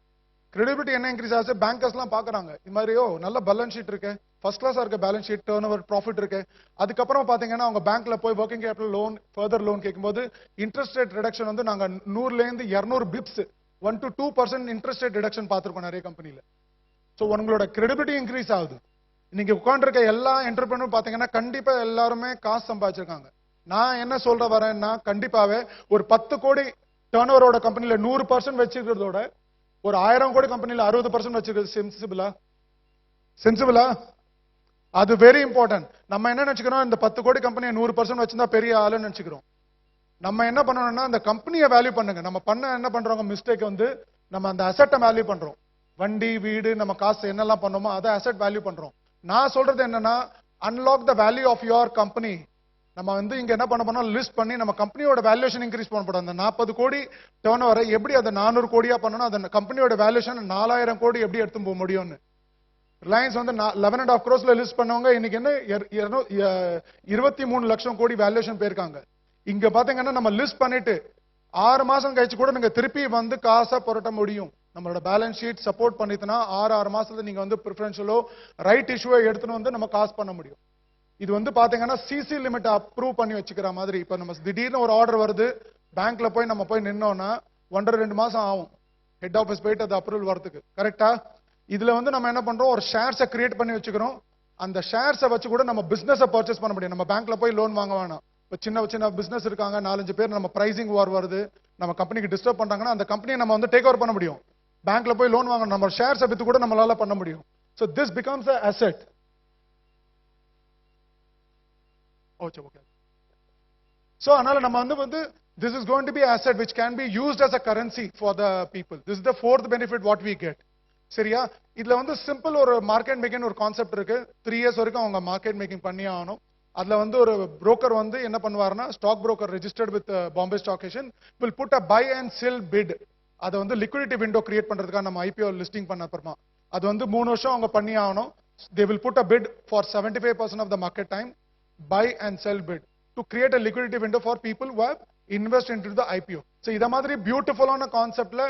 credibility என்ன increase ஆச்சு, பேங்கர்ஸ்லாம் பார்க்கறாங்க இந்த மாதிரியோ நல்ல balance sheet இருக்கு, first கிளாஸா இருக்க balance sheet, turn over profit இருக்கு. அதுக்கப்புறம் பாத்தீங்கன்னா அவங்க பேங்க்ல போய் working capital loan, further loan கேட்கும்போது இன்ட்ரெஸ்ட் ரேட் ரிடக்ஷன் வந்து நாங்க 100ல இருந்து 200 pips 1 to 2% interest rate reduction பார்த்திருக்கோம் நிறைய கம்பெனில. சோ உங்களோட credibility இன்க்ரீஸ் ஆகுது. நீங்க உட்கார்ந்திருக்க எல்லா என்டர்பிரனர் பாத்தீங்கன்னா கண்டிப்பா எல்லாருமே காசு சம்பாதிச்சிருக்காங்க. நான் என்ன சொல்ற வரேன்னா, கண்டிப்பாவே ஒரு 10 கோடி டர்ன் ஓவரோட கம்பெனில 100% வச்சிருக்கிறதோட ஒரு 1000 கோடி கம்பெனில 60% வச்சிருக்கிறது சென்சிபிளா? அது வெரி இம்பார்ட்டன்ட். நம்ம என்ன நினைச்சுக்கிறோம், இந்த 10 கோடி கம்பெனியை 100% வச்சிருந்தா பெரிய ஆளுன்னு நினைச்சுக்கிறோம். நம்ம என்ன பண்ணணும்னா அந்த கம்பெனியை வேல்யூ பண்ணுங்க. நம்ம என்ன பண்றோம் மிஸ்டேக் வந்து, நம்ம அந்த அசெட்டை வேல்யூ பண்றோம். வண்டி, வீடு, நம்ம காசு என்னெல்லாம் பண்ணோமோ அதை அசெட் வேல்யூ பண்றோம். நான் சொல்றது என்னன்னா, unlock the value of your company. நம்ம வந்து இங்க என்ன பண்ண போறோம், லிஸ்ட் பண்ணி நம்ம கம்பெனியோட வேல்யூஷன் இன்க்ரீஸ் பண்ண போறோம். அந்த 40 கோடி டர்ன் ஓவரை எப்படி அதை 400 கோடியா பண்ணணும், அந்த கம்பெனியோட வேல்யூஷன் 4000 கோடி எப்படி எடுத்து போக முடியும்னு. ரிலையன்ஸ் வந்து 11.5 crores லிஸ்ட் பண்ணவங்க இன்னைக்கு என்ன 23 லட்சம் கோடி வேல்யூஷன் போயிருக்காங்க. இங்க பாத்தீங்கன்னா நம்ம லிஸ்ட் பண்ணிட்டு 6 மாசம் கழிச்சு கூட நீங்க திருப்பி வந்து காசை புரட்ட முடியும். நம்மளோட பேலன்ஸ் ஷீட் சப்போர்ட் பண்ணிட்டுனா 6 மாசத்துல நீங்க வந்து பிரிஃபரன்ஷியலோ ரைட் இஷ்யூவை எடுத்துன்னு வந்து நம்ம காசு பண்ண முடியும். இது வந்து பாத்தீங்கன்னா சிசி லிமிட் அப்ரூவ் பண்ணி வச்சுக்கிற மாதிரி. இப்ப நம்ம திடீர்னு ஒரு ஆர்டர் வருது, பேங்க்ல போய் நம்ம போய் நின்னோம்னா 1.5-2 மாசம் ஆகும் ஹெட் ஆபீஸ் போயிட்டு அது அப்ரூவல் வரதுக்கு. கரெக்டா? இதுல வந்து நம்ம என்ன பண்றோம், ஒரு ஷேர்ஸை கிரியேட் பண்ணி வச்சுக்கிறோம். அந்த ஷேர்ஸை வச்சு கூட நம்ம பிசினஸை பர்ச்சேஸ் பண்ண முடியும். நம்ம பேங்க்ல போய் லோன் வாங்க வேணாம். இப்போ சின்ன பிசினஸ் இருக்காங்க, 4-5 பேர், நம்ம பிரைசிங் வார் வருது, நம்ம கம்பெனிக்கு டிஸ்டர்ப் பண்றாங்கன்னா அந்த கம்பெனியை நம்ம வந்து டேக் ஓவர் பண்ண முடியும். பேங்க்ல போய் லோன் வாங்கணும், நம்ம ஷேர்ஸை வித்து கூட நம்மளால பண்ண முடியும். So this becomes an asset. Okay. So அதனால நம்ம வந்து this is going to be an asset which can be used as a currency for the people. This is the fourth benefit what we get. சரியா? இதுல வந்து simple ஒரு market making ஒரு concept இருக்கு. 3 years வரைக்கும் அவங்க மார்க்கெட் மேக்கிங் பண்ணி ஆகணும். அதுல வந்து ஒரு புரோக்கர் வந்து என்ன பண்ணுவாருன்னா stock broker registered with Bombay stock exchange will put a buy and sell bid. அதை வந்து லிக்விடிட்டி விண்டோ கிரியேட் பண்றதுக்காக நம்ம ஐபிஓ லிஸ்டிங் பண்ண அப்புறமா அது வந்து 3 வருஷம் அவங்க பண்ணி ஆகணும். They will put a bid for 75% of the market time, buy and sell bid, to create a liquidity window for people who have invest into the IPO. So இத மாதிரி பியூட்டிஃபுல்லான கான்செப்ட்ல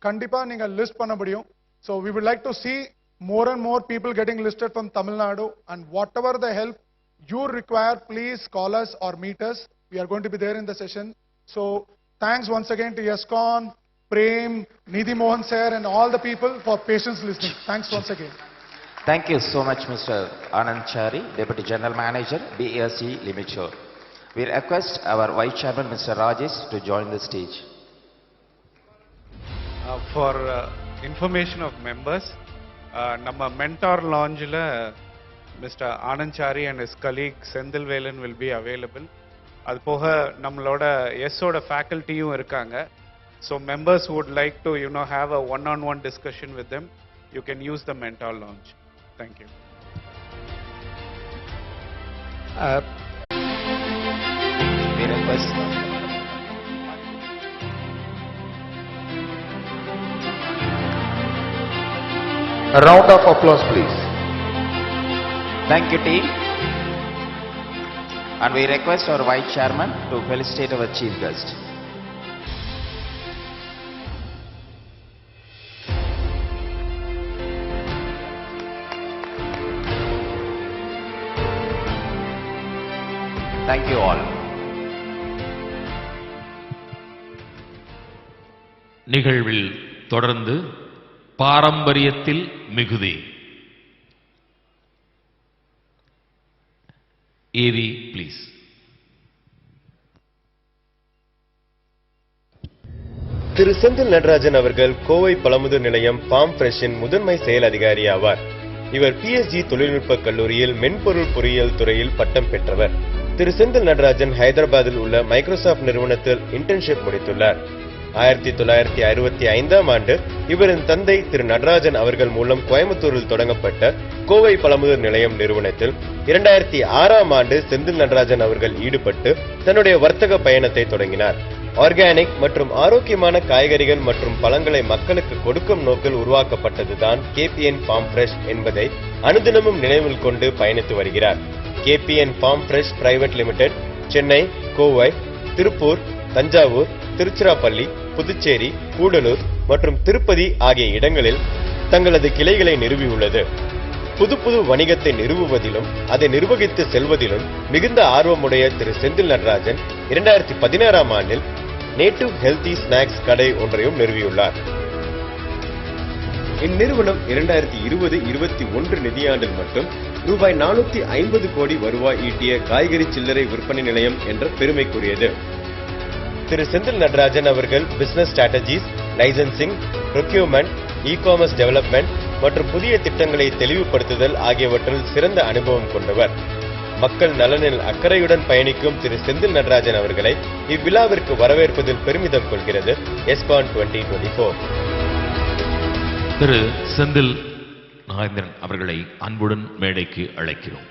கண்டிப்பா நீங்க லிஸ்ட் பண்ண முடியும். So we would like to see more and more people getting listed from Tamil Nadu, and whatever the help you require, please call us or meet us. We are going to be there in the session. So thanks once again to Yescon, Prem, Nidhi Mohan sir and all the people for patience listening. Thanks once again. Thank you so much, Mr. Anand Chari, Deputy General Manager, BAC Limited. We request our Vice Chairman, Mr. Rajesh, to join the stage. For information of members, நம்ம mentor launchல Mr. Anand Chari and his colleague Sendil Velan will be available. அது போக நம்மளோட எஸ்ஸோட ஃபேக்கல்ட்டியும் இருக்காங்க. So members who would like to have a one-on-one discussion with them, you can use the mentor launch. Thank you. We request a round of applause, please. Thank you, team. And we request our Vice Chairman to felicitate our Chief Guest. Thank you all. நிகழ்வில் தொடர்ந்து பாரம்பரியத்தில் மிகுதி AV please. திரு செந்தில் நடராஜன் அவர்கள் கோவை பழமுதிர் நிலையம் bomb ஃப்ரெஷின் முதன்மை செயல் அதிகாரி ஆவார். இவர் PSG தொழில்நுட்ப கல்லூரியில் மென்பொருள் பொறியியல் துறையில் பட்டம் பெற்றவர். திரு செந்தில் நடராஜன் ஹைதராபாத்தில் உள்ள மைக்ரோசாப்ட் நிறுவனத்தில் இன்டர்ன்ஷிப் முடித்துள்ளார். 1965ஆம் ஆண்டு இவரின் தந்தை திரு நடராஜன் அவர்கள் மூலம் கோயம்புத்தூரில் தொடங்கப்பட்ட கோவை பழமுதிர் நிலையம் நிறுவனத்தில் 2006ஆம் ஆண்டு செந்தில் நடராஜன் அவர்கள் ஈடுபட்டு தன்னுடைய வர்த்தக பயணத்தை தொடங்கினார். ஆர்கானிக் மற்றும் ஆரோக்கியமான காய்கறிகள் மற்றும் பழங்களை மக்களுக்கு கொடுக்கும் நோக்கில் உருவாக்கப்பட்டதுதான் KPN ஃபார்ம் ஃப்ரெஷ் என்பதை அனுதினமும் நினைவில் கொண்டு பயணித்து வருகிறார். KPN farm fresh private limited Chennai, Kovai, Tiruppur, Thanjavur, Tiruchirappalli, Puducherry, Gudalur மற்றும் திருப்பதி ஆகிய இடங்களில் தங்களது கிளைகளை நிறுவியுள்ளது. புது வணிகத்தை நிறுவுவதிலும் அதை நிர்வகித்து செல்வதிலும் மிகுந்த ஆர்வமுடைய திரு செந்தில் நடராஜன் 2016ஆம் ஆண்டில் நேட்டிவ் ஹெல்தி ஸ்நாக்ஸ் கடை ஒன்றையும் நிறுவியுள்ளார். இந்நிறுவனம் 2020-21 நிதியாண்டில் மட்டும் ரூபாய் 450 கோடி வருவாய் ஈட்டிய காய்கறி சில்லறை விற்பனை நிலையம் என்ற பெருமைக்குரியது. திரு செந்தில் நடராஜன் அவர்கள் business strategies, licensing, procurement, e-commerce development மற்றும் புதிய திட்டங்களை தெளிவுபடுத்துதல் ஆகியவற்றில் சிறந்த அனுபவம் கொண்டவர். மக்கள் நலனில் அக்கறையுடன் பயணிக்கும் திரு செந்தில் நடராஜன் அவர்களை இவ்விழாவிற்கு வரவேற்பதில் பெருமிதம் கொள்கிறது எஸ்கான் 2024. திரு செந்தில் நாகேந்திரன் அவர்களை அன்புடன் மேடைக்கு அழைக்கிறோம்.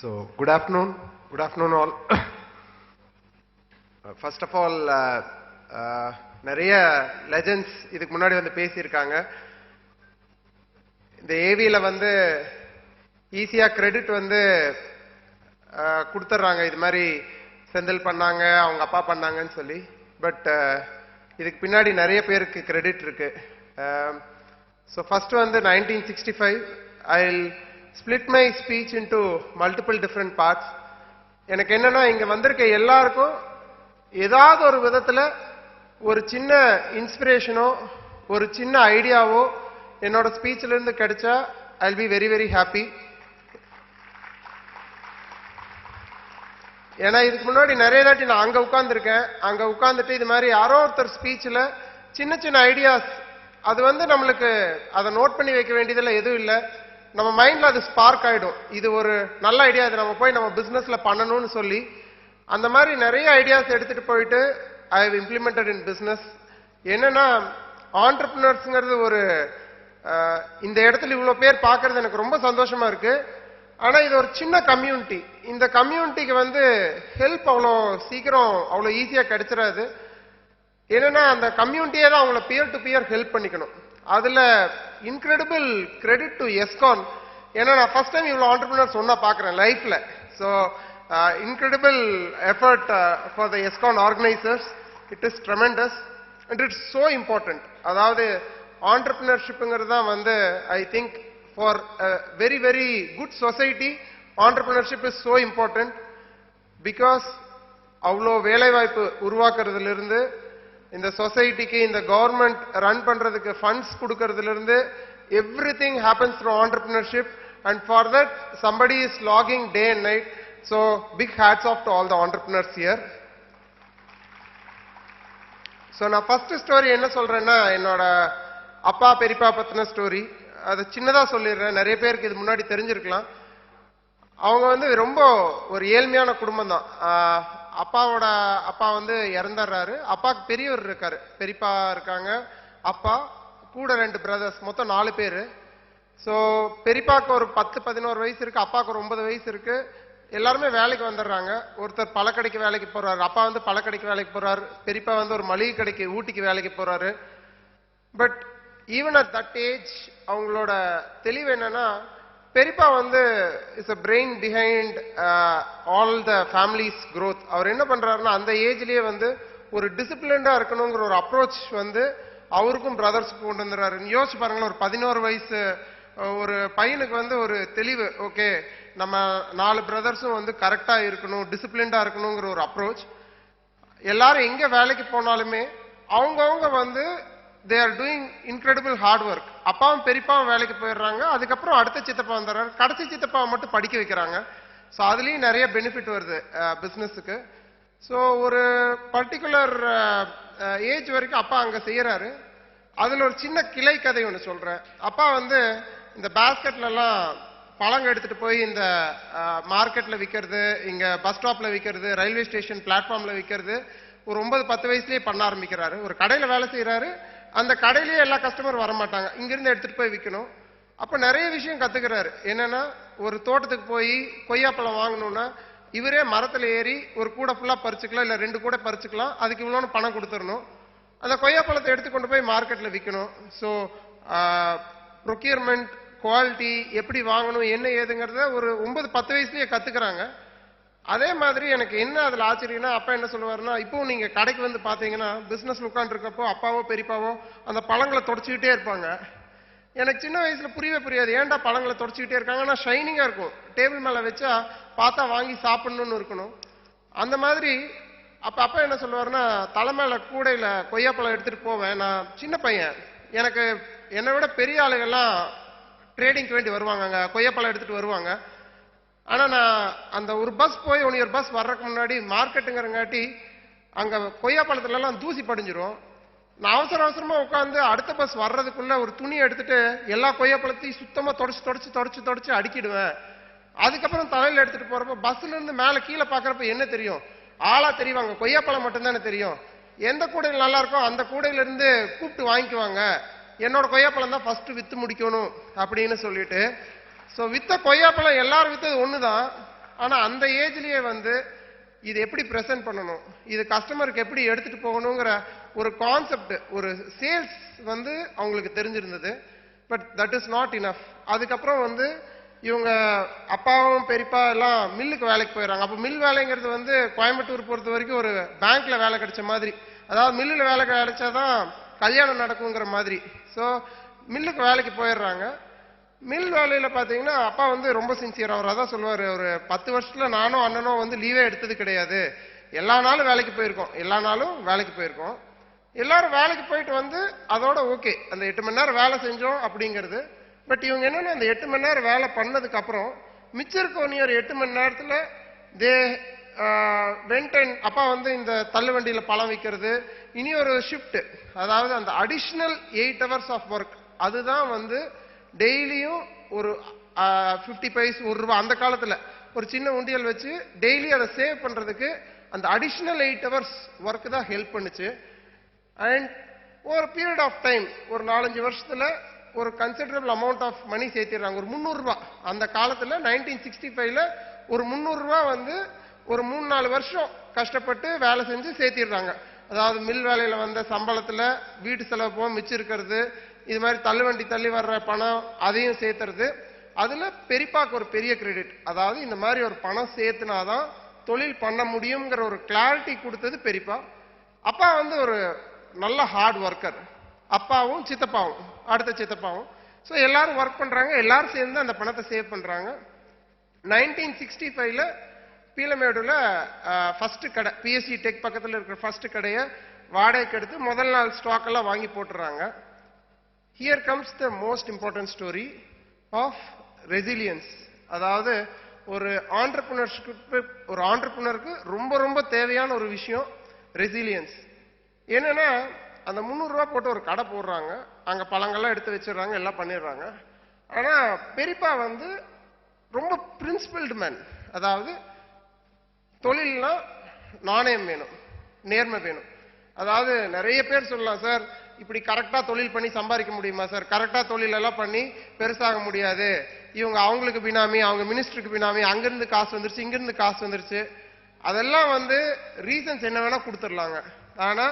So, good afternoon all. First of all, நிறைய லெஜெண்ட்ஸ் இதுக்கு முன்னாடி வந்து பேசியிருக்காங்க. இந்த ஏவியில் வந்து ஈஸியா கிரெடிட் வந்து கொடுத்துட்றாங்க, இது மாதிரி செந்தில் பண்ணாங்க, அவங்க அப்பா பண்ணாங்கன்னு சொல்லி. பட் இதுக்கு பின்னாடி நிறைய பேருக்கு கிரெடிட் இருக்கு. ஸோ ஃபர்ஸ்ட் வந்து 1965 I'll split my speech into multiple different parts. எனக்கு என்னன்னா இங்க வந்திருக்க எல்லாருக்கும் ஏதாவது ஒரு விதத்துல ஒரு சின்ன இன்ஸ்பிரேஷனோ ஒரு சின்ன ஐடியாவோ என்னோட ஸ்பீச்ல இருந்து கிடைச்சா I will be very very happy. ஏன்னா இதுக்கு முன்னாடி நிறைய தாட்டி நான் அங்க உட்கார்ந்துருக்கேன். அங்க உட்கார்ந்துட்டு இது மாதிரி யாரோ ஒருத்தர் ஸ்பீச்ல சின்ன சின்ன ஐடியாஸ் அது வந்து நம்மளுக்கு அதை நோட் பண்ணி வைக்க வேண்டியதில்லை, எதுவும் இல்லை. நம்ம மைண்ட்ல அது ஸ்பார்க் ஆயிடும். இது ஒரு நல்ல ஐடியா, இது நம்ம போய் நம்ம பிசினஸ்ல பண்ணணும்னு சொல்லி அந்த மாதிரி நிறைய ஐடியாஸ் எடுத்துட்டு போயிட்டு I have implemented in business. என்னன்னா ஆண்டர்பிரினர்ஸ்ங்கிறது ஒரு இந்த இடத்துல இவ்வளவு பேர் பார்க்கறது எனக்கு ரொம்ப சந்தோஷமா இருக்கு. ஆனா இது ஒரு சின்ன கம்யூனிட்டி. இந்த கம்யூனிட்டிக்கு வந்து ஹெல்ப் அவ்வளோ சீக்கிரம் அவ்வளோ ஈஸியா கிடைச்சிடாது. என்னன்னா அந்த கம்யூனிட்டியே தான் அவங்கள பியர் டு பியர் ஹெல்ப் பண்ணிக்கணும். அதுல இன்கிரெடிபிள் கிரெடிட் டு எஸ்கான். ஏன்னா நான் ஃபர்ஸ்ட் டைம் இவ்வளோ ஆண்டர்பிரினர்ஸ் ஒன்னா பார்க்குறேன் லைஃப்ல. So incredible effort for the ESCON organisers. It is tremendous and it's so important. அதாவது ஆண்டர்பிரினர்ஷிப்புங்கிறது தான் வந்து I think for a very very good society entrepreneurship is so important because அவ்வளோ வேலைவாய்ப்பு உருவாக்குறதுல இருந்து இந்த சொசைட்டிக்கு இந்த கவர்மெண்ட் ரன் பண்றதுக்கு ஃபண்ட்ஸ் கொடுக்கறதுல இருந்து everything happens through entrepreneurship and for that somebody is logging day and night. So big hats off to all the entrepreneurs here. So நான் ஃபர்ஸ்ட் ஸ்டோரி என்ன சொல்றேன்னா என்னோட அப்பா பெரியப்பா பத்தின ஸ்டோரி. அதை சின்னதா சொல்லிடுறேன், நிறைய பேருக்கு இது முன்னாடி தெரிஞ்சிருக்கலாம். அவங்க வந்து ரொம்ப ஒரு ஏழ்மையான குடும்பம் தான். அப்பாவோட அப்பா வந்து இறந்துடுறாரு. அப்பாவுக்கு பெரியவர் இருக்காரு, பெரியப்பா இருக்காங்க, அப்பா கூட 2 பிரதர்ஸ், மொத்தம் 4 பேரு. ஸோ பெரியப்பாக்கு ஒரு 10-11 வயசு இருக்கு, அப்பாவுக்கு ஒரு 9 வயசு இருக்கு. எல்லாருமே வேலைக்கு வந்துடுறாங்க. ஒருத்தர் பழக்கடைக்கு வேலைக்கு போறாரு, அப்பா வந்து பழக்கடைக்கு வேலைக்கு போறாரு. பெரியப்பா வந்து ஒரு மளிகை கடைக்கு ஊட்டிக்கு வேலைக்கு போறாரு. But even at that age அவங்களோட தெளிவு என்னன்னா பெரியப்பா வந்து is a brain behind all the families growth. அவர் என்ன பண்றாருன்னா அந்த ஏஜ்லயே வந்து ஒரு டிசிப்ளின்டா இருக்கணுங்கிற ஒரு அப்ரோச் வந்து அவருக்கும் பிரதர்ஸுக்கும் கொண்டு வந்துறாரு. யோசிச்சு பாருங்களேன், ஒரு 11 வயசு ஒரு பையனுக்கு வந்து ஒரு தெளிவு, ஓகே நம்ம 4 பிரதர்ஸும் வந்து கரெக்டா இருக்கணும், டிசிப்ளின்டா இருக்கணுங்கிற ஒரு அப்ரோச். எல்லாரும் எங்க வேலைக்கு போனாலுமே அவங்கவுங்க வந்து they are doing incredible hard work. அப்பாவும் பெரியப்பாவும் வேலைக்கு போயிடுறாங்க. அதுக்கப்புறம் அடுத்த சித்தப்பா வந்துடுறாரு, கடைசி சித்தப்பாவை மட்டும் படிக்க வைக்கிறாங்க. ஸோ அதுலேயும் நிறைய பெனிஃபிட் வருது பிஸ்னஸுக்கு. ஸோ ஒரு பர்டிகுலர் ஏஜ் வரைக்கும் அப்பா அங்கே செய்யறாரு. அதில் ஒரு சின்ன கிளை கதை ஒன்று சொல்றேன். அப்பா வந்து இந்த பேஸ்கெட்லலாம் பழங்க எடுத்துட்டு போய் இந்த மார்க்கெட்ல விற்கிறது, இங்க பஸ் ஸ்டாப்ல விற்கிறது, ரயில்வே ஸ்டேஷன் பிளாட்ஃபார்ம்ல விற்கிறது ஒரு 9-10 வயசுலயே பண்ண ஆரம்பிக்கிறாரு. ஒரு கடையில வேலை செய்யறாரு, அந்த கடையிலேயே எல்லா கஸ்டமர் வர மாட்டாங்க, இங்கிருந்து எடுத்துட்டு போய் விற்கணும். அப்ப நிறைய விஷயம் கத்துக்கிறாரு. என்னன்னா ஒரு தோட்டத்துக்கு போய் கொய்யாப்பழம் வாங்கணும்னா இவரே மரத்துல ஏறி ஒரு கூடை ஃபுல்லா பறிச்சுக்கலாம், இல்ல 2 கூடை பறிச்சுக்கலாம், அதுக்கு இவ்வளோன்னு பணம் கொடுத்துடணும். அந்த கொய்யாப்பழத்தை எடுத்து கொண்டு போய் மார்க்கெட்ல விற்கணும். ஸோ ப்ரொக்யூர்மெண்ட், குவாலிட்டி, எப்படி வாங்கணும் என்ன ஏதுங்கிறத ஒரு 9-10 வயசுலயே கத்துக்கிறாங்க. அதே மாதிரி எனக்கு என்ன அதுல ஆச்சரியம்னா அப்பா என்ன சொல்லுவாருன்னா, இப்போ நீங்க கடைக்கு வந்து பாத்தீங்கன்னா பிசினஸ் உட்கார்ந்து இருக்கப்போ அப்பாவோ பெரியப்பாவோ அந்த பழங்களை தொடச்சிக்கிட்டே இருப்பாங்க. எனக்கு சின்ன வயசுல புரியவே புரியாது, ஏன்டா பழங்களை தொடச்சிக்கிட்டே இருக்காங்கன்னா ஷைனிங்கா இருக்கும், டேபிள் மேல வச்சா பார்த்தா வாங்கி சாப்பிடணும்னு இருக்கணும். அந்த மாதிரி அப்பா என்ன சொல்லுவாருன்னா, தலை மேல கூடையில கொய்யாப்பழம் எடுத்துட்டு போவேன். நான் சின்ன பையன், எனக்கு என்னை விட பெரிய ஆளுகள்லாம் ட்ரேடிங்க்கு வேண்டி வருவாங்க, அங்க கொய்யாப்பழம் எடுத்துட்டு வருவாங்க. ஆனா நான் அந்த ஒரு பஸ் போய் ஒரு பஸ் வர்றதுக்கு முன்னாடி மார்க்கெட்டுங்கிறங்காட்டி அங்க கொய்யாப்பழத்துல எல்லாம் தூசி படிஞ்சிரும். நான் அவசரமா உட்காந்து அடுத்த பஸ் வர்றதுக்குள்ள ஒரு துணி எடுத்துட்டு எல்லா கொய்யாப்பழத்தையும் சுத்தமா தொடச்சு அடிக்கிடுவேன். அதுக்கப்புறம் தலையில எடுத்துட்டு போறப்ப பஸ்ல இருந்து மேல கீழே பாக்குறப்ப என்ன தெரியும், ஆளா தெரிவாங்க, கொய்யாப்பழம் மட்டும்தானே தெரியும். எந்த கூடையில் நல்லா இருக்கோ அந்த கூடையில இருந்து கூப்பிட்டு வாங்கிக்குவாங்க, என்னோட கொய்யாப்பழம் தான் ஃபர்ஸ்ட் வித்து முடிக்கணும் அப்படின்னு சொல்லிட்டு. ஸோ வித்த கொய்யாப்பழம் எல்லாரும் வித்தது ஒண்ணுதான். ஆனா அந்த ஏஜ்லயே வந்து இது எப்படி பிரசன்ட் பண்ணணும், இது கஸ்டமருக்கு எப்படி எடுத்துட்டு போகணுங்கிற ஒரு கான்செப்ட், ஒரு சேல்ஸ் வந்து அவங்களுக்கு தெரிஞ்சிருந்தது. But that is not enough. அதுக்கப்புறம் வந்து இவங்க அப்பாவும் பெரியப்பா எல்லாம் மில்லுக்கு வேலைக்கு போயிடறாங்க. அப்போ மில் வேலைங்கிறது வந்து கோயம்புத்தூர் பொறுத்த வரைக்கும் ஒரு பேங்க்ல வேலை கிடைச்ச மாதிரி, அதாவது மில்லுல வேலை கிடைச்சாதான் கல்யாணம் நடக்குங்கிற மாதிரி. ஸோ மில்லுக்கு வேலைக்கு போயிடுறாங்க. மில் வேலையில பாத்தீங்கன்னா அப்பா வந்து ரொம்ப சின்சியர். அவர் அதான் சொல்லுவாரு, ஒரு 10 வருஷத்துல நானும் அண்ணனும் வந்து லீவே எடுத்தது கிடையாது, எல்லா நாளும் வேலைக்கு போயிருக்கோம். எல்லாரும் வேலைக்கு போயிட்டு வந்து அதோட ஓகே, அந்த 8 மணி நேரம் வேலை செஞ்சோம் அப்படிங்கிறது. பட் இவங்க என்னன்னா அந்த 8 மணி நேரம் வேலை பண்ணதுக்கு அப்புறம் மிச்சம் இருக்க ஒரு 8 மணி நேரத்துல தே வெண்ட் அண்ட் அப்பா வந்து இந்த தள்ளு வண்டியில பழம் விற்கிறது, இனி ஒரு ஷிஃப்ட், அதாவது அந்த அடிஷ்னல் 8 hours ஆஃப் ஒர்க், அதுதான் வந்து டெய்லியும் ஒரு 50 பைஸ் ₹1 அந்த காலத்துல ஒரு சின்ன உண்டியல் வச்சு டெய்லி அதை சேவ் பண்றதுக்கு அந்த அடிஷ்னல் 8 hours ஒர்க் தான் ஹெல்ப் பண்ணுச்சு. அண்ட் ஒரு பீரியட் ஆஃப் டைம் ஒரு 4-5 வருஷத்துல ஒரு கன்சிடரபிள் அமௌண்ட் ஆஃப் மணி சேர்த்திடுறாங்க. ஒரு ₹300 அந்த காலத்துல 1965ல ஒரு ₹300 வந்து ஒரு 3-4 வருஷம் கஷ்டப்பட்டு வேலை செஞ்சு சேர்த்திடுறாங்க. அதாவது மில் வேலையில வந்த சம்பளத்துல வீட்டு செலவு போக மிச்சம் இருக்கிறது, இது மாதிரி தள்ளுவண்டி தள்ளி வர்ற பணம் அதையும் சேர்த்துறது. அதுல பெரியப்பாக்கு ஒரு பெரிய கிரெடிட், அதாவது இந்த மாதிரி ஒரு பணம் சேர்த்துனாதான் தொழில் பண்ண முடியுங்கிற ஒரு கிளாரிட்டி கொடுத்தது பெரியப்பா. அப்பா வந்து ஒரு நல்ல ஹார்ட் ஒர்க்கர், அப்பாவும் சித்தப்பாவும் அடுத்த சித்தப்பாவும். ஸோ எல்லாரும் ஒர்க் பண்றாங்க, எல்லாரும் சேர்ந்து அந்த பணத்தை சேவ் பண்றாங்க. 1965ல பீலமேடுல ஃபர்ஸ்ட் கடை, பிஎஸ்சி டெக் பக்கத்துல இருக்கிற ஃபர்ஸ்ட் கடையை வாடகைக்கு எடுத்து முதல் நாள் ஸ்டாக் எல்லாம் வாங்கி போட்டுறாங்க. Here comes the most important story of resilience. அதாவது ஒரு ஆண்டர்பிரினருக்கு ரொம்ப ரொம்ப தேவையான ஒரு விஷயம் ரெசிலியன்ஸ். என்னன்னா அந்த ₹300 போட்டு ஒரு கடை போடுறாங்க, அங்க பழங்கள்லாம் எடுத்து வச்சிடுறாங்க, எல்லாம் பண்ணிடுறாங்க. ஆனா பெரியப்பா வந்து ரொம்ப பிரின்சிபல்டு மேன். அதாவது தொழில்னா நாணயம் வேணும், நேர்மை வேணும். அதாவது நிறைய பேர் சொல்லலாம், சார் இப்படி கரெக்டா தொழில் பண்ணி சம்பாதிக்க முடியுமா சார், கரெக்டா தொழில் எல்லாம் பண்ணி பெருசாக முடியாது, இவங்க அவங்களுக்கு பினாமி, அவங்க மினிஸ்டருக்கு பினாமி, அங்கிருந்து காசு வந்துருச்சு இங்கிருந்து காசு வந்துருச்சு, அதெல்லாம் வந்து ரீசன்ஸ் என்ன வேணா கொடுத்துடலாங்க. ஆனா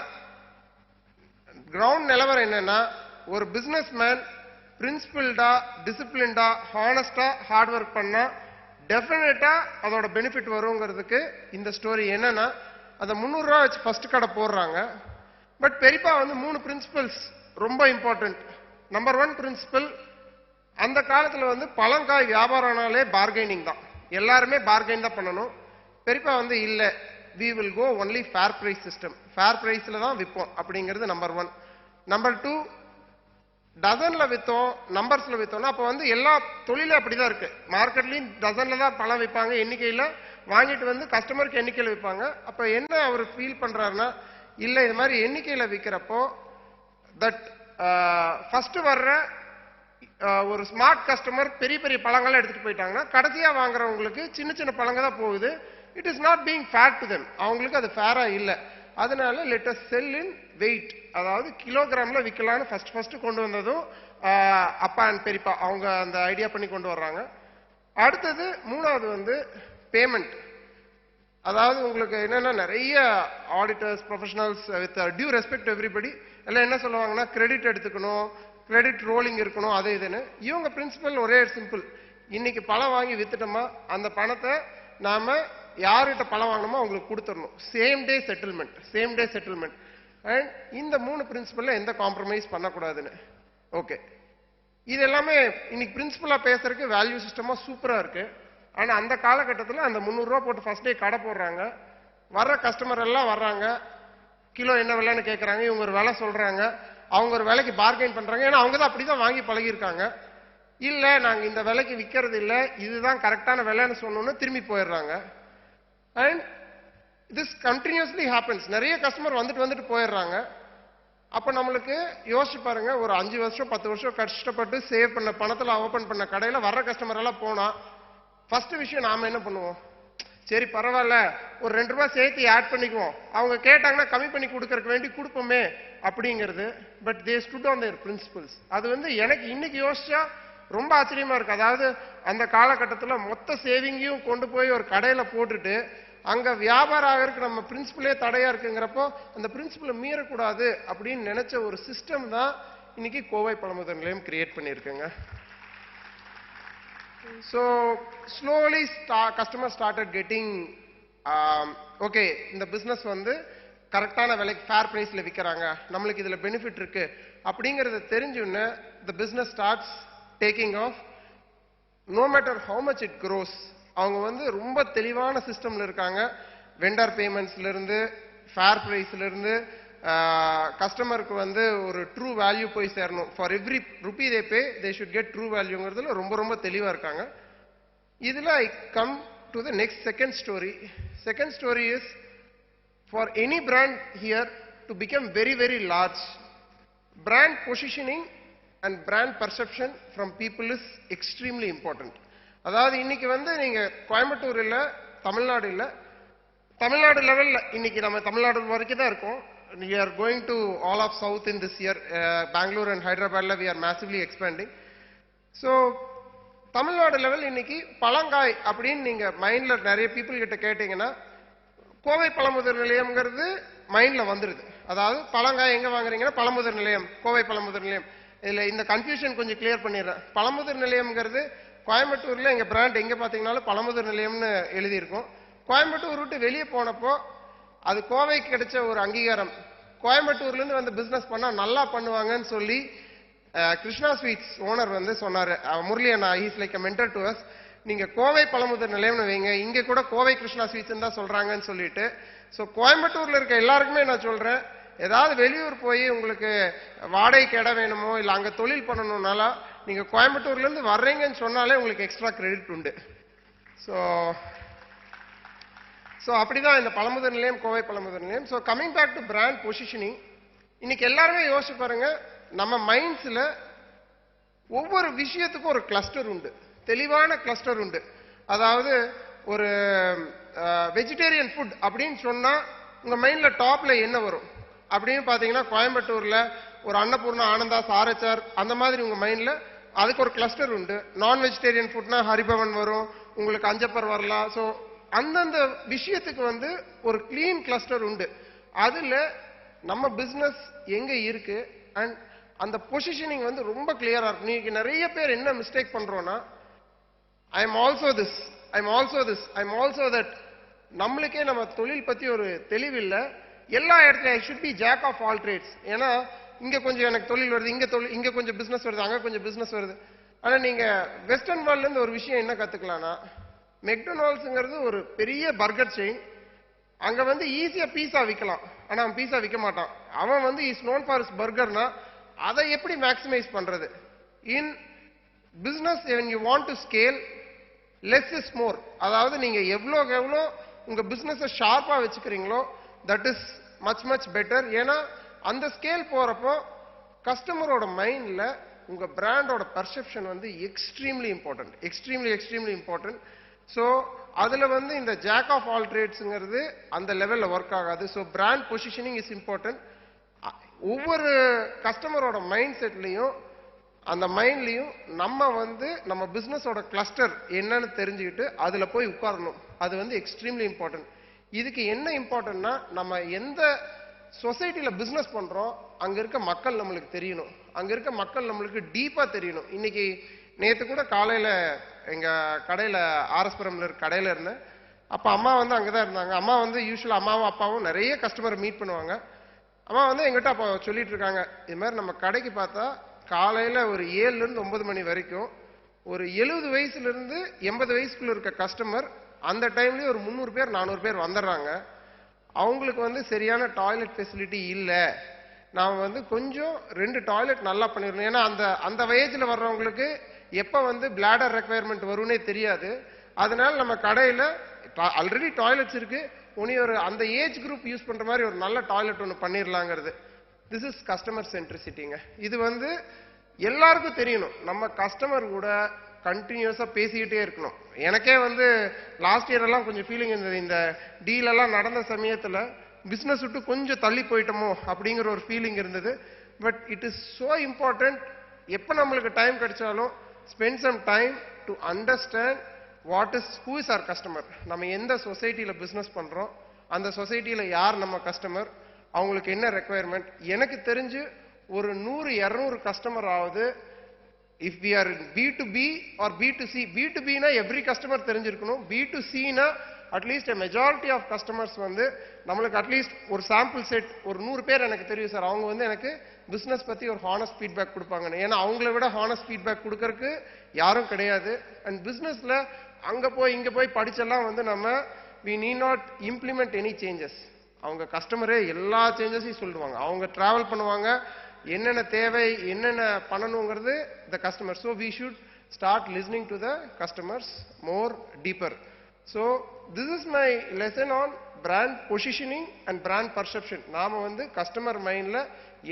கிரவுண்ட் நிலவரம் என்னன்னா ஒரு பிசினஸ் மேன் பிரின்சிபிள்டா, டிசிப்ளின்டா, ஹானஸ்டா ஹார்ட் ஒர்க் பண்ணா டெஃபினட்டா அதோட பெனிஃபிட் வருங்கிறதுக்கு இந்த ஸ்டோரி. என்னன்னா அந்த ₹300 வச்சு ஃபர்ஸ்ட் கடை போடுறாங்க. பட் பெரியப்பா வந்து 3 பிரின்சிபல்ஸ் ரொம்ப இம்பார்ட்டன்ட். நம்பர் 1 பிரின்சிபல், அந்த காலத்துல வந்து பழங்காய் வியாபாரம்னாலே பார்கெனிங் தான், எல்லாருமே பார்கெயின் தான் பண்ணணும். பெரியப்பா வந்து இல்ல, we will go only fair price system, fair priceல தான் விற்போம் அப்படிங்கிறது நம்பர் 1. நம்பர் 2, டசன்ல வித்தோம் நம்பர்ஸ்ல வித்தோம்னா அப்ப வந்து எல்லா தொழிலும் அப்படிதான் இருக்கு. மார்க்கெட்லயும் டசன்ல தான் பழம் விற்பாங்க, எண்ணிக்கையில வாங்கிட்டு வந்து கஸ்டமருக்கு எண்ணிக்கையில விற்பாங்க. அப்ப என்ன அவர் ஃபீல் பண்றாருன்னா, இல்ல இது மாதிரி எண்ணிக்கையில விற்கிறப்போ தட் ஃபர்ஸ்ட் வர்ற ஒரு ஸ்மார்ட் கஸ்டமர் பெரிய பெரிய பழங்கள்லாம் எடுத்துட்டு போயிட்டாங்கன்னா கடைசியா வாங்குறவங்களுக்கு சின்ன சின்ன பழங்க தான் போகுது. It is not being fair to them, அவங்களுக்கு அது ஃபேரா இல்லை. அதனால let us sell in weight, அதாவது கிலோகிராம்ல விற்கலான்னு ஃபர்ஸ்ட் கொண்டு வந்ததும் அப்பா அண்ட் பெரியப்பா அவங்க அந்த ஐடியா பண்ணி கொண்டு வர்றாங்க. அடுத்தது 3வது வந்து பேமெண்ட். அதாவது உங்களுக்கு என்னன்னா நிறைய auditors, professionals, with due respect everybody எல்லாம் என்ன சொல்லுவாங்கன்னா கிரெடிட் எடுத்துக்கணும், கிரெடிட் ரோலிங் இருக்கணும், அது இதுன்னு. இவங்க பிரின்சிபல் ஒரே சிம்பிள், இன்னைக்கு பழம் வாங்கி வித்துட்டோமா அந்த பணத்தை நாம யார்கிட்ட பழம் வாங்கணுமோ அவங்களுக்கு கொடுத்துடணும். Same day settlement. அண்ட் இந்த 3 பிரின்சிபல்ல எந்த காம்ப்ரமைஸ் பண்ணக்கூடாதுன்னு. ஓகே, இது எல்லாமே இன்னைக்கு பிரின்சிபலா பேசுறதுக்கு வேல்யூ சிஸ்டமா சூப்பரா இருக்கு. ஆனா அந்த காலகட்டத்தில் அந்த ₹300 போட்டு ஃபர்ஸ்ட் டே கடை போடுறாங்க, வர்ற கஸ்டமர் எல்லாம் வர்றாங்க, கிலோ என்ன விலைன்னு கேட்கறாங்க, இவங்க ஒரு விலை சொல்றாங்க, அவங்க ஒரு விலைக்கு பார்கெயின் பண்றாங்க. ஏன்னா அவங்க தான் அப்படிதான் வாங்கி பழகிருக்காங்க. இல்ல நாங்க இந்த விலைக்கு விற்கிறது இல்ல, இதுதான் கரெக்டான விலைன்னு சொன்னோன்னு திரும்பி போயிடுறாங்க. And this continuously happens. நிறைய கஸ்டமர் வந்துட்டு போயிடுறாங்க. அப்ப நம்மளுக்கு யோசிச்சு பாருங்க, ஒரு 5 வருஷம் 10 வருஷம் கஷ்டப்பட்டு சேவ் பண்ண பணத்துல ஓபன் பண்ண கடையில வர்ற கஸ்டமர் எல்லாம் போனா ஃபர்ஸ்ட் விஷயம் நாம என்ன பண்ணுவோம், சரி பரவாயில்ல ஒரு ₹2 சேர்த்து ஆட் பண்ணிக்குவோம், அவங்க கேட்டாங்கன்னா கம்மி பண்ணி கொடுக்கறதுக்கு வேண்டி கொடுப்போமே அப்படிங்கிறது. But they stood on their principles. அது வந்து எனக்கு இன்னைக்கு யோசிச்சா ரொம்ப ஆச்சரியமா இருக்கு. அதாவது அந்த காலகட்டத்தில் மொத்த சேவிங்கையும் கொண்டு போய் ஒரு கடையில போட்டுட்டு அங்க வியாபாரம் ஆகிறதுக்கு நம்ம பிரின்சிபலே தடையா இருக்குங்கிறப்போ அந்த பிரின்சிபலை மீறக்கூடாது அப்படின்னு நினைச்ச ஒரு சிஸ்டம் தான் இன்னைக்கு கோவை பழமுதிர் நிலையம் கிரியேட் பண்ணியிருக்குங்க. So slowly customer started getting okay, இந்த பிஸ்னஸ் வந்து கரெக்டான விலைக்கு ஃபேர் பிரைஸ்ல விற்கிறாங்க, நம்மளுக்கு இதுல பெனிஃபிட் இருக்கு அப்படிங்கறத தெரிஞ்சுன்னு the business starts taking off. No matter how much it grows, அவங்க வந்து ரொம்ப தெளிவான சிஸ்டம்ல இருக்காங்க. வெண்டர் பேமெண்ட்ஸ்ல இருந்து, ஃபேர் பிரைஸ்ல இருந்து, கஸ்டமருக்கு வந்து ஒரு ட்ரூ வேல்யூ போய் சேரணும். For every rupee they pay they should get true வேல்யூங்கிறதுல ரொம்ப ரொம்ப தெளிவாக இருக்காங்க. இதில் I come to the next second story. Second story is for any brand here to become very very large, brand positioning and brand perception from people is extremely important. அதாவது இன்னைக்கு வந்து நீங்க கோயம்புத்தூர் இல்ல, தமிழ்நாடு இல்ல, தமிழ்நாடு லெவல்ல இன்னைக்கு நம்ம தமிழ்நாடு வரைக்கும் தான் இருக்கோம். we are going to all of south in this year. Bangalore and Hyderabad we are massively expanding. so Tamil Nadu level இன்னைக்கு பழங்காய் அப்படின்னு நீங்க மைண்ட்ல நிறைய பீப்புள் கிட்ட கேட்டீங்கன்னா கோவை பழமுதிர் நிலையம்ங்கிறது மைண்ட்ல வந்துருது. அதாவது பழங்காய் எங்க வாங்குறீங்கன்னா பழமுதிர் நிலையம், கோவை பழமுதிர் நிலையம். இதுல இந்த கன்ஃபியூஷன் கொஞ்சம் கிளியர் பண்ணிடுறேன். பழமுதிர் நிலையம்ங்கிறது கோயம்புத்தூர்ல எங்க பிராண்ட் எங்க பாத்தீங்கன்னாலும் பழமுதிர் நிலையம்னு எழுதியிருக்கும். கோயம்புத்தூர் விட்டு வெளியே போனப்போ அது கோவைக்கு கிடைச்ச ஒரு அங்கீகாரம். கோயம்புத்தூர்ல இருந்து வந்து பிசினஸ் பண்ணா நல்லா பண்ணுவாங்கன்னு சொல்லி கிருஷ்ணா ஸ்வீட்ஸ் ஓனர் வந்து சொன்னாரு, முரளி அண்ணா, is like a mentor to us. நீங்க கோவை பழமுதிர் நிலையம்னு வைங்க, இங்க கூட கோவை கிருஷ்ணா ஸ்வீட்ஸ் தான் சொல்றாங்கன்னு சொல்லிட்டு. ஸோ கோயம்புத்தூர்ல இருக்க எல்லாருக்குமே நான் சொல்றேன், ஏதாவது வெளியூர் போய் உங்களுக்கு வாடகைக்கு இடம் வேணுமோ இல்லை அங்கே தொழில் பண்ணணும்னால நீங்க கோயம்புத்தூர்ல இருந்து வர்றீங்கன்னு சொன்னாலே உங்களுக்கு எக்ஸ்ட்ரா கிரெடிட் உண்டு. ஸோ அப்படிதான் இந்த பழமுதிர் நிலையம், கோவை பழமுதிர் Nilayam. So coming back to brand positioning, இன்னைக்கு எல்லாருமே யோசிச்சு பாருங்க, நம்ம மைண்ட்ஸ்ல ஒவ்வொரு விஷயத்துக்கும் ஒரு கிளஸ்டர் உண்டு, தெளிவான கிளஸ்டர் உண்டு. அதாவது ஒரு வெஜிடேரியன் ஃபுட் அப்படின்னு சொன்னா உங்க மைண்ட்ல டாப்ல என்ன வரும் அப்படின்னு பாத்தீங்கன்னா கோயம்புத்தூர்ல ஒரு அன்னபூர்ணா, ஆனந்தா, சாரச்சார் அந்த மாதிரி உங்க மைண்ட்ல அதுக்கு ஒரு கிளஸ்டர் உண்டு. நான் வெஜிடேரியன் ஃபுட்னா ஹரிபவன் வரும், உங்களுக்கு அஞ்சப்பர் வரலாம். ஸோ அந்தந்த விஷயத்துக்கு வந்து ஒரு கிளீன் கிளஸ்டர் உண்டு. அதுல நம்ம பிசினஸ் எங்க இருக்கு அண்ட் அந்த பொசிஷனிங் வந்து ரொம்ப கிளியரா இருக்கும். நீங்க நிறைய பேர் என்ன மிஸ்டேக் பண்றோம்னா, I am also this, I am also this, I am also that. நம்மளுக்கே நம்ம தொழில் பத்தி ஒரு தெளிவில்லை. எல்லா இடத்துலயும் I should be jack of all trades. ஏன்னா இங்க கொஞ்சம் எனக்கு தொழில் வருது, இங்க கொஞ்சம் பிசினஸ் வருது, அங்க கொஞ்சம் பிசினஸ் வருது. ஆனா நீங்க வெஸ்டர்ன் வேர்ல்ட்ல இருந்து ஒரு விஷயம் என்ன கத்துக்கலாம்னா, மெக்டொனால்ட்ஸ்ங்கிறது ஒரு பெரிய பர்கர் செயின். அங்க வந்து ஈஸியா பீஸா விற்கலாம், ஆனா அவன் பீஸா விற்க மாட்டான். அவன் வந்து இஸ் நோன் ஃபார் இஸ் பர்கர்னா அதை எப்படி மேக்ஸிமைஸ் பண்றது? இன் business when you want to scale, less is more. அதாவது நீங்க எவ்வளோக்கு எவ்வளோ உங்க பிசினஸை ஷார்ப்பா வச்சுக்கிறீங்களோ that is much much better. ஏன்னா அந்த ஸ்கேல் போறப்போ கஸ்டமரோட மைண்ட்ல உங்க பிராண்டோட பர்செப்ஷன் வந்து extremely important, extremely important. So அதுல வந்து இந்த ஜாக் ஆஃப் ஆல் ட்ரேட்ஸுங்கிறது அந்த லெவல்ல ஒர்க் ஆகாது. So brand positioning is important. ஒவ்வொரு கஸ்டமரோட மைண்ட் செட்லையும் அந்த மைண்ட்லையும் நம்ம வந்து நம்ம பிசினஸோட கிளஸ்டர் என்னன்னு தெரிஞ்சுக்கிட்டு அதுல போய் உட்காரணும். அது வந்து எக்ஸ்ட்ரீம்லி இம்பார்ட்டன்ட். இதுக்கு என்ன இம்பார்ட்டன்ட்னா, நம்ம எந்த சொசைட்டில பிசினஸ் பண்றோம் அங்க இருக்க மக்கள் நம்மளுக்கு தெரியணும், அங்க இருக்க மக்கள் நம்மளுக்கு டீப்பா தெரியணும். இன்னைக்கு நேத்து கூட காலையில எங்க கடையில ஆர்எஸ்புரம்ல இருக்க கடையில இருந்தேன். அப்ப அம்மா வந்து அங்கதான் இருந்தாங்க. அம்மா வந்து யூஸ்வலா அம்மாவும் அப்பாவும் நிறைய கஸ்டமரை மீட் பண்ணுவாங்க. அம்மா வந்து எங்கிட்ட அப்போ சொல்லிட்டு இருக்காங்க, இது மாதிரி நம்ம கடைக்கு பார்த்தா காலையில ஒரு 7ல இருந்து 9 மணி வரைக்கும் ஒரு 70 வயசுல இருந்து 80 வயசுக்குள்ள இருக்க கஸ்டமர் அந்த டைம்லயே ஒரு 300 பேர் 400 பேர் வந்துடுறாங்க. அவங்களுக்கு வந்து சரியான டாய்லெட் ஃபெசிலிட்டி இல்லை. நான் வந்து கொஞ்சம் 2 டாய்லெட் நல்லா பண்ணிடணும். ஏன்னா அந்த வயசுல வர்றவங்களுக்கு எப்ப வந்து பிளாடர் ரெக்வயர்மெண்ட் வரும்னே தெரியாது. அதனால நம்ம கடையில ஆல்ரெடி டாய்லெட்ஸ் இருக்கு, உனி ஒரு அந்த ஏஜ் குரூப் யூஸ் பண்ற மாதிரி ஒரு நல்ல டாய்லெட் ஒன்று பண்ணிடலாங்கிறது. திஸ் இஸ் கஸ்டமர் சென்ட்ரிசிட்டிங்க. இது வந்து எல்லாருக்கும் தெரியணும். நம்ம கஸ்டமர் கூட கண்டினியூஸா பேசிக்கிட்டே இருக்கணும். எனக்கே வந்து லாஸ்ட் இயர் எல்லாம் கொஞ்சம் ஃபீலிங் இருந்தது, இந்த டீல் எல்லாம் நடந்த சமயத்துல பிசினஸ் விட்டு கொஞ்சம் தள்ளி போயிட்டோமோ அப்படிங்கிற ஒரு ஃபீலிங் இருந்தது. But it is so important. எப்ப நம்மளுக்கு டைம் கிடைச்சாலும் spend some time to understand who is our customer. நம்ம எந்த சொசைட்டில பிசினஸ் பண்றோம், அந்த சொசைட்டில யார் நம்ம கஸ்டமர், அவங்களுக்கு என்ன ரெக்குயர்மெண்ட். எனக்கு தெரிஞ்சு ஒரு 100-200 கஸ்டமர் ஆகுது. If we are B2B or B2C, B2Bனா எவ்ரி கஸ்டமர் தெரிஞ்சிருக்கணும். B2Cனா அட்லீஸ்ட் மெஜாரிட்டி ஆஃப் கஸ்டமர்ஸ் வந்து நம்மளுக்கு அட்லீஸ்ட் ஒரு சாம்பிள் செட் ஒரு 100 பேர் எனக்கு தெரியும் சார், அவங்க வந்து எனக்கு பிசினஸ் பத்தி ஒரு ஹானஸ்ட் ஃபீட்பேக் கொடுப்பாங்க. ஏன்னா அவங்கள விட ஹானஸ்ட் ஃபீட்பேக் கொடுக்கறதுக்கு யாரும் கிடையாது. அண்ட் பிசினஸ்ல அங்க போய் இங்க போய் படிச்செல்லாம் வந்து நம்ம we need not implement any changes. அவங்க கஸ்டமரே எல்லா சேஞ்சஸையும் சொல்லுவாங்க. அவங்க டிராவல் பண்ணுவாங்க, என்னென்ன தேவை என்னென்ன பண்ணணுங்கிறது the customer. So we should start listening to the customers more deeper. So this is my lesson on brand positioning and brand perception. நாம வந்து கஸ்டமர் மைண்ட்ல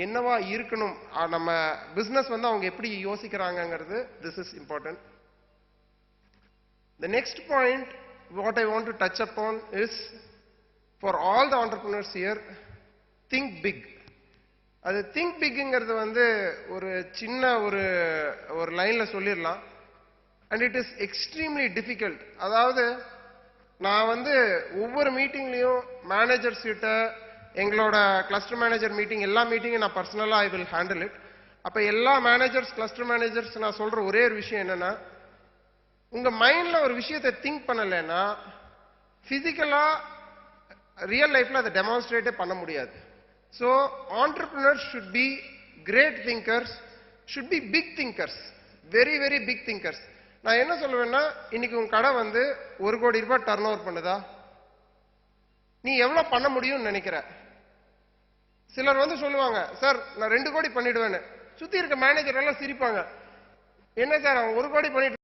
என்னவா இருக்கணும், நம்ம பிசினஸ் வந்து அவங்க எப்படி யோசிக்கிறாங்கிறது, this is important. The next point what I want to touch upon is for all the entrepreneurs here, think big. அது think bigங்கிறது வந்து ஒரு சின்ன ஒரு லைன்ல சொல்லிடலாம். and it is extremely difficult. அதாவது நான் வந்து ஒவ்வொரு மீட்டிங்லயும் மேனேஜர்ஸ் கிட்ட, எங்களோட கிளஸ்டர் மேனேஜர் மீட்டிங், எல்லா மீட்டிங்கும் நான் பர்சனலா ஐ வில் ஹேண்டில் இட். அப்ப எல்லா மேனேஜர்ஸ் கிளஸ்டர் மேனேஜர்ஸ் நான் சொல்ற ஒரே ஒரு விஷயம் என்னன்னா, உங்க மைண்ட்ல ஒரு விஷயத்தை திங்க் பண்ணலைன்னா பிசிக்கலா ரியல் லைஃப்ல அதை டெமான்ஸ்ட்ரேட்டே பண்ண முடியாது. So entrepreneurs should be great thinkers, should be big thinkers, very very big thinkers. நான் என்ன சொல்லுவேன்னா, இன்னைக்கு உங்க கடை வந்து 1 கோடி ரூபாய் டர்ன் ஓவர் பண்ணுதா, நீ எவ்வளவு பண்ண முடியும்னு நினைக்கிற? சிலர் வந்து சொல்லுவாங்க, சார் நான் 2 கோடி பண்ணிடுவேன்னு. சுத்தி இருக்க மேனேஜர் எல்லாம் சிரிப்பாங்க, என்ன சார் அவன் 1 கோடி பண்ணிட்டு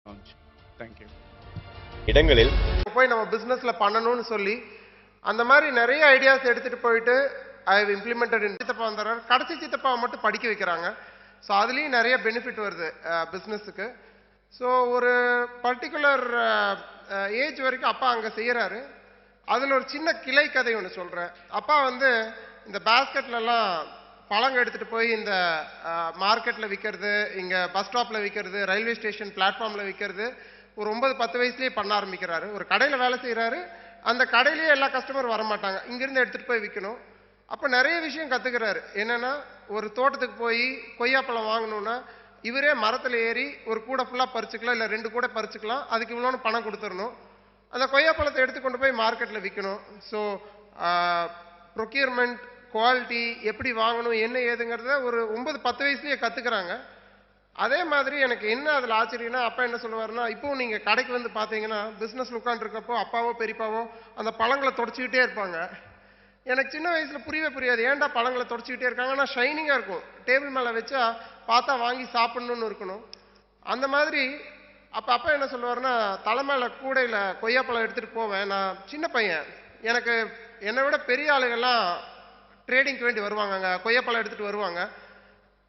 launch. Thank you. இடங்களில் போய் நம்ம பிசினஸ்ல பண்ணணும்னு சொல்லி அந்த மாதிரி நிறைய ஐடியாஸ் எடுத்துட்டு போயிட்டு ஐ ஹவ் இம்ப்ளிமெண்டட் இன் சித்தப்பா வந்துடுறாரு. கடைசி சித்தப்பாவை மட்டும் படிக்க வைக்கிறாங்க. ஸோ அதுலேயும் நிறைய பெனிஃபிட் வருது பிஸ்னஸுக்கு. ஸோ ஒரு பர்டிகுலர் ஏஜ் வரைக்கும் அப்பா அங்கே செய்கிறாரு. அதில் ஒரு சின்ன கிளை கதை ஒன்று சொல்கிறேன். அப்பா வந்து இந்த பேஸ்கெட்லலாம் பழங்க எடுத்துகிட்டு போய் இந்த மார்க்கெட்டில் விற்கிறது, இங்கே பஸ் ஸ்டாப்பில் விற்கிறது, ரயில்வே ஸ்டேஷன் பிளாட்ஃபார்மில் விற்கிறது ஒரு 9-10 வயசுலேயே பண்ண ஆரம்பிக்கிறாரு. ஒரு கடையில் வேலை செய்கிறாரு. அந்த கடையிலேயே எல்லா கஸ்டமரும் வரமாட்டாங்க, இங்கேருந்து எடுத்துகிட்டு போய் விற்கணும். அப்போ நிறைய விஷயம் கற்றுக்கிறாரு. என்னென்னா, ஒரு தோட்டத்துக்கு போய் கொய்யாப்பழம் வாங்கணுன்னா இவரே மரத்தில் ஏறி ஒரு கூடை ஃபுல்லாக பறிச்சுக்கலாம், இல்லை 2 கூடை பறிச்சுக்கலாம், அதுக்கு இவ்வளோன்னு பணம் கொடுத்துடணும். அந்த கொய்யாப்பழத்தை எடுத்து கொண்டு போய் மார்க்கெட்டில் விற்கணும். ஸோ ப்ரொக்யூர்மெண்ட், குவாலிட்டி எப்படி வாங்கணும் என்ன ஏதுங்கிறத ஒரு 9-10 வயசுலேயே கற்றுக்குறாங்க. அதே மாதிரி எனக்கு என்ன அதில் ஆச்சரியம்னா, அப்பா என்ன சொல்லுவாருன்னா, இப்போவும் நீங்கள் கடைக்கு வந்து பார்த்தீங்கன்னா பிஸ்னஸ் உட்காந்துருக்கப்போ அப்பாவோ பெரியப்பாவோ அந்த பழங்களை தொடச்சிக்கிட்டே இருப்பாங்க. எனக்கு சின்ன வயசில் புரியவே புரியாது, ஏன்டா பழங்களை தொடச்சிக்கிட்டே இருக்காங்க. ஆனால் ஷைனிங்காக இருக்கும், டேபிள் மேலே வச்சா பார்த்தா வாங்கி சாப்பிட்ணுன்னு இருக்கணும். அந்த மாதிரி அப்போ அப்பா என்ன சொல்லுவாருன்னா, தலை மேலே கூடையில் கொய்யாப்பழம் எடுத்துகிட்டு போவேன். நான் சின்ன பையன், எனக்கு என்னை விட பெரிய ஆளுகள்லாம் ட்ரேடிங்க்கு வேண்டி வருவாங்க, அங்கே கொய்யாப்பழம் எடுத்துகிட்டு வருவாங்க.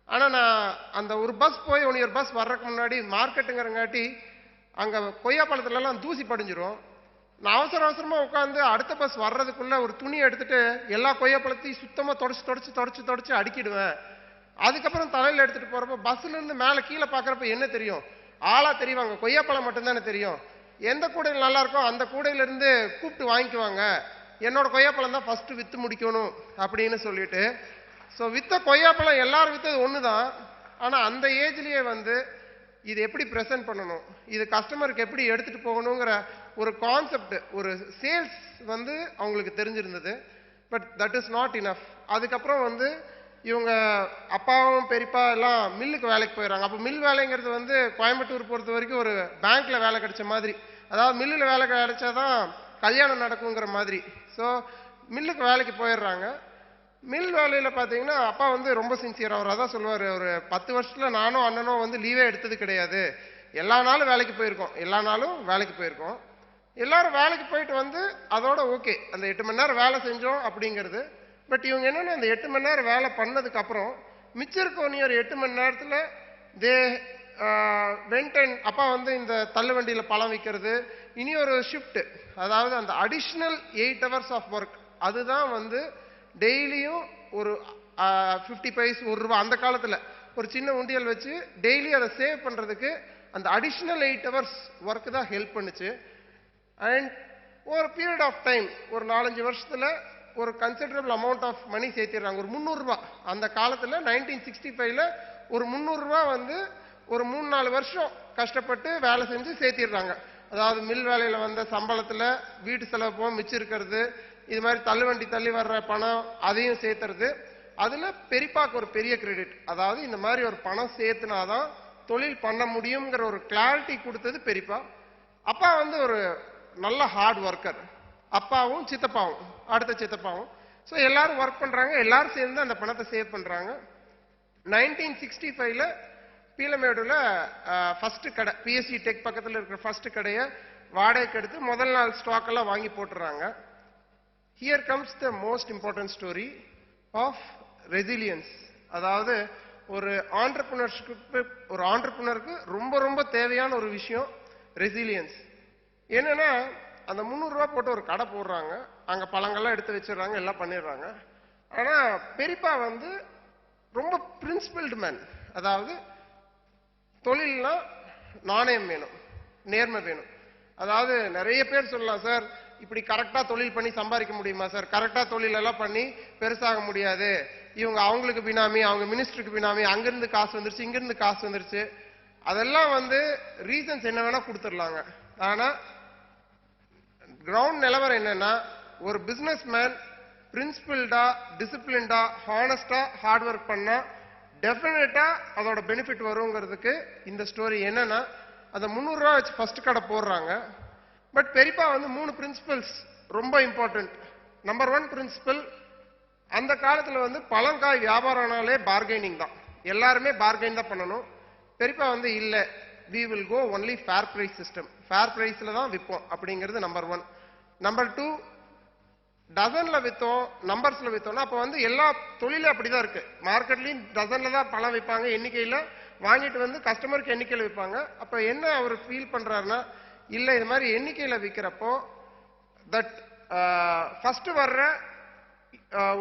ஆனால் நான் அந்த ஒரு பஸ் போய் ஒரு பஸ் வர்றதுக்கு முன்னாடி மார்க்கெட்டுங்கிறங்காட்டி அங்கே கொய்யாப்பழத்துலலாம் தூசி படிஞ்சிரும். நான் அவசரமாக உட்காந்து அடுத்த பஸ் வர்றதுக்குள்ளே ஒரு துணியை எடுத்துகிட்டு எல்லா கொய்யாப்பழத்தையும் சுத்தமாக தொடச்சி அடுக்கிடுவேன். அதுக்கப்புறம் தலையில் எடுத்துகிட்டு போகிறப்போ பஸ்ஸுலேருந்து மேலே கீழே பார்க்குறப்ப என்ன தெரியும், ஆளாக தெரிவாங்க, கொய்யாப்பழம் மட்டும்தானே தெரியும். எந்த கூடையில் நல்லா இருக்கோ அந்த கூடையிலேருந்து கூப்பிட்டு வாங்கிக்குவாங்க, என்னோட கொய்யாப்பழம் தான் ஃபஸ்ட்டு விற்று முடிக்கணும் அப்படின்னு சொல்லிட்டு. ஸோ விற்ற கொய்யாப்பழம் எல்லாரும் விற்றது ஒன்று தான். ஆனால் அந்த ஏஜ்லேயே வந்து இது எப்படி ப்ரெசென்ட் பண்ணணும், இது கஸ்டமருக்கு எப்படி எடுத்துகிட்டு போகணுங்கிற ஒரு கான்செப்ட், ஒரு சேல்ஸ் வந்து அவங்களுக்கு தெரிஞ்சிருந்தது. But that is not enough. அதுக்கப்புறம் வந்து இவங்க அப்பாவும் பெரியப்பா எல்லாம் மில்லுக்கு வேலைக்கு போயிடறாங்க. அப்போ மில் வேலைங்கிறது வந்து கோயம்புத்தூர் பொறுத்த வரைக்கும் ஒரு பேங்க்கில் வேலை கிடைச்ச மாதிரி, அதாவது மில்லில் வேலை கிடைச்சாதான் கல்யாணம் நடக்குங்கிற மாதிரி. ஸோ மில்லுக்கு வேலைக்கு போயிடுறாங்க. மில் வேலையில் பார்த்தீங்கன்னா அப்பா வந்து ரொம்ப சின்சியர். அவர் அதான் சொல்லுவார், ஒரு 10 வருஷத்தில் நானும் அண்ணனும் வந்து லீவே எடுத்தது கிடையாது, எல்லா நாளும் வேலைக்கு போயிருக்கோம், எல்லாரும் வேலைக்கு போயிட்டு வந்து அதோட ஓகே, அந்த 8 மணி நேரம் வேலை செஞ்சோம் அப்படிங்கிறது. பட் இவங்க என்னென்னா, அந்த 8 மணி நேரம் வேலை பண்ணதுக்கப்புறம் மிச்சம் இருக்க ஒரு 8 மணி நேரத்தில் தே வெண்ட் அண்ட் அப்பா வந்து இந்த தள்ளு வண்டியில் பழம் விற்கிறது, இனி ஒரு ஷிஃப்ட், அதாவது அந்த அடிஷ்னல் 8 hours ஆஃப் ஒர்க், அதுதான் வந்து டெய்லியும் ஒரு 50 பைஸ் ₹1 அந்த காலத்தில் ஒரு சின்ன உண்டியல் வச்சு டெய்லி அதை சேவ் பண்ணுறதுக்கு அந்த அடிஷ்னல் 8 hours ஒர்க்கு தான் ஹெல்ப் பண்ணுச்சு. அண்ட் ஒரு பீரியட் ஆஃப் டைம் ஒரு 4-5 வருஷத்தில் ஒரு கன்சிடரபிள் அமௌண்ட் ஆஃப் மணி சேர்த்திடுறாங்க. ஒரு ₹300 அந்த காலத்தில் 1965 ஒரு ₹300 வந்து ஒரு 3-4 வருஷம் கஷ்டப்பட்டு வேலை செஞ்சு சேர்த்திடுறாங்க. அதாவது மில் வேலையில் வந்த சம்பளத்தில் வீட்டு செலவு போக மிச்சம் இருக்கிறது, இது மாதிரி தள்ளுவண்டி தள்ளி வர்ற பணம் அதையும் சேர்த்துறது. அதில் பெரியப்பாக்கு ஒரு பெரிய கிரெடிட், அதாவது இந்த மாதிரி ஒரு பணம் சேர்த்துனாதான் தொழில் பண்ண முடியுங்கிற ஒரு கிளாரிட்டி கொடுத்தது பெரியப்பா. அப்பா வந்து ஒரு நல்ல ஹார்ட் ஒர்க்கர், அப்பாவும் சித்தப்பாவும் அடுத்த சித்தப்பாவும். ஸோ எல்லாரும் ஒர்க் பண்ணுறாங்க, எல்லாரும் சேர்ந்து அந்த பணத்தை சேவ் பண்ணுறாங்க. 1965 பீலமேடுல ஃபஸ்ட்டு கடை, பிஎஸ்சி டெக் பக்கத்தில் இருக்கிற ஃபஸ்ட்டு கடையை வாடகைக்கு எடுத்து முதல் நாள் ஸ்டாக் எல்லாம் வாங்கி போட்டுறாங்க. Here comes the most important story of resilience. அதாவது ஒரு ஆண்டர்பிரினருக்கு ரொம்ப ரொம்ப தேவையான ஒரு விஷயம் ரெசிலியன்ஸ். என்னன்னா, அந்த ₹300 போட்டு ஒரு கடை போடுறாங்க, அங்கே பழங்கள்லாம் எடுத்து வச்சிடுறாங்க, எல்லாம் பண்ணிடுறாங்க. ஆனால் பெரியப்பா வந்து ரொம்ப பிரின்சிபல்டு மேன். அதாவது தொழில்னா நாணயம் வேணும், நேர்மை வேணும். அதாவது நிறைய பேர் சொல்லலாம், சார் இப்படி கரெக்டாக தொழில் பண்ணி சம்பாதிக்க முடியுமா சார், கரெக்டாக தொழிலெல்லாம் பண்ணி பெருசாக முடியாது, இவங்க அவங்களுக்கு பினாமி, அவங்க மினிஸ்டருக்கு பினாமி, அங்கேருந்து காசு வந்துருச்சு, இங்கேருந்து காசு வந்துருச்சு, அதெல்லாம் வந்து ரீசன்ஸ் என்ன வேணால் கொடுத்துடலாங்க. ஆனால் கிரவுண்ட் நிலவரம் என்னன்னா, ஒரு பிஸ்னஸ் மேன் பிரின்சிபிள்டா, டிசிப்ளின்டா, ஹானஸ்டா ஹார்ட் ஒர்க் பண்ணா டெஃபினட்டா அதோட பெனிஃபிட் வருங்கிறதுக்கு இந்த ஸ்டோரி. என்னன்னா, அந்த ₹300 வச்சு ஃபர்ஸ்ட் கடை போடுறாங்க. பட் பெரியப்பா வந்து 3 பிரின்சிபல்ஸ் ரொம்ப இம்பார்ட்டன்ட். நம்பர் 1 பிரின்சிபல், அந்த காலத்தில் வந்து பழங்காய் வியாபாரம்னாலே பார்கெனிங் தான், எல்லாருமே பார்கெயின் தான் பண்ணணும். பெரியப்பா வந்து இல்லை, we will go only fair price system. Fair priceல தான் விற்போம் அப்படிங்கிறது நம்பர் 1. நம்பர் 2, டசன்ல வித்தோம், நம்பர்ஸ்ல வித்தோம்னா அப்போ வந்து எல்லா தொழிலும் அப்படிதான் இருக்கு. மார்க்கெட்லயும் டசன்ல தான் பழம் விற்பாங்க, எண்ணிக்கையில வாங்கிட்டு வந்து கஸ்டமருக்கு எண்ணிக்கையில விற்பாங்க. அப்ப என்ன அவர் ஃபீல் பண்றாருன்னா, இல்ல இது மாதிரி எண்ணிக்கையில விற்கிறப்போ தட் ஃபர்ஸ்ட் வர்ற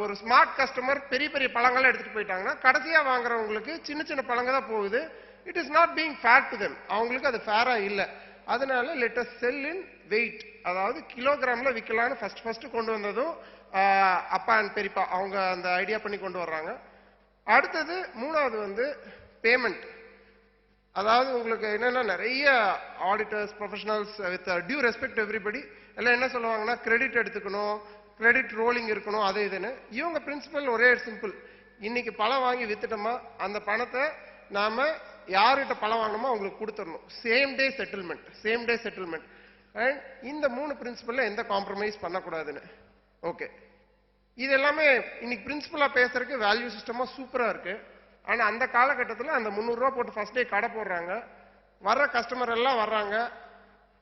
ஒரு ஸ்மார்ட் கஸ்டமர் பெரிய பெரிய பழங்களை எடுத்துட்டு போயிட்டாங்கன்னா கடைசியா வாங்குறவங்களுக்கு சின்ன சின்ன பழங்க தான் போகுது. It is not being fair to them. அவங்களுக்கு அது ஃபேரா இல்ல. அதனால let us sell in weight, அதாவது கிலோகிராம்ல விற்கலான்னு ஃபர்ஸ்ட் கொண்டு வந்ததும் அப்பா அண்ட் பெரியப்பா அவங்க அந்த ஐடியா பண்ணி கொண்டு வர்றாங்க. அடுத்தது 3வது வந்து பேமெண்ட். அதாவது உங்களுக்கு என்னன்னா நிறைய auditors, professionals with due respect everybody எல்லாம் என்ன சொல்லுவாங்கன்னா கிரெடிட் எடுத்துக்கணும், கிரெடிட் ரோலிங் இருக்கணும், அது இதுன்னு. இவங்க பிரின்சிபல் ஒரே சிம்பிள், இன்னைக்கு பழம் வாங்கி வித்துட்டோமா அந்த பணத்தை நாம யார்கிட்ட பழம் வாங்கணுமோ அவங்களுக்கு கொடுத்துடணும். Same day settlement. அண்ட் இந்த 3 பிரின்சிபல்ல எந்த காம்ப்ரமைஸ் பண்ணக்கூடாதுன்னு. ஓகே, இது எல்லாமே இன்னைக்கு பிரின்சிபலா பேசுறதுக்கு வேல்யூ சிஸ்டமா சூப்பரா இருக்கு. ஆனா அந்த காலகட்டத்தில் அந்த 300 ரூபா போட்டு ஃபர்ஸ்ட் டே கடை போடுறாங்க, வர்ற கஸ்டமர் எல்லாம் வர்றாங்க,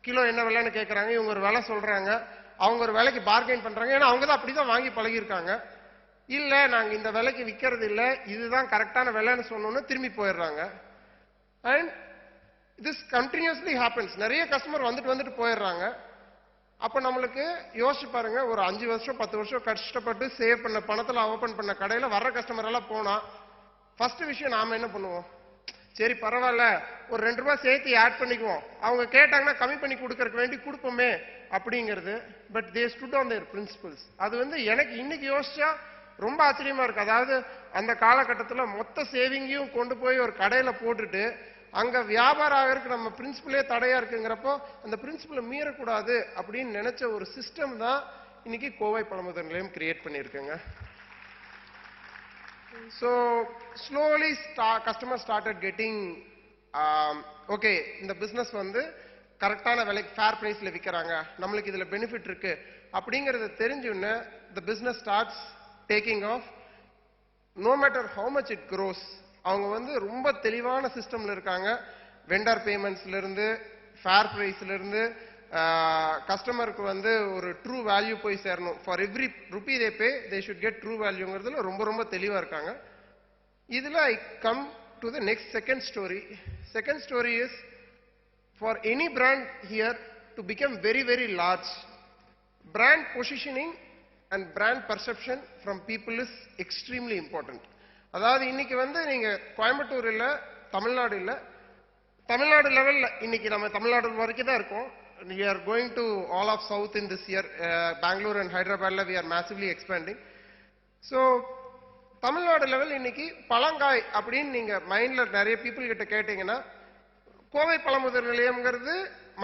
கிலோ என்ன விலைன்னு கேட்கறாங்க, இவங்க ஒரு விலை சொல்றாங்க, அவங்க ஒரு விலைக்கு பார்கெயின் பண்றாங்க. ஏன்னா அவங்க தான் அப்படிதான் வாங்கி பழகிருக்காங்க. இல்ல நாங்க இந்த விலைக்கு விற்கிறது இல்ல, இதுதான் கரெக்டான விலைன்னு சொன்னோன்னு திரும்பி போயிடுறாங்க. And this continuously happens. நிறைய கஸ்டமர் வந்துட்டு போயிடுறாங்க. அப்ப நம்மளுக்கு யோசிச்சு பாருங்க, ஒரு 5 வருஷம் 10 வருஷம் கஷ்டப்பட்டு சேவ் பண்ண பணத்துல ஓபன் பண்ண கடையில வர்ற கஸ்டமர் எல்லாம் போனா ஃபர்ஸ்ட் விஷயம் நாம என்ன பண்ணுவோம், சரி பரவாயில்ல ஒரு 2 ரூபாய் சேர்த்து ஆட் பண்ணிக்குவோம், அவங்க கேட்டாங்கன்னா கம்மி பண்ணி கொடுக்கறதுக்கு வேண்டி கொடுப்போமே அப்படிங்கிறது. But they stood on their principles. அது வந்து எனக்கு இன்னைக்கு யோசிச்சா ரொம்ப ஆச்சரியமா இருக்கு. அதாவது அந்த காலகட்டத்தில் மொத்த சேவிங்கையும் கொண்டு போய் ஒரு கடையில போட்டுட்டு அங்க வியாபாரம் ஆகிறதுக்கு நம்ம பிரின்சிபலே தடையா இருக்குங்கிறப்போ அந்த பிரின்சிபலை மீறக்கூடாது அப்படின்னு நினைச்ச ஒரு சிஸ்டம் தான் இன்னைக்கு கோவை பழமுதிர் நிலையம் கிரியேட் பண்ணியிருக்குங்க. So slowly customers started getting okay, இந்த பிசினஸ் வந்து கரெக்டான விலைக்கு ஃபேர் பிரைஸ்ல விற்கிறாங்க, நம்மளுக்கு இதுல பெனிஃபிட் இருக்கு அப்படிங்கறத தெரிஞ்சுன்னு the business starts taking off. No matter how much it grows, அவங்க வந்து ரொம்ப தெளிவான சிஸ்டம்ல இருக்காங்க. வெண்டர் பேமெண்ட்ஸ்ல இருந்து ஃபேர் பிரைஸ்ல இருந்து கஸ்டமருக்கு வந்து ஒரு ட்ரூ வேல்யூ போய் சேரணும். For every rupee they pay they should get true வேல்யூங்கிறதுல ரொம்ப தெளிவா இருக்காங்க. இதுல I come to the next second story. Second story is for any brand here to become very large, brand positioning and brand perception from people is extremely important. அதாவது இன்னைக்கு வந்து நீங்க கோயம்புத்தூர் இல்ல, தமிழ்நாடு இல்ல, தமிழ்நாடு லெவல்ல இன்னைக்கு நம்ம தமிழ்நாடு வரைக்கும் தான் இருக்கோம். We are going to all of south in this year. Bangalore and Hyderabad we are massively expanding. So Tamil Nadu level இன்னைக்கு பழங்காய் அப்படின்னு நீங்க மைண்ட்ல நிறைய பீப்புள் கிட்ட கேட்டீங்கன்னா கோவை பழமுதிர் நிலையம்ங்கிறது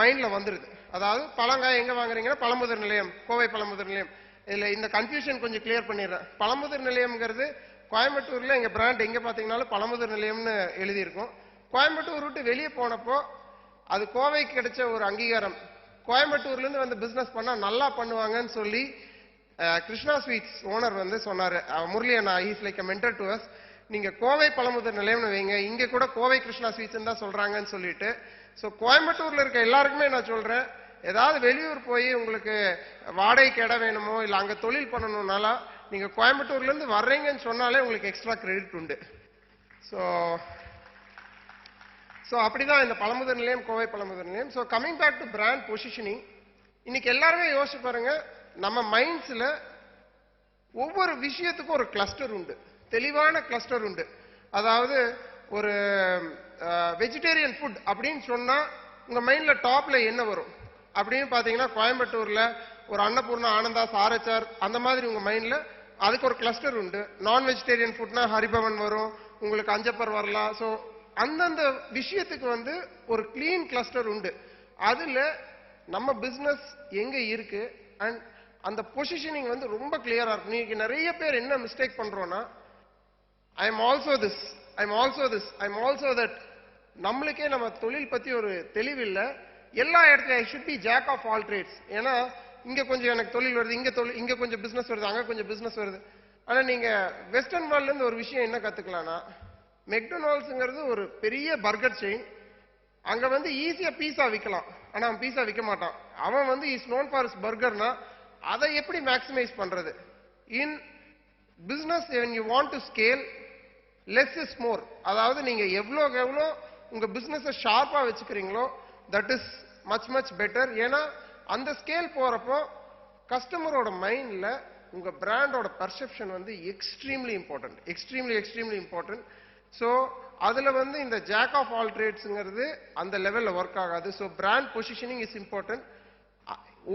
மைண்ட்ல வந்துருது. அதாவது பழங்காய் எங்க வாங்குறீங்கன்னா பழமுதிர் நிலையம், கோவை பழமுதிர் நிலையம். இதுல இந்த கன்ஃபியூஷன் கொஞ்சம் கிளியர் பண்ணிடுறேன். பழமுதிர் நிலையம்ங்கிறது கோயம்புத்தூர்ல எங்க பிராண்ட் எங்க பாத்தீங்கன்னாலும் பழமுதிர் நிலையம்னு எழுதியிருக்கும். கோயம்புத்தூர் விட்டு வெளியே போனப்போ அது கோவைக்கு கிடைச்ச ஒரு அங்கீகாரம். கோயம்புத்தூர்ல இருந்து வந்து பிசினஸ் பண்ணா நல்லா பண்ணுவாங்கன்னு சொல்லி கிருஷ்ணா ஸ்வீட்ஸ் ஓனர் வந்து சொன்னாரு, முரளி அண்ணா, he's like a mentor to us. நீங்க கோவை பழமுதிர் நிலையம்னு வைங்க, இங்க கூட கோவை கிருஷ்ணா ஸ்வீட்ஸ் தான் சொல்றாங்கன்னு சொல்லிட்டு. ஸோ கோயம்புத்தூர்ல இருக்க எல்லாருக்குமே நான் சொல்றேன், ஏதாவது வெளியூர் போய் உங்களுக்கு வாடகைக்கு இடம் வேணுமோ இல்ல அங்க தொழில் பண்ணணும்னால நீங்க கோயம்புத்தூர்ல இருந்து வர்றீங்கன்னு சொன்னாலே உங்களுக்கு எக்ஸ்ட்ரா கிரெடிட் உண்டு. ஸோ அப்படிதான் இந்த பழமுதிர் நிலையம், கோவை பழமுதிர் Nilayam. So coming back to brand positioning, இன்னைக்கு எல்லாருமே யோசிச்சு பாருங்க, நம்ம மைண்ட்ஸ்ல ஒவ்வொரு விஷயத்துக்கும் ஒரு கிளஸ்டர் உண்டு, தெளிவான கிளஸ்டர் உண்டு. அதாவது ஒரு வெஜிடேரியன் ஃபுட் அப்படின்னு சொன்னா உங்க மைண்ட்ல டாப்ல என்ன வரும் அப்படின்னு பாத்தீங்கன்னா கோயம்புத்தூர்ல ஒரு அன்னபூர்ணா, ஆனந்தா, சாரச்சார் அந்த மாதிரி உங்க மைண்ட்ல அதுக்கு ஒரு கிளஸ்டர் உண்டு. நான் வெஜிடேரியன் ஃபுட்னா ஹரிபவன் வரும், உங்களுக்கு அஞ்சப்பர் வரலாம். ஸோ அந்தந்த விஷயத்துக்கு வந்து ஒரு கிளீன் கிளஸ்டர் உண்டு. அதுல நம்ம பிசினஸ் எங்க இருக்கு அண்ட் அந்த பொசிஷனிங் வந்து ரொம்ப கிளியரா இருக்கும். நீங்க நிறைய பேர் என்ன மிஸ்டேக் பண்றோம்னா, I am also this, I am also this, I am also that. நம்மளுக்கே நம்ம தொழில் பத்தி ஒரு தெளிவில்லை. எல்லா இடத்துலயும் I should be jack of all trades. ஏன்னா இங்க கொஞ்சம் எனக்கு தொழில் வருது, இங்க கொஞ்சம் பிசினஸ் வருது, அங்க கொஞ்சம் பிசினஸ் வருது. ஆனா நீங்க வெஸ்டர்ன் வேர்ல்ட்ல இருந்து ஒரு விஷயம் என்ன கத்துக்கலாம்னா, மெக்டொனால்ட்ஸ்ங்கிறது ஒரு பெரிய பர்கர் செயின். அங்க வந்து ஈஸியா பீஸா விற்கலாம், ஆனா அவன் பீஸா விற்க மாட்டான். அவன் வந்து இஸ் நோன் ஃபார் இஸ் பர்கர்னா அதை எப்படி மேக்ஸிமைஸ் பண்றது? இன் business when you want to scale, less is more. அதாவது நீங்க எவ்வளோக்கு எவ்வளோ உங்க பிசினஸை ஷார்ப்பா வச்சுக்கிறீங்களோ that is much much better. ஏன்னா அந்த ஸ்கேல் போறப்போ கஸ்டமரோட மைண்ட்ல உங்க பிராண்டோட பர்செப்ஷன் வந்து எக்ஸ்ட்ரீம்லி இம்பார்ட்டன்ட். ஸோ அதுல வந்து இந்த ஜாக் ஆஃப் ஆல் ட்ரேட்ஸ்ங்கிறது அந்த லெவல்ல ஒர்க் ஆகாது. So brand positioning is important.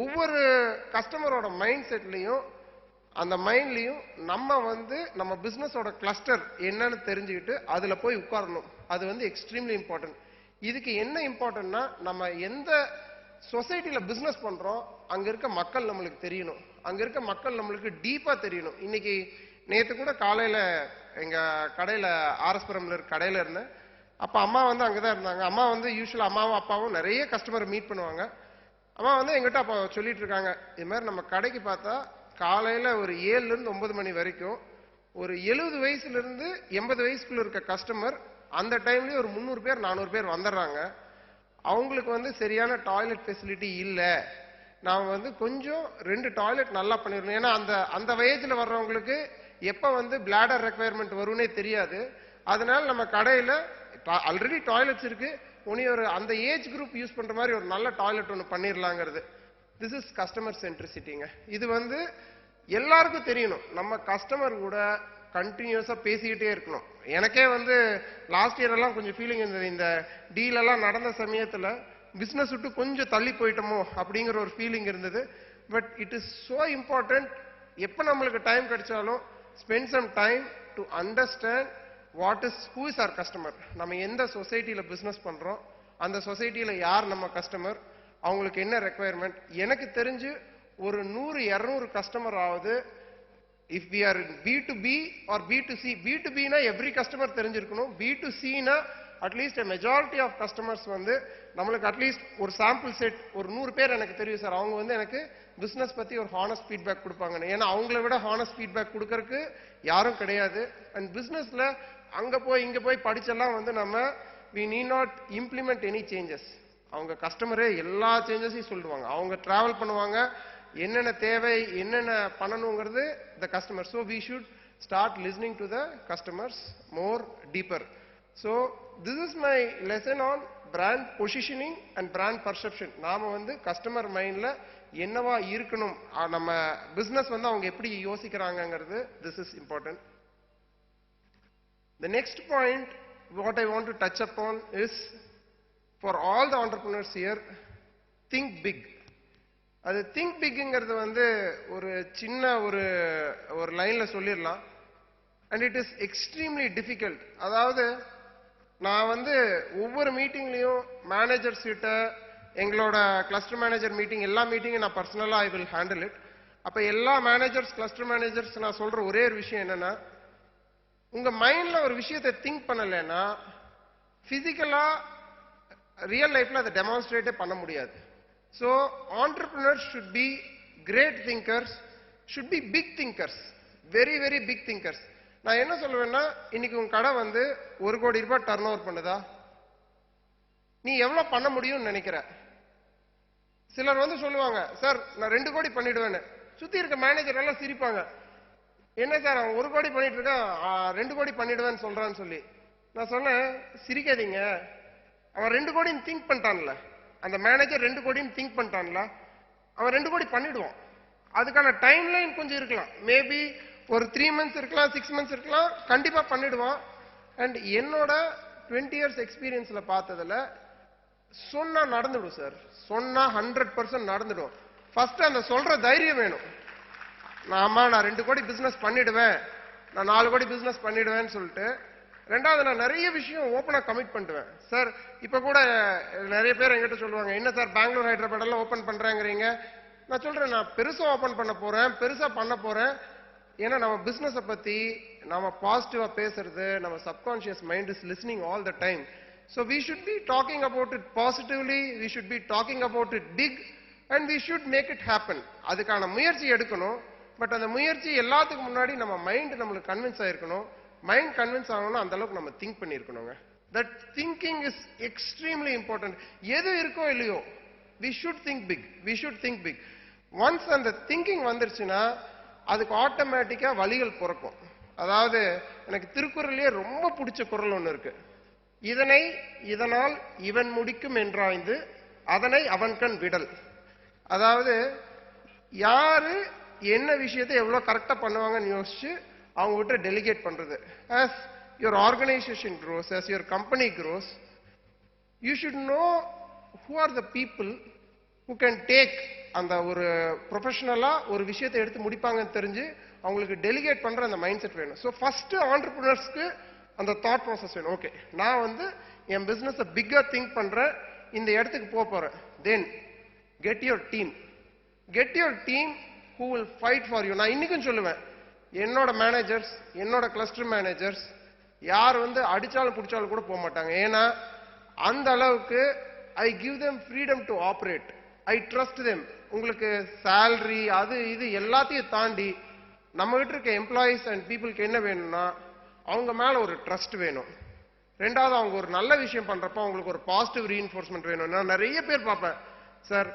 ஒவ்வொரு கஸ்டமரோட மைண்ட் செட்லையும் அந்த மைண்ட்லையும் நம்ம வந்து நம்ம பிசினஸோட கிளஸ்டர் என்னன்னு தெரிஞ்சுக்கிட்டு அதுல போய் உட்காரணும். அது வந்து எக்ஸ்ட்ரீம்லி இம்பார்ட்டன்ட். இதுக்கு என்ன இம்பார்ட்டன்ட்னா நம்ம எந்த சொசைட்டில பிசினஸ் பண்றோம் அங்க இருக்க மக்கள் நம்மளுக்கு தெரியணும், அங்க இருக்க மக்கள் நம்மளுக்கு டீப்பா தெரியணும். இன்னைக்கு நேத்து கூட காலையில எங்க கடையில ஆர்எஸ்புரம்ல இருக்க கடையில இருந்தேன். அப்ப அம்மா வந்து அங்கதான் இருந்தாங்க. அம்மா வந்து யூஸ்வலா அம்மாவும் அப்பாவும் நிறைய கஸ்டமர் மீட் பண்ணுவாங்க. அம்மா வந்து எங்கிட்ட அப்ப சொல்லிட்டு இருக்காங்க, இது மாதிரி நம்ம கடைக்கு பார்த்தா காலையில ஒரு 7ல இருந்து 9 மணி வரைக்கும் ஒரு 70 வயசுல இருந்து 80 வயசுக்குள்ள இருக்க கஸ்டமர் அந்த டைம்லயே ஒரு 300 பேர் 400 பேர் வந்துடுறாங்க. அவங்களுக்கு வந்து சரியான டாய்லெட் ஃபெசிலிட்டி இல்லை, நான் வந்து கொஞ்சம் 2 டாய்லெட் நல்லா பண்ணிடணும். ஏன்னா அந்த வயசுல வர்றவங்களுக்கு எப்ப வந்து பிளாடர் ரெக்வயர்மெண்ட் வரும்னே தெரியாது. அதனால நம்ம கடையில ஆல்ரெடி டாய்லெட்ஸ் இருக்கு, ஒரு அந்த ஏஜ் குரூப் யூஸ் பண்ற மாதிரி ஒரு நல்ல டாய்லெட் ஒன்று பண்ணிடலாங்கிறது. திஸ் இஸ் கஸ்டமர் சென்ட்ரிசிட்டிங்க. இது வந்து எல்லாருக்கும் தெரியணும். நம்ம கஸ்டமர் கூட கண்டினியூஸா பேசிக்கிட்டே இருக்கணும். எனக்கே வந்து லாஸ்ட் இயர் எல்லாம் கொஞ்சம் ஃபீலிங் இருந்தது, இந்த டீல் எல்லாம் நடந்த சமயத்துல பிசினஸ் விட்டு கொஞ்சம் தள்ளி போயிட்டோமோ அப்படிங்கிற ஒரு ஃபீலிங் இருந்தது. But it is so important. எப்ப நம்மளுக்கு டைம் கிடைச்சாலும் spend some time to understand who is our customer. நம்ம எந்த சொசைட்டில பிசினஸ் பண்றோம், அந்த சொசைட்டில யார் நம்ம கஸ்டமர், அவங்களுக்கு என்ன ரெக்குவயர்மெண்ட். எனக்கு தெரிஞ்சு ஒரு 100-200 கஸ்டமர் ஆகுது. If we are B2B or B2C, B2B னா எவ்ரி கஸ்டமர் தெரிஞ்சிருக்கணும். B2C னா அட்லீஸ்ட் மெஜாரிட்டி ஆஃப் கஸ்டமர்ஸ் வந்து நம்மளுக்கு அட்லீஸ்ட் ஒரு சாம்பிள் செட் ஒரு 100 பேர் எனக்கு தெரியும் சார், அவங்க வந்து எனக்கு பிசினஸ் பத்தி ஒரு ஹானஸ்ட் ஃபீட்பேக் கொடுப்பாங்க. ஏன்னா அவங்கள விட ஹானஸ்ட் ஃபீட்பேக் கொடுக்கறதுக்கு யாரும் கிடையாது. அண்ட் பிசினஸ்ல அங்க போய் இங்க போய் படிச்செல்லாம் வந்து நம்ம we need not implement any changes. அவங்க கஸ்டமரே எல்லா சேஞ்சஸையும் சொல்லுவாங்க. அவங்க டிராவல் பண்ணுவாங்க, என்னென்ன தேவை என்னென்ன பண்ணணுங்கிறது the customer. So we should start listening to the customers more deeper. So this is my lesson on brand positioning and brand perception. நாம வந்து கஸ்டமர் மைண்ட்ல என்னவா இருக்கணும், நம்ம பிசினஸ் வந்து அவங்க எப்படி யோசிக்கிறாங்கங்கிறது this is important. The next point what I want to touch upon is for all the entrepreneurs here, think big. அது think bigங்கிறது வந்து ஒரு சின்ன ஒரு லைன்ல சொல்லிடலாம். and it is extremely difficult. அதாவது நான் வந்து ஒவ்வொரு மீட்டிங்லயும் மேனேஜர்ஸ் கிட்ட எங்களோட கிளஸ்டர் மேனேஜர் மீட்டிங் எல்லா மீட்டிங்கும் நான் பர்சனலா ஐ வில் ஹேண்டில் இட். அப்ப எல்லா மேனேஜர்ஸ் கிளஸ்டர் மேனேஜர்ஸ் நான் சொல்ற ஒரே ஒரு விஷயம் என்னன்னா, உங்க மைண்ட்ல ஒரு விஷயத்தை திங்க் பண்ணலைன்னா பிசிக்கலா ரியல் லைஃப்ல அதை டெமான்ஸ்ட்ரேட்டே பண்ண முடியாது. So entrepreneurs should be great thinkers, should be big thinkers, very very big thinkers. நான் என்ன சொல்லுவேன்னா, இன்னைக்கு உங்க கடை வந்து 1 கோடி ரூபாய் டர்ன் ஓவர் பண்ணுதா, நீ எவ்வளவு பண்ண முடியும்னு நினைக்கிற? சிலர் வந்து சொல்லுவாங்க, சார் நான் 2 கோடி பண்ணிடுவேன்னு. சுத்தி இருக்க மேனேஜர் எல்லாம் சிரிப்பாங்க, என்ன சார் அவன் 1 கோடி பண்ணிட்டு இருக்கான் 2 கோடி பண்ணிடுவேன்னு சொல்றான்னு சொல்லி. நான் சொன்னேன், சிரிக்காதீங்க, அவன் 2 கோடின்னு திங்க் பண்ணிட்டான்ல, அந்த மேனேஜர் 2 கோடின்னு திங்க் பண்ணிட்டான்ல, அவன் 2 கோடி பண்ணிடுவான். அதுக்கான டைம் லைன் கொஞ்சம் இருக்கலாம், மேபி ஒரு 3 மந்த்ஸ் இருக்கலாம், 6 மந்த்ஸ் இருக்கலாம், கண்டிப்பா பண்ணிடுவான். அண்ட் என்னோட 20 இயர்ஸ் எக்ஸ்பீரியன்ஸ்ல பார்த்ததுல சொன்னா நடந்துடும் சார், சொன்னா 100% நடந்துடும். ஃபர்ஸ்ட் அந்த சொல்ற தைரியம் வேணும். ஆமா நான் 2 கோடி பிசினஸ் பண்ணிடுவேன், நான் 4 கோடி பிசினஸ் பண்ணிடுவேன்னு சொல்லிட்டு. ரெண்டாவது, நான் நிறைய விஷயம் ஓப்பனா கமிட் பண்ணிடுவேன் சார். இப்ப கூட நிறைய பேர் என்கிட்ட சொல்லுவாங்க, என்ன சார் பெங்களூர் ஹைதராபாத் எல்லாம் ஓபன் பண்றாங்கிறீங்க. நான் சொல்றேன், நான் பெருசா ஓபன் பண்ண போறேன், பெருசா பண்ண போறேன். ஏன்னா நம்ம பிசினஸை பத்தி நம்ம பாசிட்டிவா பேசுறது, நம்ம subconscious mind is listening all the time. So we should be talking about it positively, we should be talking about it big, and we should make it happen. அதுக்கான முயற்சி எடுக்கணும். பட் அந்த முயற்சி எல்லாத்துக்கு முன்னாடி நம்ம மைண்ட் நம்மளுக்கு கன்வின்ஸ் ஆயிருக்கணும். மைண்ட் கன்வின்ஸ் ஆகணும்னா அந்த அளவுக்கு நம்ம think பண்ணியிருக்கணுங்க. That thinking is extremely important. எது இருக்கோ இல்லையோ we should think big. We should think big. Once அந்த thinking வந்துருச்சுன்னா அதுக்கு ஆட்டோமேட்டிக்கா வழிகள் பிறக்கும். அதாவது எனக்கு திருக்குறளிலே ரொம்ப பிடிச்ச குறள் ஒன்று இருக்கு. இதனை இதனால் இவன் முடிக்கும் என்றாய்ந்து அதனை அவன்கண் விடல். அதாவது யாரு என்ன விஷயத்தை எவ்வளவு கரெக்டா பண்ணுவாங்கன்னு யோசிச்சு அவங்க கிட்ட டெலிகேட் பண்றது. as your organization grows, as your company grows, you should know who are the people who can take அந்த ஒரு ப்ரொஃபஷனலா ஒரு விஷயத்தை எடுத்து முடிப்பாங்கன்னு தெரிஞ்சு அவங்களுக்கு டெலிகேட் பண்ற அந்த மைண்ட் செட் வேணும். ஸோ ஃபர்ஸ்ட் ஆண்டர்பிரினர்ஸ்க்கு அந்த தாட் ப்ராசஸ் வேணும். ஓகே, நான் வந்து என் பிசினஸ் பிக்கர் திங்க் பண்றேன், இந்த இடத்துக்கு போறேன். தென் get your team. Get your team who will fight for you. நான் இன்னைக்கும் சொல்லுவேன், என்னோட மேனேஜர்ஸ், என்னோட கிளஸ்டர் மேனேஜர்ஸ் யார் வந்து அடிச்சாலும் பிடிச்சாலும் கூட போக மாட்டாங்க. ஏன்னா அந்த அளவுக்கு I give them freedom to operate. I trust them. உங்களுக்கு salary அது இது எல்லாத்தையும் தாண்டி நம்ம கிட்ட இருக்க எம்ப்ளாயிஸ் அண்ட் பீப்புளுக்கு என்ன வேணும்னா அவங்க மேல ஒரு ட்ரஸ்ட் வேணும். ரெண்டாவது, அவங்க ஒரு நல்ல விஷயம் பண்றப்ப அவங்களுக்கு ஒரு பாசிட்டிவ் ரீஇன்ஃபோர்ஸ்மெண்ட் வேணும். நான் நிறைய பேர் பார்ப்பேன், சார்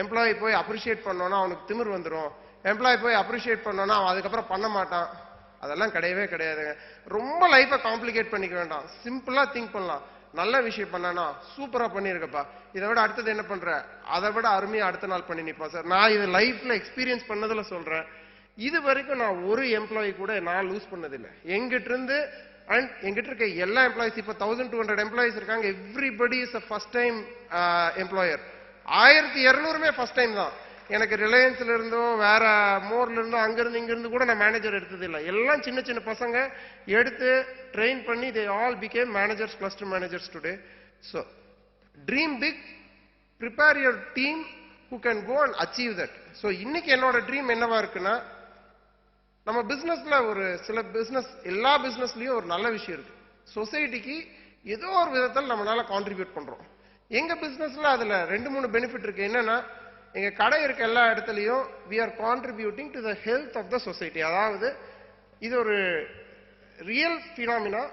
எம்ப்ளாயி போய் அப்ரிஷியேட் பண்ணோன்னா அவனுக்கு திமிர் வந்துடும், எம்ப்ளாயி போய் அப்ரிஷியேட் பண்ணோன்னா அவன் அதுக்கப்புறம் பண்ண மாட்டான். அதெல்லாம் கிடையவே கிடையாதுங்க. ரொம்ப லைஃபை காம்ப்ளிகேட் பண்ணிக்க வேண்டாம், சிம்பிளா திங்க் பண்ணலாம். நல்ல விஷயம் பண்ணா சூப்பரா பண்ணிருக்கப்பா, இதை விட அடுத்தது என்ன பண்ற, அதை விட அருமையா அடுத்த நாள் பண்ணி நிப்பான் சார். நான் இது லைஃப்ல எக்ஸ்பீரியன்ஸ் பண்ணதுல சொல்றேன். இது வரைக்கும் நான் ஒரு எம்ப்ளாயி கூட நான் லூஸ் பண்ணதில்லை எங்கிட்ட இருந்து. அண்ட் எங்கிட்ட இருக்க எல்லா எம்ப்ளாயிஸ், இப்போ 1200 எம்ப்ளாயிஸ் இருக்காங்க. Everybody is a first time employer. 1200 first time தான். எனக்கு ரிலையன்ஸ்ல இருந்தோ வேற மோர்ல இருந்தோ அங்கிருந்து இங்கிருந்து கூட நான் மேனேஜர் எடுத்தது இல்லை. எல்லாம் சின்ன சின்ன பசங்க எடுத்து ட்ரெயின் பண்ணி they all became managers, cluster managers today. So dream big, prepare your team who can go and achieve that. So இன்னைக்கு என்னோட ட்ரீம் என்னவா இருக்குன்னா, நம்ம பிசினஸ்ல ஒரு சில பிசினஸ், எல்லா பிசினஸ்லயும் ஒரு நல்ல விஷயம் இருக்கு. சொசைட்டிக்கு ஏதோ ஒரு விதத்தில் நம்மளால கான்ட்ரிபியூட் பண்றோம். எங்க பிசினஸ்ல அதுல 2-3 பெனிஃபிட் இருக்கு. என்னன்னா, எங்க கடை இருக்க எல்லா இடத்துலயும் we are contributing to the health of the society. அதாவது இது ஒரு ரியல் பினாமினா.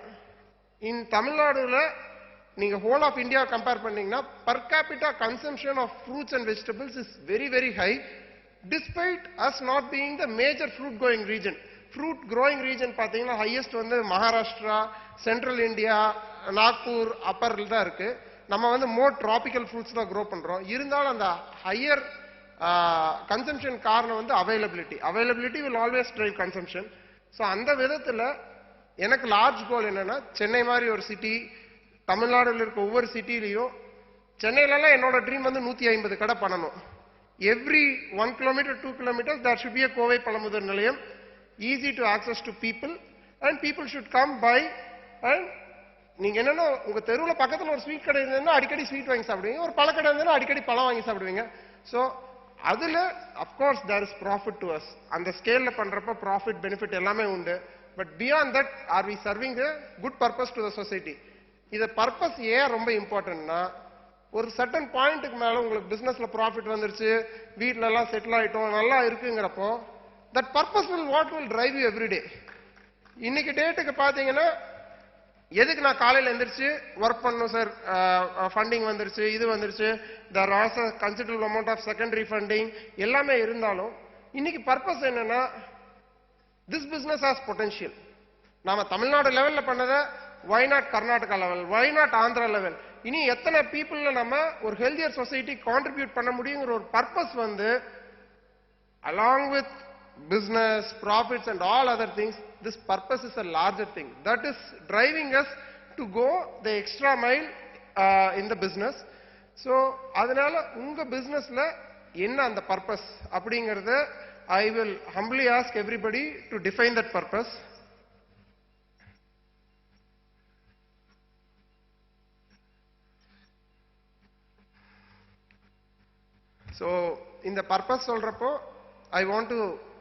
இன் தமிழ்நாடுல நீங்க ஹோல் ஆஃப் இந்தியா கம்பேர் பண்ணீங்கன்னா per capita consumption of fruits and vegetables is very very high, despite us not being the major fruit growing region. fruit growing region பாத்தீங்கன்னா highest வந்து Maharashtra, central India, Nagpur, அப்பர்ல தான் இருக்கு. நம்ம வந்து மோர் tropical fruits தான் grow பண்றோம். இருந்தாலும் அந்த ஹையர் கன்சம்ஷன் காரணம் வந்து availability will always drive consumption. So அந்த விதத்துல எனக்கு லார்ஜ் கோல் என்னன்னா, சென்னை மாதிரி ஒரு சிட்டி, தமிழ்நாடுல இருக்க ஒவ்வொரு சிட்டிலையும், சென்னையிலலாம் என்னோட ட்ரீம் வந்து 150 கடை பண்ணணும். Every 1 kilometer 2 kilometers there should be a Kovai Pazhamudhir Nilayam, easy to access to people and people should come by. and நீங்க என்னன்னா, உங்க தெருவுல பக்கத்துல ஒரு ஸ்வீட் கடை இருந்ததுன்னா அடிக்கடி ஸ்வீட் வாங்கி சாப்பிடுவீங்க, ஒரு பழக்கடை இருந்ததுன்னா அடிக்கடி பழம் வாங்கி சாப்பிடுவீங்க. ஸோ அதுல of course there is profit to us. அந்த ஸ்கேல்ல பண்றப்ப ப்ராஃபிட் பெனிஃபிட் எல்லாமே உண்டு. But beyond that are we serving the good purpose to the society. இத பர்பஸ் ஏன் ரொம்ப இம்பார்ட்டன்ட்னா, ஒரு சர்டன் பாயிண்ட்டுக்கு மேல உங்களுக்கு பிசினஸ்ல ப்ராஃபிட் வந்துருச்சு, வீட்ல எல்லாம் செட்டில் ஆயிட்டோம், நல்லா இருக்குங்கிறப்போ that purpose will what will drive you every day. இன்னைக்கு டேட்டுக்கு பாத்தீங்கன்னா, எதுக்கு நான் காலையில் எந்திரிச்சு ஒர்க் பண்ணணும் சார், ஃபண்டிங் வந்துருச்சு, இது வந்துருச்சு, there are also considerable amount of secondary funding எல்லாமே இருந்தாலும் இன்னைக்கு பர்பஸ் என்னன்னா, திஸ் பிசினஸ் ஹாஸ் பொட்டன்ஷியல். நாம தமிழ்நாடு லெவல்ல பண்ணதை why not Karnataka level, why not Andhra level, இனி எத்தனை பீப்புள்ல நம்ம ஒரு ஹெல்தியர் சொசைட்டி கான்ட்ரிபியூட் பண்ண முடியுங்கிற ஒரு பர்பஸ் வந்து along with business, profits and all other things, this purpose is a larger thing that is driving us to go the extra mile in the business. So அதனால உங்க பிசினஸ்ல என்ன அந்த purpose அப்படிங்கறத I will humbly ask everybody to define that purpose. So இந்த purpose சொல்றப்போ I want to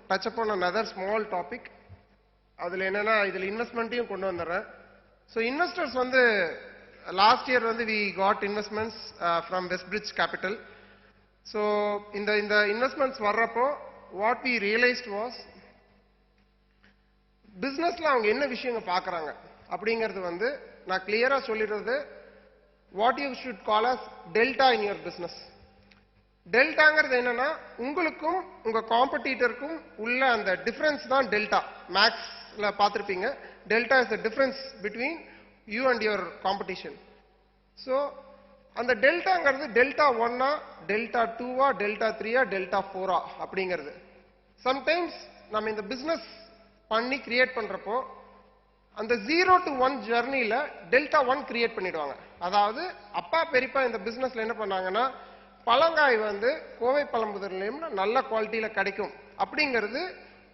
touch upon another small topic. அதுல என்னன்னா, இதுல இன்வெஸ்ட்மெண்ட்டையும் கொண்டு வந்துடுறேன். ஸோ இன்வெஸ்டர்ஸ் வந்து லாஸ்ட் இயர் வந்து we got investments from Westbridge capital. So இந்த இன்வெஸ்ட்மெண்ட்ஸ் வர்றப்போ வாட் வி ரியலைஸ்ட் வாஸ், பிஸ்னஸ்ல அவங்க என்ன விஷயங்க பார்க்குறாங்க அப்படிங்கிறது வந்து நான் கிளியரா சொல்லிடுறது, what you should call us delta in your business. டெல்டாங்கிறது என்னன்னா உங்களுக்கும் உங்க காம்படிட்டருக்கும் உள்ள அந்த டிஃபரன்ஸ் தான் டெல்டா. மேக்ஸ்ல பார்த்திருப்பீங்க, delta is the difference between you and your competition. So அந்த டெல்டாங்கிறது டெல்டா 1ஆ, டெல்டா 2ஆ, டெல்டா 3ஆ, டெல்டா 4ஆ அப்படிங்கிறது. சம்டைம்ஸ் நம்ம இந்த பிசினஸ் பண்ணி கிரியேட் பண்றப்போ அந்த 0 to 1 ஜர்னில டெல்டா 1 கிரியேட் பண்ணிடுவாங்க. அதாவது அப்பா பெரியப்பா இந்த பிசினஸ்ல என்ன பண்ணாங்கன்னா, பழங்காய் வந்து கோவை பழம்புதர்லையும் நல்ல குவாலிட்டியில கிடைக்கும் அப்படிங்கிறது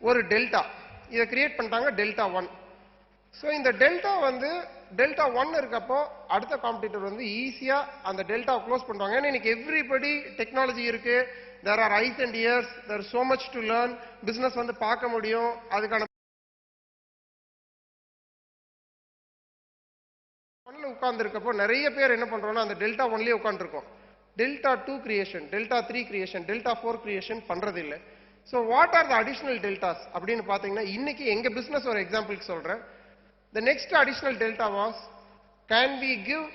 ஒரு டெல்டா. இதை கிரியேட் பண்ணிட்டாங்க டெல்டா 1. ஸோ இந்த டெல்டா வந்து டெல்டா 1 இருக்கப்போ அடுத்த காம்படிட்டர் வந்து ஈஸியா அந்த டெல்டா க்ளோஸ் பண்ணுவாங்க. ஏன்னா இன்னைக்கு எவ்ரிபடி டெக்னாலஜி இருக்கு, there are eyes and ears, there so much to learn, business வந்து பார்க்க முடியும், அதுக்கான உட்கார்ந்து இருக்கப்போ நிறைய பேர் என்ன பண்றோம்னா அந்த டெல்டா 1லயே உட்காந்துருக்கோம். Delta 2 creation, delta 3 creation, delta 4 creation பண்றது இல்லை. So what are the additional deltas அப்படின்னு பாத்தீங்கன்னா, இன்னைக்கு எங்க பிசினஸ் ஒரு எக்ஸாம்பிளுக்கு சொல்றேன். The next additional delta was, can we give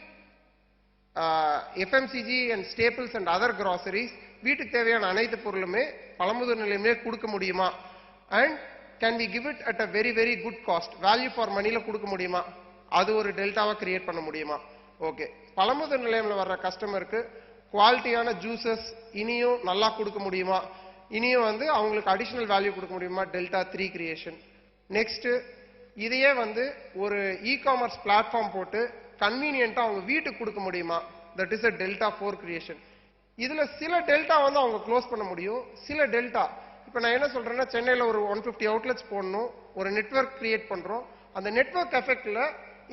FMCG and staples and other groceries, வீட்டுக்கு தேவையான அனைத்து பொருளுமே பழமுதிர் நிலையமே கொடுக்க முடியுமா? And can we give it at a very very good cost, value for moneyல கொடுக்க முடியுமா? அது ஒரு டெல்டாவா கிரியேட் பண்ண முடியுமா? ஓகே, பழமுதிர் நிலையம்ல வர்ற கஸ்டமருக்கு குவாலிட்டியான ஜூசஸ் இனியும் நல்லா கொடுக்க முடியுமா? இனியும் வந்து அவங்களுக்கு அடிஷனல் வேல்யூ கொடுக்க முடியுமா? Delta 3 creation. நெக்ஸ்ட், இதையே வந்து ஒரு இ-காமர்ஸ் பிளாட்ஃபார்ம் போட்டு கன்வீனியன்ட்டா அவங்க வீட்டுக்கு கொடுக்க முடியுமா? That is a delta 4 creation. இதுல சில டெல்டா வந்து அவங்க க்ளோஸ் பண்ண முடியும், சில டெல்டா, இப்ப நான் என்ன சொல்றேன்னா, சென்னையில ஒரு 150 அவுட்லெட்ஸ் போடணும், ஒரு நெட்வொர்க் கிரியேட் பண்றோம். அந்த நெட்வொர்க் எஃபெக்ட்ல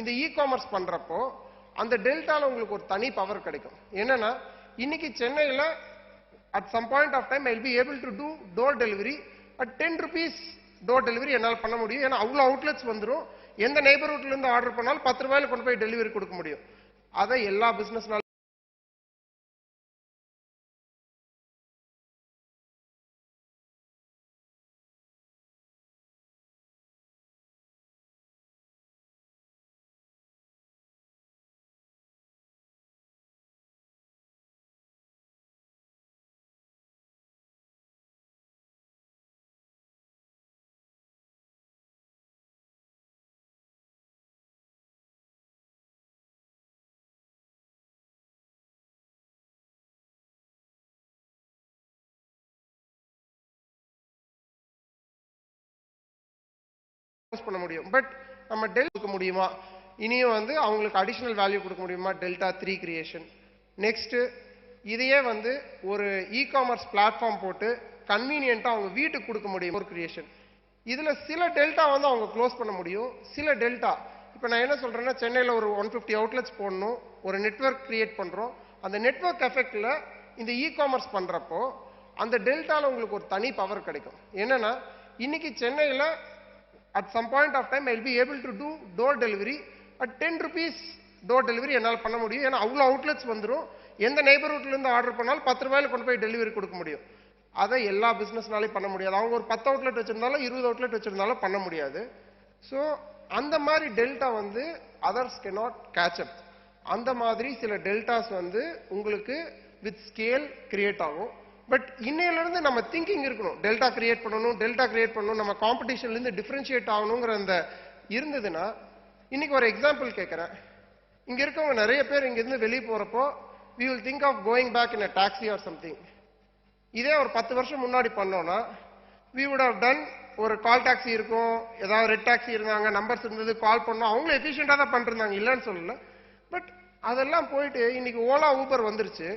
இந்த இ-காமர்ஸ் பண்றப்போ அந்த டெல்டால உங்களுக்கு ஒரு தனி பவர் கிடைக்கும். என்னன்னா, இன்னைக்கு சென்னையில at some point of time I'll be able to do door delivery at 10 rupees door delivery என்னால் பண்ண முடியும். ஏன்னா அவ்வளோ அவுட்லெட்ஸ் வந்துடும். எந்த நெய்பர்ஹுட்ல இருந்து ஆர்டர் பண்ணாலும் 10 ரூபாயில கொண்டு போய் டெலிவரி கொடுக்க முடியும். அதை எல்லா பிசினஸ்னாலும் பண்ண முடியும். பட் நம்ம டெல் கொடுக்க முடியுமா? இனியும் வந்து அவங்களுக்கு அடிஷனல் வேல்யூ கொடுக்க முடியுமா? Delta 3 creation. நெக்ஸ்ட், இதையே வந்து ஒரு இ-காமர்ஸ் பிளாட்ஃபார்ம் போட்டு கன்வீனியன்ட்டா அவங்க வீட்டுக்கு கொடுக்க முடியும், ஒரு கிரியேஷன். இதுல சில டெல்டா வந்து அவங்க க்ளோஸ் பண்ண முடியும், சில டெல்டா, இப்ப நான் என்ன சொல்றேன்னா, சென்னையில ஒரு 150 அவுட்லெட்ஸ் போடணும், ஒரு நெட்வொர்க் கிரியேட் பண்றோம். அந்த நெட்வொர்க் எஃபெக்ட்ல இந்த இ-காமர்ஸ் பண்றப்போ அந்த டெல்டால உங்களுக்கு ஒரு தனி பவர் கிடைக்கும். என்னன்னா, இன்னைக்கு சென்னையில at some point of time I'll be able to do door delivery at 10 rupees door delivery என்னால் பண்ண முடியும். ஏன்னா அவ்வளோ அவுட்லெட்ஸ் வந்துடும். எந்த நெய்பர்ஹுட்ல இருந்து ஆர்டர் பண்ணாலும் 10 ரூபாயில கொண்டு போய் டெலிவரி கொடுக்க முடியும். அதை எல்லா பிசினஸ்னாலையும் பண்ண முடியாது. அவங்க ஒரு 10 அவுட்லெட் வச்சிருந்தாலும் 20 அவுட்லெட் வச்சிருந்தாலும் பண்ண முடியாது. ஸோ அந்த மாதிரி டெல்டா வந்து அதர்ஸ் cannot catch up. அந்த மாதிரி சில டெல்டாஸ் வந்து உங்களுக்கு வித் ஸ்கேல் கிரியேட் ஆகும். பட் இன்னையில இருந்து நம்ம திங்கிங் இருக்கணும், டெல்டா கிரியேட் பண்ணணும், டெல்டா கிரியேட் பண்ணணும், நம்ம காம்படிஷன்ல இருந்து டிஃபரன்ஷியேட் ஆகணுங்கிற அந்த இருந்ததுன்னா, இன்னைக்கு ஒரு எக்ஸாம்பிள் கேட்கறேன். இங்க இருக்கவங்க நிறைய பேர் இங்க இருந்து வெளியே போறப்போ we will think of going back in a taxi or something. இதே ஒரு 10 வருஷம் முன்னாடி பண்ணோம்னா we would have done ஒரு கால் டாக்ஸி இருக்கும், ஏதாவது ரெட் டாக்ஸி இருந்தாங்க, நம்பர்ஸ் இருந்தது, கால் பண்ணோம், அவங்களும் எஃபிஷியண்டா தான் பண்ணிருந்தாங்க, இல்லைன்னு சொல்லல. பட் அதெல்லாம் போயிட்டு இன்னைக்கு ஓலா ஊபர் வந்துருச்சு.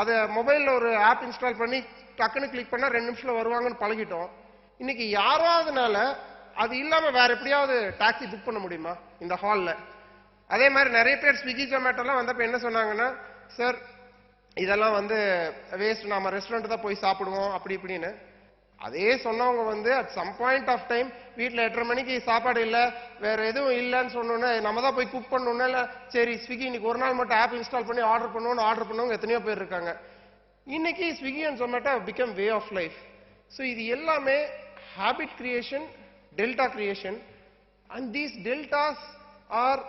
அதை மொபைலில் ஒரு ஆப் இன்ஸ்டால் பண்ணி டக்குன்னு கிளிக் பண்ணால் 2 நிமிஷத்துல வருவாங்கன்னு பழகிட்டோம். இன்னைக்கு யாராவதுனால அது இல்லாமல் வேற எப்படியாவது டாக்ஸி புக் பண்ண முடியுமா இந்த ஹாலில்? அதே மாதிரி நிறைய பேர் ஸ்விக்கி ஜொமேட்டோலாம் வந்தப்போ என்ன சொன்னாங்கன்னா, சார் இதெல்லாம் வந்து வேஸ்ட், நம்ம ரெஸ்டாரண்ட் தான் போய் சாப்பிடுவோம் அப்படி இப்படின்னு. அதே சொன்னவங்க வந்து at some point of time வீட்டில் 8:30 மணிக்கு சாப்பாடு இல்லை, வேற எதுவும் இல்லைன்னு சொன்னோன்னே நம்ம தான் போய் குக் பண்ணணும்னா, இல்லை சரி ஸ்விக்கி இன்னைக்கு ஒரு நாள் மட்டும் ஆப் இன்ஸ்டால் பண்ணி ஆர்டர் பண்ணுவோம்னு ஆர்டர் பண்ணவங்க எத்தனையோ பேர் இருக்காங்க. இன்னைக்கு Swiggy and Zomato become way of life. So இது எல்லாமே habit creation, delta creation. And these deltas are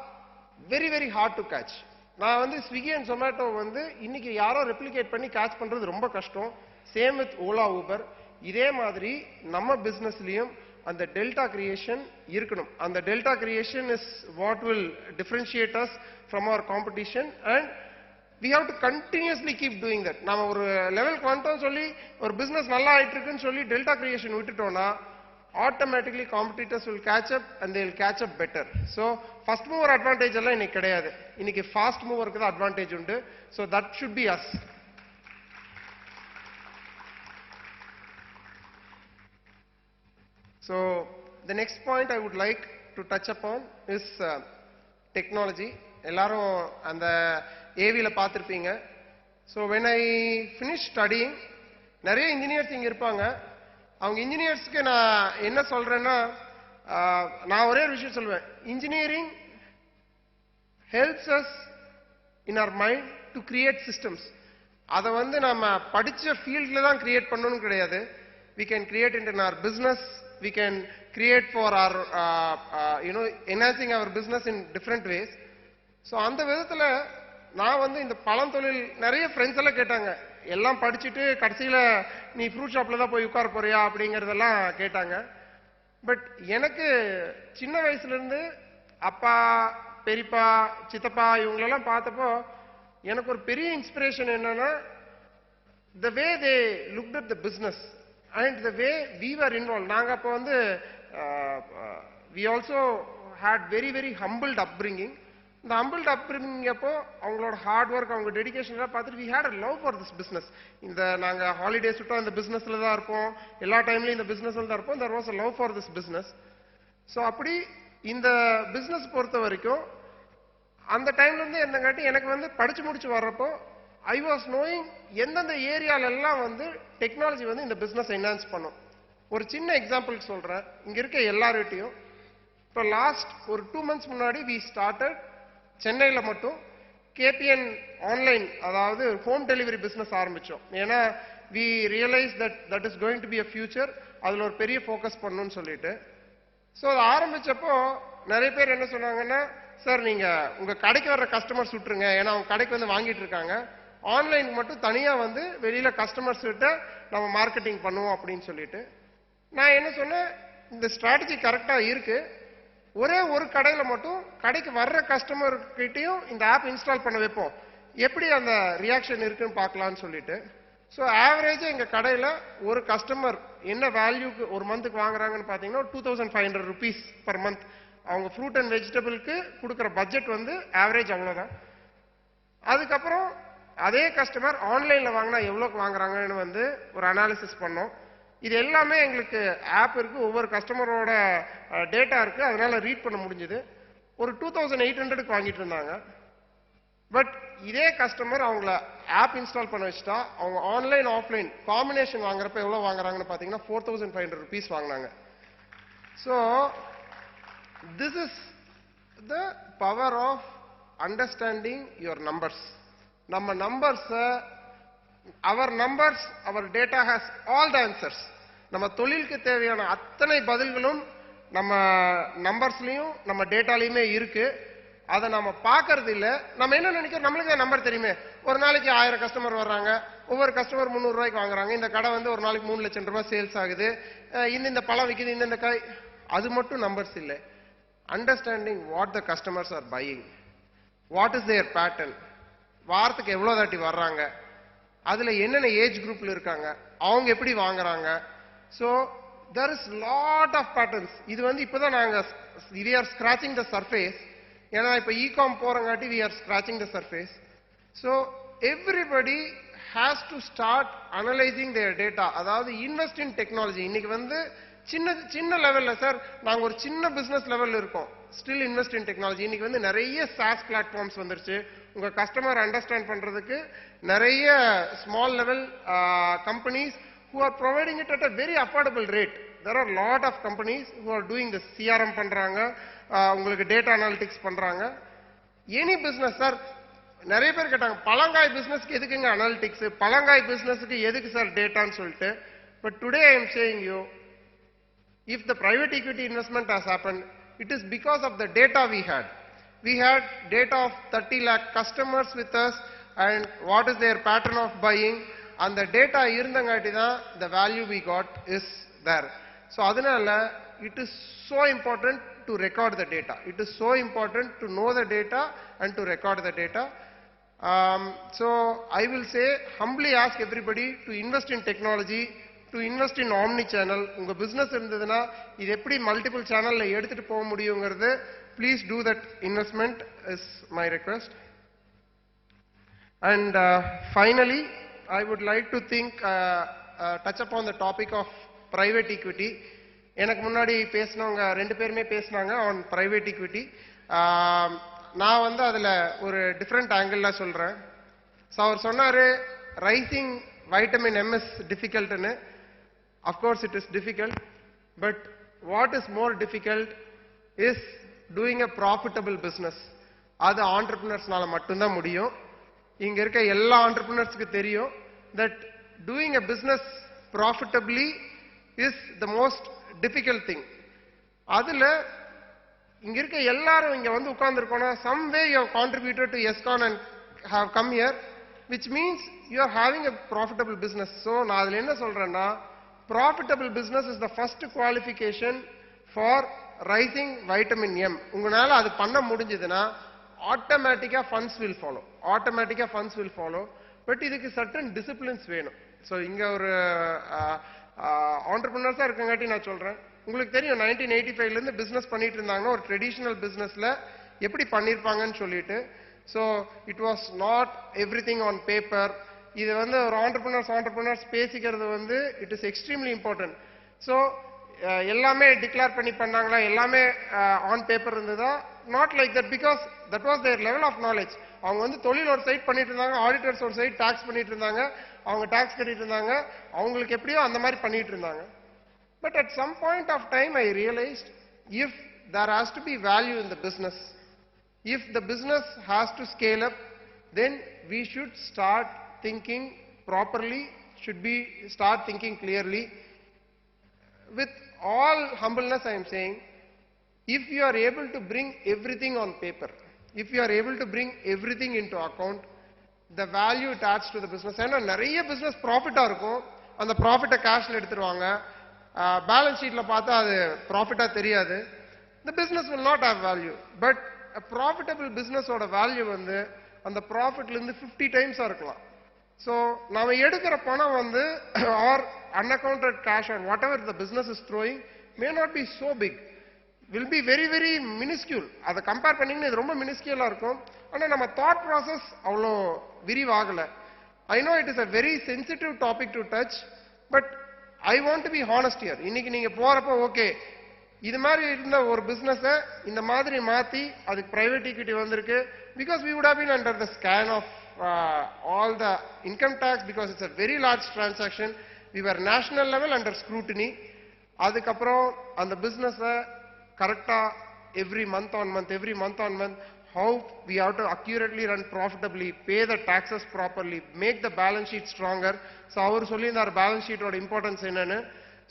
very very hard to catch. நான் வந்து ஸ்விக்கி அண்ட் ஜொமேட்டோ வந்து இன்னைக்கு யாரோ ரெப்ளிகேட் பண்ணி கேட்ச் பண்றது ரொம்ப கஷ்டம். Same with Ola Uber. இதே மாதிரி நம்ம பிசினஸ்லயும் அந்த டெல்டா கிரியேஷன் இருக்கணும். அந்த delta creation is what will differentiate us from our competition and we have to continuously keep doing that. நாம ஒரு லெவலுக்கு வந்துட்டோம் சொல்லி ஒரு பிசினஸ் நல்லா ஆயிட்டு இருக்குன்னு சொல்லி டெல்டா கிரியேஷன் விட்டுட்டோம்னா automatically competitors will catch up and they will catch up better. So first mover advantage எல்லாம் இன்னைக்கு கிடையாது. இன்னைக்கு fast moverக்கு தான் advantage உண்டு. So that should be us. So the next point I would like to touch upon is technology. எல்லாரும் அந்த ஏவில பார்த்திருப்பீங்க. So when I finished studying, நிறைய இன்ஜினியர்ஸ் இங்க இருப்பாங்க. அவங்க இன்ஜினியர்ஸ்க்கு நான் என்ன சொல்றேன்னா, நான் ஒரே ஒரு விஷயம் சொல்லுவேன். Engineering helps us in our mind to create systems. அதை வந்து நம்ம படிச்ச ஃபீல்ட்ல தான் கிரியேட் பண்ணணும்னு கிடையாது. we can create it in our business, we can create for our enhancing our business in different ways. So அந்த விதத்துல நான் வந்து இந்த பழந்தொழில் நிறைய ஃப்ரெண்ட்ஸ் எல்லாம் கேட்டாங்க, எல்லாம் படிச்சுட்டு கடைசியில நீ ஃப்ரூட் ஷாப்ல தான் போய் உட்கார போறியா அப்படிங்கறதெல்லாம் கேட்டாங்க. பட் எனக்கு சின்ன வயசுல இருந்து அப்பா, பெரியப்பா, சித்தப்பா இவங்களெல்லாம் பார்த்தப்போ எனக்கு ஒரு பெரிய இன்ஸ்பிரேஷன் என்னன்னா, the way they looked at the business and the way we were involved. நாங்க அப்போ வந்து we also had very very humbled upbringing. இந்த humbled upbringing அப்போ அவங்களோட ஹார்ட் ஒர்க், அவங்க டெடிகேஷன் எல்லாம் பார்த்துட்டு we had a love for this business. இந்த நாங்க ஹாலிடேஸ் விட்டோம் இந்த பிசினஸ்ல தான் இருப்போம், எல்லா டைம்லயும் இந்த பிசினஸ்ல தான் இருப்போம். there was a love for this business. So அப்படி இந்த பிசினஸ் பொறுத்த வரைக்கும் அந்த டைம்ல இருந்து என்னங்காட்டி எனக்கு வந்து படிச்சு முடிச்சு வர்றப்போ ஐ வாஸ் நோயிங் எந்தெந்த ஏரியால எல்லாம் வந்து டெக்னாலஜி வந்து இந்த பிசினஸ் என்ஹான்ஸ் பண்ணும். ஒரு சின்ன எக்ஸாம்பிள் சொல்றேன். இங்க இருக்க எல்லார்கிட்டையும் இப்போ லாஸ்ட் ஒரு 2 months முன்னாடி வி ஸ்டார்டட் சென்னையில மட்டும் கேபிஎன் ஆன்லைன், அதாவது ஹோம் டெலிவரி பிசினஸ் ஆரம்பிச்சோம். ஏன்னா we realize that is going to be a future, அதுல ஒரு பெரிய ஃபோக்கஸ் பண்ணணும்னு சொல்லிட்டு. ஸோ அதை ஆரம்பிச்சப்போ நிறைய பேர் என்ன சொன்னாங்கன்னா, சார் நீங்க உங்க கடைக்கு வர்ற கஸ்டமர்ஸ் விட்டுருங்க, ஏன்னா அவங்க கடைக்கு வந்து வாங்கிட்டு இருக்காங்க, ஆன்லைன் மட்டும் தனியா வந்து வெளியில கஸ்டமர்ஸ் கிட்ட நம்ம மார்க்கெட்டிங் பண்ணுவோம் அப்படின்னு சொல்லிட்டு. நான் என்ன சொன்னேன், இந்த ஸ்ட்ராட்டஜி கரெக்டா இருக்கு, ஒரே ஒரு கடையில மட்டும் கடைக்கு வர்ற கஸ்டமர் கிட்டையும் இந்த ஆப் இன்ஸ்டால் பண்ண வைப்போம், எப்படி அந்த ரியாக்ஷன் இருக்குன்னு பார்க்கலாம்னு சொல்லிட்டு. ஸோ ஆவரேஜா எங்க கடையில ஒரு கஸ்டமர் என்ன வேல்யூக்கு ஒரு மந்த்துக்கு வாங்குறாங்கன்னு பாத்தீங்கன்னா 2500 rupees பர் மந்த். அவங்க ஃப்ரூட் அண்ட் வெஜிடபிளுக்கு கொடுக்குற பட்ஜெட் வந்து ஆவரேஜ் அவ்வளவுதான். அதுக்கப்புறம் அதே கஸ்டமர் ஆன்லைன்ல வாங்கினா எவ்வளோக்கு வாங்குறாங்கன்னு வந்து ஒரு அனாலிசிஸ் பண்ணோம். இது எல்லாமே எங்களுக்கு ஆப் இருக்கு, ஒவ்வொரு கஸ்டமரோட டேட்டா இருக்கு, அதனால ரீட் பண்ண முடிஞ்சது. ஒரு 2800க்கு வாங்கிட்டு இருந்தாங்க. பட் இதே கஸ்டமர் அவங்கள ஆப் இன்ஸ்டால் பண்ண வச்சுட்டா அவங்க ஆன்லைன் ஆஃப்லைன் காம்பினேஷன் வாங்குறப்ப எவ்வளவு வாங்குறாங்கன்னு பாத்தீங்கன்னா 4500 rupees வாங்கினாங்க. So this is the power of understanding your numbers. நம்ம numbers, our data has all the answers. நம்ம தொழிலுக்கு தேவையான அத்தனை பதில்களும் நம்ம நம்பர்ஸ்லயும் நம்ம டேட்டாலையுமே இருக்கு. அதை நம்ம பார்க்கறது இல்லை. நம்ம என்ன நினைக்கிறோம், நம்மளுக்கு நம்பர் தெரியுமே, ஒரு நாளைக்கு 1000 கஸ்டமர் வர்றாங்க, ஒவ்வொரு கஸ்டமர் 300 ரூபாய்க்கு வாங்குறாங்க, இந்த கடை வந்து ஒரு நாளைக்கு 3 லட்சம் ரூபாய் சேல்ஸ் ஆகுது, இந்த பழம் விற்குது, இந்த காய், அது மட்டும் நம்பர்ஸ் இல்லை. Understanding what the customers are buying, what is their pattern, வாரத்துக்கு எவ்வளோ தாட்டி வர்றாங்க, அதுல என்னென்ன ஏஜ் குரூப்ல இருக்காங்க, அவங்க எப்படி வாங்குறாங்க. So there is lot of patterns. இது வந்து இப்பதான் நாங்க we are scratching the surface. ஏன்னா இப்ப e-com போறங்காட்டி we are scratching the surface. So everybody has to start analyzing their data. அதாவது இன்வெஸ்ட் இன் டெக்னாலஜி. இன்னைக்கு வந்து சின்ன லெவல்ல, சார் நாங்க ஒரு சின்ன பிசினஸ் லெவல்ல இருக்கோம், ஸ்டில் இன்வெஸ்ட் இன் டெக்னாலஜி. இன்னைக்கு வந்து நிறைய SaaS பிளாட்ஃபார்ம்ஸ் வந்துருச்சு. உங்க கஸ்டமர் அண்டர்ஸ்டாண்ட் பண்றதுக்கு நிறைய small level companies who are providing it at a very affordable rate. There are lot of companies who are doing the CRM பண்றாங்க, உங்களுக்கு டேட்டா அனாலிட்டிக்ஸ் பண்றாங்க. எனி பிசினஸ், சார் நிறைய பேர் கேட்டாங்க பழங்காய் பிசினஸ்க்கு எதுக்குங்க அனாலிட்டிக்ஸ், பழங்காய் பிசினஸ்க்கு எதுக்கு சார் டேட்டான்னு சொல்லிட்டு. But today I am saying you, if the private equity investment has happened, it is because of the data we had. we had data of 30 lakh customers with us and what is their pattern of buying. And the data irundangati da the value we got is there. So adanal it is so important to record the data. It is so important to know the data and to record the data. So I will say, humbly ask everybody to invest in technology, to invest in omni-channel. Unga business irundaduna idu eppadi multiple channel la edutittu pova mudiyungiradhu, please do that investment is my request. And finally, I would like to touch upon the topic of private equity. எனக்கு முன்னாடி பேசினவங்க ரெண்டு பேருமே பேசினாங்க on private equity. நான் வந்து அதில் ஒரு different ஆங்கிளில் சொல்கிறேன். ஸோ அவர் சொன்னார் ரைசிங் வைட்டமின் எம் இஸ் டிஃபிகல்ட்டுன்னு. Of course it is difficult, but what is more difficult is doing a profitable business. அது ஆண்டர்பிரினர்ஸ்னால மட்டும்தான் முடியும். இங்கே இருக்க எல்லா ஆண்டர்பிரினர்ஸ்க்கு தெரியும் that doing a business profitably is the most difficult thing. அதுல இங்க இருக்க எல்லாரும் இங்க வந்து உட்கார்ந்திருக்கோம்னா some way you have contributed to Yescon and have come here, which means you are having a profitable business. So நான் அதுல என்ன சொல்றேன்னா, profitable business is the first qualification for rising vitamin M. உங்களால அது பண்ண முடிஞ்சதுன்னா ஆட்டோமேட்டிக்கா ஃபண்ட்ஸ் will follow. ஆட்டோமேட்டிக்கா ஃபண்ட்ஸ் will follow. பட் இதுக்கு certain disciplines வேணும். ஸோ இங்க ஒரு ஆண்டர்பிரினர்ஸா இருக்கங்காட்டி நான் சொல்றேன். உங்களுக்கு தெரியும் 1985லேருந்து பிஸ்னஸ் பண்ணிட்டு இருந்தாங்கன்னா ஒரு ட்ரெடிஷனல் பிஸ்னஸ்ல எப்படி பண்ணியிருப்பாங்கன்னு சொல்லிட்டு. So it was not everything on paper. இது வந்து ஒரு ஆண்டர்பிரினர்ஸ் பேசிக்கிறது வந்து it is extremely important. So எல்லாமே டிக்ளேர் பண்ணி பண்ணாங்களா, எல்லாமே ஆன் பேப்பர் இருந்ததா? Not like that, because that was their level of knowledge. அவங்க வந்து தொழில் ஒரு சைட் பண்ணிட்டு இருந்தாங்க, ஆடிட்டர்ஸ் ஒரு சைட் டாக்ஸ் பண்ணிட்டு இருந்தாங்க, அவங்க டாக்ஸ் கட்டிட்டு இருந்தாங்க, அவங்களுக்கு எப்படியோ அந்த மாதிரி பண்ணிட்டு இருந்தாங்க. But at some point of time I realized if there has to be value in the business, if the business has to scale up, then we should start thinking properly, should be start thinking clearly. With all humbleness I am saying, if you are able to bring everything on paper, if you are able to bring everything into account, the value it adds to the business. ஏன்னா நிறைய business ப்ராஃபிட்டா இருக்கும், அந்த ப்ராஃபிட்டை கேஷ்ல எடுத்துருவாங்க, balance ஷீட்ல பார்த்தா அது ப்ராஃபிட்டா தெரியாது. the business will not have value. But a profitable business ஓட வேல்யூ வந்து அந்த ப்ராஃபிட்ல இருந்து 50 டைம்ஸா இருக்கலாம். ஸோ நாம எடுக்கிற பணம் வந்து R unaccounted cash or whatever the business is throwing may not be so big, will be very very minuscule. அதை கம்பேர் பண்ணீங்கன்னா இது ரொம்ப மினிஸ்கியூலா இருக்கும். ஆனால் நம்ம தாட் ப்ராசஸ் அவ்வளோ விரிவாகலை. I know it is a very sensitive topic to touch, but I want to be honest here. இன்னைக்கு நீங்க போறப்ப ஓகே இது மாதிரி இருந்த ஒரு பிசினஸை இந்த மாதிரி மாத்தி அதுக்கு பிரைவேட் ஈக்விட்டி வந்திருக்கு, because we would have been under the scan of all the income tax, because it's a very large transaction. We were national level under scrutiny. அதுக்கப்புறம் அந்த பிசினஸை கரெக்டா every month on month how we have to accurately run profitably, pay the taxes properly, make the balance sheet stronger. So அவர் சொல்லியிருந்தார் balance sheet ஓட importance என்னன்னு.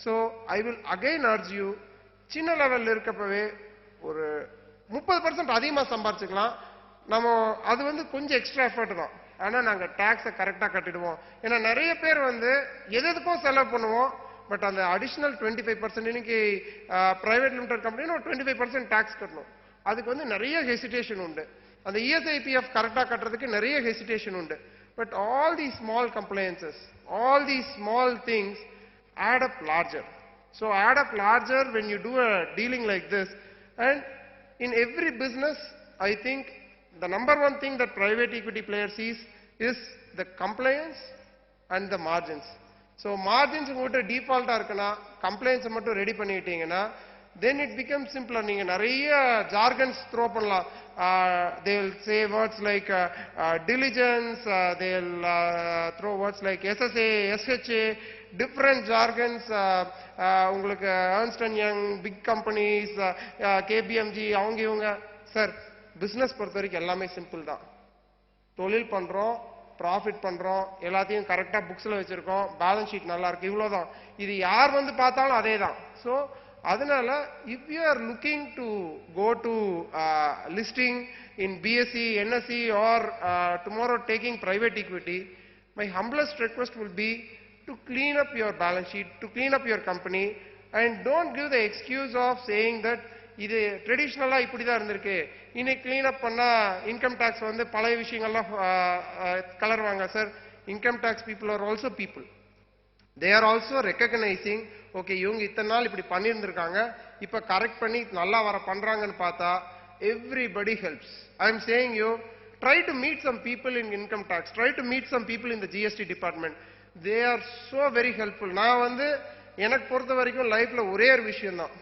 So I will again urge you, சின்ன லெவல்ல இருக்கப்பவே ஒரு 30% அதிகமா சம்பாதிச்சுக்கலாம். நம்ம அது வந்து கொஞ்சம் எக்ஸ்ட்ரா எஃபர்ட் தான், ஆனா நாங்க டாக்ஸை கரெக்டா கட்டிடுவோம். ஏன்னா நிறைய பேர் வந்து எதுக்கும் செலவு பண்ணுவோம், பட் அந்த அடிஷனல் 25%, இன்னைக்கு பிரைவேட் லிமிடெட் கம்பெனி 25% டாக்ஸ் கட்டணும், அதுக்கு வந்து நிறைய ஹெசிடேஷன் உண்டு. அந்த இஎஸ்ஐபிஎஃப் கரெக்டா கட்டுறதுக்கு நிறைய ஹெசிடேஷன் உண்டு. But all the small compliances, all the small things add up larger. So add up larger when you do a dealing like this. And in every business, I think the number one thing that private equity player sees is the compliance and the margins. So margins உங்கள்கிட்ட default இருக்குன்னா, compliance மட்டும் ready பண்ணிட்டீங்கன்னா, then it becomes simpler. நீங்க நிறைய jargons throw பண்ணலாம். They will say words like diligence, they will throw words like SSA, SHA, different jargons. உங்களுக்கு Ernst & Young, big companies, KPMG, அவங்க இவங்க. சார் பிஸ்னஸ் பொறுத்த வரைக்கும் எல்லாமே சிம்பிள் தான். தொழில் பண்றோம், ப்ராஃபிட் பண்றோம், எல்லாத்தையும் கரெக்டா புக்ஸ்ல வச்சிருக்கோம், பேலன்ஸ் ஷீட் நல்லா இருக்கு, இவ்வளவுதான். இது யார் வந்து பார்த்தாலும் அதே தான். ஸோ அதனால if you are looking to go to listing in BSc, NSc or tomorrow taking private equity, my humblest request will be to clean up your balance sheet, to clean up your company, and don't give the excuse of saying that இது ட்ரெடிஷ்னலாக இப்படி தான் இருந்திருக்கு, இன்னைக்கு clean அப் பண்ணால் income tax வந்து பழைய விஷயங்கள்லாம் கலருவாங்க. Sir, income tax people are also people. They are also recognising, okay இவங்க இத்தனை நாள் இப்படி பண்ணியிருந்திருக்காங்க, இப்போ கரெக்ட் பண்ணி நல்லா வர பண்ணுறாங்கன்னு பார்த்தா everybody helps. I am saying you, try to meet some people in income tax, try to meet some people in the GST department. They are so very helpful. நான் வந்து எனக்கு பொறுத்த வரைக்கும் லைஃப்ல ஒரே ஒரு விஷயம் தான்,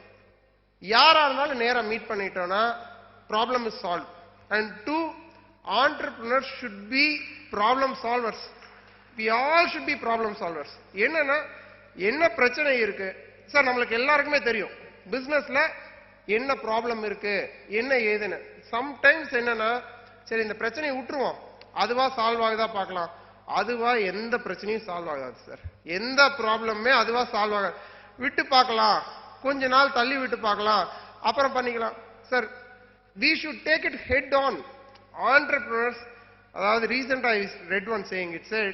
யாரா இருந்தாலும் நேரா மீட் பண்ணிட்டோம்னா problem is solve. And two, entrepreneurs should be problem solvers. We all should be problem solvers. என்னன்னா என்ன பிரச்சனை இருக்கு சார், நம்மளுக்கு எல்லாருக்குமே தெரியும் பிசினஸ்ல என்ன ப்ராப்ளம் இருக்கு என்ன ஏதுன்னு. சம்டைம்ஸ் என்னன்னா சரி இந்த பிரச்சனையை விட்டுருவோம், அதுவா சால்வ் ஆகுதா பார்க்கலாம். அதுவா எந்த பிரச்சனையும் சால்வ் ஆகாது சார், எந்த ப்ராப்ளமே அதுவா சால்வ் ஆகாது. விட்டு பார்க்கலாம், கொஞ்ச நாள் தள்ளி விட்டு பார்க்கலாம், அப்புறம் பண்ணிக்கலாம் sir. we should take it head on. Entrepreneurs, அதாவது ரீசெண்டா I read one saying, it said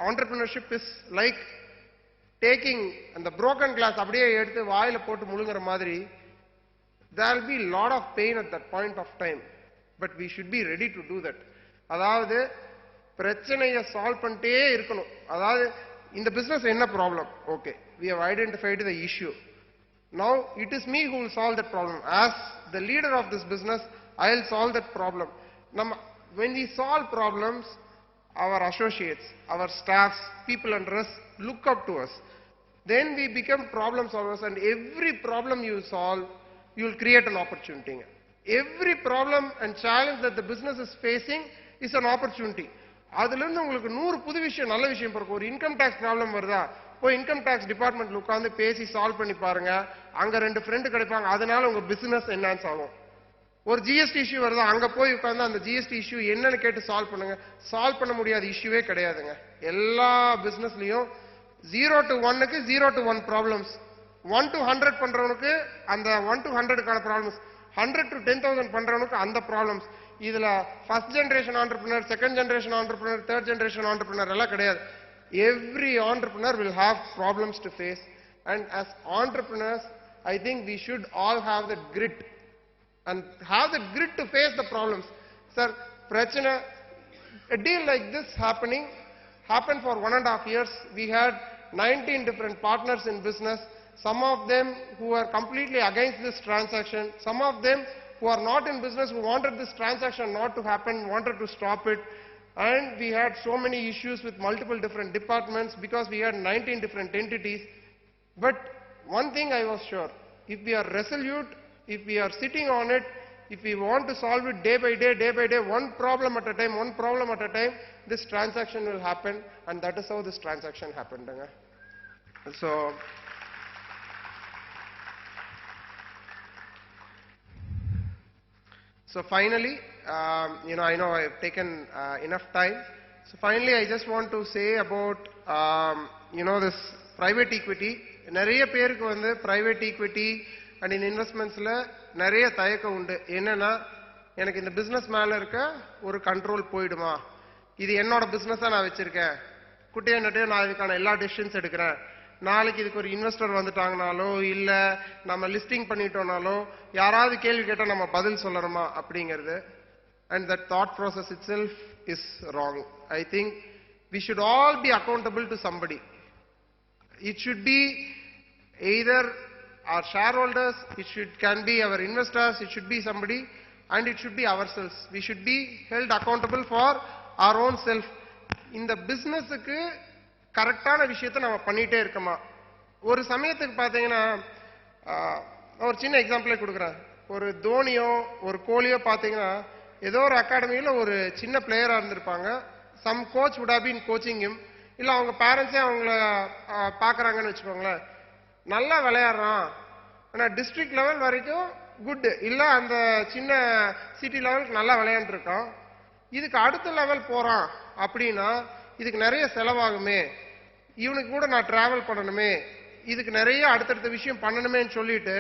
entrepreneurship is like taking அந்த broken glass அப்படியே எடுத்து வாயில போட்டு முழுங்குற மாதிரி. there will be lot of pain at that point of time, but we should be ready to do that. அதாவது பிரச்சனையை solve பண்ணிட்டே இருக்கணும். அதாவது இந்த பிசினஸ் என்ன problem, okay we have identified the issue, now it is me who will solve that problem. As the leader of this business, I will solve that problem. When we solve problems, our associates, our staffs, people under us look up to us. Then we become problem solvers, and every problem you solve, you will create an opportunity. Every problem and challenge that the business is facing is an opportunity. அதுலேருந்து உங்களுக்கு 100 புது விஷயம் நல்ல விஷயம் பிறகு. ஒரு income tax problem வருதா, போய் இன்கம் டேக்ஸ் டிபார்ட்மெண்ட்ல உட்காந்து பேசி சால்வ் பண்ணி பாருங்க, அங்க 2 ஃப்ரெண்டு கிடைப்பாங்க, அதனால உங்க பிசினஸ் என்ஹான்ஸ் ஆகும். ஒரு ஜிஎஸ்டி இஷ்யூ வருதா, அங்க போய் உட்காந்து அந்த ஜிஎஸ்டி இஷ்யூ என்னன்னு கேட்டு சால்வ் பண்ணுங்க. சால்வ் பண்ண முடியாத இஷ்யூவே கிடையாதுங்க. எல்லா பிசினஸ்லயும் 0 to 1க்கு 0 to 1 ப்ராப்ளம்ஸ், 1 to 100 பண்றவனுக்கு அந்த 1 to 100க்கான ப்ராப்ளம்ஸ், 100 to 10,000 பண்றவனுக்கு அந்த ப்ராப்ளம்ஸ். இதுல first generation entrepreneur, second generation entrepreneur, third generation entrepreneur எல்லாம் கிடையாது. Every entrepreneur will have problems to face, and as entrepreneurs I think we should all have that grit and have the grit to face the problems. Sir, prachana, a deal like this happened for 1.5 years. We had 19 different partners in business, some of them who are completely against this transaction, some of them who are not in business, who wanted this transaction not to happen, wanted to stop it. And we had so many issues with multiple different departments because we had 19 different entities. But one thing I was sure, if we are resolute, if we are sitting on it, if we want to solve it day by day, one problem at a time, this transaction will happen, and that is how this transaction happened. So finally, I know I have taken enough time. So finally, I just want to say about, this private equity. நிறைய பேருக்கு வந்து private equity and in investmentsல நிறைய தயக்கம் உண்டு. என்னன்னா, எனக்கு இந்த business மேல இருக்க ஒரு கண்ட்ரோல் போயிடுமா, இது என்னோட பிசினஸா நான் வச்சிருக்கேன், குட்டையா நட்டையா நான் இதுக்கான எல்லா டெசிஷன்ஸ் எடுக்கிறேன், நாளைக்கு இதுக்கு ஒரு இன்வெஸ்டர் வந்துட்டாங்கனாலோ இல்ல நம்ம லிஸ்டிங் பண்ணிட்டோம்னாலோ யாராவது கேள்வி கேட்டா நம்ம பதில் சொல்லணுமா அப்படிங்கிறது. And that thought process itself is wrong. I think we should all be accountable to somebody. It should be either our shareholders, can be our investors, it should be somebody, and it should be ourselves. We should be held accountable for our own self. இந்த பிசினஸுக்கு கரெக்டான விஷயத்தை நம்ம பண்ணிட்டே இருக்கோமா. ஒரு சமயத்துக்கு பார்த்தீங்கன்னா, ஒரு சின்ன எக்ஸாம்பிளே கொடுக்குறேன். ஒரு தோனியோ ஒரு கோலியோ பார்த்தீங்கன்னா, ஏதோ ஒரு அகாடமியில் ஒரு சின்ன பிளேயராக இருந்திருப்பாங்க. Some coach would have been coaching him, இல்லை அவங்க பேரண்ட்ஸே அவங்கள பார்க்குறாங்கன்னு வச்சுக்கோங்களேன். நல்லா விளையாடுறான், ஆனால் டிஸ்ட்ரிக்ட் லெவல் வரைக்கும் குட் இல்லை, அந்த சின்ன சிட்டி லெவலுக்கு நல்லா விளையாண்டுருக்கான். இதுக்கு அடுத்த லெவல் போகிறான் அப்படின்னா இதுக்கு நிறைய செலவாகுமே, இவனுக்கு கூட நான் டிராவல் பண்ணணுமே, இதுக்கு நிறைய அடுத்தடுத்த விஷயம் பண்ணணுமேன்னு சொல்லிட்டு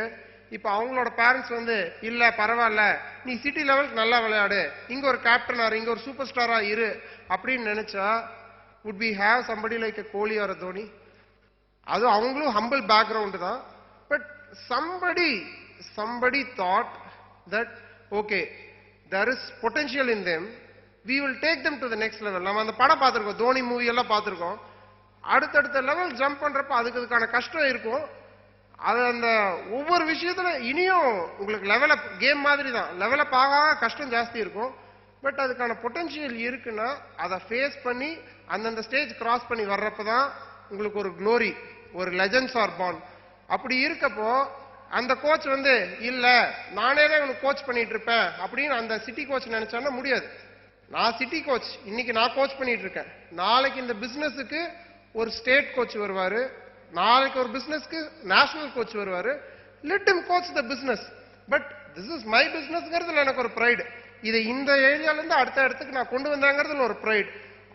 இப்போ அவங்களோட பேரண்ட்ஸ் வந்து இல்ல பரவாயில்ல நீ சிட்டி லெவலுக்கு நல்லா விளையாடு, இங்க ஒரு கேப்டனா இங்க ஒரு சூப்பர் ஸ்டாரா இரு அப்படின்னு நினைச்சா would we have somebody like a Kohli or a Dhoni? அது அவங்களும் ஹம்பிள் பேக்ரவுண்ட் தான். But somebody thought that okay there is potential in them, we will take them to the next level. நம்ம அந்த படம் பார்த்திருக்கோம், தோனி மூவி எல்லாம் பார்த்திருக்கோம். அடுத்தடுத்த லெவல் ஜம்ப் பண்றப்ப அதுக்கான கஷ்டம் இருக்கும். அது அந்த ஒவ்வொரு விஷயத்துல இனியும் உங்களுக்கு லெவலப் கேம் மாதிரி தான், லெவலப் ஆக கஷ்டம் ஜாஸ்தி இருக்கும். பட் அதுக்கான பொட்டன்ஷியல் இருக்குன்னா அதை ஃபேஸ் பண்ணி அந்தந்த ஸ்டேஜ் கிராஸ் பண்ணி வர்றப்ப தான் உங்களுக்கு ஒரு க்ளோரி, ஒரு லெஜண்ட்ஸ் ஆர் பார்ன். அப்படி இருக்கப்போ அந்த கோச் வந்து இல்ல நானே தான் இவனுக்கு கோச் பண்ணிட்டு இருப்பேன் அப்படின்னு அந்த சிட்டி கோச் நினைச்சான்னா முடியாது. நான் சிட்டி கோச், இன்னைக்கு நான் கோச் பண்ணிட்டு இருக்கேன், நாளைக்கு இந்த பிசினஸுக்கு ஒரு ஸ்டேட் கோச் வருவாரு, நாளைக்கு ஒரு பிசினஸ்க்கு நேஷனல் கோச் வருவாரு. Let him coach the business. But this is my பிசினஸ்ங்கிறதுல எனக்கு ஒரு ப்ரைடு, இதை இந்த ஏரியால இருந்து அடுத்த இடத்துக்கு நான் கொண்டு வந்தாங்கிறதுல ஒரு ப்ரைடு.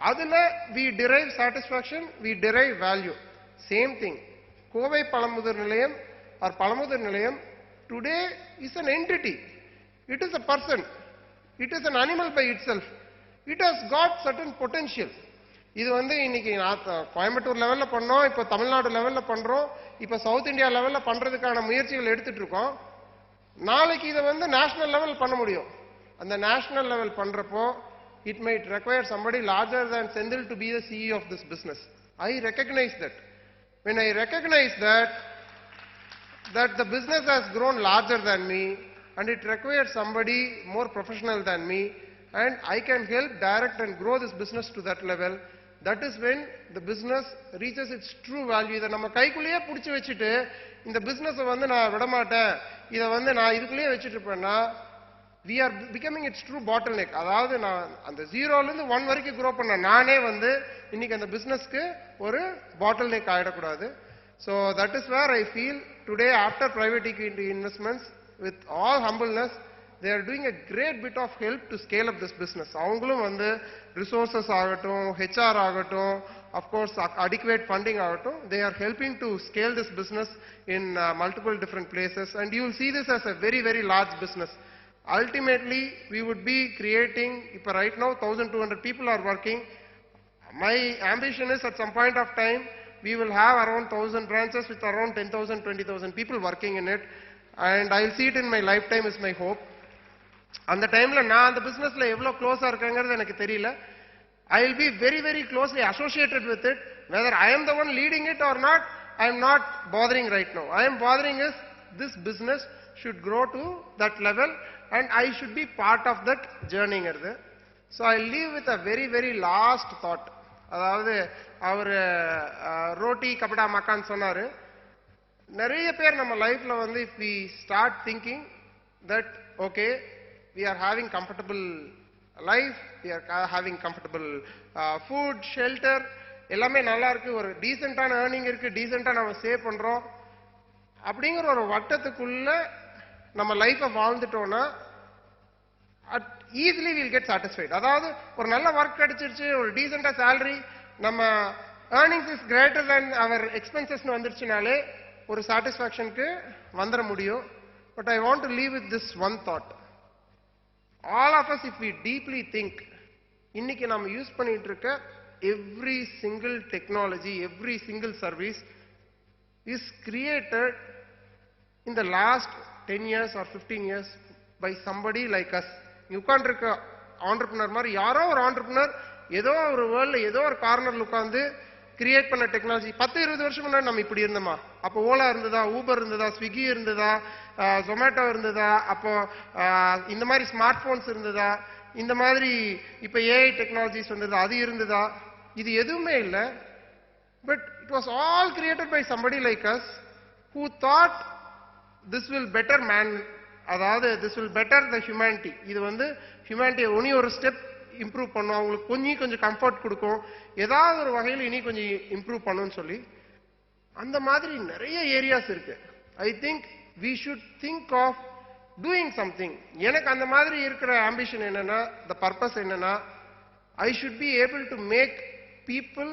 அதுல we drive satisfaction, we drive value. Same thing Kovai Pazhamudhir Nilayam or Pazhamudhir Nilayam today is an entity, it is a person, it is an animal by itself, it has got certain potential. இது வந்து இன்னைக்கு கோயம்புத்தூர் லெவல்ல பண்ணோம், இப்போ தமிழ்நாடு லெவல்ல பண்றோம், இப்போ சவுத் இந்தியா லெவல்ல பண்றதுக்கான முயற்சிகள் எடுத்துட்டு இருக்கோம். நாளைக்கு இதை வந்து நேஷனல் லெவல் பண்ண முடியும். அந்த நேஷனல் லெவல் பண்றப்போ it might require somebody larger than Sendil to be the CEO of this business. I recognize that. When I recognize that the business has grown larger than me and it requires somebody more professional than me and I can help direct and grow this business to that level, that is when the business reaches its true value. இதை நம்ம கைக்குள்ளேயே பிடிச்சி வச்சுட்டு இந்த பிசினஸை வந்து நான் விடமாட்டேன், இதை வந்து நான் இதுக்குள்ளேயே வச்சுட்டு இருப்பேன்னா we are becoming its true bottleneck. அதாவது நான் அந்த 0ல இருந்து 1 வரைக்கும் grow பண்ண நானே வந்து இன்னைக்கு அந்த பிசினஸ்க்கு ஒரு bottleneck ஆயிடக்கூடாது. So that is where I feel today after private equity investments, with all humbleness, they are doing a great bit of help to scale up this business. அவங்களும் வந்து resources ஆகட்டும், HR ஆகட்டும், of course adequate funding ஆகட்டும், they are helping to scale this business in multiple different places and you will see this as a very very large business. Ultimately we would be creating, இப்போ right now 1200 people are working. My ambition is at some point of time we will have around 1000 branches with around 10,000 20,000 people working in it and I will see it in my lifetime is my hope. அந்த டைம்ல நான் அந்த பிசினஸ்ல எவ்வளவு க்ளோஸா இருக்கேங்கிறது எனக்கு தெரியல. I will be very very closely associated with it. Whether I am the one leading it or not, I am not bothering right now. I am bothering is this business should grow to that level and I should be part of that journeyங்கிறது. So I leave with a very very last thought. அதாவது அவர் ரோட்டி கபடா மக்கான் சொன்னாரு. நிறைய பேர் நம்ம லைஃப்ல வந்து if we start thinking that okay we are having comfortable life, we are having comfortable food, shelter, எல்லாமே நல்லா இருக்கு, ஒரு டீசென்ட்டான ஏர்னிங் இருக்கு, டீசென்ட்டா நம்ம சேவ் பண்றோம் அப்படிங்கிற ஒரு வட்டத்துக்குள்ள நம்ம லைஃபை வாழ்ந்துட்டோம்னா ஈஸிலி வில் கெட் சாட்டிஸ்ஃபைட். அதாவது ஒரு நல்ல ஒர்க் கிடைச்சிருச்சு, ஒரு டீசென்ட்டா சேலரி, நம்ம ஏர்னிங்ஸ் இஸ் கிரேட்டர் தேன் அவர் எக்ஸ்பென்சஸ்னு வந்துருச்சுனாலே ஒரு சாட்டிஸ்ஃபேக்ஷனுக்கு வந்துட முடியும். But I want to leave with this one thought. all of us if we deeply think, இன்னைக்கு நம்ம யூஸ் பண்ணிட்டு இருக்க every single technology, every single service is created in the last 10 years or 15 years by somebody like us. you can't இருக்க entrepreneur மாதிரி யாரோ ஒரு entrepreneur ஏதோ ஒரு வேர்ல்ட்ல ஏதோ ஒரு கார்னர்ல உட்கார்ந்து கிரியேட் பண்ண டெக்னாலஜி. 10-20 வருஷம் முன்னாடி நம்ம இப்படி இருந்தோமா? அப்போ ஓலா இருந்ததா, ஊபர் இருந்ததா, ஸ்விக்கி இருந்ததா, ஜொமேட்டோ இருந்ததா, அப்போ இந்த மாதிரி ஸ்மார்ட் போன்ஸ் இருந்ததா, இந்த மாதிரி இப்போ ஏஐ டெக்னாலஜிஸ் வந்ததா, அது இருந்ததா? இது எதுவுமே இல்லை. But it was all created by somebody like us who thought this will better man, அதாவது this will better the humanity. இது வந்து ஹியூமனிட்டியை இனி ஒரு ஸ்டெப் இம்ப்ரூவ் பண்ணும், அவங்களுக்கு கொஞ்சம் கம்ஃபர்ட் கொடுக்கும், ஏதாவது ஒரு வகையில் இனி கொஞ்சம் இம்ப்ரூவ் பண்ணுன்னு சொல்லி அந்த மாதிரி நிறைய ஏரியாஸ் இருக்கு. I think we should think of doing something. எனக்கு அந்த மாதிரி இருக்கிற ஆம்பிஷன் என்னன்னா, the purpose என்னன்னா, I should be able to make people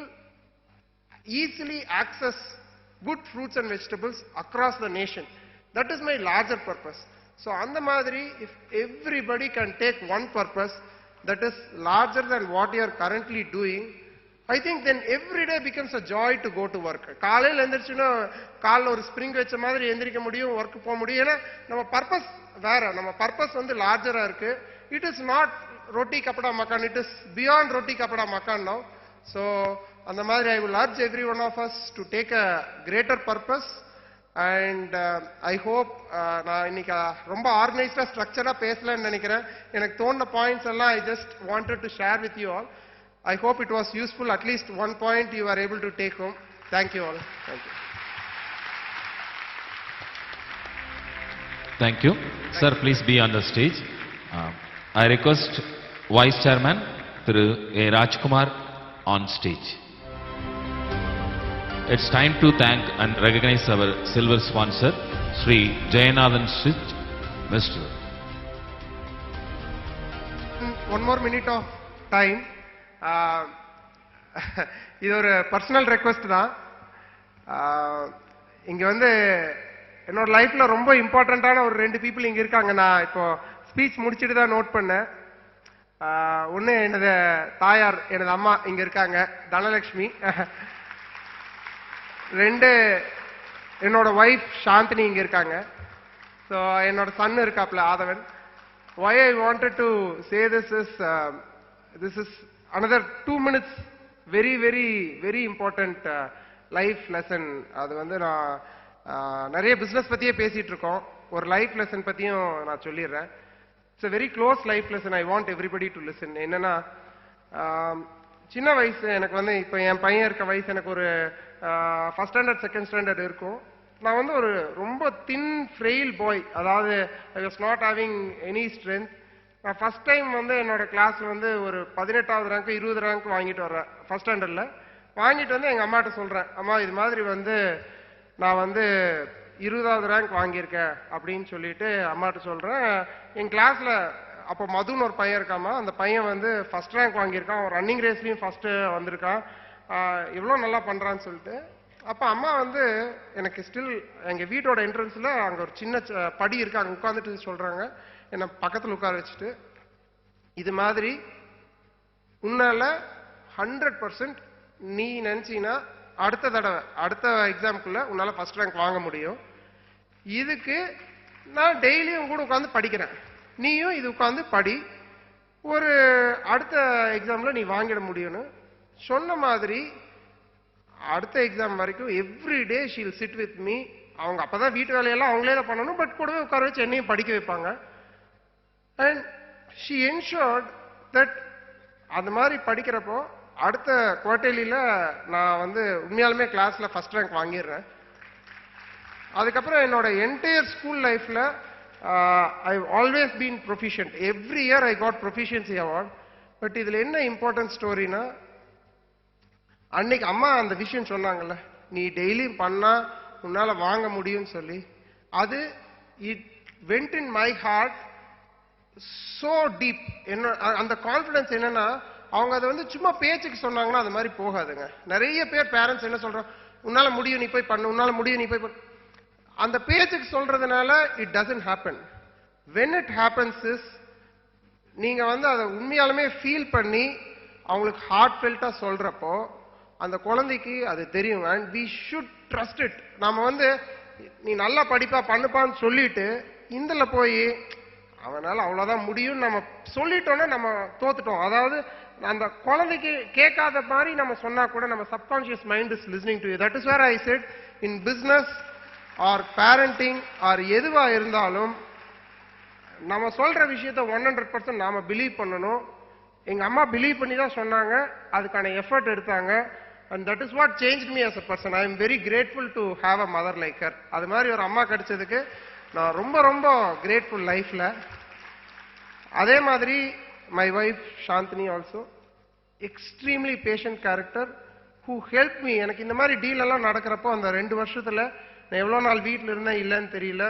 easily access good fruits and vegetables across the nation. That is my larger purpose. So அந்த மாதிரி if everybody can take one purpose that is larger than what you are currently doing, I think then every day becomes a joy to go to work. காலையில் எந்திரிச்சுன்னா காலில் ஒரு spring வச்ச மாதிரி எந்திரிக்க முடியும், work போக முடியும். ஏன்னா நம்ம பர்பஸ் வேற, நம்ம பர்பஸ் வந்து லார்ஜரா இருக்கு. It is not roti kapda makaan, it is beyond roti kapda makaan now. So அந்த மாதிரி I will urge every one of us to take a greater purpose. And I hope நான் இன்னைக்கு ரொம்ப ஆர்கனைஸ்டா ஸ்ட்ரக்சரா பேசலன்னு நினைக்கிறேன். எனக்கு தோணுன பாயிண்ட்ஸ் எல்லாம் I just wanted to share with you all. I hope it was useful. At least one point you are able to take home. Thank you all. Thank you. Thank you. Sir, please be on the stage. I request Vice Chairman Thiru A. Rajkumar on stage. It's time to thank and recognize our silver sponsor, Sri Jayanathan Switch, Mr. One more minute of time. இது ஒரு personal request தான். இங்க வந்து என்னோட லைஃப்ல ரொம்ப இம்பார்ட்டண்ட்டான ஒரு 2 பீப்புள் இங்க இருக்காங்க. நான் இப்போ ஸ்பீச் முடிச்சுட்டு தான் நோட் பண்ணேன். ஒன்று எனது தாயார், எனது அம்மா இங்க இருக்காங்க, தனலட்சுமி. 2 என்னோட ஒய்ஃப் சாந்தினி இங்க இருக்காங்க. ஸோ என்னோட சன் இருக்காப்ல ஆதவன். why I wanted to say this is another 2 minutes very very very important life lesson. அது வந்து நான் நிறைய பிசினஸ் பத்தியே பேசிட்டு இருக்கோம், ஒரு லைஃப் லெசன் பத்தியும் நான் சொல்லிடுறேன். It's a very close life lesson. I want everybody to listen. என்னன்னா சின்ன வயசு எனக்கு வந்து இப்போ என் பையன் இருக்க வயசு எனக்கு ஒரு ஃபர்ஸ்ட் ஸ்டாண்டர்ட் செகண்ட் ஸ்டாண்டர்ட் இருக்கும். நான் வந்து ஒரு ரொம்ப தின் ஃப்ரெயில் பாய், அதாவது ஐ was not having any strength. நான் ஃபர்ஸ்ட் டைம் வந்து என்னோட கிளாஸ்ல வந்து ஒரு 18வது ரேங்க் 20 ரேங்க் வாங்கிட்டு வர்றேன் ஃபர்ஸ்ட் ஸ்டாண்டர்ட்ல. வாங்கிட்டு வந்து எங்க அம்மாட்ட சொல்றேன், அம்மா இது மாதிரி வந்து நான் வந்து 20வது ரேங்க் வாங்கியிருக்கேன் அப்படின்னு சொல்லிட்டு அம்மாட்ட சொல்றேன். என் கிளாஸ்ல அப்போ மதுன்னு ஒரு பையன் இருக்காமா, அந்த பையன் வந்து ஃபர்ஸ்ட் ரேங்க் வாங்கியிருக்கான், ரன்னிங் ரேஸ்லயும் ஃபர்ஸ்ட் வந்திருக்கான், எவ்வளோ நல்லா பண்றான்னு சொல்லிட்டு. அப்போ அம்மா வந்து எனக்கு ஸ்டில் எங்க வீட்டோட என்ட்ரன்ஸ்ல அங்க ஒரு சின்ன படி இருக்கு, அங்க உட்காந்துட்டு சொல்றாங்க, என்னை பக்கத்தில் உட்கார வச்சுட்டு, இது மாதிரி உன்னால 100% நீ நினைச்சீங்கன்னா அடுத்த தடவை அடுத்த எக்ஸாம்குள்ள உன்னால ஃபர்ஸ்ட் ரேங்க் வாங்க முடியும். இதுக்கு நான் டெய்லியும் கூட உட்காந்து படிக்கிறேன், நீயும் இது உட்காந்து படி, ஒரு அடுத்த எக்ஸாம்ல நீ வாங்கிட முடியும்னு சொன்ன மாதிரி அடுத்த எக்ஸாம் வரைக்கும் every day she'll sit with me. அவங்க அப்பதான் வீட்டு வேலையெல்லாம் அவங்களே தான் பண்ணணும், பட் கூடவே உட்கார வச்சு என்னையும் படிக்க வைப்பாங்க. அண்ட் ஷி என்ஷூர்ட் தட் அந்த மாதிரி படிக்கிறப்போ அடுத்த குவார்டர்லியில் நான் வந்து உண்மையாலுமே கிளாஸில் ஃபர்ஸ்ட் ரேங்க் வாங்கிடுறேன். அதுக்கப்புறம் என்னோட என்டையர் ஸ்கூல் லைஃப்பில் I always been proficient. Every year I got proficiency award. But இதில் என்ன இம்பார்ட்டன்ட் ஸ்டோரினா, அன்னைக்கு அம்மா அந்த விஷயம் சொன்னாங்கல்ல, நீ டெய்லியும் பண்ணா உன்னால வாங்க முடியும்னு சொல்லி, அது it went in my heart so deep. என்ன அந்த கான்ஃபிடன்ஸ் என்னன்னா, அவங்க அதை வந்து சும்மா பேச்சுக்கு சொன்னாங்கன்னா அது மாதிரி போகாதுங்க. நிறைய பேர் பேரண்ட்ஸ் என்ன சொல்றோம், உன்னால முடியும் நீ போய் பண்ணு, உன்னால முடியும் நீ போய் பண்ணு, அந்த பேச்சுக்கு சொல்றதுனால it doesn't happen. When it happens is நீங்க வந்து அதை உண்மையாலுமே ஃபீல் பண்ணி அவங்களுக்கு ஹார்ட் ஃபெல்ட்டா சொல்றப்போ அந்த குழந்தைக்கு அது தெரியும். And we should trust it. நாம வந்து நீ நல்லா படிப்பா பண்ணுப்பான்னு சொல்லிட்டு இந்தில் போய் அவனால அவ்வளோதான் முடியும்னு நம்ம சொல்லிட்டோன்னா நம்ம தோத்துட்டோம். அதாவது அந்த குழந்தைக்கு கேட்காத மாதிரி நம்ம சொன்னா கூட நம்ம subconscious mind is listening to you. That is where I set in business or parenting or எதுவா இருந்தாலும் நம்ம சொல்ற விஷயத்த 100% நாம பிலீவ் பண்ணணும். எங்க அம்மா பிலீவ் பண்ணி தான் சொன்னாங்க, அதுக்கான எஃபர்ட் எடுத்தாங்க. And that is what change me as a person. I am very grateful to have a mother like her. அது மாதிரி ஒரு அம்மா கிடைச்சதுக்கு நான் ரொம்ப ரொம்ப கிரேட்ஃபுல் லைஃப்ல. அதே மாதிரி my wife Chandini also extremely patient character who help me. எனக்கு இந்த மாதிரி டீல் எல்லாம் நடக்கிறப்போ அந்த 2 வருஷத்துல நான் எவ்வளோ நாள் வீட்டில் இருந்தேன் இல்லைன்னு தெரியல.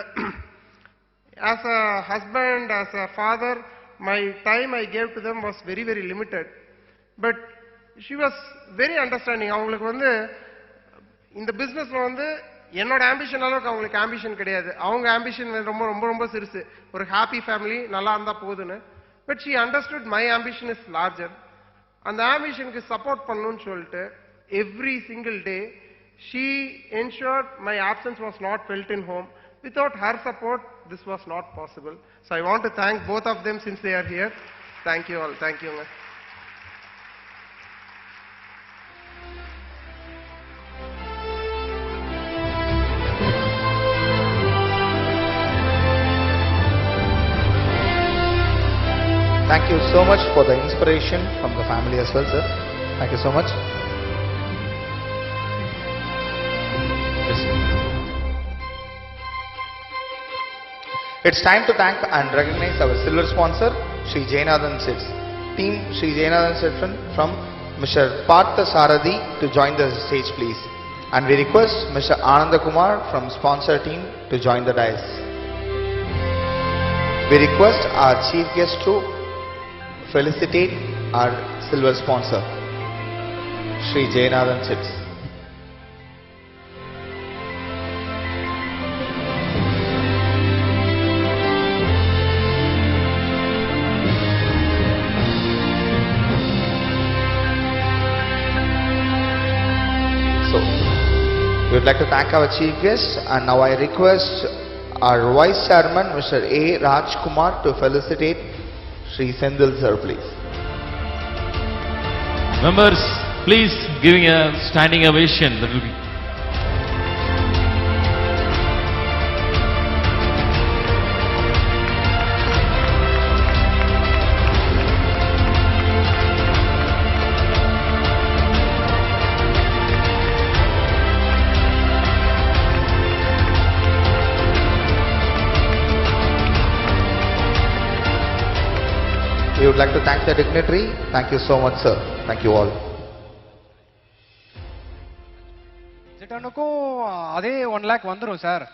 As a husband, as a father, my time I gave to them was very very limited. But she was very understanding. அவங்களுக்கு வந்து இந்த பிஸ்னஸ்ல வந்து என்னோட ஆம்பிஷன் அளவுக்கு அவங்களுக்கு ஆம்பிஷன் கிடையாது. அவங்க ஆம்பிஷன் ரொம்ப ரொம்ப ரொம்ப சிறுசு, ஒரு ஹாப்பி ஃபேமிலி நல்லா இருந்தா போதுன்னு. But she understood my ambition is larger. அந்த ஆம்பிஷனுக்கு சப்போர்ட் பண்ணணும்னு சொல்லிட்டு every single day she ensured my absence was not felt in home. Without her support, this was not possible. So I want to thank both of them since they are here. Thank you all. Thank you. Thank you so much for the inspiration from the family as well, sir. Thank you so much. It's time to thank and recognize our silver sponsor, Sri Jainathan Sets. Team Sri Jainathan Sets from Mr. Partha Sarathi to join the stage, please. And we request Mr. Ananda Kumar from sponsor team to join the dais. We request our chief guest to felicitate our silver sponsor, Sri Jainathan Sets. We would like to thank our chief guest, and now I request our vice chairman, Mr. A. Raj Kumar, to felicitate Sri Sendil sir, please. Members, please giving a standing ovation. That will be. We would like to thank the dignitary. Thank you so much, sir. Thank you all. ஜிட்டனுக்கும் அதே 1 lakh வந்துரும் sir.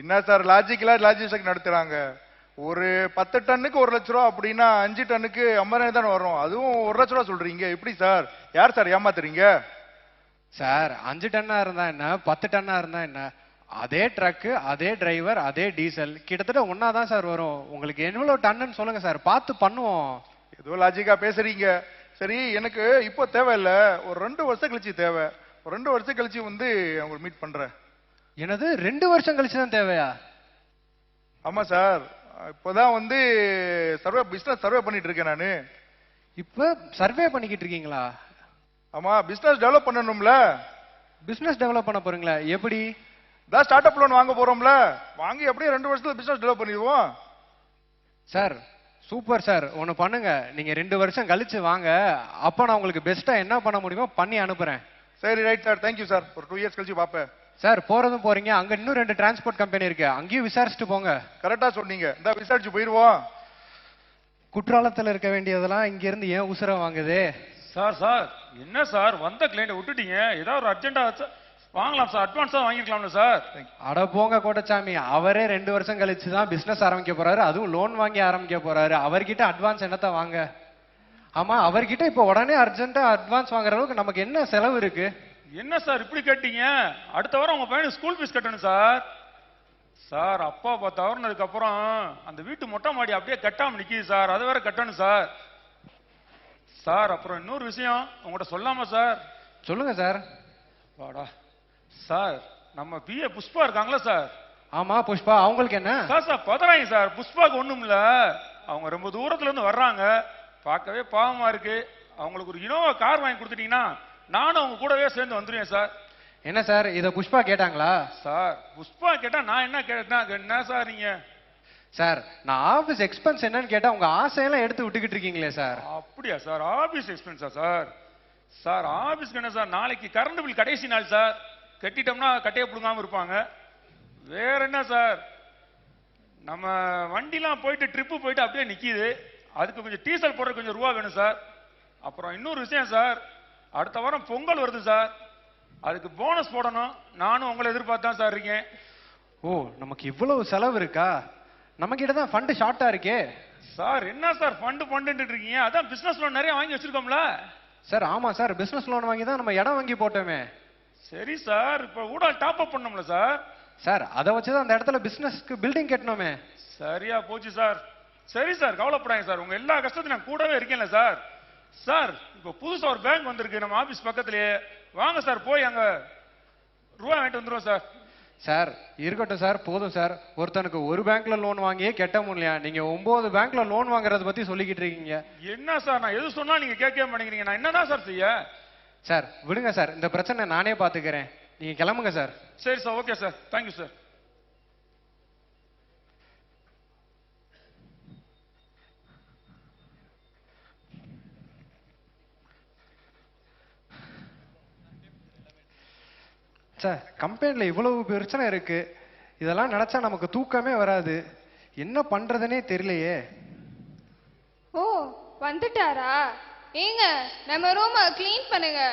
என்ன sir logistic நடத்துறாங்க? ஒரு 10 டன்னுக்கு 1 லட்ச ரூபா அப்படின்னா 5 டன்னுக்கு 50,000 தானே வரும். அதுவும் 1 லட்ச ரூபா சொல்றீங்க, எப்படி சார்? யார் சார் ஏமாத்துறீங்க? சார் 5 டன்னா இருந்தா என்ன, 10 டன்னா இருந்தா என்ன, அதே ட்ரக்கு, அதே டிரைவர், அதே டீசல் கிட்டத்தட்ட ஒன்னா தான் சார் வரும். உங்களுக்கு எவ்வளவு டன்னு சொல்லுங்க சார், பார்த்து பண்ணுவோம். ஏதோ லாஜிக்கா பேசுறீங்க. சரி, எனக்கு இப்போ தேவையில்ல, ஒரு 2 வருஷம் கழிச்சு தேவை. ஒரு 2 வருஷம் கழிச்சு வந்து அவங்க மீட் பண்றேன். என்னது 2 வருஷம் கழிச்சு தான் தேவையா? ஆமா சார், இப்போதான் வந்து பிசினஸ் சர்வே பண்ணிட்டு இருக்கேன் நானு. இப்ப சர்வே பண்ணிக்கிட்டு இருக்கீங்களா? ஆமா, பிசினஸ் டெவலப் பண்ணணும்ல. பிசினஸ் டெவலப் பண்ண போறீங்களா? எப்படி? தான் ஸ்டார்ட் அப் லோன் வாங்க போறோம்ல, வாங்கி அப்படியே 2 வருஷத்துல பிசினஸ் டெவலப் பண்ணிடுவோம். சார் சூப்பர் சார், ஒன்னு பண்ணுங்க, நீங்க 2 வருஷம் கழிச்சு வாங்க, அப்ப நான் உங்களுக்கு பெஸ்டா என்ன பண்ண முடியுமோ பண்ணி அனுப்புறேன். சரி, ரைட் சார், தேங்க்யூ சார். ஒரு 2 இயர்ஸ் கழிச்சு பாப்பேன் சார். போறதும் போறீங்க, அங்க இன்னும் 2 டிரான்ஸ்போர்ட் கம்பெனி இருக்கு, அங்கேயும் விசாரிச்சுட்டு போங்க. கரெக்டா சொன்னீங்க, இந்த விசாரிச்சு போயிருவோம். குற்றாலத்துல இருக்க வேண்டியதெல்லாம் இங்க இருந்து ஏன் உசுர வாங்குது? சார் என்ன சார், வந்த கிளைண்ட் விட்டுட்டீங்க, ஏதாவது ஒரு அர்ஜென்டா வாங்கலாம் சார், அட்வான்ஸா வாங்கிருக்கலாம்ல சார். அட போங்க கோட்டச்சாமி, அவரே 2 வருஷம் கழிச்சு தான் பிசினஸ் ஆரம்பிக்க போறாரு, அதுவும் லோன் வாங்கி ஆரம்பிக்க போறாரு. அவர்கிட்ட அட்வான்ஸ் என்னத்த வாங்க? ஆமா, அவர்கிட்ட இப்ப உடனே அர்ஜென்ட்டா அட்வான்ஸ் வாங்குற அளவுக்கு நமக்கு என்ன செலவு இருக்கு? என்ன சார் இப்படி கேட்டீங்க? அடுத்த வாரம் உங்க பையனுக்கு ஸ்கூல் ஃபீஸ் கட்டணும் சார். சார் அப்பா தவறுனதுக்கு அப்புறம் அந்த வீட்டு மொட்டை மாடி அப்படியே கட்டாம நிக்குது சார், அதை வேற கட்டணும் சார். சார் அப்புறம் இன்னொரு விஷயம் உங்கள்கிட்ட சொல்லாமா சார்? சொல்லுங்க சார். வாடா சார், நம்ம பிஏ புஷ்பா இருக்காங்களா சார்? ஆமா புஷ்பா, அவங்களுக்கு என்ன சார் பதறாங்க சார். புஷ்பாக்கு ஒண்ணும் இல்ல, அவங்க ரொம்ப தூரத்துல இருந்து வர்றாங்க, பார்க்கவே பாவமா இருக்கு. அவங்களுக்கு ஒரு இனோவா கார் வாங்கி கொடுத்துட்டீங்கன்னா நானும் அவங்க கூடவே சேர்ந்து வந்துருவேன் சார். என்ன சார், இத புஷ்பா கேட்டாங்களா? சார் புஷ்பா கேட்டா நான் என்ன கேட்டேன்? என்ன சார் நீங்க? சார் நான் ஆபீஸ் எக்ஸ்பென்ஸ் என்னன்னு கேட்டா உங்க ஆசையெல்லாம் எடுத்து விட்டுக்கிட்டு இருக்கீங்களே சார். அப்படியா சார்? ஆபீஸ் எக்ஸ்பென்ஸா சார்? சார் ஆபீஸ்க்கு என்ன சார், நாளைக்கு கரண்ட் பில் கடைசி நாள் சார், கட்டிட்டோம்னா கட்டையை பிடுங்காம இருப்பாங்க. வேற என்ன சார், நம்ம வண்டிலாம் போயிட்டு ட்ரிப்பு போயிட்டு அப்படியே நிக்குது, அதுக்கு கொஞ்சம் டீசல் போடுற கொஞ்சம் ரூபா வேணும் சார். அப்புறம் இன்னொரு விஷயம் சார், அடுத்த வாரம் பொங்கல் வருது சார், அதுக்கு போனஸ் போடணும். நானும் உங்களை எதிர்பார்த்தான் சார் இருக்கேன். ஓ, நமக்கு இவ்வளவு செலவு இருக்கா? நம்ம கிட்ட தான் ஃபண்ட் ஷார்ட்டா இருக்கே சார். என்ன சார் ஃபண்ட் இருக்கீங்க? அதான் பிசினஸ் லோன் நிறைய வாங்கி வச்சிருக்கோம்ல சார். ஆமா சார், பிசினஸ் லோன் வாங்கி தான் நம்ம இடம் வாங்கி போட்டோமே சரி சார், இப்ப ஊடால் டாப் அப் பண்ணோம்ல சார். சார் அதை வச்சுதான் அந்த இடத்துல பிசினஸ்க்கு பில்டிங் கட்டணுமே. சரியா போச்சு சார். சரி சார், கவலைப்படாங்க சார், உங்க எல்லா கஷ்டத்தையும் நான் கூடவே இருக்கேன்ல சார். சார் இப்ப புதுசா ஒரு பேங்க் வந்திருக்கு நம்ம ஆபீஸ் பக்கத்திலேயே, வாங்க சார் போய் அங்க ரூபா வாங்கிட்டு வந்துருவோம் சார். சார் இருக்கட்டும் சார், போதும் சார். ஒருத்தனுக்கு ஒரு பேங்க்ல லோன் வாங்கியே கெட்ட முடியலையா, நீங்க 9 பேங்க்ல லோன் வாங்குறத பத்தி சொல்லிக்கிட்டு இருக்கீங்க. என்ன சார், நான் எது சொன்னா நீங்க கேட்கவே மாட்டேங்கிறீங்க, நான் என்னதான் சார் செய்ய? சார் விடுங்க சார், இந்த பிரச்சனை நானே பாத்துக்கிறேன், நீங்க கிளம்புங்க சார். சரி sir, okay sir, thank you sir. Sir கம்பெனில இவ்வளவு பிரச்சனை இருக்கு, இதெல்லாம் நினைச்சா நமக்கு தூக்கமே வராது, என்ன பண்றதுனே தெரியலையே. ஓ வந்துட்டாரா? ஏங்க நம்ம ரூமை க்ளீன் பண்ணுங்க.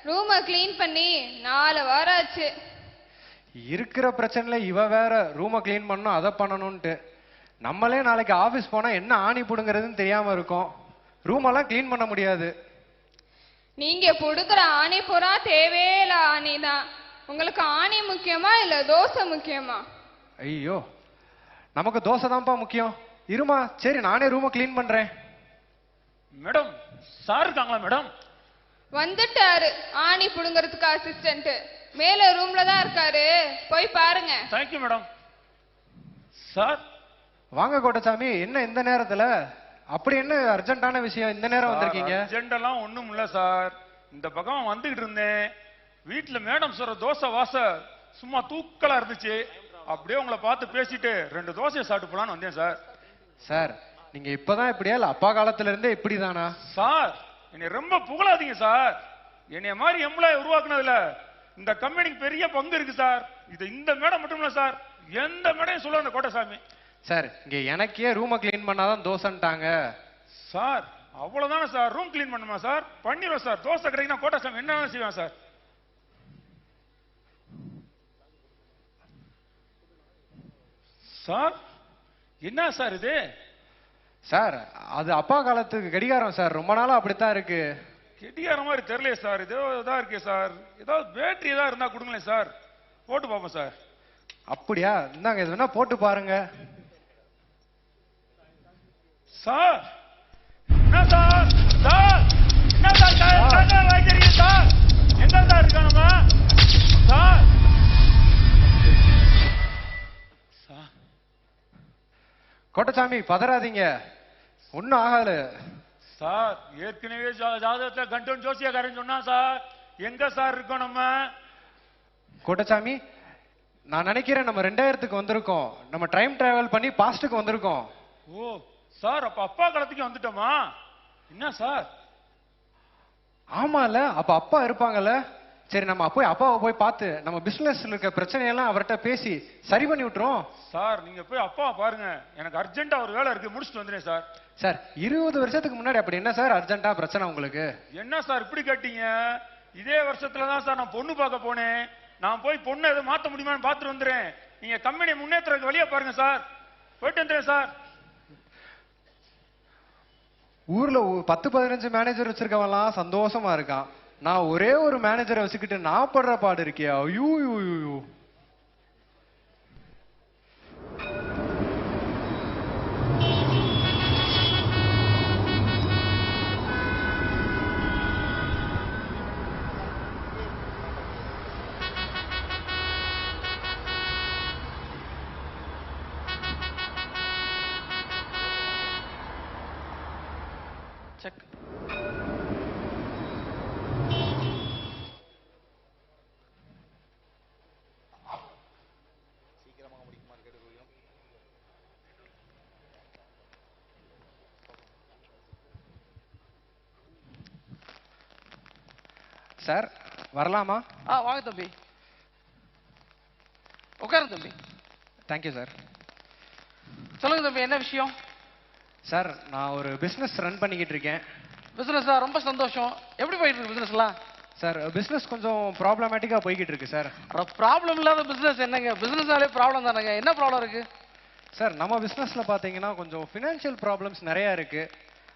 ரூமை க்ளீன் பண்ணி 4 வாரம் ஆச்சு. இருக்கிற பிரச்சனைல இவ வேற ரூமை க்ளீன் பண்ணணும் அதை பண்ணணும்ட்டு, நம்மளே நாளைக்கு ஆபீஸ் போனா என்ன ஆணி புடுங்கிறதுன்னு தெரியாம இருக்கோம். ரூம் எல்லாம் க்ளீன் பண்ண முடியாது. நீங்க புடுக்குற ஆணி பூரா தேவையில்ல ஆணி தான். உங்களுக்கு ஆணி முக்கியமா இல்ல தோசை முக்கியமா? ஐயோ நமக்கு தோசை தான்ப்பா முக்கியம். இருமா, சரி நானே ரூமை க்ளீன் பண்றேன். மேடம் சார் இருக்காங்களா? மேடம் வந்துட்டாரு ஆணி புடுங்கிறதுக்கு அசிஸ்டன்ட். மேல ரூம்ல தான் இருக்காரு, போய் பாருங்க. Thank you madam. சார் வாங்க கோட்டசாமி, என்ன இந்த நேரத்துல? அப்படி என்ன அர்ஜென்ட்டான விஷயம் இந்த நேரம் வந்திருக்கீங்க? அர்ஜென்ட் எல்லாம் ஒண்ணும் இல்ல சார், இந்த பக்கம் வந்துகிட்டு இருந்தேன், வீட்டுல மேடம் சொல்ற தோசை வாச சும்மா தூக்கலா இருந்துச்சு, அப்படியே உங்களை பார்த்து பேசிட்டு 2 தோசையை சாப்பிட்டு போலான்னு வந்தேன் சார். சார் நீங்க இப்பதான் இப்படியா இல்ல அப்பா காலத்துல இருந்தே இப்படிதானா? சார் என்னை ரொம்ப புகழாதீங்க சார், என்னைய மாதிரி எம்ப்ளாய் உருவாக்குனதுல இந்த கம்பெனிக்கு பெரிய பங்கு இருக்கு சார். இது இந்த மேடம் மட்டும் இல்ல சார், எந்த மேடையும் சொல்ல அந்த கோட்டசாமி. சார் இங்க எனக்கே ரூமை க்ளீன் பண்ணாதான் தோசைன்ட்டாங்க. சார் அவ்வளவுதானே சார், ரூம் க்ளீன் பண்ணுமா சார்? பண்ணிடுவோம் சார். தோசை கிடைக்குன்னா கோட்டசாமி என்ன செய்வேன் சார். சார் என்ன சார் இது? சார் அது அப்பா காலத்துக்கு கடிகாரம் சார், ரொம்ப நாளா அப்படித்தான் இருக்கு. கெட்டியார மாதிரி தெரியலையே சார், இதோ இதா இருக்கே சார், ஏதாவது பேட்டரி ஏதாவது இருந்தா கொடுங்களேன் சார், போட்டு பார்ப்போம் சார். அப்படியா, இந்தாங்க இது வேணா போட்டு பாருங்க. சார் என்ன சார்? சார் என்ன சார் வாங்கிக்கிறீங்க சார்? எங்க சார் இருக்காங்கம்மா? சார் கோட்டசாமி பதறாதீங்க, ஒன்னும் ஆகாது சார். ஏற்கனவே ஜாதகத்துல கண்டன் ஜோசியக்காரன் சொன்னா சார், எங்க சார் இருக்கோம் நம்ம? கோட்டசாமி நான் நினைக்கிறேன் நம்ம 2000க்கு வந்திருக்கோம், நம்ம டைம் டிராவல் பண்ணி பாஸ்டுக்கு வந்திருக்கோம். ஓ சார், அப்ப அப்பா காலத்துக்கு வந்துட்டோமா? என்ன சார்? ஆமால, அப்ப அப்பா இருப்பாங்கல்ல. சரி நம்ம போய் அப்பாவை போய் பார்த்து நம்ம பிசினஸ்ல இருக்க பிரச்சனையெல்லாம் அவர்கிட்ட பேசி சரி பண்ணி விட்டுறோம். சார் நீங்க போய் அப்பாவை பாருங்க, எனக்கு அர்ஜென்ட்டா ஒரு வேலை இருக்கு, முடிச்சுட்டு வந்துடுறேன் சார். சார் 20 வருஷத்துக்கு முன்னாடி அப்படி என்ன சார் அர்ஜென்ட்டா பிரச்சனை உங்களுக்கு? என்ன சார் இப்படி கேட்டீங்க? இதே வருஷத்துல தான் சார் நான் பொண்ணு பார்க்க போனேன். நான் போய் பொண்ணை எதுவும் மாத்த முடியுமான்னு பார்த்துட்டு வந்துடுறேன். நீங்க கம்பெனி முன்னேற்றத்துக்கு வழியா பாருங்க சார். போயிட்டு வந்துடுறேன் சார். ஊர்ல 10-15 மேனேஜர் வச்சிருக்கவெல்லாம் சந்தோஷமா இருக்கான், நான் ஒரே ஒரு மேனேஜரை வச்சுக்கிட்டு நான் படுற பாடு இருக்கே. ஐயோ ஐயோ. செக். சார் வரலாமா? வாங்க தம்பி, உட்காருங்க தம்பி. Thank you sir. சொல்லுங்க தம்பி, என்ன விஷயம்? சார் நான் ஒரு பிசினஸ் ரன் பண்ணிக்கிட்டு இருக்கேன். பிசினஸா? ரொம்ப சந்தோஷம். எப்படி போயிட்டு இருக்கு பிசினஸ்லாம்? சார் பிசினஸ் கொஞ்சம் ப்ராப்ளமேட்டிக்கா போய்கிட்டு இருக்கு சார். ப்ராப்ளம் இல்லாத பிசினஸ் என்னங்க? பிசினஸ்னாலே ப்ராப்ளம் தானங்க. என்ன ப்ராப்ளம் இருக்கு? சார் நம்ம பிசினஸ்ல பாத்தீங்கன்னா கொஞ்சம் ஃபினான்ஷியல் ப்ராப்ளம்ஸ் நிறைய இருக்கு.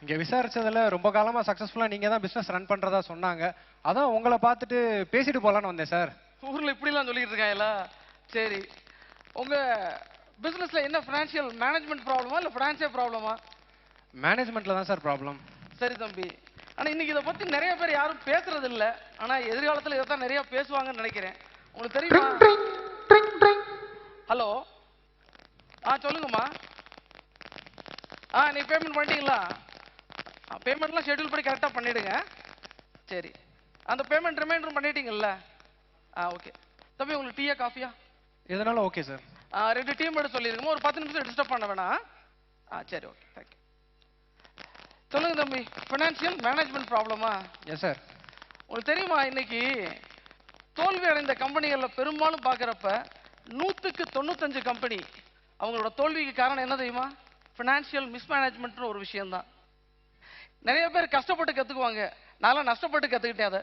இங்க விசாரிச்சதுல ரொம்ப காலமா சக்சஸ்ஃபுல்லா நீங்க தான் பிசினஸ் ரன் பண்றதா சொன்னாங்க, அதான் உங்களை பார்த்துட்டு பேசிட்டு போலான்னு வந்தேன் சார். ஊர்ல இப்படிலாம் சொல்லிட்டு இருக்காங்களா? சரி, உங்க பிசினஸ்ல என்ன ஃபினான்ஷியல் மேனேஜ்மெண்ட் ப்ராப்ளமா இல்ல ஃபினான்ஷியல் ப்ராப்ளமா? மேனேஜ்மெண்ட்ல தான் சார் ப்ராப்ளம். சரி தம்பி, ஆனா இன்னைக்கு இதை பத்தி நிறைய பேர் யாரும் பேசுறது இல்ல. ஆனா எதிர்காலத்துல இதை தான் நிறைய பேசுவாங்கன்னு நினைக்கிறேன். உங்களுக்கு தெரியுமா? ஹலோ, சொல்லுங்கம்மா. நீ பேமெண்ட் பண்ணிட்டீங்களா? பேமெண்ட்லாம் ஷெட்யூல் படி கரெக்டாக பண்ணிடுங்க. சரி, அந்த பேமெண்ட் ரிமைண்டரும் பண்ணிட்டீங்கல்ல? ஓகே தம்பி, உங்களுக்கு டீயா காஃபியா? எதனால ஓகே சார். 2 டீம் மட்டும் சொல்லிருக்கோம், ஒரு 10 நிமிஷம் டிஸ்டர்ப் பண்ண வேணாம். சரி, ஓகே, தேங்க்யூ. சொல்லுங்க தம்பி, ஃபினான்ஷியல் மேனேஜ்மெண்ட் ப்ராப்ளமா? Yes sir. உங்களுக்கு தெரியுமா, இன்னைக்கு தோல்வி அடைந்த கம்பெனிகளில் பெரும்பாலும் பார்க்குறப்ப 100க்கு 95 கம்பெனி அவங்களோட தோல்விக்கு காரணம் என்ன தெரியுமா? ஃபினான்ஷியல் மிஸ்மேனேஜ்மெண்ட்னு ஒரு விஷயம்தான். நிறைய பேர் கஷ்டப்பட்டு கற்றுக்குவாங்க, நான் நஷ்டப்பட்டு கற்றுக்கிட்டேன் அதை.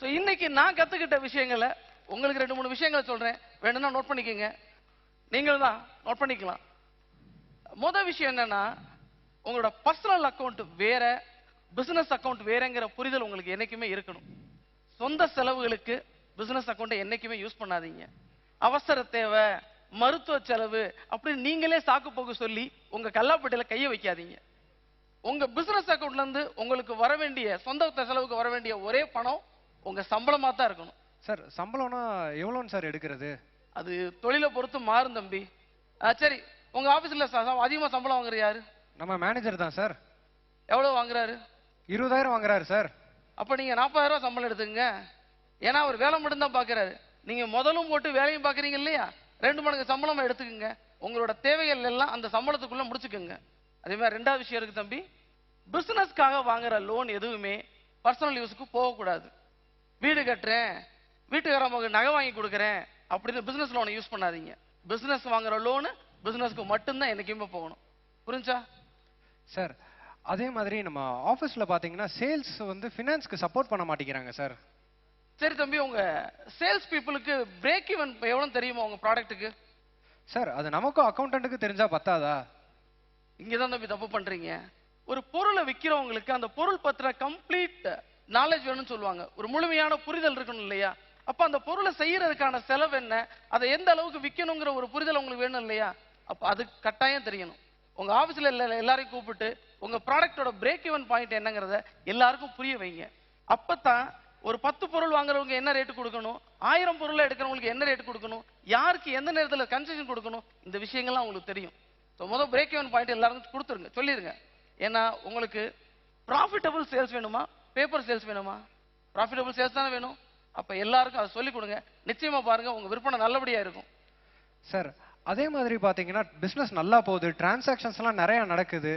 ஸோ இன்னைக்கு நான் கற்றுக்கிட்ட விஷயங்களை உங்களுக்கு 2-3 விஷயங்களை சொல்கிறேன், வேணும்னா நோட் பண்ணிக்கோங்க. நீங்கள் தான் நோட் பண்ணிக்கலாம். முதல் விஷயம் என்னன்னா, உங்களோட பர்சனல் அக்கௌண்ட் வேற, பிசினஸ் அக்கௌண்ட் வேறங்கிற புரிதல் உங்களுக்கு என்னைக்குமே இருக்கணும். சொந்த செலவுகளுக்கு பிசினஸ் அக்கௌண்ட்டை என்னைக்குமே யூஸ் பண்ணாதீங்க. அவசர தேவை, மருத்துவ செலவு அப்படி நீங்களே சாக்கு போக்கு சொல்லி உங்க கல்லாப்பட்டியில கைய வைக்காதீங்க. உங்க பிசினஸ் அக்கௌண்ட்ல இருந்து உங்களுக்கு வர வேண்டிய சொந்த செலவுக்கு வர வேண்டிய ஒரே பணம் உங்க சம்பளமா தான் இருக்கணும். சார், சம்பளம்னா எவ்வளோன்னு சார் எடுக்கிறது? அது தொழிலை பொறுத்து மாறும் தம்பி. சரி, உங்க ஆபீஸ்ல அதிகமா சம்பளம் வாங்குற யாரு? நம்ம மேனேஜர் தான் சார். எவ்வளவு வாங்குறாரு? 20,000 வாங்குறாரு சார். அப்ப நீங்க 40,000 சம்பளம் எடுத்துங்க. ஏன்னா அவர் வேலை மட்டும் தான் பாக்குறாரு. நீங்க முதலும் போட்டு வேலையும் பாக்குறீங்க இல்லையா? 2 மடங்கு சம்பளமா எடுத்துக்கோங்க. உங்களோட தேவைகள் எல்லாம் அந்த சம்பளத்துக்குள்ள முடிச்சுக்கோங்க. அதே மாதிரி 2வது விஷயம் இருக்கு தம்பி, பிசினஸ்க்காக வாங்குற லோன் எதுவுமே பர்சனல் யூஸுக்கு போகக்கூடாது. வீடு கட்டுறேன், வீட்டுக்காரங்களுக்கு நகை வாங்கி கொடுக்குறேன் அப்படின்னு பிசினஸ் லோனை யூஸ் பண்ணாதீங்க. பிசினஸ் வாங்குற லோனு பிசினஸ்க்கு மட்டும்தான் என்னைக்குமே போகணும். புரிஞ்சா சார்? அதே மாதிரி நம்ம ஆஃபீஸில் பார்த்தீங்கன்னா சேல்ஸ் வந்து ஃபினான்ஸ்க்கு சப்போர்ட் பண்ண மாட்டேங்கிறாங்க சார். சரி தம்பி, உங்க சேல்ஸ் பீப்புளுக்கு பிரேக் ஈவன் எவ்வளவு தெரியுமா உங்க ப்ராடக்ட்டுக்கு? சார், அது நமக்கும் அக்கௌண்டன்ட்டுக்கு தெரிஞ்சா பத்தாதா? இங்கதான் தம்பி தப்பு பண்றீங்க. ஒரு பொருளை விற்கிறவங்களுக்கு அந்த பொருள் பத்தின கம்ப்ளீட் நாலேஜ் வேணும்னு சொல்லுவாங்க. ஒரு முழுமையான புரிதல் இருக்கணும் இல்லையா? அப்ப அந்த பொருளை செய்யறதுக்கான செலவு என்ன, அதை எந்த அளவுக்கு விற்கணுங்கிற ஒரு புரிதல் உங்களுக்கு வேணும் இல்லையா? அப்ப அது கட்டாயம் தெரியணும். உங்க ஆபீஸ்ல எல்லாரையும் கூப்பிட்டு உங்க ப்ராடக்டோட பிரேக் ஈவன் பாயிண்ட் என்னங்கிறத எல்லாருக்கும் புரிய வைங்க. அப்பதான் ஒரு 10 பொருள் வாங்குறவங்க என்ன ரேட்டு கொடுக்கணும், 1000 பொருளை எடுக்கிறவங்களுக்கு என்ன ரேட்டு கொடுக்கணும், யாருக்கு எந்த நேரத்தில் கன்செஷன் கொடுக்கணும், இந்த விஷயங்கள்லாம் உங்களுக்கு தெரியும். ஸோ முதல் பிரேக் ஈவன் பாயிண்ட் எல்லாருக்கும் கொடுத்துருங்க, சொல்லிடுங்க. ஏன்னா உங்களுக்கு ப்ராஃபிட்டபிள் சேல்ஸ் வேணுமா, பேப்பர் சேல்ஸ் வேணுமா? ப்ராஃபிட்டபிள் சேல்ஸ் தானே வேணும். அப்ப எல்லாருக்கும் அதை சொல்லிக் கொடுங்க. நிச்சயமா பாருங்க, உங்க விற்பனை நல்லபடியா இருக்கும். சார், அதே மாதிரி பாத்தீங்கன்னா பிசினஸ் நல்லா போகுது, டிரான்சாக்ஷன்ஸ் எல்லாம் நிறைய நடக்குது.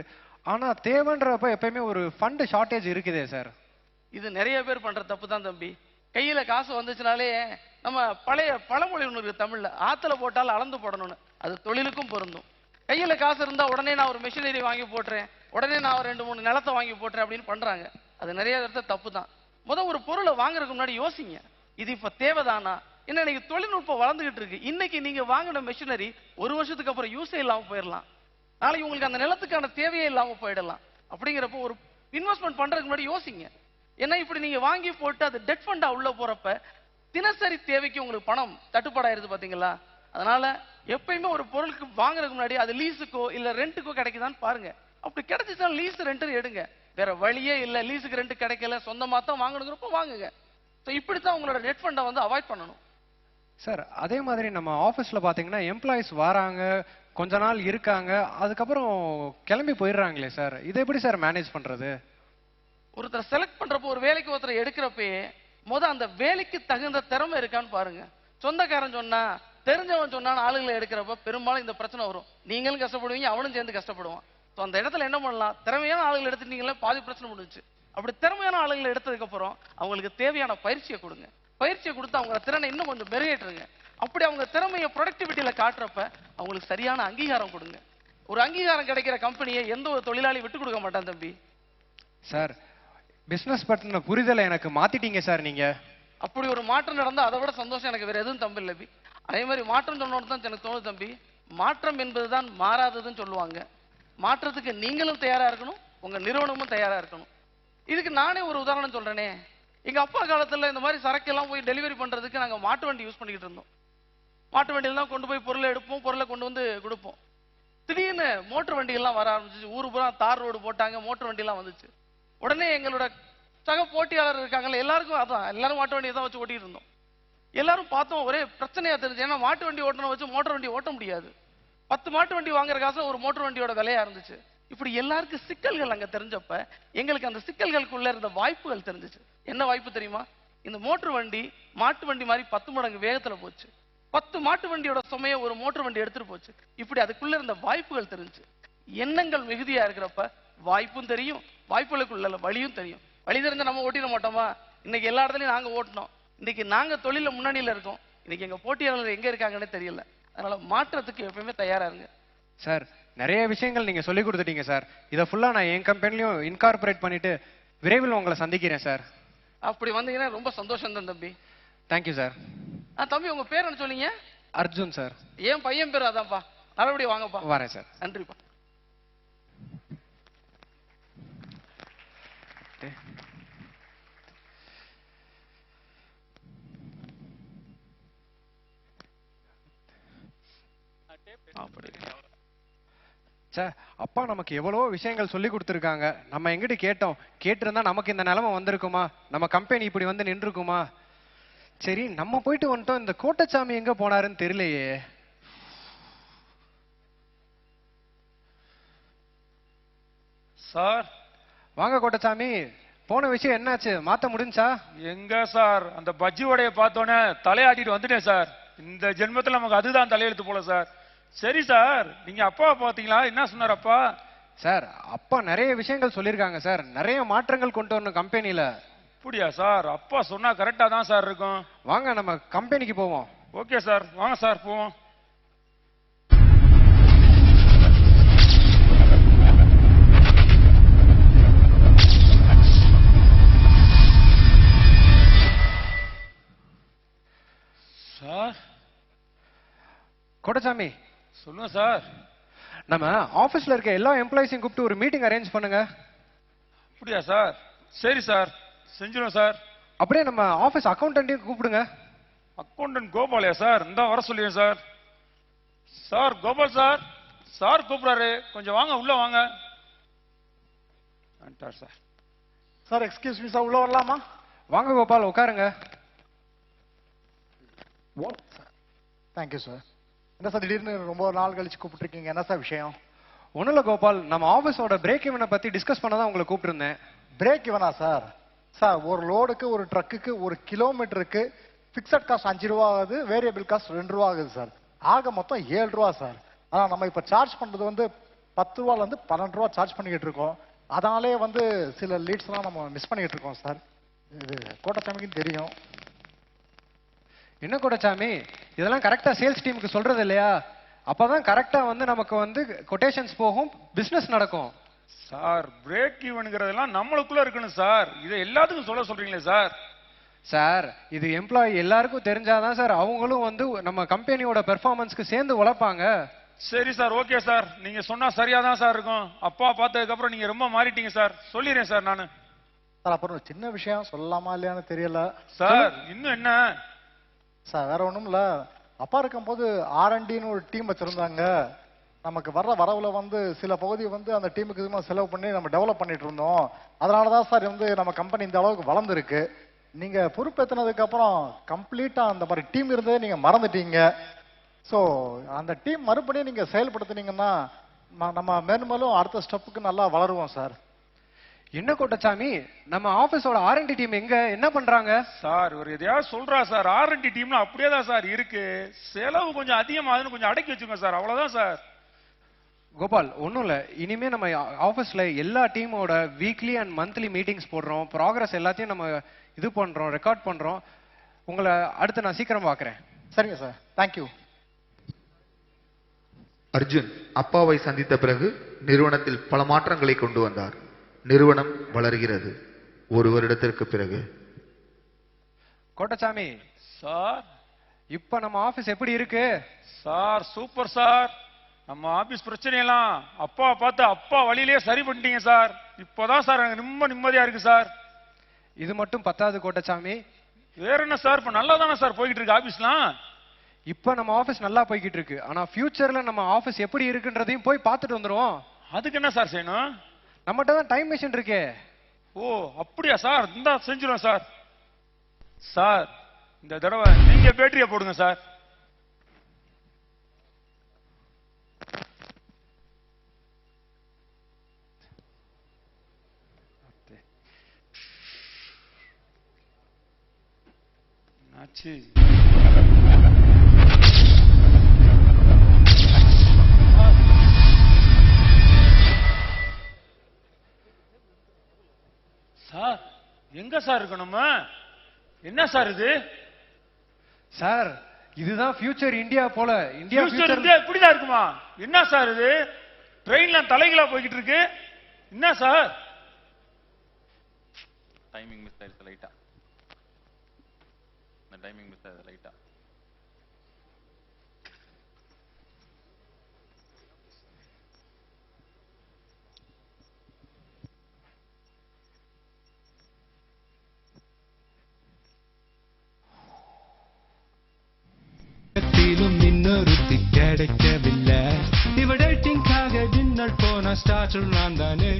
ஆனா தேவைன்றப்ப எப்பயுமே ஒரு ஃபண்ட் ஷார்டேஜ் இருக்குதே சார். இது நிறைய பேர் பண்ற தப்பு தான் தம்பி. கையில காசு வந்துச்சுனாலே, நம்ம பழைய பழமொழி ஒன்று இருக்கு தமிழ்ல, ஆத்துல போட்டாலும் அளந்து போடணும்னு. அது தொழிலுக்கும் பொருந்தும். கையில காசு இருந்தா உடனே நான் ஒரு மிஷினரி வாங்கி போட்டுறேன், உடனே நான் ஒரு 2-3 நிலத்தை வாங்கி போட்டுறேன் அப்படின்னு பண்றாங்க. அது நிறைய இடத்துல தப்பு தான். ஒரு பொருளை வாங்குறதுக்கு முன்னாடி யோசிங்க, இது இப்ப தேவைதானா? என்ன, இன்னைக்கு தொழில்நுட்பம் வளர்ந்துகிட்டு இருக்கு. இன்னைக்கு நீங்க வாங்கின மிஷினரி 1 வருஷத்துக்கு அப்புறம் யூஸே இல்லாம போயிடலாம். நாளைக்கு உங்களுக்கு அந்த நிலத்துக்கான தேவையே இல்லாம போயிடலாம். அப்படிங்கிறப்போ ஒரு இன்வெஸ்ட்மெண்ட் பண்றதுக்கு முன்னாடி யோசிங்க. ஏன்னா இப்படி நீங்க வாங்கி போட்டு அது டெட் ஃபண்டா உள்ள போறப்ப தினசரி தேவைக்கு உங்களுக்கு பணம் தட்டுப்பாடாயிருது பாத்தீங்களா? அதனால எப்பயுமே ஒரு பொருளுக்கு வாங்குறதுக்கு முன்னாடி அது லீஸுக்கோ இல்ல ரெண்ட்டுக்கோ கிடைக்குதான்னு பாருங்க. அப்படி கிடைச்சிச்சா லீஸ் ரெண்ட் எடுங்க. வேற வழியே இல்ல, லீஸுக்கு ரெண்ட் கிடைக்கல, சொந்தமா தான் வாங்கணுங்கிறப்ப வாங்குங்க. இப்படித்தான் உங்களோட டெட் ஃபண்டை வந்து அவாய்ட் பண்ணணும். சார், அதே மாதிரி நம்ம ஆஃபீஸில் பார்த்தீங்கன்னா எம்ப்ளாயிஸ் வராங்க, கொஞ்ச நாள் இருக்காங்க, அதுக்கப்புறம் கிளம்பி போயிடுறாங்களே சார். இதை எப்படி சார் மேனேஜ் பண்ணுறது? ஒருத்தர் செலக்ட் பண்ணுறப்போ, ஒரு வேலைக்கு ஒருத்தர் எடுக்கிறப்பயே அந்த வேலைக்கு தகுந்த திறமை இருக்கான்னு பாருங்க. சொந்தக்காரன் சொன்னா, தெரிஞ்சவன் சொன்னான்னு ஆளுகளை எடுக்கிறப்ப பெரும்பாலும் இந்த பிரச்சனை வரும். நீங்களும் கஷ்டப்படுவீங்க, அவனும் சேர்ந்து கஷ்டப்படுவான். அந்த இடத்துல என்ன பண்ணலாம், திறமையான ஆளுகளை எடுத்துட்டீங்களே, பாதி பிரச்சனை முடிஞ்சு. அப்படி திறமையான ஆளுகளை எடுத்ததுக்கு அப்புறம் அவங்களுக்கு தேவையான பயிற்சியை கொடுங்க. பயிற்சியை கொடுத்து அவங்க திறனை இன்னும் கொஞ்சம் மெருகேற்றுங்க. அப்படி அவங்க திறமையை ப்ரொடக்டிவிட்டியில காட்டுறப்ப அவங்களுக்கு சரியான அங்கீகாரம் கொடுங்க. ஒரு அங்கீகாரம் கிடைக்கிற கம்பெனியை எந்த ஒரு தொழிலாளி விட்டு கொடுக்க மாட்டான் தம்பி. சார், பிசினஸ் பற்றின புரிதலை எனக்கு மாத்திட்டீங்க சார் நீங்க. அப்படி ஒரு மாற்றம் நடந்தா அதை விட சந்தோஷம் எனக்கு வேற எதுவும் தம்பி இல்லை. அதே மாதிரி மாற்றம் சொன்னோன்னு தான் எனக்கு தோணுது தம்பி, மாற்றம் என்பதுதான் மாறாததுன்னு சொல்லுவாங்க. மாற்றத்துக்கு நீங்களும் தயாரா இருக்கணும், உங்க நிறுவனமும் தயாரா இருக்கணும். இதுக்கு நானே ஒரு உதாரணம் சொல்றேனே. எங்க அப்பா காலத்துல இந்த மாதிரி சரக்கு எல்லாம் போய் டெலிவரி பண்றதுக்கு நாங்க மாட்டு வண்டி யூஸ் பண்ணிக்கிட்டு இருந்தோம். மாட்டு வண்டியில தான் கொண்டு போய் பொருளை எடுப்போம், பொருளை கொண்டு வந்து கொடுப்போம். திடீர்னு மோட்டர் வண்டிகள்லாம் வர ஆரம்பிச்சிச்சு. ஊரு பூரா தார் ரோடு போட்டாங்க, மோட்டர் வண்டிலாம் வந்துச்சு. உடனே எங்களோட சக போட்டியாளர் இருக்காங்கல்ல, எல்லாருக்கும் அதான், எல்லாரும் மாட்டு வண்டியை தான் வச்சு ஓட்டிட்டு இருந்தோம். எல்லாரும் பார்த்தோம், ஒரே பிரச்சனையா தெரிஞ்சு. ஏன்னா மாட்டு வண்டி ஓட்டணும் வச்சு மோட்டர் வண்டி ஓட்ட முடியாது. 10 மாட்டு வண்டி வாங்குற காசு ஒரு மோட்டர் வண்டியோட விலையா இருந்துச்சு. இப்படி எல்லாருக்கும் சிக்கல்கள் அங்க தெரிஞ்சப்ப எங்களுக்கு அந்த சிக்கல்களுக்குள்ள இருந்த வாய்ப்புகள் தெரிஞ்சிச்சு. என்ன வாய்ப்பு தெரியுமா? இந்த மோட்டர் வண்டி மாட்டு வண்டி மாதிரி 10 மடங்கு வேகத்துல போச்சு. 10 மாட்டு வண்டியோட சுமையை ஒரு மோட்டர் வண்டி எடுத்துட்டு போச்சு. இப்படி அதுக்குள்ள இருந்த வாய்ப்புகள் தெரிஞ்சு. எண்ணங்கள் மிகுதியா இருக்கிறப்ப வாய்ப்பும் தெரியும், வாய்ப்புகளுக்குள்ள வழியும் தெரியும். வழி தெரிஞ்ச நம்ம ஓட்டிட மாட்டோமா? இன்னைக்கு எல்லா இடத்துலயும் நாங்க ஓட்டினோம். இன்னைக்கு நாங்க தொழில முன்னணியில இருக்கோம். இன்னைக்கு எங்க போட்டியாளர்கள் எங்க இருக்காங்கன்னு தெரியல. அதனால மாற்றத்துக்கு எப்பயுமே தயாரா இருங்க சார். நிறைய விஷயங்கள் நீங்க சொல்லி கொடுத்துட்டீங்க சார். இதை ஃபுல்லா நான் என் கம்பெனிலையும் இன்கார்பரேட் பண்ணிட்டு விரைவில் உங்களை சந்திக்கிறேன் சார். அப்படி வந்தீங்கன்னா ரொம்ப சந்தோஷம் தான் தம்பி. Thank you sir. தம்பி உங்க பேர் என்ன சொன்னீங்க? அர்ஜுன் சார். என் பையன் பேர் அதான்ப்பா. நல்லபடியா வாங்கப்பா. வரேன் சார். நன்றிப்பா. அப்பா நமக்கு எவ்வளவோ விஷயங்கள் சொல்லி கொடுத்துருக்காங்க. நம்ம எங்கிட்ட கேட்டோம், கேட்டிருந்தா நமக்கு இந்த நிலைமை வந்திருக்குமா? நம்ம கம்பெனி இப்படி வந்து நின்றுக்குமா? சரி, நம்ம போயிட்டு வந்துட்டோம். இந்த கோட்டச்சாமி எங்க போனாருன்னு தெரியலையே. சார் வாங்க கோட்டச்சாமி. போன விஷயம் என்னாச்சு? மாத்த முடிஞ்சா? எங்க சார், அந்த பஜ்ஜி வடையை பார்த்தோன்னே தலையாட்டிட்டு வந்துட்டேன் சார். இந்த ஜென்மத்தில் நமக்கு அதுதான் தலையெழுத்து போல சார். சரி சார், நீங்க அப்பாவை பாத்தீங்களா? என்ன சொன்னார் அப்பா? சார், அப்பா நிறைய விஷயங்கள் சொல்லியிருக்காங்க சார். நிறைய மாற்றங்கள் கொண்டு வரணும் கம்பெனில. அப்படியா சார்? அப்பா சொன்னா கரெக்டா தான் சார் இருக்கும். வாங்க நம்ம கம்பெனிக்கு போவோம். ஓகே சார், வாங்க சார் போவோம். சார். கோட்டச்சாமி சொல்லுங்க சார். நம்ம ஆபீஸ்ல இருக்க எல்லா எம்ப்ளாயிஸையும் கூப்பிட்டு ஒரு மீட்டிங் அரேஞ்ச் பண்ணுங்க. அப்படியா சார்? சரி சார், செஞ்சிடும் சார். அப்படியே நம்ம ஆபீஸ் அக்கௌண்டன்ட்டையும் கூப்பிடுங்க. Accountant Gopalaiah sir? இந்த வர சொல்லுங்க sir. Sir Gopal sir, sir கூப்பிடுறாரு, கொஞ்சம் வாங்க, உள்ள வாங்க. Sir sir excuse me sir, உள்ள வரலாமா? வாங்க கோபால், உட்காருங்க. Thank you sir. என்ன சார் திடீர்னு ரொம்ப நாள் கழிச்சு கூப்பிட்டுருக்கீங்க? என்ன சார் விஷயம்? ஒன்றும் இல்லை கோபால், நம்ம ஆஃபீஸோட பிரேக் ஈவனை பற்றி டிஸ்கஸ் பண்ண தான் உங்களை கூப்பிட்டுருந்தேன். பிரேக் ஈவனா சார்? சார், ஒரு லோடுக்கு ஒரு ட்ரக்குக்கு ஒரு கிலோமீட்டருக்கு ஃபிக்ஸட் காஸ்ட் 5 ரூபா ஆகுது, வேரியபிள் காஸ்ட் 2 ரூபா ஆகுது சார். ஆக மொத்தம் 7 ரூபா சார். ஆனால் நம்ம இப்போ சார்ஜ் பண்ணுறது வந்து 10 ரூபாலேருந்து 12 ரூபா சார்ஜ் பண்ணிக்கிட்டு இருக்கோம். அதனாலே வந்து சில லீட்ஸ்லாம் நம்ம மிஸ் பண்ணிக்கிட்டு இருக்கோம் சார். இது கோட்டச்சாமிக்கு தெரியும். என்ன கோட்டச்சாமி, இதெல்லாம் கரெக்டா சேல்ஸ் டீமுக்கு சொல்றது இல்லையா? அப்பதான் கரெக்டா வந்து நமக்கு வந்து கொட்டேஷன்ஸ் போகும், பிசினஸ் நடக்கும். சார், பிரேக் ஈவன்ங்கிறதெல்லாம் நம்மளுக்குள்ள இருக்கணும் சார். இதை எல்லாத்துக்கும் சொல்ல சொல்றீங்களே சார். சார், இது எம்ப்ளாயி எல்லாருக்கும் தெரிஞ்சாதான் சார் அவங்களும் வந்து நம்ம கம்பெனியோட பெர்ஃபார்மன்ஸ்க்கு சேர்ந்து உழைப்பாங்க. சரி சார், ஓகே சார், நீங்க சொன்னா சரியா தான் சார் இருக்கும். அப்பா பார்த்ததுக்கு அப்புறம் நீங்க ரொம்ப மாறிட்டீங்க சார். சொல்லிடுறேன் சார் நானு. சார், அப்புறம் சின்ன விஷயம் சொல்லலாமா இல்லையான்னு தெரியல சார். இன்னும் என்ன சார்? வேற ஒண்ணும் இல்ல, அப்பா இருக்கும்போது R&Dன்னு ஒரு டீம் வச்சிருந்தாங்க. நமக்கு வர்ற வரவுல வந்து சில பகுதி வந்து அந்த டீமுக்கு இதுமா செலவு பண்ணி நம்ம டெவலப் பண்ணிட்டு இருந்தோம். அதனாலதான் சார் வந்து நம்ம கம்பெனி இந்த அளவுக்கு வளர்ந்துருக்கு. நீங்க பொறுப்பேற்றினதுக்கு அப்புறம் கம்ப்ளீட்டா அந்த மாதிரி டீம் இருந்ததே நீங்க மறந்துட்டீங்க. ஸோ அந்த டீம் மறுபடியும் நீங்க செயல்படுத்தினீங்கன்னா நம்ம மேலும் அடுத்த ஸ்டெப்புக்கு நல்லா வளருவோம் சார். என்ன கோட்டச்சாமி, நம்ம ஆபீஸோட R&D டீம் எங்க, என்ன பண்றாங்க? சார், ஒரு எதையாவது சொல்றா சார். R&D டீம்ல அப்படியே தான் சார் இருக்கு. செலவு கொஞ்சம் அதிகமாகுதுன்னு கொஞ்சம் அடக்கி வச்சுங்க சார், அவ்வளவுதான் சார். கோபால், ஒன்றும் இல்லை, இனிமே நம்ம ஆஃபீஸில் எல்லா டீமோட வீக்லி அண்ட் மந்த்லி மீட்டிங்ஸ் போடுறோம். ப்ராக்ரஸ் எல்லாத்தையும் நம்ம இது பண்ணுறோம், ரெக்கார்ட் பண்ணுறோம். உங்களை அடுத்து நான் சீக்கிரம் பார்க்குறேன். சரிங்க சார், தேங்க்யூ. அர்ஜுன் அப்பாவை சந்தித்த பிறகு நிறுவனத்தில் பல மாற்றங்களை கொண்டு வந்தார். நிறுவனம் வளர்கிறது. 1 வருடத்திற்கு பிறகு கோட்டச்சாமி சார், இப்ப நம்ம ஆபீஸ் எப்படி இருக்கு சார்? Super sir. நம்ம ஆபீஸ் பிரச்சனையெல்லாம் அப்பா பார்த்து அப்பா வழியிலேயே சரி பண்ணிட்டீங்க சார். இப்போதான் சார் எனக்கு ரொம்ப நிம்மதியா இருக்கு சார். இது மட்டும் பத்தாது கோட்டச்சாமி. வேற என்ன சார்? இப்ப நல்லா தானே சார் போய்கிட்டு இருக்கு ஆபீஸ்லாம். இப்ப நம்ம ஆபீஸ் நல்லா போய்கிட்டு இருக்கு. ஆனா ஃபியூச்சர்ல நம்ம ஆபீஸ் எப்படி இருக்குன்றதையும் போய் பார்த்துட்டு வந்துருவோம். அதுக்கு என்ன சார் செய்யணும்? நம்மகிட்ட தான் டைம் மிஷின் இருக்கே. ஓ அப்படியா சார்? இந்தா செஞ்சிருவோம் சார். சார் இந்த தடவை நீங்க பேட்டரியை போடுங்க சார். ஆச்சு. சார் எங்க சார் இருக்கு நம்ம? என்ன சார் இது? சார் இதுதான் ஃபியூச்சர் இந்தியா போல. ஃபியூச்சர் இந்தியா இப்படிதான் இருக்குமா? என்ன சார் இது? ட்ரெயின்ல தலைகளா போய்கிட்டு இருக்கு. என்ன சார்? டைமிங் மிஸ் ஆயிடுச்சு லைட்டா. டைமிங் மிஸ் ஆகுது லைட்டா. இன்னொருத்தி கிடைக்கவில்லை. இவ டேட்டிங்காக டின்னர் போன ஸ்டார்டர் நான் தானே.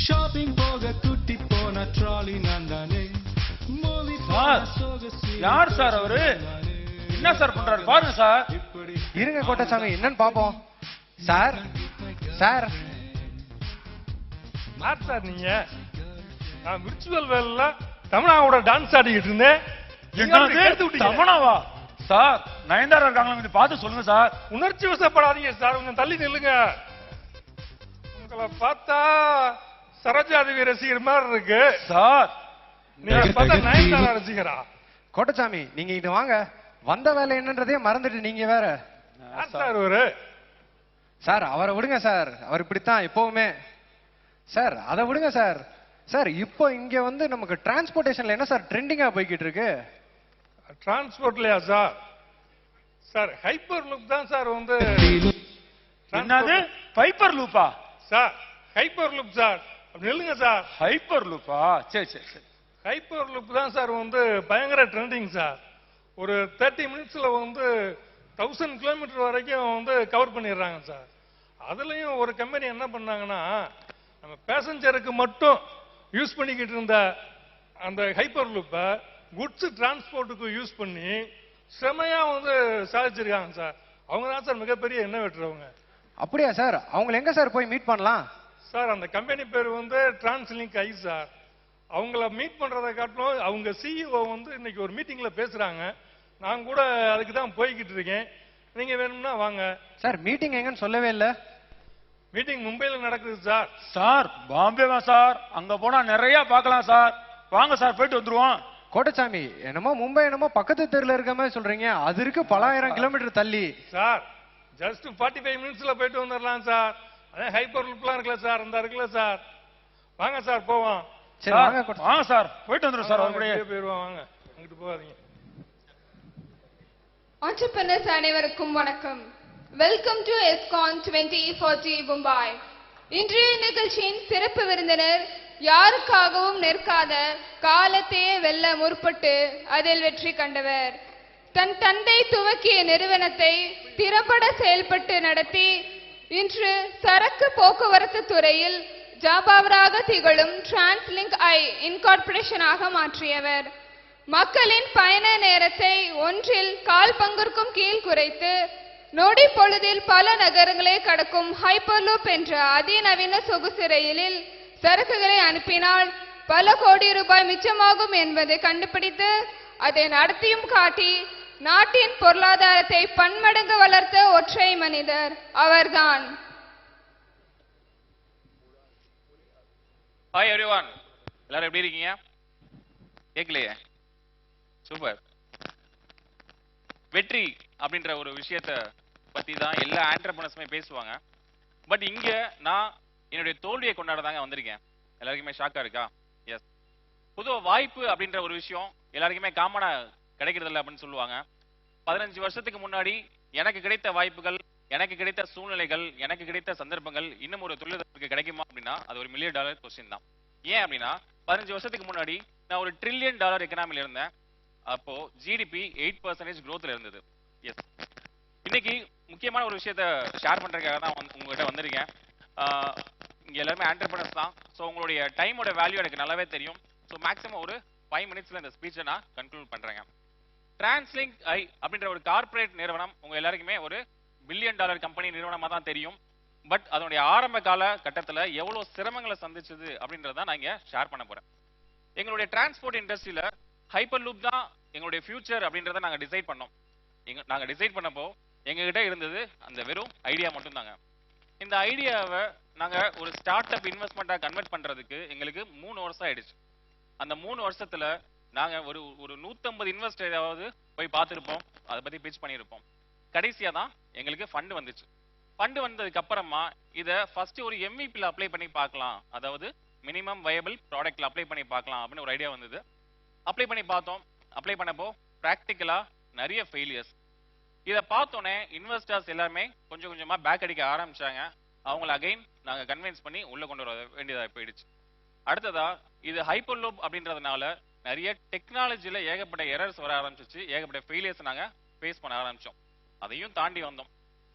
ஷாப்பிங் போக குட்டி போன ட்ராலி நான் தானே. யார் சார் அவரு? என்ன சார் பண்றாரு பாருங்க சார். இருங்க கோட்டச்சாமி என்னன்னு பாப்போம். சார் சார் யார் சார் நீங்க? நான் விர்ச்சுவல் வேல்ல தமிழாவோட டான்ஸ் ஆடிக்கிட்டு இருந்தேன். தமிழாவா? சார் நயன்தாரா இருக்காங்களா கொஞ்சம் பார்த்து சொல்லுங்க சார். உணர்ச்சி வசப்படாதீங்க சார், கொஞ்சம் தள்ளி நில்லுங்க. உங்களை பார்த்தா சரோஜாதேவி ரசிகர் மாதிரி இருக்கு சார். நீங்க பார்த்தா நயன்தாரா ரசிகரா? கோட்டச்சாமி நீங்க இங்க வாங்க. வந்த வேலை என்னன்றதே மறந்துட்டு நீங்க வேற. சார் ஒரு சார் அவரை விடுங்க சார். அவர் இப்படித்தான் எப்பவுமே. சார் அதை விடுங்க சார். சார் இப்போ இங்க வந்து நமக்கு டிரான்ஸ்போர்டேஷன்ல என்ன சார் ட்ரெண்டிங்கா போய்கிட்டு இருக்கு? டிரான்ஸ்போர்ட்லயா சார்? சார் ஹைப்பர் லூப் தான் சார் வந்து. என்னது பைப்பர் லூப்பா? Sir hyper loop sir. அப்படி இல்லைங்க சார். ஹைப்பர் லூப்பா? சரி சரி சரி. ஹைப்பர் லூப் தான் சார் வந்து பயங்கர ட்ரெண்டிங் சார். ஒரு 30 மினிட்ஸ்ல வந்து 1000 கிலோமீட்டர் வரைக்கும் வந்து கவர் பண்ணிடுறாங்க சார். அதுலயும் ஒரு கம்பெனி என்ன பண்ணாங்கன்னா நம்ம பேசஞ்சருக்கு மட்டும் யூஸ் பண்ணிக்கிட்டு இருந்த அந்த ஹைப்பர் லூப்பை குட்ஸ் டிரான்ஸ்போர்ட்டுக்கு யூஸ் பண்ணி செமையா வந்து சாதிச்சிருக்காங்க சார். அவங்க தான் சார் மிகப்பெரிய எண்ணெய் வெட்டுறவங்க. அப்படியா சார்? அவங்களை எங்க சார் போய் மீட் பண்ணலாம்? சார் அந்த கம்பெனி பேர் வந்து டிரான்ஸ்லிங்க் ஐ சார். அவங்கள மீட் பண்றதை காட்டிலும் அவங்க சிஇஓ வந்து இன்னைக்கு ஒரு மீட்டிங்ல பேசுறாங்க. நான் கூட அதுக்கு தான் போய்கிட்டு இருக்கேன். நீங்க வேணும்னா வாங்க. சார் மீட்டிங் எங்கன்னு சொல்லவே இல்லை. மீட்டிங் மும்பைல நடக்குது சார். Sir பாம்பேவா sir? அங்க போனா நிறைய பார்க்கலாம் சார். வாங்க சார் போயிட்டு வந்துருவோம். கோட்டச்சாமி என்னமோ மும்பை என்னமோ பக்கத்து தெருல இருக்க மாதிரி சொல்றீங்க. அது இருக்கு பலாயிரம் கிலோமீட்டர் தள்ளி. சார் ஜஸ்ட் 45 மினிட்ஸ்ல போயிட்டு வந்துடலாம் சார். அதே ஹைப்பர் லூப்லாம் இருக்குல்ல சார், அந்த இருக்குல்ல சார். வாங்க சார் போவோம். சரி வாங்க வாங்க சார் போயிட்டு வந்துரும் சார். அவருடைய போயிருவோம் வாங்க. அங்கிட்டு போகாதீங்க. Entrepreneurs அனைவருக்கும் வணக்கம். Welcome to Escon 2040 Mumbai. இன்றைய நிகழ்ச்சியின் சிறப்பு விருந்தினர் யாருக்காகவும் நிற்காத காலத்தையே வெல்ல முற்பட்டு அதில் வெற்றி கண்டவர். தன் தந்தை துவக்கிய நிறுவனத்தை திறம்பட செயல்பட்டு நடத்தி இன்று சரக்கு போக்குவரத்து துறையில் ஜாபாவராக திகழும் டிரான்ஸ்லிங்க் ஐ இன்கார்பரேஷனாக மாற்றியவர். மக்களின் பயண நேரத்தை ஒன்றில் கால் பங்கிற்கும் கீழ் குறைத்து நொடி பொழுதில் பல நகரங்களை கடக்கும் ஹைப்பர்லூப் என்ற அதிநவீன சொகுசு ரயிலில் சரக்குகளை அனுப்பினால் பல கோடி ரூபாய் மிச்சமாகும் என்பதை கண்டுபிடித்து அதை நடத்தியும் காட்டி நாட்டின் பொருளாதாரத்தை பன்மடங்கு வளர்த்த ஒற்றை மனிதர் அவர்தான். ஹாய் எவ்ரிவன், எல்லாரும் எப்படி இருக்கீங்க? கேட்கலையே? சூப்பர். வெற்றி அப்படின்ற ஒரு விஷயத்த பத்தி தான் எல்லா ஆண்டர்பிரனர்ஸுமே பேசுவாங்க. பட் இங்க நான் என்னுடைய தோல்வியை கொண்டாட தாங்க வந்திருக்கேன். எல்லாருக்குமே ஷாக்கா இருக்கா? எஸ். பொதுவா வாய்ப்பு அப்படின்ற ஒரு விஷயம் எல்லாருக்குமே காமனா கிடைக்கிறது இல்லை அப்படின்னு சொல்லுவாங்க. 15 வருஷத்துக்கு முன்னாடி எனக்கு கிடைத்த வாய்ப்புகள், எனக்கு கிடைத்த சூழ்நிலைகள், எனக்கு கிடைத்த சந்தர்ப்பங்கள் இன்னும் ஒரு தொழிலதிபருக்கு கிடைக்குமா அப்படின்னா அது ஒரு $1 மில்லியன் கொஸ்டின் தான். ஏன் அப்படின்னா 15 வருஷத்துக்கு முன்னாடி நான் ஒரு $1 trillion எக்கனாமில இருந்தேன். அப்போ ஜிடிபி 8% growthல இருந்தது. எஸ். இன்னைக்கு முக்கியமான ஒரு விஷயத்த ஷேர் பண்றதுக்காக தான் உங்ககிட்ட வந்திருக்கேன். இங்க எல்லாருமே ஆண்டர்பிரனர்ஸ் தான். ஸோ உங்களுடைய டைமோட வேல்யூ எனக்கு நல்லாவே தெரியும். ஸோ மேக்ஸிமம் ஒரு 5 minutesல இந்த ஸ்பீச்சை நான் கன்க்ளூட் பண்றேங்க. டிரான்ஸ்லிங்க் ஐ அப்படின்ற ஒரு கார்ப்பரேட் நிறுவனம் உங்க எல்லாருக்குமே ஒரு $1 billion கம்பெனி நிறுவனமா தான் தெரியும். பட் அதனுடைய ஆரம்ப கால கட்டத்துல எவ்வளவு சிரமங்களை சந்திச்சது அப்படின்றத நான் இங்க ஷேர் பண்ண போறேன். எங்களுடைய டிரான்ஸ்போர்ட் இண்டஸ்ட்ரியில ஹைப்பர் லூப் தான் எங்களுடைய ஃபியூச்சர் அப்படின்றத நாங்க டிசைட் பண்ணோம். நாங்க டிசைட் பண்ணப்போ எங்ககிட்ட இருந்தது அந்த வெறும் ஐடியா மட்டும் தாங்க. இந்த ஐடியாவை நாங்க ஒரு ஸ்டார்ட் அப் இன்வெஸ்ட்மெண்ட்டா கன்வெர்ட் பண்றதுக்கு எங்களுக்கு 3 வருஷம் ஆயிடுச்சு. அந்த 3 வருஷத்துல நாங்க ஒரு 150 இன்வெஸ்டராவது போய் பார்த்துருப்போம், அதை பத்தி பிச் பண்ணியிருப்போம். கடைசியா தான் எங்களுக்கு ஃபண்ட் வந்துச்சு. ஃபண்ட் வந்ததுக்கு அப்புறமா இதை ஃபர்ஸ்ட் ஒரு எம்விபில அப்ளை பண்ணி பார்க்கலாம், அதாவது மினிமம் வயபிள் ப்ராடக்ட்ல அப்ளை பண்ணி பார்க்கலாம் அப்படின்னு ஒரு ஐடியா வந்தது. அப்ளை பண்ணி பார்த்தோம். அப்ளை பண்ணப்போ ப்ராக்டிக்கலா நிறைய ஃபெயிலியர்ஸ். இதை பார்த்தோன்னே இன்வெஸ்டர்ஸ் எல்லாருமே கொஞ்சம் கொஞ்சமா பேக் அடிக்க ஆரம்பிச்சாங்க. அவங்கள அகைன் நாங்க கன்வின்ஸ் பண்ணி உள்ள கொண்டு வர வேண்டியதா போயிடுச்சு. அடுத்ததா இது ஹைப்பர் லூப் அப்படின்றதுனால நிறைய டெக்னாலஜில ஏகப்பட்ட எரர்ஸ் வர ஆரம்பிச்சிச்சு, ஏகப்பட்ட ஃபெயிலியர்ஸ் நாங்க ஃபேஸ் பண்ண ஆரம்பிச்சோம். அதையும் தாண்டி வந்தோம்.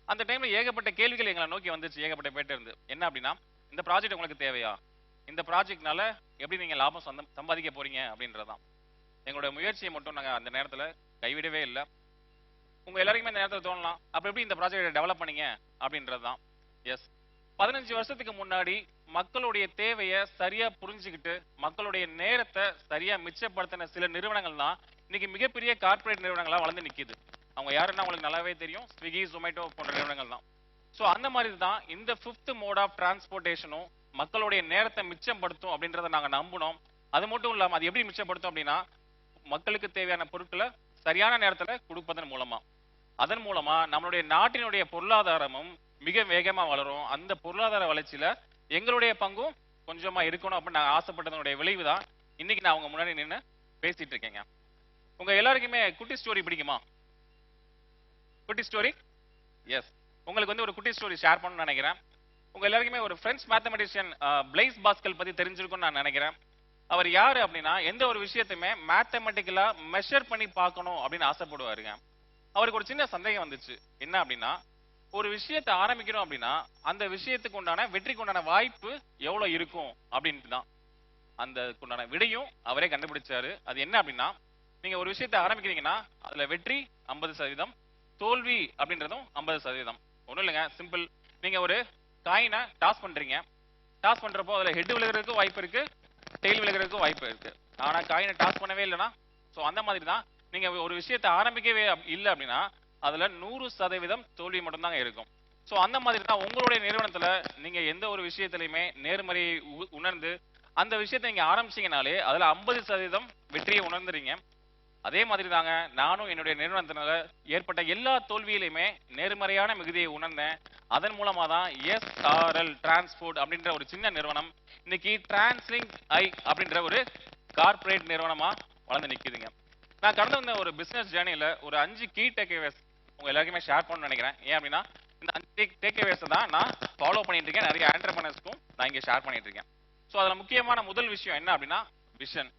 அந்த டைம்ல ஏகப்பட்ட கேள்விகள் எங்களை நோக்கி வந்துச்சு, ஏகப்பட்ட பேர்ட்ட இருந்து. என்ன அப்படின்னா, இந்த ப்ராஜெக்ட் உங்களுக்கு தேவையா, இந்த ப்ராஜெக்ட்னால எப்படி நீங்க லாபம் சம்பாதிக்க போறீங்க அப்படின்றதான். எங்களோட முயற்சியை மட்டும் நாங்க அந்த நேரத்துல கைவிடவே இல்லை. உங்க எல்லாருக்குமே இந்த நேரத்தில் தோணலாம், அப்ப எப்படி இந்த ப்ராஜெக்டை டெவலப் பண்ணீங்க அப்படின்றதுதான். எஸ், 15 வருஷத்துக்கு முன்னாடி மக்களுடைய தேவையை சரியா புரிஞ்சுக்கிட்டு மக்களுடைய நேரத்தை சரியா மிச்சப்படுத்தின சில நிறுவனங்கள் தான் இன்னைக்கு மிகப்பெரிய கார்ப்பரேட் நிறுவனங்களா வளர்ந்து நிக்குது. அவங்க யாருன்னா உங்களுக்கு நல்லாவே தெரியும், ஸ்விக்கி, ஜொமேட்டோ போன்ற நிறுவனங்கள் தான். ஸோ அந்த மாதிரி தான் இந்த 5th மோட் ஆஃப் டிரான்ஸ்போர்ட்டேஷனும் மக்களுடைய நேரத்தை மிச்சப்படுத்தும் அப்படின்றத நாங்க நம்பினோம். அது மட்டும் இல்லாம அது எப்படி மிச்சப்படுத்தும் அப்படின்னா, மக்களுக்கு தேவையான பொருட்களை சரியான நேரத்துல கொடுப்பதன் மூலமா, அதன் மூலமா நம்மளுடைய நாட்டினுடைய பொருளாதாரமும் மிக வேகமா வளரும். அந்த பொருளாதார வளர்ச்சியில எங்களுடைய பங்கும் கொஞ்சமா இருக்கணும் அப்படின்னு நான் ஆசைப்பட்டதனுடைய விளைவு தான் இன்னைக்கு நான் உங்க முன்னாடி நின்று பேசிட்டு இருக்கேங்க. உங்க எல்லாருக்குமே குட்டி ஸ்டோரி பிடிக்குமா? குட்டி ஸ்டோரி? எஸ், உங்களுக்கு வந்து ஒரு குட்டி ஸ்டோரி ஷேர் பண்ணணும்னு நினைக்கிறேன். உங்க எல்லாருக்குமே ஒரு பிரெஞ்சு மேத்தமெட்டிஷியன் பிளைஸ் பாஸ்கல் பத்தி தெரிஞ்சிருக்கும்னு நான் நினைக்கிறேன். அவர் யாரு அப்படின்னா, எந்த ஒரு விஷயத்தையுமே மேத்தமெட்டிக்கலா மெஷர் பண்ணி பார்க்கணும் அப்படின்னு ஆசைப்படுவாருங்க. அவருக்கு ஒரு சின்ன சந்தேகம் வந்துச்சு. என்ன அப்படின்னா, ஒரு விஷயத்தை ஆரம்பிக்கணும் அப்படின்னா அந்த விஷயத்துக்கு உண்டான வெற்றிக்கு உண்டான வாய்ப்பு எவ்வளவு இருக்கும் அப்படின்ட்டு தான். அந்த உண்டான விடையும் அவரே கண்டுபிடிச்சாரு. அது என்ன அப்படின்னா, நீங்க ஒரு விஷயத்தை ஆரம்பிக்கிறீங்கன்னா அதுல வெற்றி 50%, தோல்வி அப்படின்றதும் 50%. ஒண்ணும் இல்லைங்க, சிம்பிள். நீங்க ஒரு காயினை டாஸ் பண்றீங்க. டாஸ் பண்றப்போ அதுல ஹெட் விழுகிறதுக்கு வாய்ப்பு இருக்கு, டெய்ல் விழுகிறதுக்கு வாய்ப்பு இருக்கு. ஆனா காயினை டாஸ் பண்ணவே இல்லைன்னா, ஸோ அந்த மாதிரி தான் நீங்க ஒரு விஷயத்தை ஆரம்பிக்கவே இல்லை அப்படின்னா அதுல 100% தோல்வி மட்டும்தாங்க இருக்கும். ஸோ அந்த மாதிரி தான் உங்களுடைய நிறுவனத்துல நீங்க எந்த ஒரு விஷயத்திலையுமே நேர்மறையை உணர்ந்து அந்த விஷயத்தை நீங்க ஆரம்பிச்சீங்கனாலே அதுல 50% வெற்றியை உணர்ந்துறீங்க. அதே மாதிரி தாங்க நானும் என்னுடைய நிறுவனத்தினால ஏற்பட்ட எல்லா தோல்வியிலையுமே நேர்மறையான மிகுதியை உணர்ந்தேன். அதன் மூலமா தான் எஸ்ஆர்எல் டிரான்ஸ்போர்ட் அப்படின்ற ஒரு சின்ன நிறுவனம் இன்னைக்கு டிரான்ஸ்லிங்க் ஐ அப்படின்ற ஒரு கார்ப்பரேட் நிறுவனமா வளர்ந்து நிக்குதுங்க. நான் கடந்து வந்த ஒரு பிசினஸ் ஜேர்னில ஒரு 5 கீ டேக்அவேஸ் உங்க எல்லாருக்குமே ஷேர் பண்ணணும்னு நினைக்கிறேன். ஏன் அப்படின்னா, இந்த 5 டேக்அவேஸ் தான் நான் ஃபாலோ பண்ணிட்டு இருக்கேன். நிறைய ஆண்டர்பிரனர்ஸ்க்கும் நான் இங்க ஷேர் பண்ணிட்டு இருக்கேன். ஸோ அதுல முக்கியமான முதல் விஷயம் என்ன அப்படின்னா, விஷன்.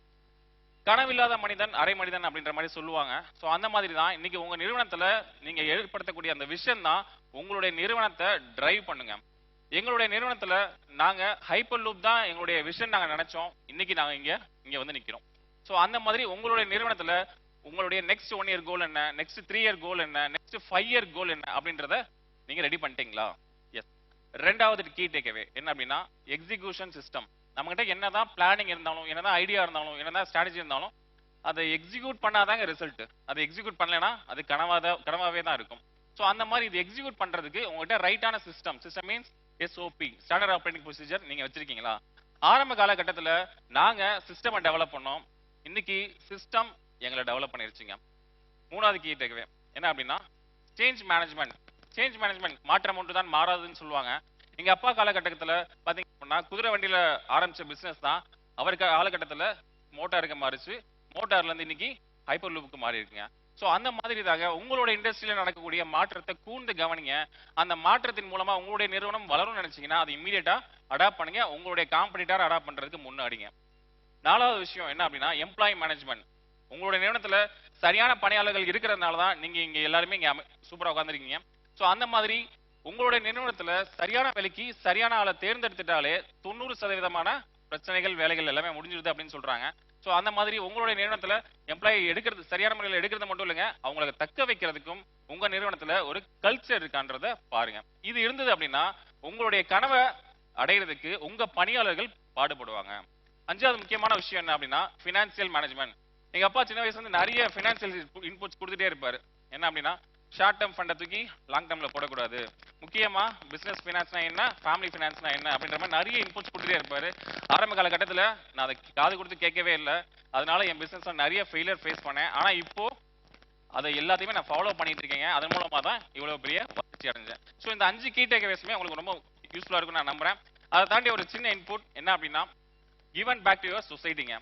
கனவில்லாத மனிதன் அரை மனிதன் அப்படின்ற மாதிரி சொல்லுவாங்க. ஸோ அந்த மாதிரி தான் இன்னைக்கு உங்க நிறுவனத்துல நீங்க ஏற்படுத்தக்கூடிய அந்த விஷன் தான் உங்களுடைய நிறுவனத்தை டிரைவ் பண்ணுங்க. எங்களுடைய நிறுவனத்துல நாங்க ஹைப்பர் லூப் தான் எங்களுடைய விஷன் நாங்க நினைச்சோம். இன்னைக்கு நாங்க இங்க வந்து நிக்கிறோம். ஸோ அந்த மாதிரி உங்களுடைய நிறுவனத்துல உங்களுடைய நெக்ஸ்ட் 1 year கோல் என்ன, நெக்ஸ்ட் 3 year கோல் என்ன, நெக்ஸ்ட் 5 year கோல் என்ன அப்படின்றத நீங்க ரெடி பண்ணிட்டீங்களா? எஸ். ரெண்டாவது கீ டேக்அவே என்ன அப்படின்னா, எக்ஸிகியூஷன் சிஸ்டம். நம்ம கிட்ட என்னதான் பிளானிங் இருந்தாலும், என்னதான் ஐடியா இருந்தாலும், என்னதான் ஸ்ட்ராட்டஜி இருந்தாலும் அதை எக்ஸிக்யூட் பண்ணாதாங்க ரிசல்ட். அதை எக்ஸிக்யூட் பண்ணலனா அது கனவாவே தான் இருக்கும். ஸோ அந்த மாதிரி இது எக்ஸிக்யூட் பண்றதுக்கு உங்ககிட்ட ரைட்டான system means SOP, standard operating procedure நீங்க வச்சிருக்கீங்களா? ஆரம்ப காலகட்டத்தில் நாங்க சிஸ்டமை டெவலப் பண்ணோம். இன்னைக்கு சிஸ்டம் எங்களை டெவலப் பண்ணிருச்சுங்க. மூணாவது கீ டேக்அவே என்ன அப்படின்னா, சேஞ்ச் மேனேஜ்மெண்ட். மாற்றம் ஒன்று தான் மாறாதுன்னு சொல்லுவாங்க. எங்க அப்பா காலகட்டத்தில் பாத்தீங்கன்னா குதிரை வண்டியில ஆரம்பிச்ச பிசினஸ் தான் அவருக்கு காலகட்டத்தில் மோட்டாருக்கு மாறிச்சு. மோட்டார்ல இருந்து இன்னைக்கு ஹைப்பர் லூப்புக்கு மாறி இருக்குங்க. ஸோ அந்த மாதிரி தாங்க உங்களோட இண்டஸ்ட்ரியில நடக்கக்கூடிய மாற்றத்தை கூர்ந்து கவனிங்க. அந்த மாற்றத்தின் மூலமா உங்களுடைய நிறுவனம் வளரும் நினைச்சீங்கன்னா அது இம்மீடியட்டா அடாப்ட் பண்ணுங்க. உங்களுடைய காம்படிட்டர் அடாப்ட் பண்றதுக்கு முன்னாடிங்க. நாலாவது விஷயம் என்ன அப்படின்னா எம்ப்ளாயி மேனேஜ்மெண்ட். உங்களுடைய நிறுவனத்துல சரியான பணியாளர்கள் இருக்கிறதுனால தான் நீங்க இங்க எல்லாருமே இங்க சூப்பரா உட்காந்துருக்கீங்க. ஸோ அந்த மாதிரி உங்களுடைய நிறுவனத்துல சரியான வேலைக்கு சரியான ஆளை தேர்ந்தெடுத்துட்டாலே 90% பிரச்சனைகள் வேலைகள் எல்லாமே முடிஞ்சிருது அப்படின்னு சொல்றாங்க. ஸோ அந்த மாதிரி உங்களுடைய நிறுவனத்துல எம்ப்ளாயி எடுக்கிறது சரியான முறையில் எடுக்கிறது மட்டும் இல்லைங்க, அவங்களுக்கு தக்க வைக்கிறதுக்கும் உங்க நிறுவனத்துல ஒரு கல்ச்சர் இருக்கான்றத பாருங்க. இது இருந்தது அப்படின்னா உங்களுடைய கனவை அடையிறதுக்கு உங்க பணியாளர்கள் பாடுபடுவாங்க. அஞ்சாவது முக்கியமான விஷயம் என்ன அப்படின்னா பினான்சியல் மேனேஜ்மெண்ட். எங்க அப்பா சின்ன வயசுல இருந்து நிறைய பினான்சியல் இன்புட்ஸ் கொடுத்துட்டே இருப்பாரு. என்ன அப்படின்னா ஷார்ட் டேர்ம் ஃபண்டை தூக்கி லாங் டேர்ம்ல போடக்கூடாது, முக்கியமா பிசினஸ் பினான்ஸ்னா என்ன, ஃபேமிலி பினான்ஸ்னா என்ன அப்படின்ற மாதிரி நிறைய இன்புட்ஸ் கொடுத்துட்டே இருப்பாரு. ஆரம்ப காலகட்டத்தில் நான் அதை காது கொடுத்து கேட்கவே இல்லை. அதனால என் பிசினஸ்ல நிறைய ஃபெயிலியர் ஃபேஸ் பண்ணேன். ஆனா இப்போ அதை எல்லாத்தையுமே நான் ஃபாலோ பண்ணிட்டு இருக்கேங்க. அதன் மூலமா தான் இவ்வளவு பெரிய வளர்ச்சி அடைஞ்சேன். ஸோ இந்த 5 கீ டேக்அவேஸுமே உங்களுக்கு ரொம்ப யூஸ்ஃபுல்லா இருக்கும்னு நான் நம்புறேன். அதை தாண்டி ஒரு சின்ன இன்புட் என்ன அப்படின்னா give and back to your சொசைட்டிங்க.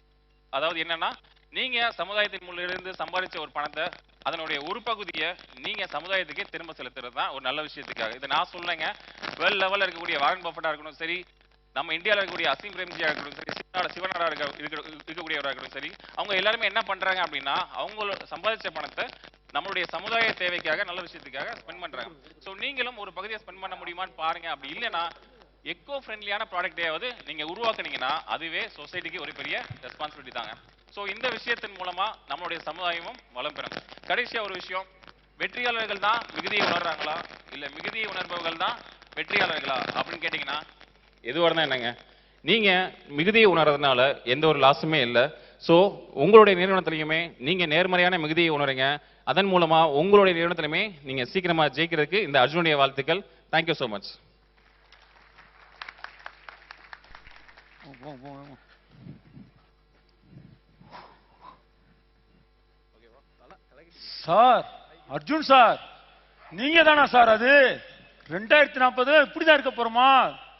அதாவது என்னன்னா நீங்க சமுதாயத்தின் மூலிருந்து சம்பாதிச்ச ஒரு பணத்தை அதனுடைய ஒரு பகுதியை நீங்க சமுதாயத்துக்கே திரும்ப செலுத்துறது தான் ஒரு நல்ல விஷயத்துக்காக. இதை நான் சொல்லுங்க, வேர்ல்ட் லெவல்ல இருக்கக்கூடிய வாரன் பஃபட்டா இருக்கணும் சரி, நம்ம இந்தியாவில் இருக்கக்கூடிய அசீம் பிரேம்ஜியா இருக்கட்டும் சரி, சிவநாடா இருக்கக்கூடியவராக இருக்கட்டும் சரி, அவங்க எல்லாருமே என்ன பண்றாங்க அப்படின்னா அவங்களோட சம்பாதிச்ச பணத்தை நம்மளுடைய சமுதாய தேவைக்காக நல்ல விஷயத்துக்காக ஸ்பெண்ட் பண்றாங்க. ஸோ நீங்களும் ஒரு பகுதியை ஸ்பெண்ட் பண்ண முடியுமான்னு பாருங்க. அப்படி இல்லைன்னா எக்கோ ஃப்ரெண்ட்லியான ப்ராடக்டையாவது நீங்க உருவாக்குனீங்கன்னா அதுவே சொசைட்டிக்கு ஒரு பெரிய ரெஸ்பான்சிபிலிட்டி தாங்க. ஸோ இந்த விஷயத்தின் மூலமா நம்மளுடைய சமுதாயமும் வளம் பெறும். கடைசியா ஒரு விஷயம், வெற்றியாளர்கள் தான் மிகுதியை உணர்றாங்களா இல்ல மிகுதியை உணர்பவர்கள் தான் வெற்றியாளர்களா அப்படின்னு கேட்டீங்கன்னா எதுவாக இருந்தா என்னங்க, நீங்க மிகுதியை உணர்றதுனால எந்த ஒரு லாஸுமே இல்லை. ஸோ உங்களுடைய நிறுவனத்திலையுமே நீங்க நேர்மறையான மிகுதியை உணருங்க. அதன் மூலமா உங்களுடைய நிறுவனத்திலுமே நீங்க சீக்கிரமா ஜெயிக்கிறதுக்கு இந்த அர்ஜுனுடைய வாழ்த்துக்கள். Thank you so much. Sir Arjun sir, நீங்க தானா சார்? அது 2040 இப்படிதான் இருக்க போறோமா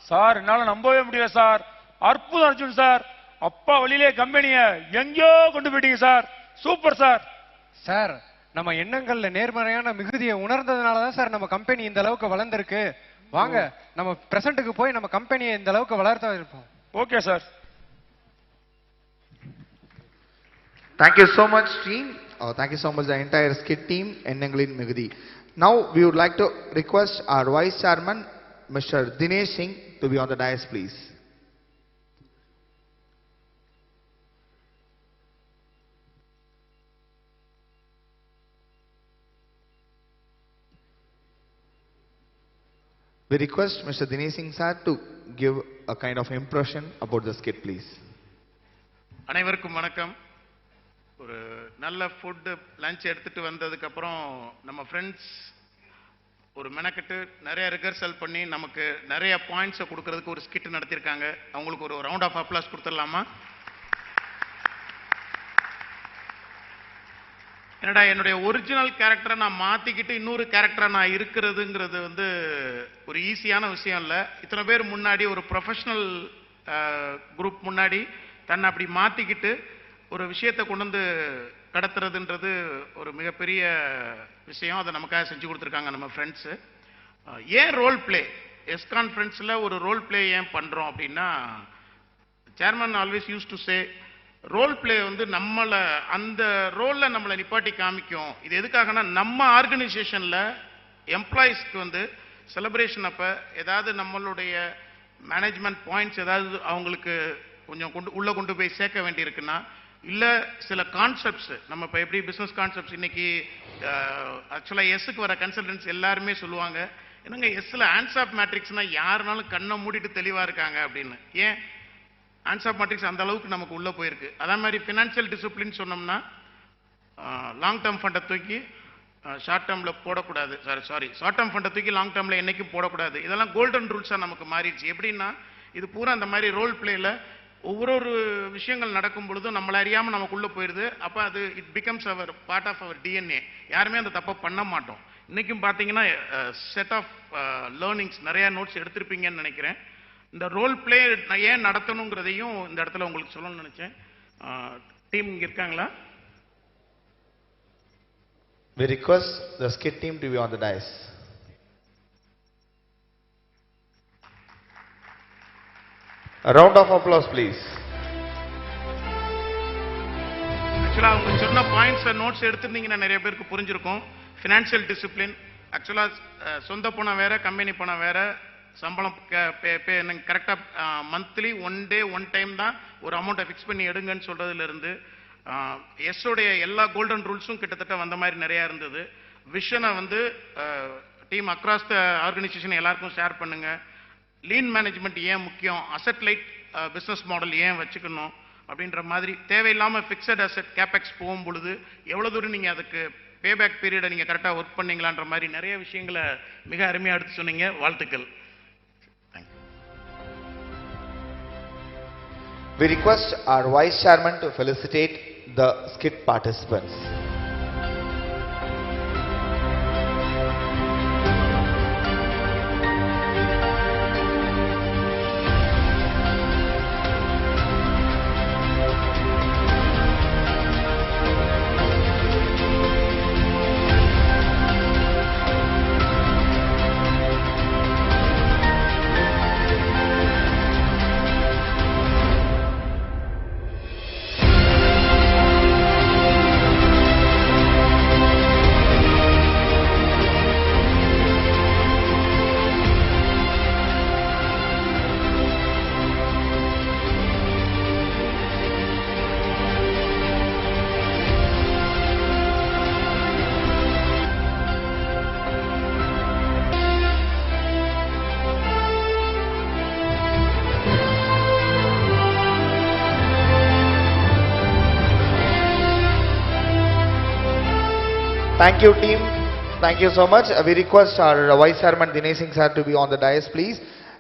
சார்? என்னால நம்பவே முடியல சார். அற்புதம் அர்ஜுன் சார், அப்பா வழியிலே கம்பெனியை எங்கேயோ கொண்டு போயிட்டீங்க சார். Super sir. சார் நம்ம எண்ணங்கள்ல நேர்மறையான மிகுதியை உணர்ந்ததுனால தான் சார் நம்ம கம்பெனி இந்த அளவுக்கு வளர்ந்திருக்கு. வாங்க நம்ம பிரசன்ட்டுக்கு போய் நம்ம கம்பெனியை இந்த அளவுக்கு வளர்த்த இருப்போம். Okay sir. Thank you so much, team. Thank you so much, the entire skit team, Ennangalin Migudi. Now, we would like to request our Vice Chairman, Mr. Dinesh Singh, to be on the dais, please. We request Mr. Dinesh Singh sir to give a kind of impression about the skit, please. அனைவருக்கும் வணக்கம். ஒரு நல்ல food lunch எடுத்துட்டு வந்ததுக்கு அப்புறம் நம்ம friends ஒரு மெனக்கெட்டு நிறைய ரிகர்சல் பண்ணி நமக்கு நிறைய பாயிண்ட்ஸை கொடுக்கறதுக்கு ஒரு ஸ்கிட் நடத்தியிருக்காங்க. அவங்களுக்கு ஒரு ரவுண்ட் ஆஃப் அப்ளாஸ் கொடுத்துடலாமா? என்னடா என்னுடைய ஒரிஜினல் கேரக்டரை நான் மாத்திக்கிட்டு இன்னொரு கேரக்டரை நான் இருக்கிறதுங்கிறது வந்து ஒரு ஈஸியான விஷயம் இல்லை. இத்தனை பேர் முன்னாடி ஒரு ப்ரொஃபஷனல் குரூப் முன்னாடி தன்னை அப்படி மாத்திக்கிட்டு ஒரு விஷயத்தை கொண்டு வந்து கடத்துறதுன்றது ஒரு மிகப்பெரிய விஷயம். அதை நமக்காக செஞ்சு கொடுத்துருக்காங்க நம்ம ஃப்ரெண்ட்ஸு. ஏன் ரோல் பிளே எஸ் கான்ஃபரன்ஸில் ஒரு ரோல் பிளே ஏன் பண்ணுறோம் அப்படின்னா, chairman always use to say role play வந்து நம்மளை அந்த ரோலில் நம்மளை நிப்பாட்டி காமிக்கும். இது எதுக்காகனா நம்ம ஆர்கனைசேஷனில் எம்ப்ளாயீஸ்க்கு வந்து செலிப்ரேஷன் அப்போ ஏதாவது நம்மளுடைய மேனேஜ்மெண்ட் பாயிண்ட்ஸ் ஏதாவது அவங்களுக்கு கொஞ்சம் உள்ளே கொண்டு போய் சேர்க்க வேண்டியிருக்குன்னா, இல்லை சில கான்செப்ட்ஸ் நம்ம இப்போ எப்படி பிஸ்னஸ் கான்செப்ட்ஸ் இன்னைக்கு ஆக்சுவலாக எஸ்ஸுக்கு வர கன்சல்டன்ஸ் எல்லாருமே சொல்லுவாங்க, என்னங்க எஸ்ஸில் ஆன்சாப் மேட்ரிக்ஸ்னா யாருனாலும் கண்ணை மூடிட்டு தெளிவாக இருக்காங்க அப்படின்னு. ஏன் ஆன்சாப் மேட்ரிக்ஸ் அந்த அளவுக்கு நமக்கு உள்ளே போயிருக்கு. அதே மாதிரி ஃபினான்ஷியல் டிசிப்ளின் சொன்னோம்னா லாங் டேர்ம் ஃபண்டை தூக்கி ஷார்ட் டேர்மில் போடக்கூடாது. சாரி ஷார்ட் டேர்ம் ஃபண்டை தூக்கி லாங் டேர்மில் என்றைக்கும் போடக்கூடாது. இதெல்லாம் கோல்டன் ரூல்ஸாக நமக்கு மாறிடுச்சு. எப்படின்னா இது பூரா அந்த மாதிரி ரோல் பிளேயில் ஒவ்வொரு விஷயங்கள் நடக்கும் பொழுதும் நம்மளை அறியாமல் நமக்குள்ளே போயிடுது. அப்போ அது it becomes our part of our DNA. யாருமே அந்த தப்பை பண்ண மாட்டோம். இன்றைக்கும் பார்த்தீங்கன்னா செட் ஆஃப் லேர்னிங்ஸ் நிறையா நோட்ஸ் எடுத்திருப்பீங்கன்னு நினைக்கிறேன். இந்த ரோல் பிளே ஏன் நடத்தணுங்கிறதையும் இந்த இடத்துல உங்களுக்கு சொல்லணும்னு நினச்சேன். டீம் இங்கே இருக்காங்களா? We request the skit team to be on the dais. A round of applause, please. ஆக்சுவலாக அவங்க சொன்ன பாயிண்ட்ஸை நோட்ஸ் எடுத்திருந்தீங்கன்னா நிறைய பேருக்கு புரிஞ்சிருக்கும். ஃபினான்ஷியல் டிசிப்ளின், ஆக்சுவலாக சொந்த பணம் வேற, கம்பெனி பணம் வேற, சம்பளம் கரெக்டாக மந்த்லி 1 day 1 time தான் ஒரு அமௌண்ட்டை ஃபிக்ஸ் பண்ணி எடுங்கன்னு சொல்றதுலேருந்து எஸ்ஸோடைய எல்லா கோல்டன் ரூல்ஸும் கிட்டத்தட்ட வந்த மாதிரி நிறையா இருந்தது. விஷனை வந்து டீம் அக்ராஸ் த ஆர்கனைசேஷன் எல்லாருக்கும் ஷேர் பண்ணுங்க. லீன் மேனேஜ்மெண்ட் ஏன் முக்கியம், அசெட் லைட் பிஸ்னஸ் மாடல் ஏன் வச்சுக்கணும் அப்படின்ற மாதிரி தேவையில்லாமல் ஃபிக்ஸட் அசெட் கேபெக்ஸ் போகும் பொழுது எவ்வளோ தூரம் நீங்கள் அதுக்கு பேபேக் பீரியடை நீங்கள் கரெக்டாக ஒர்க் பண்ணீங்களான்ற மாதிரி நிறைய விஷயங்களை மிக அருமையாக எடுத்து சொன்னீங்க. வாழ்த்துக்கள். We request our Vice Chairman to felicitate the skit participants. Thank you, team. Thank you so much. We request our Vice Chairman Dinesh Singh sir to be on the dais, please.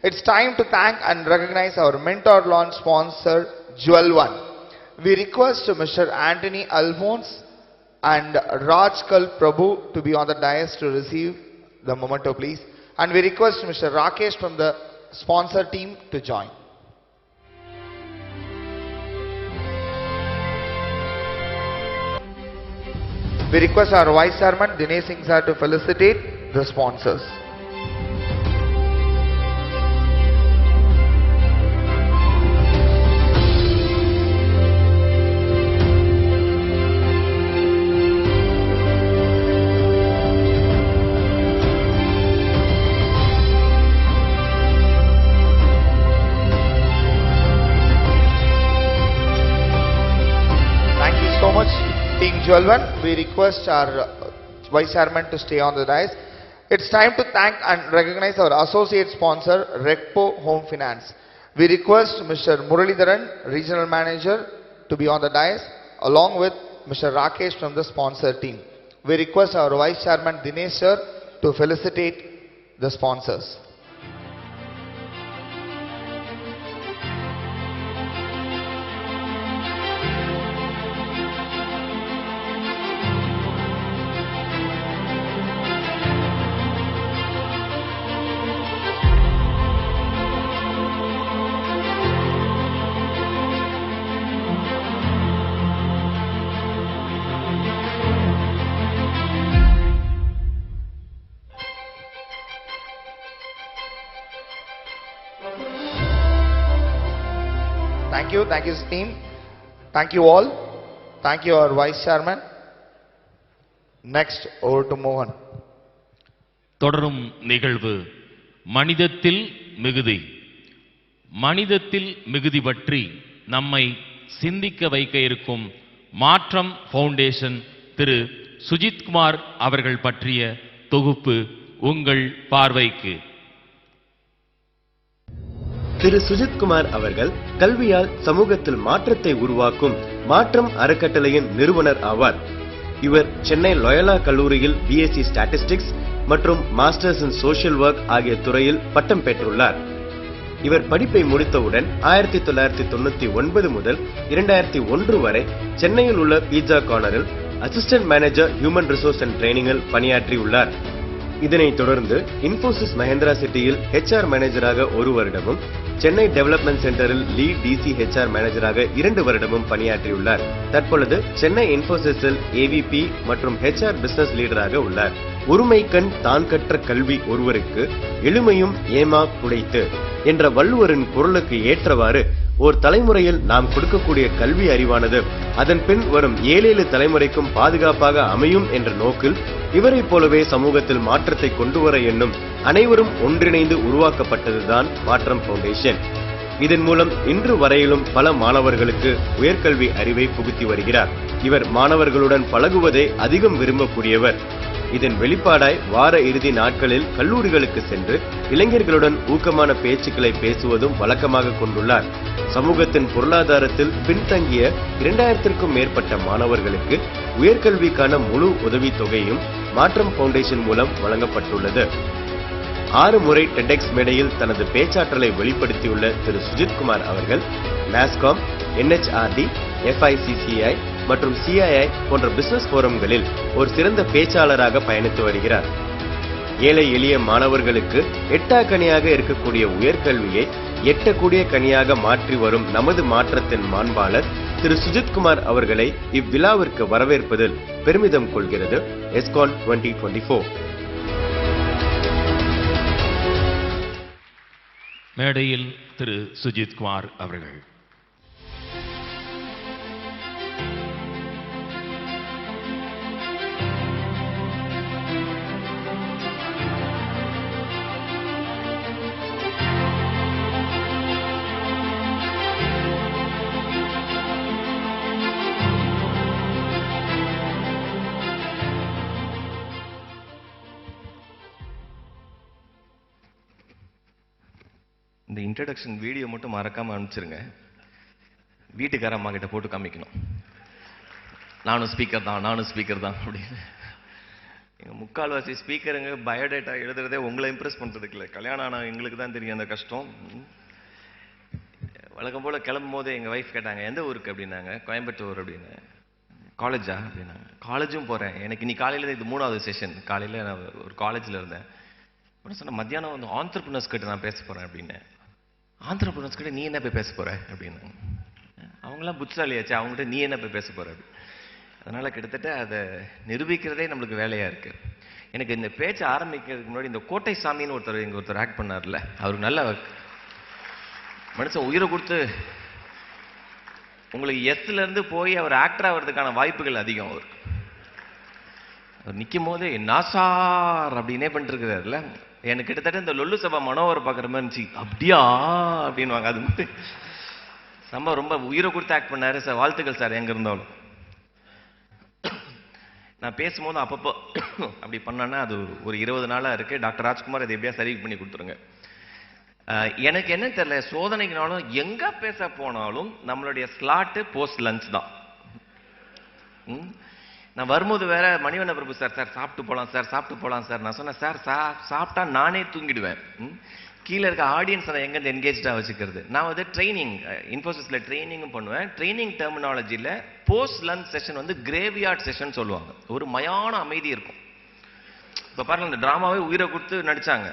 It's time to thank and recognize our mentor launch sponsor, Jewel One. We request Mr. Anthony Alphonse and Rajkal Prabhu to be on the dais to receive the memento, please. And we request Mr. Rakesh from the sponsor team to join. We request our Vice Chairman Dinesh Singh sir to felicitate the sponsors. Thank you so much, Team Jewel One. We request our Vice Chairman to stay on the dais. It's time to thank and recognize our associate sponsor, Recpo Home Finance. We request Mr. Muralidharan, Regional Manager, to be on the dais, along with Mr. Rakesh from the sponsor team. We request our Vice Chairman Dinesh sir to felicitate the sponsors. Thank you team. Thank you all. Thank you our Vice Chairman. Next over to Mohan. தொடரும் நிகழ்வு மனிதத்தில் மிகுதி. மனிதத்தில் மிகுதி பற்றி நம்மை சிந்திக்க வைக்க இருக்கும் மாற்றம் ஃபவுண்டேஷன் திரு சுஜித்குமார் அவர்கள் பற்றிய தொகுப்பு உங்கள் பார்வைக்கு. திரு சுஜித்குமார் அவர்கள் கல்வியால் சமூகத்தில் மாற்றத்தை உருவாக்கும் மாற்றம் அறக்கட்டளையின் நிறுவனர் ஆவார். இவர் சென்னை லோயலா கல்லூரியில் பிஎஸ்சி ஸ்டாட்டிஸ்டிக்ஸ் மற்றும் மாஸ்டர்ஸ் இன் சோஷியல் ஒர்க் ஆகிய துறையில் பட்டம் பெற்றுள்ளார். இவர் படிப்பை முடித்தவுடன் 1999 முதல் 2001 வரை சென்னையில் உள்ள பீட்சா கார்னரில் assistant manager human resource and ட்ரைனிங்கில் பணியாற்றியுள்ளார். இதனைத் தொடர்ந்து இன்போசிஸ் மஹேந்திரா சிட்டியில் HR மேனேஜராக 1 வருடமும், சென்னை டெவலப்மெண்ட் சென்டரில் லீட் DC HR மேனேஜராக 2 வருடமும் பணியாற்றியுள்ளார். தற்பொழுது சென்னை இன்போசிஸில் AVP மற்றும் HR பிசினஸ் லீடராக உள்ளார். ஒருமை கண் தான் கற்ற கல்வி ஒருவருக்கு எளிமையும் ஏமா புடைத்து என்ற வள்ளுவரின் குரலுக்கு ஏற்றவாறு ஓர் தலைமுறையில் நாம் கொடுக்கக்கூடிய கல்வி அறிவானது அதன் பின் வரும் 7 தலைமுறைக்கும் பாதுகாப்பாக அமையும் என்ற நோக்கில் இவரைப் போலவே சமூகத்தில் மாற்றத்தை கொண்டு வர எண்ணும் அனைவரும் ஒன்றிணைந்து உருவாக்கப்பட்டதுதான் மாற்றம் ஃபவுண்டேஷன். இதன் மூலம் இன்று வரையிலும் பல மாணவர்களுக்கு உயர்கல்வி அறிவை புகுத்தி வருகிறார். இவர் மாணவர்களுடன் பழகுவதை அதிகம் விரும்பக்கூடியவர். இதன் வெளிப்பாடாய் வார இறுதி நாட்களில் கல்லூரிகளுக்கு சென்று இளைஞர்களுடன் ஊக்கமான பேச்சுக்களை பேசுவதும் வழக்கமாக கொண்டுள்ளார். சமூகத்தின் பொருளாதாரத்தில் பின்தங்கிய 2000க்கும் மேற்பட்ட மாணவர்களுக்கு உயர்கல்விக்கான முழு உதவித்தொகையும் மாற்றம் ஃபவுண்டேஷன் மூலம் வழங்கப்பட்டுள்ளது. 6 முறை டெடெக்ஸ் மேடையில் தனது பேச்சாற்றலை வெளிப்படுத்தியுள்ள திரு சுஜித்குமார் அவர்கள் Yescon, NHRD, FICCI மற்றும் CII போன்ற பிசினஸ் போரம்களில் ஒரு சிறந்த பேச்சாளராக பயணித்து வருகிறார். ஏழை எளிய மாணவர்களுக்கு எட்டாக்கனியாக இருக்கக்கூடிய உயர்கல்வியை எட்டக்கூடிய கனியாக மாற்றி வரும் நமது மாற்றத்தின் மாண்பாளர் திரு சுஜித்குமார் அவர்களை இவ்விழாவிற்கு வரவேற்பதில் பெருமிதம் கொள்கிறது Yescon 2024. மேடையில் திரு சுஜித்குமார் அவர்கள். இந்த இன்ட்ரடக்ஷன் வீடியோ மட்டும் மறக்காம அனுப்பிச்சிருங்க. வீட்டுக்கார அம்மா கிட்ட போட்டு காமிக்கணும், நானும் ஸ்பீக்கர் தான் அப்படின்னு. எங்க முக்கால்வாசி ஸ்பீக்கருங்க பயோடேட்டா எழுதுறதே உங்களை இம்ப்ரெஸ் பண்றதுக்கு இல்லை, கல்யாணம் ஆன எங்களுக்கு தான் தெரியும் அந்த கஷ்டம். வழக்கம் போல கிளம்பும் போது எங்க வைஃப் கேட்டாங்க எந்த ஊருக்கு அப்படின்னாங்க. கோயம்புத்தூர் அப்படின்னு. காலேஜா அப்படின்னாங்க. காலேஜும் போறேன், எனக்கு இன்னைக்கு காலையில இது 3வது செஷன். காலையில நான் ஒரு காலேஜ்ல இருந்தேன். சொன்ன மத்தியானம் வந்து ஆண்டர்பிரினர்ஸ் கிட்ட நான் பேச போறேன் அப்படின்னு. ஆண்டர்பிரினர்ஸ் கிட்ட நீ என்ன போய் பேச போற அப்படின்னாங்க. அவங்களாம் புத்திசாலியாச்சு, அவங்ககிட்ட நீ என்ன போய் பேச போற. அதனால கிட்டத்தட்ட அதை நிரூபிக்கிறதே நம்மளுக்கு வேலையா இருக்கு. எனக்கு இந்த பேச்சை ஆரம்பிக்கிறதுக்கு முன்னாடி இந்த கோட்டை சாமின்னு ஒருத்தர் ஆக்ட் பண்ணார்ல, அவருக்கு நல்ல மனுஷன் உயிரை கொடுத்து உங்களுக்கு எஸ்ல இருந்து போய் அவர் ஆக்டர் ஆகிறதுக்கான வாய்ப்புகள் அதிகம். அவர் நிற்கும் போதே நாசார் அப்படின்னே பண்ணிட்டு இருக்கிறாருல, எனக்கு கிட்டத்தட்ட இந்த லொல்லு சபா மனோகர் பார்க்குற மாதிரி இருந்துச்சு. அப்படியா அப்படின்வாங்க. அது மட்டும் நம்ம ரொம்ப உயிரை கொடுத்து ஆக்ட் பண்ணாரு சார். வாழ்த்துக்கள் சார். எங்க இருந்தாலும் நான் பேசும்போது அப்பப்போ அப்படி பண்ணேன்னா அது ஒரு 20 நாளா இருக்கு. டாக்டர் ராஜ்குமார் அதை எப்படியா சரி பண்ணி கொடுத்துருங்க. எனக்கு என்ன தெரியல, சோதனைக்குனாலும் எங்க பேச போனாலும் நம்மளுடைய ஸ்லாட்டு போஸ்ட் லஞ்ச் தான். நான் வரும்போது வேற மணிவண்ண பிரபு சார் சாப்பிட்டு போகலாம் சார். நான் சொன்னேன் சார் சாப்பிட்டா நானே தூங்கிடுவேன். கீழே இருக்க ஆடியன்ஸ் அதை எங்கேருந்து என்கேஜாக வச்சுக்கிறது. நான் வந்து ட்ரைனிங் இன்ஃபோசிஸில் ட்ரைனிங்கும் பண்ணுவேன். ட்ரைனிங் டெர்மினாலஜியில் போஸ்ட் லஞ்ச் செஷன் வந்து கிரேவியார்ட் செஷன் சொல்லுவாங்க. ஒரு மயான அமைதி இருக்கும். இப்போ பாருங்க, இந்த ட்ராமாவே உயிரை கொடுத்து நடிச்சாங்க.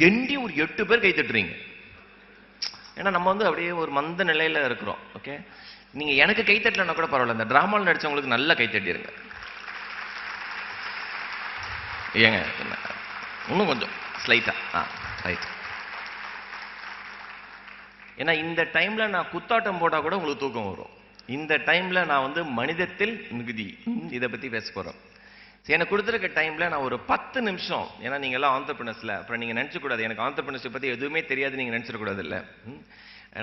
எண்டி ஒரு 8 பேர் கை தட்டுறீங்க. ஏன்னா நம்ம வந்து அப்படியே ஒரு மந்த நிலையில இருக்கிறோம். ஓகே, நீங்க எனக்கு கை தட்டலன்னா கூட பரவாயில்ல, இந்த டிராமாவில் நடிச்சவங்களுக்கு நல்லா கை தட்டிருங்க. ஏங்க இன்னும் கொஞ்சம் ஸ்லைட்டா ரைட். ஏன்னா இந்த டைம்ல நான் குத்தாட்டம் போட்டா கூட உங்களுக்கு தூக்கம் வரும். இந்த டைம்ல நான் வந்து மனிதத்தில் மிகுதி இதை பத்தி பேச போறோம். எனக்கு கொடுத்துருக்க டைம்ல நான் ஒரு 10 நிமிஷம், ஏன்னா நீங்க எல்லாம் ஆண்டர்பிரினர்ஸ்ல, அப்புறம் நீங்க நினைச்ச கூடாது எனக்கு ஆண்டர்பிரினர்ஷிப் பத்தி எதுவுமே தெரியாது நீங்க நினைச்சிட கூடாது இல்ல.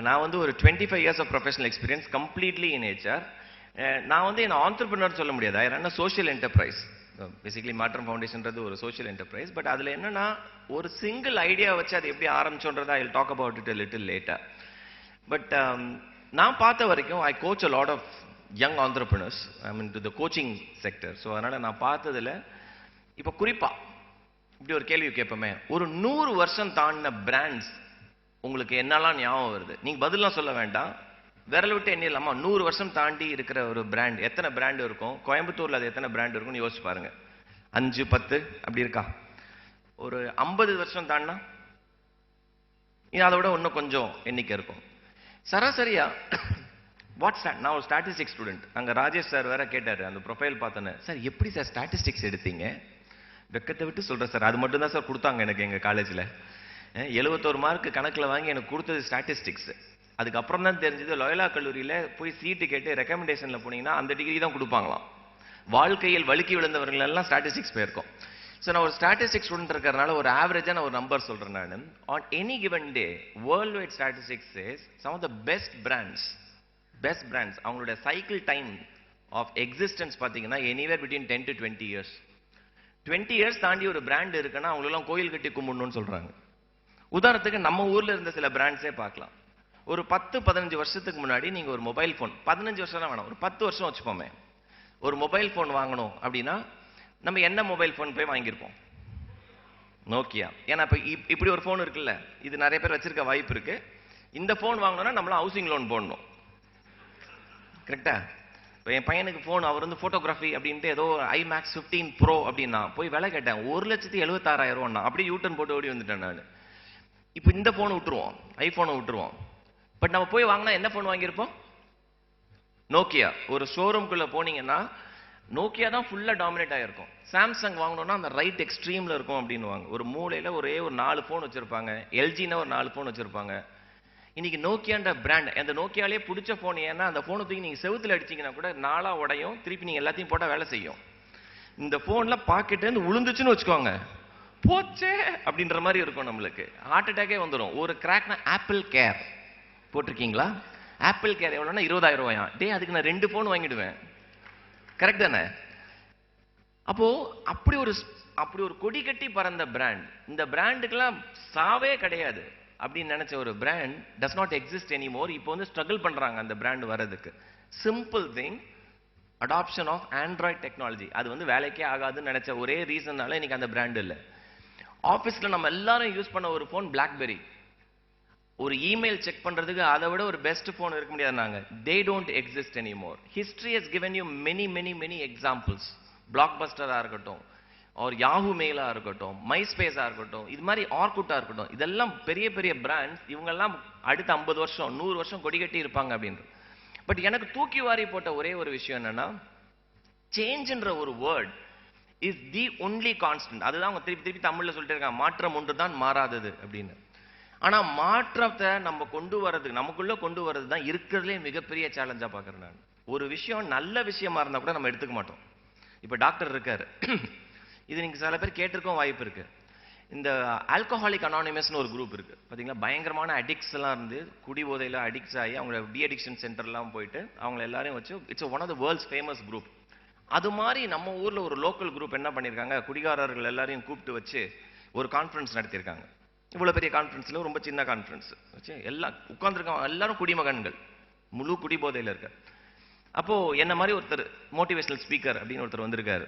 நான் வந்து ஒரு 25 years of professional experience completely in HR. நான் வந்து என்ன ஆண்டர்பிரினர் சொல்ல முடியாது. I run social enterprise. Basically Maatram ஃபவுண்டேஷன்றது ஒரு சோஷியல் என்டர்பிரைஸ். பட் அதுல என்னன்னா ஒரு சிங்கிள் ஐடியா வச்சு அது எப்படி ஆரம்பிச்சோன்றதை I will talk about it a little later. But நான் பார்த்த வரைக்கும் I coach a lot of young entrepreneurs. I mean to the coaching sector. So அதனால நான் பார்த்ததுல இப்போ குறிப்பா இப்படி ஒரு கேள்வி கேட்போமே, ஒரு 100 வருஷம் தாண்டின பிராண்ட்ஸ் உங்களுக்கு என்னெல்லாம் ஞாபகம் வருது? நீங்க பதிலாம் சொல்ல வேண்டாம், விரல் விட்டு எண்ணி இல்லாமா 100 வருஷம் தாண்டி இருக்கிற ஒரு பிராண்ட் எத்தனை பிராண்ட் இருக்கும்? கோயம்புத்தூர்ல அது எத்தனை பிராண்ட் இருக்கும்னு யோசிச்சு பாருங்க. 5, 10 அப்படி இருக்கா? ஒரு 50 வருஷம் தாண்டினா அதை விட இன்னும் கொஞ்சம் எண்ணிக்கை இருக்கும். சராசரியா நான் ஒரு ஸ்டாட்டிஸ்டிக்ஸ் ஸ்டூடெண்ட். அங்க ராஜேஷ் சார் வேற கேட்டாரு, அந்த ப்ரொஃபைல் பார்த்தோன்னே, சார் எப்படி சார் ஸ்டாட்டிஸ்டிக்ஸ் எடுத்தீங்க? வெக்கத்தை விட்டு சொல்றேன் சார், அது மட்டும் தான் சார் கொடுத்தாங்க எனக்கு எங்க காலேஜ்ல. 71 மார்க் கணக்குல வாங்கி எனக்கு கொடுத்தது ஸ்டாட்டிஸ்டிக்ஸ். அதுக்கப்புறம் தான் தெரிஞ்சது லோயலா கல்லூரியில் போய் சீட்டு கேட்டு ரெக்கமெண்டேஷனில் போனீங்கன்னா அந்த டிகிரி தான் கொடுப்பாங்களாம். வாழ்க்கையில் வழுக்கி விழுந்தவர்கள் எல்லாம் ஸ்டாட்டிஸ்டிக்ஸ் போயிருக்கோம். ஸோ நான் ஒரு ஸ்டாட்டிஸ்டிக்ஸ் ஸ்டூடெண்ட் இருக்கிறதுனால ஒரு ஆவரேஜாக நான் ஒரு நம்பர் சொல்கிறேன். நான் on any given day worldwide statistics is some of the best brands அவங்களோட சைக்கிள் டைம் ஆஃப் எக்ஸிஸ்டன்ஸ் பார்த்தீங்கன்னா anywhere between 10 to 20 years. 20 years தாண்டி ஒரு பிராண்ட் இருக்குன்னா அவங்களெல்லாம் கோயில் கட்டி கும்பிடணும்னு சொல்கிறாங்க. உதாரணத்துக்கு நம்ம ஊரில் இருந்த சில பிராண்ட்ஸே பார்க்கலாம். ஒரு 10-15 வருஷத்துக்கு முன்னாடி நீங்கள் ஒரு மொபைல் ஃபோன், 15 வருஷம் தான் வேணும், ஒரு 10 வருஷம் வச்சுப்போமே, ஒரு மொபைல் ஃபோன் வாங்கணும் அப்படின்னா நம்ம என்ன மொபைல் ஃபோன் போய் வாங்கியிருப்போம்? நோக்கியா. ஏன்னா இப்போ இப்படி ஒரு ஃபோன் இருக்குல்ல, இது நிறைய பேர் வச்சிருக்க வாய்ப்பு இருக்கு. இந்த ஃபோன் வாங்கணும்னா நம்மளாம் ஹவுசிங் லோன் போடணும், கரெக்டா? இப்போ என் பையனுக்கு ஃபோன், அவர் வந்து ஃபோட்டோகிராஃபி அப்படின்ட்டு ஏதோ iMax 15 Pro அப்படின்னா போய் விலை கேட்டேன், 1,76,000. அப்படியே யூட்டன் போட்டு ஓடி வந்துட்டேன் நான். இப்போ இந்த ஃபோனை விட்டுருவோம், ஐஃபோனை விட்டுருவோம். பட் நம்ம போய் வாங்கினா என்ன ஃபோன் வாங்கியிருப்போம்? நோக்கியா. ஒரு ஷோரூம்குள்ளே போனீங்கன்னா நோக்கியா தான் ஃபுல்லாக டாமினேட் ஆகிருக்கும். சாம்சங் வாங்கணும்னா அந்த ரைட் எக்ஸ்ட்ரீமில் இருக்கும் அப்படின்னுவாங்க. ஒரு மூலையில் ஒரே ஒரு 4 ஃபோன் வச்சுருப்பாங்க. எல்ஜினா ஒரு 4 ஃபோன் வச்சுருப்பாங்க. இன்னைக்கு நோக்கியான்ற பிராண்ட், அந்த நோக்கியாலே பிடிச்ச ஃபோன். ஏன்னா அந்த ஃபோனை தூக்கி நீங்கள் செவுத்தில் அடிச்சிங்கன்னா கூட 4 உடையும், திருப்பி நீங்கள் எல்லாத்தையும் போட்டால் வேலை செய்யும். இந்த ஃபோனில் பாக்கெட்டு விழுந்துச்சுன்னு வச்சுக்கோங்க, போச்சே அப்படின்ற மாதிரி இருக்கும். நம்மளுக்கு ஹார்ட் அட்டாக்கே வந்துடும். ஒரு கிராக்னா ஆப்பிள் கேர் போட்டிருக்கீங்களா? ஆப்பிள் கேர் எவ்வளோன்னா 20,000 ரூபாயா? டே, அதுக்கு நான் 2 ஃபோன் வாங்கிடுவேன், கரெக்ட் தானே? அப்போ அப்படி ஒரு கொடி கட்டி பறந்த பிராண்ட், இந்த பிராண்டுக்கெல்லாம் சாவே கிடையாது அப்படின்னு நினைச்ச ஒரு brand does not exist anymore. இப்போ வந்து ஸ்ட்ரகிள் பண்றாங்க அந்த பிராண்ட் வரதுக்கு. Simple thing, adoption of Android technology. அது வந்து வேலைக்கே ஆகாதுன்னு நினைச்ச ஒரே ரீசன்னால இன்னைக்கு அந்த பிராண்ட் இல்லை. ஆஃபீஸில் நம்ம எல்லாரும் யூஸ் பண்ண ஒரு ஃபோன் பிளாக்பெரி. ஒரு இமெயில் செக் பண்றதுக்கு அதை விட ஒரு பெஸ்ட் ஃபோன் இருக்க முடியாது. நாங்கள் they don't exist anymore. History has given you many examples. பிளாக்பஸ்டராக இருக்கட்டும், ஒரு யாஹூ மெயிலாக இருக்கட்டும், மைஸ்பேஸாக இருக்கட்டும், இது மாதிரி ஆர்குட்டாக இருக்கட்டும், இதெல்லாம் பெரிய பெரிய பிராண்ட்ஸ். இவங்கெல்லாம் அடுத்த 50 வருஷம் 100 வருஷம் கொடி கட்டி இருப்பாங்க அப்படின்ற. பட் எனக்கு தூக்கி வாரி போட்ட ஒரே ஒரு விஷயம் என்னன்னா, சேஞ்சுன்ற ஒரு word is the only constant. அதுதான் அவங்க திருப்பி தமிழ்ல சொல்லிட்டு இருக்காங்க, மாற்றம் ஒன்று தான் மாறாதது அப்படின்னு. ஆனா மாற்றத்தை நம்ம கொண்டு வர்றது, நமக்குள்ள கொண்டு வர்றது தான் இருக்கிறதுலே மிகப்பெரிய சேலஞ்சா பாக்குறேன் நான். ஒரு விஷயம் நல்ல விஷயமா இருந்தா கூட நம்ம எடுத்துக்க மாட்டோம். இப்ப டாக்டர் இருக்காரு, இது நீங்க சில பேர் கேட்டிருக்கோம் வாய்ப்பு இருக்கு. இந்த ஆல்கஹாலிக் அனானிமஸ்னு ஒரு குரூப் இருக்கு பாத்தீங்களா? பயங்கரமான அடிக்ட்ஸ் எல்லாம் இருந்து குடி போதையில அடிக்ட்ஸ் ஆகி அவங்க டி அடிக்ஷன் சென்டர்லாம் போயிட்டு அவங்க எல்லாரையும் வச்சு it's one of the world's famous group. அது மாதிரி நம்ம ஊர்ல ஒரு லோக்கல் குரூப் என்ன பண்ணிருக்காங்க, குடிகாரர்கள் எல்லாரையும் கூப்பிட்டு வச்சு ஒரு கான்ஃபரன்ஸ் நடத்தியிருக்காங்க. இவ்வளவு பெரிய கான்ஃபரன்ஸ்ல ரொம்ப சின்ன கான்ஃபரன்ஸ் வச்சு எல்லாம் உட்கார்ந்துருக்காங்க. எல்லாரும் குடிமகன்கள், முழு குடி போதையில இருக்க. அப்போ என்ன மாதிரி ஒருத்தர் மோட்டிவேஷனல் ஸ்பீக்கர் அப்படின்னு ஒருத்தர் வந்திருக்காரு.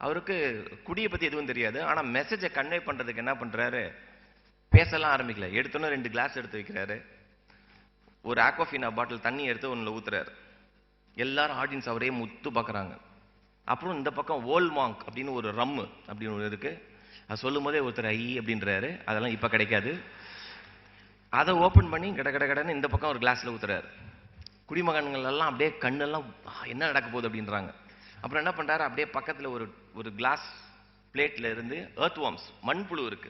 அவருக்கு குடியை பத்தி எதுவும் தெரியாது. ஆனா மெசேஜை கன்வே பண்றதுக்கு என்ன பண்றாரு, பேசலாம் ஆரம்பிக்கல. எடுத்தோன்னு 2 கிளாஸ் எடுத்து வைக்கிறாரு. ஒரு ஆக்வாஃபினா பாட்டில் தண்ணி எடுத்து ஒன்னுல ஊத்துறாரு. எல்லாரும் ஆடியன்ஸ் அவரே முத்து பாக்குறாங்க. அப்புறம் இந்த பக்கம் ஓல்மாங்க் அப்படின்னு ஒரு ரம்மு அப்படின்னு ஒன்று இருக்கு. அது சொல்லும் போதே ஒருத்தர் ஐ அப்படின்றாரு. அதெல்லாம் இப்ப கிடைக்காது. அதை ஓபன் பண்ணி கடன்னு இந்த பக்கம் ஒரு கிளாஸ்ல ஊத்துறாரு. குடிமகன்கள் எல்லாம் அப்படியே கண்ணெல்லாம் என்ன நடக்க போகுது அப்படின்றாங்க. அப்புறம் என்ன பண்றாரு, அப்படியே பக்கத்துல ஒரு கிளாஸ் பிளேட்ல இருந்து எர்த்வார்ம்ஸ், மண்புழு இருக்கு,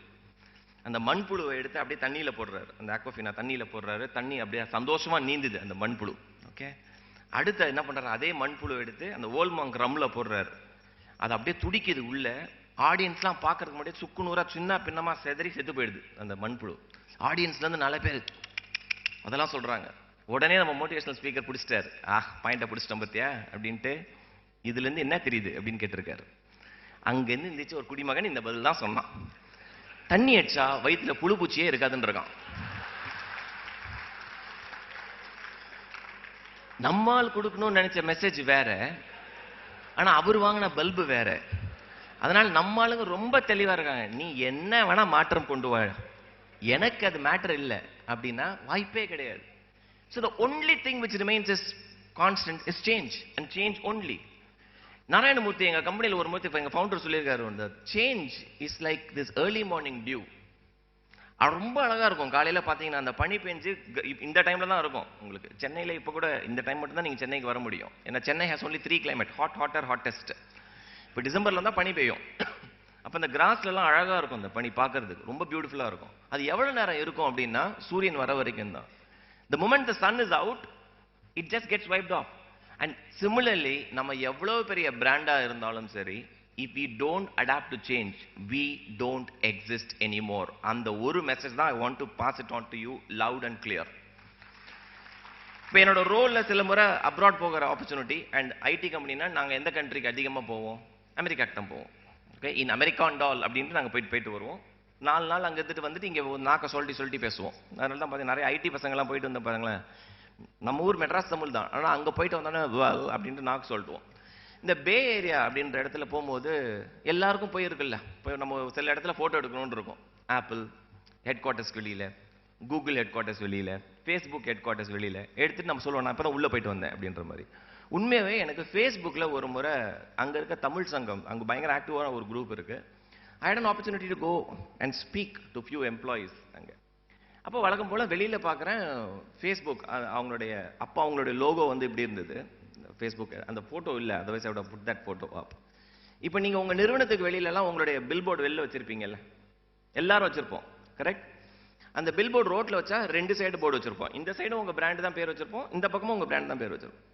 அந்த மண்புழுவை எடுத்து அப்படியே தண்ணியில போடுறாரு. அந்த ஆக்வாஃபினா தண்ணியில போடுறாரு. தண்ணி அப்படியே சந்தோஷமா நீந்துது அந்த மண்புழு. ஓகே, அடுத்த என்ன பண்றாரு, அதே மண்புழு எடுத்து அந்த ஓல்மாங்க் ரம்ல போடுறாரு. அது அப்படியே துடிக்குது உள்ள. ஆடியன்ஸ்லாம் பார்க்கறதுக்கு முன்னாடி சுக்குநூறா சின்ன பின்னமா செதறி செத்து போயிடுது அந்த மண்புழு. ஆடியன்ஸ்ல இருந்து 4 பேர் அதெல்லாம் சொல்றாங்க. உடனே நம்ம மோட்டிவேஷனல் ஸ்பீக்கர் பிடிச்சிட்டாரு. பாயிண்ட பிடிச்சிட்டோம் பத்தியா அப்படின்ட்டு. இதுல இருந்து என்ன தெரியுது அப்படின்னு கேட்டிருக்காரு. அங்கிருந்து இருந்துச்சு ஒரு குடிமகன் இந்த பதில் தான் சொன்னான், தண்ணி அடிச்சா வயிற்றுல புழு பூச்சியே இருக்காதுன்னு இருக்கான். நம்மால் கொடுக்கணும்னு நினைச்ச மெசேஜ் வேற, ஆனா அவர் வாங்கின பல்பு வேற. அதனால நம்ம ஆளுங்க ரொம்ப தெளிவா இருக்காங்க. நீ என்ன வேணா மாற்றம் கொண்டு வா, எனக்கு அது மேட்டர் இல்லை அப்படின்னா வாய்ப்பே கிடையாது. So the only thing which remains is constant is change, and change only. Narayanamurthy எங்க கம்பெனியில் ஒரு மூர்த்தி எங்க ஃபவுண்டர் சொல்லியிருக்காரு, the change is like this early morning dew. அது ரொம்ப அழகா இருக்கும். காலையில பாத்தீங்கன்னா அந்த பனி பெஞ்சு இந்த டைம்ல தான் இருக்கும். உங்களுக்கு சென்னையில இப்ப கூட இந்த டைம் மட்டும் தான் நீங்க சென்னைக்கு வர முடியும். ஏன்னா Chennai has only 3 climate, hot, hotter, hottest. இப்போ டிசம்பர்ல தான் பனி பெய்யும். அப்ப இந்த கிராஸ்ல எல்லாம் அழகா இருக்கும். அந்த பனி பார்க்கிறதுக்கு ரொம்ப பியூட்டிஃபுல்லா இருக்கும். அது எவ்வளவு நேரம் இருக்கும் அப்படின்னா சூரியன் வர வரைக்கும் தான். The moment the sun is out, it just gets wiped off. And similarly, நம்ம எவ்வளவு பெரிய பிராண்டா இருந்தாலும் சரி, if we don't adapt to change, we don't exist anymore. அந்த ஒரு மெசேஜ் தான் I want to pass it on to you loud and clear. இப்போ என்னோட ரோல்ல சில முறை அப்ராட் போகிற ஆப்பர்ச்சுனிட்டி, அண்ட் ஐடி கம்பெனினா நாங்கள் எந்த கண்ட்ரிக்கு அதிகமாக போவோம்? அமெரிக்காக்கு தான் போவோம். ஓகே, இன் அமெரிக்கான் டால் அப்படின்ட்டு நாங்கள் போயிட்டு வருவோம். 4 நாள் அங்கே இருந்துட்டு வந்துட்டு இங்கே நாக்க சொல்லிட்டு பேசுவோம். அதனால தான் பார்த்தீங்கன்னா நிறைய ஐடி பசங்கள்லாம் போயிட்டு வந்து பாருங்களேன், நம்ம ஊர் மெட்ராஸ் தமிழ் தான், ஆனால் அங்கே போயிட்டு வந்தோன்னே அப்படின்ட்டு நாக்கு சொல்லிட்டுவோம். இந்த பே ஏரியா அப்படின்ற இடத்துல போகும்போது எல்லாருக்கும் போயிருக்குல்ல, இப்போ நம்ம சில இடத்துல ஃபோட்டோ எடுக்கணும்னு இருக்கும். ஆப்பிள் ஹெட் குவார்ட்டர்ஸ் வெளியில், கூகுள் ஹெட் குவார்ட்டர்ஸ் வெளியில், ஃபேஸ்புக் ஹெட் குவார்ட்டர்ஸ் வெளியில் எடுத்துட்டு நம்ம சொல்லுவோம், நான் இப்போ தான் உள்ளே போயிட்டு வந்தேன் அப்படின்ற மாதிரி. உண்மையாகவே எனக்கு ஃபேஸ்புக்கில் ஒரு முறை அங்கே இருக்க தமிழ் சங்கம், அங்கே பயங்கர ஆக்டிவான ஒரு குரூப் இருக்குது. I had an opportunity to go and speak to few employees அங்கே. அப்போ வழக்கம் போல் வெளியில் பார்க்குறேன் ஃபேஸ்புக் அவங்களுடைய அவங்களுடைய லோகோ வந்து இப்படி இருந்தது ஃபேஸ்புக். அந்த ஃபோட்டோ இல்லை, otherwise I would put that photo up. இப்போ நீங்கள் உங்கள் நிறுவனத்துக்கு வெளியிலலாம் உங்களுடைய பில் போர்டு வெளில வச்சுருப்பீங்கல்ல, எல்லாரும் வச்சுருப்போம், கரெக்ட்? அந்த பில் போர்டு ரோட்டில் வச்சா 2 சைடு போர்டு வச்சுருப்போம். இந்த சைடும் உங்கள் பிராண்டு தான் பேர் வச்சுருப்போம், இந்த பக்கமும் உங்கள் பிராண்ட் தான் பேர் வச்சுருப்போம்.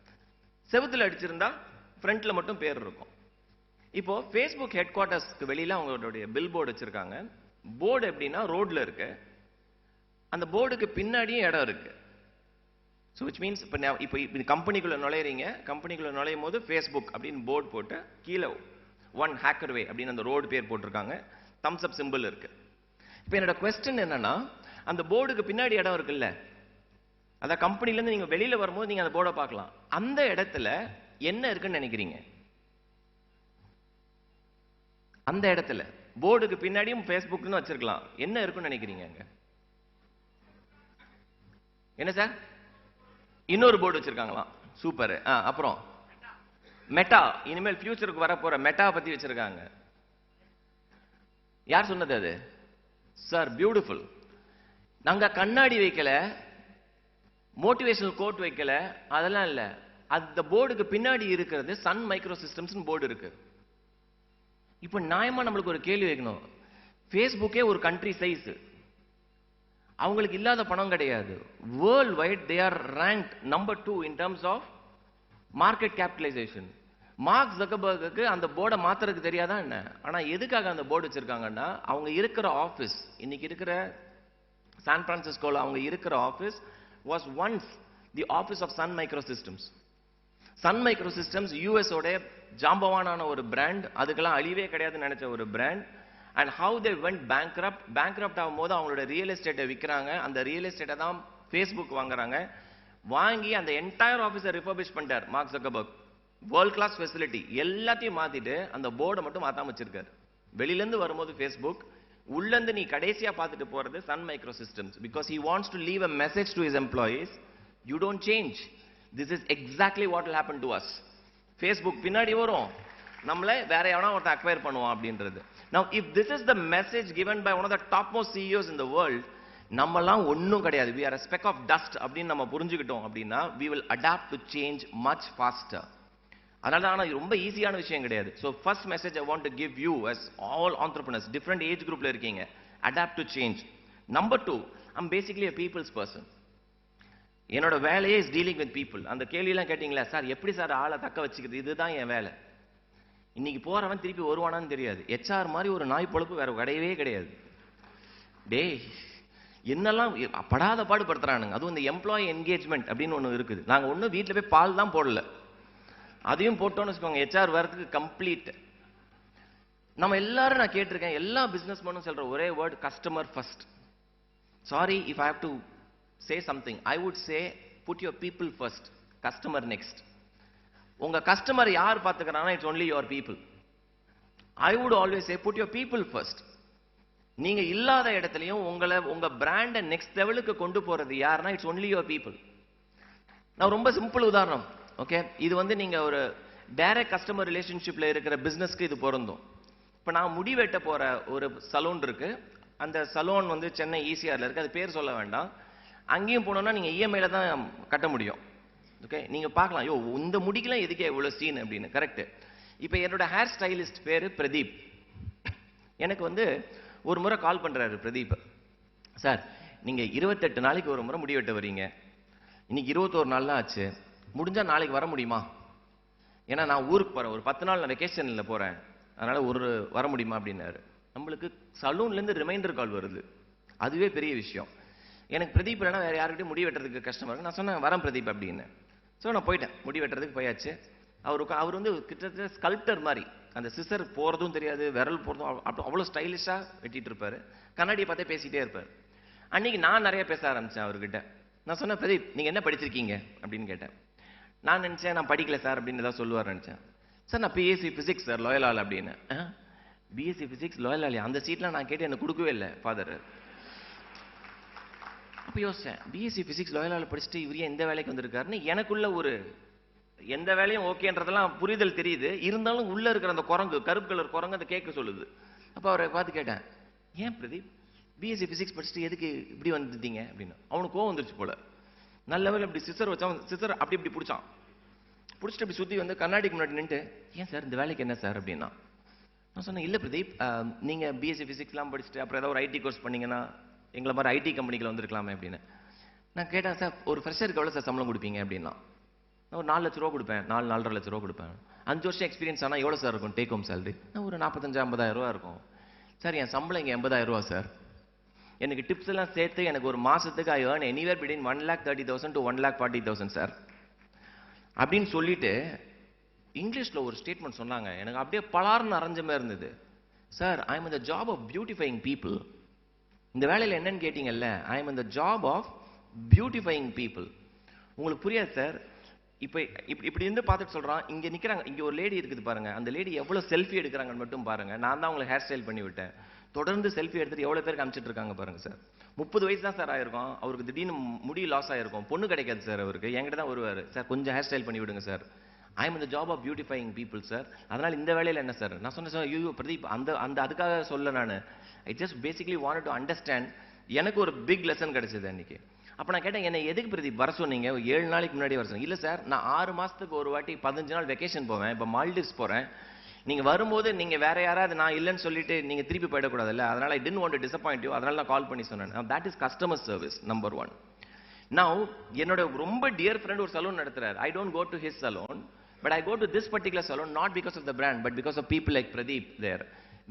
செவுத்தில் அடிச்சிருந்தா ஃப்ரண்ட்டில் மட்டும் பேர் இருக்கும். இப்போ ஃபேஸ்புக் ஹெட் குவார்ட்டர்ஸ்க்கு வெளியில அவங்களுடைய பில் போர்டு வச்சிருக்காங்க. போர்டு எப்படின்னா ரோட்ல இருக்கு, அந்த போர்டுக்கு பின்னாடியும் இடம் இருக்கு. ஸோ விச் மீன்ஸ் இப்போ கம்பெனிக்குள்ள நுழையிறீங்க, கம்பெனிக்குள்ள நுழையும் போது ஃபேஸ்புக் அப்படின்னு போர்டு போட்டு கீழே 1 ஹேக்கர் வே அப்படின்னு அந்த ரோடு பேர் போட்டிருக்காங்க, தம்ஸ் அப் சிம்பிள் இருக்கு. இப்போ என்னோட கொஸ்டின் என்னன்னா, அந்த போர்டுக்கு பின்னாடி இடம் இருக்குல்ல, அதான் கம்பெனிலேருந்து நீங்கள் வெளியில் வரும்போது நீங்கள் அந்த போர்டை பார்க்கலாம். அந்த இடத்துல என்ன இருக்குன்னு நினைக்கிறீங்க? அந்த இடத்துல போர்டுக்கு பின்னாடியும் ஃபேஸ்புக்னு வச்சிருக்கலாம், என்ன இருக்குன்னு நினைக்கிறீங்க அங்க? என்ன சார்? இன்னொரு போர்டு வச்சிருக்காங்களாம், சூப்பர். அப்புறம் மெட்டா, இனிமேல் ஃபியூச்சருக்கு வர போற மெட்டா பத்தி வச்சிருக்காங்க. யார் சொன்னது அது? Sir beautiful. நாங்க கண்ணாடி வைக்கல, மோட்டிவேஷனல் கோட் வைக்கல, அதெல்லாம் இல்ல. அந்த போர்டுக்கு பின்னாடி இருக்கிறது சன் மைக்ரோ சிஸ்டம்ஸ் போர்டு இருக்கு. இப்போ நியாயமா நம்மளுக்கு ஒரு கேள்வி வைக்கணும். ஃபேஸ்புக்கே ஒரு கண்ட்ரி சைஸ், அவங்களுக்கு இல்லாத பணம் கிடையாது. World wide they are ranked number 2 in terms of market capitalisation. Mark ஜக்கர்பர்க்கு அந்த போர்டை மாத்துறதுக்கு தெரியாதா என்ன? ஆனா எதுக்காக அந்த போர்டு வச்சிருக்காங்கன்னா, அவங்க இருக்கிற ஆஃபீஸ், இன்னைக்கு இருக்கிற சான் பிரான்சிஸ்கோல அவங்க இருக்கிற office was once the office of Sun Microsystems. Sun Microsystems US ஓட ஜாம்பவானான ஒரு பிராண்ட், அதுக்கெல்லாம் அழிவே கிடையாதுன்னு நினைச்ச ஒரு brand. And how they went bankrupt ஆகும்போது அவங்களோட ரியல் எஸ்டேட்டை விற்கிறாங்க. அந்த ரியல் எஸ்டேட்டை தான் ஃபேஸ்புக் வாங்குறாங்க. வாங்கி அந்த என்டையர் ஆஃபீஸை ரிஃபர்பிஷ் பண்ணிட்டார் Mark Zuckerberg. World class facility எல்லாத்தையும் மாத்திட்டு அந்த போர்டை மட்டும் மாத்தாம வச்சிருக்காரு. வெளியிலேருந்து வரும்போது ஃபேஸ்புக், உள்ளேருந்து நீ கடைசியா பார்த்துட்டு போறது Sun Microsystems. Because he wants to leave a message to his employees, you don't change. This is exactly what will happen to us. Facebook பின்னாடி வரும், நம்மள வேற எவனா ஒருத்தன் அக்வயர் பண்ணுவான் அப்படின்றது. Now if this is the message given by one of the topmost CEOs in the world, நம்மலாம் ஒண்ணும் கிடையாது, we are a speck of dust அப்படின்னு நம்ம புரிஞ்சுக்கிட்டோம் அப்படின்னா we will adapt to change much faster. அதனால ஆனா ரொம்ப ஈஸியான விஷயம் கிடையாது. So first message I want to give you as all entrepreneurs, different age groupல இருக்கீங்க, adapt to change. Number 2, I'm basically a people's person. என்னோட வேலையே is dealing with people. அந்த கேள்வியெல்லாம் கேட்டீங்களா சார், எப்படி சார் ஆளை தக்க வச்சுக்கிறது, இதுதான் என் வேலை. இன்னைக்கு போறவன் திருப்பி வருவானான்னு தெரியாது. HR மாதிரி ஒரு நாய் பொழப்பு வேற கிடையவே கிடையாது. டேய் என்னெல்லாம் படாத பாடுபடுத்துறானுங்க. அதுவும் இந்த எம்ப்ளாயி என்கேஜ்மெண்ட் அப்படின்னு ஒன்று இருக்குது. நாங்கள் ஒன்றும் வீட்டில் போய் பால் தான் போடல, அதையும் போட்டோன்னு வச்சுக்கோங்க HR வரதுக்கு கம்ப்ளீட். நம்ம எல்லாரும் நான் கேட்டிருக்கேன், எல்லா பிசினஸ் மேனும் சொல்ற ஒரே word customer first. Sorry if I have to say something, I would say put your people first, customer next. உங்க கஸ்டமர் யார் பார்த்துக்கிறாங்கன்னா it's only your people. I would always say put your people first. நீங்க இல்லாத இடத்துலயும் உங்க பிராண்டை next லெவலுக்கு கொண்டு போறது யாருன்னா it's only your people. நான் ரொம்ப சிம்பிள் உதாரணம், ஓகே, இது வந்து நீங்க ஒரு டைரக்ட் கஸ்டமர் ரிலேஷன்ஷிப்ல இருக்கிற பிசினஸ்க்கு இது பொருந்தும். இப்போ நான் முடி வெட்ட போற ஒரு சலூன் இருக்கு, அந்த சலூன் வந்து சென்னை ECRல இருக்கு, அது பேர் சொல்ல வேண்டாம். அங்கேயும் போனோம்னா நீங்க EMIல தான் கட்ட முடியும். ஓகே, நீங்க பார்க்கலாம், ஐயோ இந்த முடிக்கெல்லாம் எதுக்கே இவ்வளவு சீன் அப்படின்னு. கரெக்ட். இப்போ என்னோட ஹேர் ஸ்டைலிஸ்ட் பேரு பிரதீப். எனக்கு வந்து ஒரு முறை கால் பண்றாரு பிரதீப், சார் நீங்க 28 நாளைக்கு ஒரு முறை முடி வெட்ட வரீங்க, இன்னைக்கு 21 நாள் தான் ஆச்சு, முடிஞ்சா நாளைக்கு வர முடியுமா? ஏன்னா நான் ஊருக்கு போறேன், ஒரு 10 நாள் நான் வெக்கேஷன்ல போறேன், அதனால வர முடியுமா அப்படின்னாரு. நம்மளுக்கு சலூன்ல இருந்து ரிமைண்டர் கால் வருது, அதுவே பெரிய விஷயம். எனக்கு பிரதீப் இல்லைன்னா வேற யாருக்கிட்டையும் முடி வெட்டுறதுக்கு கஷ்டமா இருக்கு. நான் சொன்னேன் வரேன் பிரதீப் அப்படின்னு. ஸோ நான் போயிட்டேன், முடி வெட்டுறதுக்கு போயாச்சு. அவர் வந்து கிட்டத்தட்ட ஸ்கல்ப்டர் மாதிரி, அந்த சிசர் போறதும் தெரியாது, விரல் போறதும் அவ்வளோ ஸ்டைலிஷா வெட்டிட்டு இருப்பாரு. கண்ணாடியை பார்த்தே பேசிட்டே இருப்பார். அன்னைக்கு நான் நிறைய பேச ஆரம்பிச்சேன் அவர்கிட்ட. நான் சொன்னேன் பிரதீப் நீங்க என்ன படிச்சிருக்கீங்க அப்படின்னு கேட்டேன். நான் நினைச்சேன் நான் படிக்கல சார் அப்படின்னு ஏதாவது சொல்லுவார் நினைச்சேன். சார் நான் பிஎஸ்சி பிசிக்ஸ் சார் லோயலால் அப்படின்னு. பிஎஸ்சி பிசிக்ஸ் லோயலாலியா? அந்த சீட்லாம் நான் கேட்டு எனக்கு கொடுக்கவே இல்லை ஃபாதர். அப்போ யோசிச்சேன், பிஎஸ்சி பிசிக்ஸ் லோயலால் படிச்சுட்டு இவர் எந்த வேலைக்கு வந்திருக்காருன்னு. எனக்குள்ள ஒரு எந்த வேலையும் ஓகேன்றதெல்லாம் புரிதல் தெரியுது, இருந்தாலும் உள்ள இருக்கிற அந்த குரங்கு, கருப்பு கலர் குரங்கு அதை கேட்க சொல்லுது. அப்போ அவரை பார்த்து கேட்டேன், ஏன் பிரதீப் பிஎஸ்சி பிசிக்ஸ் படிச்சுட்டு எதுக்கு இப்படி வந்துட்டீங்க அப்படின்னு. அவனுக்கு கோவம் வந்துருச்சு போல. நல்ல லெவலில் இப்படி சிசர் வச்சான், சிசர் அப்படி இப்படி பிடிச்சான். பிடிச்சிட்டு இப்படி சுற்றி வந்து கண்ணாடிக்கு முன்னாடி நின்று, ஏன் சார் இந்த வேலைக்கு என்ன சார் அப்படின்னா. நான் சொன்னேன் இல்லை பிரதீப், நீங்கள் பிஎஸ்சி ஃபிசிக்ஸ்லாம் படிச்சுட்டு அப்புறம் ஏதாவது ஒரு ஐடி கோர்ஸ் பண்ணீங்கன்னா எங்களை மாதிரி ஐடி கம்பெனிகள் வந்துருக்கலாமே அப்படின்னு. நான் கேட்டேன் சார் ஒரு ஃப்ரெஷருக்கு எவ்வளோ சார் சம்பளம் கொடுப்பீங்க அப்படின்னா. நான் ஒரு 4 லட்ச ரூபா கொடுப்பேன், 4.5 லட்ச ரூபா கொடுப்பேன். 5 வருஷம் எக்ஸ்பீரியன்ஸ் ஆனால் எவ்வளோ சார் இருக்கும் டேக் ஹோம் சேலரி? நான் ஒரு 45-50,000 ரூபா இருக்கும் சார். என் சம்பளம் இங்கே 80,000 ரூபா சார். எனக்கு டிப்ஸ் எல்லாம் சேர்த்து எனக்கு ஒரு மாசத்துக்கு I earn anywhere between 1,30,000 to 1,40,000 sir அப்படின்னு சொல்லிட்டு இங்கிலீஷ்ல ஒரு ஸ்டேட்மெண்ட் சொன்னாங்க. எனக்கு அப்படியே பலார்னு அரைஞ்ச மாதிரி இருந்தது. சார் ஐ எம் இந்த ஜாப் ஆஃப் பியூட்டிஃபைங் பீப்புள். இந்த வேலையில் என்னன்னு கேட்டீங்கல்ல, ஐ எம் இந்த ஜாப் ஆஃப் பியூட்டிஃபைங் பீப்புள். உங்களுக்கு புரியாது சார். இப்போ இப்படி இருந்து பார்த்துட்டு சொல்றான், இங்க நிக்கிறாங்க, இங்க ஒரு லேடி இருக்குது பாருங்க, அந்த லேடி எவ்வளவு செல்ஃபி எடுக்கிறாங்கன்னு மட்டும் பாருங்க. நான் தான் அவங்களை ஹேர் ஸ்டைல் பண்ணி விட்டேன். தொடர்ந்து செல்ஃபி எடுத்துட்டு எவ்வளவு பேருக்கு அனுப்பிச்சிட்டு இருக்காங்க பாருங்க சார். 30 வயசு தான் சார் ஆயிருக்கும், அவருக்கு திடீர்னு முடி லாஸ் ஆயிருக்கும், பொண்ணு கிடைக்காது சார். அவருக்கு என்கிட்ட தான் வருவாரு, சார் கொஞ்சம் ஹேர் ஸ்டைல் பண்ணி விடுங்க சார். ஐ எம் இந்த job of beautifying people sir. அதனால இந்த வேலையில் என்ன சார்? நான் சொன்னேன் சார் ஐயோ பிரதீப் அந்த அதுக்காக சொல்ல நான் I just basically wanted to understand. எனக்கு ஒரு பிக் லெசன் கிடைச்சது அன்னைக்கு. அப்போ நான் கேட்டேன், என்ன எதுக்கு பிரதீப் வர சொன்னீங்க? 7 நாளைக்கு முன்னாடி வர சொன்னீங்க. இல்லை சார் நான் 6 மாசத்துக்கு ஒரு வாட்டி 15 நாள் வெக்கேஷன் போவேன், இப்போ மால்டிவ்ஸ் போறேன். நீங்க வரும்போது நீங்க வேற யாராவது நான் இல்லைன்னு சொல்லிட்டு நீங்க திருப்பி போயிடக்கூடாதுல்ல, அதனால I didn't want to disappoint you, அதனால நான் கால் பண்ணி சொன்னேன். That is customer service number 1. Now என்னோட ரொம்ப டியர் ஃப்ரெண்ட் ஒரு சலூன் நடத்துறாரு. I don't go to his salon, but I go to this particular salon not because of the brand but because of people like Pradeep there.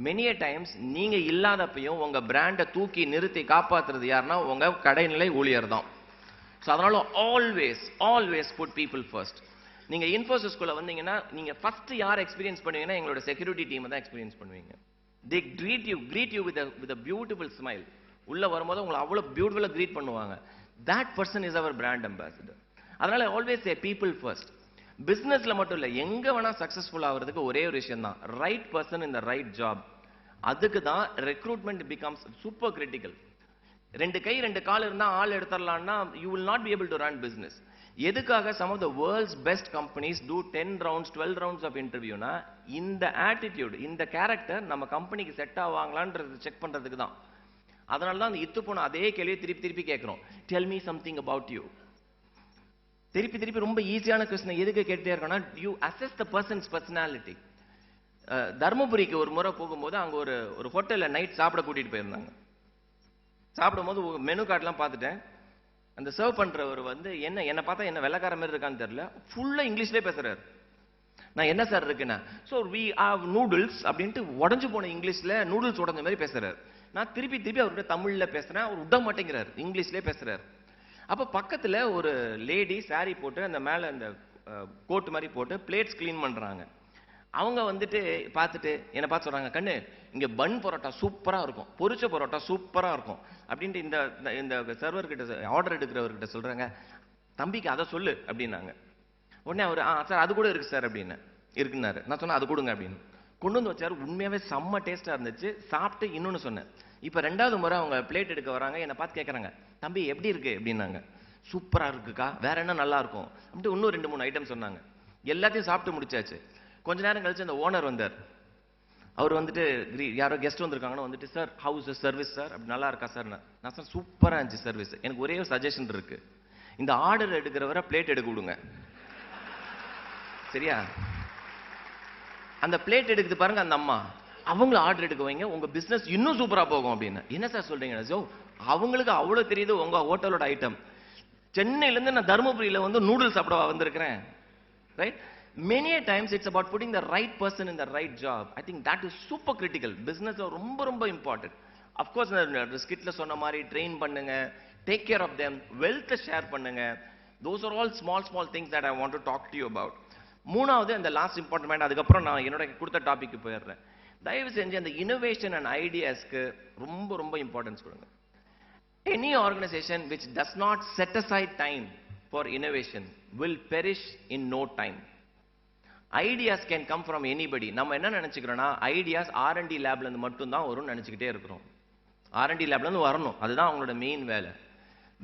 Many a times நீங்க இல்லாதப்பையும் உங்க பிராண்டை தூக்கி நிறுத்தி காப்பாத்துறது யாருன்னா உங்க கடைநிலை ஊழியர் தான். ஸோ அதனால ஆல்வேஸ் புட் பீப்புள் ஃபர்ஸ்ட். நீங்க இன்ஃபோசிஸ்குள்ள வந்தீங்கன்னா நீங்க ஃபர்ஸ்ட் யார் எக்ஸ்பீரியன்ஸ் பண்ணுவீங்கன்னா எங்களோட செக்யூரிட்டி டீம் தான் எக்ஸ்பீரியன்ஸ் பண்ணுவீங்க. they greet you with a beautiful smile. உள்ள வரும்போது உங்களை அவ்வளவு பியூட்டிஃபுல்லா greet பண்ணுவாங்க. that person is our brand ambassador. அதனால always say people first. பிசினஸ்ல மட்டும் இல்ல, எங்க வேணா சக்சஸ்ஃபுல் ஆகிறதுக்கு ஒரே ஒரு விஷயம் தான், right person in the right job. அதுக்கு தான் ரெக்ரூட்மெண்ட் பிகம்ஸ் சூப்பர் கிரிட்டிக்கல். 2 கை 2 கால் இருந்தா ஆள் எடுத்துடலாம்னா you will not be able to run business. எதுக்காக some of the world's best companies do 10 rounds 12 rounds of interviewனா இந்த ஆட்டிடியூட், இந்த கேரக்டர் நம்ம கம்பெனிக்கு செட் ஆவாங்களான்றது செக் பண்றதுக்கு தான். அதனால தான் இத்து போன அதே கேள்வியை திருப்பி கேட்கிறோம். Tell me something about you. திருப்பி ரொம்ப ஈஸியான கொஸ்டின் எதுக்கு கேட்டே இருக்கோம்னா you assess the person's personality. தர்மபுரிக்கு ஒரு முறை போகும்போது அங்க ஒரு ஹோட்டல்ல நைட் சாப்பிட கூட்டிட்டு போயிருந்தாங்க. சாப்பிடும்போது மெனு கார்டெல்லாம் பார்த்துட்டேன். அந்த சர்வ் பண்றவர் வந்து என்ன பார்த்தா என்ன வெள்ளக்கார மாதிரி இருக்கான்னு தெரியல, ஃபுல்லா இங்கிலீஷ்லேயே பேசுறாரு. நான் என்ன சார் இருக்குன்னா, ஸோ வி ஹேவ் நூடுல்ஸ் அப்படின்ட்டு உடஞ்சு போன இங்கிலீஷ்ல நூடுல்ஸ் உடஞ்ச மாதிரி பேசுறாரு. நான் திருப்பி அவர்கிட்ட தமிழ்ல பேசுறேன், அவர் விட மாட்டேங்கிறாரு, இங்கிலீஷ்லேயே பேசுறாரு. அப்போ பக்கத்துல ஒரு லேடி சாரி போட்டு அந்த மேல அந்த கோட் மாதிரி போட்டு பிளேட்ஸ் கிளீன் பண்றாங்க. அவங்க வந்துட்டு பார்த்துட்டு என்ன பார்த்து சொல்றாங்க, கண்ணு இங்க பன் பரோட்டா சூப்பரா இருக்கும், பொரிச்ச பரோட்டா சூப்பரா இருக்கும் அப்படின்ட்டு இந்த சர்வர் கிட்ட ஆர்டர் எடுக்கிறவர்கிட்ட சொல்றாங்க, தம்பிக்கு அதை சொல்லு அப்படின்னாங்க. உடனே அவர் சார் அது கூட இருக்கு சார் அப்படின்னு இருக்குன்னாரு. நான் சொன்னேன் அது கொடுங்க அப்படின்னு கொண்டு வந்து வச்சாரு. உண்மையாவே செம்ம டேஸ்டா இருந்துச்சு. சாப்பிட்டு இன்னொன்னு சொன்னேன். இப்ப 2வது முறை அவங்க பிளேட் எடுக்க வராங்க, என்னை பார்த்து கேட்கறாங்க, தம்பி எப்படி இருக்கு அப்படின்னாங்க. சூப்பரா இருக்குக்கா, வேற என்ன நல்லா இருக்கும் அப்படின்ட்டு இன்னும் 2-3 ஐட்டம் சொன்னாங்க. எல்லாத்தையும் சாப்பிட்டு முடிச்சாச்சு. கொஞ்ச நேரம் கழிச்சு அந்த ஓனர் வந்தார். அவர் வந்துட்டு யாரோ கெஸ்ட் வந்திருக்காங்கன்னு வந்துட்டு, சார் ஹவுஸ் சர்வீஸ் சார் அப்படி நல்லா இருக்கா சார்? நான் சார் சூப்பரா இருந்துச்சு சர்வீஸ். எனக்கு ஒரே ஒரு சஜஷன் இருக்கு, இந்த ஆர்டர் எடுக்கிறவரை பிளேட் எடுக்க விடுங்க சரியா? அந்த பிளேட் எடுக்குது பாருங்க அந்த அம்மா, அவங்கள ஆர்டர் எடுக்க வைங்க, உங்க பிசினஸ் இன்னும் சூப்பரா போகும் அப்படின்னு. என்ன சார் சொல்றீங்க? அவங்களுக்கு அவ்வளவு தெரியுது உங்க ஹோட்டலோட ஐட்டம். சென்னையிலேருந்து நான் தருமபுரியில் வந்து நூடுல்ஸ் சாப்பிட வந்திருக்கிறேன். Right? Many a times it's about putting the right person in the right job. I think that is super critical. Business ரொம்ப ரொம்ப important. Of course, ஸ்கிட்ல சொன்ன மாதிரி ட்ரெயின் பண்ணுங்க, take care of them, wealth share பண்ணுங்க. Those are all small things that I want to talk to you about. மூணாவது அந்த last important, அதுக்கப்புறம் நான் என்னோட கொடுத்த டாபிக் போயிடுறேன். தயவு செஞ்சு அந்த இனோவேஷன் அண்ட் ஐடியாஸ்க்கு ரொம்ப ரொம்ப இம்பார்ட்டன்ஸ் கொடுங்க. Any organization which does not set aside time for innovation will perish in no time. Ideas can come from anybody. நம்ம என்ன நினைச்சுக்கிறோம்னா ஐடியாஸ் R&D லேப்ல இருந்து மட்டும் தான் வரும்னு நினைச்சுக்கிட்டே இருக்கிறோம். R&D லேப்ல இருந்து வரணும், அதுதான் அவங்களோட மெயின் வேலை.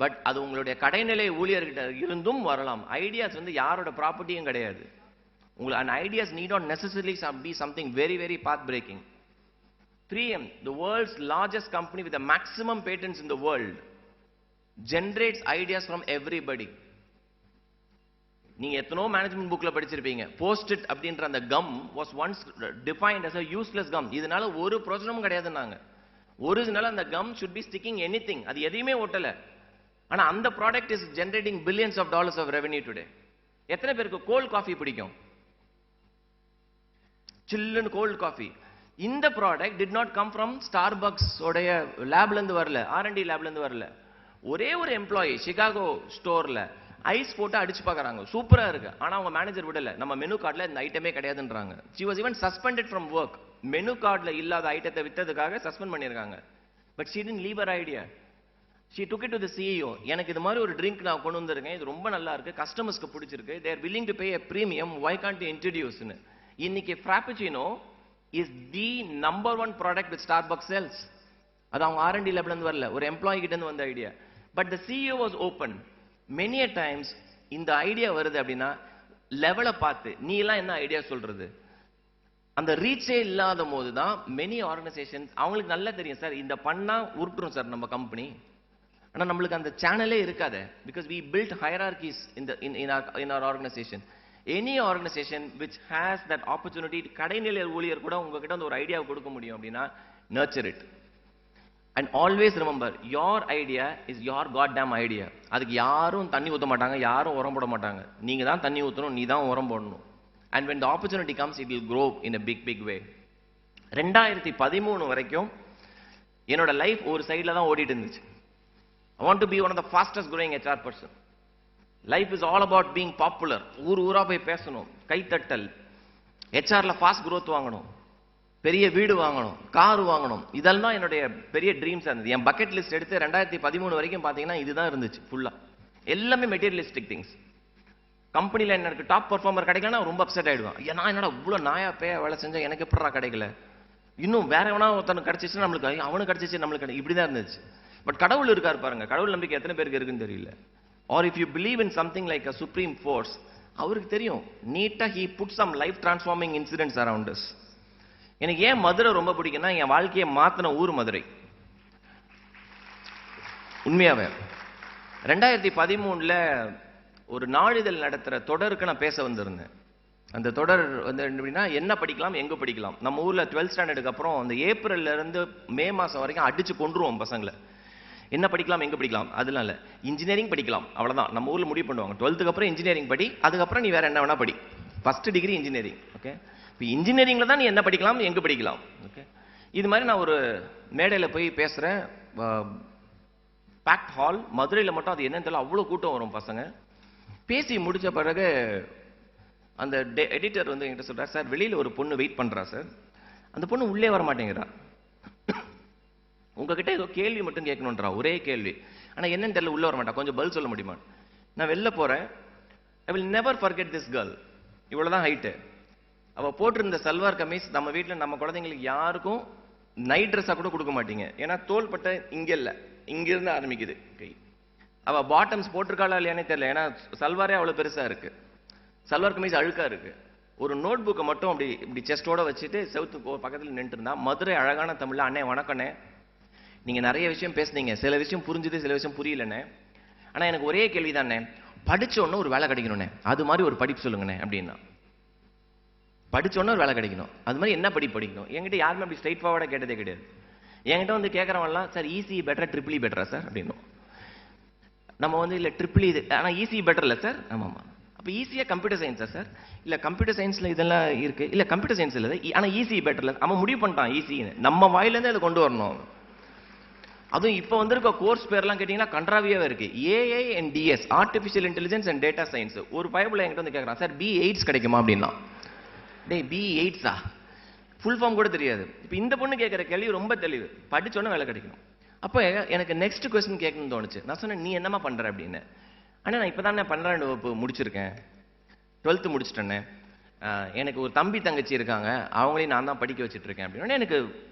பட் அது உங்களுடைய கடைநிலை ஊழியர்கிட்ட இருந்தும் வரலாம். ஐடியாஸ் வந்து யாரோட ப்ராப்பர்ட்டியும் கிடையாது. உங்களுக்கு an ideas need not necessarily be something very very path breaking. 3M, the world's largest company with the maximum patents in the world, generates ideas from everybody. நீங்க எத்தனோ மேனேஜ்மெண்ட் புக்ல படிச்சிருப்பீங்க. போஸ்ட் இட் அப்படின்ற அந்த come was once defined as a useless gum. இதனால ஒரு பிரயோஜனமும் கிடையாதுன்னாங்க. ஒரிஜினலா அந்த gum should be sticking anything. அது எதையுமே ஒட்டல. ஆனா அந்த product is generating billions of dollars of revenue today. எத்தனை பேருக்கு கோல்ட் காஃபி பிடிக்கும்? சில்லுன்னு கோல்ட் காஃபி. இந்த product did not come from Starbucks உடைய லேப்ல இருந்து வரல, R&D லேப்ல இருந்து வரல. ஒரே ஒரு எம்ப்ளாயி சிகாகோ ஸ்டோர்ல ஐஸ் போட்டு அடிச்சு பார்க்கறாங்க, சூப்பரா இருக்கு. ஆனா அவங்க மேனேஜர் விடல, நம்ம மெனு கார்டுல இந்த ஐட்டமே கிடையாதுன்றாங்க. she was even suspended from work. Menu கார்டுல இல்லாத ஐட்டத்தை வித்ததுக்காக சஸ்பெண்ட் பண்ணிருக்காங்க. but she didn't leave her idea. she took it to the CEO. எனக்கு இது மாதிரி ஒரு ட்ரிங்க் நான் கொண்டு வந்திருக்கேன், இது ரொம்ப நல்லா இருக்கு, கஸ்டமர்ஸ்க்கு பிடிச்சிருக்கு, they are willing to pay a premium, why can't you introduce ன்னு. இன்னைக்கு frappuccino is the number one product with Starbucks sells. அது அவங்க R&D லேப்ல இருந்து வரல, ஒரு எம்ப்ளாயி கிட்ட இருந்து வந்த idea. but the CEO was open. many a times இந்த ஐடியா வருது அப்படின்னா லெவலை பார்த்து நீ எல்லாம் என்ன ஐடியா சொல்றது, அந்த ரீச்சே இல்லாத போது தான் மெனி ஆர்கனைசேஷன் அவங்களுக்கு நல்லா தெரியும் சார் இந்த பண்ணா உருட்டுரும் சார் நம்ம கம்பெனி. ஆனா நம்மளுக்கு அந்த சேனலே இருக்காது. because we built hierarchies in our organization. any organization which has that opportunity, கடைநிலை ஊழியர் கூட உங்ககிட்ட அந்த ஒரு ஐடியா கொடுக்க முடியும் அப்படின்னா nurture it. and always remember your idea is your goddamn idea. அதுக்கு யாரும் தண்ணி ஊத்த மாட்டாங்க, யாரும் உரம் போட மாட்டாங்க. நீங்க தான் தண்ணி ஊத்தணும், நீ தான் உரம் போடணும். and when the opportunity comes it will grow in a big way. 2013 வரைக்கும் என்னோட லைஃப் ஒரு சைடுல தான் ஓடிட்டு இருந்துச்சு. I want to be one of the fastest growing HR person. life is all about being popular. ஊரா போய் பேசணும், கைத்தட்டல், HRல ஃபாஸ்ட் growth வாங்கணும், பெரிய வீடு வாங்கணும், கார் வாங்கணும், இதெல்லாம் என்னுடைய பெரிய ட்ரீம்ஸா இருந்தது. என் பக்கெட் லிஸ்ட் எடுத்து 2013 வரைக்கும் பாத்தீங்கன்னா இதுதான் இருந்துச்சு ஃபுல்லா. எல்லாமே மெட்டீரியலிஸ்டிக் திங்ஸ். கம்பெனில எனக்கு டாப் பெர்ஃபார்மர் கிடைக்கலன்னா ரொம்ப அப்செட் ஆயிடுவான். நான் என்னடா இவ்வளவு நாயா பேய வேலை செஞ்சா எனக்கு எப்படா கிடைக்கல, இன்னும் வேற எவனா ஒருத்தனுக்கு கிடைச்சிச்சுன்னா நம்மளுக்கு, அவனுக்கு கிடைச்சிச்சு நம்மளுக்கு கிடைக்கும், இப்படிதான் இருந்துச்சு. பட் கடவுள் இருக்காரு பாருங்க, கடவுள் நம்பிக்கை எத்தனை பேருக்கு இருக்குன்னு தெரியல. Or if you believe in something like a supreme force, அவருக்கு தெரியும் நீட்டா he put some life transforming incidents around us. எனக்கு ஏன் மதுரை ரொம்ப பிடிக்கும்னா என் வாழ்க்கையை மாத்தின ஊர் மதுரை. உண்மையாவே 2013 ஒரு நாளிதழ் நடத்துற தொடருக்கு நான் பேச வந்திருந்தேன். அந்த தொடர் வந்து எப்படின்னா என்ன படிக்கலாம் எங்க படிக்கலாம். நம்ம ஊர்ல 12th ஸ்டாண்டர்டுக்கு அப்புறம் அந்த ஏப்ரல்ல இருந்து மே மாசம் வரைக்கும் அடிச்சு கொண்டுருவோம் பசங்களை. என்ன படிக்கலாம் எங்க படிக்கலாம் அதெல்லாம் இல்ல, இன்ஜினியரிங் படிக்கலாம் அவ்வளவுதான் நம்ம ஊர்ல முடிவு பண்ணுவாங்க. 12th அப்புறம் இன்ஜினியரிங் படி, அதுக்கப்புறம் நீ வேற என்ன வேணா படி. First degree engineering. ஓகே, இப்போ இன்ஜினியரிங்ல தான் நீ என்ன படிக்கலாம் எங்க படிக்கலாம். ஓகே, இது மாதிரி நான் ஒரு மேடையில போய் பேசுறேன். பேக்ட் ஹால், மதுரையில மட்டும் அது என்னன்னு தெரியல, அவ்வளவு கூட்டம் வரும் பசங்க. பேசி முடிச்ச பிறகு அந்த எடிட்டர் வந்து என்கிட்ட சொல்றார், சார் வெளியில ஒரு பொண்ணு வெயிட் பண்றா சார், அந்த பொண்ணு உள்ளே வர மாட்டேங்கிறா, உங்ககிட்ட ஏதோ கேள்வி மட்டும் கேட்கணுன்றா, ஒரே கேள்வி, ஆனா என்னன்னு தெரியல உள்ள வர மாட்டா, கொஞ்சம் பதில் சொல்ல முடியுமா. நான் வெளில போறேன். I will never forget this girl. இவ்வளவுதான் ஹைட்டு. அவ போட்டிருந்த சல்வார் கமீஸ் நம்ம வீட்டுல நம்ம குழந்தைங்களுக்கு யாருக்கும் நைட் ட்ரெஸ்ஸா கூட கொடுக்க மாட்டீங்க. ஏன்னா தோள்பட்டை இங்க இல்ல, இங்க இருந்து ஆரம்பிக்குது கை. அவ பாட்டம்ஸ் போட்டிருக்காளா இல்லையானே தெரியல, ஏன்னா சல்வாரே அவ்வளவு பெருசா இருக்கு, சல்வார் கமீஸ் அழுக்கா இருக்கு. ஒரு நோட் புக்கை மட்டும் அப்படி இப்படி செஸ்டோட வச்சுட்டு செவுத்து பக்கத்துல நின்று இருந்தா, மதுரை அழகான தமிழ்ல, அண்ணே வணக்கண்ணே, நீங்க நிறைய விஷயம் பேசுனீங்க, சில விஷயம் புரிஞ்சுது சில விஷயம் புரியலண்ணே, ஆனா எனக்கு ஒரே கேள்விதானே, படிச்ச உடனே ஒரு வேலை கிடைக்கணும்ண்ணே, அது மாதிரி ஒரு படிப்பு சொல்லுங்கண்ணே அப்படின்னா. படிச்ச உடனே ஒரு வேலை கிடைக்கணும், அது மாதிரி என்ன படிப்பு படிக்கணும். என்கிட்ட யாருமே அப்படி ஸ்ட்ரைட் ஃபார்வர்டா கேட்டதே கிடையாது. என்கிட்ட வந்து கேட்கறவன்லாம், சார் இசி பெட்டரா ட்ரிபிள் பெட்டரா சார் அப்படின்னும். நம்ம வந்து இல்லை ட்ரிபிள் இது ஆனால் ஈஸி பெட்டர் இல்லை சார். ஆமாம். அப்போ ஈஸியாக கம்ப்யூட்டர் சயின்ஸா சார்? இல்லை கம்ப்யூட்டர் சயின்ஸில் இதெல்லாம் இருக்குது. இல்லை கம்ப்யூட்டர் சயின்ஸ் இல்லை, ஆனால் ஈஸி பெட்டரில் அவன் முடிவு பண்ணிட்டான் ஈஸின்னு. நம்ம வாயிலேருந்து அதை கொண்டு வரணும். அதுவும் இப்போ வந்திருக்க கோர்ஸ் பேர்லாம் கேட்டிங்கன்னா கன்றாவியாவே இருக்கு. AI and DS, artificial intelligence and data science. ஒரு பைபிள் என்கிட்ட வந்து கேட்குறான், சார் B8 கிடைக்குமா அப்படின்னா. டேய் B8 ஃபுல் ஃபார்ம் கூட தெரியாது. இப்போ இந்த பொண்ணு கேட்குற கேள்வி ரொம்ப தெளிவு, படிச்சோன்னே வேலை கிடைக்கணும். அப்போ எனக்கு நெக்ஸ்ட் கொஸ்டின் கேட்கணும்னு தோணுச்சு. நான் சொன்னேன், நீ என்னமா பண்ணுற அப்படின்னு. ஆனால் நான் இப்போ தானே 12ஆம் வகுப்பு முடிச்சிருக்கேன், 12th முடிச்சிட்டேன்னே. எனக்கு ஒரு தம்பி தங்கச்சி இருக்காங்க, அவங்களையும் நான் தான் படிக்க வச்சுட்டு இருக்கேன் அப்படின்னா. எனக்கு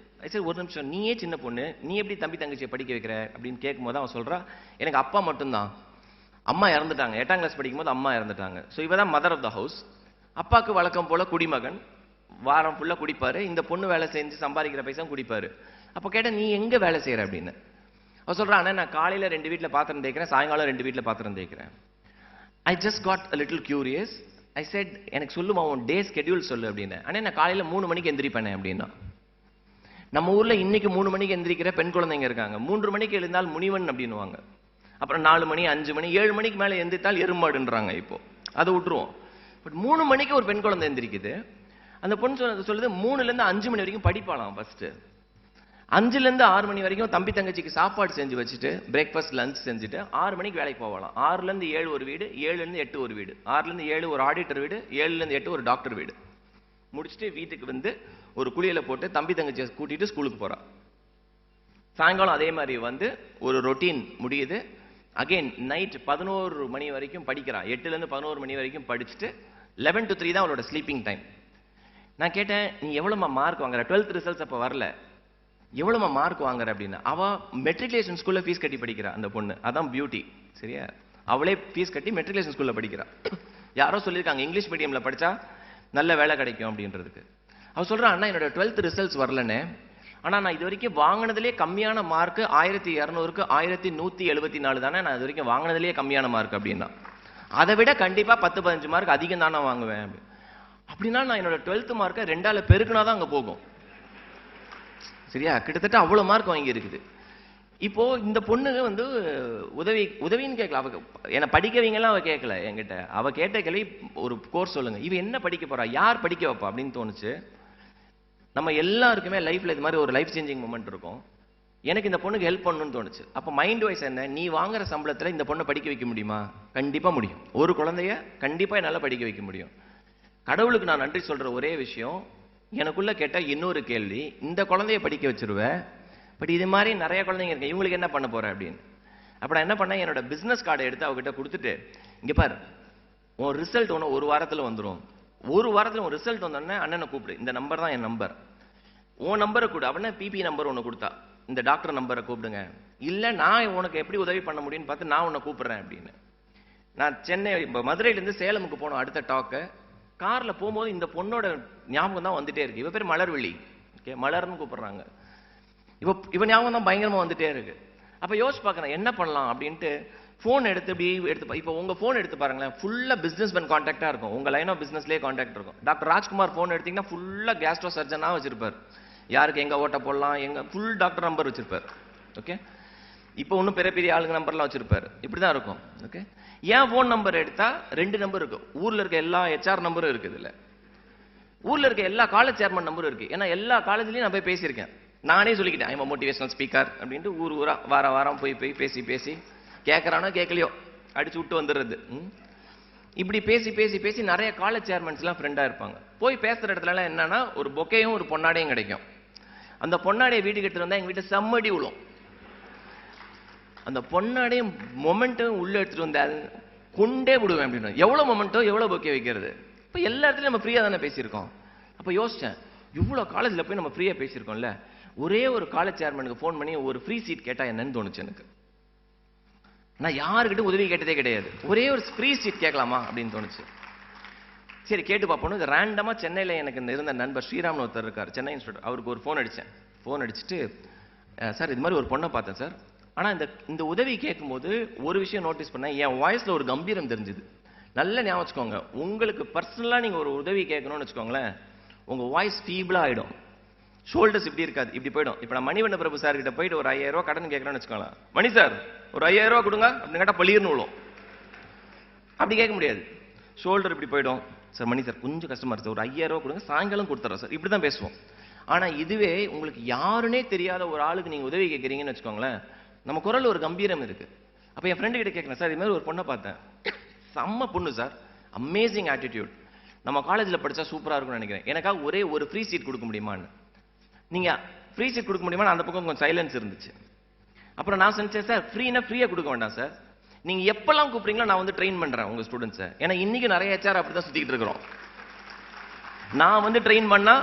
சரி ஒரு நிமிஷம், நீயே சின்ன பொண்ணு, நீ எப்படி தம்பி தங்கச்சியை படிக்க வைக்கிற அப்படின்னு கேட்கும்போது அவன் சொல்கிறா, எனக்கு அப்பா மட்டும்தான், அம்மா இறந்துட்டாங்க, 8ஆம் கிளாஸ் படிக்கும்போது அம்மா இறந்துட்டாங்க. ஸோ இவ தான் மதர் ஆஃப் த ஹவுஸ். அப்பாவுக்கு வழக்கம் போல் குடிமகன், வாரம் ஃபுல்லாக குடிப்பார். இந்த பொண்ணு வேலை செஞ்சு சம்பாதிக்கிற பைசா குடிப்பார். அப்போ கேட்டால் நீ எங்கே வேலை செய்கிற அப்படின்னு. அவன் சொல்கிறான், அண்ணா நான் காலையில் 2 வீட்டில் பாத்திரம் தேய்க்கிறேன், சாயங்காலம் 2 வீட்டில் பாத்திரம் தேய்க்கிறேன். I just got a little curious. I said, எனக்கு சொல்லுமா உன் டே ஸ்கெடியூல் சொல்லு அப்படின்னு. ஆனால் நான் காலையில் 3 மணிக்கு எந்திரிப்பேனே அப்படின்னா. நம்ம ஊரில் இன்னைக்கு 3 மணிக்கு எந்திரிக்கிற பெண் குழந்தைங்க இருக்காங்க. 3 மணிக்கு எழுந்தால் முனிவன் அப்படின்னுவாங்க. அப்புறம் 4 மணி 5 மணி 7 மணிக்கு மேலே எந்திரித்தால் எருமாடுன்றாங்க. இப்போ அதை விட்டுருவோம். பட் 3 மணிக்கு ஒரு பெண் குழந்தை எந்திரிக்குது. அந்த பொண்ணு சொல்லுது 3லேருந்து 5 மணி வரைக்கும் படிப்பாளாம். ஃபர்ஸ்ட் 5லேருந்து 6 மணி வரைக்கும் தம்பி தங்கச்சிக்கு சாப்பாடு செஞ்சு வச்சுட்டு பிரேக்ஃபாஸ்ட் லஞ்ச் செஞ்சுட்டு 6 மணிக்கு வேலைக்கு போகலாம். 6லேருந்து 7 ஒரு வீடு, 7லேருந்து 8 ஒரு வீடு, 6லேருந்து 7 ஒரு ஆடிட்டர் வீடு, 7லேருந்து 8 ஒரு டாக்டர் வீடு. முடிச்சுட்டு வீட்டுக்கு வந்து ஒரு குளியல போட்டு தம்பி தங்கச்சியை கூட்டிட்டு ஸ்கூலுக்கு போறா. சாயங்காலம் அதே மாதிரி வந்து ஒரு ரொட்டீன் முடியுது. அகைன் நைட் 11 மணி வரைக்கும் படிக்கிறா. 8லேருந்து 11 மணி வரைக்கும் படிச்சுட்டு 11 to 3 தான் அவளோட ஸ்லீப்பிங் டைம். நான் கேட்டேன், நீ எவ்வளோமா மார்க் வாங்குற? 12th ரிசல்ட்ஸ் அப்போ வரல, எவ்வளோமா மார்க் வாங்குற அப்படின்னு. அவள் மெட்ரிகுலேஷன் ஸ்கூலில் ஃபீஸ் கட்டி படிக்கிறா அந்த பொண்ணு. அதான் பியூட்டி, சரியா? அவளே ஃபீஸ் கட்டி மெட்ரிகுலேஷன் ஸ்கூலில் படிக்கிறா. யாரோ சொல்லியிருக்காங்க இங்கிலீஷ் மீடியமில் படித்தா நல்ல வேலை கிடைக்கும் அப்படின்றதுக்கு. அவள் சொல்கிறான், அண்ணா என்னோட 12th ரிசல்ட்ஸ் வரலன்னு, ஆனால் நான் இது வரைக்கும் வாங்கினதுலேயே கம்மியான மார்க்கு 1200க்கு 1174 தானே நான் இது வரைக்கும் வாங்கினதுலேயே கம்மியான மார்க் அப்படின்னா. அதை விட கண்டிப்பாக 10-15 மார்க் அதிகம் தானே வாங்குவேன் அப்படின்னா. நான் என்னோட 12th மார்க்கை 2ஆல பெருக்குனா தான் அங்கே போகும், சரியா? கிட்டத்தட்ட அவ்வளோ மார்க் வாங்கி இருக்குது. இப்போ இந்த பொண்ணுங்க வந்து உதவின்னு கேட்கல. அவ என்னை படிக்க வைங்கலாம் அவ கேட்கல என்கிட்ட. அவ கேட்ட கேள்வி, ஒரு கோர்ஸ் சொல்லுங்க, இவ என்ன படிக்க போறா, யார் படிக்க வைப்பா அப்படின்னு தோணுச்சு. நம்ம எல்லாருக்குமே லைஃப்ல இது மாதிரி ஒரு லைஃப் சேஞ்சிங் மூமெண்ட் இருக்கும். எனக்கு இந்த பொண்ணுக்கு ஹெல்ப் பண்ணணும்னு தோணுச்சு. அப்போ மைண்ட் வைஸ் என்ன, நீ வாங்குற சம்பளத்தில் இந்த பொண்ணை படிக்க வைக்க முடியுமா? கண்டிப்பாக முடியும். ஒரு குழந்தைய கண்டிப்பாக என்னால் படிக்க வைக்க முடியும். கடவுளுக்கு நான் நன்றி சொல்ற ஒரே விஷயம், எனக்குள்ள கேட்ட இன்னொரு கேள்வி, இந்த குழந்தைய படிக்க வச்சிருவேன், பட் இது மாதிரி நிறைய குழந்தைங்க இருக்கு, இவங்களுக்கு என்ன பண்ண போற அப்படின்னு. அப்போ நான் என்ன பண்ணேன், என்னோட பிஸ்னஸ் கார்டை எடுத்து அவகிட்ட கொடுத்துட்டு, இங்கே பாரு உன் ரிசல்ட் ஒன்று 1 வாரத்தில் வந்துடும், 1 வாரத்தில் உன் ரிசல்ட் வந்தோடனே அண்ணனை கூப்பிடு, இந்த நம்பர் தான் என் நம்பர், உன் நம்பரை கொடு. அவனே பிபி நம்பர் ஒன்று கொடுத்தா, இந்த டாக்டர் நம்பரை கூப்பிடுங்க, இல்லை நான் உனக்கு எப்படி உதவி பண்ண முடியும்னு பார்த்து நான் உன்னை கூப்பிடுறேன் அப்படின்னு. நான் சென்னை இப்போ மதுரையிலேருந்து சேலமுக்கு போனோம் அடுத்த டாக்கு. காரில் போகும்போது இந்த பொண்ணோட ஞாபகம் தான் வந்துட்டே இருக்கு. இவ பேர் மலர்விழி, ஓகே, மலர்னு கூப்பிடுறாங்க. இவ ஞாபகம் தான் பயங்கரமாக வந்துட்டே இருக்கு. அப்போ யோசிச்சு பார்க்குறேன் என்ன பண்ணலாம் அப்படின்ட்டு. ஃபோன் எடுத்து இப்படி எடுத்து, இப்போ உங்கள் ஃபோன் எடுத்து பாருங்களேன், ஃபுல்லாக பிஸ்னஸ் மேன் கான்டாக்டாக இருக்கும், உங்கள் லைன் ஆஃப் பிஸ்னஸ்லேயே கான்டாக்ட் இருக்கும். டாக்டர் ராஜ்குமார் ஃபோன் எடுத்திங்கன்னா ஃபுல்லாக கேஸ்ட்ரோ சர்ஜனாக வச்சிருப்பார், யாருக்கு எங்கே ஓட்ட போடலாம், எங்கே ஃபுல் டாக்டர் நம்பர் வச்சிருப்பார், ஓகே. இப்போ இன்னும் பெரிய பெரிய ஆளுங்க நம்பர்லாம் வச்சிருப்பாரு, இப்படி தான் இருக்கும், ஓகே. ஏன் ஃபோன் நம்பர் எடுத்தால் 2 நம்பர் இருக்கு. ஊரில் இருக்க எல்லா ஹெச்ஆர் நம்பரும் இருக்குது, இல்லை ஊரில் இருக்க எல்லா காலேஜ் சேர்மன் நம்பரும் இருக்கு. ஏன்னா எல்லா காலேஜ்லையும் நான் போய் பேசியிருக்கேன், நானே சொல்லிக்கிட்டேன் ஐம் மோட்டிவேஷனல் ஸ்பீக்கர் அப்படின்ட்டு. ஊரா வாரம் போய் பேசி கேட்குறானோ கேட்கலையோ அடிச்சு விட்டு வந்துடுறது. இப்படி பேசி நிறைய காலேஜ் சேர்மன்ஸ்லாம் ஃப்ரெண்டாக இருப்பாங்க. போய் பேசுகிற இடத்துலலாம் என்னன்னா ஒரு பொக்கையும் ஒரு பொன்னாடையும் கிடைக்கும். அந்த பொன்னாடையை வீட்டுக்கு எடுத்துகிட்டு வந்தால் எங்கள் வீட்டை செம்மடி விழும். அந்த பொன்னாடையும் மொமெண்ட்டும் உள்ளே எடுத்துகிட்டு வந்தால் கொண்டே விடுவேன் அப்படின்னு. எவ்வளோ மொமெண்ட்டோ எவ்வளோ பொக்கே வைக்கிறது. இப்போ எல்லா இடத்துலையும் நம்ம ஃப்ரீயாக தானே பேசியிருக்கோம். அப்போ யோசித்தேன், இவ்வளோ காலேஜில் போய் நம்ம ஃப்ரீயாக பேசியிருக்கோம்ல, ஒரே ஒரு காலேஜ் சேர்மனுக்கு ஃபோன் பண்ணி ஒரு ஃப்ரீ சீட் கேட்டால் என்னன்னு தோணுச்சு எனக்கு. நான் யாருக்கிட்ட உதவி கேட்டதே கிடையாது, ஒரே ஒரு ஃப்ரீ சீட் கேட்கலாமா அப்படின்னு தோணுச்சு. சரி கேட்டு பார்ப்போம். இது ரேண்டமாக சென்னையில் எனக்கு இருந்த நண்பர் ஸ்ரீராம்னு ஒருத்தர் இருக்கார், சென்னை இன்ஸ்டியூட், அவருக்கு ஒரு ஃபோன் அடித்தேன். ஃபோன் அடிச்சுட்டு, சார் இது மாதிரி ஒரு பொண்ணை பார்த்தேன் சார், ஆனால் இந்த உதவி கேட்கும்போது ஒரு விஷயம் நோட்டீஸ் பண்ணேன், என் வாய்ஸில் ஒரு கம்பீரம் தெரிஞ்சுது. நல்ல ஞாபகம் வச்சுக்கோங்க, உங்களுக்கு பர்சனலாக நீங்கள் ஒரு உதவி கேட்கணும்னு வச்சுக்கோங்களேன், உங்கள் வாய்ஸ் ஃபீபிளாக ஆகிடும். ஷோல்டர்ஸ் இப்படி இருக்காது, இப்படி போயிடும். இப்போ நான் மணிவண்ண பிரபு சார் கிட்ட போயிட்டு ஒரு 5000 ரூபாய் கடன் கேட்கறேன்னு வச்சுக்கோங்களேன். மணி சார் ஒரு 5000 ரூபாய் கொடுங்க அப்படின்னு கேட்டால் பளிர்னு விழும். அப்படி கேட்க முடியாது. ஷோல்டர் இப்படி போயிடும். சார் மணி சார் கொஞ்சம் கஷ்டமா இருக்கு, ஒரு 5000 ரூபாய் கொடுங்க, சாயங்காலம் கொடுத்துறேன் சார், இப்படி தான் பேசுவோம். ஆனா இதுவே உங்களுக்கு யாருன்னே தெரியாத ஒரு ஆளுக்கு நீங்க உதவி கேட்கறீங்கன்னு வச்சுக்கோங்களேன், நம்ம குரல் ஒரு கம்பீரம் இருக்கு. அப்ப என் ஃப்ரெண்டு கிட்ட கேட்கறேன், சார் இது மாதிரி ஒரு பொண்ணை பார்த்தேன், செம்ம பொண்ணு சார், அமேசிங் ஆட்டிடியூட், நம்ம காலேஜில் படிச்சா சூப்பரா இருக்கும்னு நினைக்கிறேன், எனக்காக ஒரே ஒரு ஃப்ரீ சீட் கொடுக்க முடியுமான்னு. நீங்க ஃப்ரீ சீட் கொடுக்க முடியுமான்னு அந்த பக்கம் கொஞ்சம் சைலன்ஸ் இருந்துச்சு. அப்புறம் நான் சொன்னேன், சார் ஃப்ரீயா கொடுக்க வேண்டாம் சார், நீங்க எப்பெல்லாம் கூப்பிடுறீங்களோ நான் வந்து ட்ரெயின் பண்றேன் உங்க ஸ்டூடெண்ட்ஸை. ஏன்னா இன்னைக்கு நிறைய HR அப்படிதான் சுத்திக்கிட்டு இருக்கிறோம். நான் வந்து ட்ரெயின் பண்ணா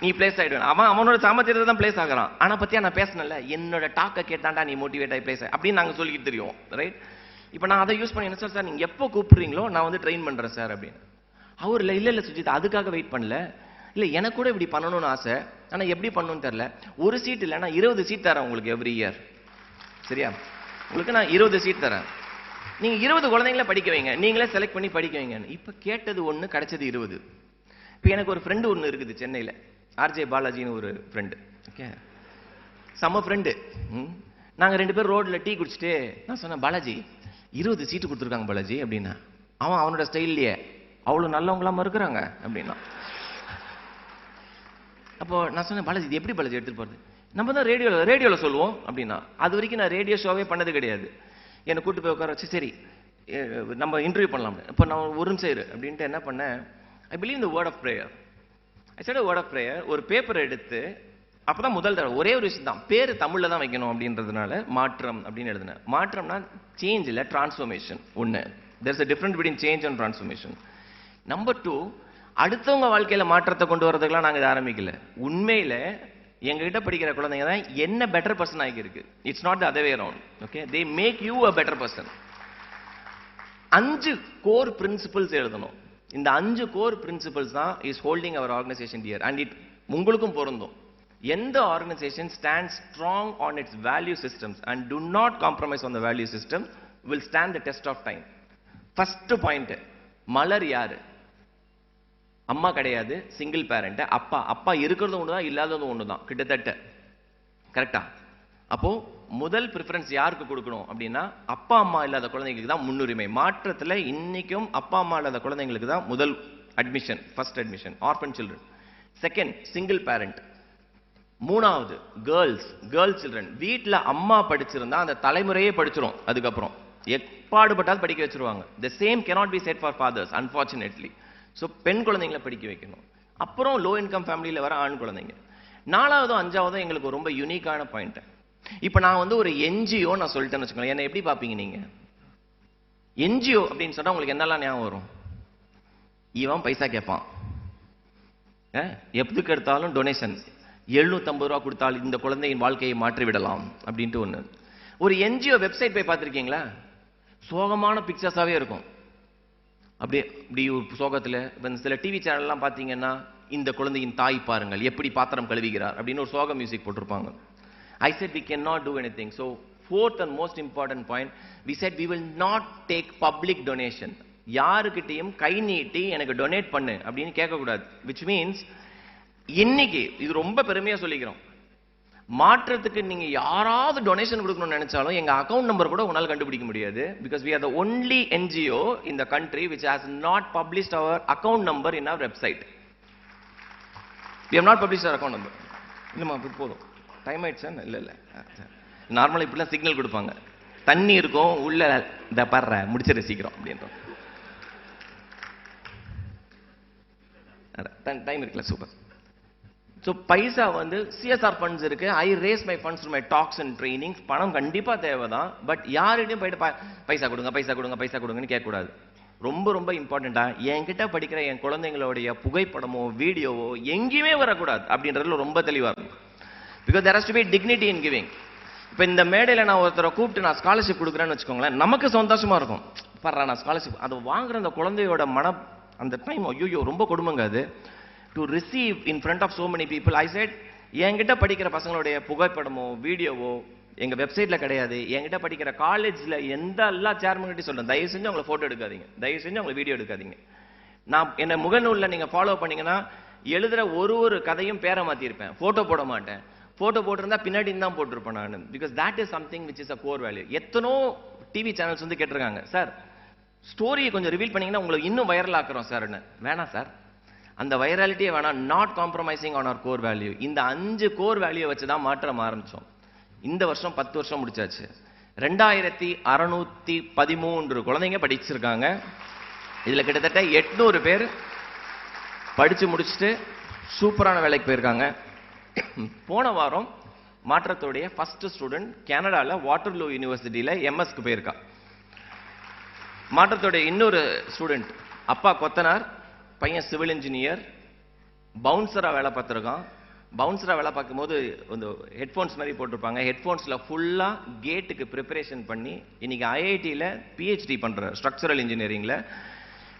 நீ பிளேஸ் ஆயிடுவேன். அவனோட சாமர்த்தியத்தை தான் பிளேஸ் ஆகிறான். ஆனா பத்தியா நான் பேசணும்ல, என்னோட டாக்கை கேட்டாண்டா நீ மோட்டிவேட் ஆகி பிளேஸ் அப்படின்னு நாங்க சொல்லிக்கிட்டு தெரியும், ரைட்? இப்போ நான் அதை யூஸ் பண்ணி என்ன சார் நீங்க எப்போ கூப்பிடுறீங்களோ நான் வந்து ட்ரெயின் பண்றேன் சார் அப்படின்னு. அவர் இல்ல சுஜித் அதுக்காக வெயிட் பண்ணல, இல்ல எனக்கு கூட இப்படி பண்ணணும்னு ஆசை, ஆனா எப்படி பண்ணணும்னு தெரியல, ஒரு சீட் இல்லை நான் 20 சீட் தரேன் உங்களுக்கு எவ்ரி இயர், சரியா? உங்களுக்கு நான் 20 சீட் தரேன், நீங்க 20 குழந்தைங்கள படிக்க வைங்க, நீங்களே செலக்ட் பண்ணி படிக்க வைங்க. இப்ப கேட்டது ஒண்ணு, கிடைச்சது 20. இப்ப எனக்கு ஒரு ஃப்ரெண்டு ஒண்ணு இருக்குது சென்னையில, RJ பாலாஜின்னு ஒரு ஃப்ரெண்டு, ஓகே, செம்ம ஃப்ரெண்டு. நாங்க 2 பேரும் ரோட்ல டீ குடிச்சிட்டு நான் சொன்னேன், பாலாஜி 20 சீட்டு கொடுத்துருக்காங்க பாலாஜி அப்படின்னா. அவனோட ஸ்டைல்லையே அவ்வளவு நல்லவங்களாம இருக்கிறாங்க அப்படின்னா. அப்போ நான் சொன்னேன், பாலாஜி இது எப்படி பாலாஜி எடுத்துட்டு போறது? நம்ம தான் ரேடியோல சொல்லுவோம் அப்படின்னா. அது வரைக்கும் நான் ரேடியோ ஷோவே பண்ணது கிடையாது. என்னை கூட்டு போய் உட்கார வச்சு, சரி நம்ம இன்டர்வியூ பண்ணலாம். இப்போ நான் ஒரு நிமிஷம் இரு அப்படின்ட்டு என்ன பண்ணேன், ஐ பிலீவ் இந்த word of prayer. I said word of prayer. ஒரு பேப்பர் எடுத்து, அப்பதான் முதல் தடவை ஒரே ஒரு விஷயம் தான், பேர் தமிழ்ல தான் வைக்கணும் அப்படின்றதுனால மாற்றம் அப்படின்னு எழுதினேன். மாற்றம்னா சேஞ்ச் இல்லை, டிரான்ஸ்ஃபர்மேஷன். ஒன்று, there's a difference between change and transformation. Number 2, அடுத்தவங்க வாழ்க்கையில மாற்றத்தை கொண்டு வரதுக்கெல்லாம் நாங்க இதை ஆரம்பிக்கல. உண்மையில எங்ககிட்ட படிக்கிற குழந்தைங்க தான் என்ன பெட்டர் பர்சன் ஆகி இருக்கு. It's not the other way around, okay? They make you a better person. 5 core principles எழுதணும். இந்த 5 கோர் பிரின்சிபல்ஸ் தான் is holding our organisation dear. And it உங்களுக்கும் பொருந்தும். எந்த organisation stand strong on its value systems and do not compromise on the value system will stand the test of time. First point, Malar யாரு? அம்மா கிடையாது, single parent. அப்பா இருக்கிறது ஒண்ணுதான், இல்லாதது ஒண்ணுதான் கிட்டத்தட்ட, கரெக்டா? அப்போ முதல் ப்ரிஃபரன்ஸ் யாருக்கு கொடுக்கணும் அப்படின்னா, அப்பா அம்மா இல்லாத குழந்தைங்களுக்கு தான் முன்னுரிமை. மாற்றத்துல இன்னைக்கும் அப்பா அம்மா இல்லாத குழந்தைங்களுக்கு தான் முதல் admission, first admission, orphan children. Second, single parent. மூணாவது, கேர்ள்ஸ் சில்ட்ரன். வீட்டுல அம்மா படிச்சிருந்தா அந்த தலைமுறையே படிச்சிரும். அதுக்கப்புறம் எப்பாடுபட்டால் படிக்க வச்சிருவாங்க. the same cannot be said for fathers unfortunately. So பெண் குழந்தைங்களை படிக்க வைக்கணும். அப்புறம் லோ இன்கம் ஃபேமிலியில் வர ஆண் குழந்தைங்க. 4வது 5வது எங்களுக்கு ரொம்ப யூனிக்கான பாயிண்ட். இப்போ நான் வந்து ஒரு NGO நான் சொல்லிட்டேன்னு வச்சுக்கோங்களேன், என்ன எப்படி பார்ப்பீங்க நீங்க? NGO அப்படின்னு சொன்னா உங்களுக்கு என்னெல்லாம் ஞாபகம் வரும்? இவன் பைசா கேட்பான், எதுக்கு எடுத்தாலும் டொனேஷன், 750 ரூபா கொடுத்தால் இந்த குழந்தையின் வாழ்க்கையை மாற்றி விடலாம் அப்படின்ட்டு ஒன்று. ஒரு NGO வெப்சைட் போய் பார்த்துருக்கீங்களா? சோகமான பிக்சர்ஸாவே இருக்கும். அப்படியே இப்படி ஒரு சோகத்தில் சில டிவி சேனல்லாம் பார்த்தீங்கன்னா, இந்த குழந்தையின் தாய் பாருங்கள் எப்படி பாத்திரம் கழுவிகிறார் அப்படின்னு ஒரு சோக மியூசிக் போட்டிருப்பாங்க. I said we cannot do anything. So fourth and most important point, we said we will not take public donation. யாருக்கிட்டையும் கை நீட்டி எனக்கு டொனேட் பண்ணு அப்படின்னு கேட்கக்கூடாது. which means இன்னைக்கு இது ரொம்ப பெருமையா சொல்லிக்கிறோம், மாற்றத்துக்கு நீங்க யாராவது டொனேஷன் கொடுக்கணும்னு நினைச்சாலும் எங்க அக்கவுண்ட் நம்பர் கூட உங்களால கண்டுபிடிக்க முடியாது. because we are the only NGO in the country which has not published our account number in our website. we have not published our account number. இல்லம்மா போதும், டைம் ஆயிடுச்சா? இல்ல நார்மலா இப்படிலாம் சிக்னல் கொடுப்பாங்க, தண்ணி இருக்கும் உள்ள, இந்த பர்ற முடிச்சிட சீக்கிரம் அப்படின்றோம். டைம் இருக்குல்ல, சூப்பர். ஸோ பைசா வந்து CSR ஃபண்ட்ஸ் இருக்கு. I raise my funds to my dogs and trainings. பணம் கண்டிப்பா தேவைதான், பட் யார்கிட்டையும் போயிட்டு பைசா கொடுங்கன்னு கேட்கக்கூடாது. ரொம்ப ரொம்ப இம்பார்ட்டண்டா என்கிட்ட படிக்கிற என் குழந்தைங்களுடைய புகைப்படமோ வீடியோவோ எங்கேயுமே வரக்கூடாது அப்படின்றதுல ரொம்ப தெளிவா இருக்கும். Because there has to be dignity in giving. இப்போ இந்த மேடையில் நான் ஒருத்தரை கூப்பிட்டு நான் ஸ்காலர்ஷிப் கொடுக்குறேன்னு வச்சுக்கோங்களேன், நமக்கு சந்தோஷமா இருக்கும், பர்றா நான் ஸ்காலர்ஷிப். அதை வாங்குற அந்த குழந்தையோட அந்த டைம் ஐயோ ரொம்ப கொடுமைங்க அது. to receive in front of so many people. I said, என்கிட்ட படிக்கிற பசங்களுடைய புகைப்படமோ வீடியோவோ எங்க வெப்சைட்ல கிடையாது. என்கிட்ட படிக்கிற காலேஜ்ல எந்த எல்லா சேர்மன் கிட்ட சொல்றேன், தயவு செஞ்சு அவங்களை போட்டோ எடுக்காதீங்க, தயவு செஞ்சு அவங்களை வீடியோ எடுக்காதீங்க. நான் என்ன முகநூல்ல நீங்க ஃபாலோ பண்ணீங்கன்னா எழுதுற ஒரு கதையும் பேரை மாற்றிருப்பேன், ஃபோட்டோ போட மாட்டேன். ஃபோட்டோ போட்டிருந்தா பின்னாடி தான் போட்டிருப்பேன் நான். Because that is something which is a core value. எத்தனோ டிவி சேனல்ஸ் வந்து கேட்டிருக்காங்க, சார் ஸ்டோரியை கொஞ்சம் ரிவீல் பண்ணீங்கன்னா உங்களுக்கு இன்னும் வைரல் ஆக்குறோம் சார்னு. வேணாம் சார், அந்த வைரலிட்டியே வேணாம். Not compromising on our core value. இந்த 5 கோர் வேல்யூ வச்சு தான் மாற்றம் ஆரம்பித்தோம். இந்த வருஷம் 10 வருஷம் முடிச்சாச்சு. 2613 குழந்தைங்க படிச்சிருக்காங்க. இதில் கிட்டத்தட்ட 800 பேர் படித்து முடிச்சுட்டு சூப்பரான வேலைக்கு போயிருக்காங்க. போன வாரம் மாற்றத்துடைய ஃபர்ஸ்ட் ஸ்டூடெண்ட் கனடாவில் வாட்டர்லூ யூனிவர்சிட்டியில் எம்எஸ்க்கு போயிருக்கா. மாற்றத்துடைய இன்னொரு ஸ்டூடெண்ட் அப்பா கொத்தனார், பையன் சிவில் இன்ஜினியர், பவுன்சராக வேலை பார்த்துருக்கான். பவுன்சராக வேலை பார்க்கும்போது இந்த ஹெட்ஃபோன்ஸ் மாதிரி போட்டிருப்பாங்க. ஹெட்ஃபோன்ஸில் ஃபுல்லாக கேட்டுக்கு ப்ரிப்பரேஷன் பண்ணி இன்னைக்கு ஐஐடியில் பிஹெச்டி பண்ணுறார் ஸ்ட்ரக்சரல் இன்ஜினியரிங்கில்.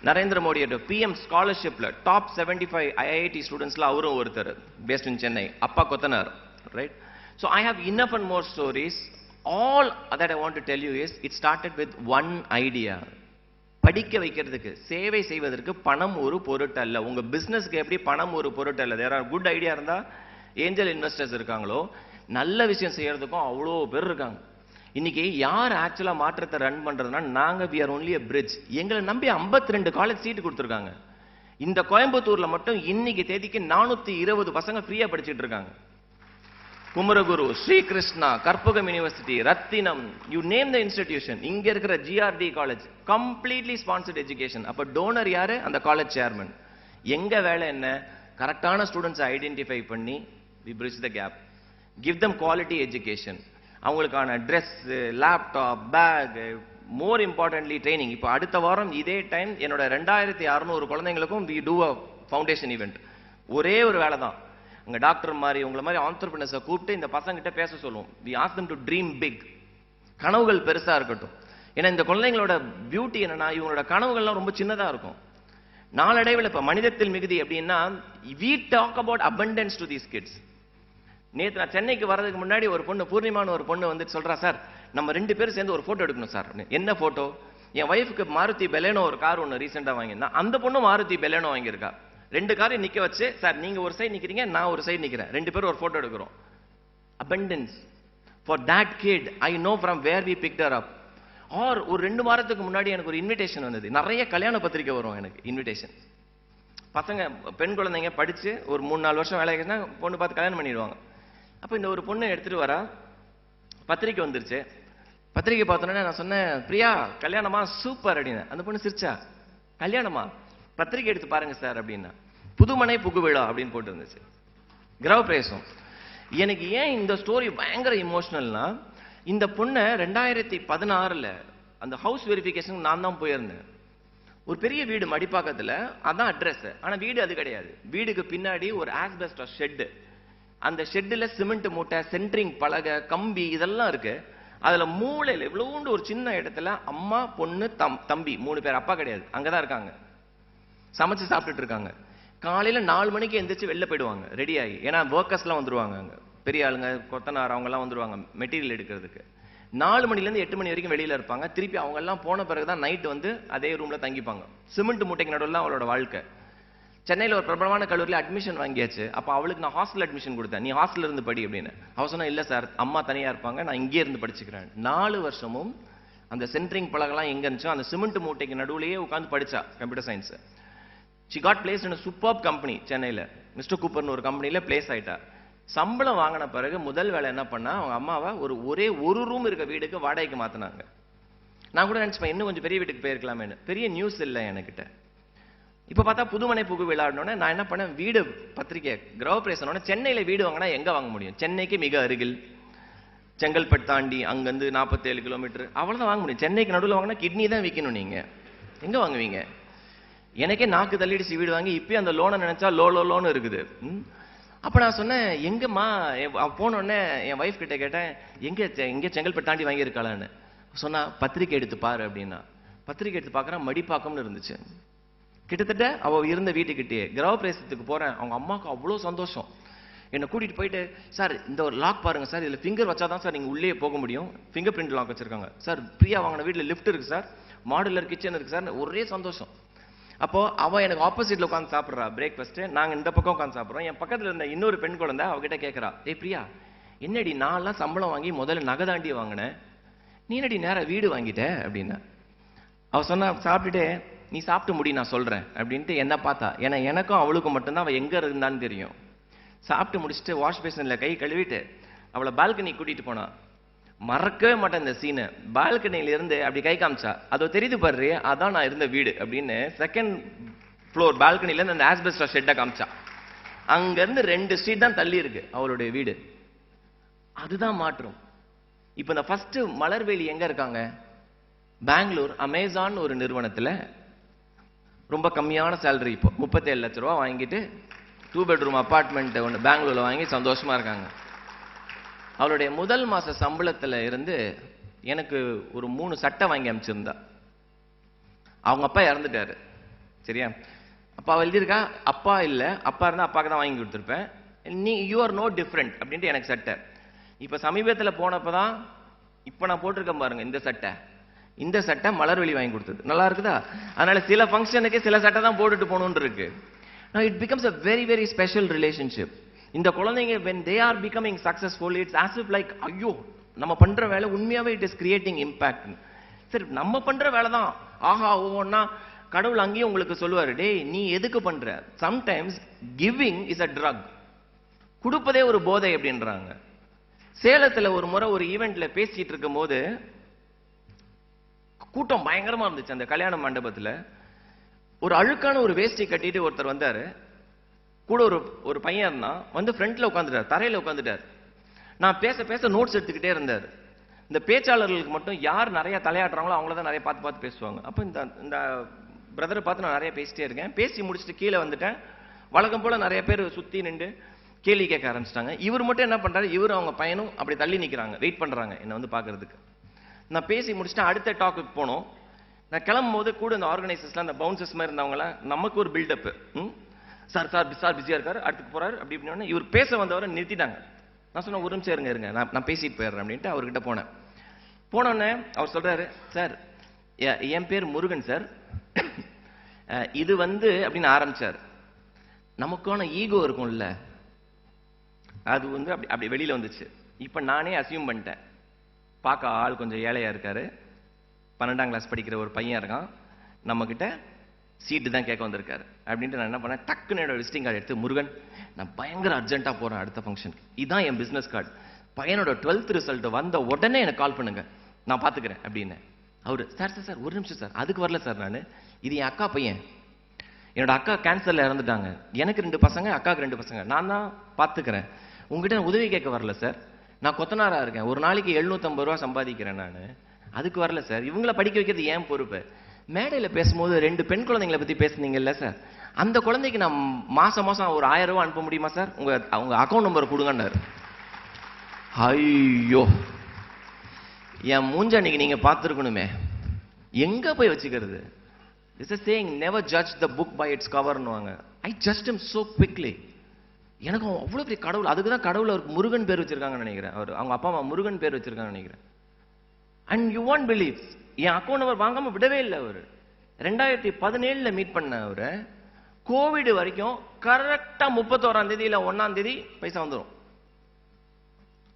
நரேந்திர மோடியோட பிஎம் ஸ்காலர்ஷிப்பில் டாப் 75 ஐஐடி ஸ்டூடெண்ட்ஸில் அவரும் ஒருத்தர், பேஸ்ட் இன் சென்னை. அப்பா கொத்தனார், right? So I have enough and more stories. All that I want to tell you is it started with one idea. படிக்க வைக்கிறதுக்கு, சேவை செய்வதற்கு பணம் ஒரு பொருட்டு அல்ல. உங்க பிசினஸ்க்கு எப்படி பணம் ஒரு பொருட்டு அல்ல. தேர் ஆர் குட் ஐடியா இருந்தா ஏஞ்சல் இன்வெஸ்டர்ஸ் இருக்காங்களோ, நல்ல விஷயம் செய்யறதுக்கும் அவ்வளோ பேர் இருக்காங்க. இன்னைக்கு யார் ஆக்சுவலா மாற்றத்தை ரன் பண்றதுன்னா நாங்க we are only a bridge. எங்களை நம்பி 52 காலேஜ் சீட்டு கொடுத்துருக்காங்க. இந்த கோயம்புத்தூர்ல மட்டும் இன்னைக்கு தேதிக்கு 420 பசங்க ஃப்ரீயா படிச்சுட்டு இருக்காங்க. Kumaraguru, Srikrishna, Karpagam University, Rathinam, you name the institution. இங்க இருக்கிற GRT college completely sponsored education. அப்ப டோனர் யாரு? அந்த காலேஜ் சேர்மன். எங்க வேலை என்ன? கரெக்டான ஸ்டூடெண்ட்ஸை ஐடென்டிஃபை பண்ணி we bridge the gap, give them quality education. அவங்களுக்கான dress, laptop, bag, more importantly training. இப்போ அடுத்த வாரம் இதே டைம் என்னோட 2600 குழந்தைங்களுக்கும் we do a foundation event. ஒரே ஒரு வேலை தான். அங்கே டாக்டர் மாதிரி உங்களை மாதிரி ஆண்டர்பிரினர்ஸை கூப்பிட்டு இந்த பசங்கிட்ட பேச சொல்லுவோம். we ask them to dream big. கனவுகள் பெருசா இருக்கட்டும். ஏன்னா இந்த குழந்தைங்களோட பியூட்டி என்னன்னா இவங்களோட கனவுகள்லாம் ரொம்ப சின்னதா இருக்கும். நாளடைவில் இப்போ மனிதத்தில் மிகுதி அப்படின்னா we talk about abundance to these kids. நேற்று நான் சென்னைக்கு வரதுக்கு முன்னாடி ஒரு பொண்ணு, பூர்ணிமான்னு ஒரு பொண்ணு வந்து சொல்றா, சார் நம்ம 2 பேரும் சேர்ந்து ஒரு போட்டோ எடுக்கணும் சார். என்ன போட்டோ? என் ஒய்ஃபுக்கு மாருதி பெலேனோ ஒரு கார் ஒன்று ரீசெண்டாக வாங்கியிருந்தா, அந்த பொண்ணு மாருதி பெலேனோ வாங்கியிருக்கா. 2 காரையும் நிற்க வச்சு, சார் நீங்க ஒரு சைடு நிற்கிறீங்க, நான் ஒரு சைடு நிற்கிறேன், 2 பேரும் ஒரு போட்டோ எடுக்கிறோம். abundance for that kid. I know from where we picked her up. ஒரு 2 வாரத்துக்கு முன்னாடி எனக்கு ஒரு இன்விடேஷன் வந்தது. நிறைய கல்யாண பத்திரிக்கை வரும் எனக்கு இன்விடேஷன். பசங்க பெண் குழந்தைங்க படிச்சு ஒரு 3-4 வருஷம் வேலை ஆகிடுச்சுன்னா பொண்ணு பார்த்து கல்யாணம் பண்ணிடுவாங்க. அப்போ இந்த ஒரு பொண்ணு எடுத்துட்டு வரா, பத்திரிக்கை வந்துருச்சு. பத்திரிக்கை பார்த்தோன்னே நான் சொன்னேன், பிரியா கல்யாணமா? சூப்பர் அப்படின்னு. அந்த பொண்ணு சிரிச்சா, கல்யாணமா? பத்திரிக்கை எடுத்து பாருங்க சார் அப்படின்னா. புதுமனை புகு விழா அப்படின்னு போட்டு இருந்துச்சு, கிரவ பிரவேசம். எனக்கு ஏன் இந்த ஸ்டோரி பயங்கர இமோஷனல்னா, இந்த பொண்ணை 2016 அந்த ஹவுஸ் வெரிஃபிகேஷன் நான் தான் போயிருந்தேன். ஒரு பெரிய வீடு மடிப்பாக்கத்துல, அதான் அட்ரஸ். ஆனா வீடு அது கிடையாது. வீடுக்கு பின்னாடி ஒரு ஆஸ்பெஸ்டாஸ் ஷெட்டு. அந்த ஷெட்டில் சிமெண்ட் மூட்டை, சென்ட்ரிங் பலகை, கம்பி இதெல்லாம் இருக்கு. அதுல மூளையில் இவ்வளோண்டு ஒரு சின்ன இடத்துல அம்மா, பொண்ணு, தம்பி 3 பேர், அப்பா கிடையாது, அங்கதான் இருக்காங்க. சமைச்சு சாப்பிட்டுட்டு இருக்காங்க. காலையில 4 மணிக்கு எந்திரிச்சு வெளில போயிடுவாங்க ரெடி ஆகி. ஏன்னா ஒர்க்கர்ஸ்லாம் வந்துருவாங்க, அங்க பெரிய ஆளுங்க, கொத்தனார், அவங்க எல்லாம் வந்துருவாங்க மெட்டீரியல் எடுக்கிறதுக்கு. 4 மணிலேருந்து 8 மணி வரைக்கும் வெளியில இருப்பாங்க. திருப்பி அவங்க எல்லாம் போன பிறகுதான் நைட் வந்து அதே ரூம்ல தங்கிப்பாங்க. சிமெண்ட் மூட்டைக்கு நடுவில் அவளோட வாழ்க்கை. சென்னையில் ஒரு பிரபலமான கல்லூரியில் அட்மிஷன் வாங்கியாச்சு. அப்போ அவளுக்கு நான் ஹாஸ்டல் அட்மிஷன் கொடுத்தேன், நீ ஹாஸ்டல் இருந்து படி அப்படின்னு. அவ சொன்னா, இல்லை சார் அம்மா தனியாக இருப்பாங்க, நான் இங்கே இருந்து படிச்சுக்கிறேன். 4 வருஷமும் அந்த சென்ட்ரிங் பலகெல்லாம் எங்கே இருந்துச்சோ அந்த சிமெண்ட் மூட்டைக்கு நடுவுலையே உட்காந்து படிச்சா computer science. She got place in super company சென்னையில், மிஸ்டர் கூப்பர்னு ஒரு கம்பெனியில் பிளேஸ் ஆயிட்டா. சம்பளம் வாங்கின பிறகு முதல் வேலை என்ன பண்ணா, அவங்க அம்மாவை ஒரே ஒரு ரூம் இருக்க வீடுக்கு வாடகைக்கு மாற்றினாங்க. நான் கூட நினச்சிப்பேன் இன்னும் கொஞ்சம் பெரிய வீட்டுக்கு போயிருக்கலாமேன்னு. பெரிய நியூஸ் இல்லை என்கிட்ட. இப்போ பார்த்தா புதுமனை புகு விளையாடணுன்னே நான் என்ன பண்ணேன், வீடு பத்திரிக்கை கிரவ பிரவேசனோட சென்னையில் வீடு வாங்கினா எங்கே வாங்க முடியும்? சென்னைக்கு மிக அருகில், செங்கல்பட்டு தாண்டி அங்கேருந்து 47 கிலோமீட்டர், அவ்வளோதான் வாங்க முடியும். சென்னைக்கு நடுவில் வாங்கினா கிட்னி தான் விற்கணும். நீங்கள் எங்கே வாங்குவீங்க? எனக்கே நாக்கு தள்ளிடுச்சு வீடு வாங்கி. இப்போயும் அந்த லோனை நினச்சா லோன்னு இருக்குது. அப்போ நான் சொன்னேன், எங்கம்மா? போனோடனே என் ஒய்ஃப் கிட்ட கேட்டேன், எங்கே செங்கல்பட்டு தாண்டி வாங்கியிருக்காளான்னு. சொன்னா, பத்திரிக்கை எடுத்து பாரு அப்படின்னா. பத்திரிக்கை எடுத்து பார்க்குறேன், மடிப்பாக்கம்னு இருந்துச்சு. கிட்டத்தட்ட அவள் இருந்த வீட்டுக்கிட்டே. கிரவ பிரவேசத்துக்கு போகிறேன், அவங்க அம்மாவுக்கு அவ்வளோ சந்தோஷம். என்னை கூட்டிகிட்டு போயிட்டு, சார் இந்த ஒரு லாக் பாருங்கள் சார், இதில் ஃபிங்கர் வச்சா தான் சார் நீங்கள் உள்ளே போக முடியும், ஃபிங்கர் பிரிண்ட் லாக் வச்சுருக்காங்க சார். பிரியா வாங்கின வீட்டில் லிஃப்ட் இருக்குது சார், மாடுலர் கிச்சன் இருக்குது சார். ஒரே சந்தோஷம். அப்போ அவ எனக்கு ஆப்போசிட்ல உட்காந்து சாப்பிட்றா பிரேக்ஃபாஸ்ட், நாங்க இந்த பக்கம் உட்காந்து சாப்பிட்றோம். என் பக்கத்துல இருந்த இன்னொரு பெண் குழந்தை அவகிட்ட கேட்கறா, ஏய் பிரியா, என்னடி நான்லாம் சம்பளம் வாங்கி முதல்ல நகைதாண்டி வாங்கினேன், நீ என்னடி நேரா வீடு வாங்கிட்ட அப்படின்னா. அவ சொன்னா சாப்பிட்டுட்டே, நீ சாப்பிட்டு முடி நான் சொல்றேன் அப்படின்ட்டு என்ன பார்த்தா. ஏன்னா எனக்கும் அவளுக்கும் மட்டும்தான் அவ எங்க இருந்தான்னு தெரியும். சாப்பிட்டு முடிச்சுட்டு வாஷ் பேசன்ல கை கழுவிட்டு அவளை பால்கனி கூட்டிட்டு போனா. மறக்கவே மாட்டேன் இந்த சீனை. பால்கனியில இருந்து அப்படி கை காமிச்சா, அதோ தெரியுது பாரு அதான் நான் இருந்த வீடு அப்படின்னு செகண்ட் ஃப்ளோர் பால்கனில இருந்து அந்த ஆஸ்பெஸ்டாஸ் ஷெட்டை காமிச்சா. அங்க இருந்து 2 ஸ்ட்ரீட் தான் தள்ளி இருக்கு அவளுடைய வீடு. அதுதான் மாற்றம். இப்ப இந்த ஃபர்ஸ்ட் மலர்வேலி எங்க இருக்காங்க? பெங்களூர் அமேசான் ஒரு நிறுவனத்துல ரொம்ப கம்மியான சேலரி, இப்போ 37 லட்ச ரூபா வாங்கிட்டு 2 பெட்ரூம் அபார்ட்மெண்ட் ஒன்று பெங்களூர்ல வாங்கி சந்தோஷமா இருக்காங்க. அவளுடைய முதல் மாச சம்பளத்துல இருந்து எனக்கு ஒரு 3 சட்டை வாங்கி அமைச்சிருந்தா. அவங்க அப்பா இறந்துட்டாரு, சரியா? அப்பா எழுதியிருக்கா, அப்பா இல்ல, அப்பா இருந்தா அப்பாக்கு தான் வாங்கி கொடுத்துருப்பேன். நீ யூ ஆர் நோ டிஃப்ரெண்ட் அப்படின்ட்டு எனக்கு சட்டை. இப்ப சமீபத்துல போனப்பதான் இப்ப நான் போட்டிருக்கேன் பாருங்க இந்த சட்டை. இந்த சட்டை மலர்வெளி வாங்கி கொடுத்தது. நல்லா இருக்குதா? அதனால சில ஃபங்க்ஷனுக்கு சில சட்டை தான் போட்டுட்டு போகணும்னு இருக்கு. Now it becomes a very very special relationship. இந்த குழந்தைங்க when they are becoming successful, it's as if like ஐயோ நம்ம பண்ற வேலை உண்மையாவே it is creating impact. சரி நம்ம பண்ற வேலை தான் ஆஹா ஓன்னா கடவுள் அங்கேயும் உங்களுக்கு சொல்லுவாரு, டேய் நீ எதுக்கு பண்ற? Sometimes giving is a drug. கொடுப்பதே ஒரு போதை அப்படின்றாங்க. சேலத்துல ஒரு முறை ஒரு ஈவெண்ட்ல பேசிட்டு இருக்கும் போது கூட்டம் பயங்கரமா இருந்துச்சு. அந்த கல்யாண மண்டபத்துல ஒரு அழுக்கான ஒரு வேஷ்டி கட்டிட்டு ஒருத்தர் வந்தாரு. கூட ஒரு பையன் இருந்தான். வந்து ஃப்ரண்ட்ல உட்காந்துட்டார், தரையில உட்காந்துட்டார். நான் பேச பேச நோட்ஸ் எடுத்துக்கிட்டே இருந்தார். இந்த பேச்சாளர்களுக்கு மட்டும் யார் நிறைய தலையாட்டுறாங்களோ அவங்கள தான் நிறைய பார்த்து பார்த்து பேசுவாங்க. அப்போ இந்த பிரதரை பார்த்து நான் நிறைய பேசிட்டே இருக்கேன். பேசி முடிச்சுட்டு கீழே வந்துட்டேன். வழக்கம் போல நிறைய பேர் சுத்தி நின்று கேள்வி கேட்க ஆரம்பிச்சிட்டாங்க. இவர் மட்டும் என்ன பண்றாரு, இவர் அவங்க பையனும் அப்படி தள்ளி நிக்கிறாங்க, வெயிட் பண்றாங்க என்ன வந்து பாக்குறதுக்கு. நான் பேசி முடிச்சுட்டு அடுத்த டாக்குக்கு போனோம். நான் கிளம்பும் போது கூட இந்த ஆர்கனைசர்ஸ்லாம் அந்த பவுன்சர்ஸ் மாதிரி இருந்தவங்களாம் நமக்கு ஒரு பில்டப், சார் சார் சார் பிஸியா இருக்காரு, அடுத்துக்கு போறாரு அப்படி இப்படின்னு இவர் பேச வந்தவரை நிறுத்திட்டாங்க. நான் சொன்னேன் ஒரு நிமிஷம் இருங்க நான் பேசிட்டு போயிடுறேன் அப்படின்ட்டு அவர்கிட்ட போனேன். போனோடனே அவர் சொல்றாரு, சார் என் பேர் முருகன் சார், இது வந்து அப்படின்னு ஆரம்பிச்சார். நமக்கான ஈகோ இருக்கும்ல, அது வந்து அப்படி அப்படி வெளியில வந்துச்சு. இப்ப நானே அசியூம் பண்ணிட்டேன், பார்க்க ஆள் கொஞ்சம் ஏழையா இருக்காரு, 12ஆம் கிளாஸ் படிக்கிற ஒரு பையன் இருக்கான், நம்ம கிட்ட சீட்டு தான் கேட்க வந்திருக்காரு அப்படின்ட்டு நான் என்ன பண்ணேன், டக்குன்னு என்னோட விசிட்டிங் கார்டு எடுத்து, முருகன் நான் பயங்கர அர்ஜென்ட்டா போறேன் அடுத்த ஃபங்க்ஷனுக்கு, இதான் என் பிசினஸ் கார்டு, பையனோட 12th ரிசல்ட் வந்த உடனே எனக்கு கால் பண்ணுங்க நான் பாத்துக்கிறேன் அப்படின்னு. அவரு சார் சார் சார் ஒரு நிமிஷம் சார், அதுக்கு வரல சார், நான் இது என் அக்கா பையன், என்னோட அக்கா கேன்சர்ல இறந்துட்டாங்க, எனக்கு 2 பசங்க, அக்காவுக்கு 2 பசங்க, நான் தான் பாத்துக்கிறேன், உங்ககிட்ட உதவி கேட்க வரல சார், நான் கொத்தனாரா இருக்கேன், ஒரு நாளைக்கு 750 ரூபா சம்பாதிக்கிறேன், நான் அதுக்கு வரல சார், இவங்கள படிக்க வைக்கிறது ஏன் பொறுப்பு. மேடையில் பேசும்போது 2 பெண் குழந்தைங்களை பத்தி பேசுனீங்கல்ல சார், அந்த குழந்தைக்கு நான் மாசம் ஒரு 1000 ரூபாய் அனுப்ப முடியுமா சார், உங்க அக்கௌண்ட் நம்பர் கொடுங்கன்னாரு. ஐயோ என் மூஞ்ச அன்னைக்கு நீங்க பார்த்துருக்கணுமே, எங்க போய் வச்சுக்கிறது. This is saying never judge the book by its coverன்னுவாங்க. I judged him so quickly. எனக்கு அவ்வளவு பெரிய கடவுள், அதுக்கு தான் கடவுள் அவருக்கு முருகன் பேர் வச்சிருக்காங்கன்னு நினைக்கிறேன், அவர் அவங்க அப்பா அம்மா முருகன் பேர் வச்சிருக்காங்கன்னு நினைக்கிறேன். And you want believe, N account number வாங்காம விடவே இல்லை அவர். 2017 மீட் பண்ண அவரு, கோவிட் வரைக்கும் கரெக்டா 31ஆம் தேதி இல்ல 1ஆம் தேதி பைசா வந்துடும்.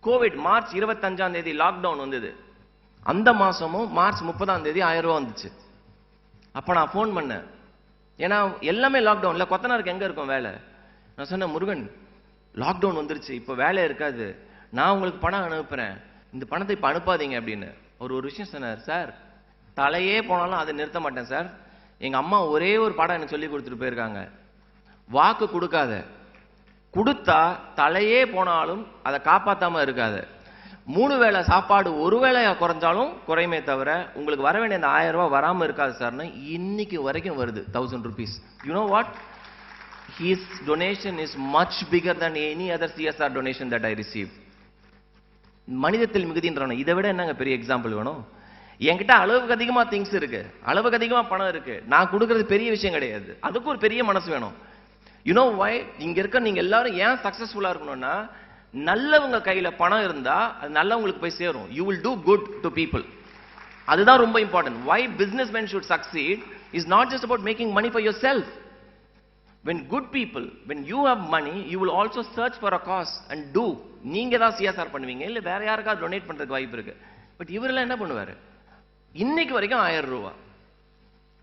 கோவிட் மார்ச் 25ஆம் தேதி லாக்டவுன் வந்தது, அந்த மாசமும் மார்ச் 30ஆம் தேதி 1000 ரூபாய் வந்துச்சு. அப்ப நான் போன் பண்ணேன், ஏன்னா எல்லாமே லாக்டவுன்ல, கொத்தனாருக்கு எங்க இருக்கும் வேலை. நான் சொன்னேன், முருகன் லாக்டவுன் வந்துருச்சு, இப்ப வேலை இருக்காது, நான் உங்களுக்கு பணம் அனுப்புறேன், இந்த பணத்தை இப்ப அனுப்பாதீங்க அப்படின்னு. ஒரு விஷயம் சொன்னார், சார் தலையே போனாலும் அதை நிறுத்த மாட்டேன் சார், எங்க அம்மா ஒரே ஒரு பாடம் எனக்கு சொல்லி கொடுத்துட்டு போயிருக்காங்க, வாக்கு கொடுக்காத, கொடுத்தா தலையே போனாலும் அதை காப்பாத்தாம இருக்காத, 3 வேளை சாப்பாடு 1 வேளையா குறைஞ்சாலும் குறையுமே தவிர உங்களுக்கு வர வேண்டிய அந்த 1000 ரூபாய் வராம இருக்காது சார்னு. இன்னைக்கு வரைக்கும் வருது 1000 rupees. You know what, his donation is much bigger than any other CSR donation that I received. மனிதத்தில் மிகுதின்றவன இதை விட என்னங்க பெரிய எக்ஸாம்பிள் வேணும். என்கிட்ட அளவுக்கு அதிகமா திங்ஸ் இருக்கு, அளவுக்கு அதிகமா பணம் இருக்கு, நான் கொடுக்கறது பெரிய விஷயம் கிடையாது, அதுக்கு ஒரு பெரிய மனசு வேணும். யூ நோ வை, இங்க இருக்க நீங்க எல்லாரும் ஏன் சக்சஸ்ஃபுல்லா இருக்கணும்னா, நல்லவங்க கையில பணம் இருந்தா அது நல்லவங்களுக்கு போய் சேரும். You will do good to people, அதுதான் ரொம்ப important. Why business man should succeed, is not just about making money for yourself. When good people, when you have money, you will also search for a cause and do. நீங்க தான் CSR பண்ணுவீங்க, இல்ல வேற யாருக்காவது donate பண்றதுக்கு வாய்ப்பு இருக்கு. But இவரெல்லாம் என்ன பண்ணுவாரு? இன்னைக்கு வரைக்கும் 1000 ரூபாய்.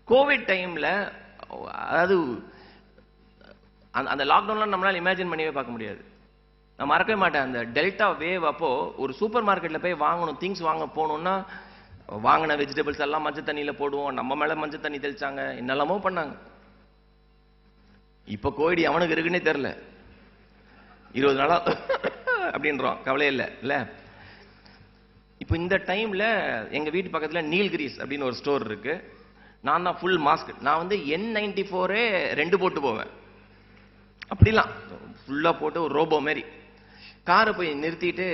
கோவிட் டைம்ல, அதாவது அந்த லாக்டவுன்ல நம்மளால இமேஜின் பண்ணியே பார்க்க முடியாது. நான் மறக்கவே மாட்டேன், அந்த டெல்டா வேவ் அப்போ ஒரு சூப்பர் மார்க்கெட்ல போய் வாங்கணும், திங்ஸ் வாங்க போகணும்னா வாங்கின வெஜிடபிள்ஸ் எல்லாம் மஞ்சள் தண்ணியில போடுவோம், நம்ம மேல மஞ்சள் தண்ணி தெளிச்சாங்க, என்னெல்லாமோ பண்ணாங்க. இப்ப கோவிட் அவனுக்கு இருக்குன்னே தெரியல, 20 நாளா அப்படின்றோம், கவலையே இல்லை இல்ல. இப்போ இந்த டைம்ல எங்க வீட்டு பக்கத்துல நீல்கிரிஸ் அப்படின்னு ஒரு ஸ்டோர் இருக்கு. நான் தான் ஃபுல் மாஸ்க். நான் வந்து N94 2 போட்டு போவேன், அப்படிலாம் ஃபுல்லா போட்டு ஒரு ரோபோ மாதிரி. காரை போய் நிறுத்திட்டு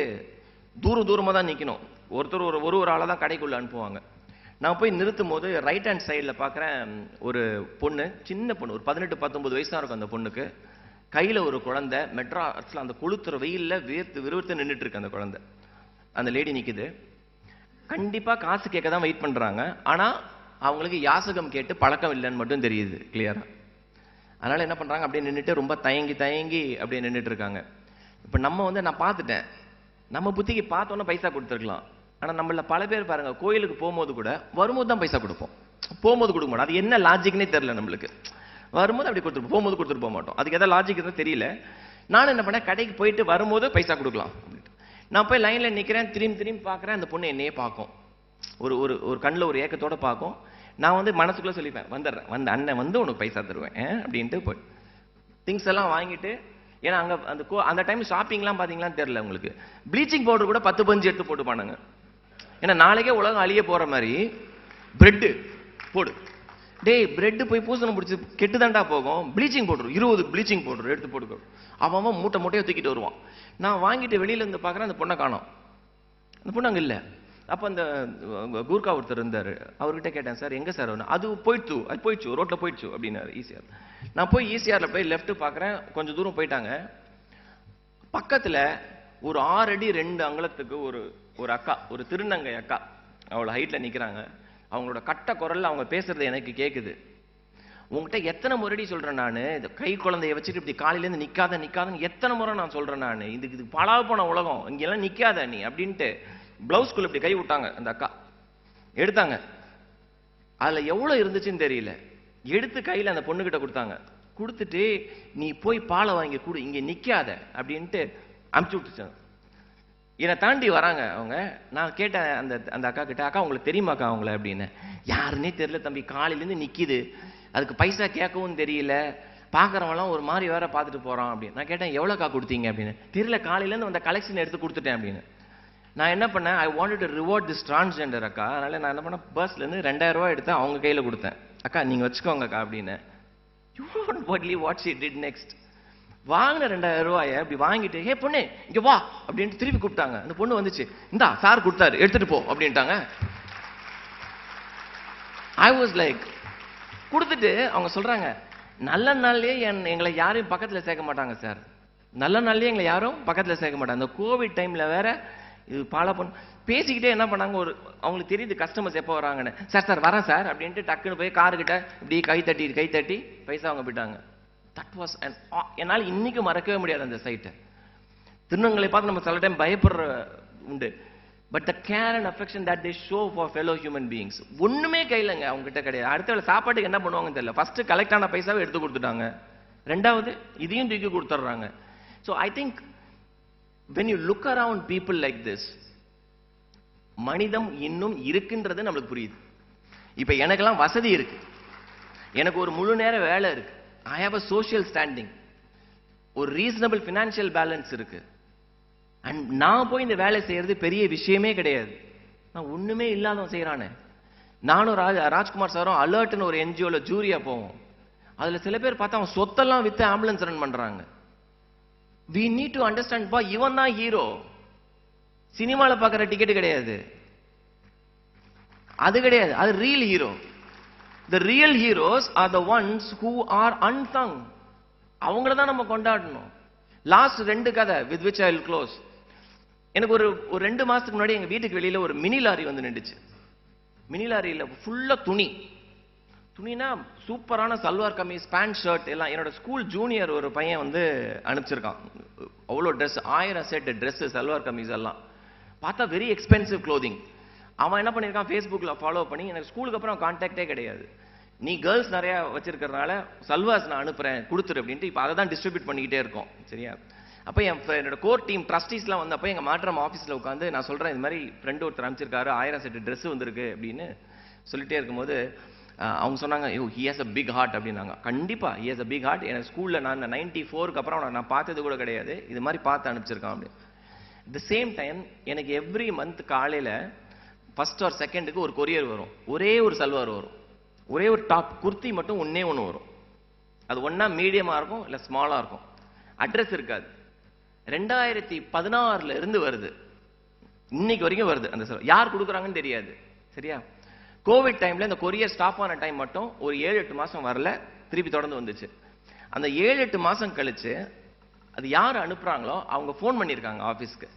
தூரமா தான் நிக்கணும். ஒருத்தர் ஒரு ஆளை தான் கடைக்குள்ள அனுப்புவாங்க. நான் போய் நிறுத்தும் போது ரைட் ஹேண்ட் சைடில் பார்க்குறேன், ஒரு பொண்ணு, சின்ன பொண்ணு, ஒரு 18-19 வயசு தான் இருக்கும் அந்த பொண்ணுக்கு. கையில் ஒரு குழந்தை, மெட்ராஸில் அந்த கொளுத்துற வெயிலில் விறுவிறுத்து நின்றுட்டு இருக்கு அந்த குழந்தை. அந்த லேடி நிற்குது. கண்டிப்பாக காசு கேட்க தான் வெயிட் பண்ணுறாங்க, ஆனால் அவங்களுக்கு யாசகம் கேட்டு பழக்கம் இல்லைன்னு மட்டும் தெரியுது கிளியராக. அதனால் என்ன பண்ணுறாங்க, அப்படியே நின்றுட்டு ரொம்ப தயங்கி அப்படியே நின்றுட்டு இருக்காங்க. இப்போ நம்ம வந்து நான் பார்த்துட்டேன், நம்ம புத்திக்கு பார்த்தோன்னே பைசா கொடுத்துருக்கலாம். ஆனால் நம்மள பல பேர் பாருங்க, கோயிலுக்கு போகும்போது கூட வரும்போது தான் பைசா கொடுப்போம், போகும்போது கொடுக்க மாட்டோம். அது என்ன லாஜிக்னே தெரியல நம்மளுக்கு. வரும்போது அப்படி கொடுத்துருப்போம், போகும்போது கொடுத்துட்டு போக மாட்டோம். அதுக்கு எதாவது லாஜிக் இருந்தால் தெரியல. நானும் என்ன பண்ணேன், கடைக்கு போயிட்டு வரும்போது பைசா கொடுக்கலாம் அப்படின்ட்டு நான் போய் லைன்ல நிற்கிறேன். திரும்பி பார்க்குறேன், அந்த பொண்ணு என்னையே பார்க்கும், ஒரு கண்ணில் ஒரு ஏக்கத்தோட பார்க்கும். நான் வந்து மனசுக்குள்ள சொல்லிப்பேன், வந்துடுறேன், அண்ணன் வந்து உனக்கு பைசா தருவேன் அப்படின்ட்டு போய் திங்ஸ் எல்லாம் வாங்கிட்டு. ஏன்னா அங்கே அந்த டைம் ஷாப்பிங்லாம் பார்த்தீங்களான்னு தெரியல உங்களுக்கு, ப்ளீச்சிங் பவுடர் கூட 10 பஞ்சு எடுத்து போட்டு பானுங்க. ஏன்னா நாளைக்கே உலகம் அழிய போற மாதிரி பிரெட்டு போடு, டேய் பிரெட் போய் பூசணம் பிடிச்சி கெட்டுதாண்டா போகும், ப்ளீச்சிங் பவுடர் 20 ப்ளீச்சிங் பவுடர் எடுத்து போட்டு அவன் மூட்டையை தூக்கிட்டு வருவான். நான் வாங்கிட்டு வெளியில இருந்து பார்க்குறேன், அந்த பொண்ணை காணோம். அந்த பொண்ணு அங்கே இல்லை. அப்போ அந்த கூர்க்கா ஒருத்தர் இருந்தார், அவர்கிட்ட கேட்டேன், சார் எங்கே சார்? அது போயிடுச்சு ரோட்டில் போயிடுச்சு அப்படின்னாரு. ஈசிஆர். நான் போய் ஈசிஆரில் போய் லெஃப்ட் பார்க்குறேன், கொஞ்சம் தூரம் போயிட்டாங்க. பக்கத்தில் ஒரு 6 அடி 2 அங்குலத்துக்கு ஒரு அக்கா, ஒரு திருநங்கை அக்கா, அவளை ஹைட்ல நிற்கிறாங்க. அவங்களோட கட்ட குரல்ல அவங்க பேசுறது எனக்கு கேட்குது. உங்ககிட்ட எத்தனை முறைடி சொல்றேன் நான், இந்த கை குழந்தைய வச்சுட்டு இப்படி காலையிலேருந்து நிக்காதன்னு எத்தனை முறை நான் சொல்றேன் நான், இது பாழா போன உலகம், இங்கெல்லாம் நிக்காத நீ அப்படின்ட்டு பிளவுஸ்குள்ள இப்படி கை விட்டாங்க. அந்த அக்கா எடுத்தாங்க, அதுல எவ்வளவு இருந்துச்சுன்னு தெரியல, எடுத்து கையில அந்த பொண்ணுகிட்ட கொடுத்தாங்க. கொடுத்துட்டு நீ போய் பாலை வாங்கி கொடு, இங்க நிக்காத அப்படின்ட்டு அமுச்சு விட்டுச்சாங்க. என்னை தாண்டி வராங்க அவங்க. நான் கேட்டேன் அந்த அக்கா கிட்ட, அக்கா உங்களுக்கு தெரியுமாக்கா அவங்கள அப்படின்னு. யாருன்னே தெரியல தம்பி, காலையிலேருந்து நிற்கிது, அதுக்கு பைசா கேட்கவும் தெரியல, பார்க்குறவங்களாம் ஒரு மாதிரி வேற பார்த்துட்டு போகிறான் அப்படின்னு. நான் கேட்டேன் எவ்வளோக்கா கொடுத்தீங்க அப்படின்னு. தெரியல, காலையிலேருந்து அந்த கலெக்ஷன் எடுத்து கொடுத்துட்டேன் அப்படின்னு. நான் என்ன பண்ணேன், I wanted to reward this transgender அக்கா. அதனால நான் என்ன பண்ணேன், பர்ஸ்லேருந்து 2000 ரூபாய் எடுத்து அவங்க கையில் கொடுத்தேன். அக்கா நீங்கள் வச்சுக்கோங்கக்கா அப்படின்னு. You want what she did next, வாங்கின 2000 ரூபாயை அப்படி வாங்கிட்டு, ஹே பொண்ணு இங்க வா அப்படின்ட்டு திருப்பி கூப்பிட்டாங்க. அந்த பொண்ணு வந்துச்சு, இந்தா சார் கொடுத்தாரு எடுத்துட்டு போ அப்படின்ட்டாங்க. ஐ வாஸ் லைக், கொடுத்துட்டு அவங்க சொல்றாங்க, நல்ல நாள்லயே எங்களை யாரையும் பக்கத்துல சேர்க்க மாட்டாங்க சார், நல்ல நாள்லயே எங்களை யாரும் பக்கத்துல சேர்க்க மாட்டாங்க. அந்த கோவிட் டைம்ல வேற இது பாலா பண்ண பேசிக்கிட்டே என்ன பண்ணாங்க, அவங்களுக்கு தெரியுது கஸ்டமர்ஸ் எப்போ வராங்கன்னு. சார் வரேன் சார் அப்படின்ட்டு டக்குன்னு போய் காருக்கிட்ட இப்படி கை தட்டி பைசா அவங்க போயிட்டாங்க. தட் வாஸ் என்னால் இன்னைக்கு மறக்கவே முடியாது அந்த சைட்டை. திருநங்களை பார்த்து நம்ம சில டைம் பயப்படுற உண்டு, but the care and affection that they show for fellow human beings ஒண்ணுமே கையிலங்க அவங்க கிட்ட கிடையாது. அடுத்த வேளை சாப்பாட்டுக்கு என்ன பண்ணுவாங்கன்னு தெரியல. ஃபர்ஸ்ட் கலெக்ட் ஆன பைசாவை எடுத்து கொடுத்துட்டாங்க, ரெண்டாவது இதையும் தூக்கி கொடுத்துட்றாங்க. So I think when you look around people like this, மனிதம் இன்னும் இருக்குன்றது நம்மளுக்கு புரியுது. இப்ப எனக்கெல்லாம் வசதி இருக்கு, எனக்கு ஒரு முழு நேர வேலை இருக்கு, I have a social standing, ஒரு ரீசனபிள் ஃபினான்ஷியல் பேலன்ஸ் இருக்கு. அண்ட் நான் போய் இந்த வேலை செய்யறது பெரிய விஷயமே கிடையாது. நான் ஒண்ணுமே இல்லாதவன் செய்யறானே. நானும் ராஜ்குமார் சாரும் அலர்ட்னு ஒரு என்ஜிஓல ஜூரியா போவோம். அதுல சில பேர் பார்த்தா அவன் சொத்தெல்லாம் வித்து ஆம்புலன்ஸ் ரன் பண்றாங்க. we need to understand, பா இவன் தான் ஹீரோ, சினிமால பார்க்குற டிக்கெட் கிடையாது, அது கிடையாது, அது real hero. The real heroes are the ones who are unsung. அவங்கள தான் நம்ம கொண்டாடணும். லாஸ்ட் 2 கதை with which I will close. எனக்கு ஒரு 2 மாசத்துக்கு முன்னாடி எங்க வீட்டுக்கு வெளியில ஒரு மினி லாரி வந்து நின்றுச்சு. மினி லாரியில ஃபுல்லா துணினா சூப்பரான சல்வார் கமீஸ், பேண்ட், ஷர்ட் எல்லாம். என்னோட ஸ்கூல் ஜூனியர் ஒரு பையன் வந்து அனுப்பிச்சிருக்கான். அவ்வளோ dress, 1000 set dress, salwar kameez எல்லாம் பார்த்தா வெரி எக்ஸ்பென்சிவ் க்ளோதிங். அவன் என்ன பண்ணியிருக்கான், ஃபேஸ்புக்கில் ஃபாலோ பண்ணி, எனக்கு ஸ்கூலுக்கு அப்புறம் கான்டாக்டே கிடையாது, நீ கேர்ள்ஸ் நிறையா வச்சிருக்கிறதுனால சல்வார்ஸ் நான் அனுப்புகிறேன் கொடுத்துரு அப்படின்ட்டு இப்போ அதை தான் டிஸ்ட்ரிபியூட் பண்ணிக்கிட்டே இருக்கோம். சரியா? அப்போ என்னோட கோர் டீம் ட்ரஸ்டீஸ்லாம் வந்தப்போ எங்கள் மாற்றம் ஆஃபீஸில் உட்காந்து நான் சொல்கிறேன், இது மாதிரி ஃப்ரெண்டு ஒருத்தர் அனுப்பிச்சிருக்காரு, 1000 செட் ட்ரெஸ் வந்திருக்கு அப்படின்னு சொல்லிட்டே இருக்கும்போது அவங்க சொன்னாங்க, yo he has a big heart அப்படின்னாங்க. கண்டிப்பாக he has a big heart. எனக்கு ஸ்கூலில் நான் 94க்கு அப்புறம் நான் பார்த்தது கூட கிடையாது, இது மாதிரி பார்த்து அனுப்பிச்சிருக்கான் அப்படி. த சேம் டைம் எனக்கு எவ்ரி மந்த் காலையில் ஃபர்ஸ்ட் ஆர் செகண்டுக்கு ஒரு கொரியர் வரும். ஒரே ஒரு சல்வார் வரும், ஒரே ஒரு டாப் குர்த்தி மட்டும் ஒன்றே ஒன்று வரும். அது ஒன்றா மீடியமாக இருக்கும் இல்லை ஸ்மாலாக இருக்கும், அட்ரஸ் இருக்காது. 2016 இருந்து வருது, இன்னைக்கு வரைக்கும் வருது. அந்த யார் கொடுக்குறாங்கன்னு தெரியாது. சரியா? கோவிட் டைம்ல இந்த கொரியர் ஸ்டாப் ஆன டைம் மட்டும் ஒரு 7-8 மாசம் வரல, திருப்பி தொடர்ந்து வந்துச்சு. அந்த 7-8 மாசம் கழிச்சு அது யார் அனுப்புறாங்களோ அவங்க ஃபோன் பண்ணியிருக்காங்க ஆஃபீஸ்க்கு,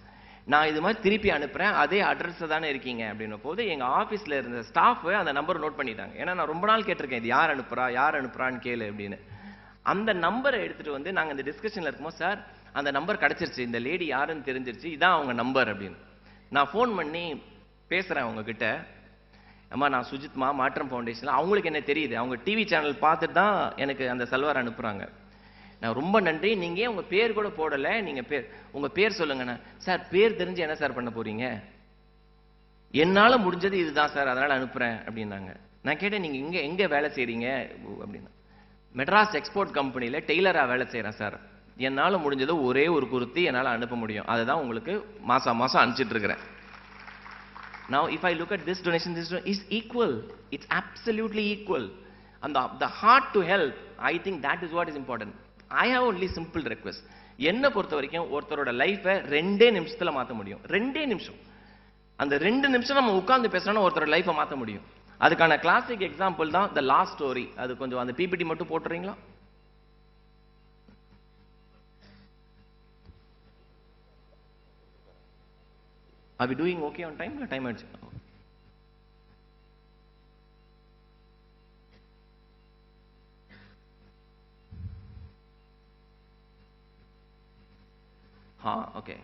நான் இது மாதிரி திருப்பி அனுப்புறேன், அதே அட்ரஸ் தானே இருக்கீங்க அப்படின்னும் போது எங்க ஆஃபீஸ்ல இருந்த ஸ்டாஃப் அந்த நம்பர் நோட் பண்ணிட்டாங்க. ஏன்னா நான் ரொம்ப நாள் கேட்டிருக்கேன், இது யார் அனுப்புறான்னு கேளு அப்படின்னு. அந்த நம்பரை எடுத்துட்டு வந்து நாங்கள் இந்த டிஸ்கஷன்ல இருக்கும்போது, சார் அந்த நம்பர் கிடைச்சிருச்சு, இந்த லேடி யாருன்னு தெரிஞ்சிருச்சு, இதான் அவங்க நம்பர் அப்படின்னு. நான் ஃபோன் பண்ணி பேசுறேன் அவங்க கிட்ட, அம்மா நான் சுஜித்மா, மாற்றம் ஃபவுண்டேஷன். அவங்களுக்கு என்ன தெரியுது, அவங்க டிவி சேனல் பார்த்துட்டு தான் எனக்கு அந்த சல்வார் அனுப்புறாங்க. நான் ரொம்ப நன்றி, நீங்க ஏன் உங்க பேர் கூட போடலை, நீங்க உங்க பேர் சொல்லுங்கண்ணா. சார் பேர் தெரிஞ்சு என்ன சார் பண்ண போறீங்க, என்னால முடிஞ்சது இதுதான் சார், அதனால அனுப்புறேன் அப்படின்னாங்க. நான் கேட்டேன், நீங்க எங்க வேலை செய்றீங்க அப்படின்னா, மெட்ராஸ் எக்ஸ்போர்ட் கம்பெனியில் டெய்லரா வேலை செய்யறேன் சார், என்னால் முடிஞ்சது ஒரே ஒரு குர்த்தி என்னால் அனுப்ப முடியும், அதுதான் உங்களுக்கு மாசம் அனுப்பிச்சிட்டு இருக்கிறேன். Now if I look at this donation is equal, it's absolutely equal, and the heart to help, I think that is what is important. I have only simple request. என்ன பொறுத்த வரைக்கும் ஒருத்தரோட லைஃபை 2 நிமிஷத்துல மாற்ற முடியும். 2 நிமிஷம், அந்த 2 நிமிஷம் நம்ம உட்கார்ந்து பேசணும்னா ஒருத்தரோட லைஃபை மாற்ற முடியும். அதுக்கான கிளாசிக் எக்ஸாம்பிள் தான் த லாஸ்ட் ஸ்டோரி. அது கொஞ்சம் அந்த பிபிடி மட்டும் போட்டுறீங்களா? Are we doing okay on time? Time ஆயிடுச்சு. ஓகே.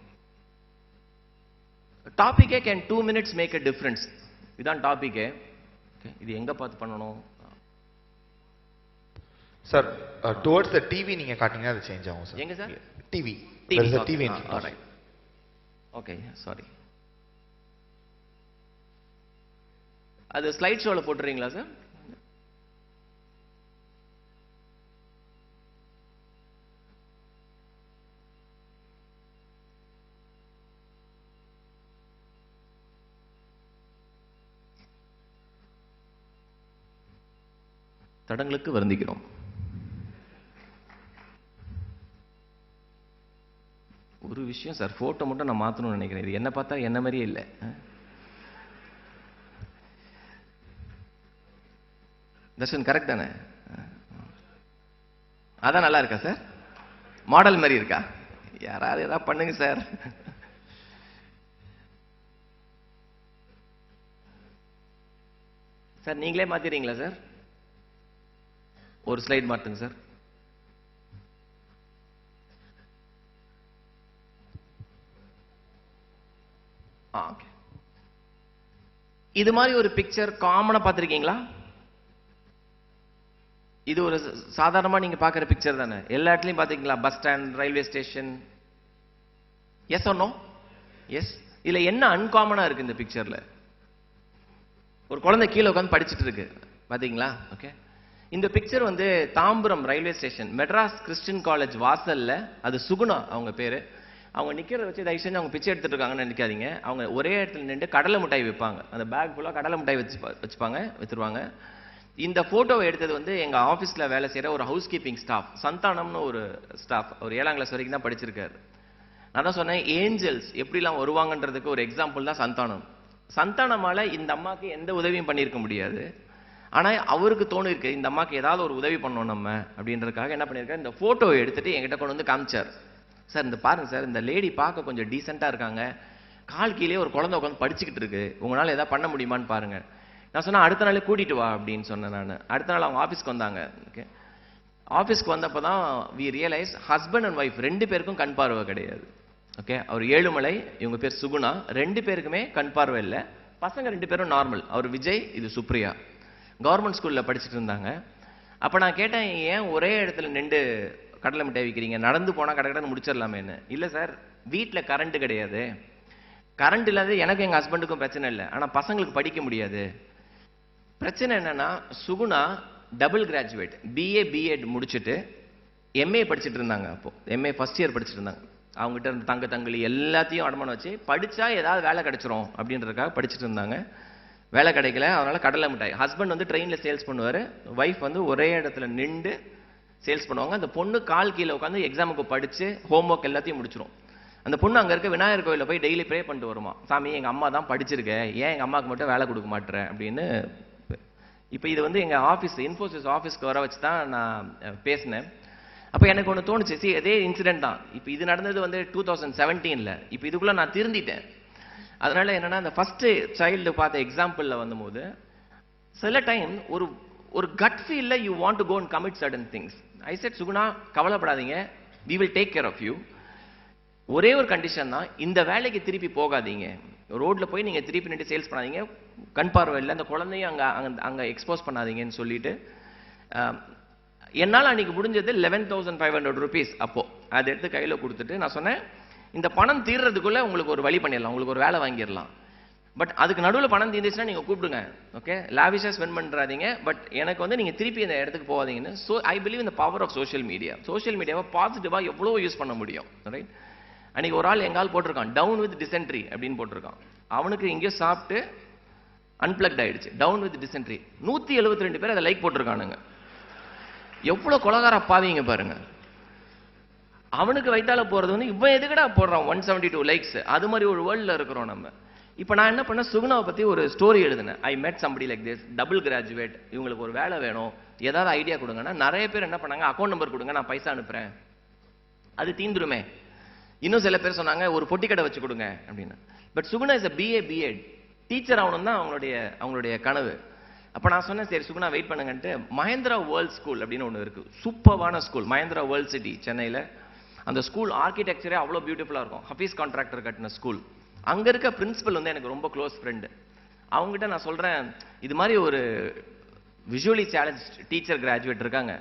டாபிக்கே can 2 minutes make a difference. இதான் டாபிக்கே. இது எங்க பார்த்து பண்ணணும் சார்? டுவர்ட்ஸ் த டிவி நீங்க காட்டிங்கன்னா அது சேஞ்ச் ஆகும் சார். எங்க sir? TV. TV. Alright. Okay, sorry. அது ஸ்லைட் ஷோல போட்டுறீங்களா சார்? தடங்களுக்கு வருந்திக்கிறோம். ஒரு விஷயம் சார், போட்டோ மட்டும் நான் மாத்தணும்னு நினைக்கிறேன். இது என்ன பார்த்தா என்ன மாதிரியே இல்லை. தர்ஷன் கரெக்ட் தானே? அதான் நல்லா இருக்கா சார்? மாடல் மாதிரி இருக்கா? யாராவது ஏதாவது பண்ணுங்க சார். சார் நீங்களே மாத்திரீங்களா சார்? ஒரு ஸ்லைட் மாத்துங்க சார். ஓகே. இது மாதிரி ஒரு பிக்சர் காமனா பார்த்திருக்கீங்களா? இது ஒரு சாதாரணமா நீங்க பார்க்குற பிக்சர் தானே? எல்லா இடத்துலையும் பார்த்திருக்கீங்களா? Bus stand, railway station. Yes or no? Yes. இதுல என்ன அன்காமனா இருக்கு இந்த பிக்சர்ல? ஒரு குழந்தை கீழே உட்காந்து படிச்சுட்டு இருக்கு, பாத்தீங்களா? ஓகே. இந்த பிக்சர் வந்து Tambaram railway station, Madras Christian college வாசல்ல. அது சுகுணா அவங்க பேரு. அவங்க நிக்கிறத வச்சு தயவு செஞ்சு அவங்க பிச்சை எடுத்துட்டு இருக்காங்கன்னு நினைக்காதீங்க. அவங்க ஒரே இடத்துல நின்று கடலை மிட்டாய் விற்பாங்க. அந்த பேக் ஃபுல்லா கடலை மிட்டாய் வித்துருவாங்க. இந்த போட்டோவை எடுத்தது வந்து எங்க ஆபீஸ்ல வேலை செய்யற ஒரு ஹவுஸ் கீப்பிங் ஸ்டாஃப், சந்தானம்னு ஒரு ஸ்டாஃப். ஒரு 7ஆம் கிளாஸ் வரைக்கும் தான் படிச்சிருக்காரு. நான் தான் சொன்னேன், ஏஞ்சல்ஸ் எப்படிலாம் வருவாங்கன்றதுக்கு ஒரு எக்ஸாம்பிள் தான் சந்தானம். சந்தானமால இந்த அம்மாக்கு எந்த உதவியும் பண்ணியிருக்க முடியாது. ஆனா அவருக்கு தோணிருக்கு, இந்த அம்மாக்கு ஏதாவது ஒரு உதவி பண்ணணும் நம்ம அப்படின்றதுக்காக என்ன பண்ணியிருக்காரு, இந்த போட்டோவை எடுத்துட்டு என்கிட்ட கொண்டு வந்து காமிச்சார். சார் இந்த பாருங்க சார், இந்த லேடி பார்க்க கொஞ்சம் டீசெண்டா இருக்காங்க, கால் கீழே ஒரு குழந்தை உட்காந்து படிச்சுக்கிட்டு இருக்கு, உங்களால ஏதாவது பண்ண முடியுமான்னு பாருங்க. நான் சொன்னேன் அடுத்த நாளே கூட்டிட்டு வா அப்படின்னு சொன்னேன் நான். அடுத்த நாள் அவங்க ஆஃபீஸ்க்கு வந்தாங்க. ஓகே, ஆஃபீஸ்க்கு வந்தப்போ தான் we realize husband and wife 2 பேருக்கும் கண் பார்வை கிடையாது. ஓகே, அவர் ஏழுமலை, இவங்க பேர் சுகுணா, 2 பேருக்குமே கண் பார்வை இல்லை. பசங்க 2 பேரும் நார்மல். அவர் விஜய், இது சுப்ரியா. கவர்மெண்ட் ஸ்கூலில் படிச்சுட்டு இருந்தாங்க. அப்போ நான் கேட்டேன், ஏன் ஒரே இடத்துல நின்று கடலை மிட்டாய் விற்கிறீங்க, நடந்து போனால் கடை முடிச்சிடலாமேன்னு. இல்லை சார், வீட்டில் கரண்ட் கிடையாது, கரண்ட் இல்லாத எனக்கு எங்கள் ஹஸ்பண்டுக்கும் பிரச்சனை இல்லை, ஆனால் பசங்களுக்கு படிக்க முடியாது. பிரச்சனை என்னன்னா, Suguna double graduate, BA BEd முடிச்சுட்டு எம்ஏ படிச்சுட்டு இருந்தாங்க. அப்போ எம்ஏ ஃபர்ஸ்ட் இயர் படிச்சுட்டு இருந்தாங்க. அவங்ககிட்ட இருந்த தங்க தங்களி எல்லாத்தையும் அடமானம் வச்சு படிச்சா ஏதாவது வேலை கிடைச்சிரும் அப்படின்றதுக்காக படிச்சுட்டு இருந்தாங்க. வேலை கிடைக்கல, அதனால கடலை மிட்டாய். ஹஸ்பண்ட் வந்து ட்ரெயினில் சேல்ஸ் பண்ணுவார், ஒய்ஃப் வந்து ஒரே இடத்துல நின்று சேல்ஸ் பண்ணுவாங்க. அந்த பொண்ணு கால் கீழே உட்காந்து எக்ஸாமுக்கு படித்து ஹோம்ஒர்க் எல்லாத்தையும் முடிச்சிடும். அந்த பொண்ணு அங்கே இருக்க விநாயகர் கோயிலில் போய் டெய்லி ப்ரே பண்ணிட்டு வருமா, சாமி எங்கள் அம்மா தான் படிச்சிருக்கேன், ஏன் எங்கள் அம்மாவுக்கு மட்டும் வேலை கொடுக்க மாட்டேறேன் அப்படின்னு. இப்போ இது வந்து எங்கள் ஆஃபீஸ், இன்ஃபோசிஸ் ஆஃபீஸ்க்கு வர வச்சு தான் நான் பேசினேன். அப்போ எனக்கு ஒன்று தோணுச்சு, அதே இன்சிடென்ட் தான். இப்போ இது நடந்தது வந்து 2017. இப்போ இதுக்குள்ளே நான் திருந்திட்டேன். அதனால என்னன்னா, அந்த ஃபர்ஸ்ட் சைல்டு பார்த்த எக்ஸாம்பிளில் வந்தபோது சில டைம் ஒரு கட் ஃபீல்ல you want to go and commit certain things. I said, Suguna கவலைப்படாதீங்க, we will take care of you. ஒரே ஒரு கண்டிஷன் தான், இந்த வேலைக்கு திருப்பி போகாதீங்க, ரோட்ல போய் நீங்க திருப்பி நின்று சேல்ஸ் பண்ணாதீங்க, கண் பார்வை இல்லை, அந்த குழந்தையும் அங்க எக்ஸ்போஸ் பண்ணாதீங்கன்னு சொல்லிட்டு என்னால் அன்னைக்கு முடிஞ்சது 11,500 rupees. அப்போ அதை எடுத்து கையில் கொடுத்துட்டு நான் சொன்னேன், இந்த பணம் தீர்றதுக்குள்ள உங்களுக்கு ஒரு வழி பண்ணிடலாம், உங்களுக்கு ஒரு வேலை வாங்கிடலாம். பட் அதுக்கு நடுவில் பணம் தீர்ந்துச்சுன்னா நீங்கள் கூப்பிடுங்க, ஓகே, லாவிஷாக ஸ்பெண்ட் பண்ணுறாதீங்க, பட் எனக்கு வந்து நீங்கள் திருப்பி இந்த இடத்துக்கு போகாதீங்கன்னு. ஸோ ஐ பிலீவ் இந்த power of social media. Social மீடியாவை பாசிட்டிவாக எவ்வளோ யூஸ் பண்ண முடியும், ரைட்? அன்னைக்கு ஒரு ஆள் எங்கால் போட்டிருக்கான், டவுன் வித் டிசென்ட்ரி அப்படின்னு போட்டிருக்கான். அவனுக்கு இங்கேயோ சாப்பிட்டு அன்பிளக்ட் ஆயிடுச்சு, டவுன் வித் டிசென்ட்ரி. 172 பேர் அதை லைக் போட்டிருக்கானுங்க. எவ்வளோ கொலகார பாவீங்க பாருங்க. அவனுக்கு வைத்தால போறது வந்து இவன் எதுக்கடா போடுறான் 172 லைக்ஸ். அது மாதிரி ஒரு வேர்ல்ட்ல இருக்கிறோம் நம்ம. இப்போ நான் என்ன பண்ணேன், சுகுணாவை பற்றி ஒரு ஸ்டோரி எழுதினேன். ஐ மெட் somebody like this, double graduate, இவங்களுக்கு ஒரு வேலை வேணும், ஏதாவது ஐடியா கொடுங்கன்னா. நிறைய பேர் என்ன பண்ணாங்க, அக்கௌண்ட் நம்பர் கொடுங்க, நான் பைசா அனுப்புறேன், அது தீந்துருமே. இன்னும் சில பேர் சொன்னாங்க, ஒரு பொட்டி கடை வச்சு கொடுங்க அப்படின்னு. But Suguna is BA BEd, teacher ஆகணும் தான் அவங்களுடைய கனவு. அப்போ நான் சொன்னேன், சரி சுகுணா வெயிட் பண்ணுங்கன்ட்டு மஹேந்திரா வேர்ல்ட் ஸ்கூல் அப்படின்னு ஒன்று இருக்குது, சூப்பர்வான ஸ்கூல், மஹேந்திரா வேர்ல்ட் சிட்டி சென்னையில். அந்த ஸ்கூல் ஆர்கிடெக்சரே அவ்வளோ பியூட்டிஃபுல்லாக இருக்கும், ஹஃபீஸ் கான்ட்ராக்டர் கட்டின ஸ்கூல். அங்கே இருக்க பிரின்சிபல் வந்து எனக்கு ரொம்ப க்ளோஸ் ஃப்ரெண்டு. அவங்ககிட்ட நான் சொல்கிறேன், இது மாதிரி ஒரு விஷுவலி சேலஞ்ச் டீச்சர் கிராஜுவேட் இருக்காங்க,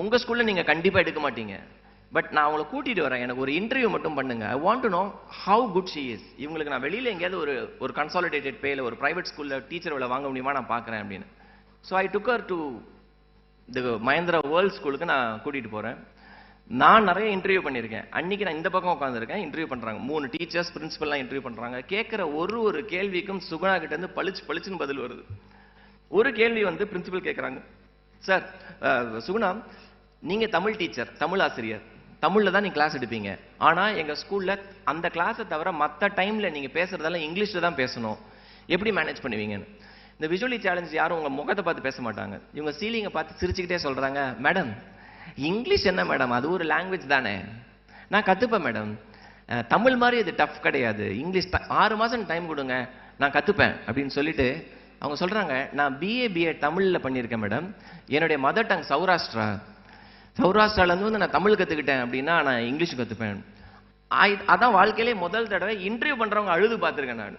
உங்கள் ஸ்கூலில் நீங்கள் கண்டிப்பாக எடுக்க மாட்டீங்க, பட் நான் அவங்களை கூட்டிகிட்டு வரேன், எனக்கு ஒரு இன்டர்வியூ மட்டும் பண்ணுங்க, ஐ want to know how good she is. இவங்களுக்கு நான் வெளியில் எங்கேயாவது ஒரு கன்சாலிடேட்டட் பேல ஒரு ப்ரைவேட் ஸ்கூலில் டீச்சர் வேலை வாங்க முடியுமா நான் பார்க்குறேன் அப்படின்னு. So I took her to the Mahindra world ஸ்கூலுக்கு நான் கூட்டிகிட்டு போகிறேன். நான் நிறைய இன்டர்வியூ பண்ணியிருக்கேன். அன்னைக்கு நான் இந்த பக்கம் உட்காந்துருக்கேன், இன்டர்வியூ பண்ணுறாங்க, 3 டீச்சர்ஸ் பிரின்சிபல்லாம் இன்டர்வியூ பண்ணுறாங்க. கேட்குற ஒரு கேள்விக்கும் சுகுணா கிட்ட இருந்து பளிச்சுன்னு பதில் வருது. ஒரு கேள்வி வந்து பிரின்சிபல் கேட்குறாங்க, சார் சுகுணா நீங்கள் தமிழ் டீச்சர், தமிழ் ஆசிரியர், தமிழில் தான் நீங்கள் கிளாஸ் எடுப்பீங்க, ஆனால் எங்கள் ஸ்கூலில் அந்த கிளாஸை தவிர மற்ற டைமில் நீங்கள் பேசுகிறதெல்லாம் இங்கிலீஷில் தான் பேசணும், எப்படி மேனேஜ் பண்ணுவீங்கன்னு. இந்த விஷுவலி சேலஞ்ச் யாரும் உங்கள் முகத்தை பார்த்து பேச மாட்டாங்க, இவங்க சீலிங்கை பார்த்து சிரிச்சுக்கிட்டே சொல்கிறாங்க, மேடம் இங்கிலீஷ் என்ன மேடம், அது ஒரு லாங்குவேஜ் தானே, நான் கற்றுப்பேன் மேடம், தமிழ் மாதிரி இது டஃப் கிடையாது, இங்கிலீஷ் 6 மாதம் டைம் கொடுங்க நான் கற்றுப்பேன் அப்படின்னு சொல்லிட்டு அவங்க சொல்கிறாங்க, நான் பிஏ பிஎட் தமிழில் பண்ணியிருக்கேன் மேடம், என்னுடைய மதர் டங் சௌராஷ்டிராலேருந்து வந்து நான் தமிழ் கற்றுக்கிட்டேன் அப்படின்னா நான் இங்கிலீஷ் கற்றுப்பேன். அதான் வாழ்க்கையிலே முதல் தடவை இன்டர்வியூ பண்ணுறவங்க அழுது பார்த்துருக்கேன் நான்.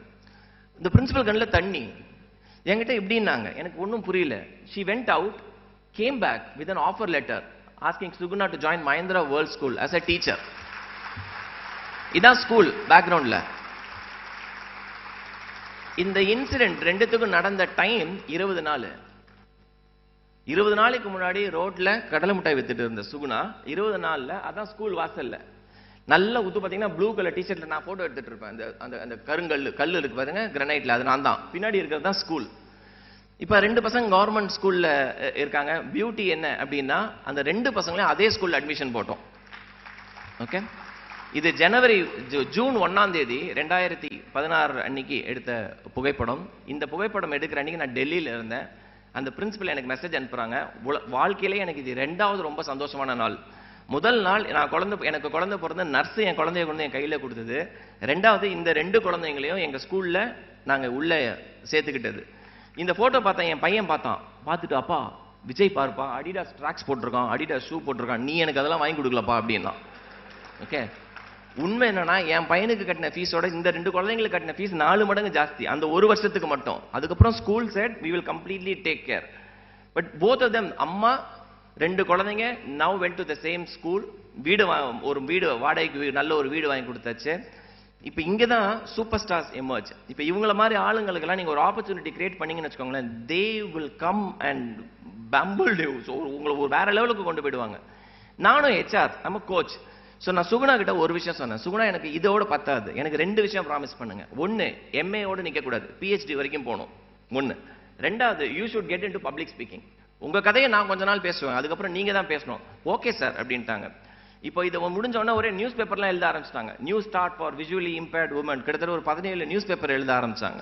இந்த பிரின்சிபல் கண்ணில் தண்ணி, என்கிட்ட இப்படின்னாங்க, எனக்கு ஒன்றும் புரியல. She went out, came back with an offer letter asking Suguna to join Mahindra world School as a teacher. இதான் ஸ்கூல் பேக்ரவுண்டில். இந்த இன்சிடென்ட் ரெண்டுத்துக்கும் நடந்த டைம் 20 நாள். 20 நாளைக்கு முன்னாடி ரோட்ல கடலை மிட்டாய் வித்துட்டு இருந்த சுகுணா 20 நாள்ல அதான் ஸ்கூல் வாசல்ல நல்ல உத்து பார்த்தீங்கன்னா ப்ளூ கலர் டிஷர்ட்ல நான் போட்டோ எடுத்துட்டு இருப்பேன். அந்த கல் இருக்கு பாருங்க கிரனைட்ல, அது நான் தான். பின்னாடி இருக்கிறது தான் ஸ்கூல். இப்போ 2 பசங்க கவர்மெண்ட் ஸ்கூல்ல இருக்காங்க. பியூட்டி என்ன அப்படின்னா, அந்த 2 பசங்களையும் அதே ஸ்கூல்ல அட்மிஷன் போட்டோம். ஓகே, இது ஜூன் 1ஆம் தேதி 2016 அன்னைக்கு எடுத்த புகைப்படம். இந்த புகைப்படம் எடுக்கிற அன்னைக்கு நான் டெல்லியில இருந்தேன். அந்த பிரின்சிபல் எனக்கு மெசேஜ் அனுப்புறாங்க, வாழ்க்கையிலே எனக்கு இது 2வது ரொம்ப சந்தோஷமான நாள். முதல் நாள் எனக்கு குழந்தை பிறந்த நர்ஸ் என் குழந்தைய கொண்டு என் கையில கொடுத்தது. 2வது இந்த 2 குழந்தைங்களையும் எங்க ஸ்கூல்ல நாங்க உள்ள சேர்த்துக்கிட்டது. இந்த போட்டோ பார்த்தேன், என் பையன் பார்த்தான். பார்த்துட்டு அப்பா விஜய் பாருப்பா, அடிடாஸ் ட்ராக்ஸ் போட்டிருக்கான், அடிடாஸ் ஷூ போட்டிருக்கான், நீ எனக்கு அதெல்லாம் வாங்கி கொடுக்கலப்பா அப்படின்னா. ஓகே, உண்மை என்னன்னா என் பையனுக்கு கட்டின ஃபீஸோட இந்த 2 குழந்தைங்களுக்கு கட்டின ஃபீஸ் 4 மடங்கு ஜாஸ்தி அந்த ஒரு வருஷத்துக்கு மட்டும். அதுக்கப்புறம் school set we will completely take care. But both of them, அம்மா 2 குழந்தைங்க now went to the same school. ஒரு வீடு வாடகைக்கு நல்ல ஒரு வீடு வாங்கி கொடுத்தாச்சு. இப்போ இங்கே தான் சூப்பர் ஸ்டார்ஸ் எமர்ஜ். இப்போ இவங்கள மாதிரி ஆளுங்களுக்கெல்லாம் நீங்கள் ஒரு ஆப்பர்ச்சுனிட்டி கிரியேட் பண்ணீங்கன்னு வச்சுக்கோங்களேன், they will come and bumble you. So உங்களை ஒரு வேற லெவலுக்கு கொண்டு போயிடுவாங்க. நானும் HR, நம்ம கோச். ஸோ நான் சுகுணா கிட்ட ஒரு விஷயம் சொன்னேன், சுகுணா எனக்கு இதோட பத்தாது, எனக்கு 2 விஷயம் ப்ராமிஸ் பண்ணுங்க. ஒன்று, MA-யோட நிற்கக்கூடாது, PhD வரைக்கும் போகணும். ஒன்று. ரெண்டாவது, you should get in to public speaking. உங்கள் கதையை நான் கொஞ்ச நாள் பேசுவேன், அதுக்கப்புறம் நீங்கள் தான் பேசணும். ஓகே சார் அப்படின்ட்டாங்க. இப்போ இது முடிஞ்ச உடனே ஒரே நியூஸ் பேப்பர்லாம் எழுத ஆரம்பிச்சிட்டாங்க. New start for visually impaired women, கிட்டத்தட்ட ஒரு 17 நியூஸ் பேப்பர் எழுத ஆரம்பிச்சாங்க.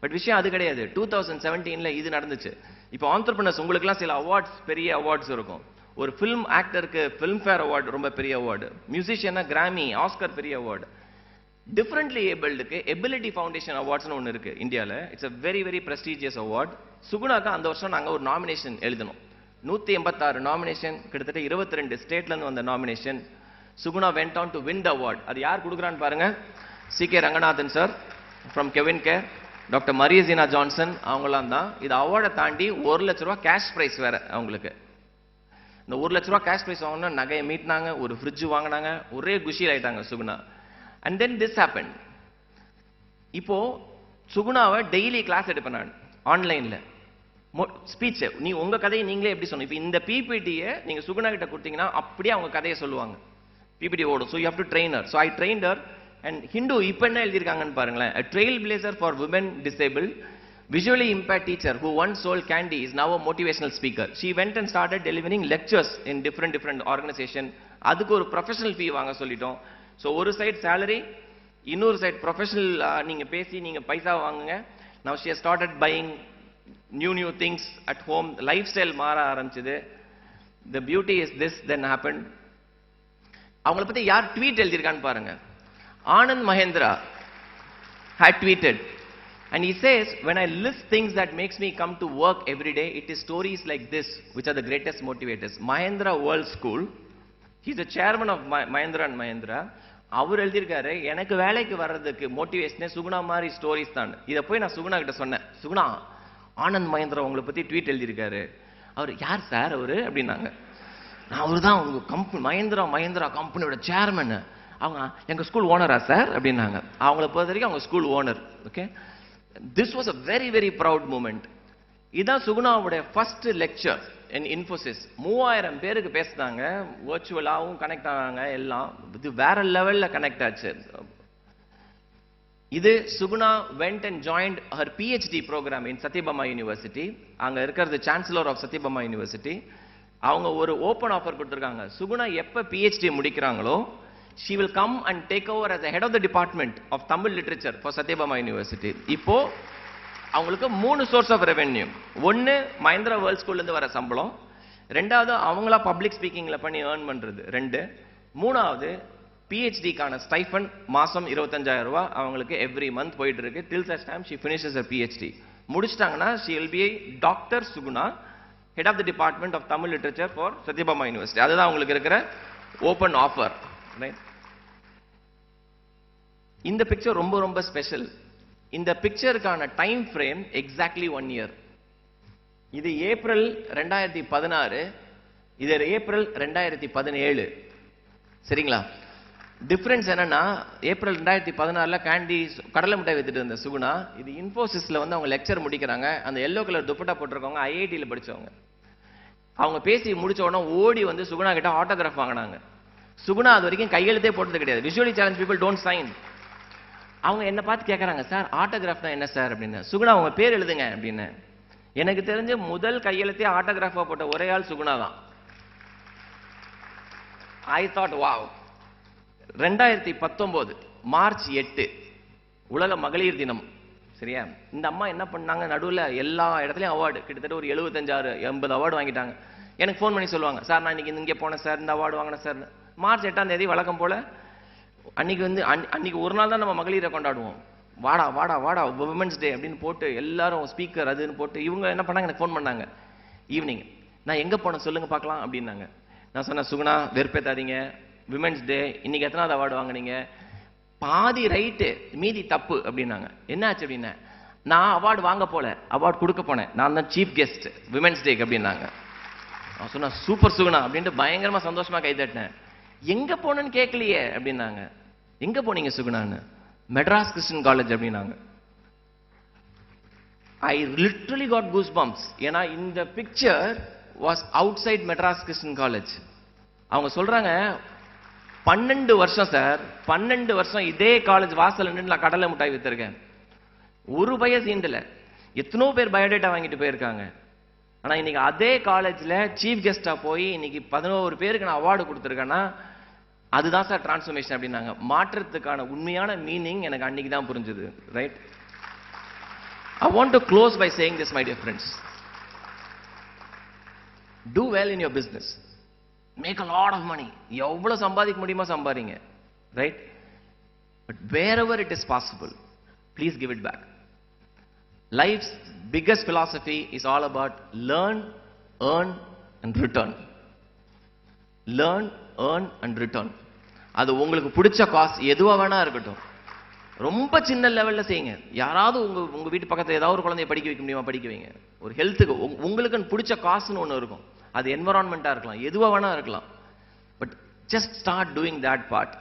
பட் விஷயம் அது கிடையாது. 2017 இது நடந்துச்சு. இப்போ ஆண்டர்பிரினர்ஸ் உங்களுக்குலாம் சில அவார்ட்ஸ், பெரிய அவார்ட்ஸ் இருக்கும். ஒரு ஃபிலிம் ஆக்டருக்கு ஃபிலிம்ஃபேர் அவார்டு ரொம்ப பெரிய அவார்டு, மியூசிஷியனா கிராமி, ஆஸ்கர் பெரிய அவார்டு. டிஃப்ரெண்ட்லி ஏபிள்டுக்கு எபிலிட்டி ஃபவுண்டேஷன் அவார்ட்ஸ்னு ஒன்று இருக்கு இந்தியாவில். It's a very very prestigious award. சுகுணாக்கு அந்த வருஷம் நாங்கள் ஒரு நாமினேஷன் எழுதணும். 186 நாமினேஷன், கிட்டத்தட்ட 22 ஸ்டேட்லேருந்து வந்த nomination. Suguna went on to win the award. அது யார் கொடுக்குறான்னு பாருங்க, CK Ranganathan sir from CavinKare, doctor Mariazeena Johnson, அவங்களாம் தான். இது அவார்டை தாண்டி 1 லட்ச ரூபா கேஷ் ப்ரைஸ் வேற அவங்களுக்கு. இந்த 1 லட்ச ரூபா கேஷ் ப்ரைஸ் வாங்கினா நகையை மீட்டினாங்க, ஒரு ஃப்ரிட்ஜ் வாங்கினாங்க, ஒரே குஷியில் ஆயிட்டாங்க Suguna. And then this happen. இப்போ சுகுணாவை டெய்லி கிளாஸ் எடுப்பேன் நான் ஆன்லைன்ல. ஸ்பீச், நீ உங்க கதையை நீங்களே எப்படி சொன்ன. இப்போ இந்த பிபிடியை நீங்க சுகுணா கிட்ட கொடுத்தீங்கன்னா அப்படியே அவங்க கதையை சொல்லுவாங்க. பிபிடி ஓடும். So you have to train her. So I trained her. And Hindu இப்போ என்ன எழுதியிருக்காங்கன்னு பாருங்களேன், a trailblazer for women disabled, visually impaired teacher who once sold candy is now a motivational speaker. She went and started delivering lectures in different organization. அதுக்கு ஒரு professional ஃபீ வாங்க சொல்லிட்டோம். So ஒரு side salary, இன்னொரு side professional நீங்க பேசி நீங்க பைசா வாங்குங்க. Now she has started buying new things at home. Lifestyle மாற ஆரம்பிச்சது. The beauty is this then happened. அவங்கள பத்தி யார் ட்வீட் எழுதியிருக்கான்னு பாருங்க. Anand Mahendra had tweeted and he says, when I list things that makes me come to work every day, it is stories like this which are the greatest motivators. Mahindra World School, he is the chairman of Mahindra and Mahindra. அவர் எழுதியிருக்காரு, எனக்கு வேலைக்கு வர்றதுக்கு மோட்டிவேஷனே சுகுணா மாதிரி stories தான். இதை போய் நான் சுகுணா கிட்ட சொன்னேன், சுகுணா ஆனந்த் மஹேந்திரா உங்களை பத்தி ட்வீட் எழுதியிருக்காரு. அவர் யார் சார் அவரு அப்படின்னாங்க. நான் அவரு தான் உங்க கம்பெனி மஹேந்திரா கம்பெனியோட சேர்மன். அவங்க எங்க ஸ்கூல் ஓனரா சார் அப்படின்னாங்க. அவங்கள பொறுத்த வரைக்கும் அவங்க school owner. Okay, this was a very very proud moment. இதான் சுகுணாவுடைய ஃபர்ஸ்ட் லெக்சர் இன் இன்ஃபோசிஸ். 3000 பேருக்கு பேசினாங்க, வர்ச்சுவலாகவும் கனெக்ட் ஆனாங்க. எல்லாம் இது வேற லெவல்ல கனெக்ட் ஆச்சு. இது Suguna went and joined her PhD program in Satyabama University. அங்க இருக்கிறது சான்சலர் ஆஃப் சத்யபாமா யூனிவர்சிட்டி. அவங்க ஒரு ஓப்பன் ஆஃபர் கொடுத்துருக்காங்க. சுகுணா எப்ப PhD முடிக்கிறாங்களோ she will come and take over as the head of the department of Tamil literature for Satyabama University. இப்போ அவங்களுக்கு 3 source of revenue. ஒன்னு Mahindra world ஸ்கூல்ல இருந்து வர சம்பளம், ரெண்டாவது அவங்களா பப்ளிக் ஸ்பீக்கிங்ல பண்ணி ஏர்ன் பண்றது 2, மூணாவது PhD-க்கான ஸ்டைஃபன் மாசம் 25,000 ரூபாய் அவங்களுக்கு எவ்ரி மந்த் போயிட்டு இருக்கு. till such time she finishes her PhD. முடிச்சிட்டாங்கன்னா she will be doctor Suguna, head of the department of Tamil literature for Satyabama University. அதுதான் அவங்களுக்கு இருக்கிற ஓப்பன் ஆஃபர். இந்த பிக்சர் ரொம்ப ரொம்ப ஸ்பெஷல். இந்த பிக்சருக்கான டைம் ஃப்ரேம் எக்ஸாக்ட்லி 1 இயர். இது ஏப்ரல் 2016, இது ஏப்ரல் 2017. சரிங்களா? டிஃபரன்ஸ் என்னன்னா, ஏப்ரல் 2016ல கேண்டி கடலை மிட்டாய் வித்துட்டு இருந்த சுகுணா, இது இன்ஃபோசிஸ்ல வந்து அவங்க லெக்சர் முடிக்கிறாங்க. அந்த எல்லோ கலர் துப்பட்டா போட்டிருக்கவங்க IIT-ல படிச்சவங்க. அவங்க பேசி முடிச்ச உடனே ஓடி வந்து சுகுணா கிட்ட ஆட்டோகிராஃப் வாங்கினாங்க. சுகுணா அது வரைக்கும் கையெழுத்தே போட்டது கிடையாது. Visually challenge people don't sign. அவங்க என்ன பார்த்து கேட்கறாங்க, சார் ஆட்டோகிராஃப் தான் என்ன சார் அப்படின்னு. சுகுணா உங்க பேர் எழுதுங்க அப்படின்னு. எனக்கு தெரிஞ்ச முதல் கையெழுத்தே ஆட்டோகிராஃபா போட்ட ஒரே ஆள் சுகுணா தான். I thought wow. 2019 மார்ச் 8 உலக மகளிர் தினம். சரியா? இந்த அம்மா என்ன பண்ணாங்க, நடுவில் எல்லா இடத்துலையும் அவார்டு, கிட்டத்தட்ட ஒரு 75-80 அவார்டு வாங்கிட்டாங்க. எனக்கு ஃபோன் பண்ணி சொல்லுவாங்க, சார் நான் இன்னைக்கு இங்கே போனேன் சார், இந்த அவார்டு வாங்கினேன் சார். மார்ச் 8ஆம் தேதி வழக்கம் போல அன்னைக்கு வந்து அன்னைக்கு ஒரு நாள் தான் நம்ம மகளிரை கொண்டாடுவோம். வாடா வாடா வாடா விமன்ஸ் டே அப்படின்னு போட்டு எல்லாரும் ஸ்பீக்கர் அதுன்னு போட்டு இவங்க என்ன பண்ணாங்க, எனக்கு ஃபோன் பண்ணாங்க ஈவினிங். நான் எங்கே போனேன் சொல்லுங்க பார்க்கலாம் அப்படின்னாங்க. நான் சொன்னேன், சுகுணா வெறுப்பேத்தாதீங்க, விமன்ஸ் டே இன்னைக்கு எத்தனாவது அவார்டு வாங்கினீங்க? பாதி ரைட்டு மீதி தப்பு அப்படின்னாங்க. என்ன ஆச்சு அப்படின்னா, நான் அவார்டு வாங்க போல, அவார்டு கொடுக்க போனேன், நான் தான் சீஃப் கெஸ்ட் விமன்ஸ் டேக்கு அப்படின்னாங்க. நான் சொன்னேன் சூப்பர் சுகுணா அப்படின்ட்டு பயங்கரமா சந்தோஷமா கை தட்டினேன். எங்க போனேன்னு கேட்கலையே அப்படின்னாங்க. எங்க போனீங்க சுகுணான்னு? மெட்ராஸ் கிறிஸ்டியன் காலேஜ் அப்படின்னாங்க. I literally got goosebumps. ஏன்னா இந்த picture was outside Madras Christian college. அவங்க சொல்றாங்க 12 வருஷம் சார், 12 வருஷம் இதே காலேஜ் வாசல் நின்று நான் கடலை மிட்டாய் வித்திருக்கேன், ஒரு பய சீண்டல. எத்தனோ பேர் பயோடேட்டா வாங்கிட்டு போயிருக்காங்க. ஆனா இன்னைக்கு அதே காலேஜ்ல சீஃப் கெஸ்டா போய் இன்னைக்கு 11 பேருக்கு நான் அவார்டு கொடுத்துருக்கேன்னா அதுதான் சார் டிரான்ஸ்ஃபர்மேஷன் அப்படின்னாங்க. மாற்றத்துக்கான உண்மையான மீனிங் எனக்கு அன்னைக்கு தான் புரிஞ்சுது. Right. I want to close by saying this, my dear friends. Do well in your business. Make a lot of money. எவ்வளவு சம்பாதிக்க முடியுமோ சம்பாதிங்க. Right? But wherever it is possible, please give it back. Life's biggest philosophy is all about learn, earn and return. Learn, earn and return. அது உங்களுக்கு பிடிச்ச காசு எதுவா வேணா இருக்கட்டும், ரொம்ப சின்ன லெவல்ல செய்யுங்க. யாராவது உங்க வீட்டு பக்கத்துல ஏதாவது ஒரு குழந்தைய படிக்க வைக்க முடியுமா, படிக்க வைங்க. ஒரு ஹெல்த்துக்கு உங்களுக்கு பிடிச்ச காசுன்னு ஒன்று இருக்கும், அது என்வரான்மெண்ட்டாக இருக்கலாம், எதுவாக வேணா இருக்கலாம். But just start doing that part.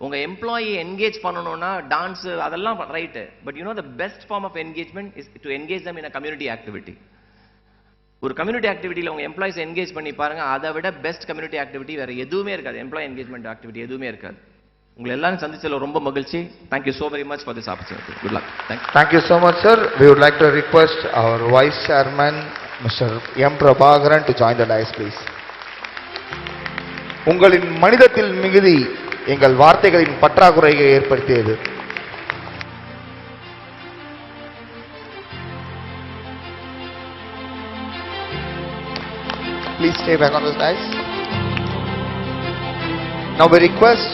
உங்க எம்ப்ளாயி என்கேஜ் பண்ணணும்னா டான்ஸ் அதெல்லாம் right. But you know the best form of engagement is to engage them in a community activity. ஒரு கம்யூனிட்டி ஆக்டிவிட்டியில் உங்க எம்ப்ளாயிஸ் என்கேஜ் பண்ணி பாருங்க, அதை விட பெஸ்ட் கம்யூனிட்டி ஆக்டிவிட்டி வேற எதுவுமே இருக்காது. எம்ப்ளாயி என்கேஜ்மெண்ட் ஆக்டிவிட்டி எதுவுமே இருக்காது. உங்களை எல்லாரும் சந்திச்சதுல ரொம்ப மகிழ்ச்சி. Thank you so very much for this opportunity. Good luck. Thank you so much, sir. We would like to request our Vice Chairman, Mr. M. Prabhakaran, to join the dais, please. உங்களின் மனிதத்தில் மிகுதி எங்கள் வார்த்தைகளின் பற்றாக்குறையை ஏற்படுத்தியது. Please stay back on those dais. Now we request.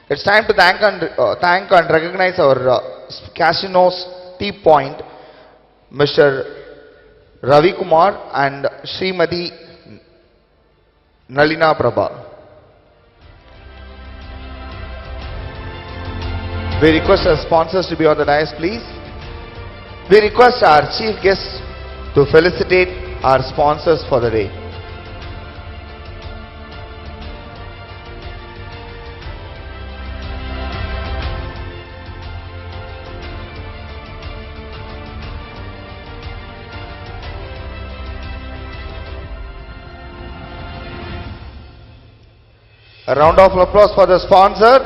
It's time to thank and recognize our Casino's Tea Point, Mr. Ravi Kumar and Srimati Nalina Prabha. We request our sponsors to be on the dais, please. We request our chief guests to felicitate our sponsors for the day. A round of applause for the sponsor.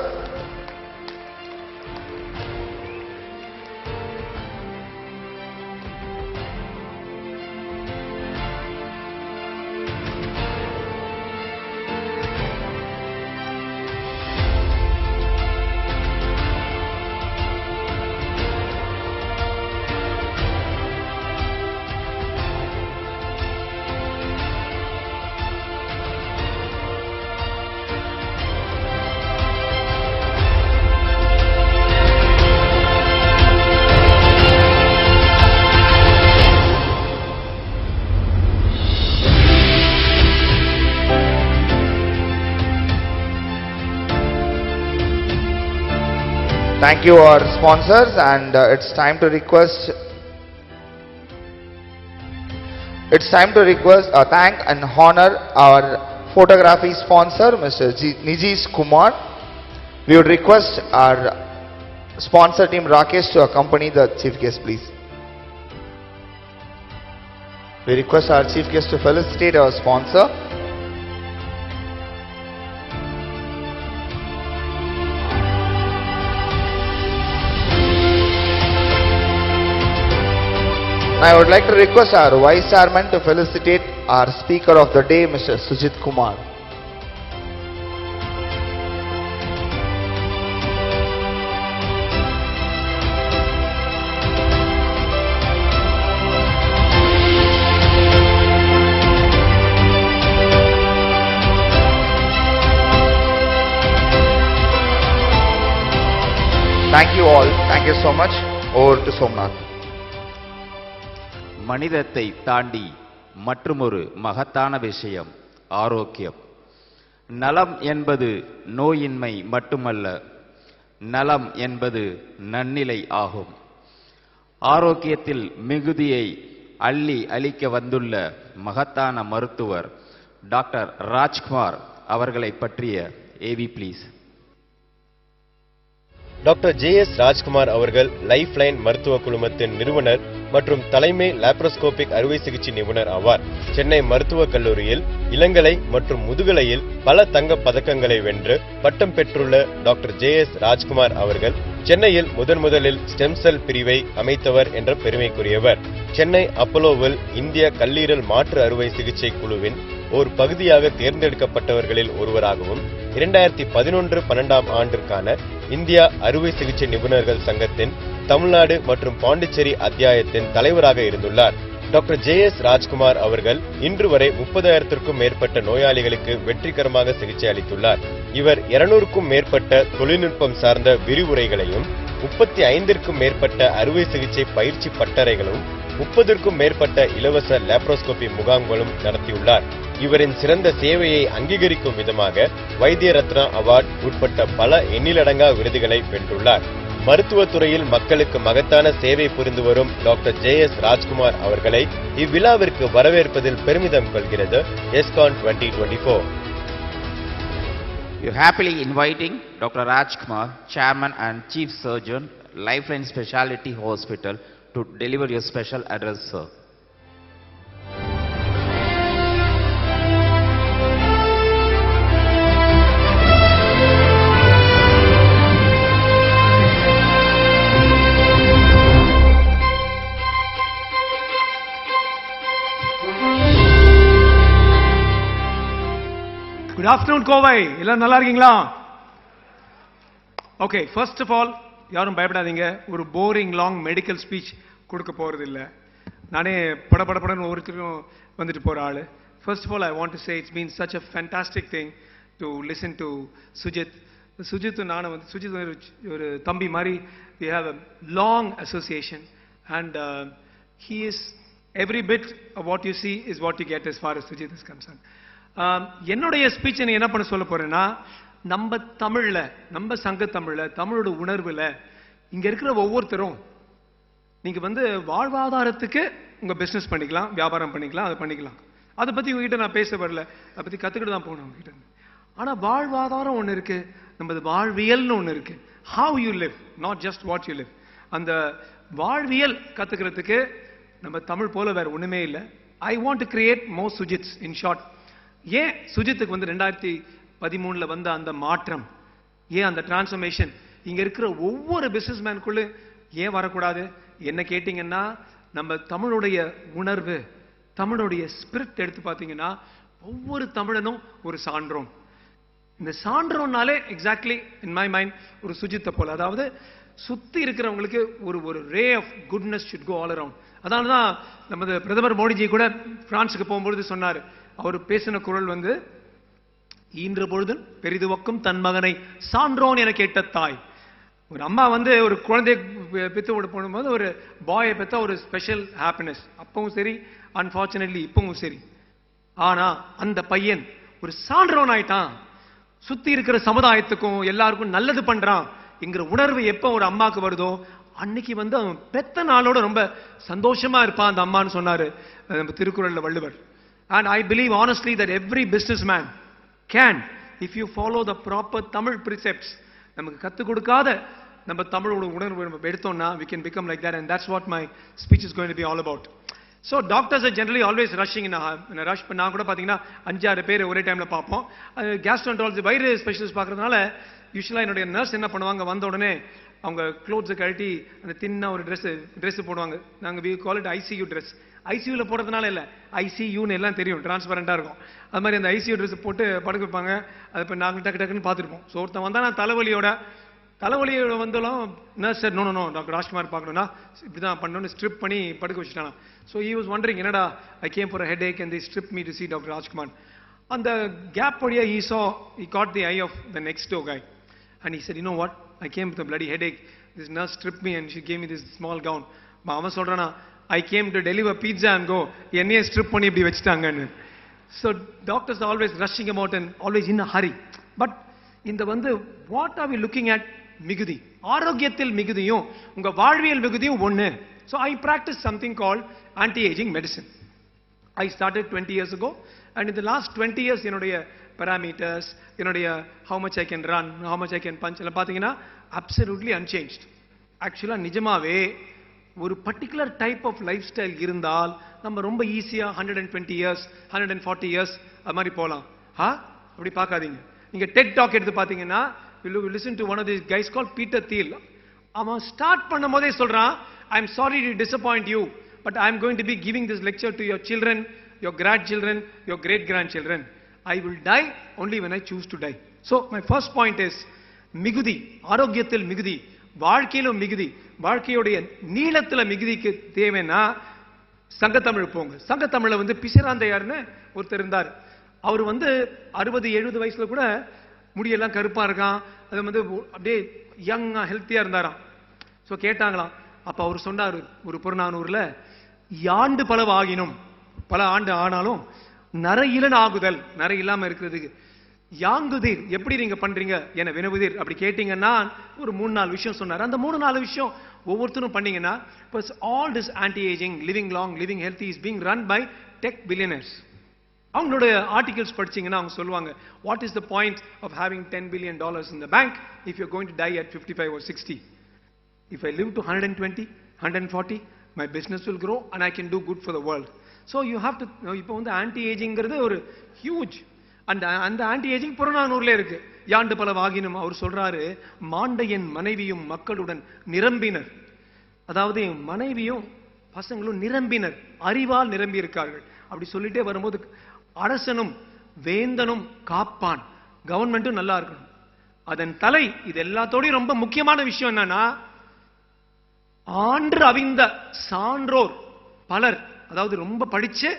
Thank you our sponsors, and it's time to request thank and honor our photography sponsor Mr. Nijish Kumar. We would request our sponsor team Rakesh to accompany the chief guest, please. We request our chief guest to felicitate our sponsor. I would like to request our Vice Chairman to felicitate our Speaker of the Day, Mr. Sujit Kumar. Thank you so much. Over to Somnath. மனிதத்தை தாண்டி மற்றுமொரு மகத்தான விஷயம் ஆரோக்கியம். நலம் என்பது நோயின்மை மட்டுமல்ல, நலம் என்பது நன்னிலை ஆகும். ஆரோக்கியத்தில் மிகுதியை அள்ளி அளிக்க வந்துள்ள மகத்தான மருத்துவர் டாக்டர் ராஜ்குமார் அவர்களை பற்றிய AV please. Doctor JS. Rajkumar அவர்கள் லைஃப் லைன் மருத்துவ குழுமத்தின் நிறுவனர் மற்றும் தலைமை லாப்ரோஸ்கோபிக் அறுவை சிகிச்சை நிபுணர் ஆவார். சென்னை மருத்துவக் கல்லூரியில் இளங்கலை மற்றும் முதுகலையில் பல தங்கப் பதக்கங்களை வென்று பட்டம் பெற்றுள்ள டாக்டர் ஜே.எஸ். ராஜ்குமார் அவர்கள் சென்னையில் முதலில் ஸ்டெம் செல் பிரிவை அமைத்தவர் என்ற பெருமைக்குரியவர். சென்னை அப்போலோவில் இந்திய கல்லீரல் மாற்று அறுவை சிகிச்சை குழுவின் ஒரு பகுதியாக தேர்ந்தெடுக்கப்பட்டவர்களில் ஒருவராகவும் 2011-12 ஆண்டிற்கான இந்தியா அறுவை சிகிச்சை நிபுணர்கள் சங்கத்தின் தமிழ்நாடு மற்றும் பாண்டிச்சேரி அத்தியாயத்தின் தலைவராக இருந்துள்ளார். Doctor JS. ராஜ்குமார் அவர்கள் இன்று வரை 30,000க்கும் மேற்பட்ட நோயாளிகளுக்கு வெற்றிகரமாக சிகிச்சை அளித்துள்ளார். இவர் 200க்கும் மேற்பட்ட தொழில்நுட்பம் சார்ந்த விரிவுரைகளையும் 35ற்கும் மேற்பட்ட அறுவை சிகிச்சை பயிற்சி பட்டறைகளும் 30ற்கும் மேற்பட்ட இலவச லாப்ரோஸ்கோபி முகாம்களும் நடத்தியுள்ளார். இவரின் சிறந்த சேவையை அங்கீகரிக்கும் விதமாக வைத்திய ரத்னா அவார்ட் உட்பட்ட பல எண்ணிலடங்கா விருதுகளை வென்றுள்ளார். மருத்துவத்துறையில் மக்களுக்கு மகத்தான சேவை புரிந்து வரும் டாக்டர் ஜே.எஸ். ராஜ்குமார் அவர்களை இவ்விழாவிற்கு வரவேற்பதில் பெருமிதம் கொள்கிறது Yescon 2024. You happily inviting Dr. Rajkumar, Chairman and Chief Surgeon, Lifeline Specialty Hospital, to deliver your special address, sir. Good afternoon, Kovai. எல்லாம் நல்லா இருக்கீங்களா? ஓகே, ஃபர்ஸ்ட் ஆஃப் ஆல் யாரும் பயப்படாதீங்க. ஒரு போரிங் லாங் மெடிக்கல் ஸ்பீச் கொடுக்க போறது இல்லை. நானே படன்னு ஒருத்தரும் வந்துட்டு போற ஆளு. First of all I want to say it's been such a fantastic thing to listen to Sujith. Sujith நானும் வந்து சுஜித் ஒரு தம்பி மாதிரி. we have a long association and he is every bit of what you see is what you get as far as Sujit is concerned. என்னுடைய speech என்ன பண்ண சொல்ல போறேன்னா, நம்ம தமிழ்ல, நம்ம சங்க தமிழ்ல, தமிழோட உணர்வுல இங்க இருக்கிற ஒவ்வொருத்தரும் நீங்க வந்து வாழ்வாதாரத்துக்கு உங்க பிசினஸ் பண்ணிக்கலாம், வியாபாரம் பண்ணிக்கலாம், அதை பண்ணிக்கலாம். அதை பத்தி உங்ககிட்ட நான் பேச வரல, அதை பத்தி கத்துக்கிட்டு தான் போகணும் உங்ககிட்ட. ஆனா வாழ்வாதாரம் ஒண்ணு இருக்கு, நம்ம வாழ்வியல்னு ஒண்ணு இருக்கு. how you live, not just what you live. அந்த வாழ்வியல் கத்துக்கிறதுக்கு நம்ம தமிழ் போல வேற ஒண்ணுமே இல்லை. I want to create more Sujits in short. ஏன் சுஜித்துக்கு வந்து 2013 வந்த அந்த மாற்றம், ஏன் அந்த டிரான்ஸ்ஃபர்மேஷன் இங்க இருக்கிற ஒவ்வொரு பிசினஸ் மேனுக்குள்ள ஏன் வரக்கூடாது? என்ன கேட்டீங்கன்னா, நம்ம தமிழுடைய உணர்வு, தமிழுடைய ஸ்பிரிட் எடுத்து பார்த்தீங்கன்னா ஒவ்வொரு தமிழனும் ஒரு சான்றோம். இந்த சான்றோம்னாலே எக்ஸாக்ட்லி இன் மை மைண்ட் ஒரு சுஜித்தை போல, அதாவது சுத்தி இருக்கிறவங்களுக்கு ஒரு ray of goodness should go all around. அதனால தான் நமது பிரதமர் மோடிஜி கூட பிரான்ஸுக்கு போகும்பொழுது சொன்னார், அவர் பேசின குரல் வந்து, ஈன்ற பொழுது பெரிதுவக்கும் தன் மகனை சான்றோன் என கேட்ட தாய். ஒரு அம்மா வந்து ஒரு குழந்தைய பெற்று போடும்போது ஒரு பாயை பெற்றா ஒரு ஸ்பெஷல் ஹாப்பினஸ், அப்பவும் சரி, அன்பார்ச்சுனேட்லி இப்பவும் சரி. ஆனா அந்த பையன் ஒரு சான்றோன் ஆயிட்டான், சுத்தி இருக்கிற சமுதாயத்துக்கும் எல்லாருக்கும் நல்லது பண்றான் என்கிற உணர்வு எப்ப ஒரு அம்மாக்கு வருதோ அன்னைக்கு வந்து அவன் பெத்த நாளோட ரொம்ப சந்தோஷமா இருப்பான் அந்த அம்மான்னு சொன்னாரு நம்ம திருக்குறள்ல Valluvar. And I believe honestly that every businessman can, if you follow the proper Tamil precepts, நமக்கு கத்து கொடுக்காத நம்ம தமிழோட உணர்வு நம்ம எடுத்தோம்னா we can become like that, and that's what my speech is going to be all about. So doctors are generally always rushing in a rush. இப்போ நான் கூட பார்த்தீங்கன்னா 5-6 பேர் ஒரே டைம்ல பார்ப்போம். கேஸ்ட்ரோன்ட்ராலஜி வயிறு ஸ்பெஷலிஸ்ட் பார்க்கறதுனால யூஸ்வலாக என்னுடைய நர்ஸ் என்ன பண்ணுவாங்க, வந்த உடனே அவங்க க்ளோத்ஸை கழட்டி அந்த தின்னா ஒரு ட்ரெஸ் போடுவாங்க. நாங்கள் we call it ICU dress. ஐசியூல போடுறதுனால இல்லை, ஐசியூன்னு எல்லாம் தெரியும், டிரான்ஸ்பரண்டாக இருக்கும். அது மாதிரி அந்த ஐசியூ ட்ரெஸ் போட்டு படுக்க வைப்பாங்க. அது இப்போ நாங்கள் டக்குன்னு பார்த்துருப்போம். ஸோ ஒருத்தன் வந்தால் நான் தலைவலியோட வந்தாலும் nurse sir no doctor Rajkumar பார்க்கணும்னா இப்படி தான் பண்ணணும்னு ஸ்ட்ரிப் பண்ணி படுக்க வச்சுட்டானா. ஸோ ஹி வாஸ் வண்டரிங், என்னடா I came for headache and the strip me to see doctor Rajkumar. அந்த கேப் வழியா he caught the eye of the next door guy and he said, you know what, I came with a bloody headache, this nurse stripped me and she gave me this small gown. அவன் சொல்றானா, I came to deliver pizza and go. என்னையே strip பண்ணி இப்படி வச்சிட்டாங்கன்னு. So doctors are always rushing about and always in a hurry. But இந்த வந்து what are we looking at? மிகுதி. ஆரோக்கியத்தில் மிகுதியும் உங்க வாழ்வியல் மிகுதியும் ஒண்ணு. So I practice something called anti-aging medicine. I started 20 years ago, and in the last 20 years, என்னுடைய parameters, என்னுடைய how much I can run, how much I can punch, எல்லாம் பார்த்தீங்கன்னா absolutely unchanged. Actually, நிஜமாவே ஒரு particular type of lifestyle இருந்தால் நம்ம ரொம்ப ஈஸியா 120 years, 140 years அது மாதிரி போலாம். அப்படி பார்க்காதீங்க. நீங்க டெட் டாக் எடுத்து பார்த்தீங்கன்னா, you listen to one of these guys called Peter Thiel. அவன் ஸ்டார்ட் பண்ணும்போதே சொல்றான், I am sorry to disappoint you, but I am going to be giving this lecture to your children, your grandchildren, your great-grandchildren. I will die only when I choose to die. So, my first point is, மிகுதி, ஆரோக்கியத்தில் மிகுதி, வாழ்க்கையிலும் மிகுதி, வாழ்க்கையுடைய நீளத்துல மிகுதிக்கு தேவைன்னா சங்கத்தமிழ் போங்க. சங்கத்தமிழ்ல வந்து பிசிராந்தையார்னு ஒருத்தர் இருந்தார். அவர் வந்து 60-70 வயசுல கூட முடியெல்லாம் கருப்பா இருக்கான். அது வந்து அப்படியே யங்கா ஹெல்த்தியா இருந்தாராம். ஸோ கேட்டாங்களாம். அப்ப அவர் சொன்னார் ஒரு புறநானூறுல, யாண்டு பலவாகினும், பல ஆண்டு ஆனாலும் நரையிலன் ஆகுதல், நரை இல்லாம இருக்கிறதுக்கு யாங்குதீர், எப்படி நீங்க பண்றீங்க என வினவுதீர். அப்படி கேட்டீங்கன்னா ஒரு 3-4 விஷயம் சொன்னார். அந்த 3-4 விஷயம் ஒவ்வொருத்தரும் பண்ணீங்கன்னா, all this anti ageing, living long, living healthy is being run by tech billionaires. அவங்களுடைய ஆர்டிகல்ஸ் படிச்சீங்கன்னா அவங்க சொல்லுவாங்க, what is the point of having $10 billion in the bank if you're going to die at 55 or 60? If I live to 120, 140, my business will grow and I can do good for the world. So you have to, இப்போ வந்து anti ஏஜிங்கிறது ஒரு huge, அந்த anti ageing புறநானூர்ல இருக்கு. யாண்டு பல வாகினும் அவர் சொல்றாரு, மாண்டையன் மனைவியும் மக்களுடன் நிரம்பினர். அதாவது மனைவியும் பசங்களும் நிரம்பினர், அறிவால் நிரம்பி இருக்கார்கள். அப்படி சொல்லிட்டே வரும்போது அரசனும் வேந்தனும் காப்பான், கவர்மெண்ட்டும் நல்லா இருக்கணும். அதன் தலை, இது எல்லாத்தோடையும் ரொம்ப முக்கியமான விஷயம் என்னன்னா, ஆண்டு அவிந்த சான்றோர் பலர், அதாவது ரொம்ப படிச்சு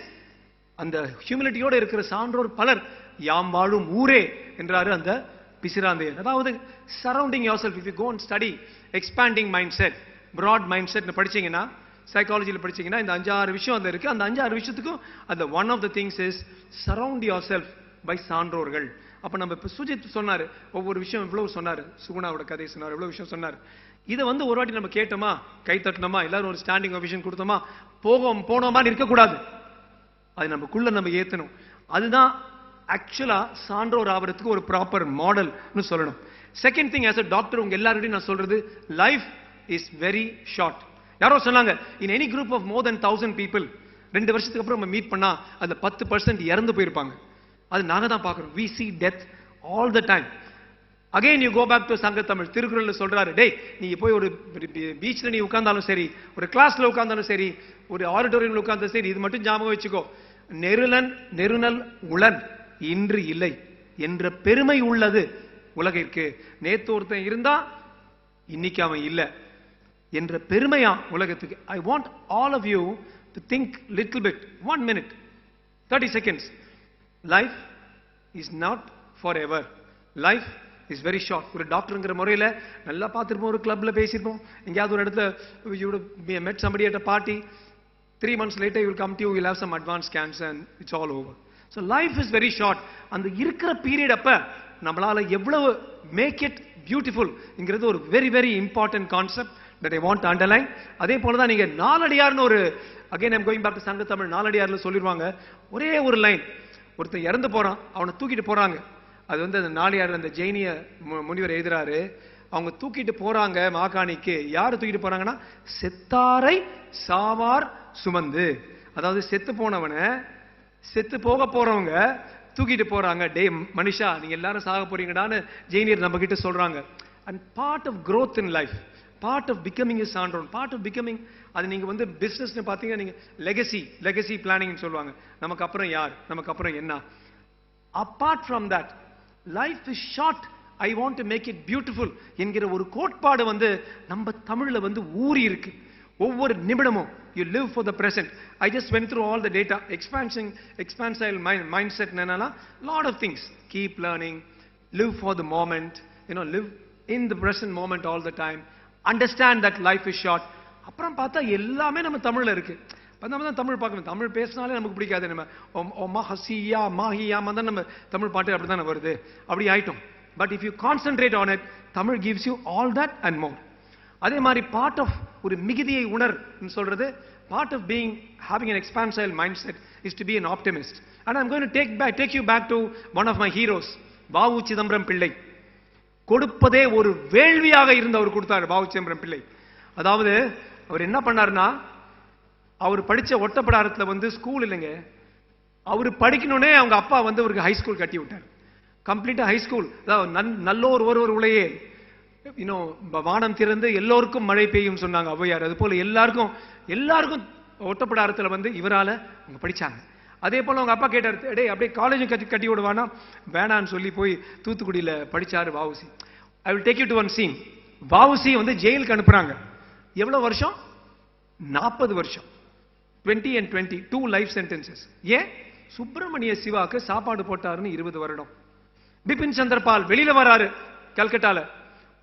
அந்த ஹியூமிலிட்டியோட இருக்கிற சான்றோர் பலர், யாம் வாழும் ஊரே என்றாரு அந்த பிசிராந்தையர். அதாவது surrounding yourself, if you go and study expanding mindset, broad mindset படிச்சீங்கன்னா, சைக்காலஜியில் படிச்சீங்கன்னா இந்த 5-6 விஷயம் அதுல இருக்கு. அந்த 5-6 விஷயத்துக்கும் அந்த one of the things is surround yourself by சான்றோர்கள். அப்ப நம்ம இப்ப சுஜித் சொன்னாரு, ஒவ்வொரு விஷயம் இவ்வளவு சொன்னாரு, சுகுணாவோட கதை சொன்னாரு, எவ்வளவு விஷயம் சொன்னாரு. இதை வந்து ஒரு வாட்டி நம்ம கேட்டோமா, கை தட்டினோமா, எல்லாரும் ஒரு ஸ்டாண்டிங் ஓவேஷன் கொடுத்தோமா, போனோமா இருக்கக்கூடாது. அது நமக்குள்ள நம்ம ஏத்தணும். அதுதான் ஆக்சுவலா சான்றோர் ஆவறதுக்கு ஒரு ப்ராப்பர் மாடல்னு சொல்லணும். Second thing, as a doctor உங்க எல்லாருடையும் நான் சொல்றது, லைஃப் இஸ் வெரி ஷார்ட். யாரோ சொன்னாங்க, in any group of more than 1000 people 2 வருஷத்துக்கு அப்புறம் நம்ம மீட் பண்ணா அதுல 10% இறந்து போயிருப்பாங்க. அது நாங்க தான் பார்க்கிறோம். we see death all the time. again you go back to சங்கத்தமிழ். திருக்குறள்ல சொல்றாரு, டேய் நீ போய் ஒரு பீச்ல நீ உட்கார்ந்தாலும் சரி, ஒரு கிளாஸ்ல உட்கார்ந்தாலும் சரி, ஒரு ஆடிட்டோரியம்ல உட்கார்ந்தாலும் சரி, இது மட்டும் ஞாபகம் வச்சுக்கோ, நெருநல் உளன் இன்று இல்லை என்ற பெருமை உள்ளது உலகிற்கு. நேத்து ஒருத்தன் இருந்தா இன்னைக்கு அவன் இல்லை என்ற பெருமையா உலகத்துக்கு. I want all of you to think little bit, 1 minute, 30 seconds. Life is not forever. Life is very short. ஒரு டாக்டர்ங்கிற முறையில நல்லா பார்த்திருப்போம், ஒரு கிளப்ல பேசியிருப்போம், எங்கேயாவது ஒரு இடத்துல you would have met somebody at a party, 3 months later you will come to you, you'll have some advanced cancer and it's all over. So life is very short. அந்த இருக்கிற பீரியட் அப்ப நம்மளால எவ்வளவு make it beautiful ங்கிறது ஒரு very very important concept that I want to underline. அதே போல தான் நீங்க நாலடியார்னு ஒரு, again I'm going back to சங்கத்தமிழ், நாலடியார்ல சொல்லிடுவாங்க, ஒரே ஒரு லைன், ஒருத்தன் இறந்து போறான், அவனை தூக்கிட்டு போறாங்க. அது வந்து அந்த நாலடியார் அந்த ஜெயினிய முனிவர் எழுதுறாரு, அவங்க தூக்கிட்டு போறாங்க மாகாணிக்கு. யாரு தூக்கிட்டு போறாங்கன்னா, செத்தாரை சாவார் சுமந்து. அதாவது செத்து போனவனை, செத்து போக போறவங்க தூக்கிட்டு போறாங்க. டே மனுஷா, நீங்க எல்லாரும் சாக போறீங்கடான்னு ஜெயினியர் நம்ம கிட்ட சொல்றாங்க. And part of growth in life, part of becoming a சான்றோன், part of becoming, அது நீங்க வந்து பிசினஸ் பாத்தீங்கன்னா நீங்க லெகசி பிளானிங் சொல்லுவாங்க. நமக்கு அப்புறம் யார், நமக்கு அப்புறம் என்ன. apart from that, life is short, I want to make it beautiful என்கிற ஒரு கோட்பாடு வந்து நம்ம தமிழ்ல வந்து ஊறி இருக்கு. ஒவ்வொரு நிமிடமும் you live for the present. I just went through all the data. Expansive mindset என்னன்னா, lot of things, keep learning, live for the moment, live in the present moment all the time. Understand that life is short. அப்புறம் பார்த்தா எல்லாமே நம்ம தமிழ்ல இருக்கு. நம்ம தான் தமிழ் பார்க்கணும். தமிழ் பேசினாலே நமக்கு பிடிக்காது. நம்ம ஹசியா மாஹியாமா தான் நம்ம தமிழ் பாட்டு அப்படி தானே வருது, அப்படி ஆயிட்டோம். But if you concentrate on it, Tamil gives you all that and more. அதே மாதிரி பார்ட் ஆஃப் ஒரு மிகுதியை உணர் சொல்றது, part of being having an expansile mindset is to be an optimist. And I'm going to take you back to one of my heroes, வாவு சிதம்பரம் பிள்ளை. கொடுப்பதே ஒரு வேள்வியாக இருந்தவர் கொடுத்தார் வாவு சிதம்பரம் பிள்ளை. அதாவது அவர் என்ன பண்ணாருன்னா, அவர் படிச்ச ஒட்டப்படாரத்துல வந்து ஸ்கூல் இல்லைங்க, அவர் படிக்கணும்னே அவங்க அப்பா வந்து அவருக்கு ஹை ஸ்கூல் கட்டி விட்டார். கம்ப்ளீட்டா ஹை ஸ்கூல். நல்லோர் ஒருவர் உளையே இன்னும் வானம் திறந்து எல்லோருக்கும் மழை பெய்யும் சொன்னாங்க ஔவையார். அது போல எல்லாருக்கும் ஒட்டப்படாரத்துல வந்து இவரால அவங்க படிச்சாங்க. அதே போல அவங்க அப்பா கேட்டார், டேய் அப்படியே காலேஜும் கட்டி விடுவானா, வேணான்னு சொல்லி போய் தூத்துக்குடியில படிச்சாரு VOC. I will take you to one scene. VOC வந்து ஜெயிலுக்கு அனுப்புறாங்க. எவ்வளவு வருஷம்? 40 வருஷம். 20 and 20, 2 லைஃப் சென்டென்சஸ். ஏன்? சுப்பிரமணிய சிவாக்கு சாப்பாடு போட்டாருன்னு 20 வருடம். பிபின் சந்திரபால் வெளியில வராரு கல்கட்டால,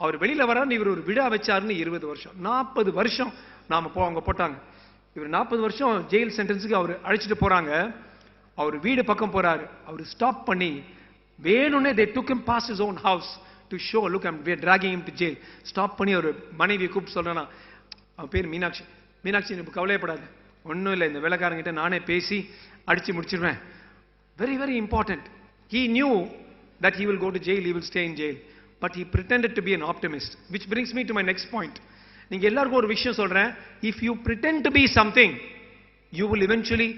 அவர் வெளியில வராரு, இவர் ஒரு விழா வச்சாருன்னு 20 வருஷம். 40 வருஷம் நாம அவங்க போட்டாங்க. இவர் 40 வருஷம் ஜெயில் சென்டென்ஸுக்கு அவர் அழைச்சிட்டு போறாங்க. அவர் வீடு பக்கம் போறாரு. அவர் ஸ்டாப் பண்ணி வேணும்னே they took him past his own house to show, look, we are dragging him to jail. Stop பண்ணி ஒரு மனைவியை கூப்பிட்டு சொல்றேன்னா, அவன் பேர் மீனாட்சி. மீனாட்சி எனக்கு கவலையப்படாது, ஒன்றும் இல்லை, இந்த வேலைக்காரங்கிட்ட நானே பேசி அடிச்சு முடிச்சிருவேன். Very very important. He knew that he will go to jail, he will stay in jail, but he pretended to be an optimist, which brings me to my next point. நீங்க எல்லாருக்கும் ஒரு விஷயம் சொல்றேன், if you pretend to be something, you will eventually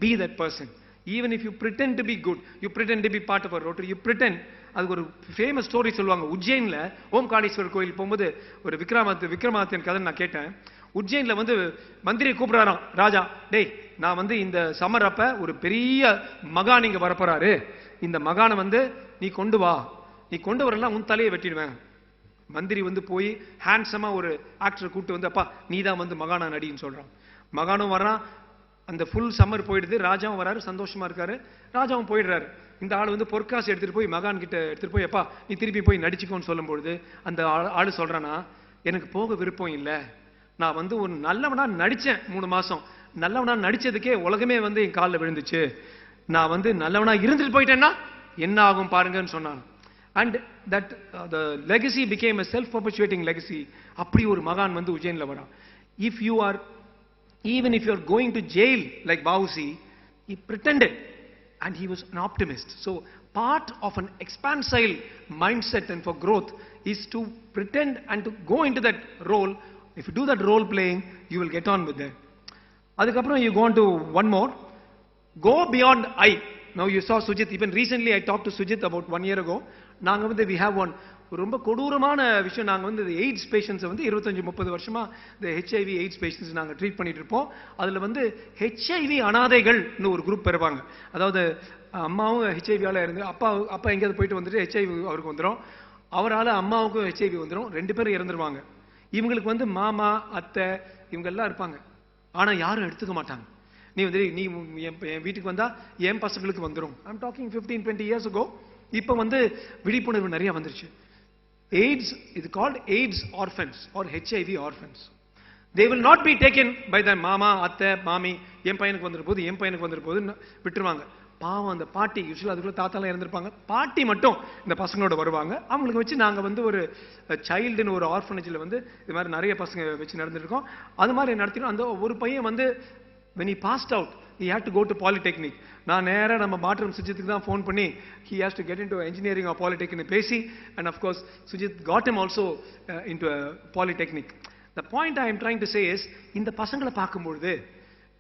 be that person. Even if you pretend to be good, you pretend to be part of a rotary, you pretend. அதுக்கு ஒரு famous story சொல்லுவாங்க. உஜ்ஜைன்ல ஓம்காரேஸ்வரர் கோயில் போகும்போது ஒரு விக்ரமாதித்யன் கதை நான் கேட்டேன். உஜ்ஜைன்ல வந்து மந்திரியை கூப்பிடுறாராம் ராஜா, டேய் நான் வந்து இந்த சமர் அப்ப ஒரு பெரிய மகான் இங்க வரப்போறாரு, இந்த மகானை வந்து நீ கொண்டு வா, நீ கொண்டு வரலாம் உன் தலையை வெட்டிடுவேன். மந்திரி வந்து போய் ஹேண்ட்ஸமா ஒரு ஆக்டரை கூப்பிட்டு வந்து, அப்பா நீ தான் வந்து மகானா நடின்னு சொல்றான். மகானும் வர்றான். அந்த ஃபுல் சம்மர் போயிடுது. ராஜாவும் வராரு, சந்தோஷமா இருக்காரு. ராஜாவும் போயிடுறாரு. இந்த ஆள் வந்து பொற்காசு எடுத்துட்டு போய் மகான் கிட்ட எடுத்துட்டு போய், அப்பா நீ திருப்பி போய் நடிச்சுக்கோன்னு சொல்லும்பொழுது அந்த ஆளு சொல்றானா, எனக்கு போக விருப்பம் இல்லை, நான் வந்து ஒரு நல்லவனா நடிச்சேன் 3 மாசம், நல்லவனா நடிச்சதுக்கே உலகமே வந்து என் காலில் விழுந்துச்சு, நான் வந்து நல்லவனா இருந்துட்டு போயிட்டேன்னா என்ன ஆகும் பாருங்கன்னு சொன்னான். And that the legacy became a self-perpetuating legacy. அப்படி ஒரு மகான் வந்து உஜ்ஜைன்ல வரான். Even if you are going to jail like Bausi, he pretended and he was an optimist. So part of an expansile mindset and for growth is to pretend and to go into that role. If you do that role playing, you will get on with that. Adukapram you go on to one more. Go beyond I. Now you saw Sujit. Even recently I talked to Sujit about 1 year ago. நாங்க வந்து we have one ரொம்ப கொடூரமான விஷயம். நாங்க வந்து AIDS பேஷண்ட்ஸை வந்து 25-30 வருஷமா இந்த ஹெச்ஐவி எய்ட்ஸ் பேஷண்ட்ஸ் நாங்க ட்ரீட் பண்ணிட்டு இருப்போம். அதுல வந்து ஹெச்ஐவி அனாதைகள்னு ஒரு குரூப் இருப்பாங்க. அதாவது அம்மாவும் ஹெச்ஐவியால இருந்து அப்பா எங்கேயாவது போயிட்டு வந்துட்டு ஹெச்ஐவி அவருக்கு வந்துடும், அவரால் அம்மாவுக்கும் ஹெச்ஐவி வந்துடும், 2 பேரும் இறந்துருவாங்க. இவங்களுக்கு வந்து மாமா அத்தை இவங்க எல்லாம் இருப்பாங்க, ஆனா யாரும் எடுத்துக்க மாட்டாங்க. நீ வந்து நீ என் வீட்டுக்கு வந்தா என் பசங்களுக்கு வந்துடும். I'm talking 15-20 years ago. இப்ப வந்து விழிப்புணர்வு நிறைய வந்துருச்சு. AIDS is called AIDS orphans or HIV orphans. They will not be taken by their mama, atte, mami. என் பையனுக்கு வந்துற போது விட்டுருவாங்க. பாவம் அந்த பாட்டி, யூசுவலா அதுக்குள்ள தாத்தாலாம் இருந்திருப்பாங்க, பாட்டி மட்டும் இந்த பசங்களோட வருவாங்க. அவங்களுக்கு வச்சு நாங்க வந்து ஒரு சைல்டுன்னு ஒரு ஆர்ஃபனேஜ்ல வந்து இது மாதிரி நிறைய பசங்க வச்சு நடந்துருக்கோம். அது மாதிரி நடத்தினோம். அந்த ஒரு பையன் வந்து when he passed out, he had to go to polytechnic. நான் நேரா நம்ம மாற்றம் சுஜித்துக்கு தான் ஃபோன் பண்ணி he has to get into engineering or polytechnic பேசி, and of course Sujit got him also into a polytechnic. The point I am trying to say is, இந்த பசங்களை பார்க்கும்போது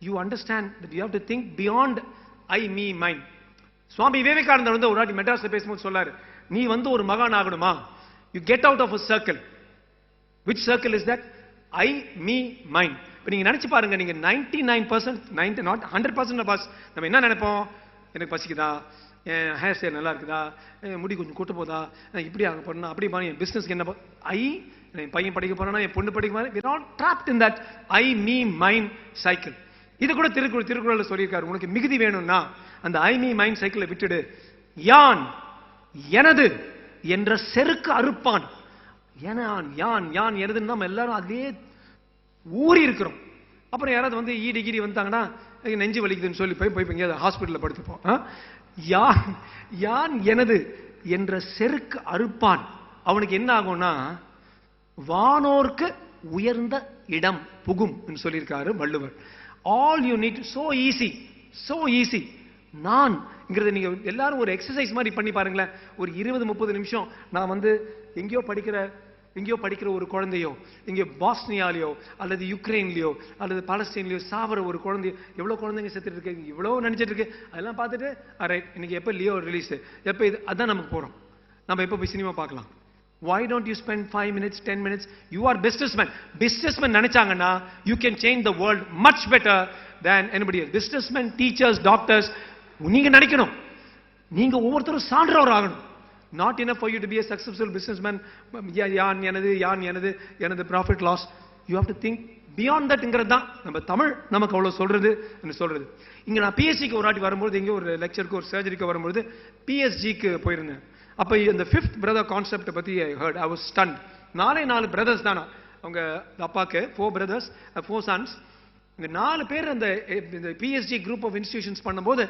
you understand that you have to think beyond I, me, mine. சுவாமி விவேகானந்தர் வந்து ஒரு வாட்டி மெட்ராஸ்ல பேசும்போது சொல்லாரு, நீ வந்து ஒரு மகான் ஆகணுமா, you get out of a circle. Which circle is that? I, me, mine. இப்போ நீங்க நினைச்சு பாருங்க, நீங்க 99%, not 100% of us நம்ம என்ன நினைப்போம், எனக்கு பசிக்குதா, என் ஹேர் ஸ்டைல் நல்லா இருக்குதா, முடி கொஞ்சம் கூட்ட போதா, இப்படி ஆக போறேன்னா அப்படி பண்ணி என் பிசினஸ்க்கு என்ன என் பையன் படிக்க போறானா, என் பொண்ணு படிக்க போறா, we are all trapped in that I, me, mine cycle. இது கூட திருக்குறள்ல சொல்லியிருக்காரு, உனக்கு மிகுதி வேணும்னா அந்த I, me, mine சைக்கிளை விட்டுடு, யான் எனது என்ற செருக்கு அறுப்பான். ஏன்னா யான் யான் எனதுன்னு நம்ம எல்லாரும் அதே ஊறி இருக்கிறோம். அப்புறம் யாராவது வந்து ஈடி கீடி வந்தாங்கன்னா நெஞ்சு வலிக்குதுன்னு சொல்லி போய் எங்கேயாவது ஹாஸ்பிட்டலில் படுத்துப்போம். யான் யான் எனது என்ற செருக்கு அறுப்பான் அவனுக்கு என்ன ஆகும்னா வானோர்க்கு உயர்ந்த இடம் புகும் சொல்லியிருக்காரு Valluvar. All you need so easy. நான்ங்கிறத நீங்க எல்லாரும் ஒரு எக்ஸசைஸ் மாதிரி பண்ணி பாருங்களேன். ஒரு 20-30 நிமிஷம் நான் வந்து எங்கேயோ படிக்கிற ஒரு குழந்தையோ, இங்கே பாஸ்னியாலேயோ அல்லது யுக்ரைன்லயோ அல்லது பாலஸ்தீன்லயோ சாவர ஒரு குழந்தையோ, எவ்வளவு குழந்தைங்க செத்துட்டு இருக்கு, இவ்வளவு நினைச்சிட்டு இருக்கு, அதெல்லாம் பார்த்துட்டு ரைட் இன்னைக்கு எப்ப லியோ ரிலீஸ், எப்ப இது, அதான் நமக்கு போறோம். நம்ம எப்ப போய் சினிமா பார்க்கலாம். Why don't you spend 5 minutes, 10 minutes? You are businessmen நினைச்சாங்கன்னா you can change the world much better than anybody else. Businessmen, teachers, doctors, நீங்க நினைக்கணும், நீங்க ஒவ்வொருத்தரும் சான்றவர் ஆகணும். Not enough for you to be a successful businessman. யான் எனது profit loss. You have to think beyond that. தான் நம்ம தமிழ் நமக்கு அவ்வளவு சொல்றது. இங்க நான் பிஎஸ்சிக்கு ஒரு வாட்டி வரும்போது, இங்க ஒரு லெக்சருக்கு ஒரு சர்ஜரிக்கு வரும்போது பிஎஸ்ஜிக்கு போயிருந்தேன். அப்ப இந்த 5th brother கான்செப்ட் பத்தி I heard. I was stunned. 4 brothers தானா அவங்க அப்பாக்கு, 4 brothers, 4 sons. இந்த 4 பேர் அந்த பிஎஸ்ஜி குரூப் ஆஃப் இன்ஸ்டிடியூஷன்ஸ் பண்ணும்போது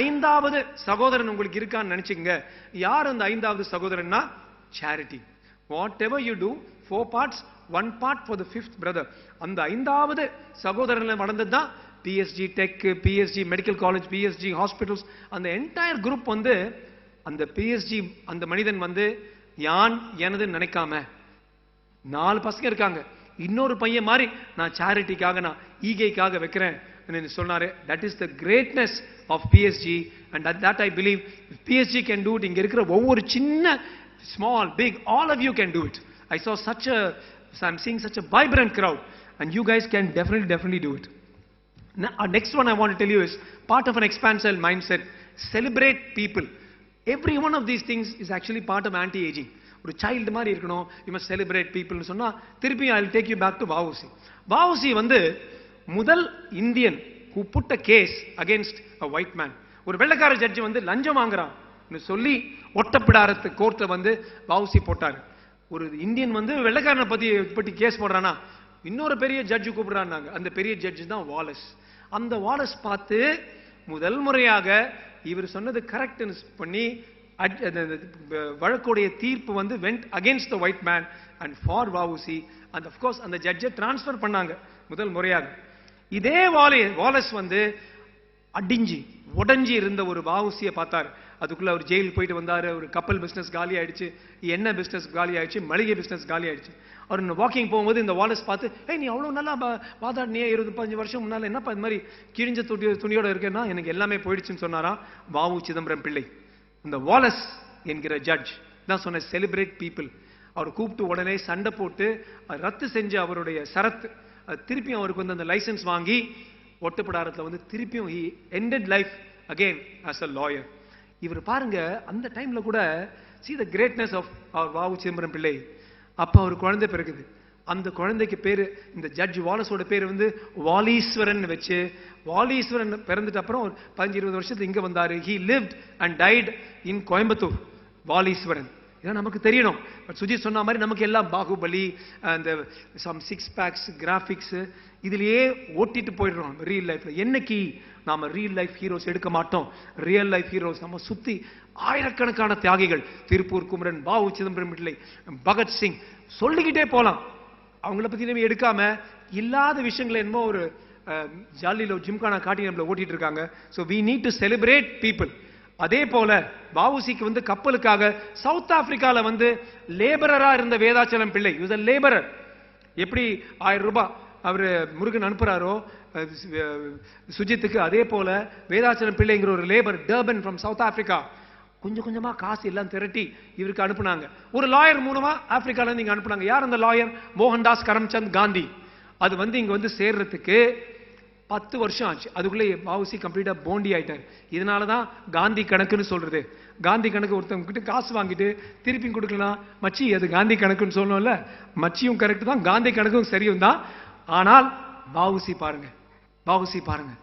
5வது சகோதரன் உங்களுக்கு இருக்கான்னு நினைச்சுங்க. யார் அந்த 5வது சகோதரன்னா charity. Whatever you do 4 parts, 1 part for the 5th brother. அந்த 5வது சகோதரன்ல வளர்ந்தது தான் PSG tech, PSG medical college, PSG hospitals. அந்த என்டையர் குரூப் வந்து அந்த பிஎஸ்ஜி அந்த மனிதன் வந்து யான் எனது நினைக்காம 4 பசங்க இருக்காங்க, இன்னொரு பையன் மாதிரி நான் சேரிட்டிக்காக, நான் ஈகைக்காக வைக்கிறேன் சொன்னாரு. That is the greatness of PSG and that I believe PSG can do it. இங்க இருக்கிற ஒவ்வொரு சின்ன small big all of you can do it. I saw I'm seeing such a vibrant crowd and you guys can definitely do it. Next one I want to tell you is part of an expansive mindset. Celebrate people. Every one of these things is actually part of anti-aging. ஒரு child மாதிரி இருக்கணும். You must celebrate பீப்புள்னு சொன்னா திருப்பி I will take you back to VOC. VOC வந்து முதல் Indian who put a case against a white man. ஒரு வெள்ளைக்கார ஜட்ஜ் வந்து லஞ்சம் வாங்குறான் சொல்லி ஒட்டப்பிடாரத்து கோர்ட்ல வந்து வாவுசி போட்டாரு. ஒரு இந்தியன் வந்து வெள்ளைக்காரனை பத்தி கேஸ் போடுறானா இன்னொரு பெரிய ஜட்ஜ் கூப்பிடுறாங்க. அந்த பெரிய ஜட்ஜ் தான் வாலஸ். அந்த வாலஸ் பார்த்து முதல் முறையாக இவர் சொன்னது கரெக்ட் பண்ணி வழக்குடைய தீர்ப்பு வந்து went against the white man and for VOC. and of course அந்த ஜட்ஜை டிரான்ஸ்ஃபர் பண்ணாங்க முதல் முறையாக. இதே வாலஸ் வந்து உடைஞ்சி இருந்த ஒரு வாவுசியை பார்த்தார். அதுக்குள்ள அவர் ஜெயில் போயிட்டு வந்தாரு. ஒரு கப்பல் பிசினஸ் காலி ஆயிடுச்சு, எண்ணெய் பிசினஸ் காலி ஆயிடுச்சு, மளிகை பிசினஸ் காலி ஆயிடுச்சு. அவர் வாக்கிங் போகும்போது இந்த வாலஸ் பார்த்து, நீ அவ்வளவு நல்லா வாதாடினியே 20-15 வருஷம் முன்னால, என்னப்பா இது மாதிரி கிழிஞ்ச துணியோட இருக்கேன்னா எனக்கு எல்லாமே போயிடுச்சுன்னு சொன்னாராம் வாவு சிதம்பரம் பிள்ளை. இந்த வாலஸ் என்கிற ஜட்ஜ் தான் சொன்ன செலிப்ரேட் பீப்புள். அவர் கூப்பிட்டு உடனே சண்டை போட்டு ரத்து செஞ்சு அவருடைய சரத்து திருப்பியும் அவருக்கு வந்து அந்த லைசன்ஸ் வாங்கி ஒட்டுப்படாரத்தில் வந்து திருப்பியும் he ended life again as a lawyer. இவர் பாருங்க அந்த டைம்ல கூட see the greatness of our வாவு சிதம்பரம் பிள்ளை. அப்ப அவர் குழந்தை பிறகுது. அந்த குழந்தைக்கு பேரு இந்த ஜட்ஜ் வாலஸோட பேரு வந்து வாலீஸ்வரன் வச்சு, வாலீஸ்வரன் பிறந்துட்டு அப்புறம் 15-20 வருஷத்துக்கு இங்க வந்தாரு. he lived and died in Coimbatore. Valeeswaran இதான் நமக்கு தெரியணும். சுஜித் சொன்ன மாதிரி நமக்கு எல்லாம் பாகுபலி, அந்த சம் 6 packs கிராபிக்ஸ் இதுலயே ஓட்டிட்டு போயிடுறோம் ரியல் லைஃப்ல. என்னைக்கு நாம ரியல் லைஃப் ஹீரோஸ் எடுக்க மாட்டோம். ரியல் லைஃப் ஹீரோஸ் நம்ம சுத்தி ஆயிரக்கணக்கான தியாகிகள், திருப்பூர் குமரன், வாவு சிதம்பரம் பிள்ளை, பகத்சிங் சொல்லிக்கிட்டே போலாம். அவங்கள பத்தி நம்ம எடுக்காம இல்லாத விஷயங்களை என்னமோ ஒரு ஜாலியில ஜிம்கானா காட்டி நம்மள ஓட்டிட்டு இருக்காங்க. So we need to celebrate people. அதே போல வாவுசிக்கு வந்து கப்பலுக்காக சவுத் ஆப்பிரிக்கால வந்து லேபரரா இருந்த வேதாச்சலம் பிள்ளை யூஸ் அ லேபரர். எப்படி 1000 ரூபாய் அவரு முருகன் அனுப்புறாரோ சுஜித்துக்கு, அதே போல வேதாச்சலம் பிள்ளைங்கிற ஒரு labour Durban from South Africa கொஞ்சம் கொஞ்சமா காசு எல்லாம் திரட்டி இவருக்கு அனுப்புனாங்க. ஒரு லாயர் மூலமா ஆப்பிரிக்கால இருந்து இங்க அனுப்புனாங்க. யார் அந்த லாயர்? மோகன்தாஸ் கரம்சந்த் காந்தி. அது வந்து இங்க வந்து சேர்றதுக்கு 10 வருஷம் ஆச்சு. அதுக்குள்ளே வாவுசி கம்ப்ளீட்டா போண்டி ஆயிட்டார். இதனாலதான் காந்தி கணக்குன்னு சொல்றது. காந்தி கணக்கு ஒருத்தவங்க கிட்ட காசு வாங்கிட்டு திருப்பி கொடுக்கலாம், மச்சி அது காந்தி கணக்குன்னு சொல்லணும்ல. மச்சியும் கரெக்ட் தான், காந்தி கணக்கும் சரியும் தான். ஆனால் வாவுசி பாருங்க, வாவுசி பாருங்க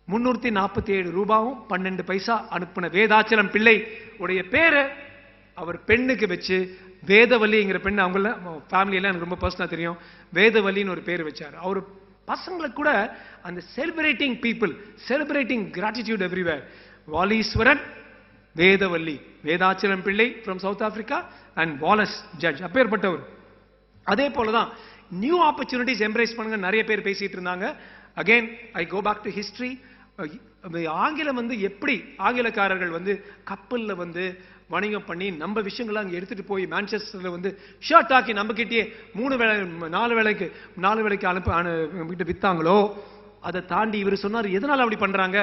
347 ரூபாயும் 12 பைசா அனுப்பின வேதாச்சலம் பிள்ளை உடைய பேரை அவர் பெண்ணுக்கு வச்சு வேதவல்லிங்கிற பெண், அவங்கள ஃபேமிலியெல்லாம் எனக்கு ரொம்ப பர்சனலாக தெரியும். வேதவல்லின்னு ஒரு பேர் வச்சார். அவர் பசங்களுக்கு கூட அந்த celebrating people, celebrating gratitude everywhere. Valeeswaran, Vedavalli, Vedachalam Pillai from South Africa and Wallace judge, அப்பேற்பட்டவர். அதே போலதான் நியூ ஆப்பர்ச்சுனிட்டிஸ் எம்ப்ரேஸ் பண்ணுங்க நிறைய பேர் பேசிட்டு இருந்தாங்க. Again I go back to history. ஆங்கிலம் வந்து எப்படி ஆங்கிலக்காரர்கள் வந்து கப்பல்ல வந்து வணிகம் பண்ணி நம்ம விஷயங்களை அங்கே எடுத்துட்டு போய் மான்செஸ்டர்ல வந்து ஷர்ட் ஆக்கி நம்ம கிட்டே 4 வேளைக்கு அனுப்பி வித்தாங்களோ, அதை தாண்டி இவர் சொன்னார் எதனால அப்படி பண்றாங்க?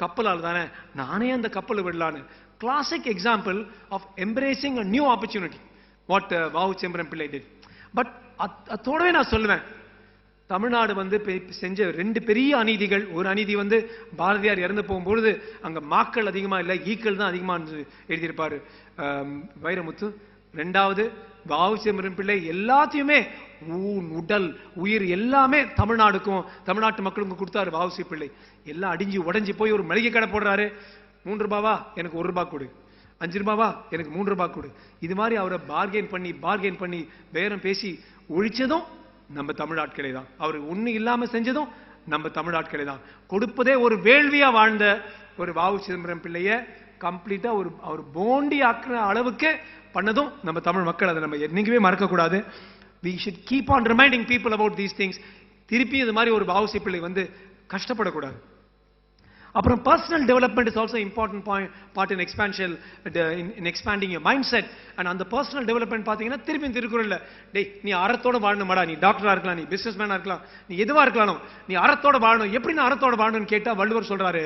கப்பலால் தானே, நானே அந்த கப்பலை விடலான்னு. Classic example of embracing a new opportunity what VO Chidambaram பிள்ளை டிட். பட் அதோடவே நான் சொல்லுவேன், தமிழ்நாடு வந்து செஞ்ச 2 பெரிய அநீதிகள். ஒரு அநீதி வந்து பாரதியார் இறந்து போகும்பொழுது அங்க மாக்கள் அதிகமா இல்லை, ஈக்கள் தான் அதிகமா எழுதியிருப்பாரு வைரமுத்து. 2வது வாவு சிதம்பரம் பிள்ளை எல்லாத்தையுமே உடல் உயிர் எல்லாமே தமிழ்நாடுக்கும் தமிழ்நாட்டு மக்களுக்கும் கொடுத்தாரு. வாவுசி பிள்ளை எல்லாம் அடிஞ்சு உடஞ்சி போய் ஒரு மளிகை கடை போடுறாரு. 3 ரூபாவா எனக்கு 1 ரூபாய் கொடு, 5 ரூபாவா எனக்கு 3 ரூபாய் கொடு. இது மாதிரி அவரை பார்கெயின் பண்ணி பேரம் பேசி ஒழிச்சதும் நம்ம தமிழ் ஆட்களே தான். அவர் ஒண்ணு இல்லாம செஞ்சதும் நம்ம தமிழ் ஆட்களே தான். கொடுப்பதே ஒரு வேள்வியா வாழ்ந்த ஒரு வாவு சிதம்பரம் பிள்ளைய கம்ப்ளீட்டா அவர் போண்டி ஆக்குற அளவுக்கு பண்ணதும் நம்ம தமிழ் மக்கள். அதை நம்ம என்னைக்குமே மறக்க கூடாது. we should keep on reminding people about these things. திருப்பி இது மாதிரி ஒரு வாவுசி பிள்ளை வந்து கஷ்டப்படக்கூடாது. அப்புறம் personal development is also important part in expansion, in expanding your mind set. And அந்த பர்சனல் டெவலப்மெண்ட் பார்த்தீங்கன்னா திருப்பி திருக்குறள்ல, டேய் நீ அறத்தோட வாழணுமாடா, நீ டாக்டரா இருக்கலாம், நீ பிசினஸ் மேனா இருக்கலாம், நீ எதுவா இருக்கலாம், நீ அறத்தோட வாழணும். எப்படி நான் அறத்தோட வாழணும்னு கேட்டா வள்ளுவர் சொல்றாரு,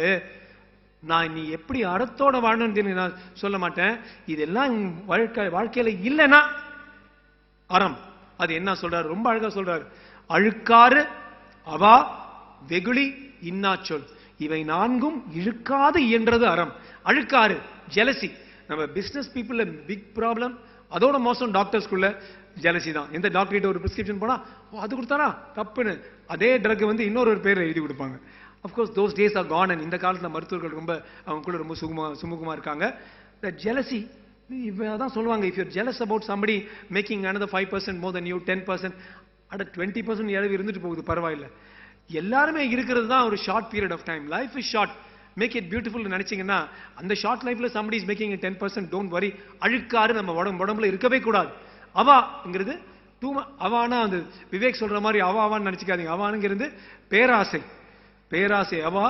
நான் நீ எப்படி அறத்தோட வாழணும்னு நான் சொல்ல மாட்டேன், இதெல்லாம் வாழ்க்கையில இல்லைன்னா அறம். அது என்ன சொல்றாரு, ரொம்ப அழகா சொல்றாரு. அழுக்காறு அவா வெகுளி இன்னாச்சொல், இவை 4ம் இழுக்காது இயன்றது அறம். அழுக்காறு ஜெலசி, நம்ம பிசினஸ் பீப்புள் பிக் ப்ராப்ளம். அதோட மோசம் டாக்டர்ஸ்குள்ள ஜெலசி தான். எந்த டாக்டர்கிட்ட ஒரு பிரிஸ்கிரிப்ஷன் போனா அது கொடுத்தாரா தப்புன்னு அதே ட்ரக் வந்து இன்னொரு பேர் எழுதி கொடுப்பாங்க. Of course those days are gone. And இந்த காலத்தில் மருத்துவர்கள் ரொம்ப அவங்க கூட ரொம்ப சுமூகமா இருக்காங்க. த ஜெலசி, அதான் சொல்லுவாங்க, if you're jealous about somebody making another 5% more than you, 10%, அட 20% இழவு இருந்துட்டு போகுது, பரவாயில்ல. எல்லாருமே இருக்கிறது தான் ஒரு short period of time. Life is short, make it beautiful நினைச்சீங்கன்னா அந்த ஷார்ட் லைஃப்ல somebody is making 10%, don't worry. அழுக்காறு நம்ம உடம்புல இருக்கவே கூடாது. அவாங்கிறது அவானா அந்த விவேக் சொல்ற மாதிரி அவான்னு நினைச்சுக்காதீங்க. அவானுங்கிறது பேராசை அவா.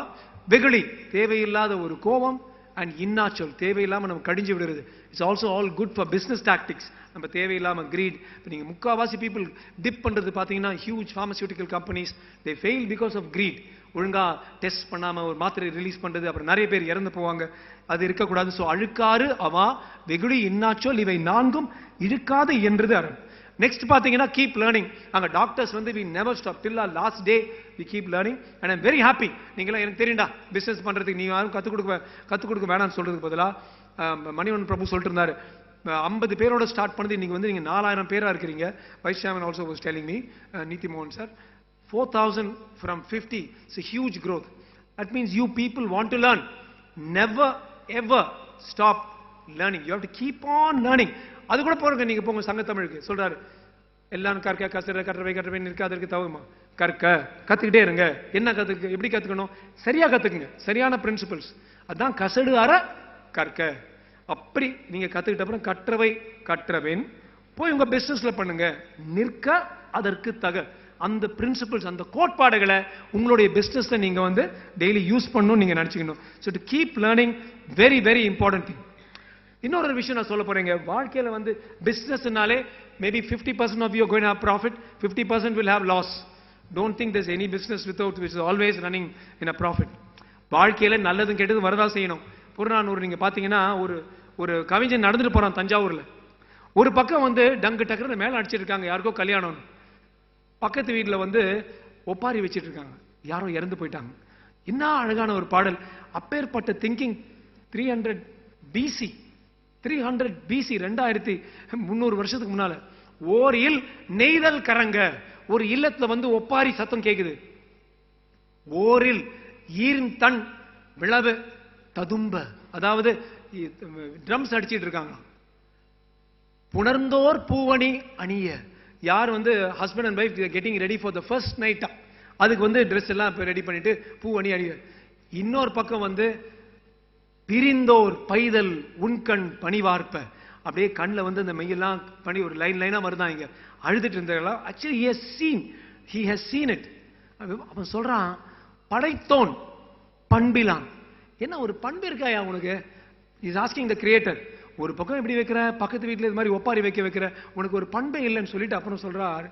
வெகுளி தேவையில்லாத ஒரு கோபம். அண்ட் இன்னாச்சொல் தேவையில்லாம நம்ம கடிஞ்சு விடுறது. It's also all good for business tactics. நம்ம தேவையில்லாம கிரீட். இப்போ நீங்க முக்காவாசி பீப்புள் டிப் பண்றது பாத்தீங்கன்னா huge pharmaceutical companies they fail because of greed. ஒழுங்கா டெஸ்ட் பண்ணாம ஒரு மாத்திரை ரிலீஸ் பண்றது, அப்புறம் நிறைய பேர் இறந்து போவாங்க. அது இருக்கக்கூடாது. ஸோ அழுக்காறு அவா வெகுளி இன்னாச்சொல் இவை 4ம் இழுக்காது என்றது அறம். நெக்ஸ்ட் பாத்தீங்கன்னா கீப் லேர்னிங். அங்க டாக்டர்ஸ் வந்து we never stop till our last day we keep learning and I'm very happy. நீங்களா எனக்கு தெரியும்டா பிசினஸ் பண்றதுக்கு நீ யாரும் கத்து கொடுக்க வேணாம்னு சொல்றதுக்கு பதிலா மணிவன் பிரபு சொல்லிட்டு இருந்தாரு, 50 பேரோட ஸ்டார்ட் பண்ணது இன்னைக்கு வந்து நீங்க 4000 பேரா இருக்கிறீங்க. Vice chairman also was telling me, நீதி மோகன் sir, 4000 from 50. It's a huge growth. That means you people want to learn. Never ever stop learning. You have to keep on learning. அது கூட போறங்க. நீங்க போங்க சங்க தமிழுக்கு சொல்றாரு, எல்லாரும் கற்க கற்றவை நிற்காதற்கு தவறுமா, கத்துக்கிட்டே இருங்க. என்ன எப்படி கத்துக்கணும்? சரியா கத்துக்குங்க, சரியான பிரின்சிபல்ஸ். அதான் கசடு அற கற்க. அப்படி நீங்க கத்துக்கிட்ட அப்புறம் கற்றவேன் போய் உங்க பிசினஸ்ல பண்ணுங்க. நிற்க அதற்கு தக. அந்த பிரின்சிபல்ஸ், அந்த கோட்பாடுகளை உங்களுடைய பிசினஸ்ல நீங்க வந்து டெய்லி யூஸ் பண்ணணும்னு நீங்க நினைச்சுக்கணும். So to keep learning very very important thing. இன்னொரு விஷயம் நான் சொல்ல போறேங்க. வாழ்க்கையில வந்து பிசினஸ்னாலே maybe 50% of you are going to have profit, 50% will have loss. Don't think there's any business without which is always running in a profit. வாழ்க்கையில நல்லதும் கெட்டதும் வரதா செய்யணும். புறநானூறு நீங்க பாத்தீங்கன்னா ஒரு கவிஞன் நடந்துட்டு போறான் தஞ்சாவூர்ல. ஒரு பக்கம் வந்து டங்கு டக்குன்னு மேல அடிச்சிருக்காங்க, யாருக்கோ கல்யாணம். பக்கத்து வீட்டுல வந்து ஒப்பாரி வச்சிட்டு இருக்காங்க, யாரோ இறந்து போயிட்டாங்க. என்ன அழகான ஒரு பாடல். அப்பேற்பட்ட திங்கிங் 300 BC 2300 வருஷத்துக்கு முன்னால ஓரில் நெய்தல் கரங்க. ஒரு இல்லத்துல வந்து ஒப்பாரி சத்தம் கேக்குது. ஓரில் ஈர்ன் தன் விளவு ததும்ப, அதாவது ட்ரம்ஸ் அடிச்சிட்டு இருக்காங்க. புணர்ந்தோர் பூவணி அணிய. யார் வந்து husband and wife getting ready for the first நைட்டா, அதுக்கு வந்து ட்ரெஸ் எல்லாம் ரெடி பண்ணிட்டு பூவணி அணிய. இன்னொரு பக்கம் வந்து பிரிந்தோர் பைதல் உன்கண் பணிவார்ப்ப. அப்படியே கண்ணில் வந்து அந்த மெய்யெல்லாம் பண்ணி ஒரு லைனா வருதான் இங்க அழுதுட்டு இருந்தாங்களா. Actually he has seen it. அவன் சொல்றான், படைத்தோன் பண்பிலான். என்ன ஒரு பண்பு இருக்காயா உனக்கு? Is asking the creator. ஒரு பக்கம் எப்படி வைக்கிற, பக்கத்து வீட்டில் இது மாதிரி ஒப்பாரி வைக்கிற, உனக்கு ஒரு பண்பே இல்லைன்னு சொல்லிட்டு அப்புறம் சொல்றார்,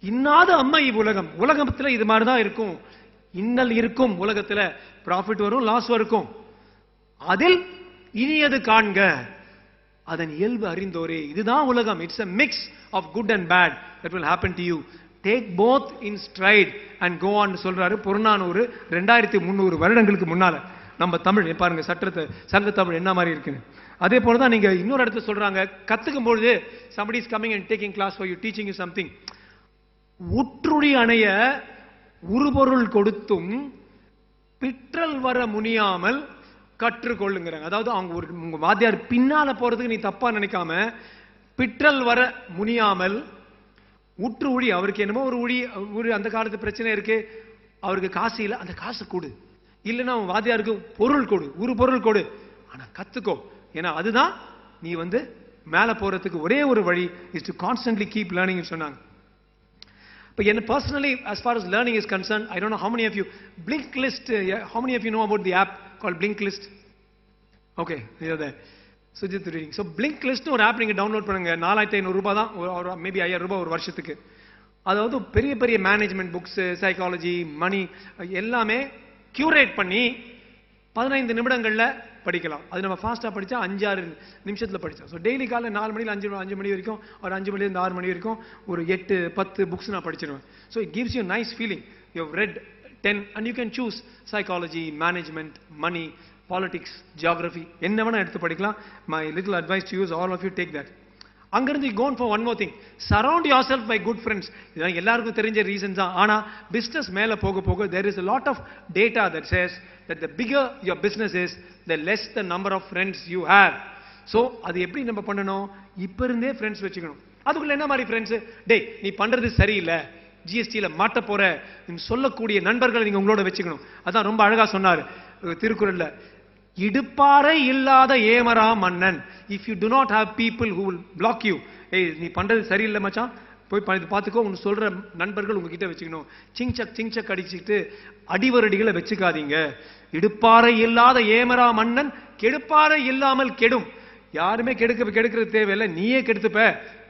இன்னாத அம்மா இவ்வுலகம். உலகத்துல இது மாதிரி தான் இருக்கும், இன்னல் இருக்கும். உலகத்துல ப்ராஃபிட் வரும், லாஸ் இருக்கும். அதில் இனியது காண்க, அதன் இயல்பு அறிந்தோரே. இதுதான் உலகம். It's a mix of good and bad that will happen to you. Take both in stride and go on சொல்றாரு. புறநானூறு 2300 வருடங்களுக்கு முன்னால நம்ம தமிழ் பாருங்க, சட்டத்தை சங்க தமிழ் என்ன மாதிரி இருக்குன்னு. அதே போலதான் நீங்க இன்னொரு இடத்துல சொல்றாங்க, கத்துக்கும் பொழுது somebody is coming and taking class for you, teaching you something. உற்றுழி அணைய உருபொருள் கொடுத்தும் பிற்றல் வர முனியாமல் கற்றுக்கொள்ளுங்கிறாங்க. அதாவது அவங்க உங்க வாத்தியார் பின்னால போறதுக்கு நீ தப்பா நினைக்காம, பிற்றல் வர முனியாமல் உற்று ஊழி. அவருக்கு என்னமோ ஒரு ஊழி அந்த காலத்து பிரச்சனை இருக்கு, அவருக்கு காசு இல்லை, அந்த காசு கொடு. இல்லைன்னா அவன் வாத்தியாருக்கு பொருள் கொடு, ஒரு பொருள் கொடு, ஆனா கத்துக்கோ. ஏன்னா அதுதான் நீ வந்து மேல போறதுக்கு ஒரே ஒரு வழி. Is to constantly keep learning சொன்னாங்க. But personally, as far as learning is concerned, I don't know how many of you, Blinkist, how many of you know about the app called Blinkist? Okay, you're there. Sujit reading. So Blinkist ஒரு app நீங்க download பண்ணுங்க. 4500 ரூபாய் தான், ஒரு maybe 5000 ரூபாய் ஒரு வருஷத்துக்கு. அதாவது பெரிய பெரிய மேனேஜ்மெண்ட் புக்ஸ், சைக்காலஜி, மணி எல்லாமே கியூரேட் பண்ணி 15 நிமிடங்கள்ல படிக்கலாம். அது நம்ம ஃபாஸ்டா படிச்சா 5-6 நிமிஷத்துல படிச்சோம். ஸோ டெய்லி காலைல 4 மணில 5 மணி வரைக்கும், ஒரு 5 மணிலேருந்து 6 மணி வரைக்கும் ஒரு 8-10 புக்ஸ் நான் படிச்சிருவேன். So it gives you nice feeling. You have read 10 and you can choose psychology, management, money, politics, geography, என்ன வேணா எடுத்து படிக்கலாம். My little advice to you is all of you take that. அங்கிருந்து go on for one more thing. Surround yourself by good friends. இதெல்லாம் எல்லாருக்கும் தெரிஞ்ச reasons தான். ஆனா பிசினஸ் மேல போக போக there is a lot of data that says that the bigger your business is, the less the number of friends you have. So அது எப்படி நம்ம பண்ணணும்? இப்ப இருந்தே ஃப்ரெண்ட்ஸ் வச்சுக்கணும். அதுக்குள்ள என்ன மாதிரி ஃப்ரெண்ட்ஸ்? டேய் நீ பண்றது சரியில்லை, ஜிஎஸ்டியில மாட்ட போற சொல்லக்கூடிய நண்பர்களை நீங்க உங்களோட வச்சுக்கணும். அதான் ரொம்ப அழகா சொன்னாரு திருக்குறள்ல, இடுப்பாறை இல்லாத ஏமரா மன்னன். If you to not have people who will black you, ஏய் நீ பண்றது சரியில்லை மச்சான், போய் பார்த்துக்கோ, உங்க சொல்ற நண்பர்கள் உங்ககிட்ட வச்சுக்கணும். சிங்சக் அடிச்சுட்டு அடிவரடிகளை வச்சுக்காதீங்க. இடுப்பாறை இல்லாத ஏமரா மன்னன் கெடுப்பாறை இல்லாமல் கெடும். யாருமே கெடுக்கிறது தேவையில்லை, நீயே கெடுத்துப்ப.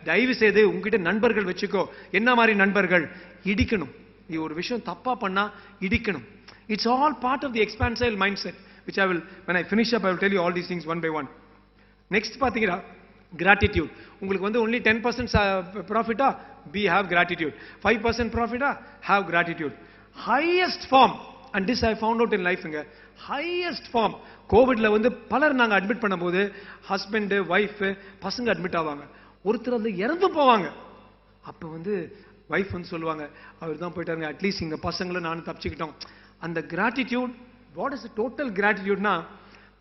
தயவு செய்து உங்ககிட்ட நண்பர்கள் வச்சுக்கோ. என்ன மாதிரி நண்பர்கள்? இடிக்கணும். நீ ஒரு விஷயம் தப்பா பண்ணா இடிக்கணும். It's all part of the expansive mindset, which I will, when I finish up, I will tell you all these things one by one. Next பாத்தீங்கன்னா gratitude. உங்களுக்கு வந்து only 10% profit be have gratitude. 5% profit have gratitude. Highest form, and this I found out in life ங்க, highest form. கோவிட்ல வந்து பலர் நாங்க admit பண்ணும்போது husband wife பசங்க admit ஆவாங்க. ஒருத்தர் வந்து இறந்து போவாங்க. அப்ப வந்து வைஃப் வந்து சொல்லுவாங்க, அவர் தான் போயிட்டாருங்க, அட்லீஸ்ட் இங்க பசங்களும் நானும் தப்பிச்சுக்கிட்டோம். அந்த கிராட்டிடியூட், வாட் இஸ் டோட்டல் கிராட்டிடியூட்னா,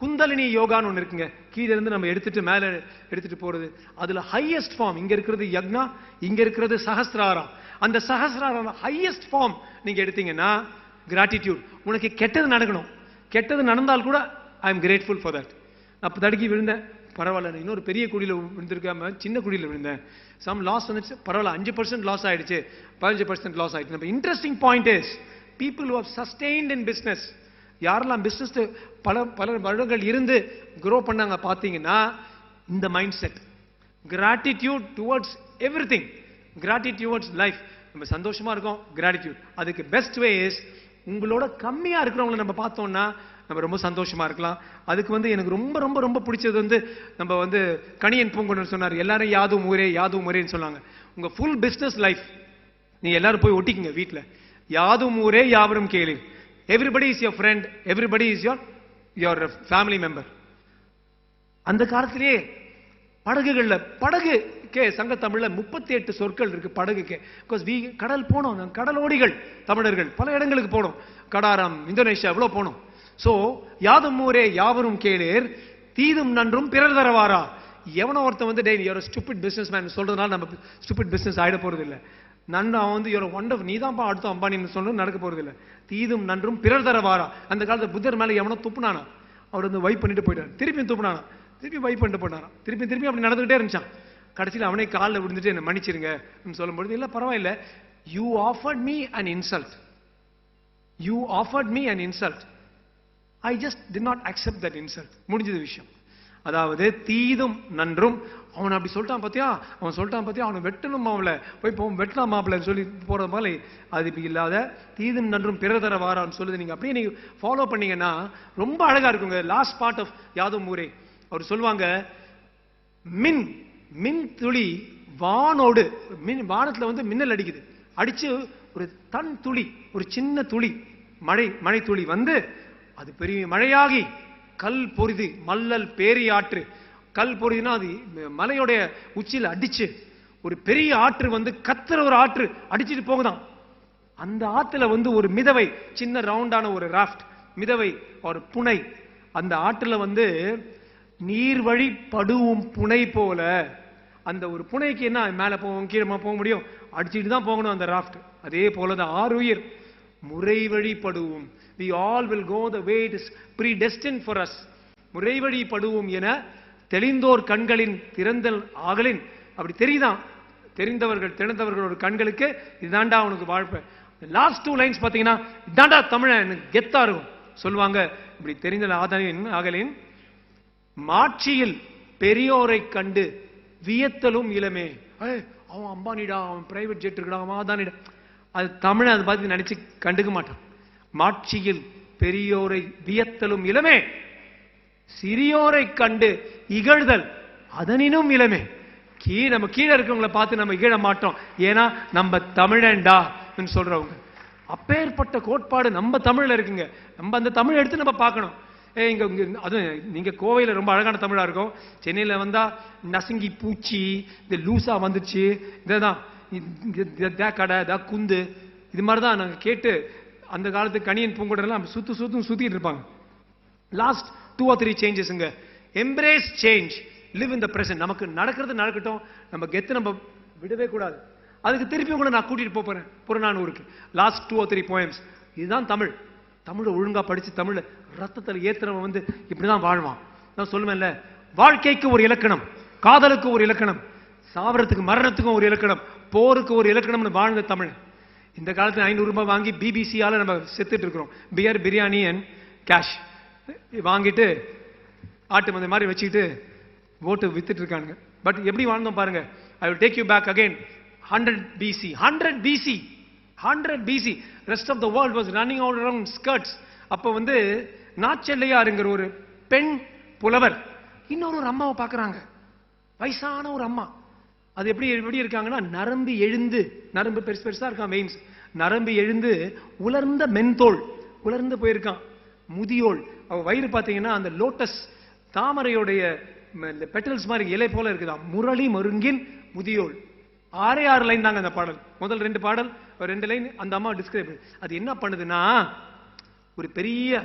குந்தலினி யோகான்னு ஒன்று இருக்குங்க, கீழே இருந்து நம்ம எடுத்துட்டு மேலே எடுத்துட்டு போறது. அதுல ஹையஸ்ட் ஃபார்ம், இங்க இருக்கிறது யக்னா, இங்க இருக்கிறது சஹஸ்ராரம். அந்த சஹஸ்ராரம் ஹையஸ்ட் ஃபார்ம் நீங்க எடுத்தீங்கன்னா கிராட்டிடியூட். உனக்கு கெட்டது நடக்கணும், கெட்டது நடந்தால் கூட I am grateful for that. அப்போ தடுக்கி விழுந்தேன், பரவாயில்ல, இன்னொரு பெரிய குடியில் விழுந்திருக்காம சின்ன குடியில் விழுந்தேன். சம் லாஸ் வந்துச்சு, பரவாயில்ல, 5% லாஸ் ஆயிடுச்சு, 15% லாஸ் ஆயிடுச்சு. நம்ம interesting point is, people who have sustained in business, யாரெல்லாம் பிஸ்னஸ் பல வருடங்கள் இருந்து க்ரோ பண்ணாங்க பார்த்தீங்கன்னா, இந்த mindset, gratitude towards everything, gratitude towards life. நம்ம சந்தோஷமா இருக்கோம், கிராட்டிடியூட். அதுக்கு பெஸ்ட் வே இஸ், உங்களோட கம்மியா இருக்கிறவங்களை நம்ம பார்த்தோம்னா நம்ம ரொம்ப சந்தோஷமா இருக்கலாம். அதுக்கு வந்து எனக்கு ரொம்ப ரொம்ப ரொம்ப பிடிச்சது வந்து, நம்ம வந்து கணியன் பூங்குன்றர் சொன்னார், எல்லாரும் யாதும் ஊரே யாதும் ஊரேன்னு சொன்னாங்க. உங்க ஃபுல் பிஸ்னஸ் லைஃப் நீ எல்லாரும் போய் ஒட்டிக்குங்க வீட்டில். யாதும் ஊரே யாவரும் கேளு. Everybody is your friend, everybody is your family member. அந்த காலத்திலேயே படகுகள்ல, படகுக்கே சங்க தமிழ்ல 38 சொற்கள் இருக்கு படகுக்கே. பிகாஸ் கடல் போனோம், கடலோடிகள் தமிழர்கள் பல இடங்களுக்கு போனோம், கடாரம், இந்தோனேஷியா எவ்வளவு போனோம். சோ யாதும் ஊரே யாவரும் கேளீர், தீதும் நன்றும் பிறர் தரவாரா. எவனோ ஒருத்தன் வந்து டேய் யூர் ஸ்டூபிட் பிசினஸ் மேன் சொல்றதுனால நம்ம ஸ்டூபிட் பிசினஸ் ஆயிட போறது இல்லை. அவன் வந்து யூர் ஒண்டர் நீ தான்ப்பா அடுத்த அம்பானின்னு சொல்றது நடக்க போறது இல்லை. தீதும் நன்றும் பிறர் தர வாரா. அந்த காலத்துல புத்தர் மேல எவனோ துப்புனானா, அவர் வந்து வைப் பண்ணிட்டு போயிட்டார். திருப்பியும் துப்புனானா, திருப்பி வைப் பண்ணிட்டு போயிட்டாராம். திருப்பி அப்படி நடந்துகிட்டே இருந்துச்சான். கடைசியில் அவனே காலில் விழுந்துட்டு என்ன மன்னிச்சிருங்க சொல்லும்பொழுது, இல்லை பரவாயில்ல, you offered me an insult, you offered me an insult, I just did not accept that insult. முடிஞ்சது விஷயம். அதாவது தீதும் நன்றும் அவன் அப்படி சொல்லிட்டான் பார்த்தியா, அவனை வெட்டணும் மாப்பிள்ள, போய் வெட்டலாம் மாப்பிள்ளன்னு சொல்லி போறது போல அது இல்லாத தீதும் நன்றும் பிறர் தர வாரான்னு சொல்லுது. நீங்க அப்படியே நீங்க ஃபாலோ பண்ணீங்கன்னா ரொம்ப அழகா இருக்குங்க. லாஸ்ட் பார்ட் ஆஃப் யாதவ் மூரே அவர் சொல்லுவாங்க, மின் துளி வானோடு, வானத்துல வந்து மின்னல் அடிக்குது, அடிச்சு ஒரு தன் துளி, ஒரு சின்ன துளி மழை துளி வந்து அது பெரிய மழையாகி கல் பொரிது மல்லல் பேரியாற்று. கல் பொரிதுனா அது மலையோடைய உச்சியில் அடிச்சு ஒரு பெரிய ஆற்று வந்து கத்துற ஒரு ஆற்று அடிச்சுட்டு போகுதான். அந்த ஆத்துல வந்து ஒரு மிதவை, சின்ன ரவுண்டான ஒரு ராஃப்ட் மிதவை, ஒரு புனை, அந்த ஆற்றுல வந்து நீர்வழி படுவும் புனை போல. அந்த ஒரு புனைக்கு என்ன மேல போகும் கீழே போக முடியும், அடிச்சுட்டு தான் போகணும் அந்த ராஃப்ட். அதே போலதான் ஆறுயிர் முறை வழி படுவோம். We all will go the way it is predestined for us. முறை வழி படுவோம் என தெளிந்தோர் கண்களின் திறந்தல் ஆகலின். அப்படி தெரியுதான், தெரிந்தவர்கள் ஒரு கண்களுக்கு இதுதாண்டா உனக்கு வாழ்ப்ப. லாஸ்ட் 2 லைன்ஸ் பாத்தீங்கன்னா இதாண்டா தமிழன் கெத்தா இருக்கும் சொல்லுவாங்க. இப்படி தெரிந்தல் ஆகலின் மாட்சியில் பெரியோரை கண்டு வியத்தலும் இளமே. அவன் அம்பானிடா, அவன் பிரைவேட் ஜெட் இருக்கடா, அவன் அதானிடா, அது தமிழன் அதை பார்த்து நினைச்சு கண்டுக்க மாட்டான். மாட்சியில் பெரியோரை வியத்தலும் இளமே, சிறியோரை கண்டு இகழ்தல் அதனினும் இளமே. நம்ம கீழே இருக்கவங்களை பார்த்து நம்ம இகழ மாட்டோம், ஏன்னா நம்ம தமிழன்டா சொல்றவங்க. அப்பேற்பட்ட கோட்பாடு நம்ம தமிழ்ல இருக்குங்க. நம்ம அந்த தமிழ் எடுத்து நம்ம பார்க்கணும். அது நீங்க கோவையில் ரொம்ப அழகான தமிழா இருக்கும், சென்னையில வந்தா நசுங்கி பூச்சி, இந்த லூசா வந்துச்சு, இதுதான் கடை குந்து, இது மாதிரிதான் நாங்க கேட்டு அந்த காலத்து கணியன் பூங்குடெல்லாம் சுத்திட்டு இருப்பாங்க. லாஸ்ட் 2 or 3 சேஞ்சஸ்ங்க. Embrace change, live in the present. நமக்கு நடக்கிறது நடக்கட்டும், நம்ம கெத்து நம்ம விடவே கூடாது. அதுக்கு திருப்பி கூட நான் கூட்டிட்டு போறேன் புறநானூருக்கு. Last 2 or 3 poems. இதுதான் தமிழ். தமிழை ஒழுங்கா படிச்சு தமிழ் ரத்தத்தில் ஏத்துறவன் வந்து இப்படிதான் வாழ்வான். நான் சொல்லுவேன்ல, வாழ்க்கைக்கு ஒரு இலக்கணம், காதலுக்கு ஒரு இலக்கணம், சாவரத்துக்கு மரணத்துக்கும் ஒரு இலக்கணம், போருக்கு ஒரு இலக்கணம்னு வாழ்ந்த தமிழ். இந்த காலத்துல 500 ரூபாய் வாங்கி பிபிசியால நம்ம செத்துட்டு இருக்கிறோம். பியர், பிரியாணி அண்ட் கேஷ் வாங்கிட்டு ஆட்டு மந்தை மாதிரி வச்சுக்கிட்டு ஓட்டு வித்துட்டு இருக்காங்க. பட் எப்படி வாழ்ந்தோம் பாருங்க. I will take you back again 100 BC. 100 BC. Rest of the world was running out around skirts. அப்ப வந்து நாச்செல்லையாருங்கிற ஒரு பெண் புலவர் இன்னொரு அம்மாவை பார்க்கறாங்க, வயசான ஒரு அம்மா. அது எப்படி இருக்காங்கன்னா, நரம்பு எழுந்து, நரம்பு பெருசா இருக்கான், வெயின்ஸ், நரம்பு எழுந்து உலர்ந்த மென்தோல் உலர்ந்து போயிருக்கான். முதியோள், அவ வயிறு பார்த்தீங்கன்னா அந்த லோட்டஸ் தாமரையோடைய பெட்டல்ஸ் மாதிரி இலை போல இருக்குதான். முரளி மருங்கின் முதியோள். 6 லைன் தாங்க அந்த பாடல். முதல் 2 பாடல் 2 லைன் அந்த அம்மா டிஸ்கிரைப். அது என்ன பண்ணுதுன்னா, ஒரு பெரிய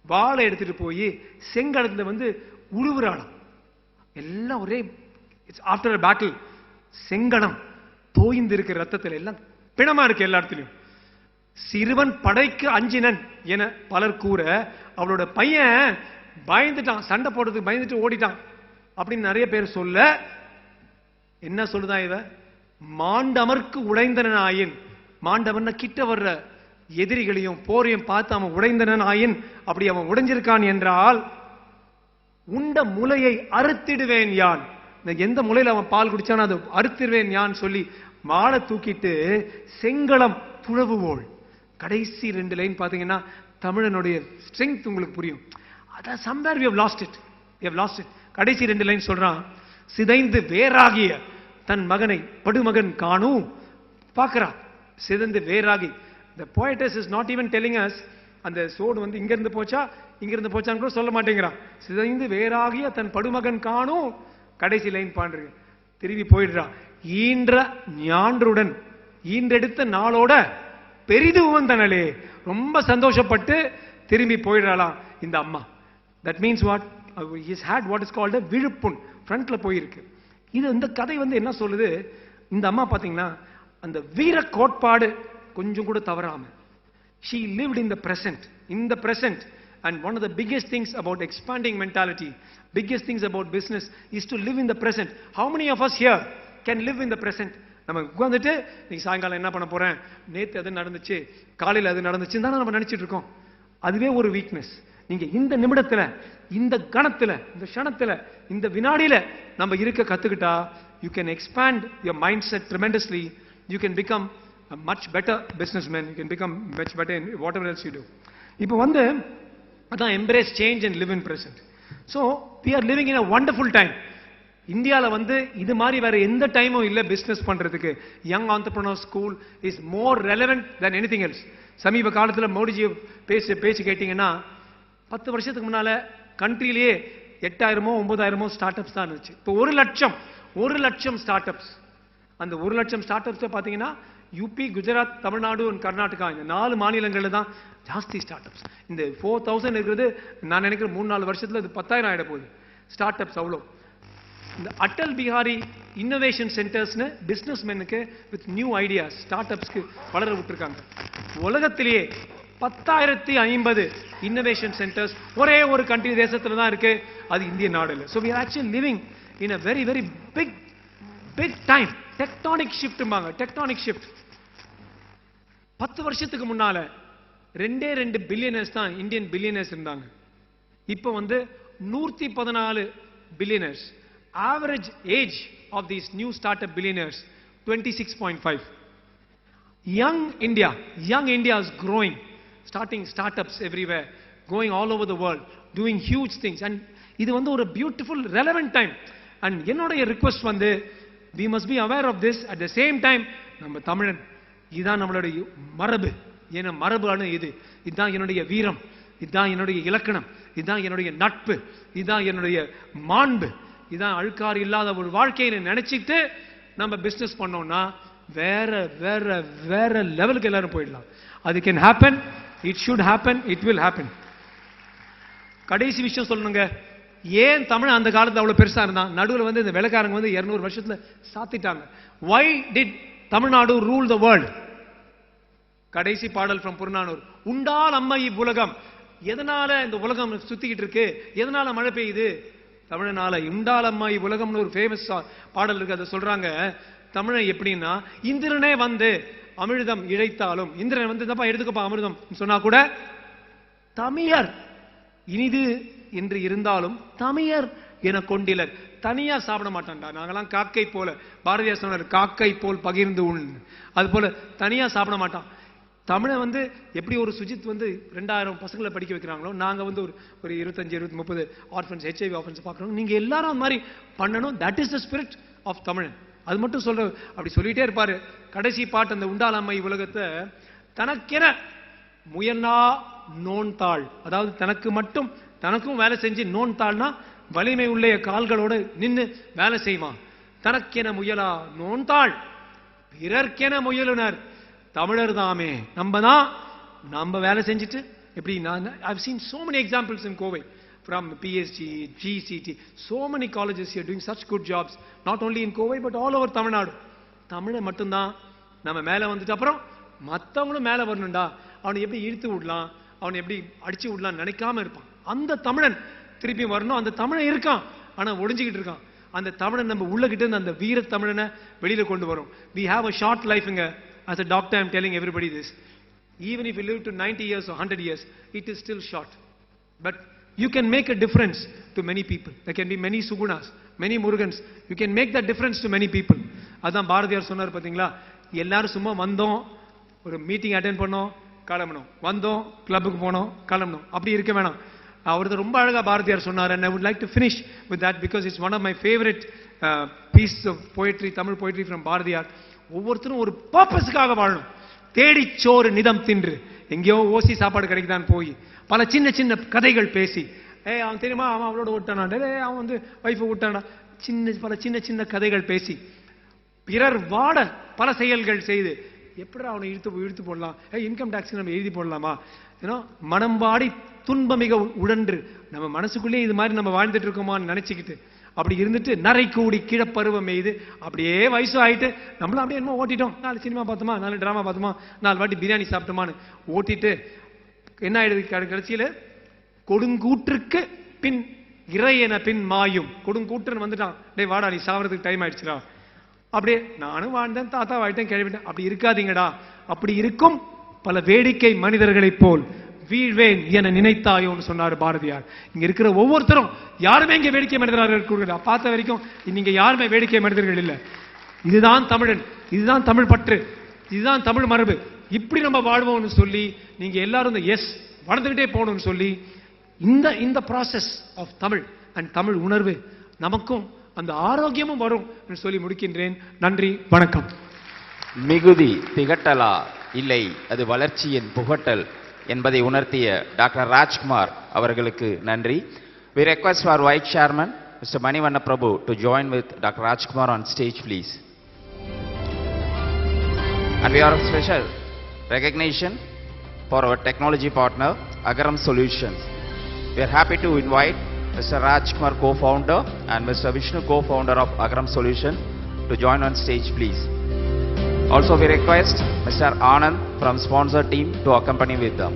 வாளை எடுத்துட்டு போய் செங்கடத்துல வந்து உழுவுறாளாம். எல்லாம் ஒரே ஆஃப்டர் பேட்டில் செங்கடம் தோய்ந்து இருக்கிற ரத்தத்தில் எல்லாம் பிணமா இருக்கு எல்லா இடத்துலயும். சிறுவன் படைக்கு அஞ்சினன் என பலர் கூற, அவளோட பையன் பயந்துட்டான், சண்டை போடுறதுக்கு பயந்துட்டு ஓடிட்டான் அப்படின்னு நிறைய பேர் சொல்ல, என்ன சொல்லுதான் இவ, மாண்டமர்க்கு உடைந்தனன் ஆயின். மாண்டவன் கிட்ட வர்ற எதிரிகளையும் போரையும் பார்த்து அவன் உடைந்தனன் ஆயின். அப்படி அவன் உடைஞ்சிருக்கான் என்றால் உண்ட முலையை அறுத்திடுவேன் யான். எந்த முலையில அவன் பால் குடிச்சானோ அதை அறுத்திடுவேன் யான் சொல்லி மாலை தூக்கிட்டு செங்கலம் துழவுவோள். கடைசி 2 லைன் பாத்தீங்கன்னா தமிழனுடைய ஸ்ட்ரெங்க் உங்களுக்கு புரியும். அதான் somewhere we have lost it. கடைசி 2 லைன் சொல்றான், சிதைந்து வேறாகிய தன் மகனை படுமகன் காணும். பார்க்கிறா, சிதைந்து வேறாகி. The poetess is not even telling us அந்த சோடு வந்து இங்கிருந்து போச்சான்னு கூட சொல்ல மாட்டேங்கிறான். சிதைந்து வேறாகிய தன் படுமகன் காணும். கடைசி லைன் பாடுறீங்க, திரும்பி போயிடுறான். ஈன்ற ஞான்றுடன் ஈன்றெடுத்த நாளோட பெரிது உவந்தனலே. ரொம்ப சந்தோஷப்பட்டு திரும்பி போயிடுறாளாம் இந்த அம்மா. That means what? he's had what is called a விழுப்புண் ஃப்ரண்ட்ல போயிருக்கு. இது இந்த கதை வந்து என்ன சொல்லுது, இந்த அம்மா பாத்தீங்கன்னா அந்த வீர கோட்பாடு கொஞ்சம் கூட தவறாம she lived in the present and one of the biggest things about expanding mentality, biggest things about business is to live in the present. How many of us here can live in the present? நம்ம உட்கார்ந்துட்டு நீங்க சாயங்காலம் என்ன பண்ண போறேன், நேத்து அது நடந்துச்சு, காலையில அது நடந்துச்சுன்னு தான் நம்ம நினைச்சிட்டு இருக்கோம். அதுவே ஒரு வீக்னஸ். நீங்க இந்த நிமிடத்துல, இந்த கணத்துல, இந்த க்ஷணத்துல, இந்த வினாடியில நம்ம இருக்க கத்துக்கிட்டா you can expand your mindset tremendously. You can become a much better businessman. You can become much better in whatever else you do. இப்போ வந்து அதான் embrace change and live in present. So we are living in a wonderful time. இந்தியால வந்து இது மாதிரி வேற எந்த டைமும் இல்ல பிசினஸ் பண்றதுக்கு. Young entrepreneur school is more relevant than anything else. சமீப காலத்துல மோடிஜி பேச்சு கேட்டீங்கன்னா 10 வருஷத்துக்கு முன்னால கண்ட்ரியிலேயே 8000 9000 ஸ்டார்ட் அப்ஸ் தான் இருந்துச்சு. இப்போ 1 லட்சம் ஸ்டார்ட் அப்ஸ். அந்த 1 லட்சம் ஸ்டார்ட் அப்ஸ் பாத்தீங்கன்னா யூபி, குஜராத், தமிழ்நாடு and கர்நாடகா இந்த 4 மாநிலங்கள்ல தான் ஜாஸ்தி ஸ்டார்ட் அப்ஸ். இந்த 4000 இருக்கிறது நான் நினைக்கிறேன் 3-4 வருஷத்துல இது 10,000 ஆயிட போகுது ஸ்டார்ட் அப்ஸ். அவ்வளோ இந்த அட்டல் பிஹாரி இன்னோவேஷன் சென்டர்ஸ்னு பிசினஸ்மெனுக்கு வித் நியூ ஐடியாஸ் ஸ்டார்ட் அப்ஸ்க்கு வளர விட்டுருக்காங்க. உலகத்திலேயே 10,050 இன்னோவேஷன் சென்டர்ஸ் ஒரே ஒரு கண்ட்ரி தேசத்துல தான் இருக்கு, அது இந்திய நாடு இல்லை. So we are actually living in a very very big time. Tectonic shift. 10 வருஷத்துக்கு முன்னால 2 பில்லியனர்ஸ் தான் இந்தியன் பில்லியனர்ஸ் இருந்தாங்க. இப்போ வந்து 114 billionaires. Average age of these new startup billionaires 26.5. Young India is growing, starting startups everywhere, going all over the world, doing huge things, and இது வந்து ஒரு beautiful relevant time. And என்னோட request வந்து we must be aware of this at the same time. நம்ம தமிழன் இதான் நம்மளுடைய மரபு. ஏன்னா மரபு இதுதான் என்னுடைய வீரம், இதுதான் என்னுடைய இலக்கணம், இதுதான் என்னுடைய நட்பு, இதுதான் என்னுடைய மாண்பு, இதான் அழுக்காறு இல்லாத ஒரு வாழ்க்கையை நினைச்சிட்டு நம்ம பிசினஸ் பண்ணோம்னா வேற வேற வேற லெவலுக்கு எல்லாரும் போயிடலாம். அது can happen, it should happen, it will happen. கடைசி விஷயம் சொல்லணுங்க, ஏன் தமிழ் அந்த காலத்துல அவ்வளவு பெருசா இருந்தான்? நடுவில் வந்து இந்த வெள்ளக்காரங்க வந்து 200 வருஷத்துல சாத்திட்டாங்க. why did Tamil Nadu rule the world? கடைசி பாடல் ஃப்ரம் புறநானூறு. உண்டால் அம்மா இவ்வுலகம். எதனால இந்த உலகம் சுத்திக்கிட்டு இருக்கு? எதனால மழை பெய்யுது? தமிழனால. உண்டாலம்மா இவ்வுலகம்னு ஒரு ஃபேமஸ் பாடல் இருக்கு. அதை சொல்றாங்க தமிழன் எப்படின்னா, இந்திரனே வந்து அமிர்தம் இழைத்தாலும், இந்திரன் வந்து தப்பா எடுத்துக்கப்பா அமிர்தம் சொன்னா கூட தமிழர் இனிது என்று இருந்தாலும் தமிழர் என கொண்டிலர். தனியா சாப்பிட மாட்டான்டா, நாங்கெல்லாம் காக்கை போல. பாரதியார் சொன்னார் காக்கை போல் பகிர்ந்து உண். அது போல தனியா சாப்பிட மாட்டான். தமிழை வந்து எப்படி ஒரு சுஜித் வந்து 2000 பசங்களை படிக்க வைக்கிறாங்களோ, நாங்க வந்து ஒரு 25-30 ஆர்ஃபன்ஸ், HIV ஆர்ஃபன்ஸ் பார்க்குறோம். நீங்க எல்லாரும் அந்த மாதிரி பண்ணணும். That is the spirit of Tamilan. அது மட்டும் சொல்ற அப்படி சொல்லிட்டே இருப்பாரு. கடைசி பாட்டு அந்த உண்டாலம்மை உலகத்தை தனக்கென முயன்னா நோன்தாள். அதாவது தனக்கு மட்டும் தனக்கும் வேலை செஞ்சு, நோன்தாள்னா வலிமை உள்ள கால்களோடு நின்று வேலை செய்வான். தனக்கென முயலா நோன்தாள் பிறர்க்கென முயலுனர் தமிழர் தாமே. நம்ம வேலை செஞ்சுட்டு எப்படி I've seen so many examples in Kovai from PSG, GCT, so many colleges here doing such good jobs, not only in Kovai but all over Tamil Nadu. தமிழை மட்டும்தான் நம்ம மேல வந்துட்டு அப்புறம் மற்றவங்களும் மேல வரணும்டா, அவனை எப்படி இழுத்து விடலாம், அவனை எப்படி அடிச்சு விடலாம் நினைக்காம இருப்பான். அந்த தமிழன் திருப்பி வரணும். அந்த தமிழன் இருக்கான், ஆனா ஒளிஞ்சுக்கிட்டு இருக்கான். அந்த தமிழன் நம்ம உள்ளகிட்ட இருந்து அந்த வீர தமிழனை வெளியில கொண்டு வரும். we have a short life ங்க. As a doctor, I am telling everybody this. Even if you live to 90 years or 100 years, it is still short. But you can make a difference to many people. There can be many Sugunas, many Murugans. You can make that difference to many people. அதான் பாரதியார் சொன்னார் பாத்தீங்களா, எல்லாரும் சும்மா வந்தோம், ஒரு meeting attend பண்ணோம், கிளம்பணும், வந்தோம், கிளப்புக்கு போனோம், கிளம்பணும், அப்படி இருக்க வேணாம். அவரது ரொம்ப அழகா பாரதியார் சொன்னார். And I would like to finish with that because it's one of my favorite pieces of poetry, Tamil poetry from Bharathiyar. ஒவ்வொருத்தரும் ஒரு பர்பஸ்க்காக வாழணும். தேடிச்சோறு நிதம் தின்று, எங்கேயோ ஓசி சாப்பாடு கிடைக்குதான் போய் பல சின்ன சின்ன கதைகள் பேசி, அவன் தெரியுமா, அவன் அவளோட விட்டானா, அவன் வந்து வைஃபை விட்டானா, பல சின்ன சின்ன கதைகள் பேசி பிறர் வாட பல செயல்கள் செய்து எப்படி அவனை இழுத்து போடலாம், இன்கம் டேக்ஸ் நம்ம எழுதி போடலாமா, ஏன்னா மனம்பாடி துன்ப மிக உழன்று நம்ம மனசுக்குள்ளேயே இது மாதிரி நம்ம வாழ்ந்துட்டு இருக்கோமான்னு நினைச்சுக்கிட்டு அப்படி இருந்துட்டு நரை கூடி கிழப்பருவம் எய்து அப்படியே வயசு ஆயிட்டு நம்மளும் அப்படியே என்னமோ ஓட்டிட்டோம். 4 சினிமா பார்த்தோமா, 4 டிராமா பார்த்தோமா, 4 வாட்டி பிரியாணி சாப்பிட்டோமான்னு ஓட்டிட்டு என்ன ஆயிடுது கடைசியில கொடுங்கூற்றுக்கு பின் இறை என பின் மாயும். கொடுங்கூற்றுன்னு வந்துட்டான், டேய் வாடா நீ சாவறதுக்கு டைம் ஆயிடுச்சுடா. அப்படியே நானும் வாழ்ந்தேன், தாத்தா வாழ்த்தேன், கிளம்பிட்டேன். அப்படி இருக்காதீங்கடா. அப்படி இருக்கும் பல வேடிக்கை மனிதர்களைப் போல் வீழ்வேன் என நினைத்தாயோன்னு சொன்னார் பாரதியார். இங்க இருக்கிற ஒவ்வொருத்தரும் யாருமே இங்க வேடிக்கை மனிதராக இருக்க பார்த்த வரைக்கும் நீங்க யாருமே வேடிக்கை மனிதர்கள் இல்லை. இதுதான் தமிழன், இதுதான் தமிழ் பற்று, இதுதான் தமிழ் மரபு, இப்படி நம்ம வாழ்வோம்னு சொல்லி நீங்க எல்லாரும் இந்த எஸ் வளர்ந்துகிட்டே போகணும்னு சொல்லி இந்த process of Tamil and Tamil உணர்வு நமக்கும் அந்த ஆரோக்கியமும் வரும் சொல்லி முடிக்கின்றேன். நன்றி, வணக்கம். மிகுதி திகட்டலா இல்லை, அது வளர்ச்சியின் புகட்டல் என்பதை உணர்த்திய டாக்டர் ராஜ்குமார் அவர்களுக்கு நன்றி. We request our Vice Chairman, Mr. Manivanna Prabhu, to join with Dr. Rajkumar on stage, please. And we are a special recognition for our technology partner, Agaram Solutions. We are happy to invite Mr. Rajkumar, co-founder, and Mr. Vishnu, co-founder of Agaram Solutions, to join on stage, please. Also, we request Mr. Anand from sponsor team to accompany with them.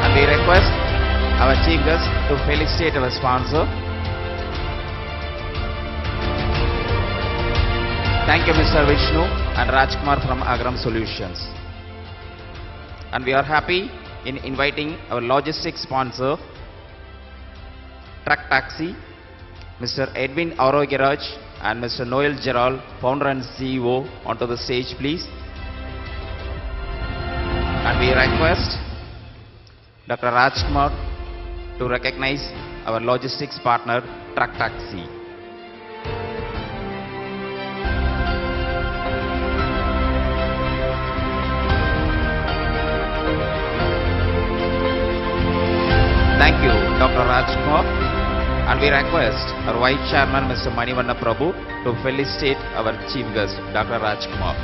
And we request our chief guest to felicitate our sponsor. Thank you, Mr. Vishnu and Rajkumar from Agaram Solutions. And we are happy in inviting our logistics sponsor, Truck Taxi, Mr. Edwin Arogiraj and Mr. Noel Gerald, founder and CEO, onto the stage, please. And we request Dr. Rajkumar to recognize our logistics partner, Truck Taxi. Thank you, Dr. Rajkumar. And we request our Vice Chairman, Mr. Manivanna Prabhu, to felicitate our Chief Guest, Dr. Rajkumar.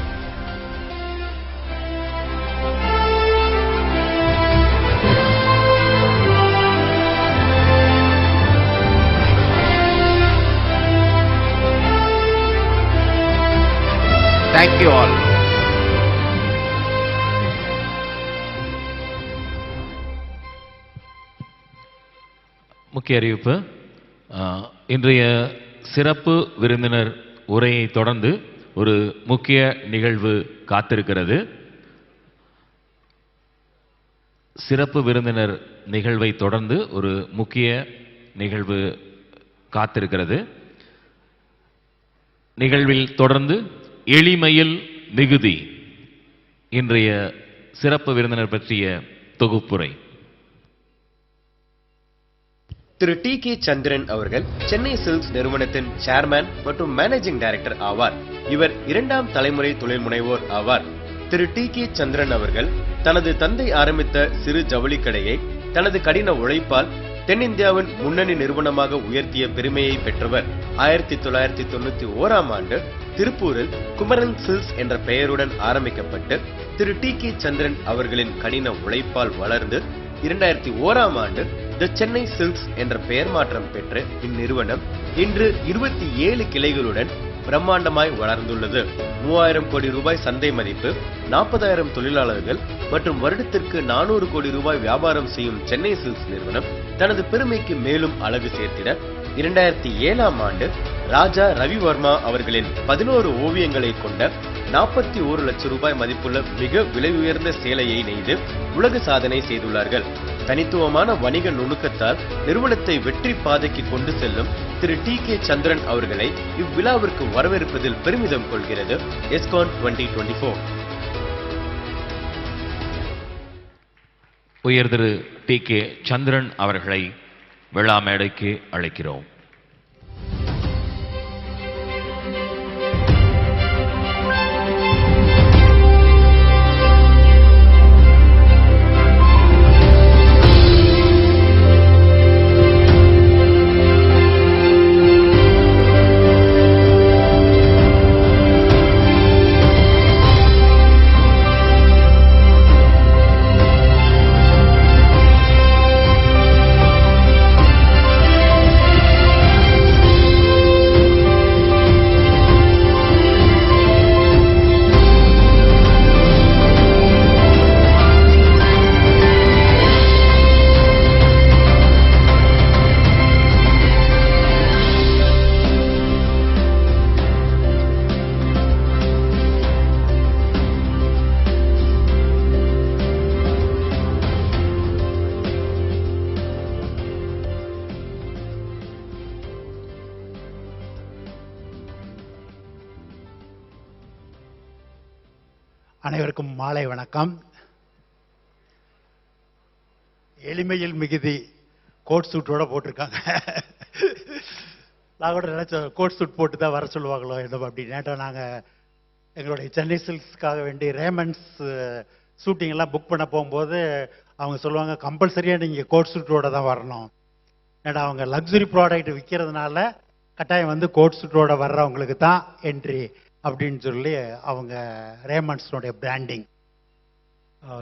Thank you all. முக்கிய அறிவிப்பு. இன்றைய சிறப்பு விருந்தினர் உரையை தொடர்ந்து ஒரு முக்கிய நிகழ்வு காத்திருக்கிறது. சிறப்பு விருந்தினர் நிகழ்வை தொடர்ந்து ஒரு முக்கிய நிகழ்வு காத்திருக்கிறது. நிகழ்வில் தொடர்ந்து எளிமையில் மிகுதி, இன்றைய சிறப்பு விருந்தினர் பற்றிய தொகுப்புரை. திரு டி கே சந்திரன் அவர்கள் சென்னை சில்க்ஸ் நிறுவனத்தின் சேர்மேன் மற்றும் மேனேஜிங் டைரக்டர் ஆவார். இவர் 2ஆம் தலைமுறை தொழில் முனைவோர் ஆவார். திரு டி கே சந்திரன் அவர்கள் தனது தந்தை ஆரம்பித்த சிறு ஜவுளி கடையை தனது கடின உழைப்பால் தென்னிந்தியாவின் முன்னணி நிறுவனமாக உயர்த்திய பெருமையை பெற்றவர். 1991ஆம் ஆண்டு திருப்பூரில் குமரன் சில்க்ஸ் என்ற பெயருடன் ஆரம்பிக்கப்பட்டு திரு டி கே சந்திரன் அவர்களின் கடின உழைப்பால் வளர்ந்து 2001ஆம் ஆண்டு தி சென்னை சில்க்ஸ் என்ற பெயர் மாற்றம் பெற்று இந்நிறுவனம் இன்று 27 கிளைகளுடன் பிரம்மாண்டமாய் வளர்ந்துள்ளது. 3000 கோடி ரூபாய் சந்தை மதிப்பு, 40,000 தொழிலாளர்கள் மற்றும் வருடத்திற்கு 400 கோடி ரூபாய் வியாபாரம் செய்யும் சென்னை சில்க்ஸ் நிறுவனம் தனது பெருமைக்கு மேலும் அழகு சேர்த்திட 2007ஆம் ஆண்டு ராஜா ரவிவர்மா அவர்களின் 11 ஓவியங்களை கொண்ட 41 லட்சம் ரூபாய் மதிப்புள்ள மிக விலை உயர்ந்த சேலையை நெய்து உலக சாதனை செய்துள்ளார்கள். தனித்துவமான வணிக நுணுக்கத்தால் நிறுவனத்தை வெற்றி பாதைக்கு கொண்டு செல்லும் திரு டி கே சந்திரன் அவர்களை இவ்விழாவிற்கு வரவேற்பதில் பெருமிதம் கொள்கிறது எஸ்கான் 2024. உயர் திரு டி கே சந்திரன் அவர்களை விழா மேடைக்கு அழைக்கிறோம். அனைவருக்கும் மாலை வணக்கம். எளிமையில் மிகுதி கோட் சூட்டோட போட்டிருக்காங்க. நான் கூட நினைச்சேன் கோட் சூட் போட்டு தான் வர சொல்லுவாங்களோ என்ன அப்படின்னு. நேற்று நாங்கள் எங்களுடைய சென்னை சில்க்ஸ்க்காக வேண்டி ரேமண்ட்ஸ் ஷூட்டிங் எல்லாம் புக் பண்ண போகும்போது அவங்க சொல்லுவாங்க கம்பல்சரியாக நீங்கள் கோட் சூட்டோட தான் வரணும். ஏன்னா அவங்க லக்ஸுரி ப்ராடக்ட் விற்கிறதுனால கட்டாயம் வந்து கோட் சூட்டோட வர்றவங்களுக்கு தான் என்ட்ரி அப்படின்னு சொல்லி அவங்க ரேமண்ட்ஸோடைய பிராண்டிங்.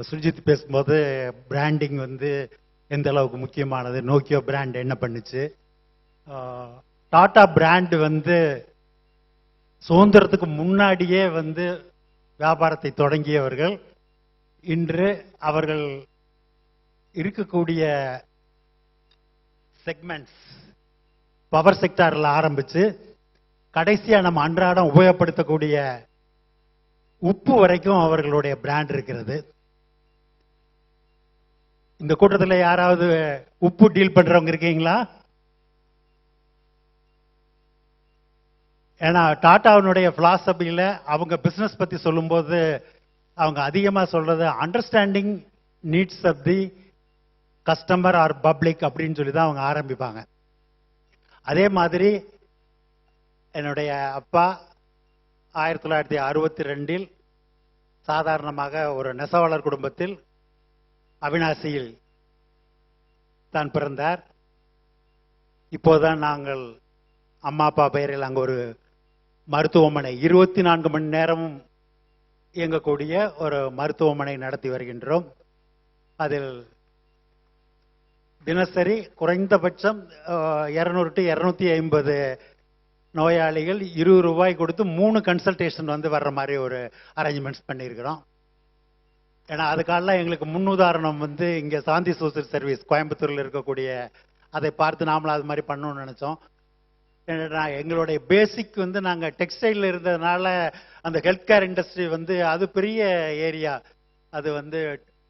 சுர்ஜித் பேசும்போது பிராண்டிங் வந்து எந்த அளவுக்கு முக்கியமானது, நோக்கியோ பிராண்ட் என்ன பண்ணுச்சு. டாடா பிராண்ட் வந்து சுதந்திரத்துக்கு முன்னாடியே வந்து வியாபாரத்தை தொடங்கியவர்கள். இன்று அவர்கள் இருக்கக்கூடிய செக்மெண்ட்ஸ் பவர் செக்டாரில் ஆரம்பிச்சு கடைசியா நம்ம அன்றாடம் உபயோகப்படுத்தக்கூடிய உப்பு வரைக்கும் அவர்களுடைய பிராண்ட் இருக்கிறது. இந்த கூட்டத்தில் யாராவது உப்பு டீல் பண்றவங்க இருக்கீங்களா? ஏன்னா டாட்டாவினுடைய பிலாசபியில அவங்க பிசினஸ் பத்தி சொல்லும்போது அவங்க அதிகமா சொல்றது understanding needs of the customer or public அப்படின்னு சொல்லி தான் அவங்க ஆரம்பிப்பாங்க. அதே மாதிரி என்னுடைய அப்பா 1962 சாதாரணமாக ஒரு நெசவாளர் குடும்பத்தில் அவினாசியில் தான் பிறந்தார். இப்போதான் நாங்கள் அம்மா அப்பா பெயரில் அங்கே ஒரு மருத்துவமனை 24 மணி நேரமும் இயங்கக்கூடிய ஒரு மருத்துவமனை நடத்தி வருகின்றோம். அதில் தினசரி குறைந்தபட்சம் 200 to 250 நோயாளிகள் 20 ரூபாய் கொடுத்து 3 கன்சல்டேஷன் வந்து வர்ற மாதிரி ஒரு அரேஞ்ச்மெண்ட்ஸ் பண்ணியிருக்கிறோம். ஏன்னா அதுக்காக எங்களுக்கு முன்னுதாரணம் வந்து இங்கே சாந்தி சோசியல் சர்வீஸ் கோயம்புத்தூரில் இருக்கக்கூடிய அதை பார்த்து நாமளும் அது மாதிரி பண்ணணும்னு நினச்சோம். எங்களுடைய பேசிக் வந்து நாங்கள் டெக்ஸ்டைலில் இருந்ததுனால அந்த ஹெல்த் கேர் இண்டஸ்ட்ரி வந்து அது பெரிய ஏரியா. அது வந்து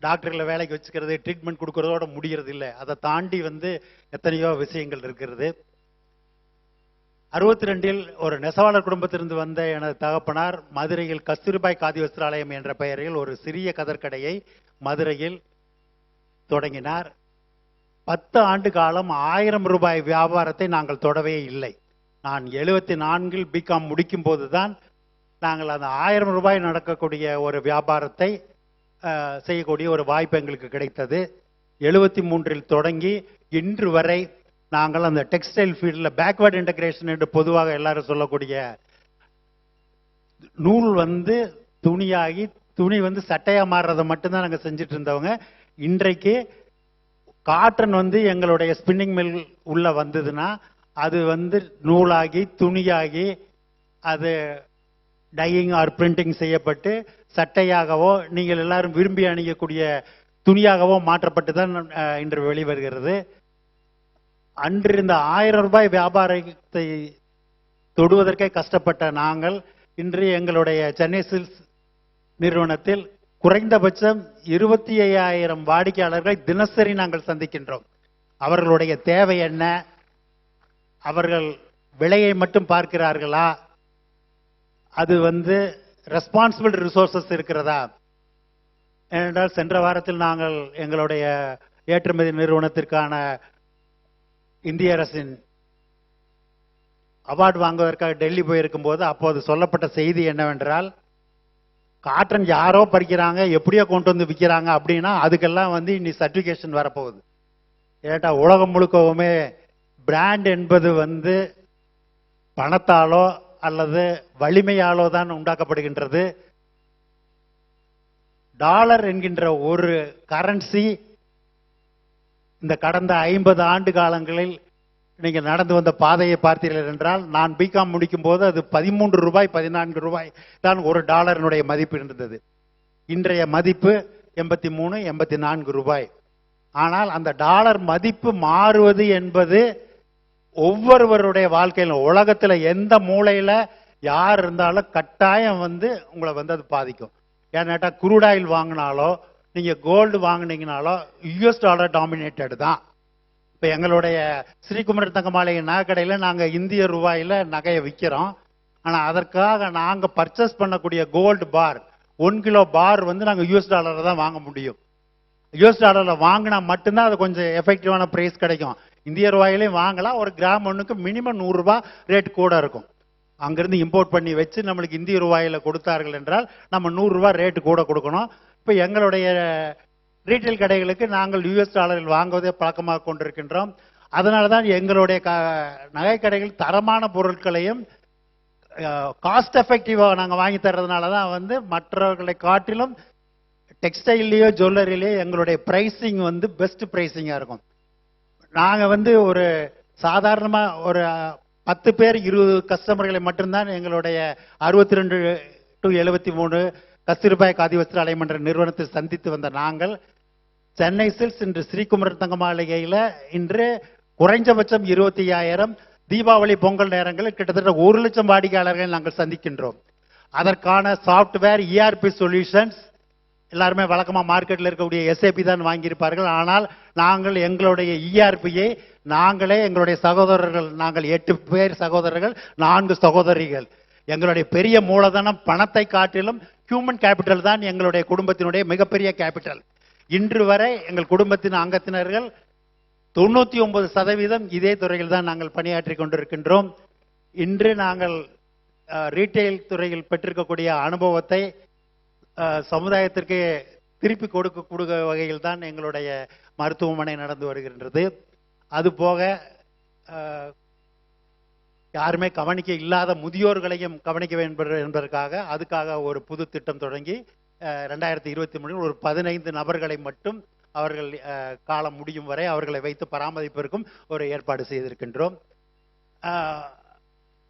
டாக்டர்களை வேலைக்கு வச்சுக்கிறது ட்ரீட்மெண்ட் கொடுக்கறதோட முடிகிறது இல்லை. அதை தாண்டி வந்து எத்தனையோ விஷயங்கள் இருக்கிறது. 62 ஒரு நெசவாளர் குடும்பத்திலிருந்து வந்த எனது தகப்பனார் மதுரையில் கஸ்தூரிபாய் காதி வஸ்திராலயம் என்ற பெயரில் ஒரு சிறிய கதர்கடையை மதுரையில் தொடங்கினார். 10 ஆண்டு காலம் 1000 ரூபாய் வியாபாரத்தை நாங்கள் தொடவே இல்லை. நான் 74 பிகாம் முடிக்கும் போதுதான் நாங்கள் அந்த 1000 ரூபாய் நடக்கக்கூடிய ஒரு வியாபாரத்தை செய்யக்கூடிய ஒரு வாய்ப்பு எங்களுக்கு கிடைத்தது. 73 தொடங்கி இன்று வரை நாங்கள் அந்த டெக்ஸ்டைல் ஃபீல்டில் பேக்வர்ட் இன்டகிரேஷன் என்று பொதுவாக எல்லாரும் சொல்லக்கூடிய நூல் வந்து துணியாகி துணி வந்து சட்டையா மாறுறதை மட்டும்தான் நாங்கள் செஞ்சுட்டு இருந்தவங்க. இன்றைக்கு காட்டன் வந்து எங்களுடைய ஸ்பின்னிங் மில் உள்ள வந்ததுன்னா அது வந்து நூலாகி துணியாகி அது டையிங் ஆர் பிரிண்டிங் செய்யப்பட்டு சட்டையாகவோ நீங்கள் எல்லாரும் விரும்பி அணியக்கூடிய துணியாகவோ மாற்றப்பட்டு தான் இன்று வெளிவருகிறது. அன்று இந்த 1000 ரூபாய் வியாபாரத்தை தொடுவதற்கே கஷ்டப்பட்ட நாங்கள் இன்று எங்களுடைய சென்னை சில்க்ஸ் நிறுவனத்தில் குறைந்தபட்சம் 25,000 வாடிக்கையாளர்களை தினசரி நாங்கள் சந்திக்கின்றோம். அவர்களுடைய தேவை என்ன, அவர்கள் விலையை மட்டும் பார்க்கிறார்களா, அது வந்து ரெஸ்பான்சிபிள் ரிசோர்சஸ் இருக்கிறதா? ஏனென்றால் சென்ற வாரத்தில் நாங்கள் எங்களுடைய ஏற்றுமதி நிறுவனத்திற்கான இந்திய அரசின் அவார்டு வாங்குவதற்காக டெல்லி போயிருக்கும் போது அப்போது சொல்லப்பட்ட செய்தி என்னவென்றால், காட்டன் யாரோ பறிக்கிறாங்க எப்படியோ கொண்டு வந்து விற்கிறாங்க அப்படின்னா அதுக்கெல்லாம் வந்து இனி சர்டிஃபிகேஷன் வரப்போகுது. ஏட்டா உலகம் முழுக்கவுமே பிராண்ட் என்பது வந்து பணத்தாலோ அல்லது வலிமையாலோ தான் உண்டாக்கப்படுகின்றது. டாலர் என்கின்ற ஒரு கரன்சி இந்த கடந்த 50 ஆண்டு காலங்களில் நீங்கள் நடந்து வந்த பாதையை பார்த்தீர்கள் என்றால், நான் பிகாம் முடிக்கும் போது அது 13 ரூபாய் 14 ரூபாய் தான் ஒரு டாலரினுடைய மதிப்பு இருந்தது. இன்றைய மதிப்பு 83 84 ரூபாய். ஆனால் அந்த டாலர் மதிப்பு மாறுவது என்பது ஒவ்வொருவருடைய வாழ்க்கையிலும் உலகத்தில் எந்த மூலையில் யார் இருந்தாலும் கட்டாயம் வந்து உங்களை வந்து அது பாதிக்கும். ஏன்னாட்டா குரூடாயில் வாங்கினாலோ நீங்கள் கோல்டு வாங்கினீங்கனாலோ யூஎஸ் டாலர் டாமினேட்டட் தான். இப்போ எங்களுடைய ஸ்ரீகுமரன் தங்கமாலை நகைக்கடையில் நாங்கள் இந்திய ரூபாயில் நகையை விற்கிறோம். ஆனால் அதற்காக நாங்கள் பர்ச்சேஸ் பண்ணக்கூடிய கோல்டு பார் 1 கிலோ பார் வந்து நாங்கள் US டாலரில் தான் வாங்க முடியும். US டாலரில் வாங்கினா மட்டும்தான் அது கொஞ்சம் எஃபெக்டிவான ப்ரைஸ் கிடைக்கும். இந்திய ரூபாயிலையும் வாங்கலாம். ஒரு கிராம் ஒன்றுக்கு மினிமம் 100 ரூபாய் ரேட் கூட இருக்கும். அங்கேருந்து இம்போர்ட் பண்ணி வச்சு நம்மளுக்கு இந்திய ரூபாயில் கொடுத்தார்கள் என்றால் நம்ம 100 ரூபாய் ரேட்டு கூட கொடுக்கணும். இப்போ எங்களுடைய ரீட்டைல் கடைகளுக்கு நாங்கள் US டாலரில் வாங்குவதே பழக்கமாக கொண்டிருக்கின்றோம். அதனால தான் எங்களுடைய நகை கடைகள் தரமான பொருட்களையும் காஸ்ட் எஃபெக்டிவாக நாங்கள் வாங்கி தர்றதுனால தான் வந்து மற்றவர்களை காட்டிலும் டெக்ஸ்டைல்லையோ ஜுவல்லரிலேயோ எங்களுடைய ப்ரைஸிங் வந்து பெஸ்ட் ப்ரைஸிங்காக இருக்கும். நாங்கள் வந்து ஒரு சாதாரணமாக ஒரு 10 பேர் 20 கஸ்டமர்களை மட்டும்தான் எங்களுடைய 62 to 73 கஸ்தூர்பாய் காதி வஸ்திர ஆலயம் என்ற நிறுவனத்தை சந்தித்து வந்த நாங்கள் சென்னை சில்க்ஸ் இன்று ஸ்ரீகுமரன் தங்க மாளிகையில் இன்று குறைஞ்சபட்சம் 25,000 தீபாவளி பொங்கல் நேரங்களில் கிட்டத்தட்ட 1 லட்சம் வாடிக்கையாளர்களை நாங்கள் சந்திக்கின்றோம். அதற்கான சாஃப்ட்வேர் ERP சொல்யூஷன்ஸ் எல்லாருமே வழக்கமாக மார்க்கெட்டில் இருக்கக்கூடிய SAP தான் வாங்கியிருப்பார்கள். ஆனால் நாங்கள் எங்களுடைய ERPயை நாங்களே எங்களுடைய சகோதரர்கள், நாங்கள் 8 பேர் சகோதரர்கள், 4 சகோதரிகள். எங்களுடைய பெரிய மூலதனம் பணத்தை காட்டிலும் ஹியூமன் கேபிட்டல் தான் எங்களுடைய குடும்பத்தினுடைய மிகப்பெரிய கேபிட்டல். இன்று வரை எங்கள் குடும்பத்தின் அங்கத்தினர்கள் 99% இதே துறையில் தான் நாங்கள் பணியாற்றி கொண்டிருக்கின்றோம். இன்று நாங்கள் ரீட்டைல் துறையில் பெற்றிருக்கக்கூடிய அனுபவத்தை சமுதாயத்திற்கு திருப்பி கொடுக்கக்கூடிய வகையில் தான் எங்களுடைய மருத்துவமனை நடந்து வருகின்றது. அதுபோக யாருமே கவனிக்க இல்லாத முதியோர்களையும் கவனிக்க வேண்டும் என்பதற்காக அதுக்காக ஒரு புது திட்டம் தொடங்கி 2023 ஒரு 15 நபர்களை மட்டும் அவர்கள் காலம் முடியும் வரை அவர்களை வைத்து பராமரிப்பதற்கும் ஒரு ஏற்பாடு செய்திருக்கின்றோம்.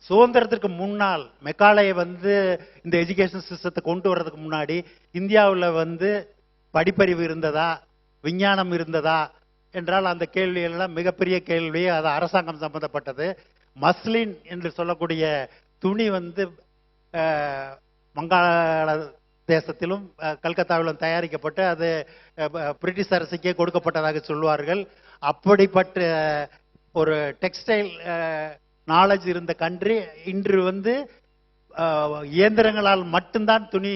சுதந்திரத்திற்கு முன்னால் மெக்காலையை வந்து இந்த எஜுகேஷன் சிஸ்டத்தை கொண்டு வர்றதுக்கு முன்னாடி இந்தியாவில் வந்து படிப்பறிவு இருந்ததா, விஞ்ஞானம் இருந்ததா என்றால் அந்த கேள்வியெல்லாம் மிகப்பெரிய கேள்வி. அது அரசாங்கம் சம்பந்தப்பட்டது. மஸ்லின் என்று சொல்லக்கூடிய துணி வந்து வங்காள தேசத்திலும் கல்கத்தாவிலும் தயாரிக்கப்பட்டு அது பிரிட்டிஷ் அரசுக்கே கொடுக்கப்பட்டதாக சொல்வார்கள். அப்படிப்பட்ட ஒரு டெக்ஸ்டைல் நாலேஜ் இருந்த கண்ட்ரி இன்று வந்து இயந்திரங்களால் மட்டும்தான் துணி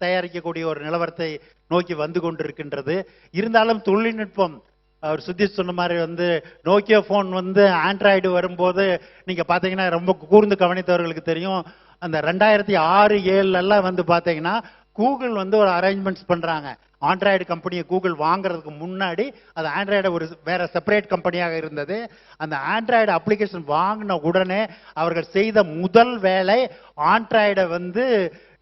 தயாரிக்கக்கூடிய ஒரு நிலவரத்தை நோக்கி வந்து கொண்டிருக்கின்றது. இருந்தாலும் தொழில்நுட்பம் அவர் சுதீஷ் சொன்ன மாதிரி வந்து நோக்கியோ ஃபோன் வந்து ஆண்ட்ராய்டு வரும்போது நீங்கள் பார்த்தீங்கன்னா ரொம்ப கூர்ந்து கவனித்தவர்களுக்கு தெரியும். அந்த 2006-7 வந்து பார்த்தீங்கன்னா கூகுள் வந்து ஒரு அரேஞ்ச்மெண்ட்ஸ் பண்ணுறாங்க. ஆண்ட்ராய்டு கம்பெனியை கூகுள் வாங்குறதுக்கு முன்னாடி அது ஆண்ட்ராய்டு ஒரு வேற செப்பரேட் கம்பெனியாக இருந்தது. அந்த ஆண்ட்ராய்டு அப்ளிகேஷன் வாங்கின உடனே அவர்கள் செய்த முதல் வேலை ஆண்ட்ராய்டை வந்து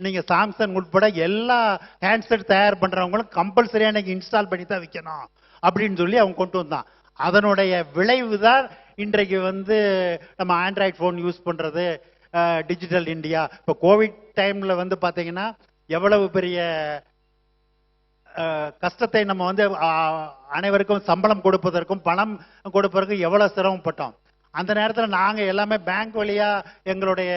நீங்கள் சாம்சங் உட்பட எல்லா ஹேண்ட்செட் தயார் பண்ணுறவங்களும் கம்பல்சரியாக நீங்கள் இன்ஸ்டால் பண்ணி தான் வைக்கணும் அப்படின்னு சொல்லி அவங்க கொண்டு வந்தான். அதனுடைய விளைவு தான் இன்றைக்கு வந்து நம்ம ஆண்ட்ராய்டு ஃபோன் யூஸ் பண்ணுறது, டிஜிட்டல் இந்தியா. இப்போ கோவிட் டைமில் வந்து பார்த்தீங்கன்னா எவ்வளவு பெரிய கஷ்டத்தை நம்ம வந்து அனைவருக்கும் சம்பளம் கொடுப்பதற்கும் பணம் கொடுப்பதற்கும் எவ்வளோ சிரமப்பட்டோம். அந்த நேரத்தில் நாங்கள் எல்லாமே பேங்க் வழியாக எங்களுடைய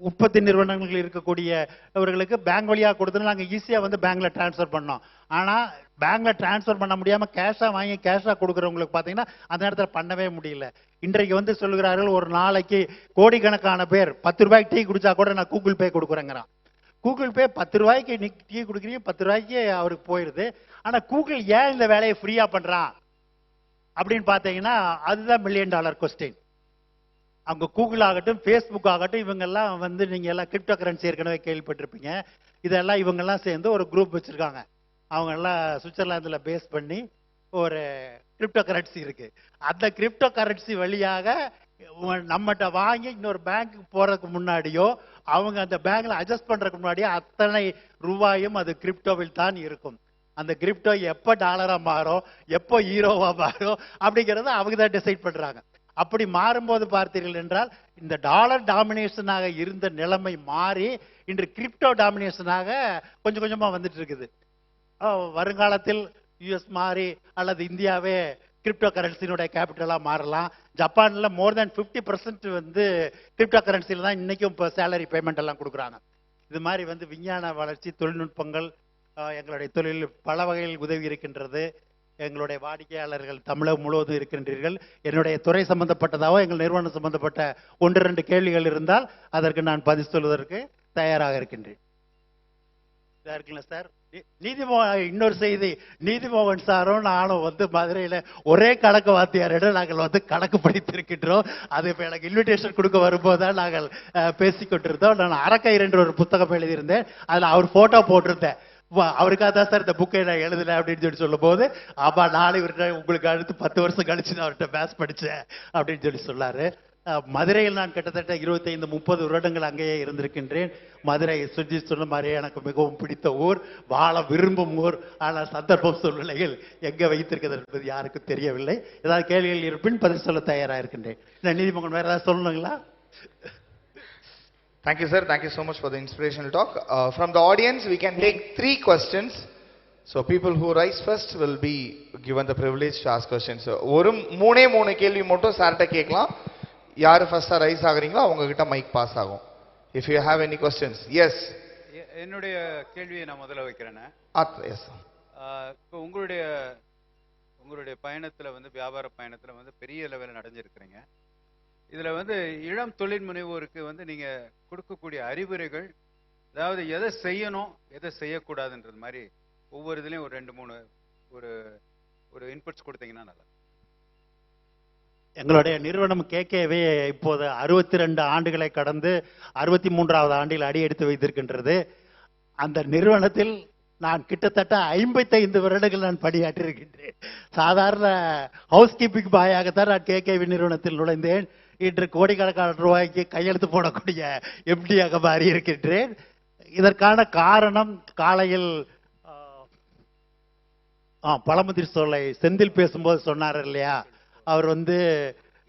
உற்பத்தி நிறுவனங்கள் இருக்கக்கூடியவர்களுக்கு பேங்க் வழியாக கொடுத்து நாங்கள் ஈஸியாக வந்து பேங்க்கில் டிரான்ஸ்ஃபர் பண்ணோம். ஆனால் பேங்க்கில் டிரான்ஸ்ஃபர் பண்ண முடியாமல் கேஷாக வாங்கி கேஷாக கொடுக்குறவங்களுக்கு பார்த்தீங்கன்னா அந்த நேரத்தில் பண்ணவே முடியல. இன்றைக்கு வந்து சொல்லுகிறார்கள் ஒரு நாளைக்கு கோடிக்கணக்கான பேர் 10 ரூபாய்க்கு டீ குடிச்சா கூட நான் கூகுள் பே கொடுக்குறேங்கிறான். கூகுள் பே 10 ரூபாய்க்கு நீ டீ கொடுக்குறீங்க, 10 ரூபாய்க்கு அவருக்கு போயிடுது. ஆனால் கூகுள் ஏன் இந்த வேலையை ஃப்ரீயாக பண்ணுறான் அப்படின்னு பார்த்தீங்கன்னா அதுதான் $1 மில்லியன் கொஸ்டின். அவங்க கூகுள் ஆகட்டும், ஃபேஸ்புக் ஆகட்டும், இவங்கெல்லாம் வந்து நீங்கள் எல்லாம் கிரிப்டோ கரன்சி ஏற்கனவே கேள்விப்பட்டிருப்பீங்க. இதெல்லாம் இவங்கெல்லாம் சேர்ந்து ஒரு குரூப் வச்சுருக்காங்க. அவங்கெல்லாம் சுவிட்சர்லாந்தில் பேஸ் பண்ணி ஒரு கிரிப்டோ கரன்சி இருக்கு. அந்த கிரிப்டோ கரன்சி வழியாக நம்மகிட்ட வாங்கி இன்னொரு பேங்க்கு போறதுக்கு முன்னாடியோ அவங்க அந்த பேங்க்ல அட்ஜஸ்ட் பண்றதுக்கு முன்னாடியோ அத்தனை ரூபாயும் அது கிரிப்டோவில் தான் இருக்கும். அந்த கிரிப்டோ எப்போ டாலரா மாறும், எப்போ ஈரோவா மாறும் அப்படிங்கிறத அவங்க தான் டிசைட் பண்றாங்க. அப்படி மாறும்போது பார்த்தீர்கள் என்றால் இந்த டாலர் டாமினேஷனாக இருந்த நிலைமை மாறி இன்று கிரிப்டோ டாமினேஷனாக கொஞ்சம் கொஞ்சமா வந்துட்டு இருக்குது. வருங்காலத்தில் US மாறி அல்லது இந்தியாவே கிரிப்டோ கரன்சியினுடைய கேபிட்டலா மாறலாம். ஜப்பான்ல மோர் தேன் 50% வந்து கிரிப்டோ கரன்சியில் தான் இன்னைக்கும் இப்போ சேலரி பேமெண்ட் எல்லாம் கொடுக்குறாங்க. இது மாதிரி வந்து விஞ்ஞான வளர்ச்சி, தொழில்நுட்பங்கள் எங்களுடைய தொழில் பல வகையில் உதவி இருக்கின்றது. எங்களுடைய வாடிக்கையாளர்கள் தமிழகம் முழுவதும் இருக்கின்றீர்கள். என்னுடைய துறை சம்பந்தப்பட்டதாவோ எங்கள் நிறுவனம் சம்பந்தப்பட்ட 1-2 கேள்விகள் இருந்தால் அதற்கு நான் பதில் சொல்வதற்கு தயாராக இருக்கின்றேன். இதா இருக்குல்ல சார், நீதிமோகன் இன்னொரு செய்தி, நீதிமோகன் சாரும் நானும் வந்து மதுரையில ஒரே கணக்கு வாத்தியாரிடம் நாங்கள் வந்து கணக்கு படித்திருக்கின்றோம். அது இப்போ எனக்கு இன்விடேஷன் கொடுக்க வரும்போது தான் நாங்கள் பேசிக்கொண்டிருந்தோம். நான் அறக்கயிறு என்ற ஒரு புத்தகம் எழுதியிருந்தேன், அதில் அவர் போட்டோ போட்டிருந்தேன். அவருக்காக தான் சார் இந்த புக்கை நான் எழுதினேன் அப்படின்னு சொல்லி சொல்லும் போது, ஆமா நாளை இவர்கிட்ட உங்களுக்கு அடுத்து 10 வருஷம் கழிச்சு நான் அவர்கிட்ட மேத்ஸ் படித்தேன் அப்படின்னு சொல்லி சொன்னாரு. மதுரையில் நான் கிட்டத்தட்ட 25-30 வருடங்கள் அங்கேயே இருந்திருக்கின்றேன். மதுரை சுஜி சொன்ன மாதிரியே எனக்கு மிகவும் பிடித்த ஊர், வாழ விரும்பும் ஊர். ஆனால் சந்தர்ப்பம் சூழ்நிலையில் எங்கே வைத்திருக்கிறது என்பது யாருக்கும் தெரியவில்லை. ஏதாவது கேள்விகள் இருப்பின் பதில் சொல்ல தயாராக இருக்கின்றேன். நீதிமன்றம் வேற ஏதாவது சொல்லணுங்களா? Thank you, sir. Thank you so much for the inspirational talk. From the audience, we can take 3 questions. So people who rise first will be given the privilege to ask questions. ஒரு 3 கேள்வி மட்டும் சார்ட்ட கேட்கலாம். யார் ஃபர்ஸ்டா rice ஆகுறீங்களோ அவங்க கிட்ட mic pass ஆகும். If you have any questions. Yes. என்னுடைய கேள்வியை நான் முதல்ல வைக்கிறேன்னா, எஸ். இப்போ உங்களுடைய பயணத்துல வந்து வியாபார பயணத்துல வந்து பெரிய லெவலில் அடைஞ்சிருக்கிறீங்க. இதுல வந்து இளம் தொழில் முனைவோருக்கு வந்து நீங்க கொடுக்கக்கூடிய அறிவுரைகள், அதாவது எதை செய்யணும் எதை செய்யக்கூடாதுன்றது மாதிரி ஒவ்வொரு இதுலயும் ஒரு 2-3 ஒரு இன்புட்ஸ் கொடுத்தீங்கன்னா நல்லா. எங்களுடைய நிறுவனம் கேகேவே இப்போது 62 ஆண்டுகளை கடந்து 63வது ஆண்டில் அடியெடுத்து வைத்திருக்கின்றது. அந்த நிறுவனத்தில் நான் கிட்டத்தட்ட 55 வருடங்கள் நான் பணியாற்றிருக்கின்றேன். சாதாரண ஹவுஸ் கீப்பிங் பாயாகத்தான் நான் கேகேவி நிறுவனத்தில் நுழைந்தேன். இன்று கோடிக்கணக்கான ரூபாய்க்கு கையெழுத்து போடக்கூடிய எம்டியாக மாறி இருக்கின்றேன். இதற்கான காரணம், காலையில் பழமுதிர் சோலை செந்தில் பேசும்போது சொன்னார் இல்லையா, அவர் வந்து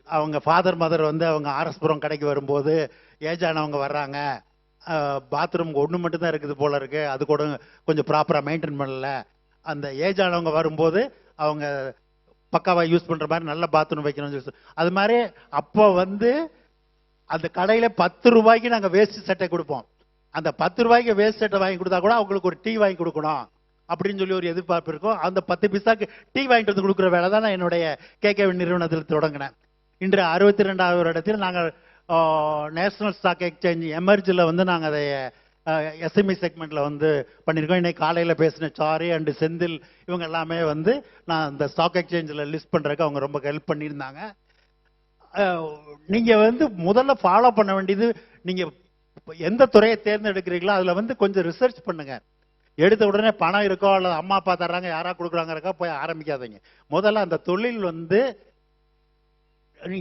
அவங்க ஃபாதர் மதர் வந்து அவங்க ஆர்எஸ்புரம் கடைக்கு வரும்போது ஏஜானவங்க வர்றாங்க, பாத்ரூம் ஒன்று மட்டும்தான் இருக்குது போல இருக்கு, அது கூட கொஞ்சம் ப்ராப்பராக மெயின்டைன் பண்ணல, அந்த ஏஜானவங்க வரும்போது அவங்க பக்காவாக யூஸ் பண்ணுற மாதிரி நல்ல பாத்ரூம் வைக்கணும்னு சொல்லி, அது மாதிரி அப்போ வந்து அந்த கடையில் 10 ரூபாய்க்கு நாங்கள் வேஸ்ட் சட்டை கொடுப்போம். அந்த 10 ரூபாய்க்கு வேஸ்ட் சட்டை வாங்கி கொடுத்தா கூட அவங்களுக்கு ஒரு டீ வாங்கி கொடுக்கணும் அப்படின்னு சொல்லி ஒரு எதிர்பார்ப்பு இருக்கும். அந்த 10 பைசாக்கு டீ வாங்கிட்டு வந்து கொடுக்குற வேலை தான் நான் என்னுடைய கேகேவி நிறுவனத்தில் தொடங்கினேன். இன்று 62வது வருடத்தில் நாங்கள் நேஷனல் ஸ்டாக் எக்ஸ்சேஞ்ச் எமர்ஜில் வந்து நாங்கள் அதை எஸ்எம்இ செக்மெண்ட்டில் வந்து பண்ணியிருக்கோம். இன்னைக்கு காலையில் பேசின சாரி அண்டு செந்தில் இவங்க எல்லாமே வந்து நான் இந்த ஸ்டாக் எக்ஸ்சேஞ்சில் லிஸ்ட் பண்ணுறதுக்கு அவங்க ரொம்ப ஹெல்ப் பண்ணியிருந்தாங்க. நீங்கள் வந்து முதல்ல ஃபாலோ பண்ண வேண்டியது, நீங்கள் எந்த துறையை தேர்ந்தெடுக்கிறீங்களோ அதில் வந்து கொஞ்சம் ரிசர்ச் பண்ணுங்கள். எடுத்த உடனே பணம் இருக்கோ அல்லது அம்மா அப்பா தர்றாங்க யாரா கொடுக்குறாங்கிறக்கா போய் ஆரம்பிக்காதீங்க. முதல்ல அந்த தொழில் வந்து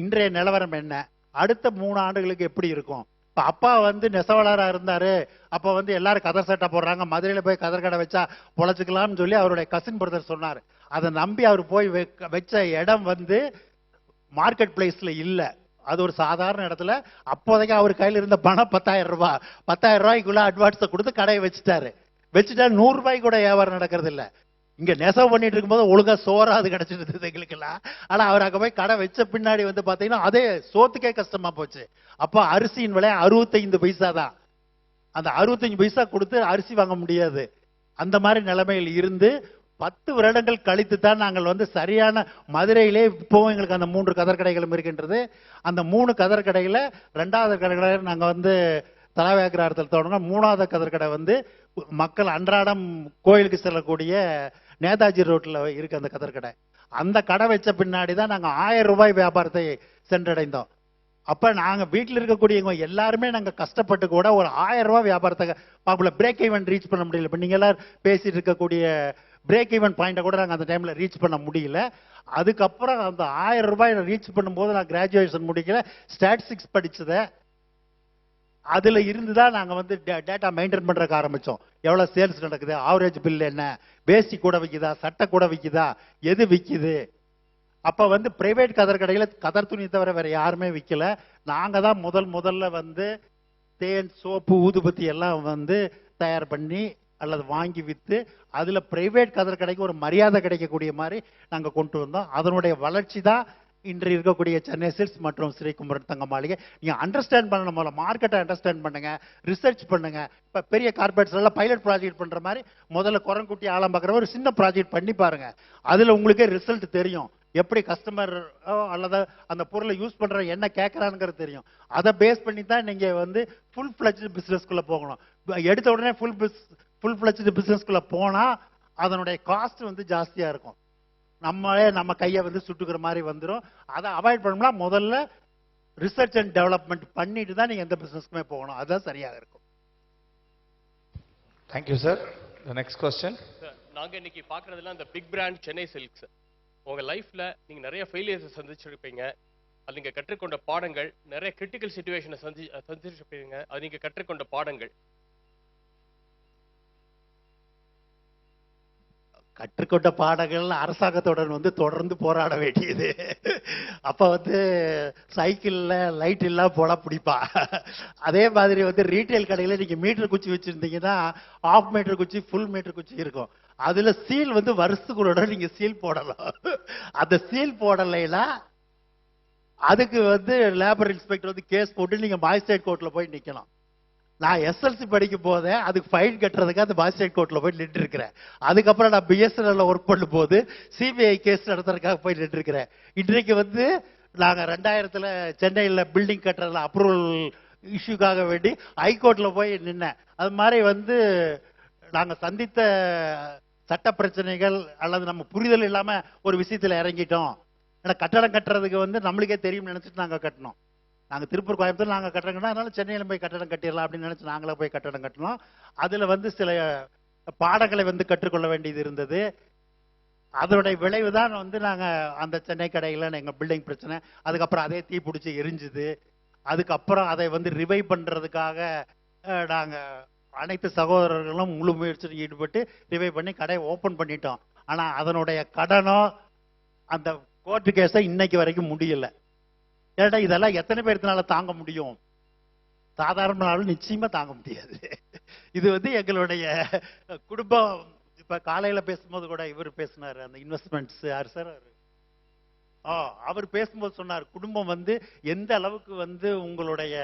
இன்றைய நிலவரம் என்ன, அடுத்த 3 ஆண்டுகளுக்கு எப்படி இருக்கும். இப்போ அப்பா வந்து நெசவாளராக இருந்தார், அப்போ வந்து எல்லாரும் கதர் சட்டை போடுறாங்க, மதுரையில் போய் கதர் கடை வச்சா பொழைச்சிக்கலாம்னு சொல்லி அவருடைய கசின் பிரதர் சொன்னார். அதை நம்பி அவர் போய் வச்ச இடம் வந்து மார்க்கெட் பிளேஸில் இல்லை, அது ஒரு சாதாரண இடத்துல. அப்போதைக்கு அவர் கையில் இருந்த பணம் 10,000 ரூபாய். 10,000 ரூபாய்க்குள்ள அட்வான்ஸை கொடுத்து கடையை வச்சுட்டா 100 ரூபாய்க்கு கூட வியாபாரம் நடக்கிறது இல்லை. இங்க நெசவு பண்ணிட்டு இருக்கும்போது ஒழுங்கா சோறாது கிடைச்சிருந்தது எங்களுக்கெல்லாம். ஆனா அவர் அங்க போய் கடை வச்ச பின்னாடி வந்து பாத்தீங்கன்னா அதே சோத்துக்கே கஷ்டமா போச்சு. அப்போ அரிசியின் விலை 65 பைசா தான். அந்த 65 பைசா கொடுத்து அரிசி வாங்க முடியாது. அந்த மாதிரி நிலைமையில் இருந்து 10 வருடங்கள் கழித்து தான் நாங்கள் வந்து சரியான மதுரையிலே இப்போவும் எங்களுக்கு அந்த 3 கதர் கடைகளும் இருக்கின்றது. அந்த 3 கதர் கடையில 2வது கதர் கடை நாங்கள் வந்து தலைவாக்கிராரத்தில் தொடங்க, 3வது கதர் கடை வந்து மக்கள் அன்றாடம் கோயிலுக்கு செல்லக்கூடிய நேதாஜி ரோட்டில் இருக்கு அந்த கதர் கடை. அந்த கடை வச்ச பின்னாடி தான் நாங்கள் 1000 ரூபாய் வியாபாரத்தை சென்றடைந்தோம். அப்போ நாங்கள் வீட்டில் இருக்கக்கூடியவங்க எல்லாருமே நாங்கள் கஷ்டப்பட்டு கூட ஒரு 1000 ரூபாய் வியாபாரத்தை பார்க்கல, பிரேக் ஈவன் ரீச் பண்ண முடியல. இப்போ நீங்கள் எல்லாரும் பேசிட்டு இருக்கக்கூடிய பிரேக் ஈவன் பாயிண்ட்டை கூட நாங்கள் அந்த டைமில் ரீச் பண்ண முடியல. அதுக்கப்புறம் அந்த 1000 ரூபாய் ரீச் பண்ணும்போது நான் கிராஜுவேஷன் முடிக்கல, ஸ்டாட்டிஸ்டிக்ஸ் படித்ததை அதில் இருந்து தான் நாங்கள் வந்து டேட்டா மெயின்டைன் பண்ணுறதுக்கு ஆரம்பித்தோம். எவ்வளோ சேல்ஸ் நடக்குது, ஆவரேஜ் பில் என்ன, வேஷ்டி கூட விற்கிதா, சட்டை கூட விற்கிதா, எது விற்கிது. அப்போ வந்து பிரைவேட் கதர் கடையில் கதர் துணி தவிர வேறு யாருமே விற்கல. நாங்கள் தான் முதல்ல வந்து தேன், சோப்பு, ஊதுபத்தி எல்லாம் வந்து தயார் பண்ணி அல்லது வாங்கி விற்று அதில் பிரைவேட் கதர் கடைக்கு ஒரு மரியாதை கிடைக்கக்கூடிய மாதிரி நாங்கள் கொண்டு வந்தோம். அதனுடைய வளர்ச்சி தான் இன்று இருக்கக்கூடிய சென்னை சில்க்ஸ் மற்றும் ஸ்ரீகுமரன் தங்க மாளிகை. நீங்கள் அண்டர்ஸ்டாண்ட் பண்ணணும், முதல்ல மார்க்கெட்டை அண்டர்ஸ்டாண்ட் பண்ணுங்க, ரிசர்ச் பண்ணுங்க. இப்போ பெரிய கார்பரேட்ஸ் எல்லாம் பைலட் ப்ராஜெக்ட் பண்ணுற மாதிரி முதல்ல குரங்குட்டி ஆழம் பார்க்குற ஒரு சின்ன ப்ராஜெக்ட் பண்ணி பாருங்க. அதில் உங்களுக்கே ரிசல்ட் தெரியும், எப்படி கஸ்டமர் அல்லது அந்த பொருளை யூஸ் பண்ணுற என்ன கேட்குறானுங்கிறது தெரியும். அதை பேஸ் பண்ணி தான் நீங்கள் வந்து ஃபுல் ஃப்ளட்ஜ் பிஸ்னஸ்குள்ளே போகணும். எடுத்த உடனே ஃபுல் ஃப்ளெஜ்டு பிஸ்னஸ்குள்ளே போனால் அதனுடைய காஸ்ட் வந்து ஜாஸ்தியாக இருக்கும். நம்மளே நம்ம கையை வந்து சுட்டுக்கிற மாதிரி வந்துடும். அதை அவாய்ட் பண்ணோம்னா முதல்ல ரிசர்ச் அண்ட் டெவலப்மெண்ட் பண்ணிட்டு தான் நீங்கள் எந்த பிஸ்னஸ்க்குமே போகணும். அதுதான் சரியாக இருக்கும். Thank you sir. The next question. நாங்கள் இன்னைக்கு பார்க்குறதுலாம் இந்த பிக் பிராண்ட் சென்னை சில்க்ஸ். உங்கள் லைஃப்பில் நீங்கள் நிறைய ஃபெயிலியர்ஸை சந்திச்சிருப்பீங்க. அது நீங்கள் கற்றுக்கொண்ட பாடங்கள், நிறைய கிரிட்டிக்கல் சுச்சுவேஷனை சந்திச்சிருப்பீங்க. அது நீங்கள் கற்றுக்கொண்ட பாடங்கள். கற்றுக்கொண்ட பாடங்கள் அரசாங்கத்துடன் வந்து தொடர்ந்து போராட வேண்டியது. அப்போ வந்து சைக்கிளில் லைட் இல்லாமல் போட பிடிப்பா. அதே மாதிரி வந்து ரீட்டைல் கடையில் நீங்கள் மீட்டர் குச்சி வச்சுருந்தீங்கன்னா ஆஃப் மீட்டர் குச்சி ஃபுல் மீட்டர் குச்சி இருக்கும். அதில் சீல் வந்து வருஷத்துக்குள்ள நீங்கள் சீல் போடலாம். அந்த சீல் போடலைன்னா அதுக்கு வந்து லேபர் இன்ஸ்பெக்டர் வந்து கேஸ் போட்டு நீங்கள் மாஜிஸ்ட்ரேட் கோர்ட்டில் போய் நிற்கலாம். நான் எஸ்எல்சி படிக்கும் போதே அதுக்கு ஃபைன் கட்டுறதுக்கு அந்த மாஜிஸ்ட்ரேட் கோர்ட்டில் போய் நின்று இருக்கிறேன். அதுக்கப்புறம் நான் பிஎஸ்என்எல்ல ஒர்க் பண்ணும் போது சிபிஐ கேஸ் நடத்துறதுக்காக போய் நின்று இருக்கிறேன். இன்றைக்கு வந்து நாங்கள் 2000 சென்னையில் பில்டிங் கட்டுறதுல அப்ரூவல் இஷ்யூக்காக வேண்டி ஹைகோர்ட்டில் போய் நின்னேன். அது மாதிரி வந்து நாங்கள் சந்தித்த சட்ட பிரச்சனைகள் அல்லது நம்ம புரிதல் இல்லாமல் ஒரு விஷயத்தில் இறங்கிட்டோம். ஏன்னா கட்டடம் கட்டுறதுக்கு வந்து நம்மளுக்கே தெரியும் நினச்சிட்டு நாங்கள் கட்டினோம். நாங்கள் திருப்பூர் கோயம்புத்தூர் நாங்கள் கட்டடம் அதனால சென்னையில் போய் கட்டடம் கட்டிடலாம் அப்படின்னு நினச்சி நாங்களே போய் கட்டடம் கட்டினோம். அதில் வந்து சில பாடங்களை வந்து கற்றுக்கொள்ள வேண்டியது இருந்தது. அதனுடைய விளைவு தான் வந்து நாங்கள் அந்த சென்னை கடையில் எங்கள் பில்டிங் பிரச்சனை, அதுக்கப்புறம் அதே தீ பிடிச்சி எரிஞ்சுது. அதுக்கப்புறம் அதை வந்து ரிவைவ் பண்ணுறதுக்காக நாங்கள் அனைத்து சகோதரர்களும் முழு முயற்சியில் ஈடுபட்டு ரிவைவ் பண்ணி கடையை ஓப்பன் பண்ணிட்டோம். ஆனால் அதனுடைய கடனோ அந்த கோர்ட்டு கேஸை இன்னைக்கு வரைக்கும் முடியலை. ஏன்னா இதெல்லாம் எத்தனை பேர்த்தினால தாங்க முடியும்? சாதாரண நாளும் நிச்சயமா தாங்க முடியாது. இது வந்து எங்களுடைய குடும்பம். இப்ப காலையில பேசும்போது கூட இவர் பேசினாரு, அந்த இன்வெஸ்ட்மெண்ட்ஸ் யார் சார் அவர் பேசும்போது சொன்னார், குடும்பம் வந்து எந்த அளவுக்கு வந்து உங்களுடைய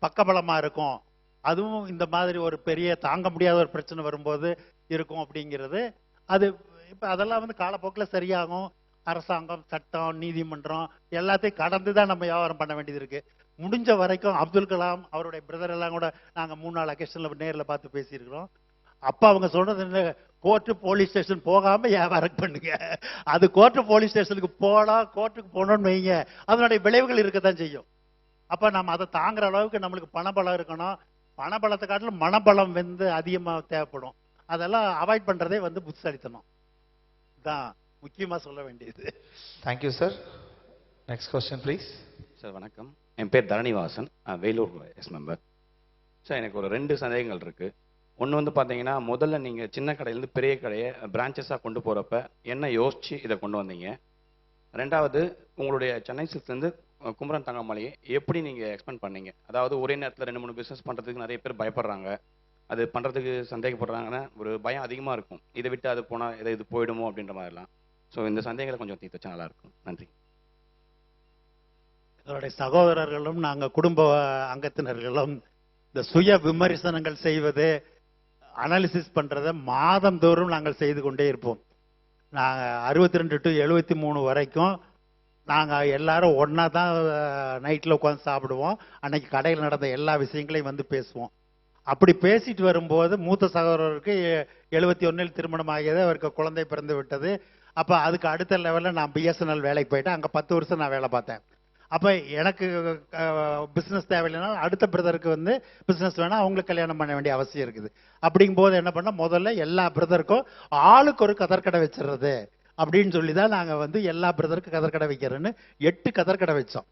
பக்கபலமா இருக்கும், அதுவும் இந்த மாதிரி ஒரு பெரிய தாங்க முடியாத ஒரு பிரச்சனை வரும்போது இருக்கும் அப்படிங்கிறது. அது இப்ப அதெல்லாம் வந்து காலப்போக்கில் சரியாகும். அரசாங்கம், சட்டம், நீதிமன்றம் எல்லாத்தையும் கடந்து தான் நம்ம வியாபாரம் பண்ண வேண்டியது இருக்கு. முடிஞ்ச வரைக்கும் அப்துல் கலாம் அவருடைய பிரதர் எல்லாம் கூட நாங்கள் 3-4 அக்கேஷனில் நேரில் பார்த்து பேசியிருக்கிறோம். அப்போ அவங்க சொல்றது கோர்ட்டு போலீஸ் ஸ்டேஷன் போகாம வியாபாரம் பண்ணுங்க. அது கோர்ட்டு போலீஸ் ஸ்டேஷனுக்கு போகலாம், கோர்ட்டுக்கு போனோம்னு வைங்க, அதனுடைய விளைவுகள் இருக்கத்தான் செய்யும். அப்போ நம்ம அதை தாங்குற அளவுக்கு நம்மளுக்கு பணபலம் இருக்கணும். பணபலத்தை காட்டிலும் மனபலம் வந்து அதிகமாக தேவைப்படும். அதெல்லாம் அவாய்ட் பண்ணுறதே வந்து புத்திசாலித்தனம் தான் முக்கியமாக சொல்ல வேண்டியது. Thank you sir. Next question please. Sir வணக்கம், என் பேர் தரணிவாசன், வேலூர் எஸ் மெம்பர். சார் எனக்கு ஒரு 2 சந்தேகங்கள் இருக்குது. ஒன்று வந்து பார்த்தீங்கன்னா, முதல்ல நீங்கள் சின்ன கடையிலேருந்து பெரிய கடையை பிரான்ச்சஸாக கொண்டு போகிறப்ப என்ன யோசித்து இதை கொண்டு வந்தீங்க? ரெண்டாவது, உங்களுடைய சென்னை சில்க்ஸ்லேருந்து குமரன் தங்கமலையை எப்படி நீங்கள் எக்ஸ்பெண்ட் பண்ணீங்க? அதாவது ஒரே நேரத்தில் 2-3 பிஸ்னஸ் பண்ணுறதுக்கு நிறைய பேர் பயப்படுறாங்க, அது பண்ணுறதுக்கு சந்தேகப்படுறாங்கன்னா ஒரு பயம் அதிகமாக இருக்கும். இதை விட்டு அது போனால் இது போயிடுமோ அப்படின்ற மாதிரிலாம். ஸோ இந்த சந்தேகங்களை கொஞ்சம் தீர்த்து வச்சா நல்லாயிருக்கும். நன்றி. எங்களுடைய சகோதரர்களும் நாங்கள் குடும்ப அங்கத்தினர்களும் இந்த சுய விமர்சனங்கள் செய்வது, அனாலிசிஸ் பண்ணுறதை மாதந்தோறும் நாங்கள் செய்து கொண்டே இருப்போம். நாங்கள் 62 to 73 வரைக்கும் நாங்கள் எல்லாரும் ஒன்றா தான் நைட்டில் உட்காந்து சாப்பிடுவோம். அன்னைக்கு கடையில் நடந்த எல்லா விஷயங்களையும் வந்து பேசுவோம். அப்படி பேசிட்டு வரும்போது மூத்த சகோதரருக்கு 71 திருமணம் ஆகியது, அவருக்கு குழந்தை பிறந்து விட்டது. அப்போ அதுக்கு அடுத்த லெவலில் நான் பிஎஸ்என்எல் வேலைக்கு போயிட்டேன். அங்கே 10 வருஷம் நான் வேலை பார்த்தேன். அப்போ எனக்கு பிஸ்னஸ் தேவையில்லைனாலும் அடுத்த பிரதருக்கு வந்து பிஸ்னஸ் வேணால் அவங்களுக்கு கல்யாணம் பண்ண வேண்டிய அவசியம் இருக்குது. அப்படிங்கும்போது என்ன பண்ணால் முதல்ல எல்லா பிரதருக்கும் ஆளுக்கு ஒரு கதர்கடை வச்சிடுறது அப்படின்னு சொல்லி தான் நாங்கள் வந்து எல்லா பிரதருக்கும் கதர்கடை வைக்கிறோன்னு 8 கதர்கடை வச்சோம்.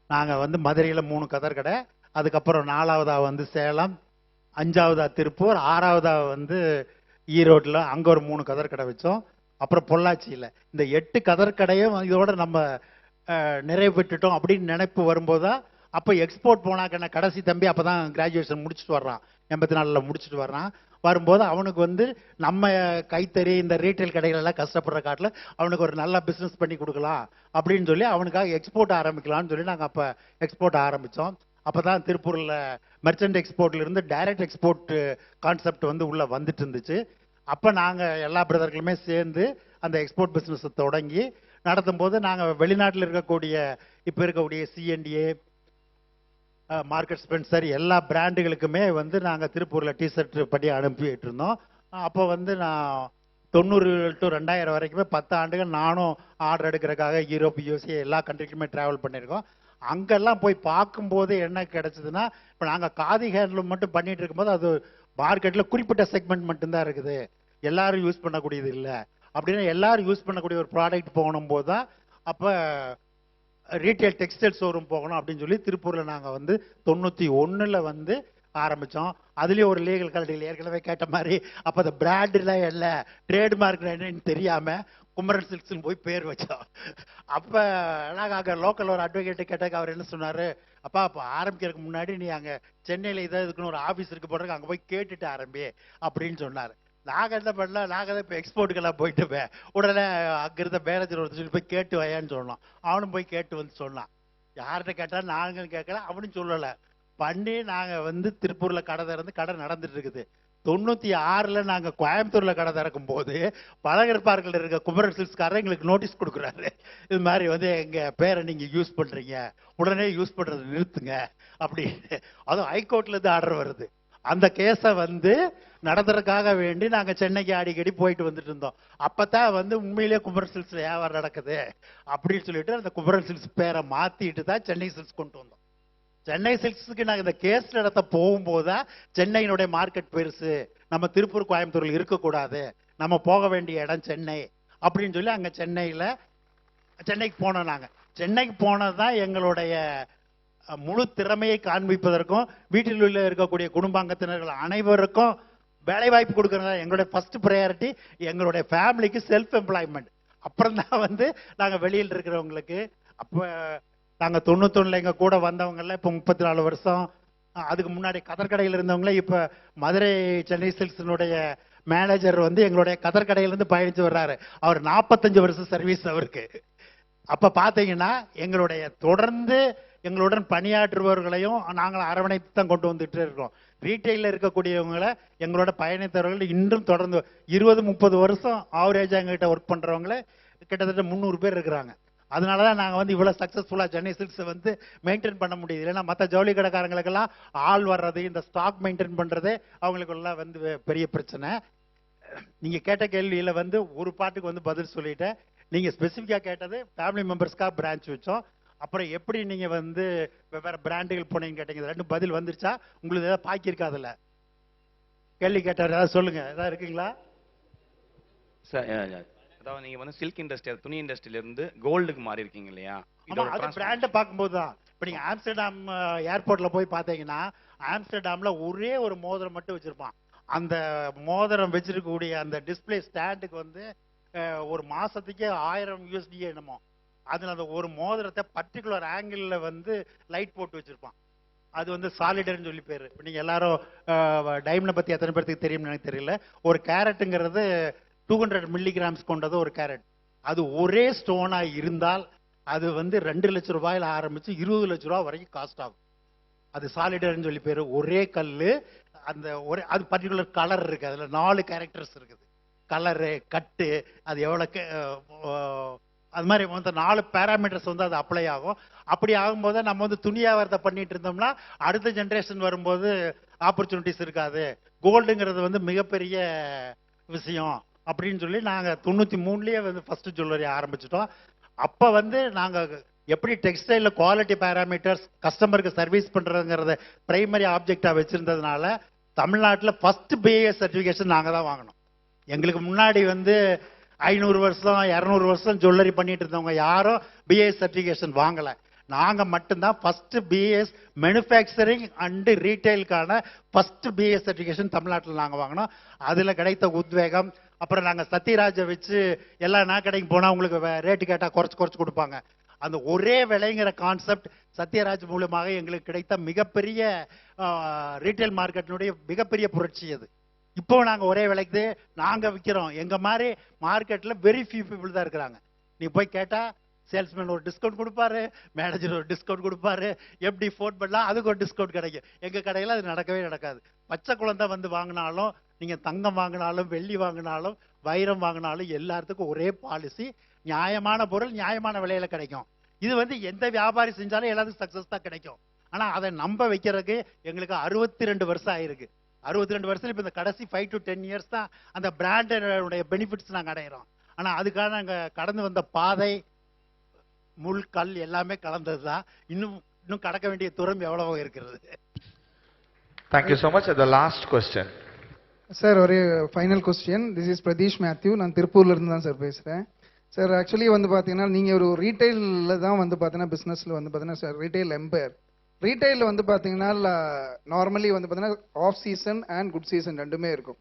நாங்கள் வந்து மதுரையில் 3 கதர்கடை, அதுக்கப்புறம் 4வதாக வந்து சேலம், 5வதாக திருப்பூர், 6வதாக வந்து ஈரோட்டில் அங்கே ஒரு 3 கதர்கடை வச்சோம். அப்புறம் பொள்ளாச்சியில் இந்த 8 கதர்கடையும் இதோட நம்ம நிறைவு பெற்றுட்டோம் அப்படின்னு நினைப்பு வரும்போது தான் அப்போ எக்ஸ்போர்ட் போனாக்கண்ண கடைசி தம்பி அப்போ தான் கிராஜுவேஷன் முடிச்சுட்டு வர்றான், 84 முடிச்சுட்டு வர்றான். வரும்போது அவனுக்கு வந்து நம்ம கைத்தறி இந்த ரீட்டைல் கடைகளெல்லாம் கஷ்டப்படுற காட்டில் அவனுக்கு ஒரு நல்ல பிஸ்னஸ் பண்ணி கொடுக்கலாம் அப்படின்னு சொல்லி அவனுக்காக எக்ஸ்போர்ட் ஆரம்பிக்கலாம்னு சொல்லி நாங்கள் அப்போ எக்ஸ்போர்ட் ஆரம்பித்தோம். அப்போ தான் திருப்பூரில் மெர்ச்சன்ட் எக்ஸ்போர்ட்லேருந்து டைரக்ட் எக்ஸ்போர்ட் கான்செப்ட் வந்து உள்ளே வந்துட்டு இருந்துச்சு. அப்போ நாங்கள் எல்லா பிரதர்களுமே சேர்ந்து அந்த எக்ஸ்போர்ட் பிஸ்னஸை தொடங்கி நடத்தும் போது நாங்கள் வெளிநாட்டில் இருக்கக்கூடிய இப்போ இருக்கக்கூடிய சிஎன்டிஏ, மார்க்கெட் ஸ்பென்சர் எல்லா பிராண்டுகளுக்குமே வந்து நாங்கள் திருப்பூரில் டிஷர்ட் பண்ணி அனுப்பிட்டு இருந்தோம். அப்போ வந்து நான் 90 to 2000 வரைக்குமே 10 ஆண்டுகள் நானும் ஆர்டர் எடுக்கிறதுக்காக யூரோப், யூஎஸ்ஏ எல்லா கண்ட்ரிக்குமே ட்ராவல் பண்ணியிருக்கோம். அங்கெல்லாம் போய் பார்க்கும்போது என்ன கிடைச்சதுன்னா, இப்போ நாங்கள் காதி ஹேண்ட்லூம் மட்டும் பண்ணிட்டு இருக்கும்போது அது மார்க்கெட்டில் குறிப்பிட்ட செக்மெண்ட் மட்டும்தான் இருக்குது, எல்லாரும் யூஸ் பண்ணக்கூடியது இல்லை. அப்படின்னா எல்லாரும் யூஸ் பண்ணக்கூடிய ஒரு ப்ராடக்ட் போகணும் போது தான் அப்போ ரீட்டைல் டெக்ஸ்டைல் ஷோரூம் போகணும் அப்படின்னு சொல்லி திருப்பூரில் நாங்கள் வந்து 91 வந்து ஆரம்பித்தோம். அதுலேயும் ஒரு லீகல் கல்டியில் ஏற்கனவே கேட்ட மாதிரி அப்போ அந்த பிராண்டுலாம் இல்லை, ட்ரேட்மார்க் என்னன்னு தெரியாமல் குமரன் சில்க்ஸ்னு போய் பேர் வச்சோம். அப்போ நாங்கள் அங்கே லோக்கல் ஒரு அட்வொகேட்டு கேட்டாக்க அவர் என்ன சொன்னார், அப்பா அப்போ ஆரம்பிக்கிறதுக்கு முன்னாடி நீ அங்கே சென்னையில் இதை இதுக்குன்னு ஒரு ஆஃபீஸ் இருக்கு போடுறதுக்கு அங்கே போய் கேட்டுட்டு ஆரம்பி அப்படின்னு சொன்னார். நாங்கள் என்ன பண்ணலாம், நாங்கள் தான் இப்போ எக்ஸ்போர்ட்டுக்கெல்லாம் போயிட்டு உடனே அங்கே இருந்த மேனேஜர் ஒருத்தர் சொல்லி போய் கேட்டு வையான்னு சொன்னோம். அவனும் போய் கேட்டு வந்து சொன்னான். யார்கிட்ட கேட்டால் நாங்களும் கேட்கல, அவனும் சொல்லலை. பண்ணி நாங்கள் வந்து திருப்பூரில் கடை நடந்துட்டு இருக்குது. 96 நாங்கள் கோயம்புத்தூரில் கடை திறக்கும் போது பழகர் பார்க்கில் இருக்க குமரன் சில்க்ஸ்காரர் எங்களுக்கு நோட்டீஸ் கொடுக்குறாரு, இது மாதிரி வந்து எங்கள் பேரை நீங்கள் யூஸ் பண்ணுறீங்க, உடனே யூஸ் பண்ணுறது நிறுத்துங்க அப்படின்னு. அதுவும் ஹைகோர்ட்லேருந்து ஆர்டர் வருது. அந்த கேஸை வந்து நடத்துறதுக்காக வேண்டி நாங்கள் சென்னைக்கு அடிக்கடி போயிட்டு வந்துட்டு இருந்தோம். அப்பதான் வந்து உண்மையிலேயே குமரன் சில்க்ஸ் வியாபாரம் நடக்குது அப்படின்னு சொல்லிட்டு அந்த குமரன் சில்க்ஸ் பேரை மாற்றிட்டு தான் சென்னை சில்க்ஸ் கொண்டு வந்தோம். சென்னை சில்க்ஸுக்கு நாங்கள் இந்த கேஸ் நடத்த போகும்போதுதான் சென்னையினுடைய மார்க்கெட் பெருசு, நம்ம திருப்பூர் கோயம்புத்தூரில் இருக்கக்கூடாது, நம்ம போக வேண்டிய இடம் சென்னை அப்படின்னு சொல்லி அங்கே சென்னைக்கு போனோம். நாங்கள் சென்னைக்கு போனதுதான் எங்களுடைய முழு திறமையை காண்பிப்பதற்கும் வீட்டில் உள்ள இருக்கக்கூடிய குடும்பாங்கத்தினர்கள் அனைவருக்கும் வேலை வாய்ப்பு கொடுக்கறதா எங்களுடைய ஃபர்ஸ்ட் ப்ரையாரிட்டி. எங்களுடைய ஃபேமிலிக்கு செல்ஃப் எம்ப்ளாய்மெண்ட். அப்புறம் தான் வந்து நாங்கள் வெளியில் இருக்கிறவங்களுக்கு. அப்போ நாங்கள் 91 எங்கள் கூட வந்தவங்கள இப்போ 34 வருஷம். அதுக்கு முன்னாடி கதற்கடையில் இருந்தவங்களே இப்போ மதுரை சென்னை சில்க்ஸினுடைய மேனேஜர் வந்து எங்களுடைய கதற்கடையிலேருந்து பயணித்து வர்றாரு. அவர் 45 வருஷம் சர்வீஸ் அவருக்கு. அப்போ பார்த்தீங்கன்னா எங்களுடைய தொடர்ந்து எங்களுடன் பணியாற்றுபவர்களையும் நாங்கள் அரவணைத்து தான் கொண்டு வந்துட்டு இருக்கோம். ரீட்டைலில் இருக்கக்கூடியவங்களை எங்களோட பயணித்தவர்கள் இன்றும் தொடர்ந்து 20-30 வருஷம் ஆவரேஜாக எங்ககிட்ட ஒர்க் பண்ணுறவங்களே கிட்டத்தட்ட 300 பேர் இருக்கிறாங்க. அதனால தான் நாங்கள் வந்து இவ்வளோ சக்ஸஸ்ஃபுல்லாக சென்னை சில்க்ஸை வந்து மெயின்டைன் பண்ண முடியுது. இல்லைன்னா மற்ற ஜவுளி கடைக்காரங்களுக்கெல்லாம் ஆள் வர்றது, இந்த ஸ்டாக் மெயின்டைன் பண்ணுறது அவங்களுக்கெல்லாம் வந்து பெரிய பிரச்சனை. நீங்கள் கேட்ட கேள்வியில் வந்து ஒரு பாட்டுக்கு வந்து பதில் சொல்லிட்டேன். நீங்கள் ஸ்பெசிஃபிக்காக கேட்டது ஃபேமிலி மெம்பர்ஸ்க்காக பிரான்ச் வச்சோம். அப்புறம் எப்படி நீங்கள் வந்து வெவ்வேறு பிராண்டுகள் போனீங்கன்னு கேட்டீங்க. ரெண்டு பதில் வந்துருச்சா? உங்களுக்கு ஏதாவது பாக்கி இருக்காதுல்ல? கேள்வி கேட்டார், ஏதாவது சொல்லுங்கள், ஏதாவது இருக்குங்களா? சார் அதாவது நீங்கள் வந்து சில்க் இண்டஸ்ட்ரி, துணி இண்டஸ்ட்ரியிலேருந்து கோல்டுக்கு மாறி இருக்கீங்க இல்லையா? அது பிராண்டை பார்க்கும்போது தான். இப்போ நீங்கள் ஆம்ஸ்டர்டாம் ஏர்போர்ட்டில் போய் பார்த்தீங்கன்னா ஆம்ஸ்டர்டாமில் ஒரே ஒரு மோதிரம் மட்டும் வச்சுருப்பான். அந்த மோதிரம் வச்சிருக்கக்கூடிய அந்த டிஸ்பிளே ஸ்டாண்டுக்கு வந்து ஒரு மாதத்துக்கே $1000 என்னமோ. அதில் அந்த ஒரு மோதிரத்தை பர்டிகுலர் ஆங்கிளில் வந்து லைட் போட்டு வச்சுருப்பான். அது வந்து சாலிடர்னு சொல்லி பேர். இப்போ நீங்கள் எல்லாரும் டைமண்டை பற்றி எத்தனை பேருக்கு தெரியும்னு எனக்கு தெரியல. ஒரு கேரட்டுங்கிறது 200 மில்லிகிராம்ஸ் கொண்டது ஒரு கேரட். அது ஒரே ஸ்டோனாக இருந்தால் அது வந்து 2 லட்ச ரூபாயில் ஆரம்பித்து 20 லட்ச ரூபா வரைக்கும் காஸ்ட் ஆகும். அது சாலிடர்னு சொல்லி பேர். ஒரே கல், அந்த ஒரே அது பர்டிகுலர் கலர் இருக்குது, அதில் 4 கேரக்டர்ஸ் இருக்குது. கலரு, கட்டு, அது எவ்வளோ, அது மாதிரி வந்து 4 பேராமீட்டர்ஸ் வந்து அது அப்ளை ஆகும். அப்படி ஆகும்போது நம்ம வந்து துணி வியாபாரத்தை பண்ணிட்டு இருந்தோம்னா அடுத்த ஜென்ரேஷன் வரும்போது ஆப்பர்ச்சுனிட்டிஸ் இருக்காது. கோல்டுங்கிறது வந்து மிகப்பெரிய விஷயம் அப்படின்னு சொல்லி நாங்கள் 93 வந்து ஃபர்ஸ்ட் ஜுவல்லரி ஆரம்பிச்சிட்டோம். அப்போ வந்து நாங்கள் எப்படி டெக்ஸ்டைலில் குவாலிட்டி பேராமீட்டர்ஸ், கஸ்டமருக்கு சர்வீஸ் பண்ணுறதுங்கிறத பிரைமரி ஆப்ஜெக்டாக வச்சுருந்ததுனால தமிழ்நாட்டில் ஃபர்ஸ்ட் பிஏஎஸ் சர்டிஃபிகேஷன் நாங்கள் தான் வாங்கினோம். எங்களுக்கு முன்னாடி வந்து 500 வருஷம் 200 வருஷம் ஜுவல்லரி பண்ணிட்டு இருந்தவங்க யாரும் பிஏஎஸ் சர்டிஃபிகேஷன் வாங்கலை. நாங்கள் மட்டும்தான் ஃபர்ஸ்ட் பிஏஎஸ் மேனுஃபேக்சரிங் அண்டு ரீட்டைலுக்கான ஃபர்ஸ்ட் பிஏஎஸ் சர்டிஃபிகேஷன் தமிழ்நாட்டில் நாங்கள் வாங்கினோம். அதில் கிடைத்த உத்வேகம். அப்புறம் நாங்கள் சத்யராஜை வச்சு எல்லா கடைக்கு போனால் உங்களுக்கு ரேட்டு கேட்டால் குறைச்சி கொடுப்பாங்க. அந்த ஒரே விலைங்கிற கான்செப்ட் சத்யராஜ் மூலமாக எங்களுக்கு கிடைத்த மிகப்பெரிய ரீட்டைல் மார்க்கெட்டினுடைய மிகப்பெரிய புரட்சி அது. இப்போ நாங்கள் ஒரே விலைக்கு நாங்கள் விற்கிறோம். எங்கள் மாதிரி மார்க்கெட்டில் வெரி ஃபியூ பீப்புள் தான் இருக்கிறாங்க. நீ போய் கேட்டால் சேல்ஸ்மேன் ஒரு டிஸ்கவுண்ட் கொடுப்பாரு, மேனேஜர் ஒரு டிஸ்கவுண்ட் கொடுப்பாரு, எப்படி ஃபோன் பண்ணலாம் அதுக்கு ஒரு டிஸ்கவுண்ட் கிடைக்கும். எங்கள் கடையில் அது நடக்கவே நடக்காது. பச்சை குழந்தை வந்து வாங்கினாலும், நீங்கள் தங்கம் வாங்கினாலும், வெள்ளி வாங்கினாலும், வைரம் வாங்கினாலும் எல்லாத்துக்கும் ஒரே பாலிசி, நியாயமான பொருள் நியாயமான விலையில கிடைக்கும். இது வந்து எந்த வியாபாரி செஞ்சாலும் எல்லாத்துக்கும் சக்ஸஸ் தான் கிடைக்கும். ஆனால் அதை நம்ப வைக்கிறதுக்கு எங்களுக்கு 62 வருஷம் ஆயிருக்கு. 62 வருஷத்துல இப்போ இந்த கடைசி 5 to 10 இயர்ஸ் தான் அந்த பிராண்டோடைய பெனிஃபிட்ஸ் நாங்கள் அடையிறோம். ஆனால் அதுக்காக நாங்கள் கடந்து வந்த பாதை முள் கல் எல்லாமே கலந்தது தான். இன்னும் கடக்க வேண்டிய தூரம் எவ்வளவோ இருக்கிறது. Thank you so much. The last question. Sir ஒரு final question. This is Pradeesh Mathew. நான் திருப்பூர்ல இருந்து தான் சார் பேசுகிறேன். சார் ஆக்சுவலி வந்து பார்த்தீங்கன்னா நீங்கள் ஒரு ரீட்டைலில் தான் வந்து பார்த்தீங்கன்னா பிஸ்னஸில் வந்து பார்த்தீங்கன்னா சார் ரீட்டைல் எம்பையர். ரீட்டைலில் வந்து பார்த்தீங்கன்னா நார்மலி வந்து பார்த்தீங்கன்னா off season and good season ரெண்டுமே இருக்கும்.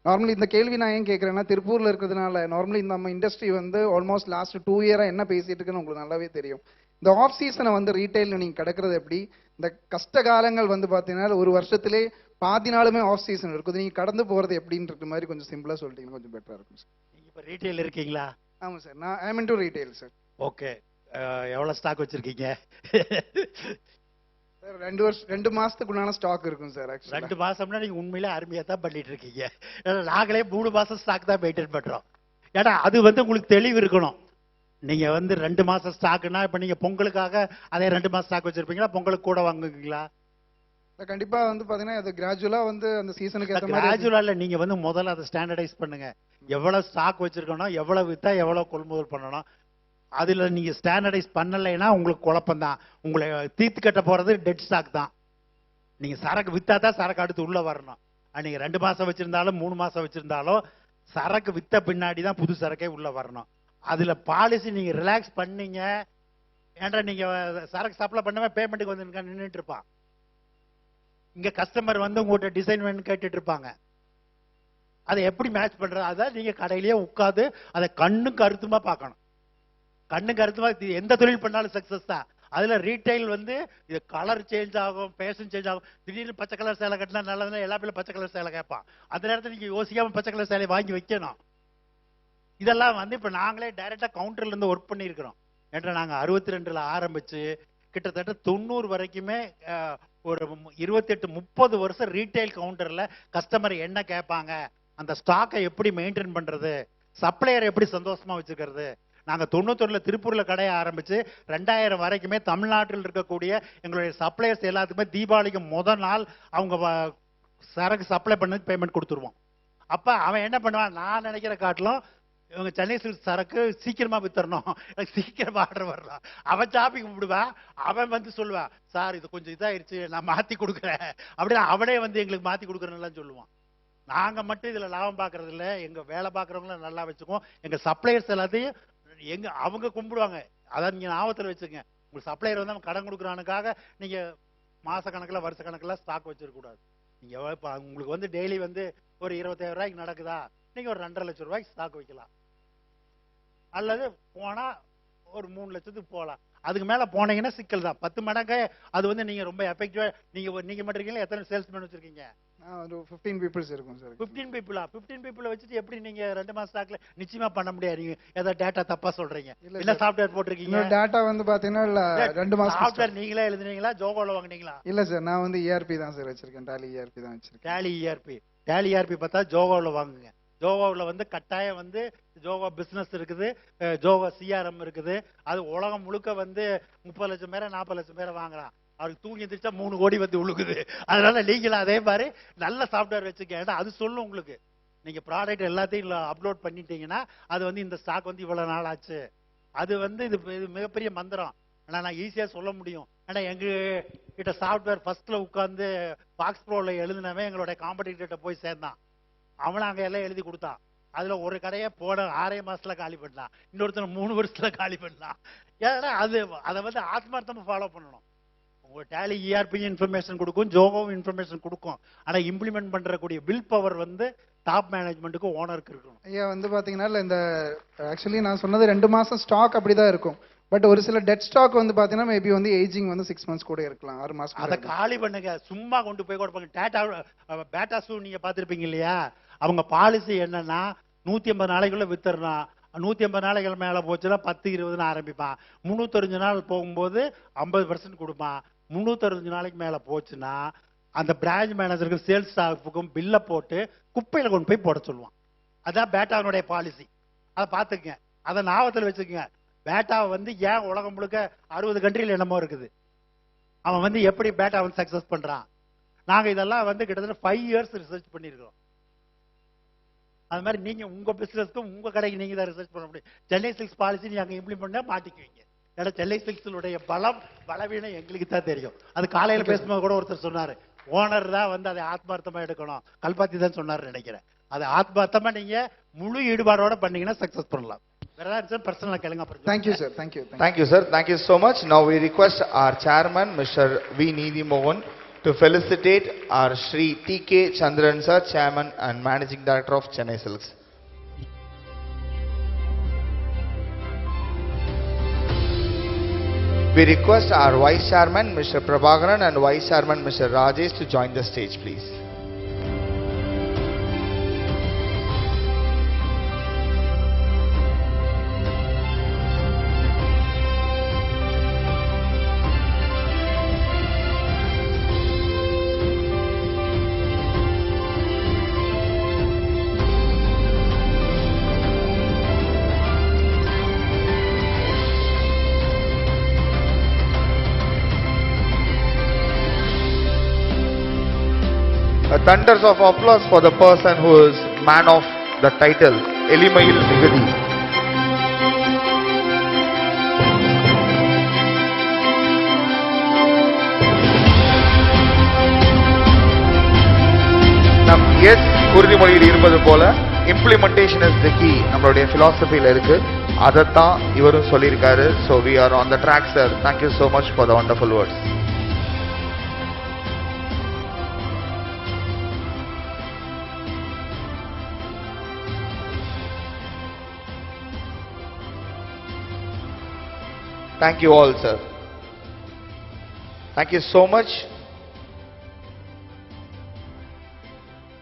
நார்மலி இந்த கேள்வி நான் ஏன் கேட்குறேன்னா திருப்பூரில் இருக்கிறதுனால நார்மலி நம்ம இண்டஸ்ட்ரி வந்து ஆல்மோஸ்ட் லாஸ்ட் 2 இயராக என்ன பேசிட்டு இருக்குன்னு உங்களுக்கு நல்லாவே தெரியும். இந்த ஆஃப் சீசனை வந்து ரீட்டைலில் நீங்கள் கிடக்கிறது எப்படி? இந்த கஷ்ட காலங்கள் வந்து பார்த்தீங்கன்னா ஒரு வருஷத்திலே பாதி நாளுமே ஆஃப் சீசன் இருக்குது. நீங்கள் கடந்து போகிறது எப்படின்ற மாதிரி கொஞ்சம் சிம்பிளாக சொல்லிட்டீங்கன்னா கொஞ்சம் பெட்டராக இருக்கும் சார். நீங்கள் இப்போ ரீட்டைல் இருக்கீங்களா? ஆமாம் சார், நான் I am into retail sir. Okay, எவ்வளோ ஸ்டாக் வச்சுருக்கீங்க? சார் 2 மாசத்துக்குள்ளான ஸ்டாக் இருக்கும் சார். 2 மாசம்னா நீங்க உண்மையிலே அருமையா தான் பண்ணிட்டு இருக்கீங்க. நாங்களே 3 மாசம் ஸ்டாக் தான் மெயின்டைன் பண்றோம். ஏன்னா அது வந்து உங்களுக்கு தெளிவு இருக்கணும். நீங்க வந்து 2 மாசம் ஸ்டாக்னா இப்ப நீங்க பொங்கலுக்காக அதே 2 மாசம் ஸ்டாக் வச்சிருப்பீங்களா? பொங்கலுக்கு கூட வாங்குவீங்களா? கண்டிப்பா வந்து பாத்தீங்கன்னா அது கிராஜுவலா வந்து அந்த சீசனுக்கு ஏத்த மாதிரி கிராஜுவலா நீங்க வந்து முதல்ல அதை ஸ்டாண்டர்டைஸ் பண்ணுங்க. எவ்வளவு ஸ்டாக் வச்சிருக்கணும், எவ்வளவு வித்தா எவ்வளவு கொள்முதல் பண்ணணும், அதுல நீங்க ஸ்டாண்டர்டைஸ் பண்ணலைன்னா உங்களுக்கு குழப்பம் தான். உங்களை தீர்த்து கட்ட போறது டெட் ஸ்டாக் தான். நீங்க சரக்கு வித்தா தான் சரக்கு அடுத்து உள்ள வரணும். நீங்க 2 மாசம் வச்சிருந்தாலும் 3 மாசம் வச்சிருந்தாலும் சரக்கு வித்த பின்னாடி தான் புது சரக்கே உள்ள வரணும். அதுல பாலிசி நீங்க ரிலாக்ஸ் பண்ணீங்க ஏன்டா நீங்க சரக்கு சப்ளை பண்ணவே பேமெண்ட்டுக்கு வந்து நின்றுட்டு இருப்பான். இங்க கஸ்டமர் வந்து உங்கள்கிட்ட டிசைன் வேணும்னு கேட்டுட்டு இருப்பாங்க. அதை எப்படி மேட்ச் பண்றது? அதான் நீங்க கடையிலேயே உட்காந்து அதை கண்ணும் கருத்துமா பார்க்கணும். கண்ணு கருத்துமா எந்த தொழில் பண்ணாலும் சக்சஸ் தான். அதுல ரீட்டைல் வந்து இது கலர் சேஞ்ச் ஆகும், ஃபேஷன் சேஞ்ச் ஆகும். திடீர்னு பச்சை கலர் சேலை கட்டினா நல்லதுன்னா எல்லா பேரும் பச்சை கலர் சேலை கேட்பான். அந்த நேரத்தில் நீங்க யோசிக்காம பச்சை கலர் சேலை வாங்கி வைக்கணும். இதெல்லாம் வந்து இப்ப நாங்களே டைரக்டா கவுண்டர்ல இருந்து ஒர்க் பண்ணியிருக்கிறோம். ஏன்னா நாங்க 62ல ஆரம்பிச்சு கிட்டத்தட்ட 90 வரைக்குமே ஒரு 28-30 வருஷம் ரீட்டைல் கவுண்டர்ல கஸ்டமர் என்ன கேட்பாங்க, அந்த ஸ்டாக்கை எப்படி மெயின்டைன் பண்றது, சப்ளையர் எப்படி சந்தோஷமா வச்சுக்கிறது. நாங்க 91ல திருப்பூர்ல கடையை ஆரம்பிச்சு 2000 வரைக்குமே தமிழ்நாட்டில் இருக்கக்கூடிய எங்களுடைய சப்ளையர்ஸ் எல்லாத்துக்குமே தீபாவளிக்கு முதல் நாள் அவங்க சரக்கு சப்ளை பண்ணதுக்கு பேமெண்ட் கொடுத்துருவோம். அப்ப அவன் என்ன பண்ணுவான், நான் நினைக்கிற காட்டிலும் இவங்க சென்னை சில்க் சரக்கு சீக்கிரமா வித்தரணும், எனக்கு சீக்கிரமா ஆர்டர் வரலாம். அவன் ஷாப்பிங் விடுவான். அவன் வந்து சொல்லுவான், சார் இது கொஞ்சம் இதாயிருச்சு நான் மாத்தி கொடுக்குறேன் அப்படின்னு அவனே வந்து எங்களுக்கு மாத்தி கொடுக்குறேன்னு சொல்லுவான். நாங்க மட்டும் இதுல லாபம் பாக்குறது இல்ல, எங்க வேலை பாக்குறவங்களும் நல்லா வச்சுக்குவோம். எங்க சப்ளையர்ஸ் எல்லாத்தையும் அவங்க கும்பிடுவாங்க. அதான் நீங்க ஞாபகத்தில் வச்சுங்க. உங்களுக்கு சப்ளையர் வந்து அவன் கடன் கொடுக்குறானுக்காக நீங்க மாச கணக்கில் வருஷ கணக்கில் ஸ்டாக் வச்சிருக்க கூடாது. நீங்க உங்களுக்கு வந்து டெய்லி வந்து ஒரு 25,000 ரூபாய்க்கு நடக்குதா, நீங்க ஒரு 2.5 லட்சம் ரூபாய்க்கு ஸ்டாக் வைக்கலாம். அல்லது போனா ஒரு 3 லட்சத்துக்கு போகலாம். அதுக்கு மேல போனீங்கன்னா சிக்கல் தான். 10 மடங்கு அது வந்து நீங்க ரொம்ப எஃபெக்டிவா நீங்க மட்டும் இருக்கீங்களா? எத்தனை சேல்ஸ்மேன் வச்சிருக்கீங்க? ஒரு 15 பீப்புள்ஸ் இருக்கும் சார். 15 பீப்புளா? 15 பீப்புளை வச்சுட்டு எப்படி நீங்க 2 மாசம் ஸ்டாக்ல நிச்சயமா பண்ண முடியாது. நீங்க ஏதாவது டேட்டா தப்பா சொல்றீங்க. இல்ல சாஃப்ட்வேர் போட்டிருக்கீங்க? டேட்டா வந்து பாத்தீங்கன்னா 2 மாசம் சாஃப்ட்வேர் நீங்களே எழுதுனீங்களா, ஜோகோல வாங்குனீங்களா? இல்ல சார், நான் வந்து ERP தான் சார் வச்சிருக்கேன். டாலி ERP தான் வச்சிருக்கேன். டாலி ERP பார்த்தா ஜோகோல வாங்குங்க. ஜோகோவில் வந்து கட்டாயம் வந்து ஜோகோ பிசினஸ் இருக்குது, ஜோகோ CRM இருக்குது. அது உலகம் முழுக்க வந்து 30 லட்சம் பேரை 40 லட்சம் பேரை வாங்குறான். அவருக்கு தூங்கி எந்திரிச்சா 3 கோடி வந்து உழுகுது. அதனால நீங்களும் அதே மாதிரி நல்ல சாஃப்ட்வேர் வச்சுக்க. ஏன்னா அது சொல்லும் உங்களுக்கு. நீங்க ப்ராடக்ட் எல்லாத்தையும் அப்லோட் பண்ணிட்டீங்கன்னா அது வந்து இந்த ஸ்டாக் வந்து இவ்வளவு நாள் ஆச்சு. அது வந்து இது மிகப்பெரிய மந்திரம். ஆனா நான் ஈஸியா சொல்ல முடியும். ஏன்னா எங்க கிட்ட சாஃப்ட்வேர் ஃபர்ஸ்ட்ல உட்கார்ந்து பாக்ஸ் ப்ரோல எழுதினவன் எங்களுடைய காம்படிட்டர்கிட்ட போய் சேர்ந்தான். அவனை அங்க எல்லாம் எழுதி கொடுத்தான். அதுல ஒரு கடையை போன 6 மாசத்துல காலி பண்ணலாம், இன்னொருத்தர் 3 வருஷத்துல காலி பண்ணலாம். ஏன்னா அது அதை வந்து ஆத்மார்த்தமா ஃபாலோ பண்ணணும். உங்க டேலி ERP இன்ஃபர்மேஷன் கொடுக்கும், ஜோகோவும் இன்ஃபர்மேஷன் கொடுக்கும். ஆனா இம்ப்ளிமெண்ட் பண்றக்கூடிய வில் பவர் வந்து டாப் மேனேஜ்மெண்ட்டுக்கு ஓனருக்கு இருக்கணும். ஐயா வந்து பாத்தீங்கன்னா இந்த ஆக்சுவலி நான் சொன்னது 2 மாசம் ஸ்டாக் அப்படிதான் இருக்கும். பட் ஒரு சில டெட் ஸ்டாக் வந்து பாத்தீங்கன்னா மேபி வந்து ஏஜிங் வந்து 6 months கூட இருக்கலாம், 6 மாசம். அதை காலி பண்ணுங்க. சும்மா கொண்டு போய் கொடுப்பாங்க. பேட்டா ஷூ நீங்க பாத்திருப்பீங்க இல்லையா? அவங்க பாலிசி என்னன்னா 150 நாளைக்குள்ள வித்துறலாம். 150 நாளைகள் மேல போச்சுன்னா 10-20 ஆரம்பிப்பான். 365 நாள் போகும்போது 50% கொடுப்பான். 365 நாளைக்கு மேல போச்சுன்னா அந்த பிரான்ச் மேனேஜருக்கு சேல்ஸ் ஸ்டாஃபுக்கும் பில்ல போட்டு குப்பையில கொண்டு போய் போட சொல்லுவான். அதான் பேட்டாவுடைய பாலிசி. அதை பார்த்துக்கங்க, அதை ஞாபகத்தில் வச்சுக்கோங்க. பேட்டா வந்து ஏன் உலகம் முழுக்க 60 கண்ட்ரியில் என்னமோ இருக்குது. அவன் வந்து எப்படி பேட்டா அவன் சக்சஸ் பண்றான். நாங்க இதெல்லாம் வந்து கிட்டத்தட்ட 5 இயர்ஸ் ரிசர்ச் பண்ணியிருக்கோம். அது மாதிரி நீங்க உங்க பிசினஸ்க்கும் உங்க கடைக்கு நீங்க தான் ரிசர்ச் பண்ண முடியும். சென்னை சில்க்ஸ் பாலிசி நீங்க இம்ப்ளிமெண்ட் பண்ணா மாட்டிக்குவீங்க. ஏன்னா சென்னை சில்க்ஸுடைய பலவீனம் எங்களுக்கு தான் தெரியும். அது காலையில பேசும்போது கூட ஒருத்தர் சொன்னாரு, ஓனர் தான் வந்து அதை ஆத்மார்த்தமா எடுக்கணும். கல்பாத்தி தான் சொன்னாரு நினைக்கிறேன். அதை ஆத்மார்த்தமா நீங்க முழு ஈடுபாடோட பண்ணீங்கன்னா சக்சஸ் பண்ணலாம். வேற ஏதாவது பர்சனலா கேளுங்க. Thank you, sir. Thank you. Thank you, sir. Thank you so much. Now we request our chairman, Mr. V. Nidhi Mohan, to felicitate our Shri T.K. Chandran sir, chairman and managing director of Chennai Silks. We request our vice chairman, Mr. Prabhakaran, and vice chairman, Mr. Rajesh, to join the stage, please. Thunders of applause for the person who is man of the title, Elimayil Migadi. நம் S உறுதிமொழியில் இருப்பது போல implementation is the key. நம்மளுடைய philosophyல இருக்கு. அதத்தான் இவரும் சொல்லியிருக்காரு. So we are on the track, sir. Thank you so much for the wonderful words. Thank you all, sir. Thank you so much.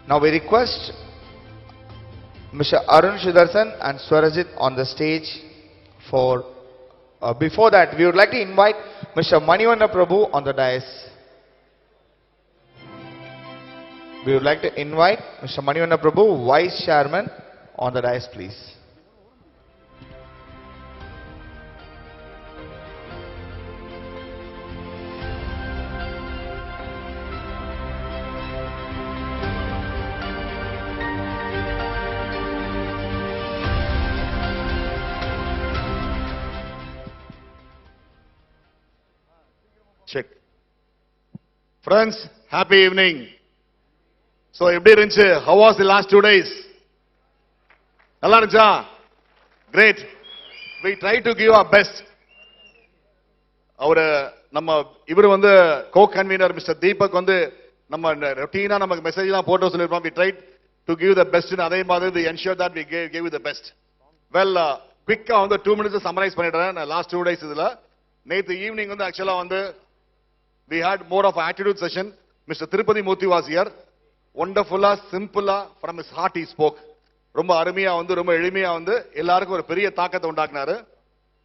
Now we request Mr. Arun Sudarshan and Swarajit on the stage for, before that we would like to invite Mr. Manivanna Prabhu on the dais. We would like to invite Mr. Manivanna Prabhu, Vice Chairman, on the dais, please. Check. Friends, happy evening. So, எப்படி இருந்துச்சு? How was the last 2 days? நல்லா இருந்துச்சா? Great. We try to give our best. அவரு நம்ம இவர் வந்து co-convener Mr. Deepak வந்து நம்ம ரொட்டீனா நமக்கு மெசேஜ் தான் போட்டு சொல்லிருப்போம். We tried to give the best. அதே மாதிரி we ensure that we gave you the best. Well, quick வந்து 2 minutes summarize பண்ணிடுறேன். Last 2 days இதுல நேத்து ஈவினிங் வந்து ஆக்சுவலா வந்து we had more of an attitude session. Mr. Tirupati Murthy was here. Wonderful, simple, from his heart he spoke. ரொம்ப அருமையா வந்து ரொம்ப எளிமையா வந்து எல்லாருக்கும் ஒரு பெரிய தாக்கத்தை உண்டாக்குனாரு.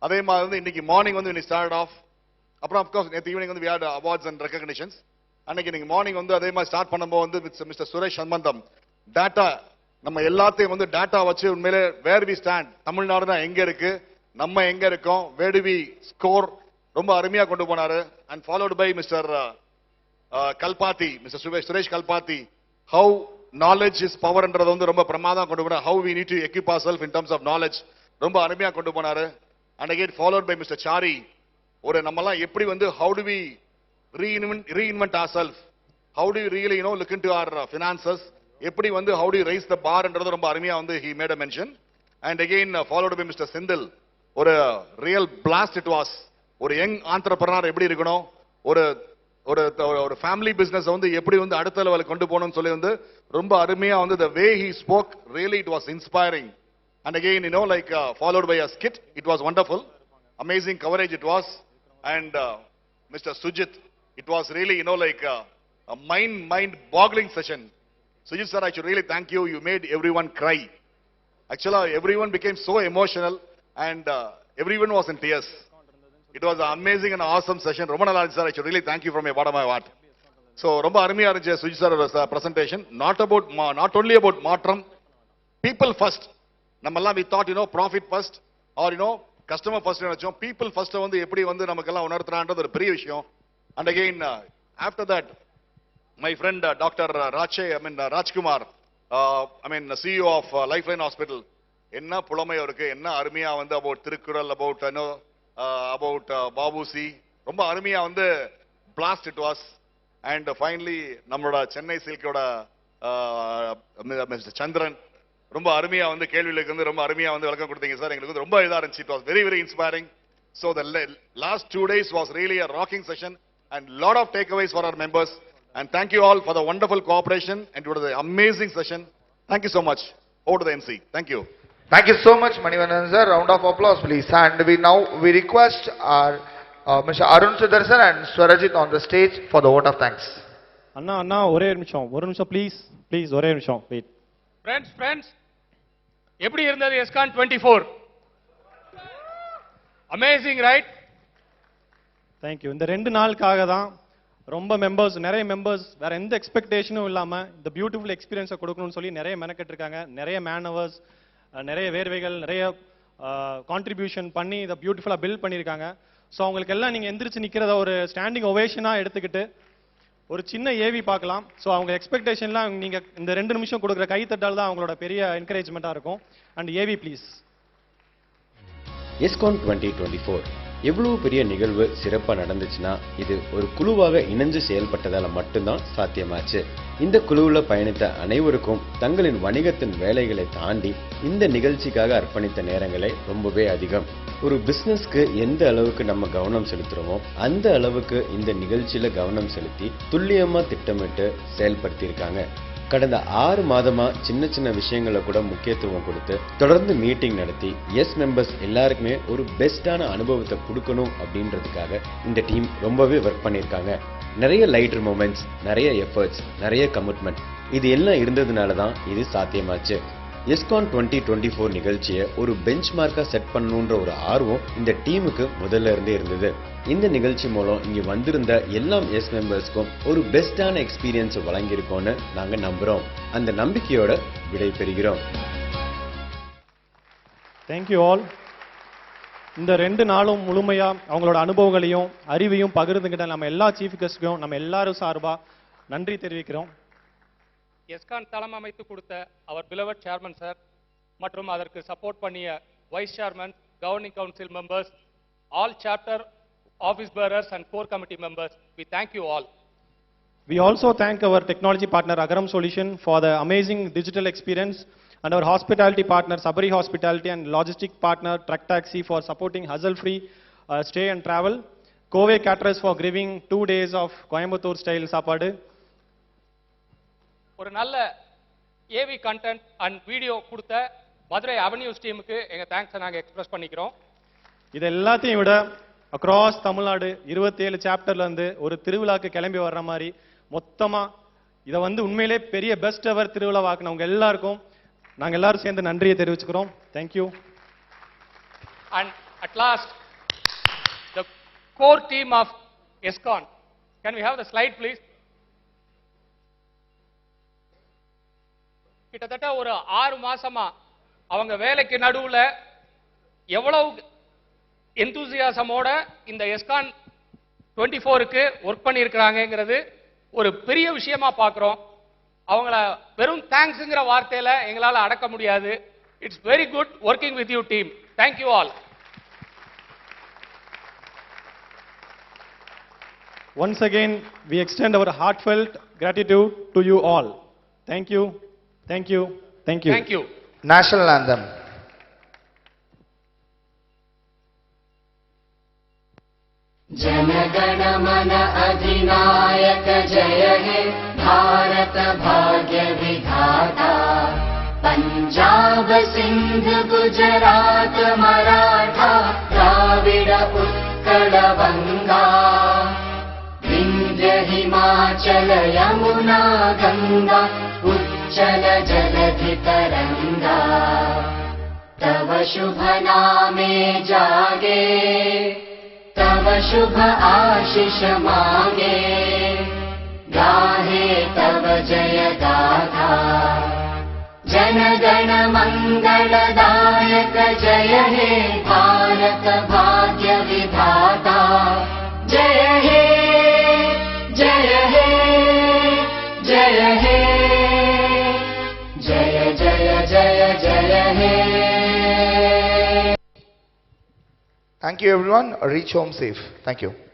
அதே மாதிரி வந்து இன்னைக்கு மார்னிங் வந்து we started off. அப்புறம் of course நேத்து ஈவினிங் வந்து we had awards and recognitions. அன்னைக்கு இன்னைக்கு மார்னிங் வந்து அதே மாதிரி ஸ்டார்ட் பண்ணும்போது வந்து மிஸ்டர் சுரேஷ் சம்பந்தம் டாட்டா நம்ம எல்லாத்தையும் வந்து டாட்டா வச்சு உண்மையிலே வேர் வி ஸ்டாண்ட், தமிழ்நாடுனா எங்க இருக்கு, நம்ம எங்க இருக்கோம், வேர் டு வி ஸ்கோர், ரொம்ப அருமையா கொண்டு போனாரு. And followed by mister Kalpathi, mister Suresh Kalpathi, how knowledge is பவர்ன்றது வந்து ரொம்ப பிரமாதம் கொண்டு போனார். How we need to equip ourselves in terms of knowledge, ரொம்ப அருமையா கொண்டு போனாரு. And again followed by mister Chari, ஒரு நம்மலாம் எப்படி வந்து how do we reinvent ourselves, how do you really look into our finances, எப்படி வந்து how do you raise the bar என்றது ரொம்ப அருமையா வந்து he made a mention. And again followed by Mr. Sindil, ஒரு real blast it was. ஒரு young entrepreneur எப்படி இருக்கணும், ஒரு ஒரு ஒரு ஃபேமிலி பிசினஸ் வந்து எப்படி வந்து அடுத்த லெவலுக்கு கொண்டு போகணும்னு சொல்லி வந்து ரொம்ப அருமையா வந்து the way he spoke, really it was inspiring. And again like followed by a skit, it was wonderful, amazing coverage it was. And Mr. Sujit, it was really like a mind boggling session. Sujit sir, I should really thank you. You made everyone cry. Actually everyone became so emotional and everyone was in tears. It was an amazing and awesome session. Romana Lal sir, I should really thank you from my bottom of my heart. So romba arumaiya irundhu Sujit sir presentation, not only about matram, people first. Nammalla we thought profit first or customer first நினைச்சோம். people first வந்து எப்படி வந்து நமக்கெல்லாம் உணர்த்துறான்றது ஒரு பெரிய விஷயம். And again, after that, my friend Dr. Rajkumar, CEO of Lifeline Hospital, என்ன புலமை இருக்கு, என்ன அருமையா வந்து about திருக்குறள், about பாபுசி, ரொம்ப அருமையா வந்து blast it was. And finally, நம்மளோட சென்னை சில்கோட மிஸ்டர் சந்திரன் ரொம்ப அருமையா வந்து கேள்விகளுக்கு வந்து ரொம்ப அருமையா வந்து விளக்கம் கொடுத்தீங்க சார். எங்களுக்கு ரொம்ப இதா இருந்துச்சு. It was very, very inspiring. So the last 2 days was really a rocking session and lot of takeaways for our members. And thank you all for the wonderful cooperation and to the amazing session. Thank you so much. Over to the MC. Thank you. Thank you so much, Manivandan sir. Round of applause, please. And we request our Mr. Arun Sudhar sir and Swarajit on the stage for the vote of thanks. அண்ணா ஒரே நிமிஷம் please ஒரே நிமிஷம் wait. Friends எப்படி இருந்தது Yescon 24? Amazing right? Thank you. இந்த 2 நாளுக்காக தான் ரொம்ப நிறைய மெம்பர்ஸ் வேற எந்த எக்ஸ்பெக்டேஷனும் இல்லாம இந்த பியூட்டிஃபுல் எக்ஸ்பீரியன்ஸை கொடுக்கணும்னு சொல்லி நிறைய மெனக்கெட்டு இருக்காங்க. நிறைய மேனவர்ஸ், நிறைய வேர்வைகள், நிறைய கான்ட்ரிபியூஷன் பண்ணி இதை பியூட்டிஃபுல்லா பில்ட் பண்ணியிருக்காங்க. ஸோ அவங்களுக்கு எல்லாம் நீங்க எந்திரிச்சு நிக்கிறத ஒரு ஸ்டாண்டிங் ஒவேஷனா எடுத்துக்கிட்டு ஒரு சின்ன ஏவி பார்க்கலாம். ஸோ அவங்க எக்ஸ்பெக்டேஷன்லாம் நீங்க இந்த 2 நிமிஷம் கொடுக்குற கைத்தட்டால் தான் அவங்களோட பெரிய என்கரேஜ்மெண்டா இருக்கும். And AV please. Yescon 2024 எவ்வளவு பெரிய நிகழ்வு சிறப்பா நடந்துச்சுன்னா இது ஒரு குழுவாக இணைஞ்சு செயல்பட்டதால மட்டும்தான் சாத்தியமாச்சு. இந்த குழுவுல பயணித்த அனைவருக்கும் தங்களின் வணிகத்தின் வேலைகளை தாண்டி இந்த நிகழ்ச்சிக்காக அர்ப்பணித்த நேரங்களே ரொம்பவே அதிகம். ஒரு பிசினஸ்க்கு எந்த அளவுக்கு நம்ம கவனம் செலுத்துறோமோ அந்த அளவுக்கு இந்த நிகழ்ச்சியில கவனம் செலுத்தி துல்லியமா திட்டமிட்டு செயல்படுத்தியிருக்காங்க. கடந்த 6 மாதமா சின்ன விஷயங்களை கூட முக்கியத்துவம் கொடுத்து தொடர்ந்து மீட்டிங் நடத்தி மெம்பர்ஸ் எல்லாருக்குமே ஒரு பெஸ்டான அனுபவத்தை கொடுக்கணும் அப்படின்றதுக்காக இந்த டீம் ரொம்பவே ஒர்க் பண்ணியிருக்காங்க. நிறைய லைட்டர் மூமெண்ட்ஸ், நிறைய எஃபர்ட்ஸ், நிறைய கமிட்மெண்ட், இது எல்லாம் இருந்ததுனால தான் இது சாத்தியமாச்சு. Yescon 2024 நிகழ்ச்சியை ஒரு பெஞ்ச் மார்க்கா செட் பண்ணணுன்ற ஒரு ஆர்வம் இந்த டீமுக்கு முதல்ல இருந்தே இருந்தது. இந்த நிகழ்ச்சி மூலம் இங்க வந்திருந்த எல்லா மெம்பர்ஸ்க்கும் ஒரு பெஸ்டான எக்ஸ்பீரியன்ஸ் வழங்கியிருக்கோம்னு நாங்க நம்புறோம். அந்த நம்பிக்கையோட விடை பெறுகிறோம். Thank you all. இந்த 2 நாளும் முழுமையா அவங்களோட அனுபவங்களையும் அறிவையும் பகிர்ந்துகிட்ட நம்ம எல்லா சீஃப் கெஸ்ட்க்கும் நம்ம எல்லாரும் சார்பா நன்றி தெரிவிக்கிறோம். Yescon தளம் அமைத்து கொடுத்த அவர் பிலவட் சேர்மன் சார் மற்றும் அதற்கு சப்போர்ட் பண்ணிய vice chairman, governing council members, all chapter office bearers and core committee members, we thank you all. We also thank our technology partner Agaram Solution for the amazing digital experience and our hospitality partner Sabari Hospitality and logistic partner Truck Taxi for supporting hassle-free stay and travel. Cove Caterers for giving 2 days of Coimbatore style சாப்பாடு. ஒரு நல்ல AV content and video கொடுத்த Madurai avenues டீமுக்கு எங்க தேங்க்ஸை நாங்க express பண்ணிக்கிறோம். இது எல்லாத்தையும் விட அக்ராஸ் தமிழ்நாடு 27 சாப்டர்ல இருந்து ஒரு திருவிழாக்கு கிளம்பி வர்ற மாதிரி மொத்தமா இதை உண்மையிலே பெரிய பெஸ்ட் எவர் திருவிழா வாக்குனவங்க எல்லாருக்கும் நாங்க எல்லாரும் சேர்ந்து நன்றியை தெரிவிச்சுக்கிறோம். Thank you. And at last the core team of Yescon. Can we have the slide please? கிட்டத்தட்ட ஒரு 6 மாசமா அவங்க வேலைக்கு நடுவுல எவ்வளவு எந்தூசியாசமோட இந்த Yescon 24க்கு ஒர்க் பண்ணியிருக்கிறாங்கிறது ஒரு பெரிய விஷயமா பார்க்கிறோம். அவங்கள வெறும் தேங்க்ஸ்ங்கிற வார்த்தையில எங்களால அடக்க முடியாது. It's very good working with you team. Thank you all. Once again, we extend our heartfelt gratitude to you all. Thank you. Thank you. Thank you. Thank you. National Anthem. जनगण मन अधिनायक जय हे भारत भाग्य विधाता पंजाब सिंध गुजरात मराठा द्राविड उत्कल बंगा विंध्य हिमाचल यमुना गंगा उच्चल जलधि तरंगा तव शुभ नामे जागे तव शुभ आशीष मांगे गाहे तव जय गाथा जन गण मंगलदायक जय हे भारत भाग्य विधाता जय हे Thank you everyone. Reach home safe. Thank you.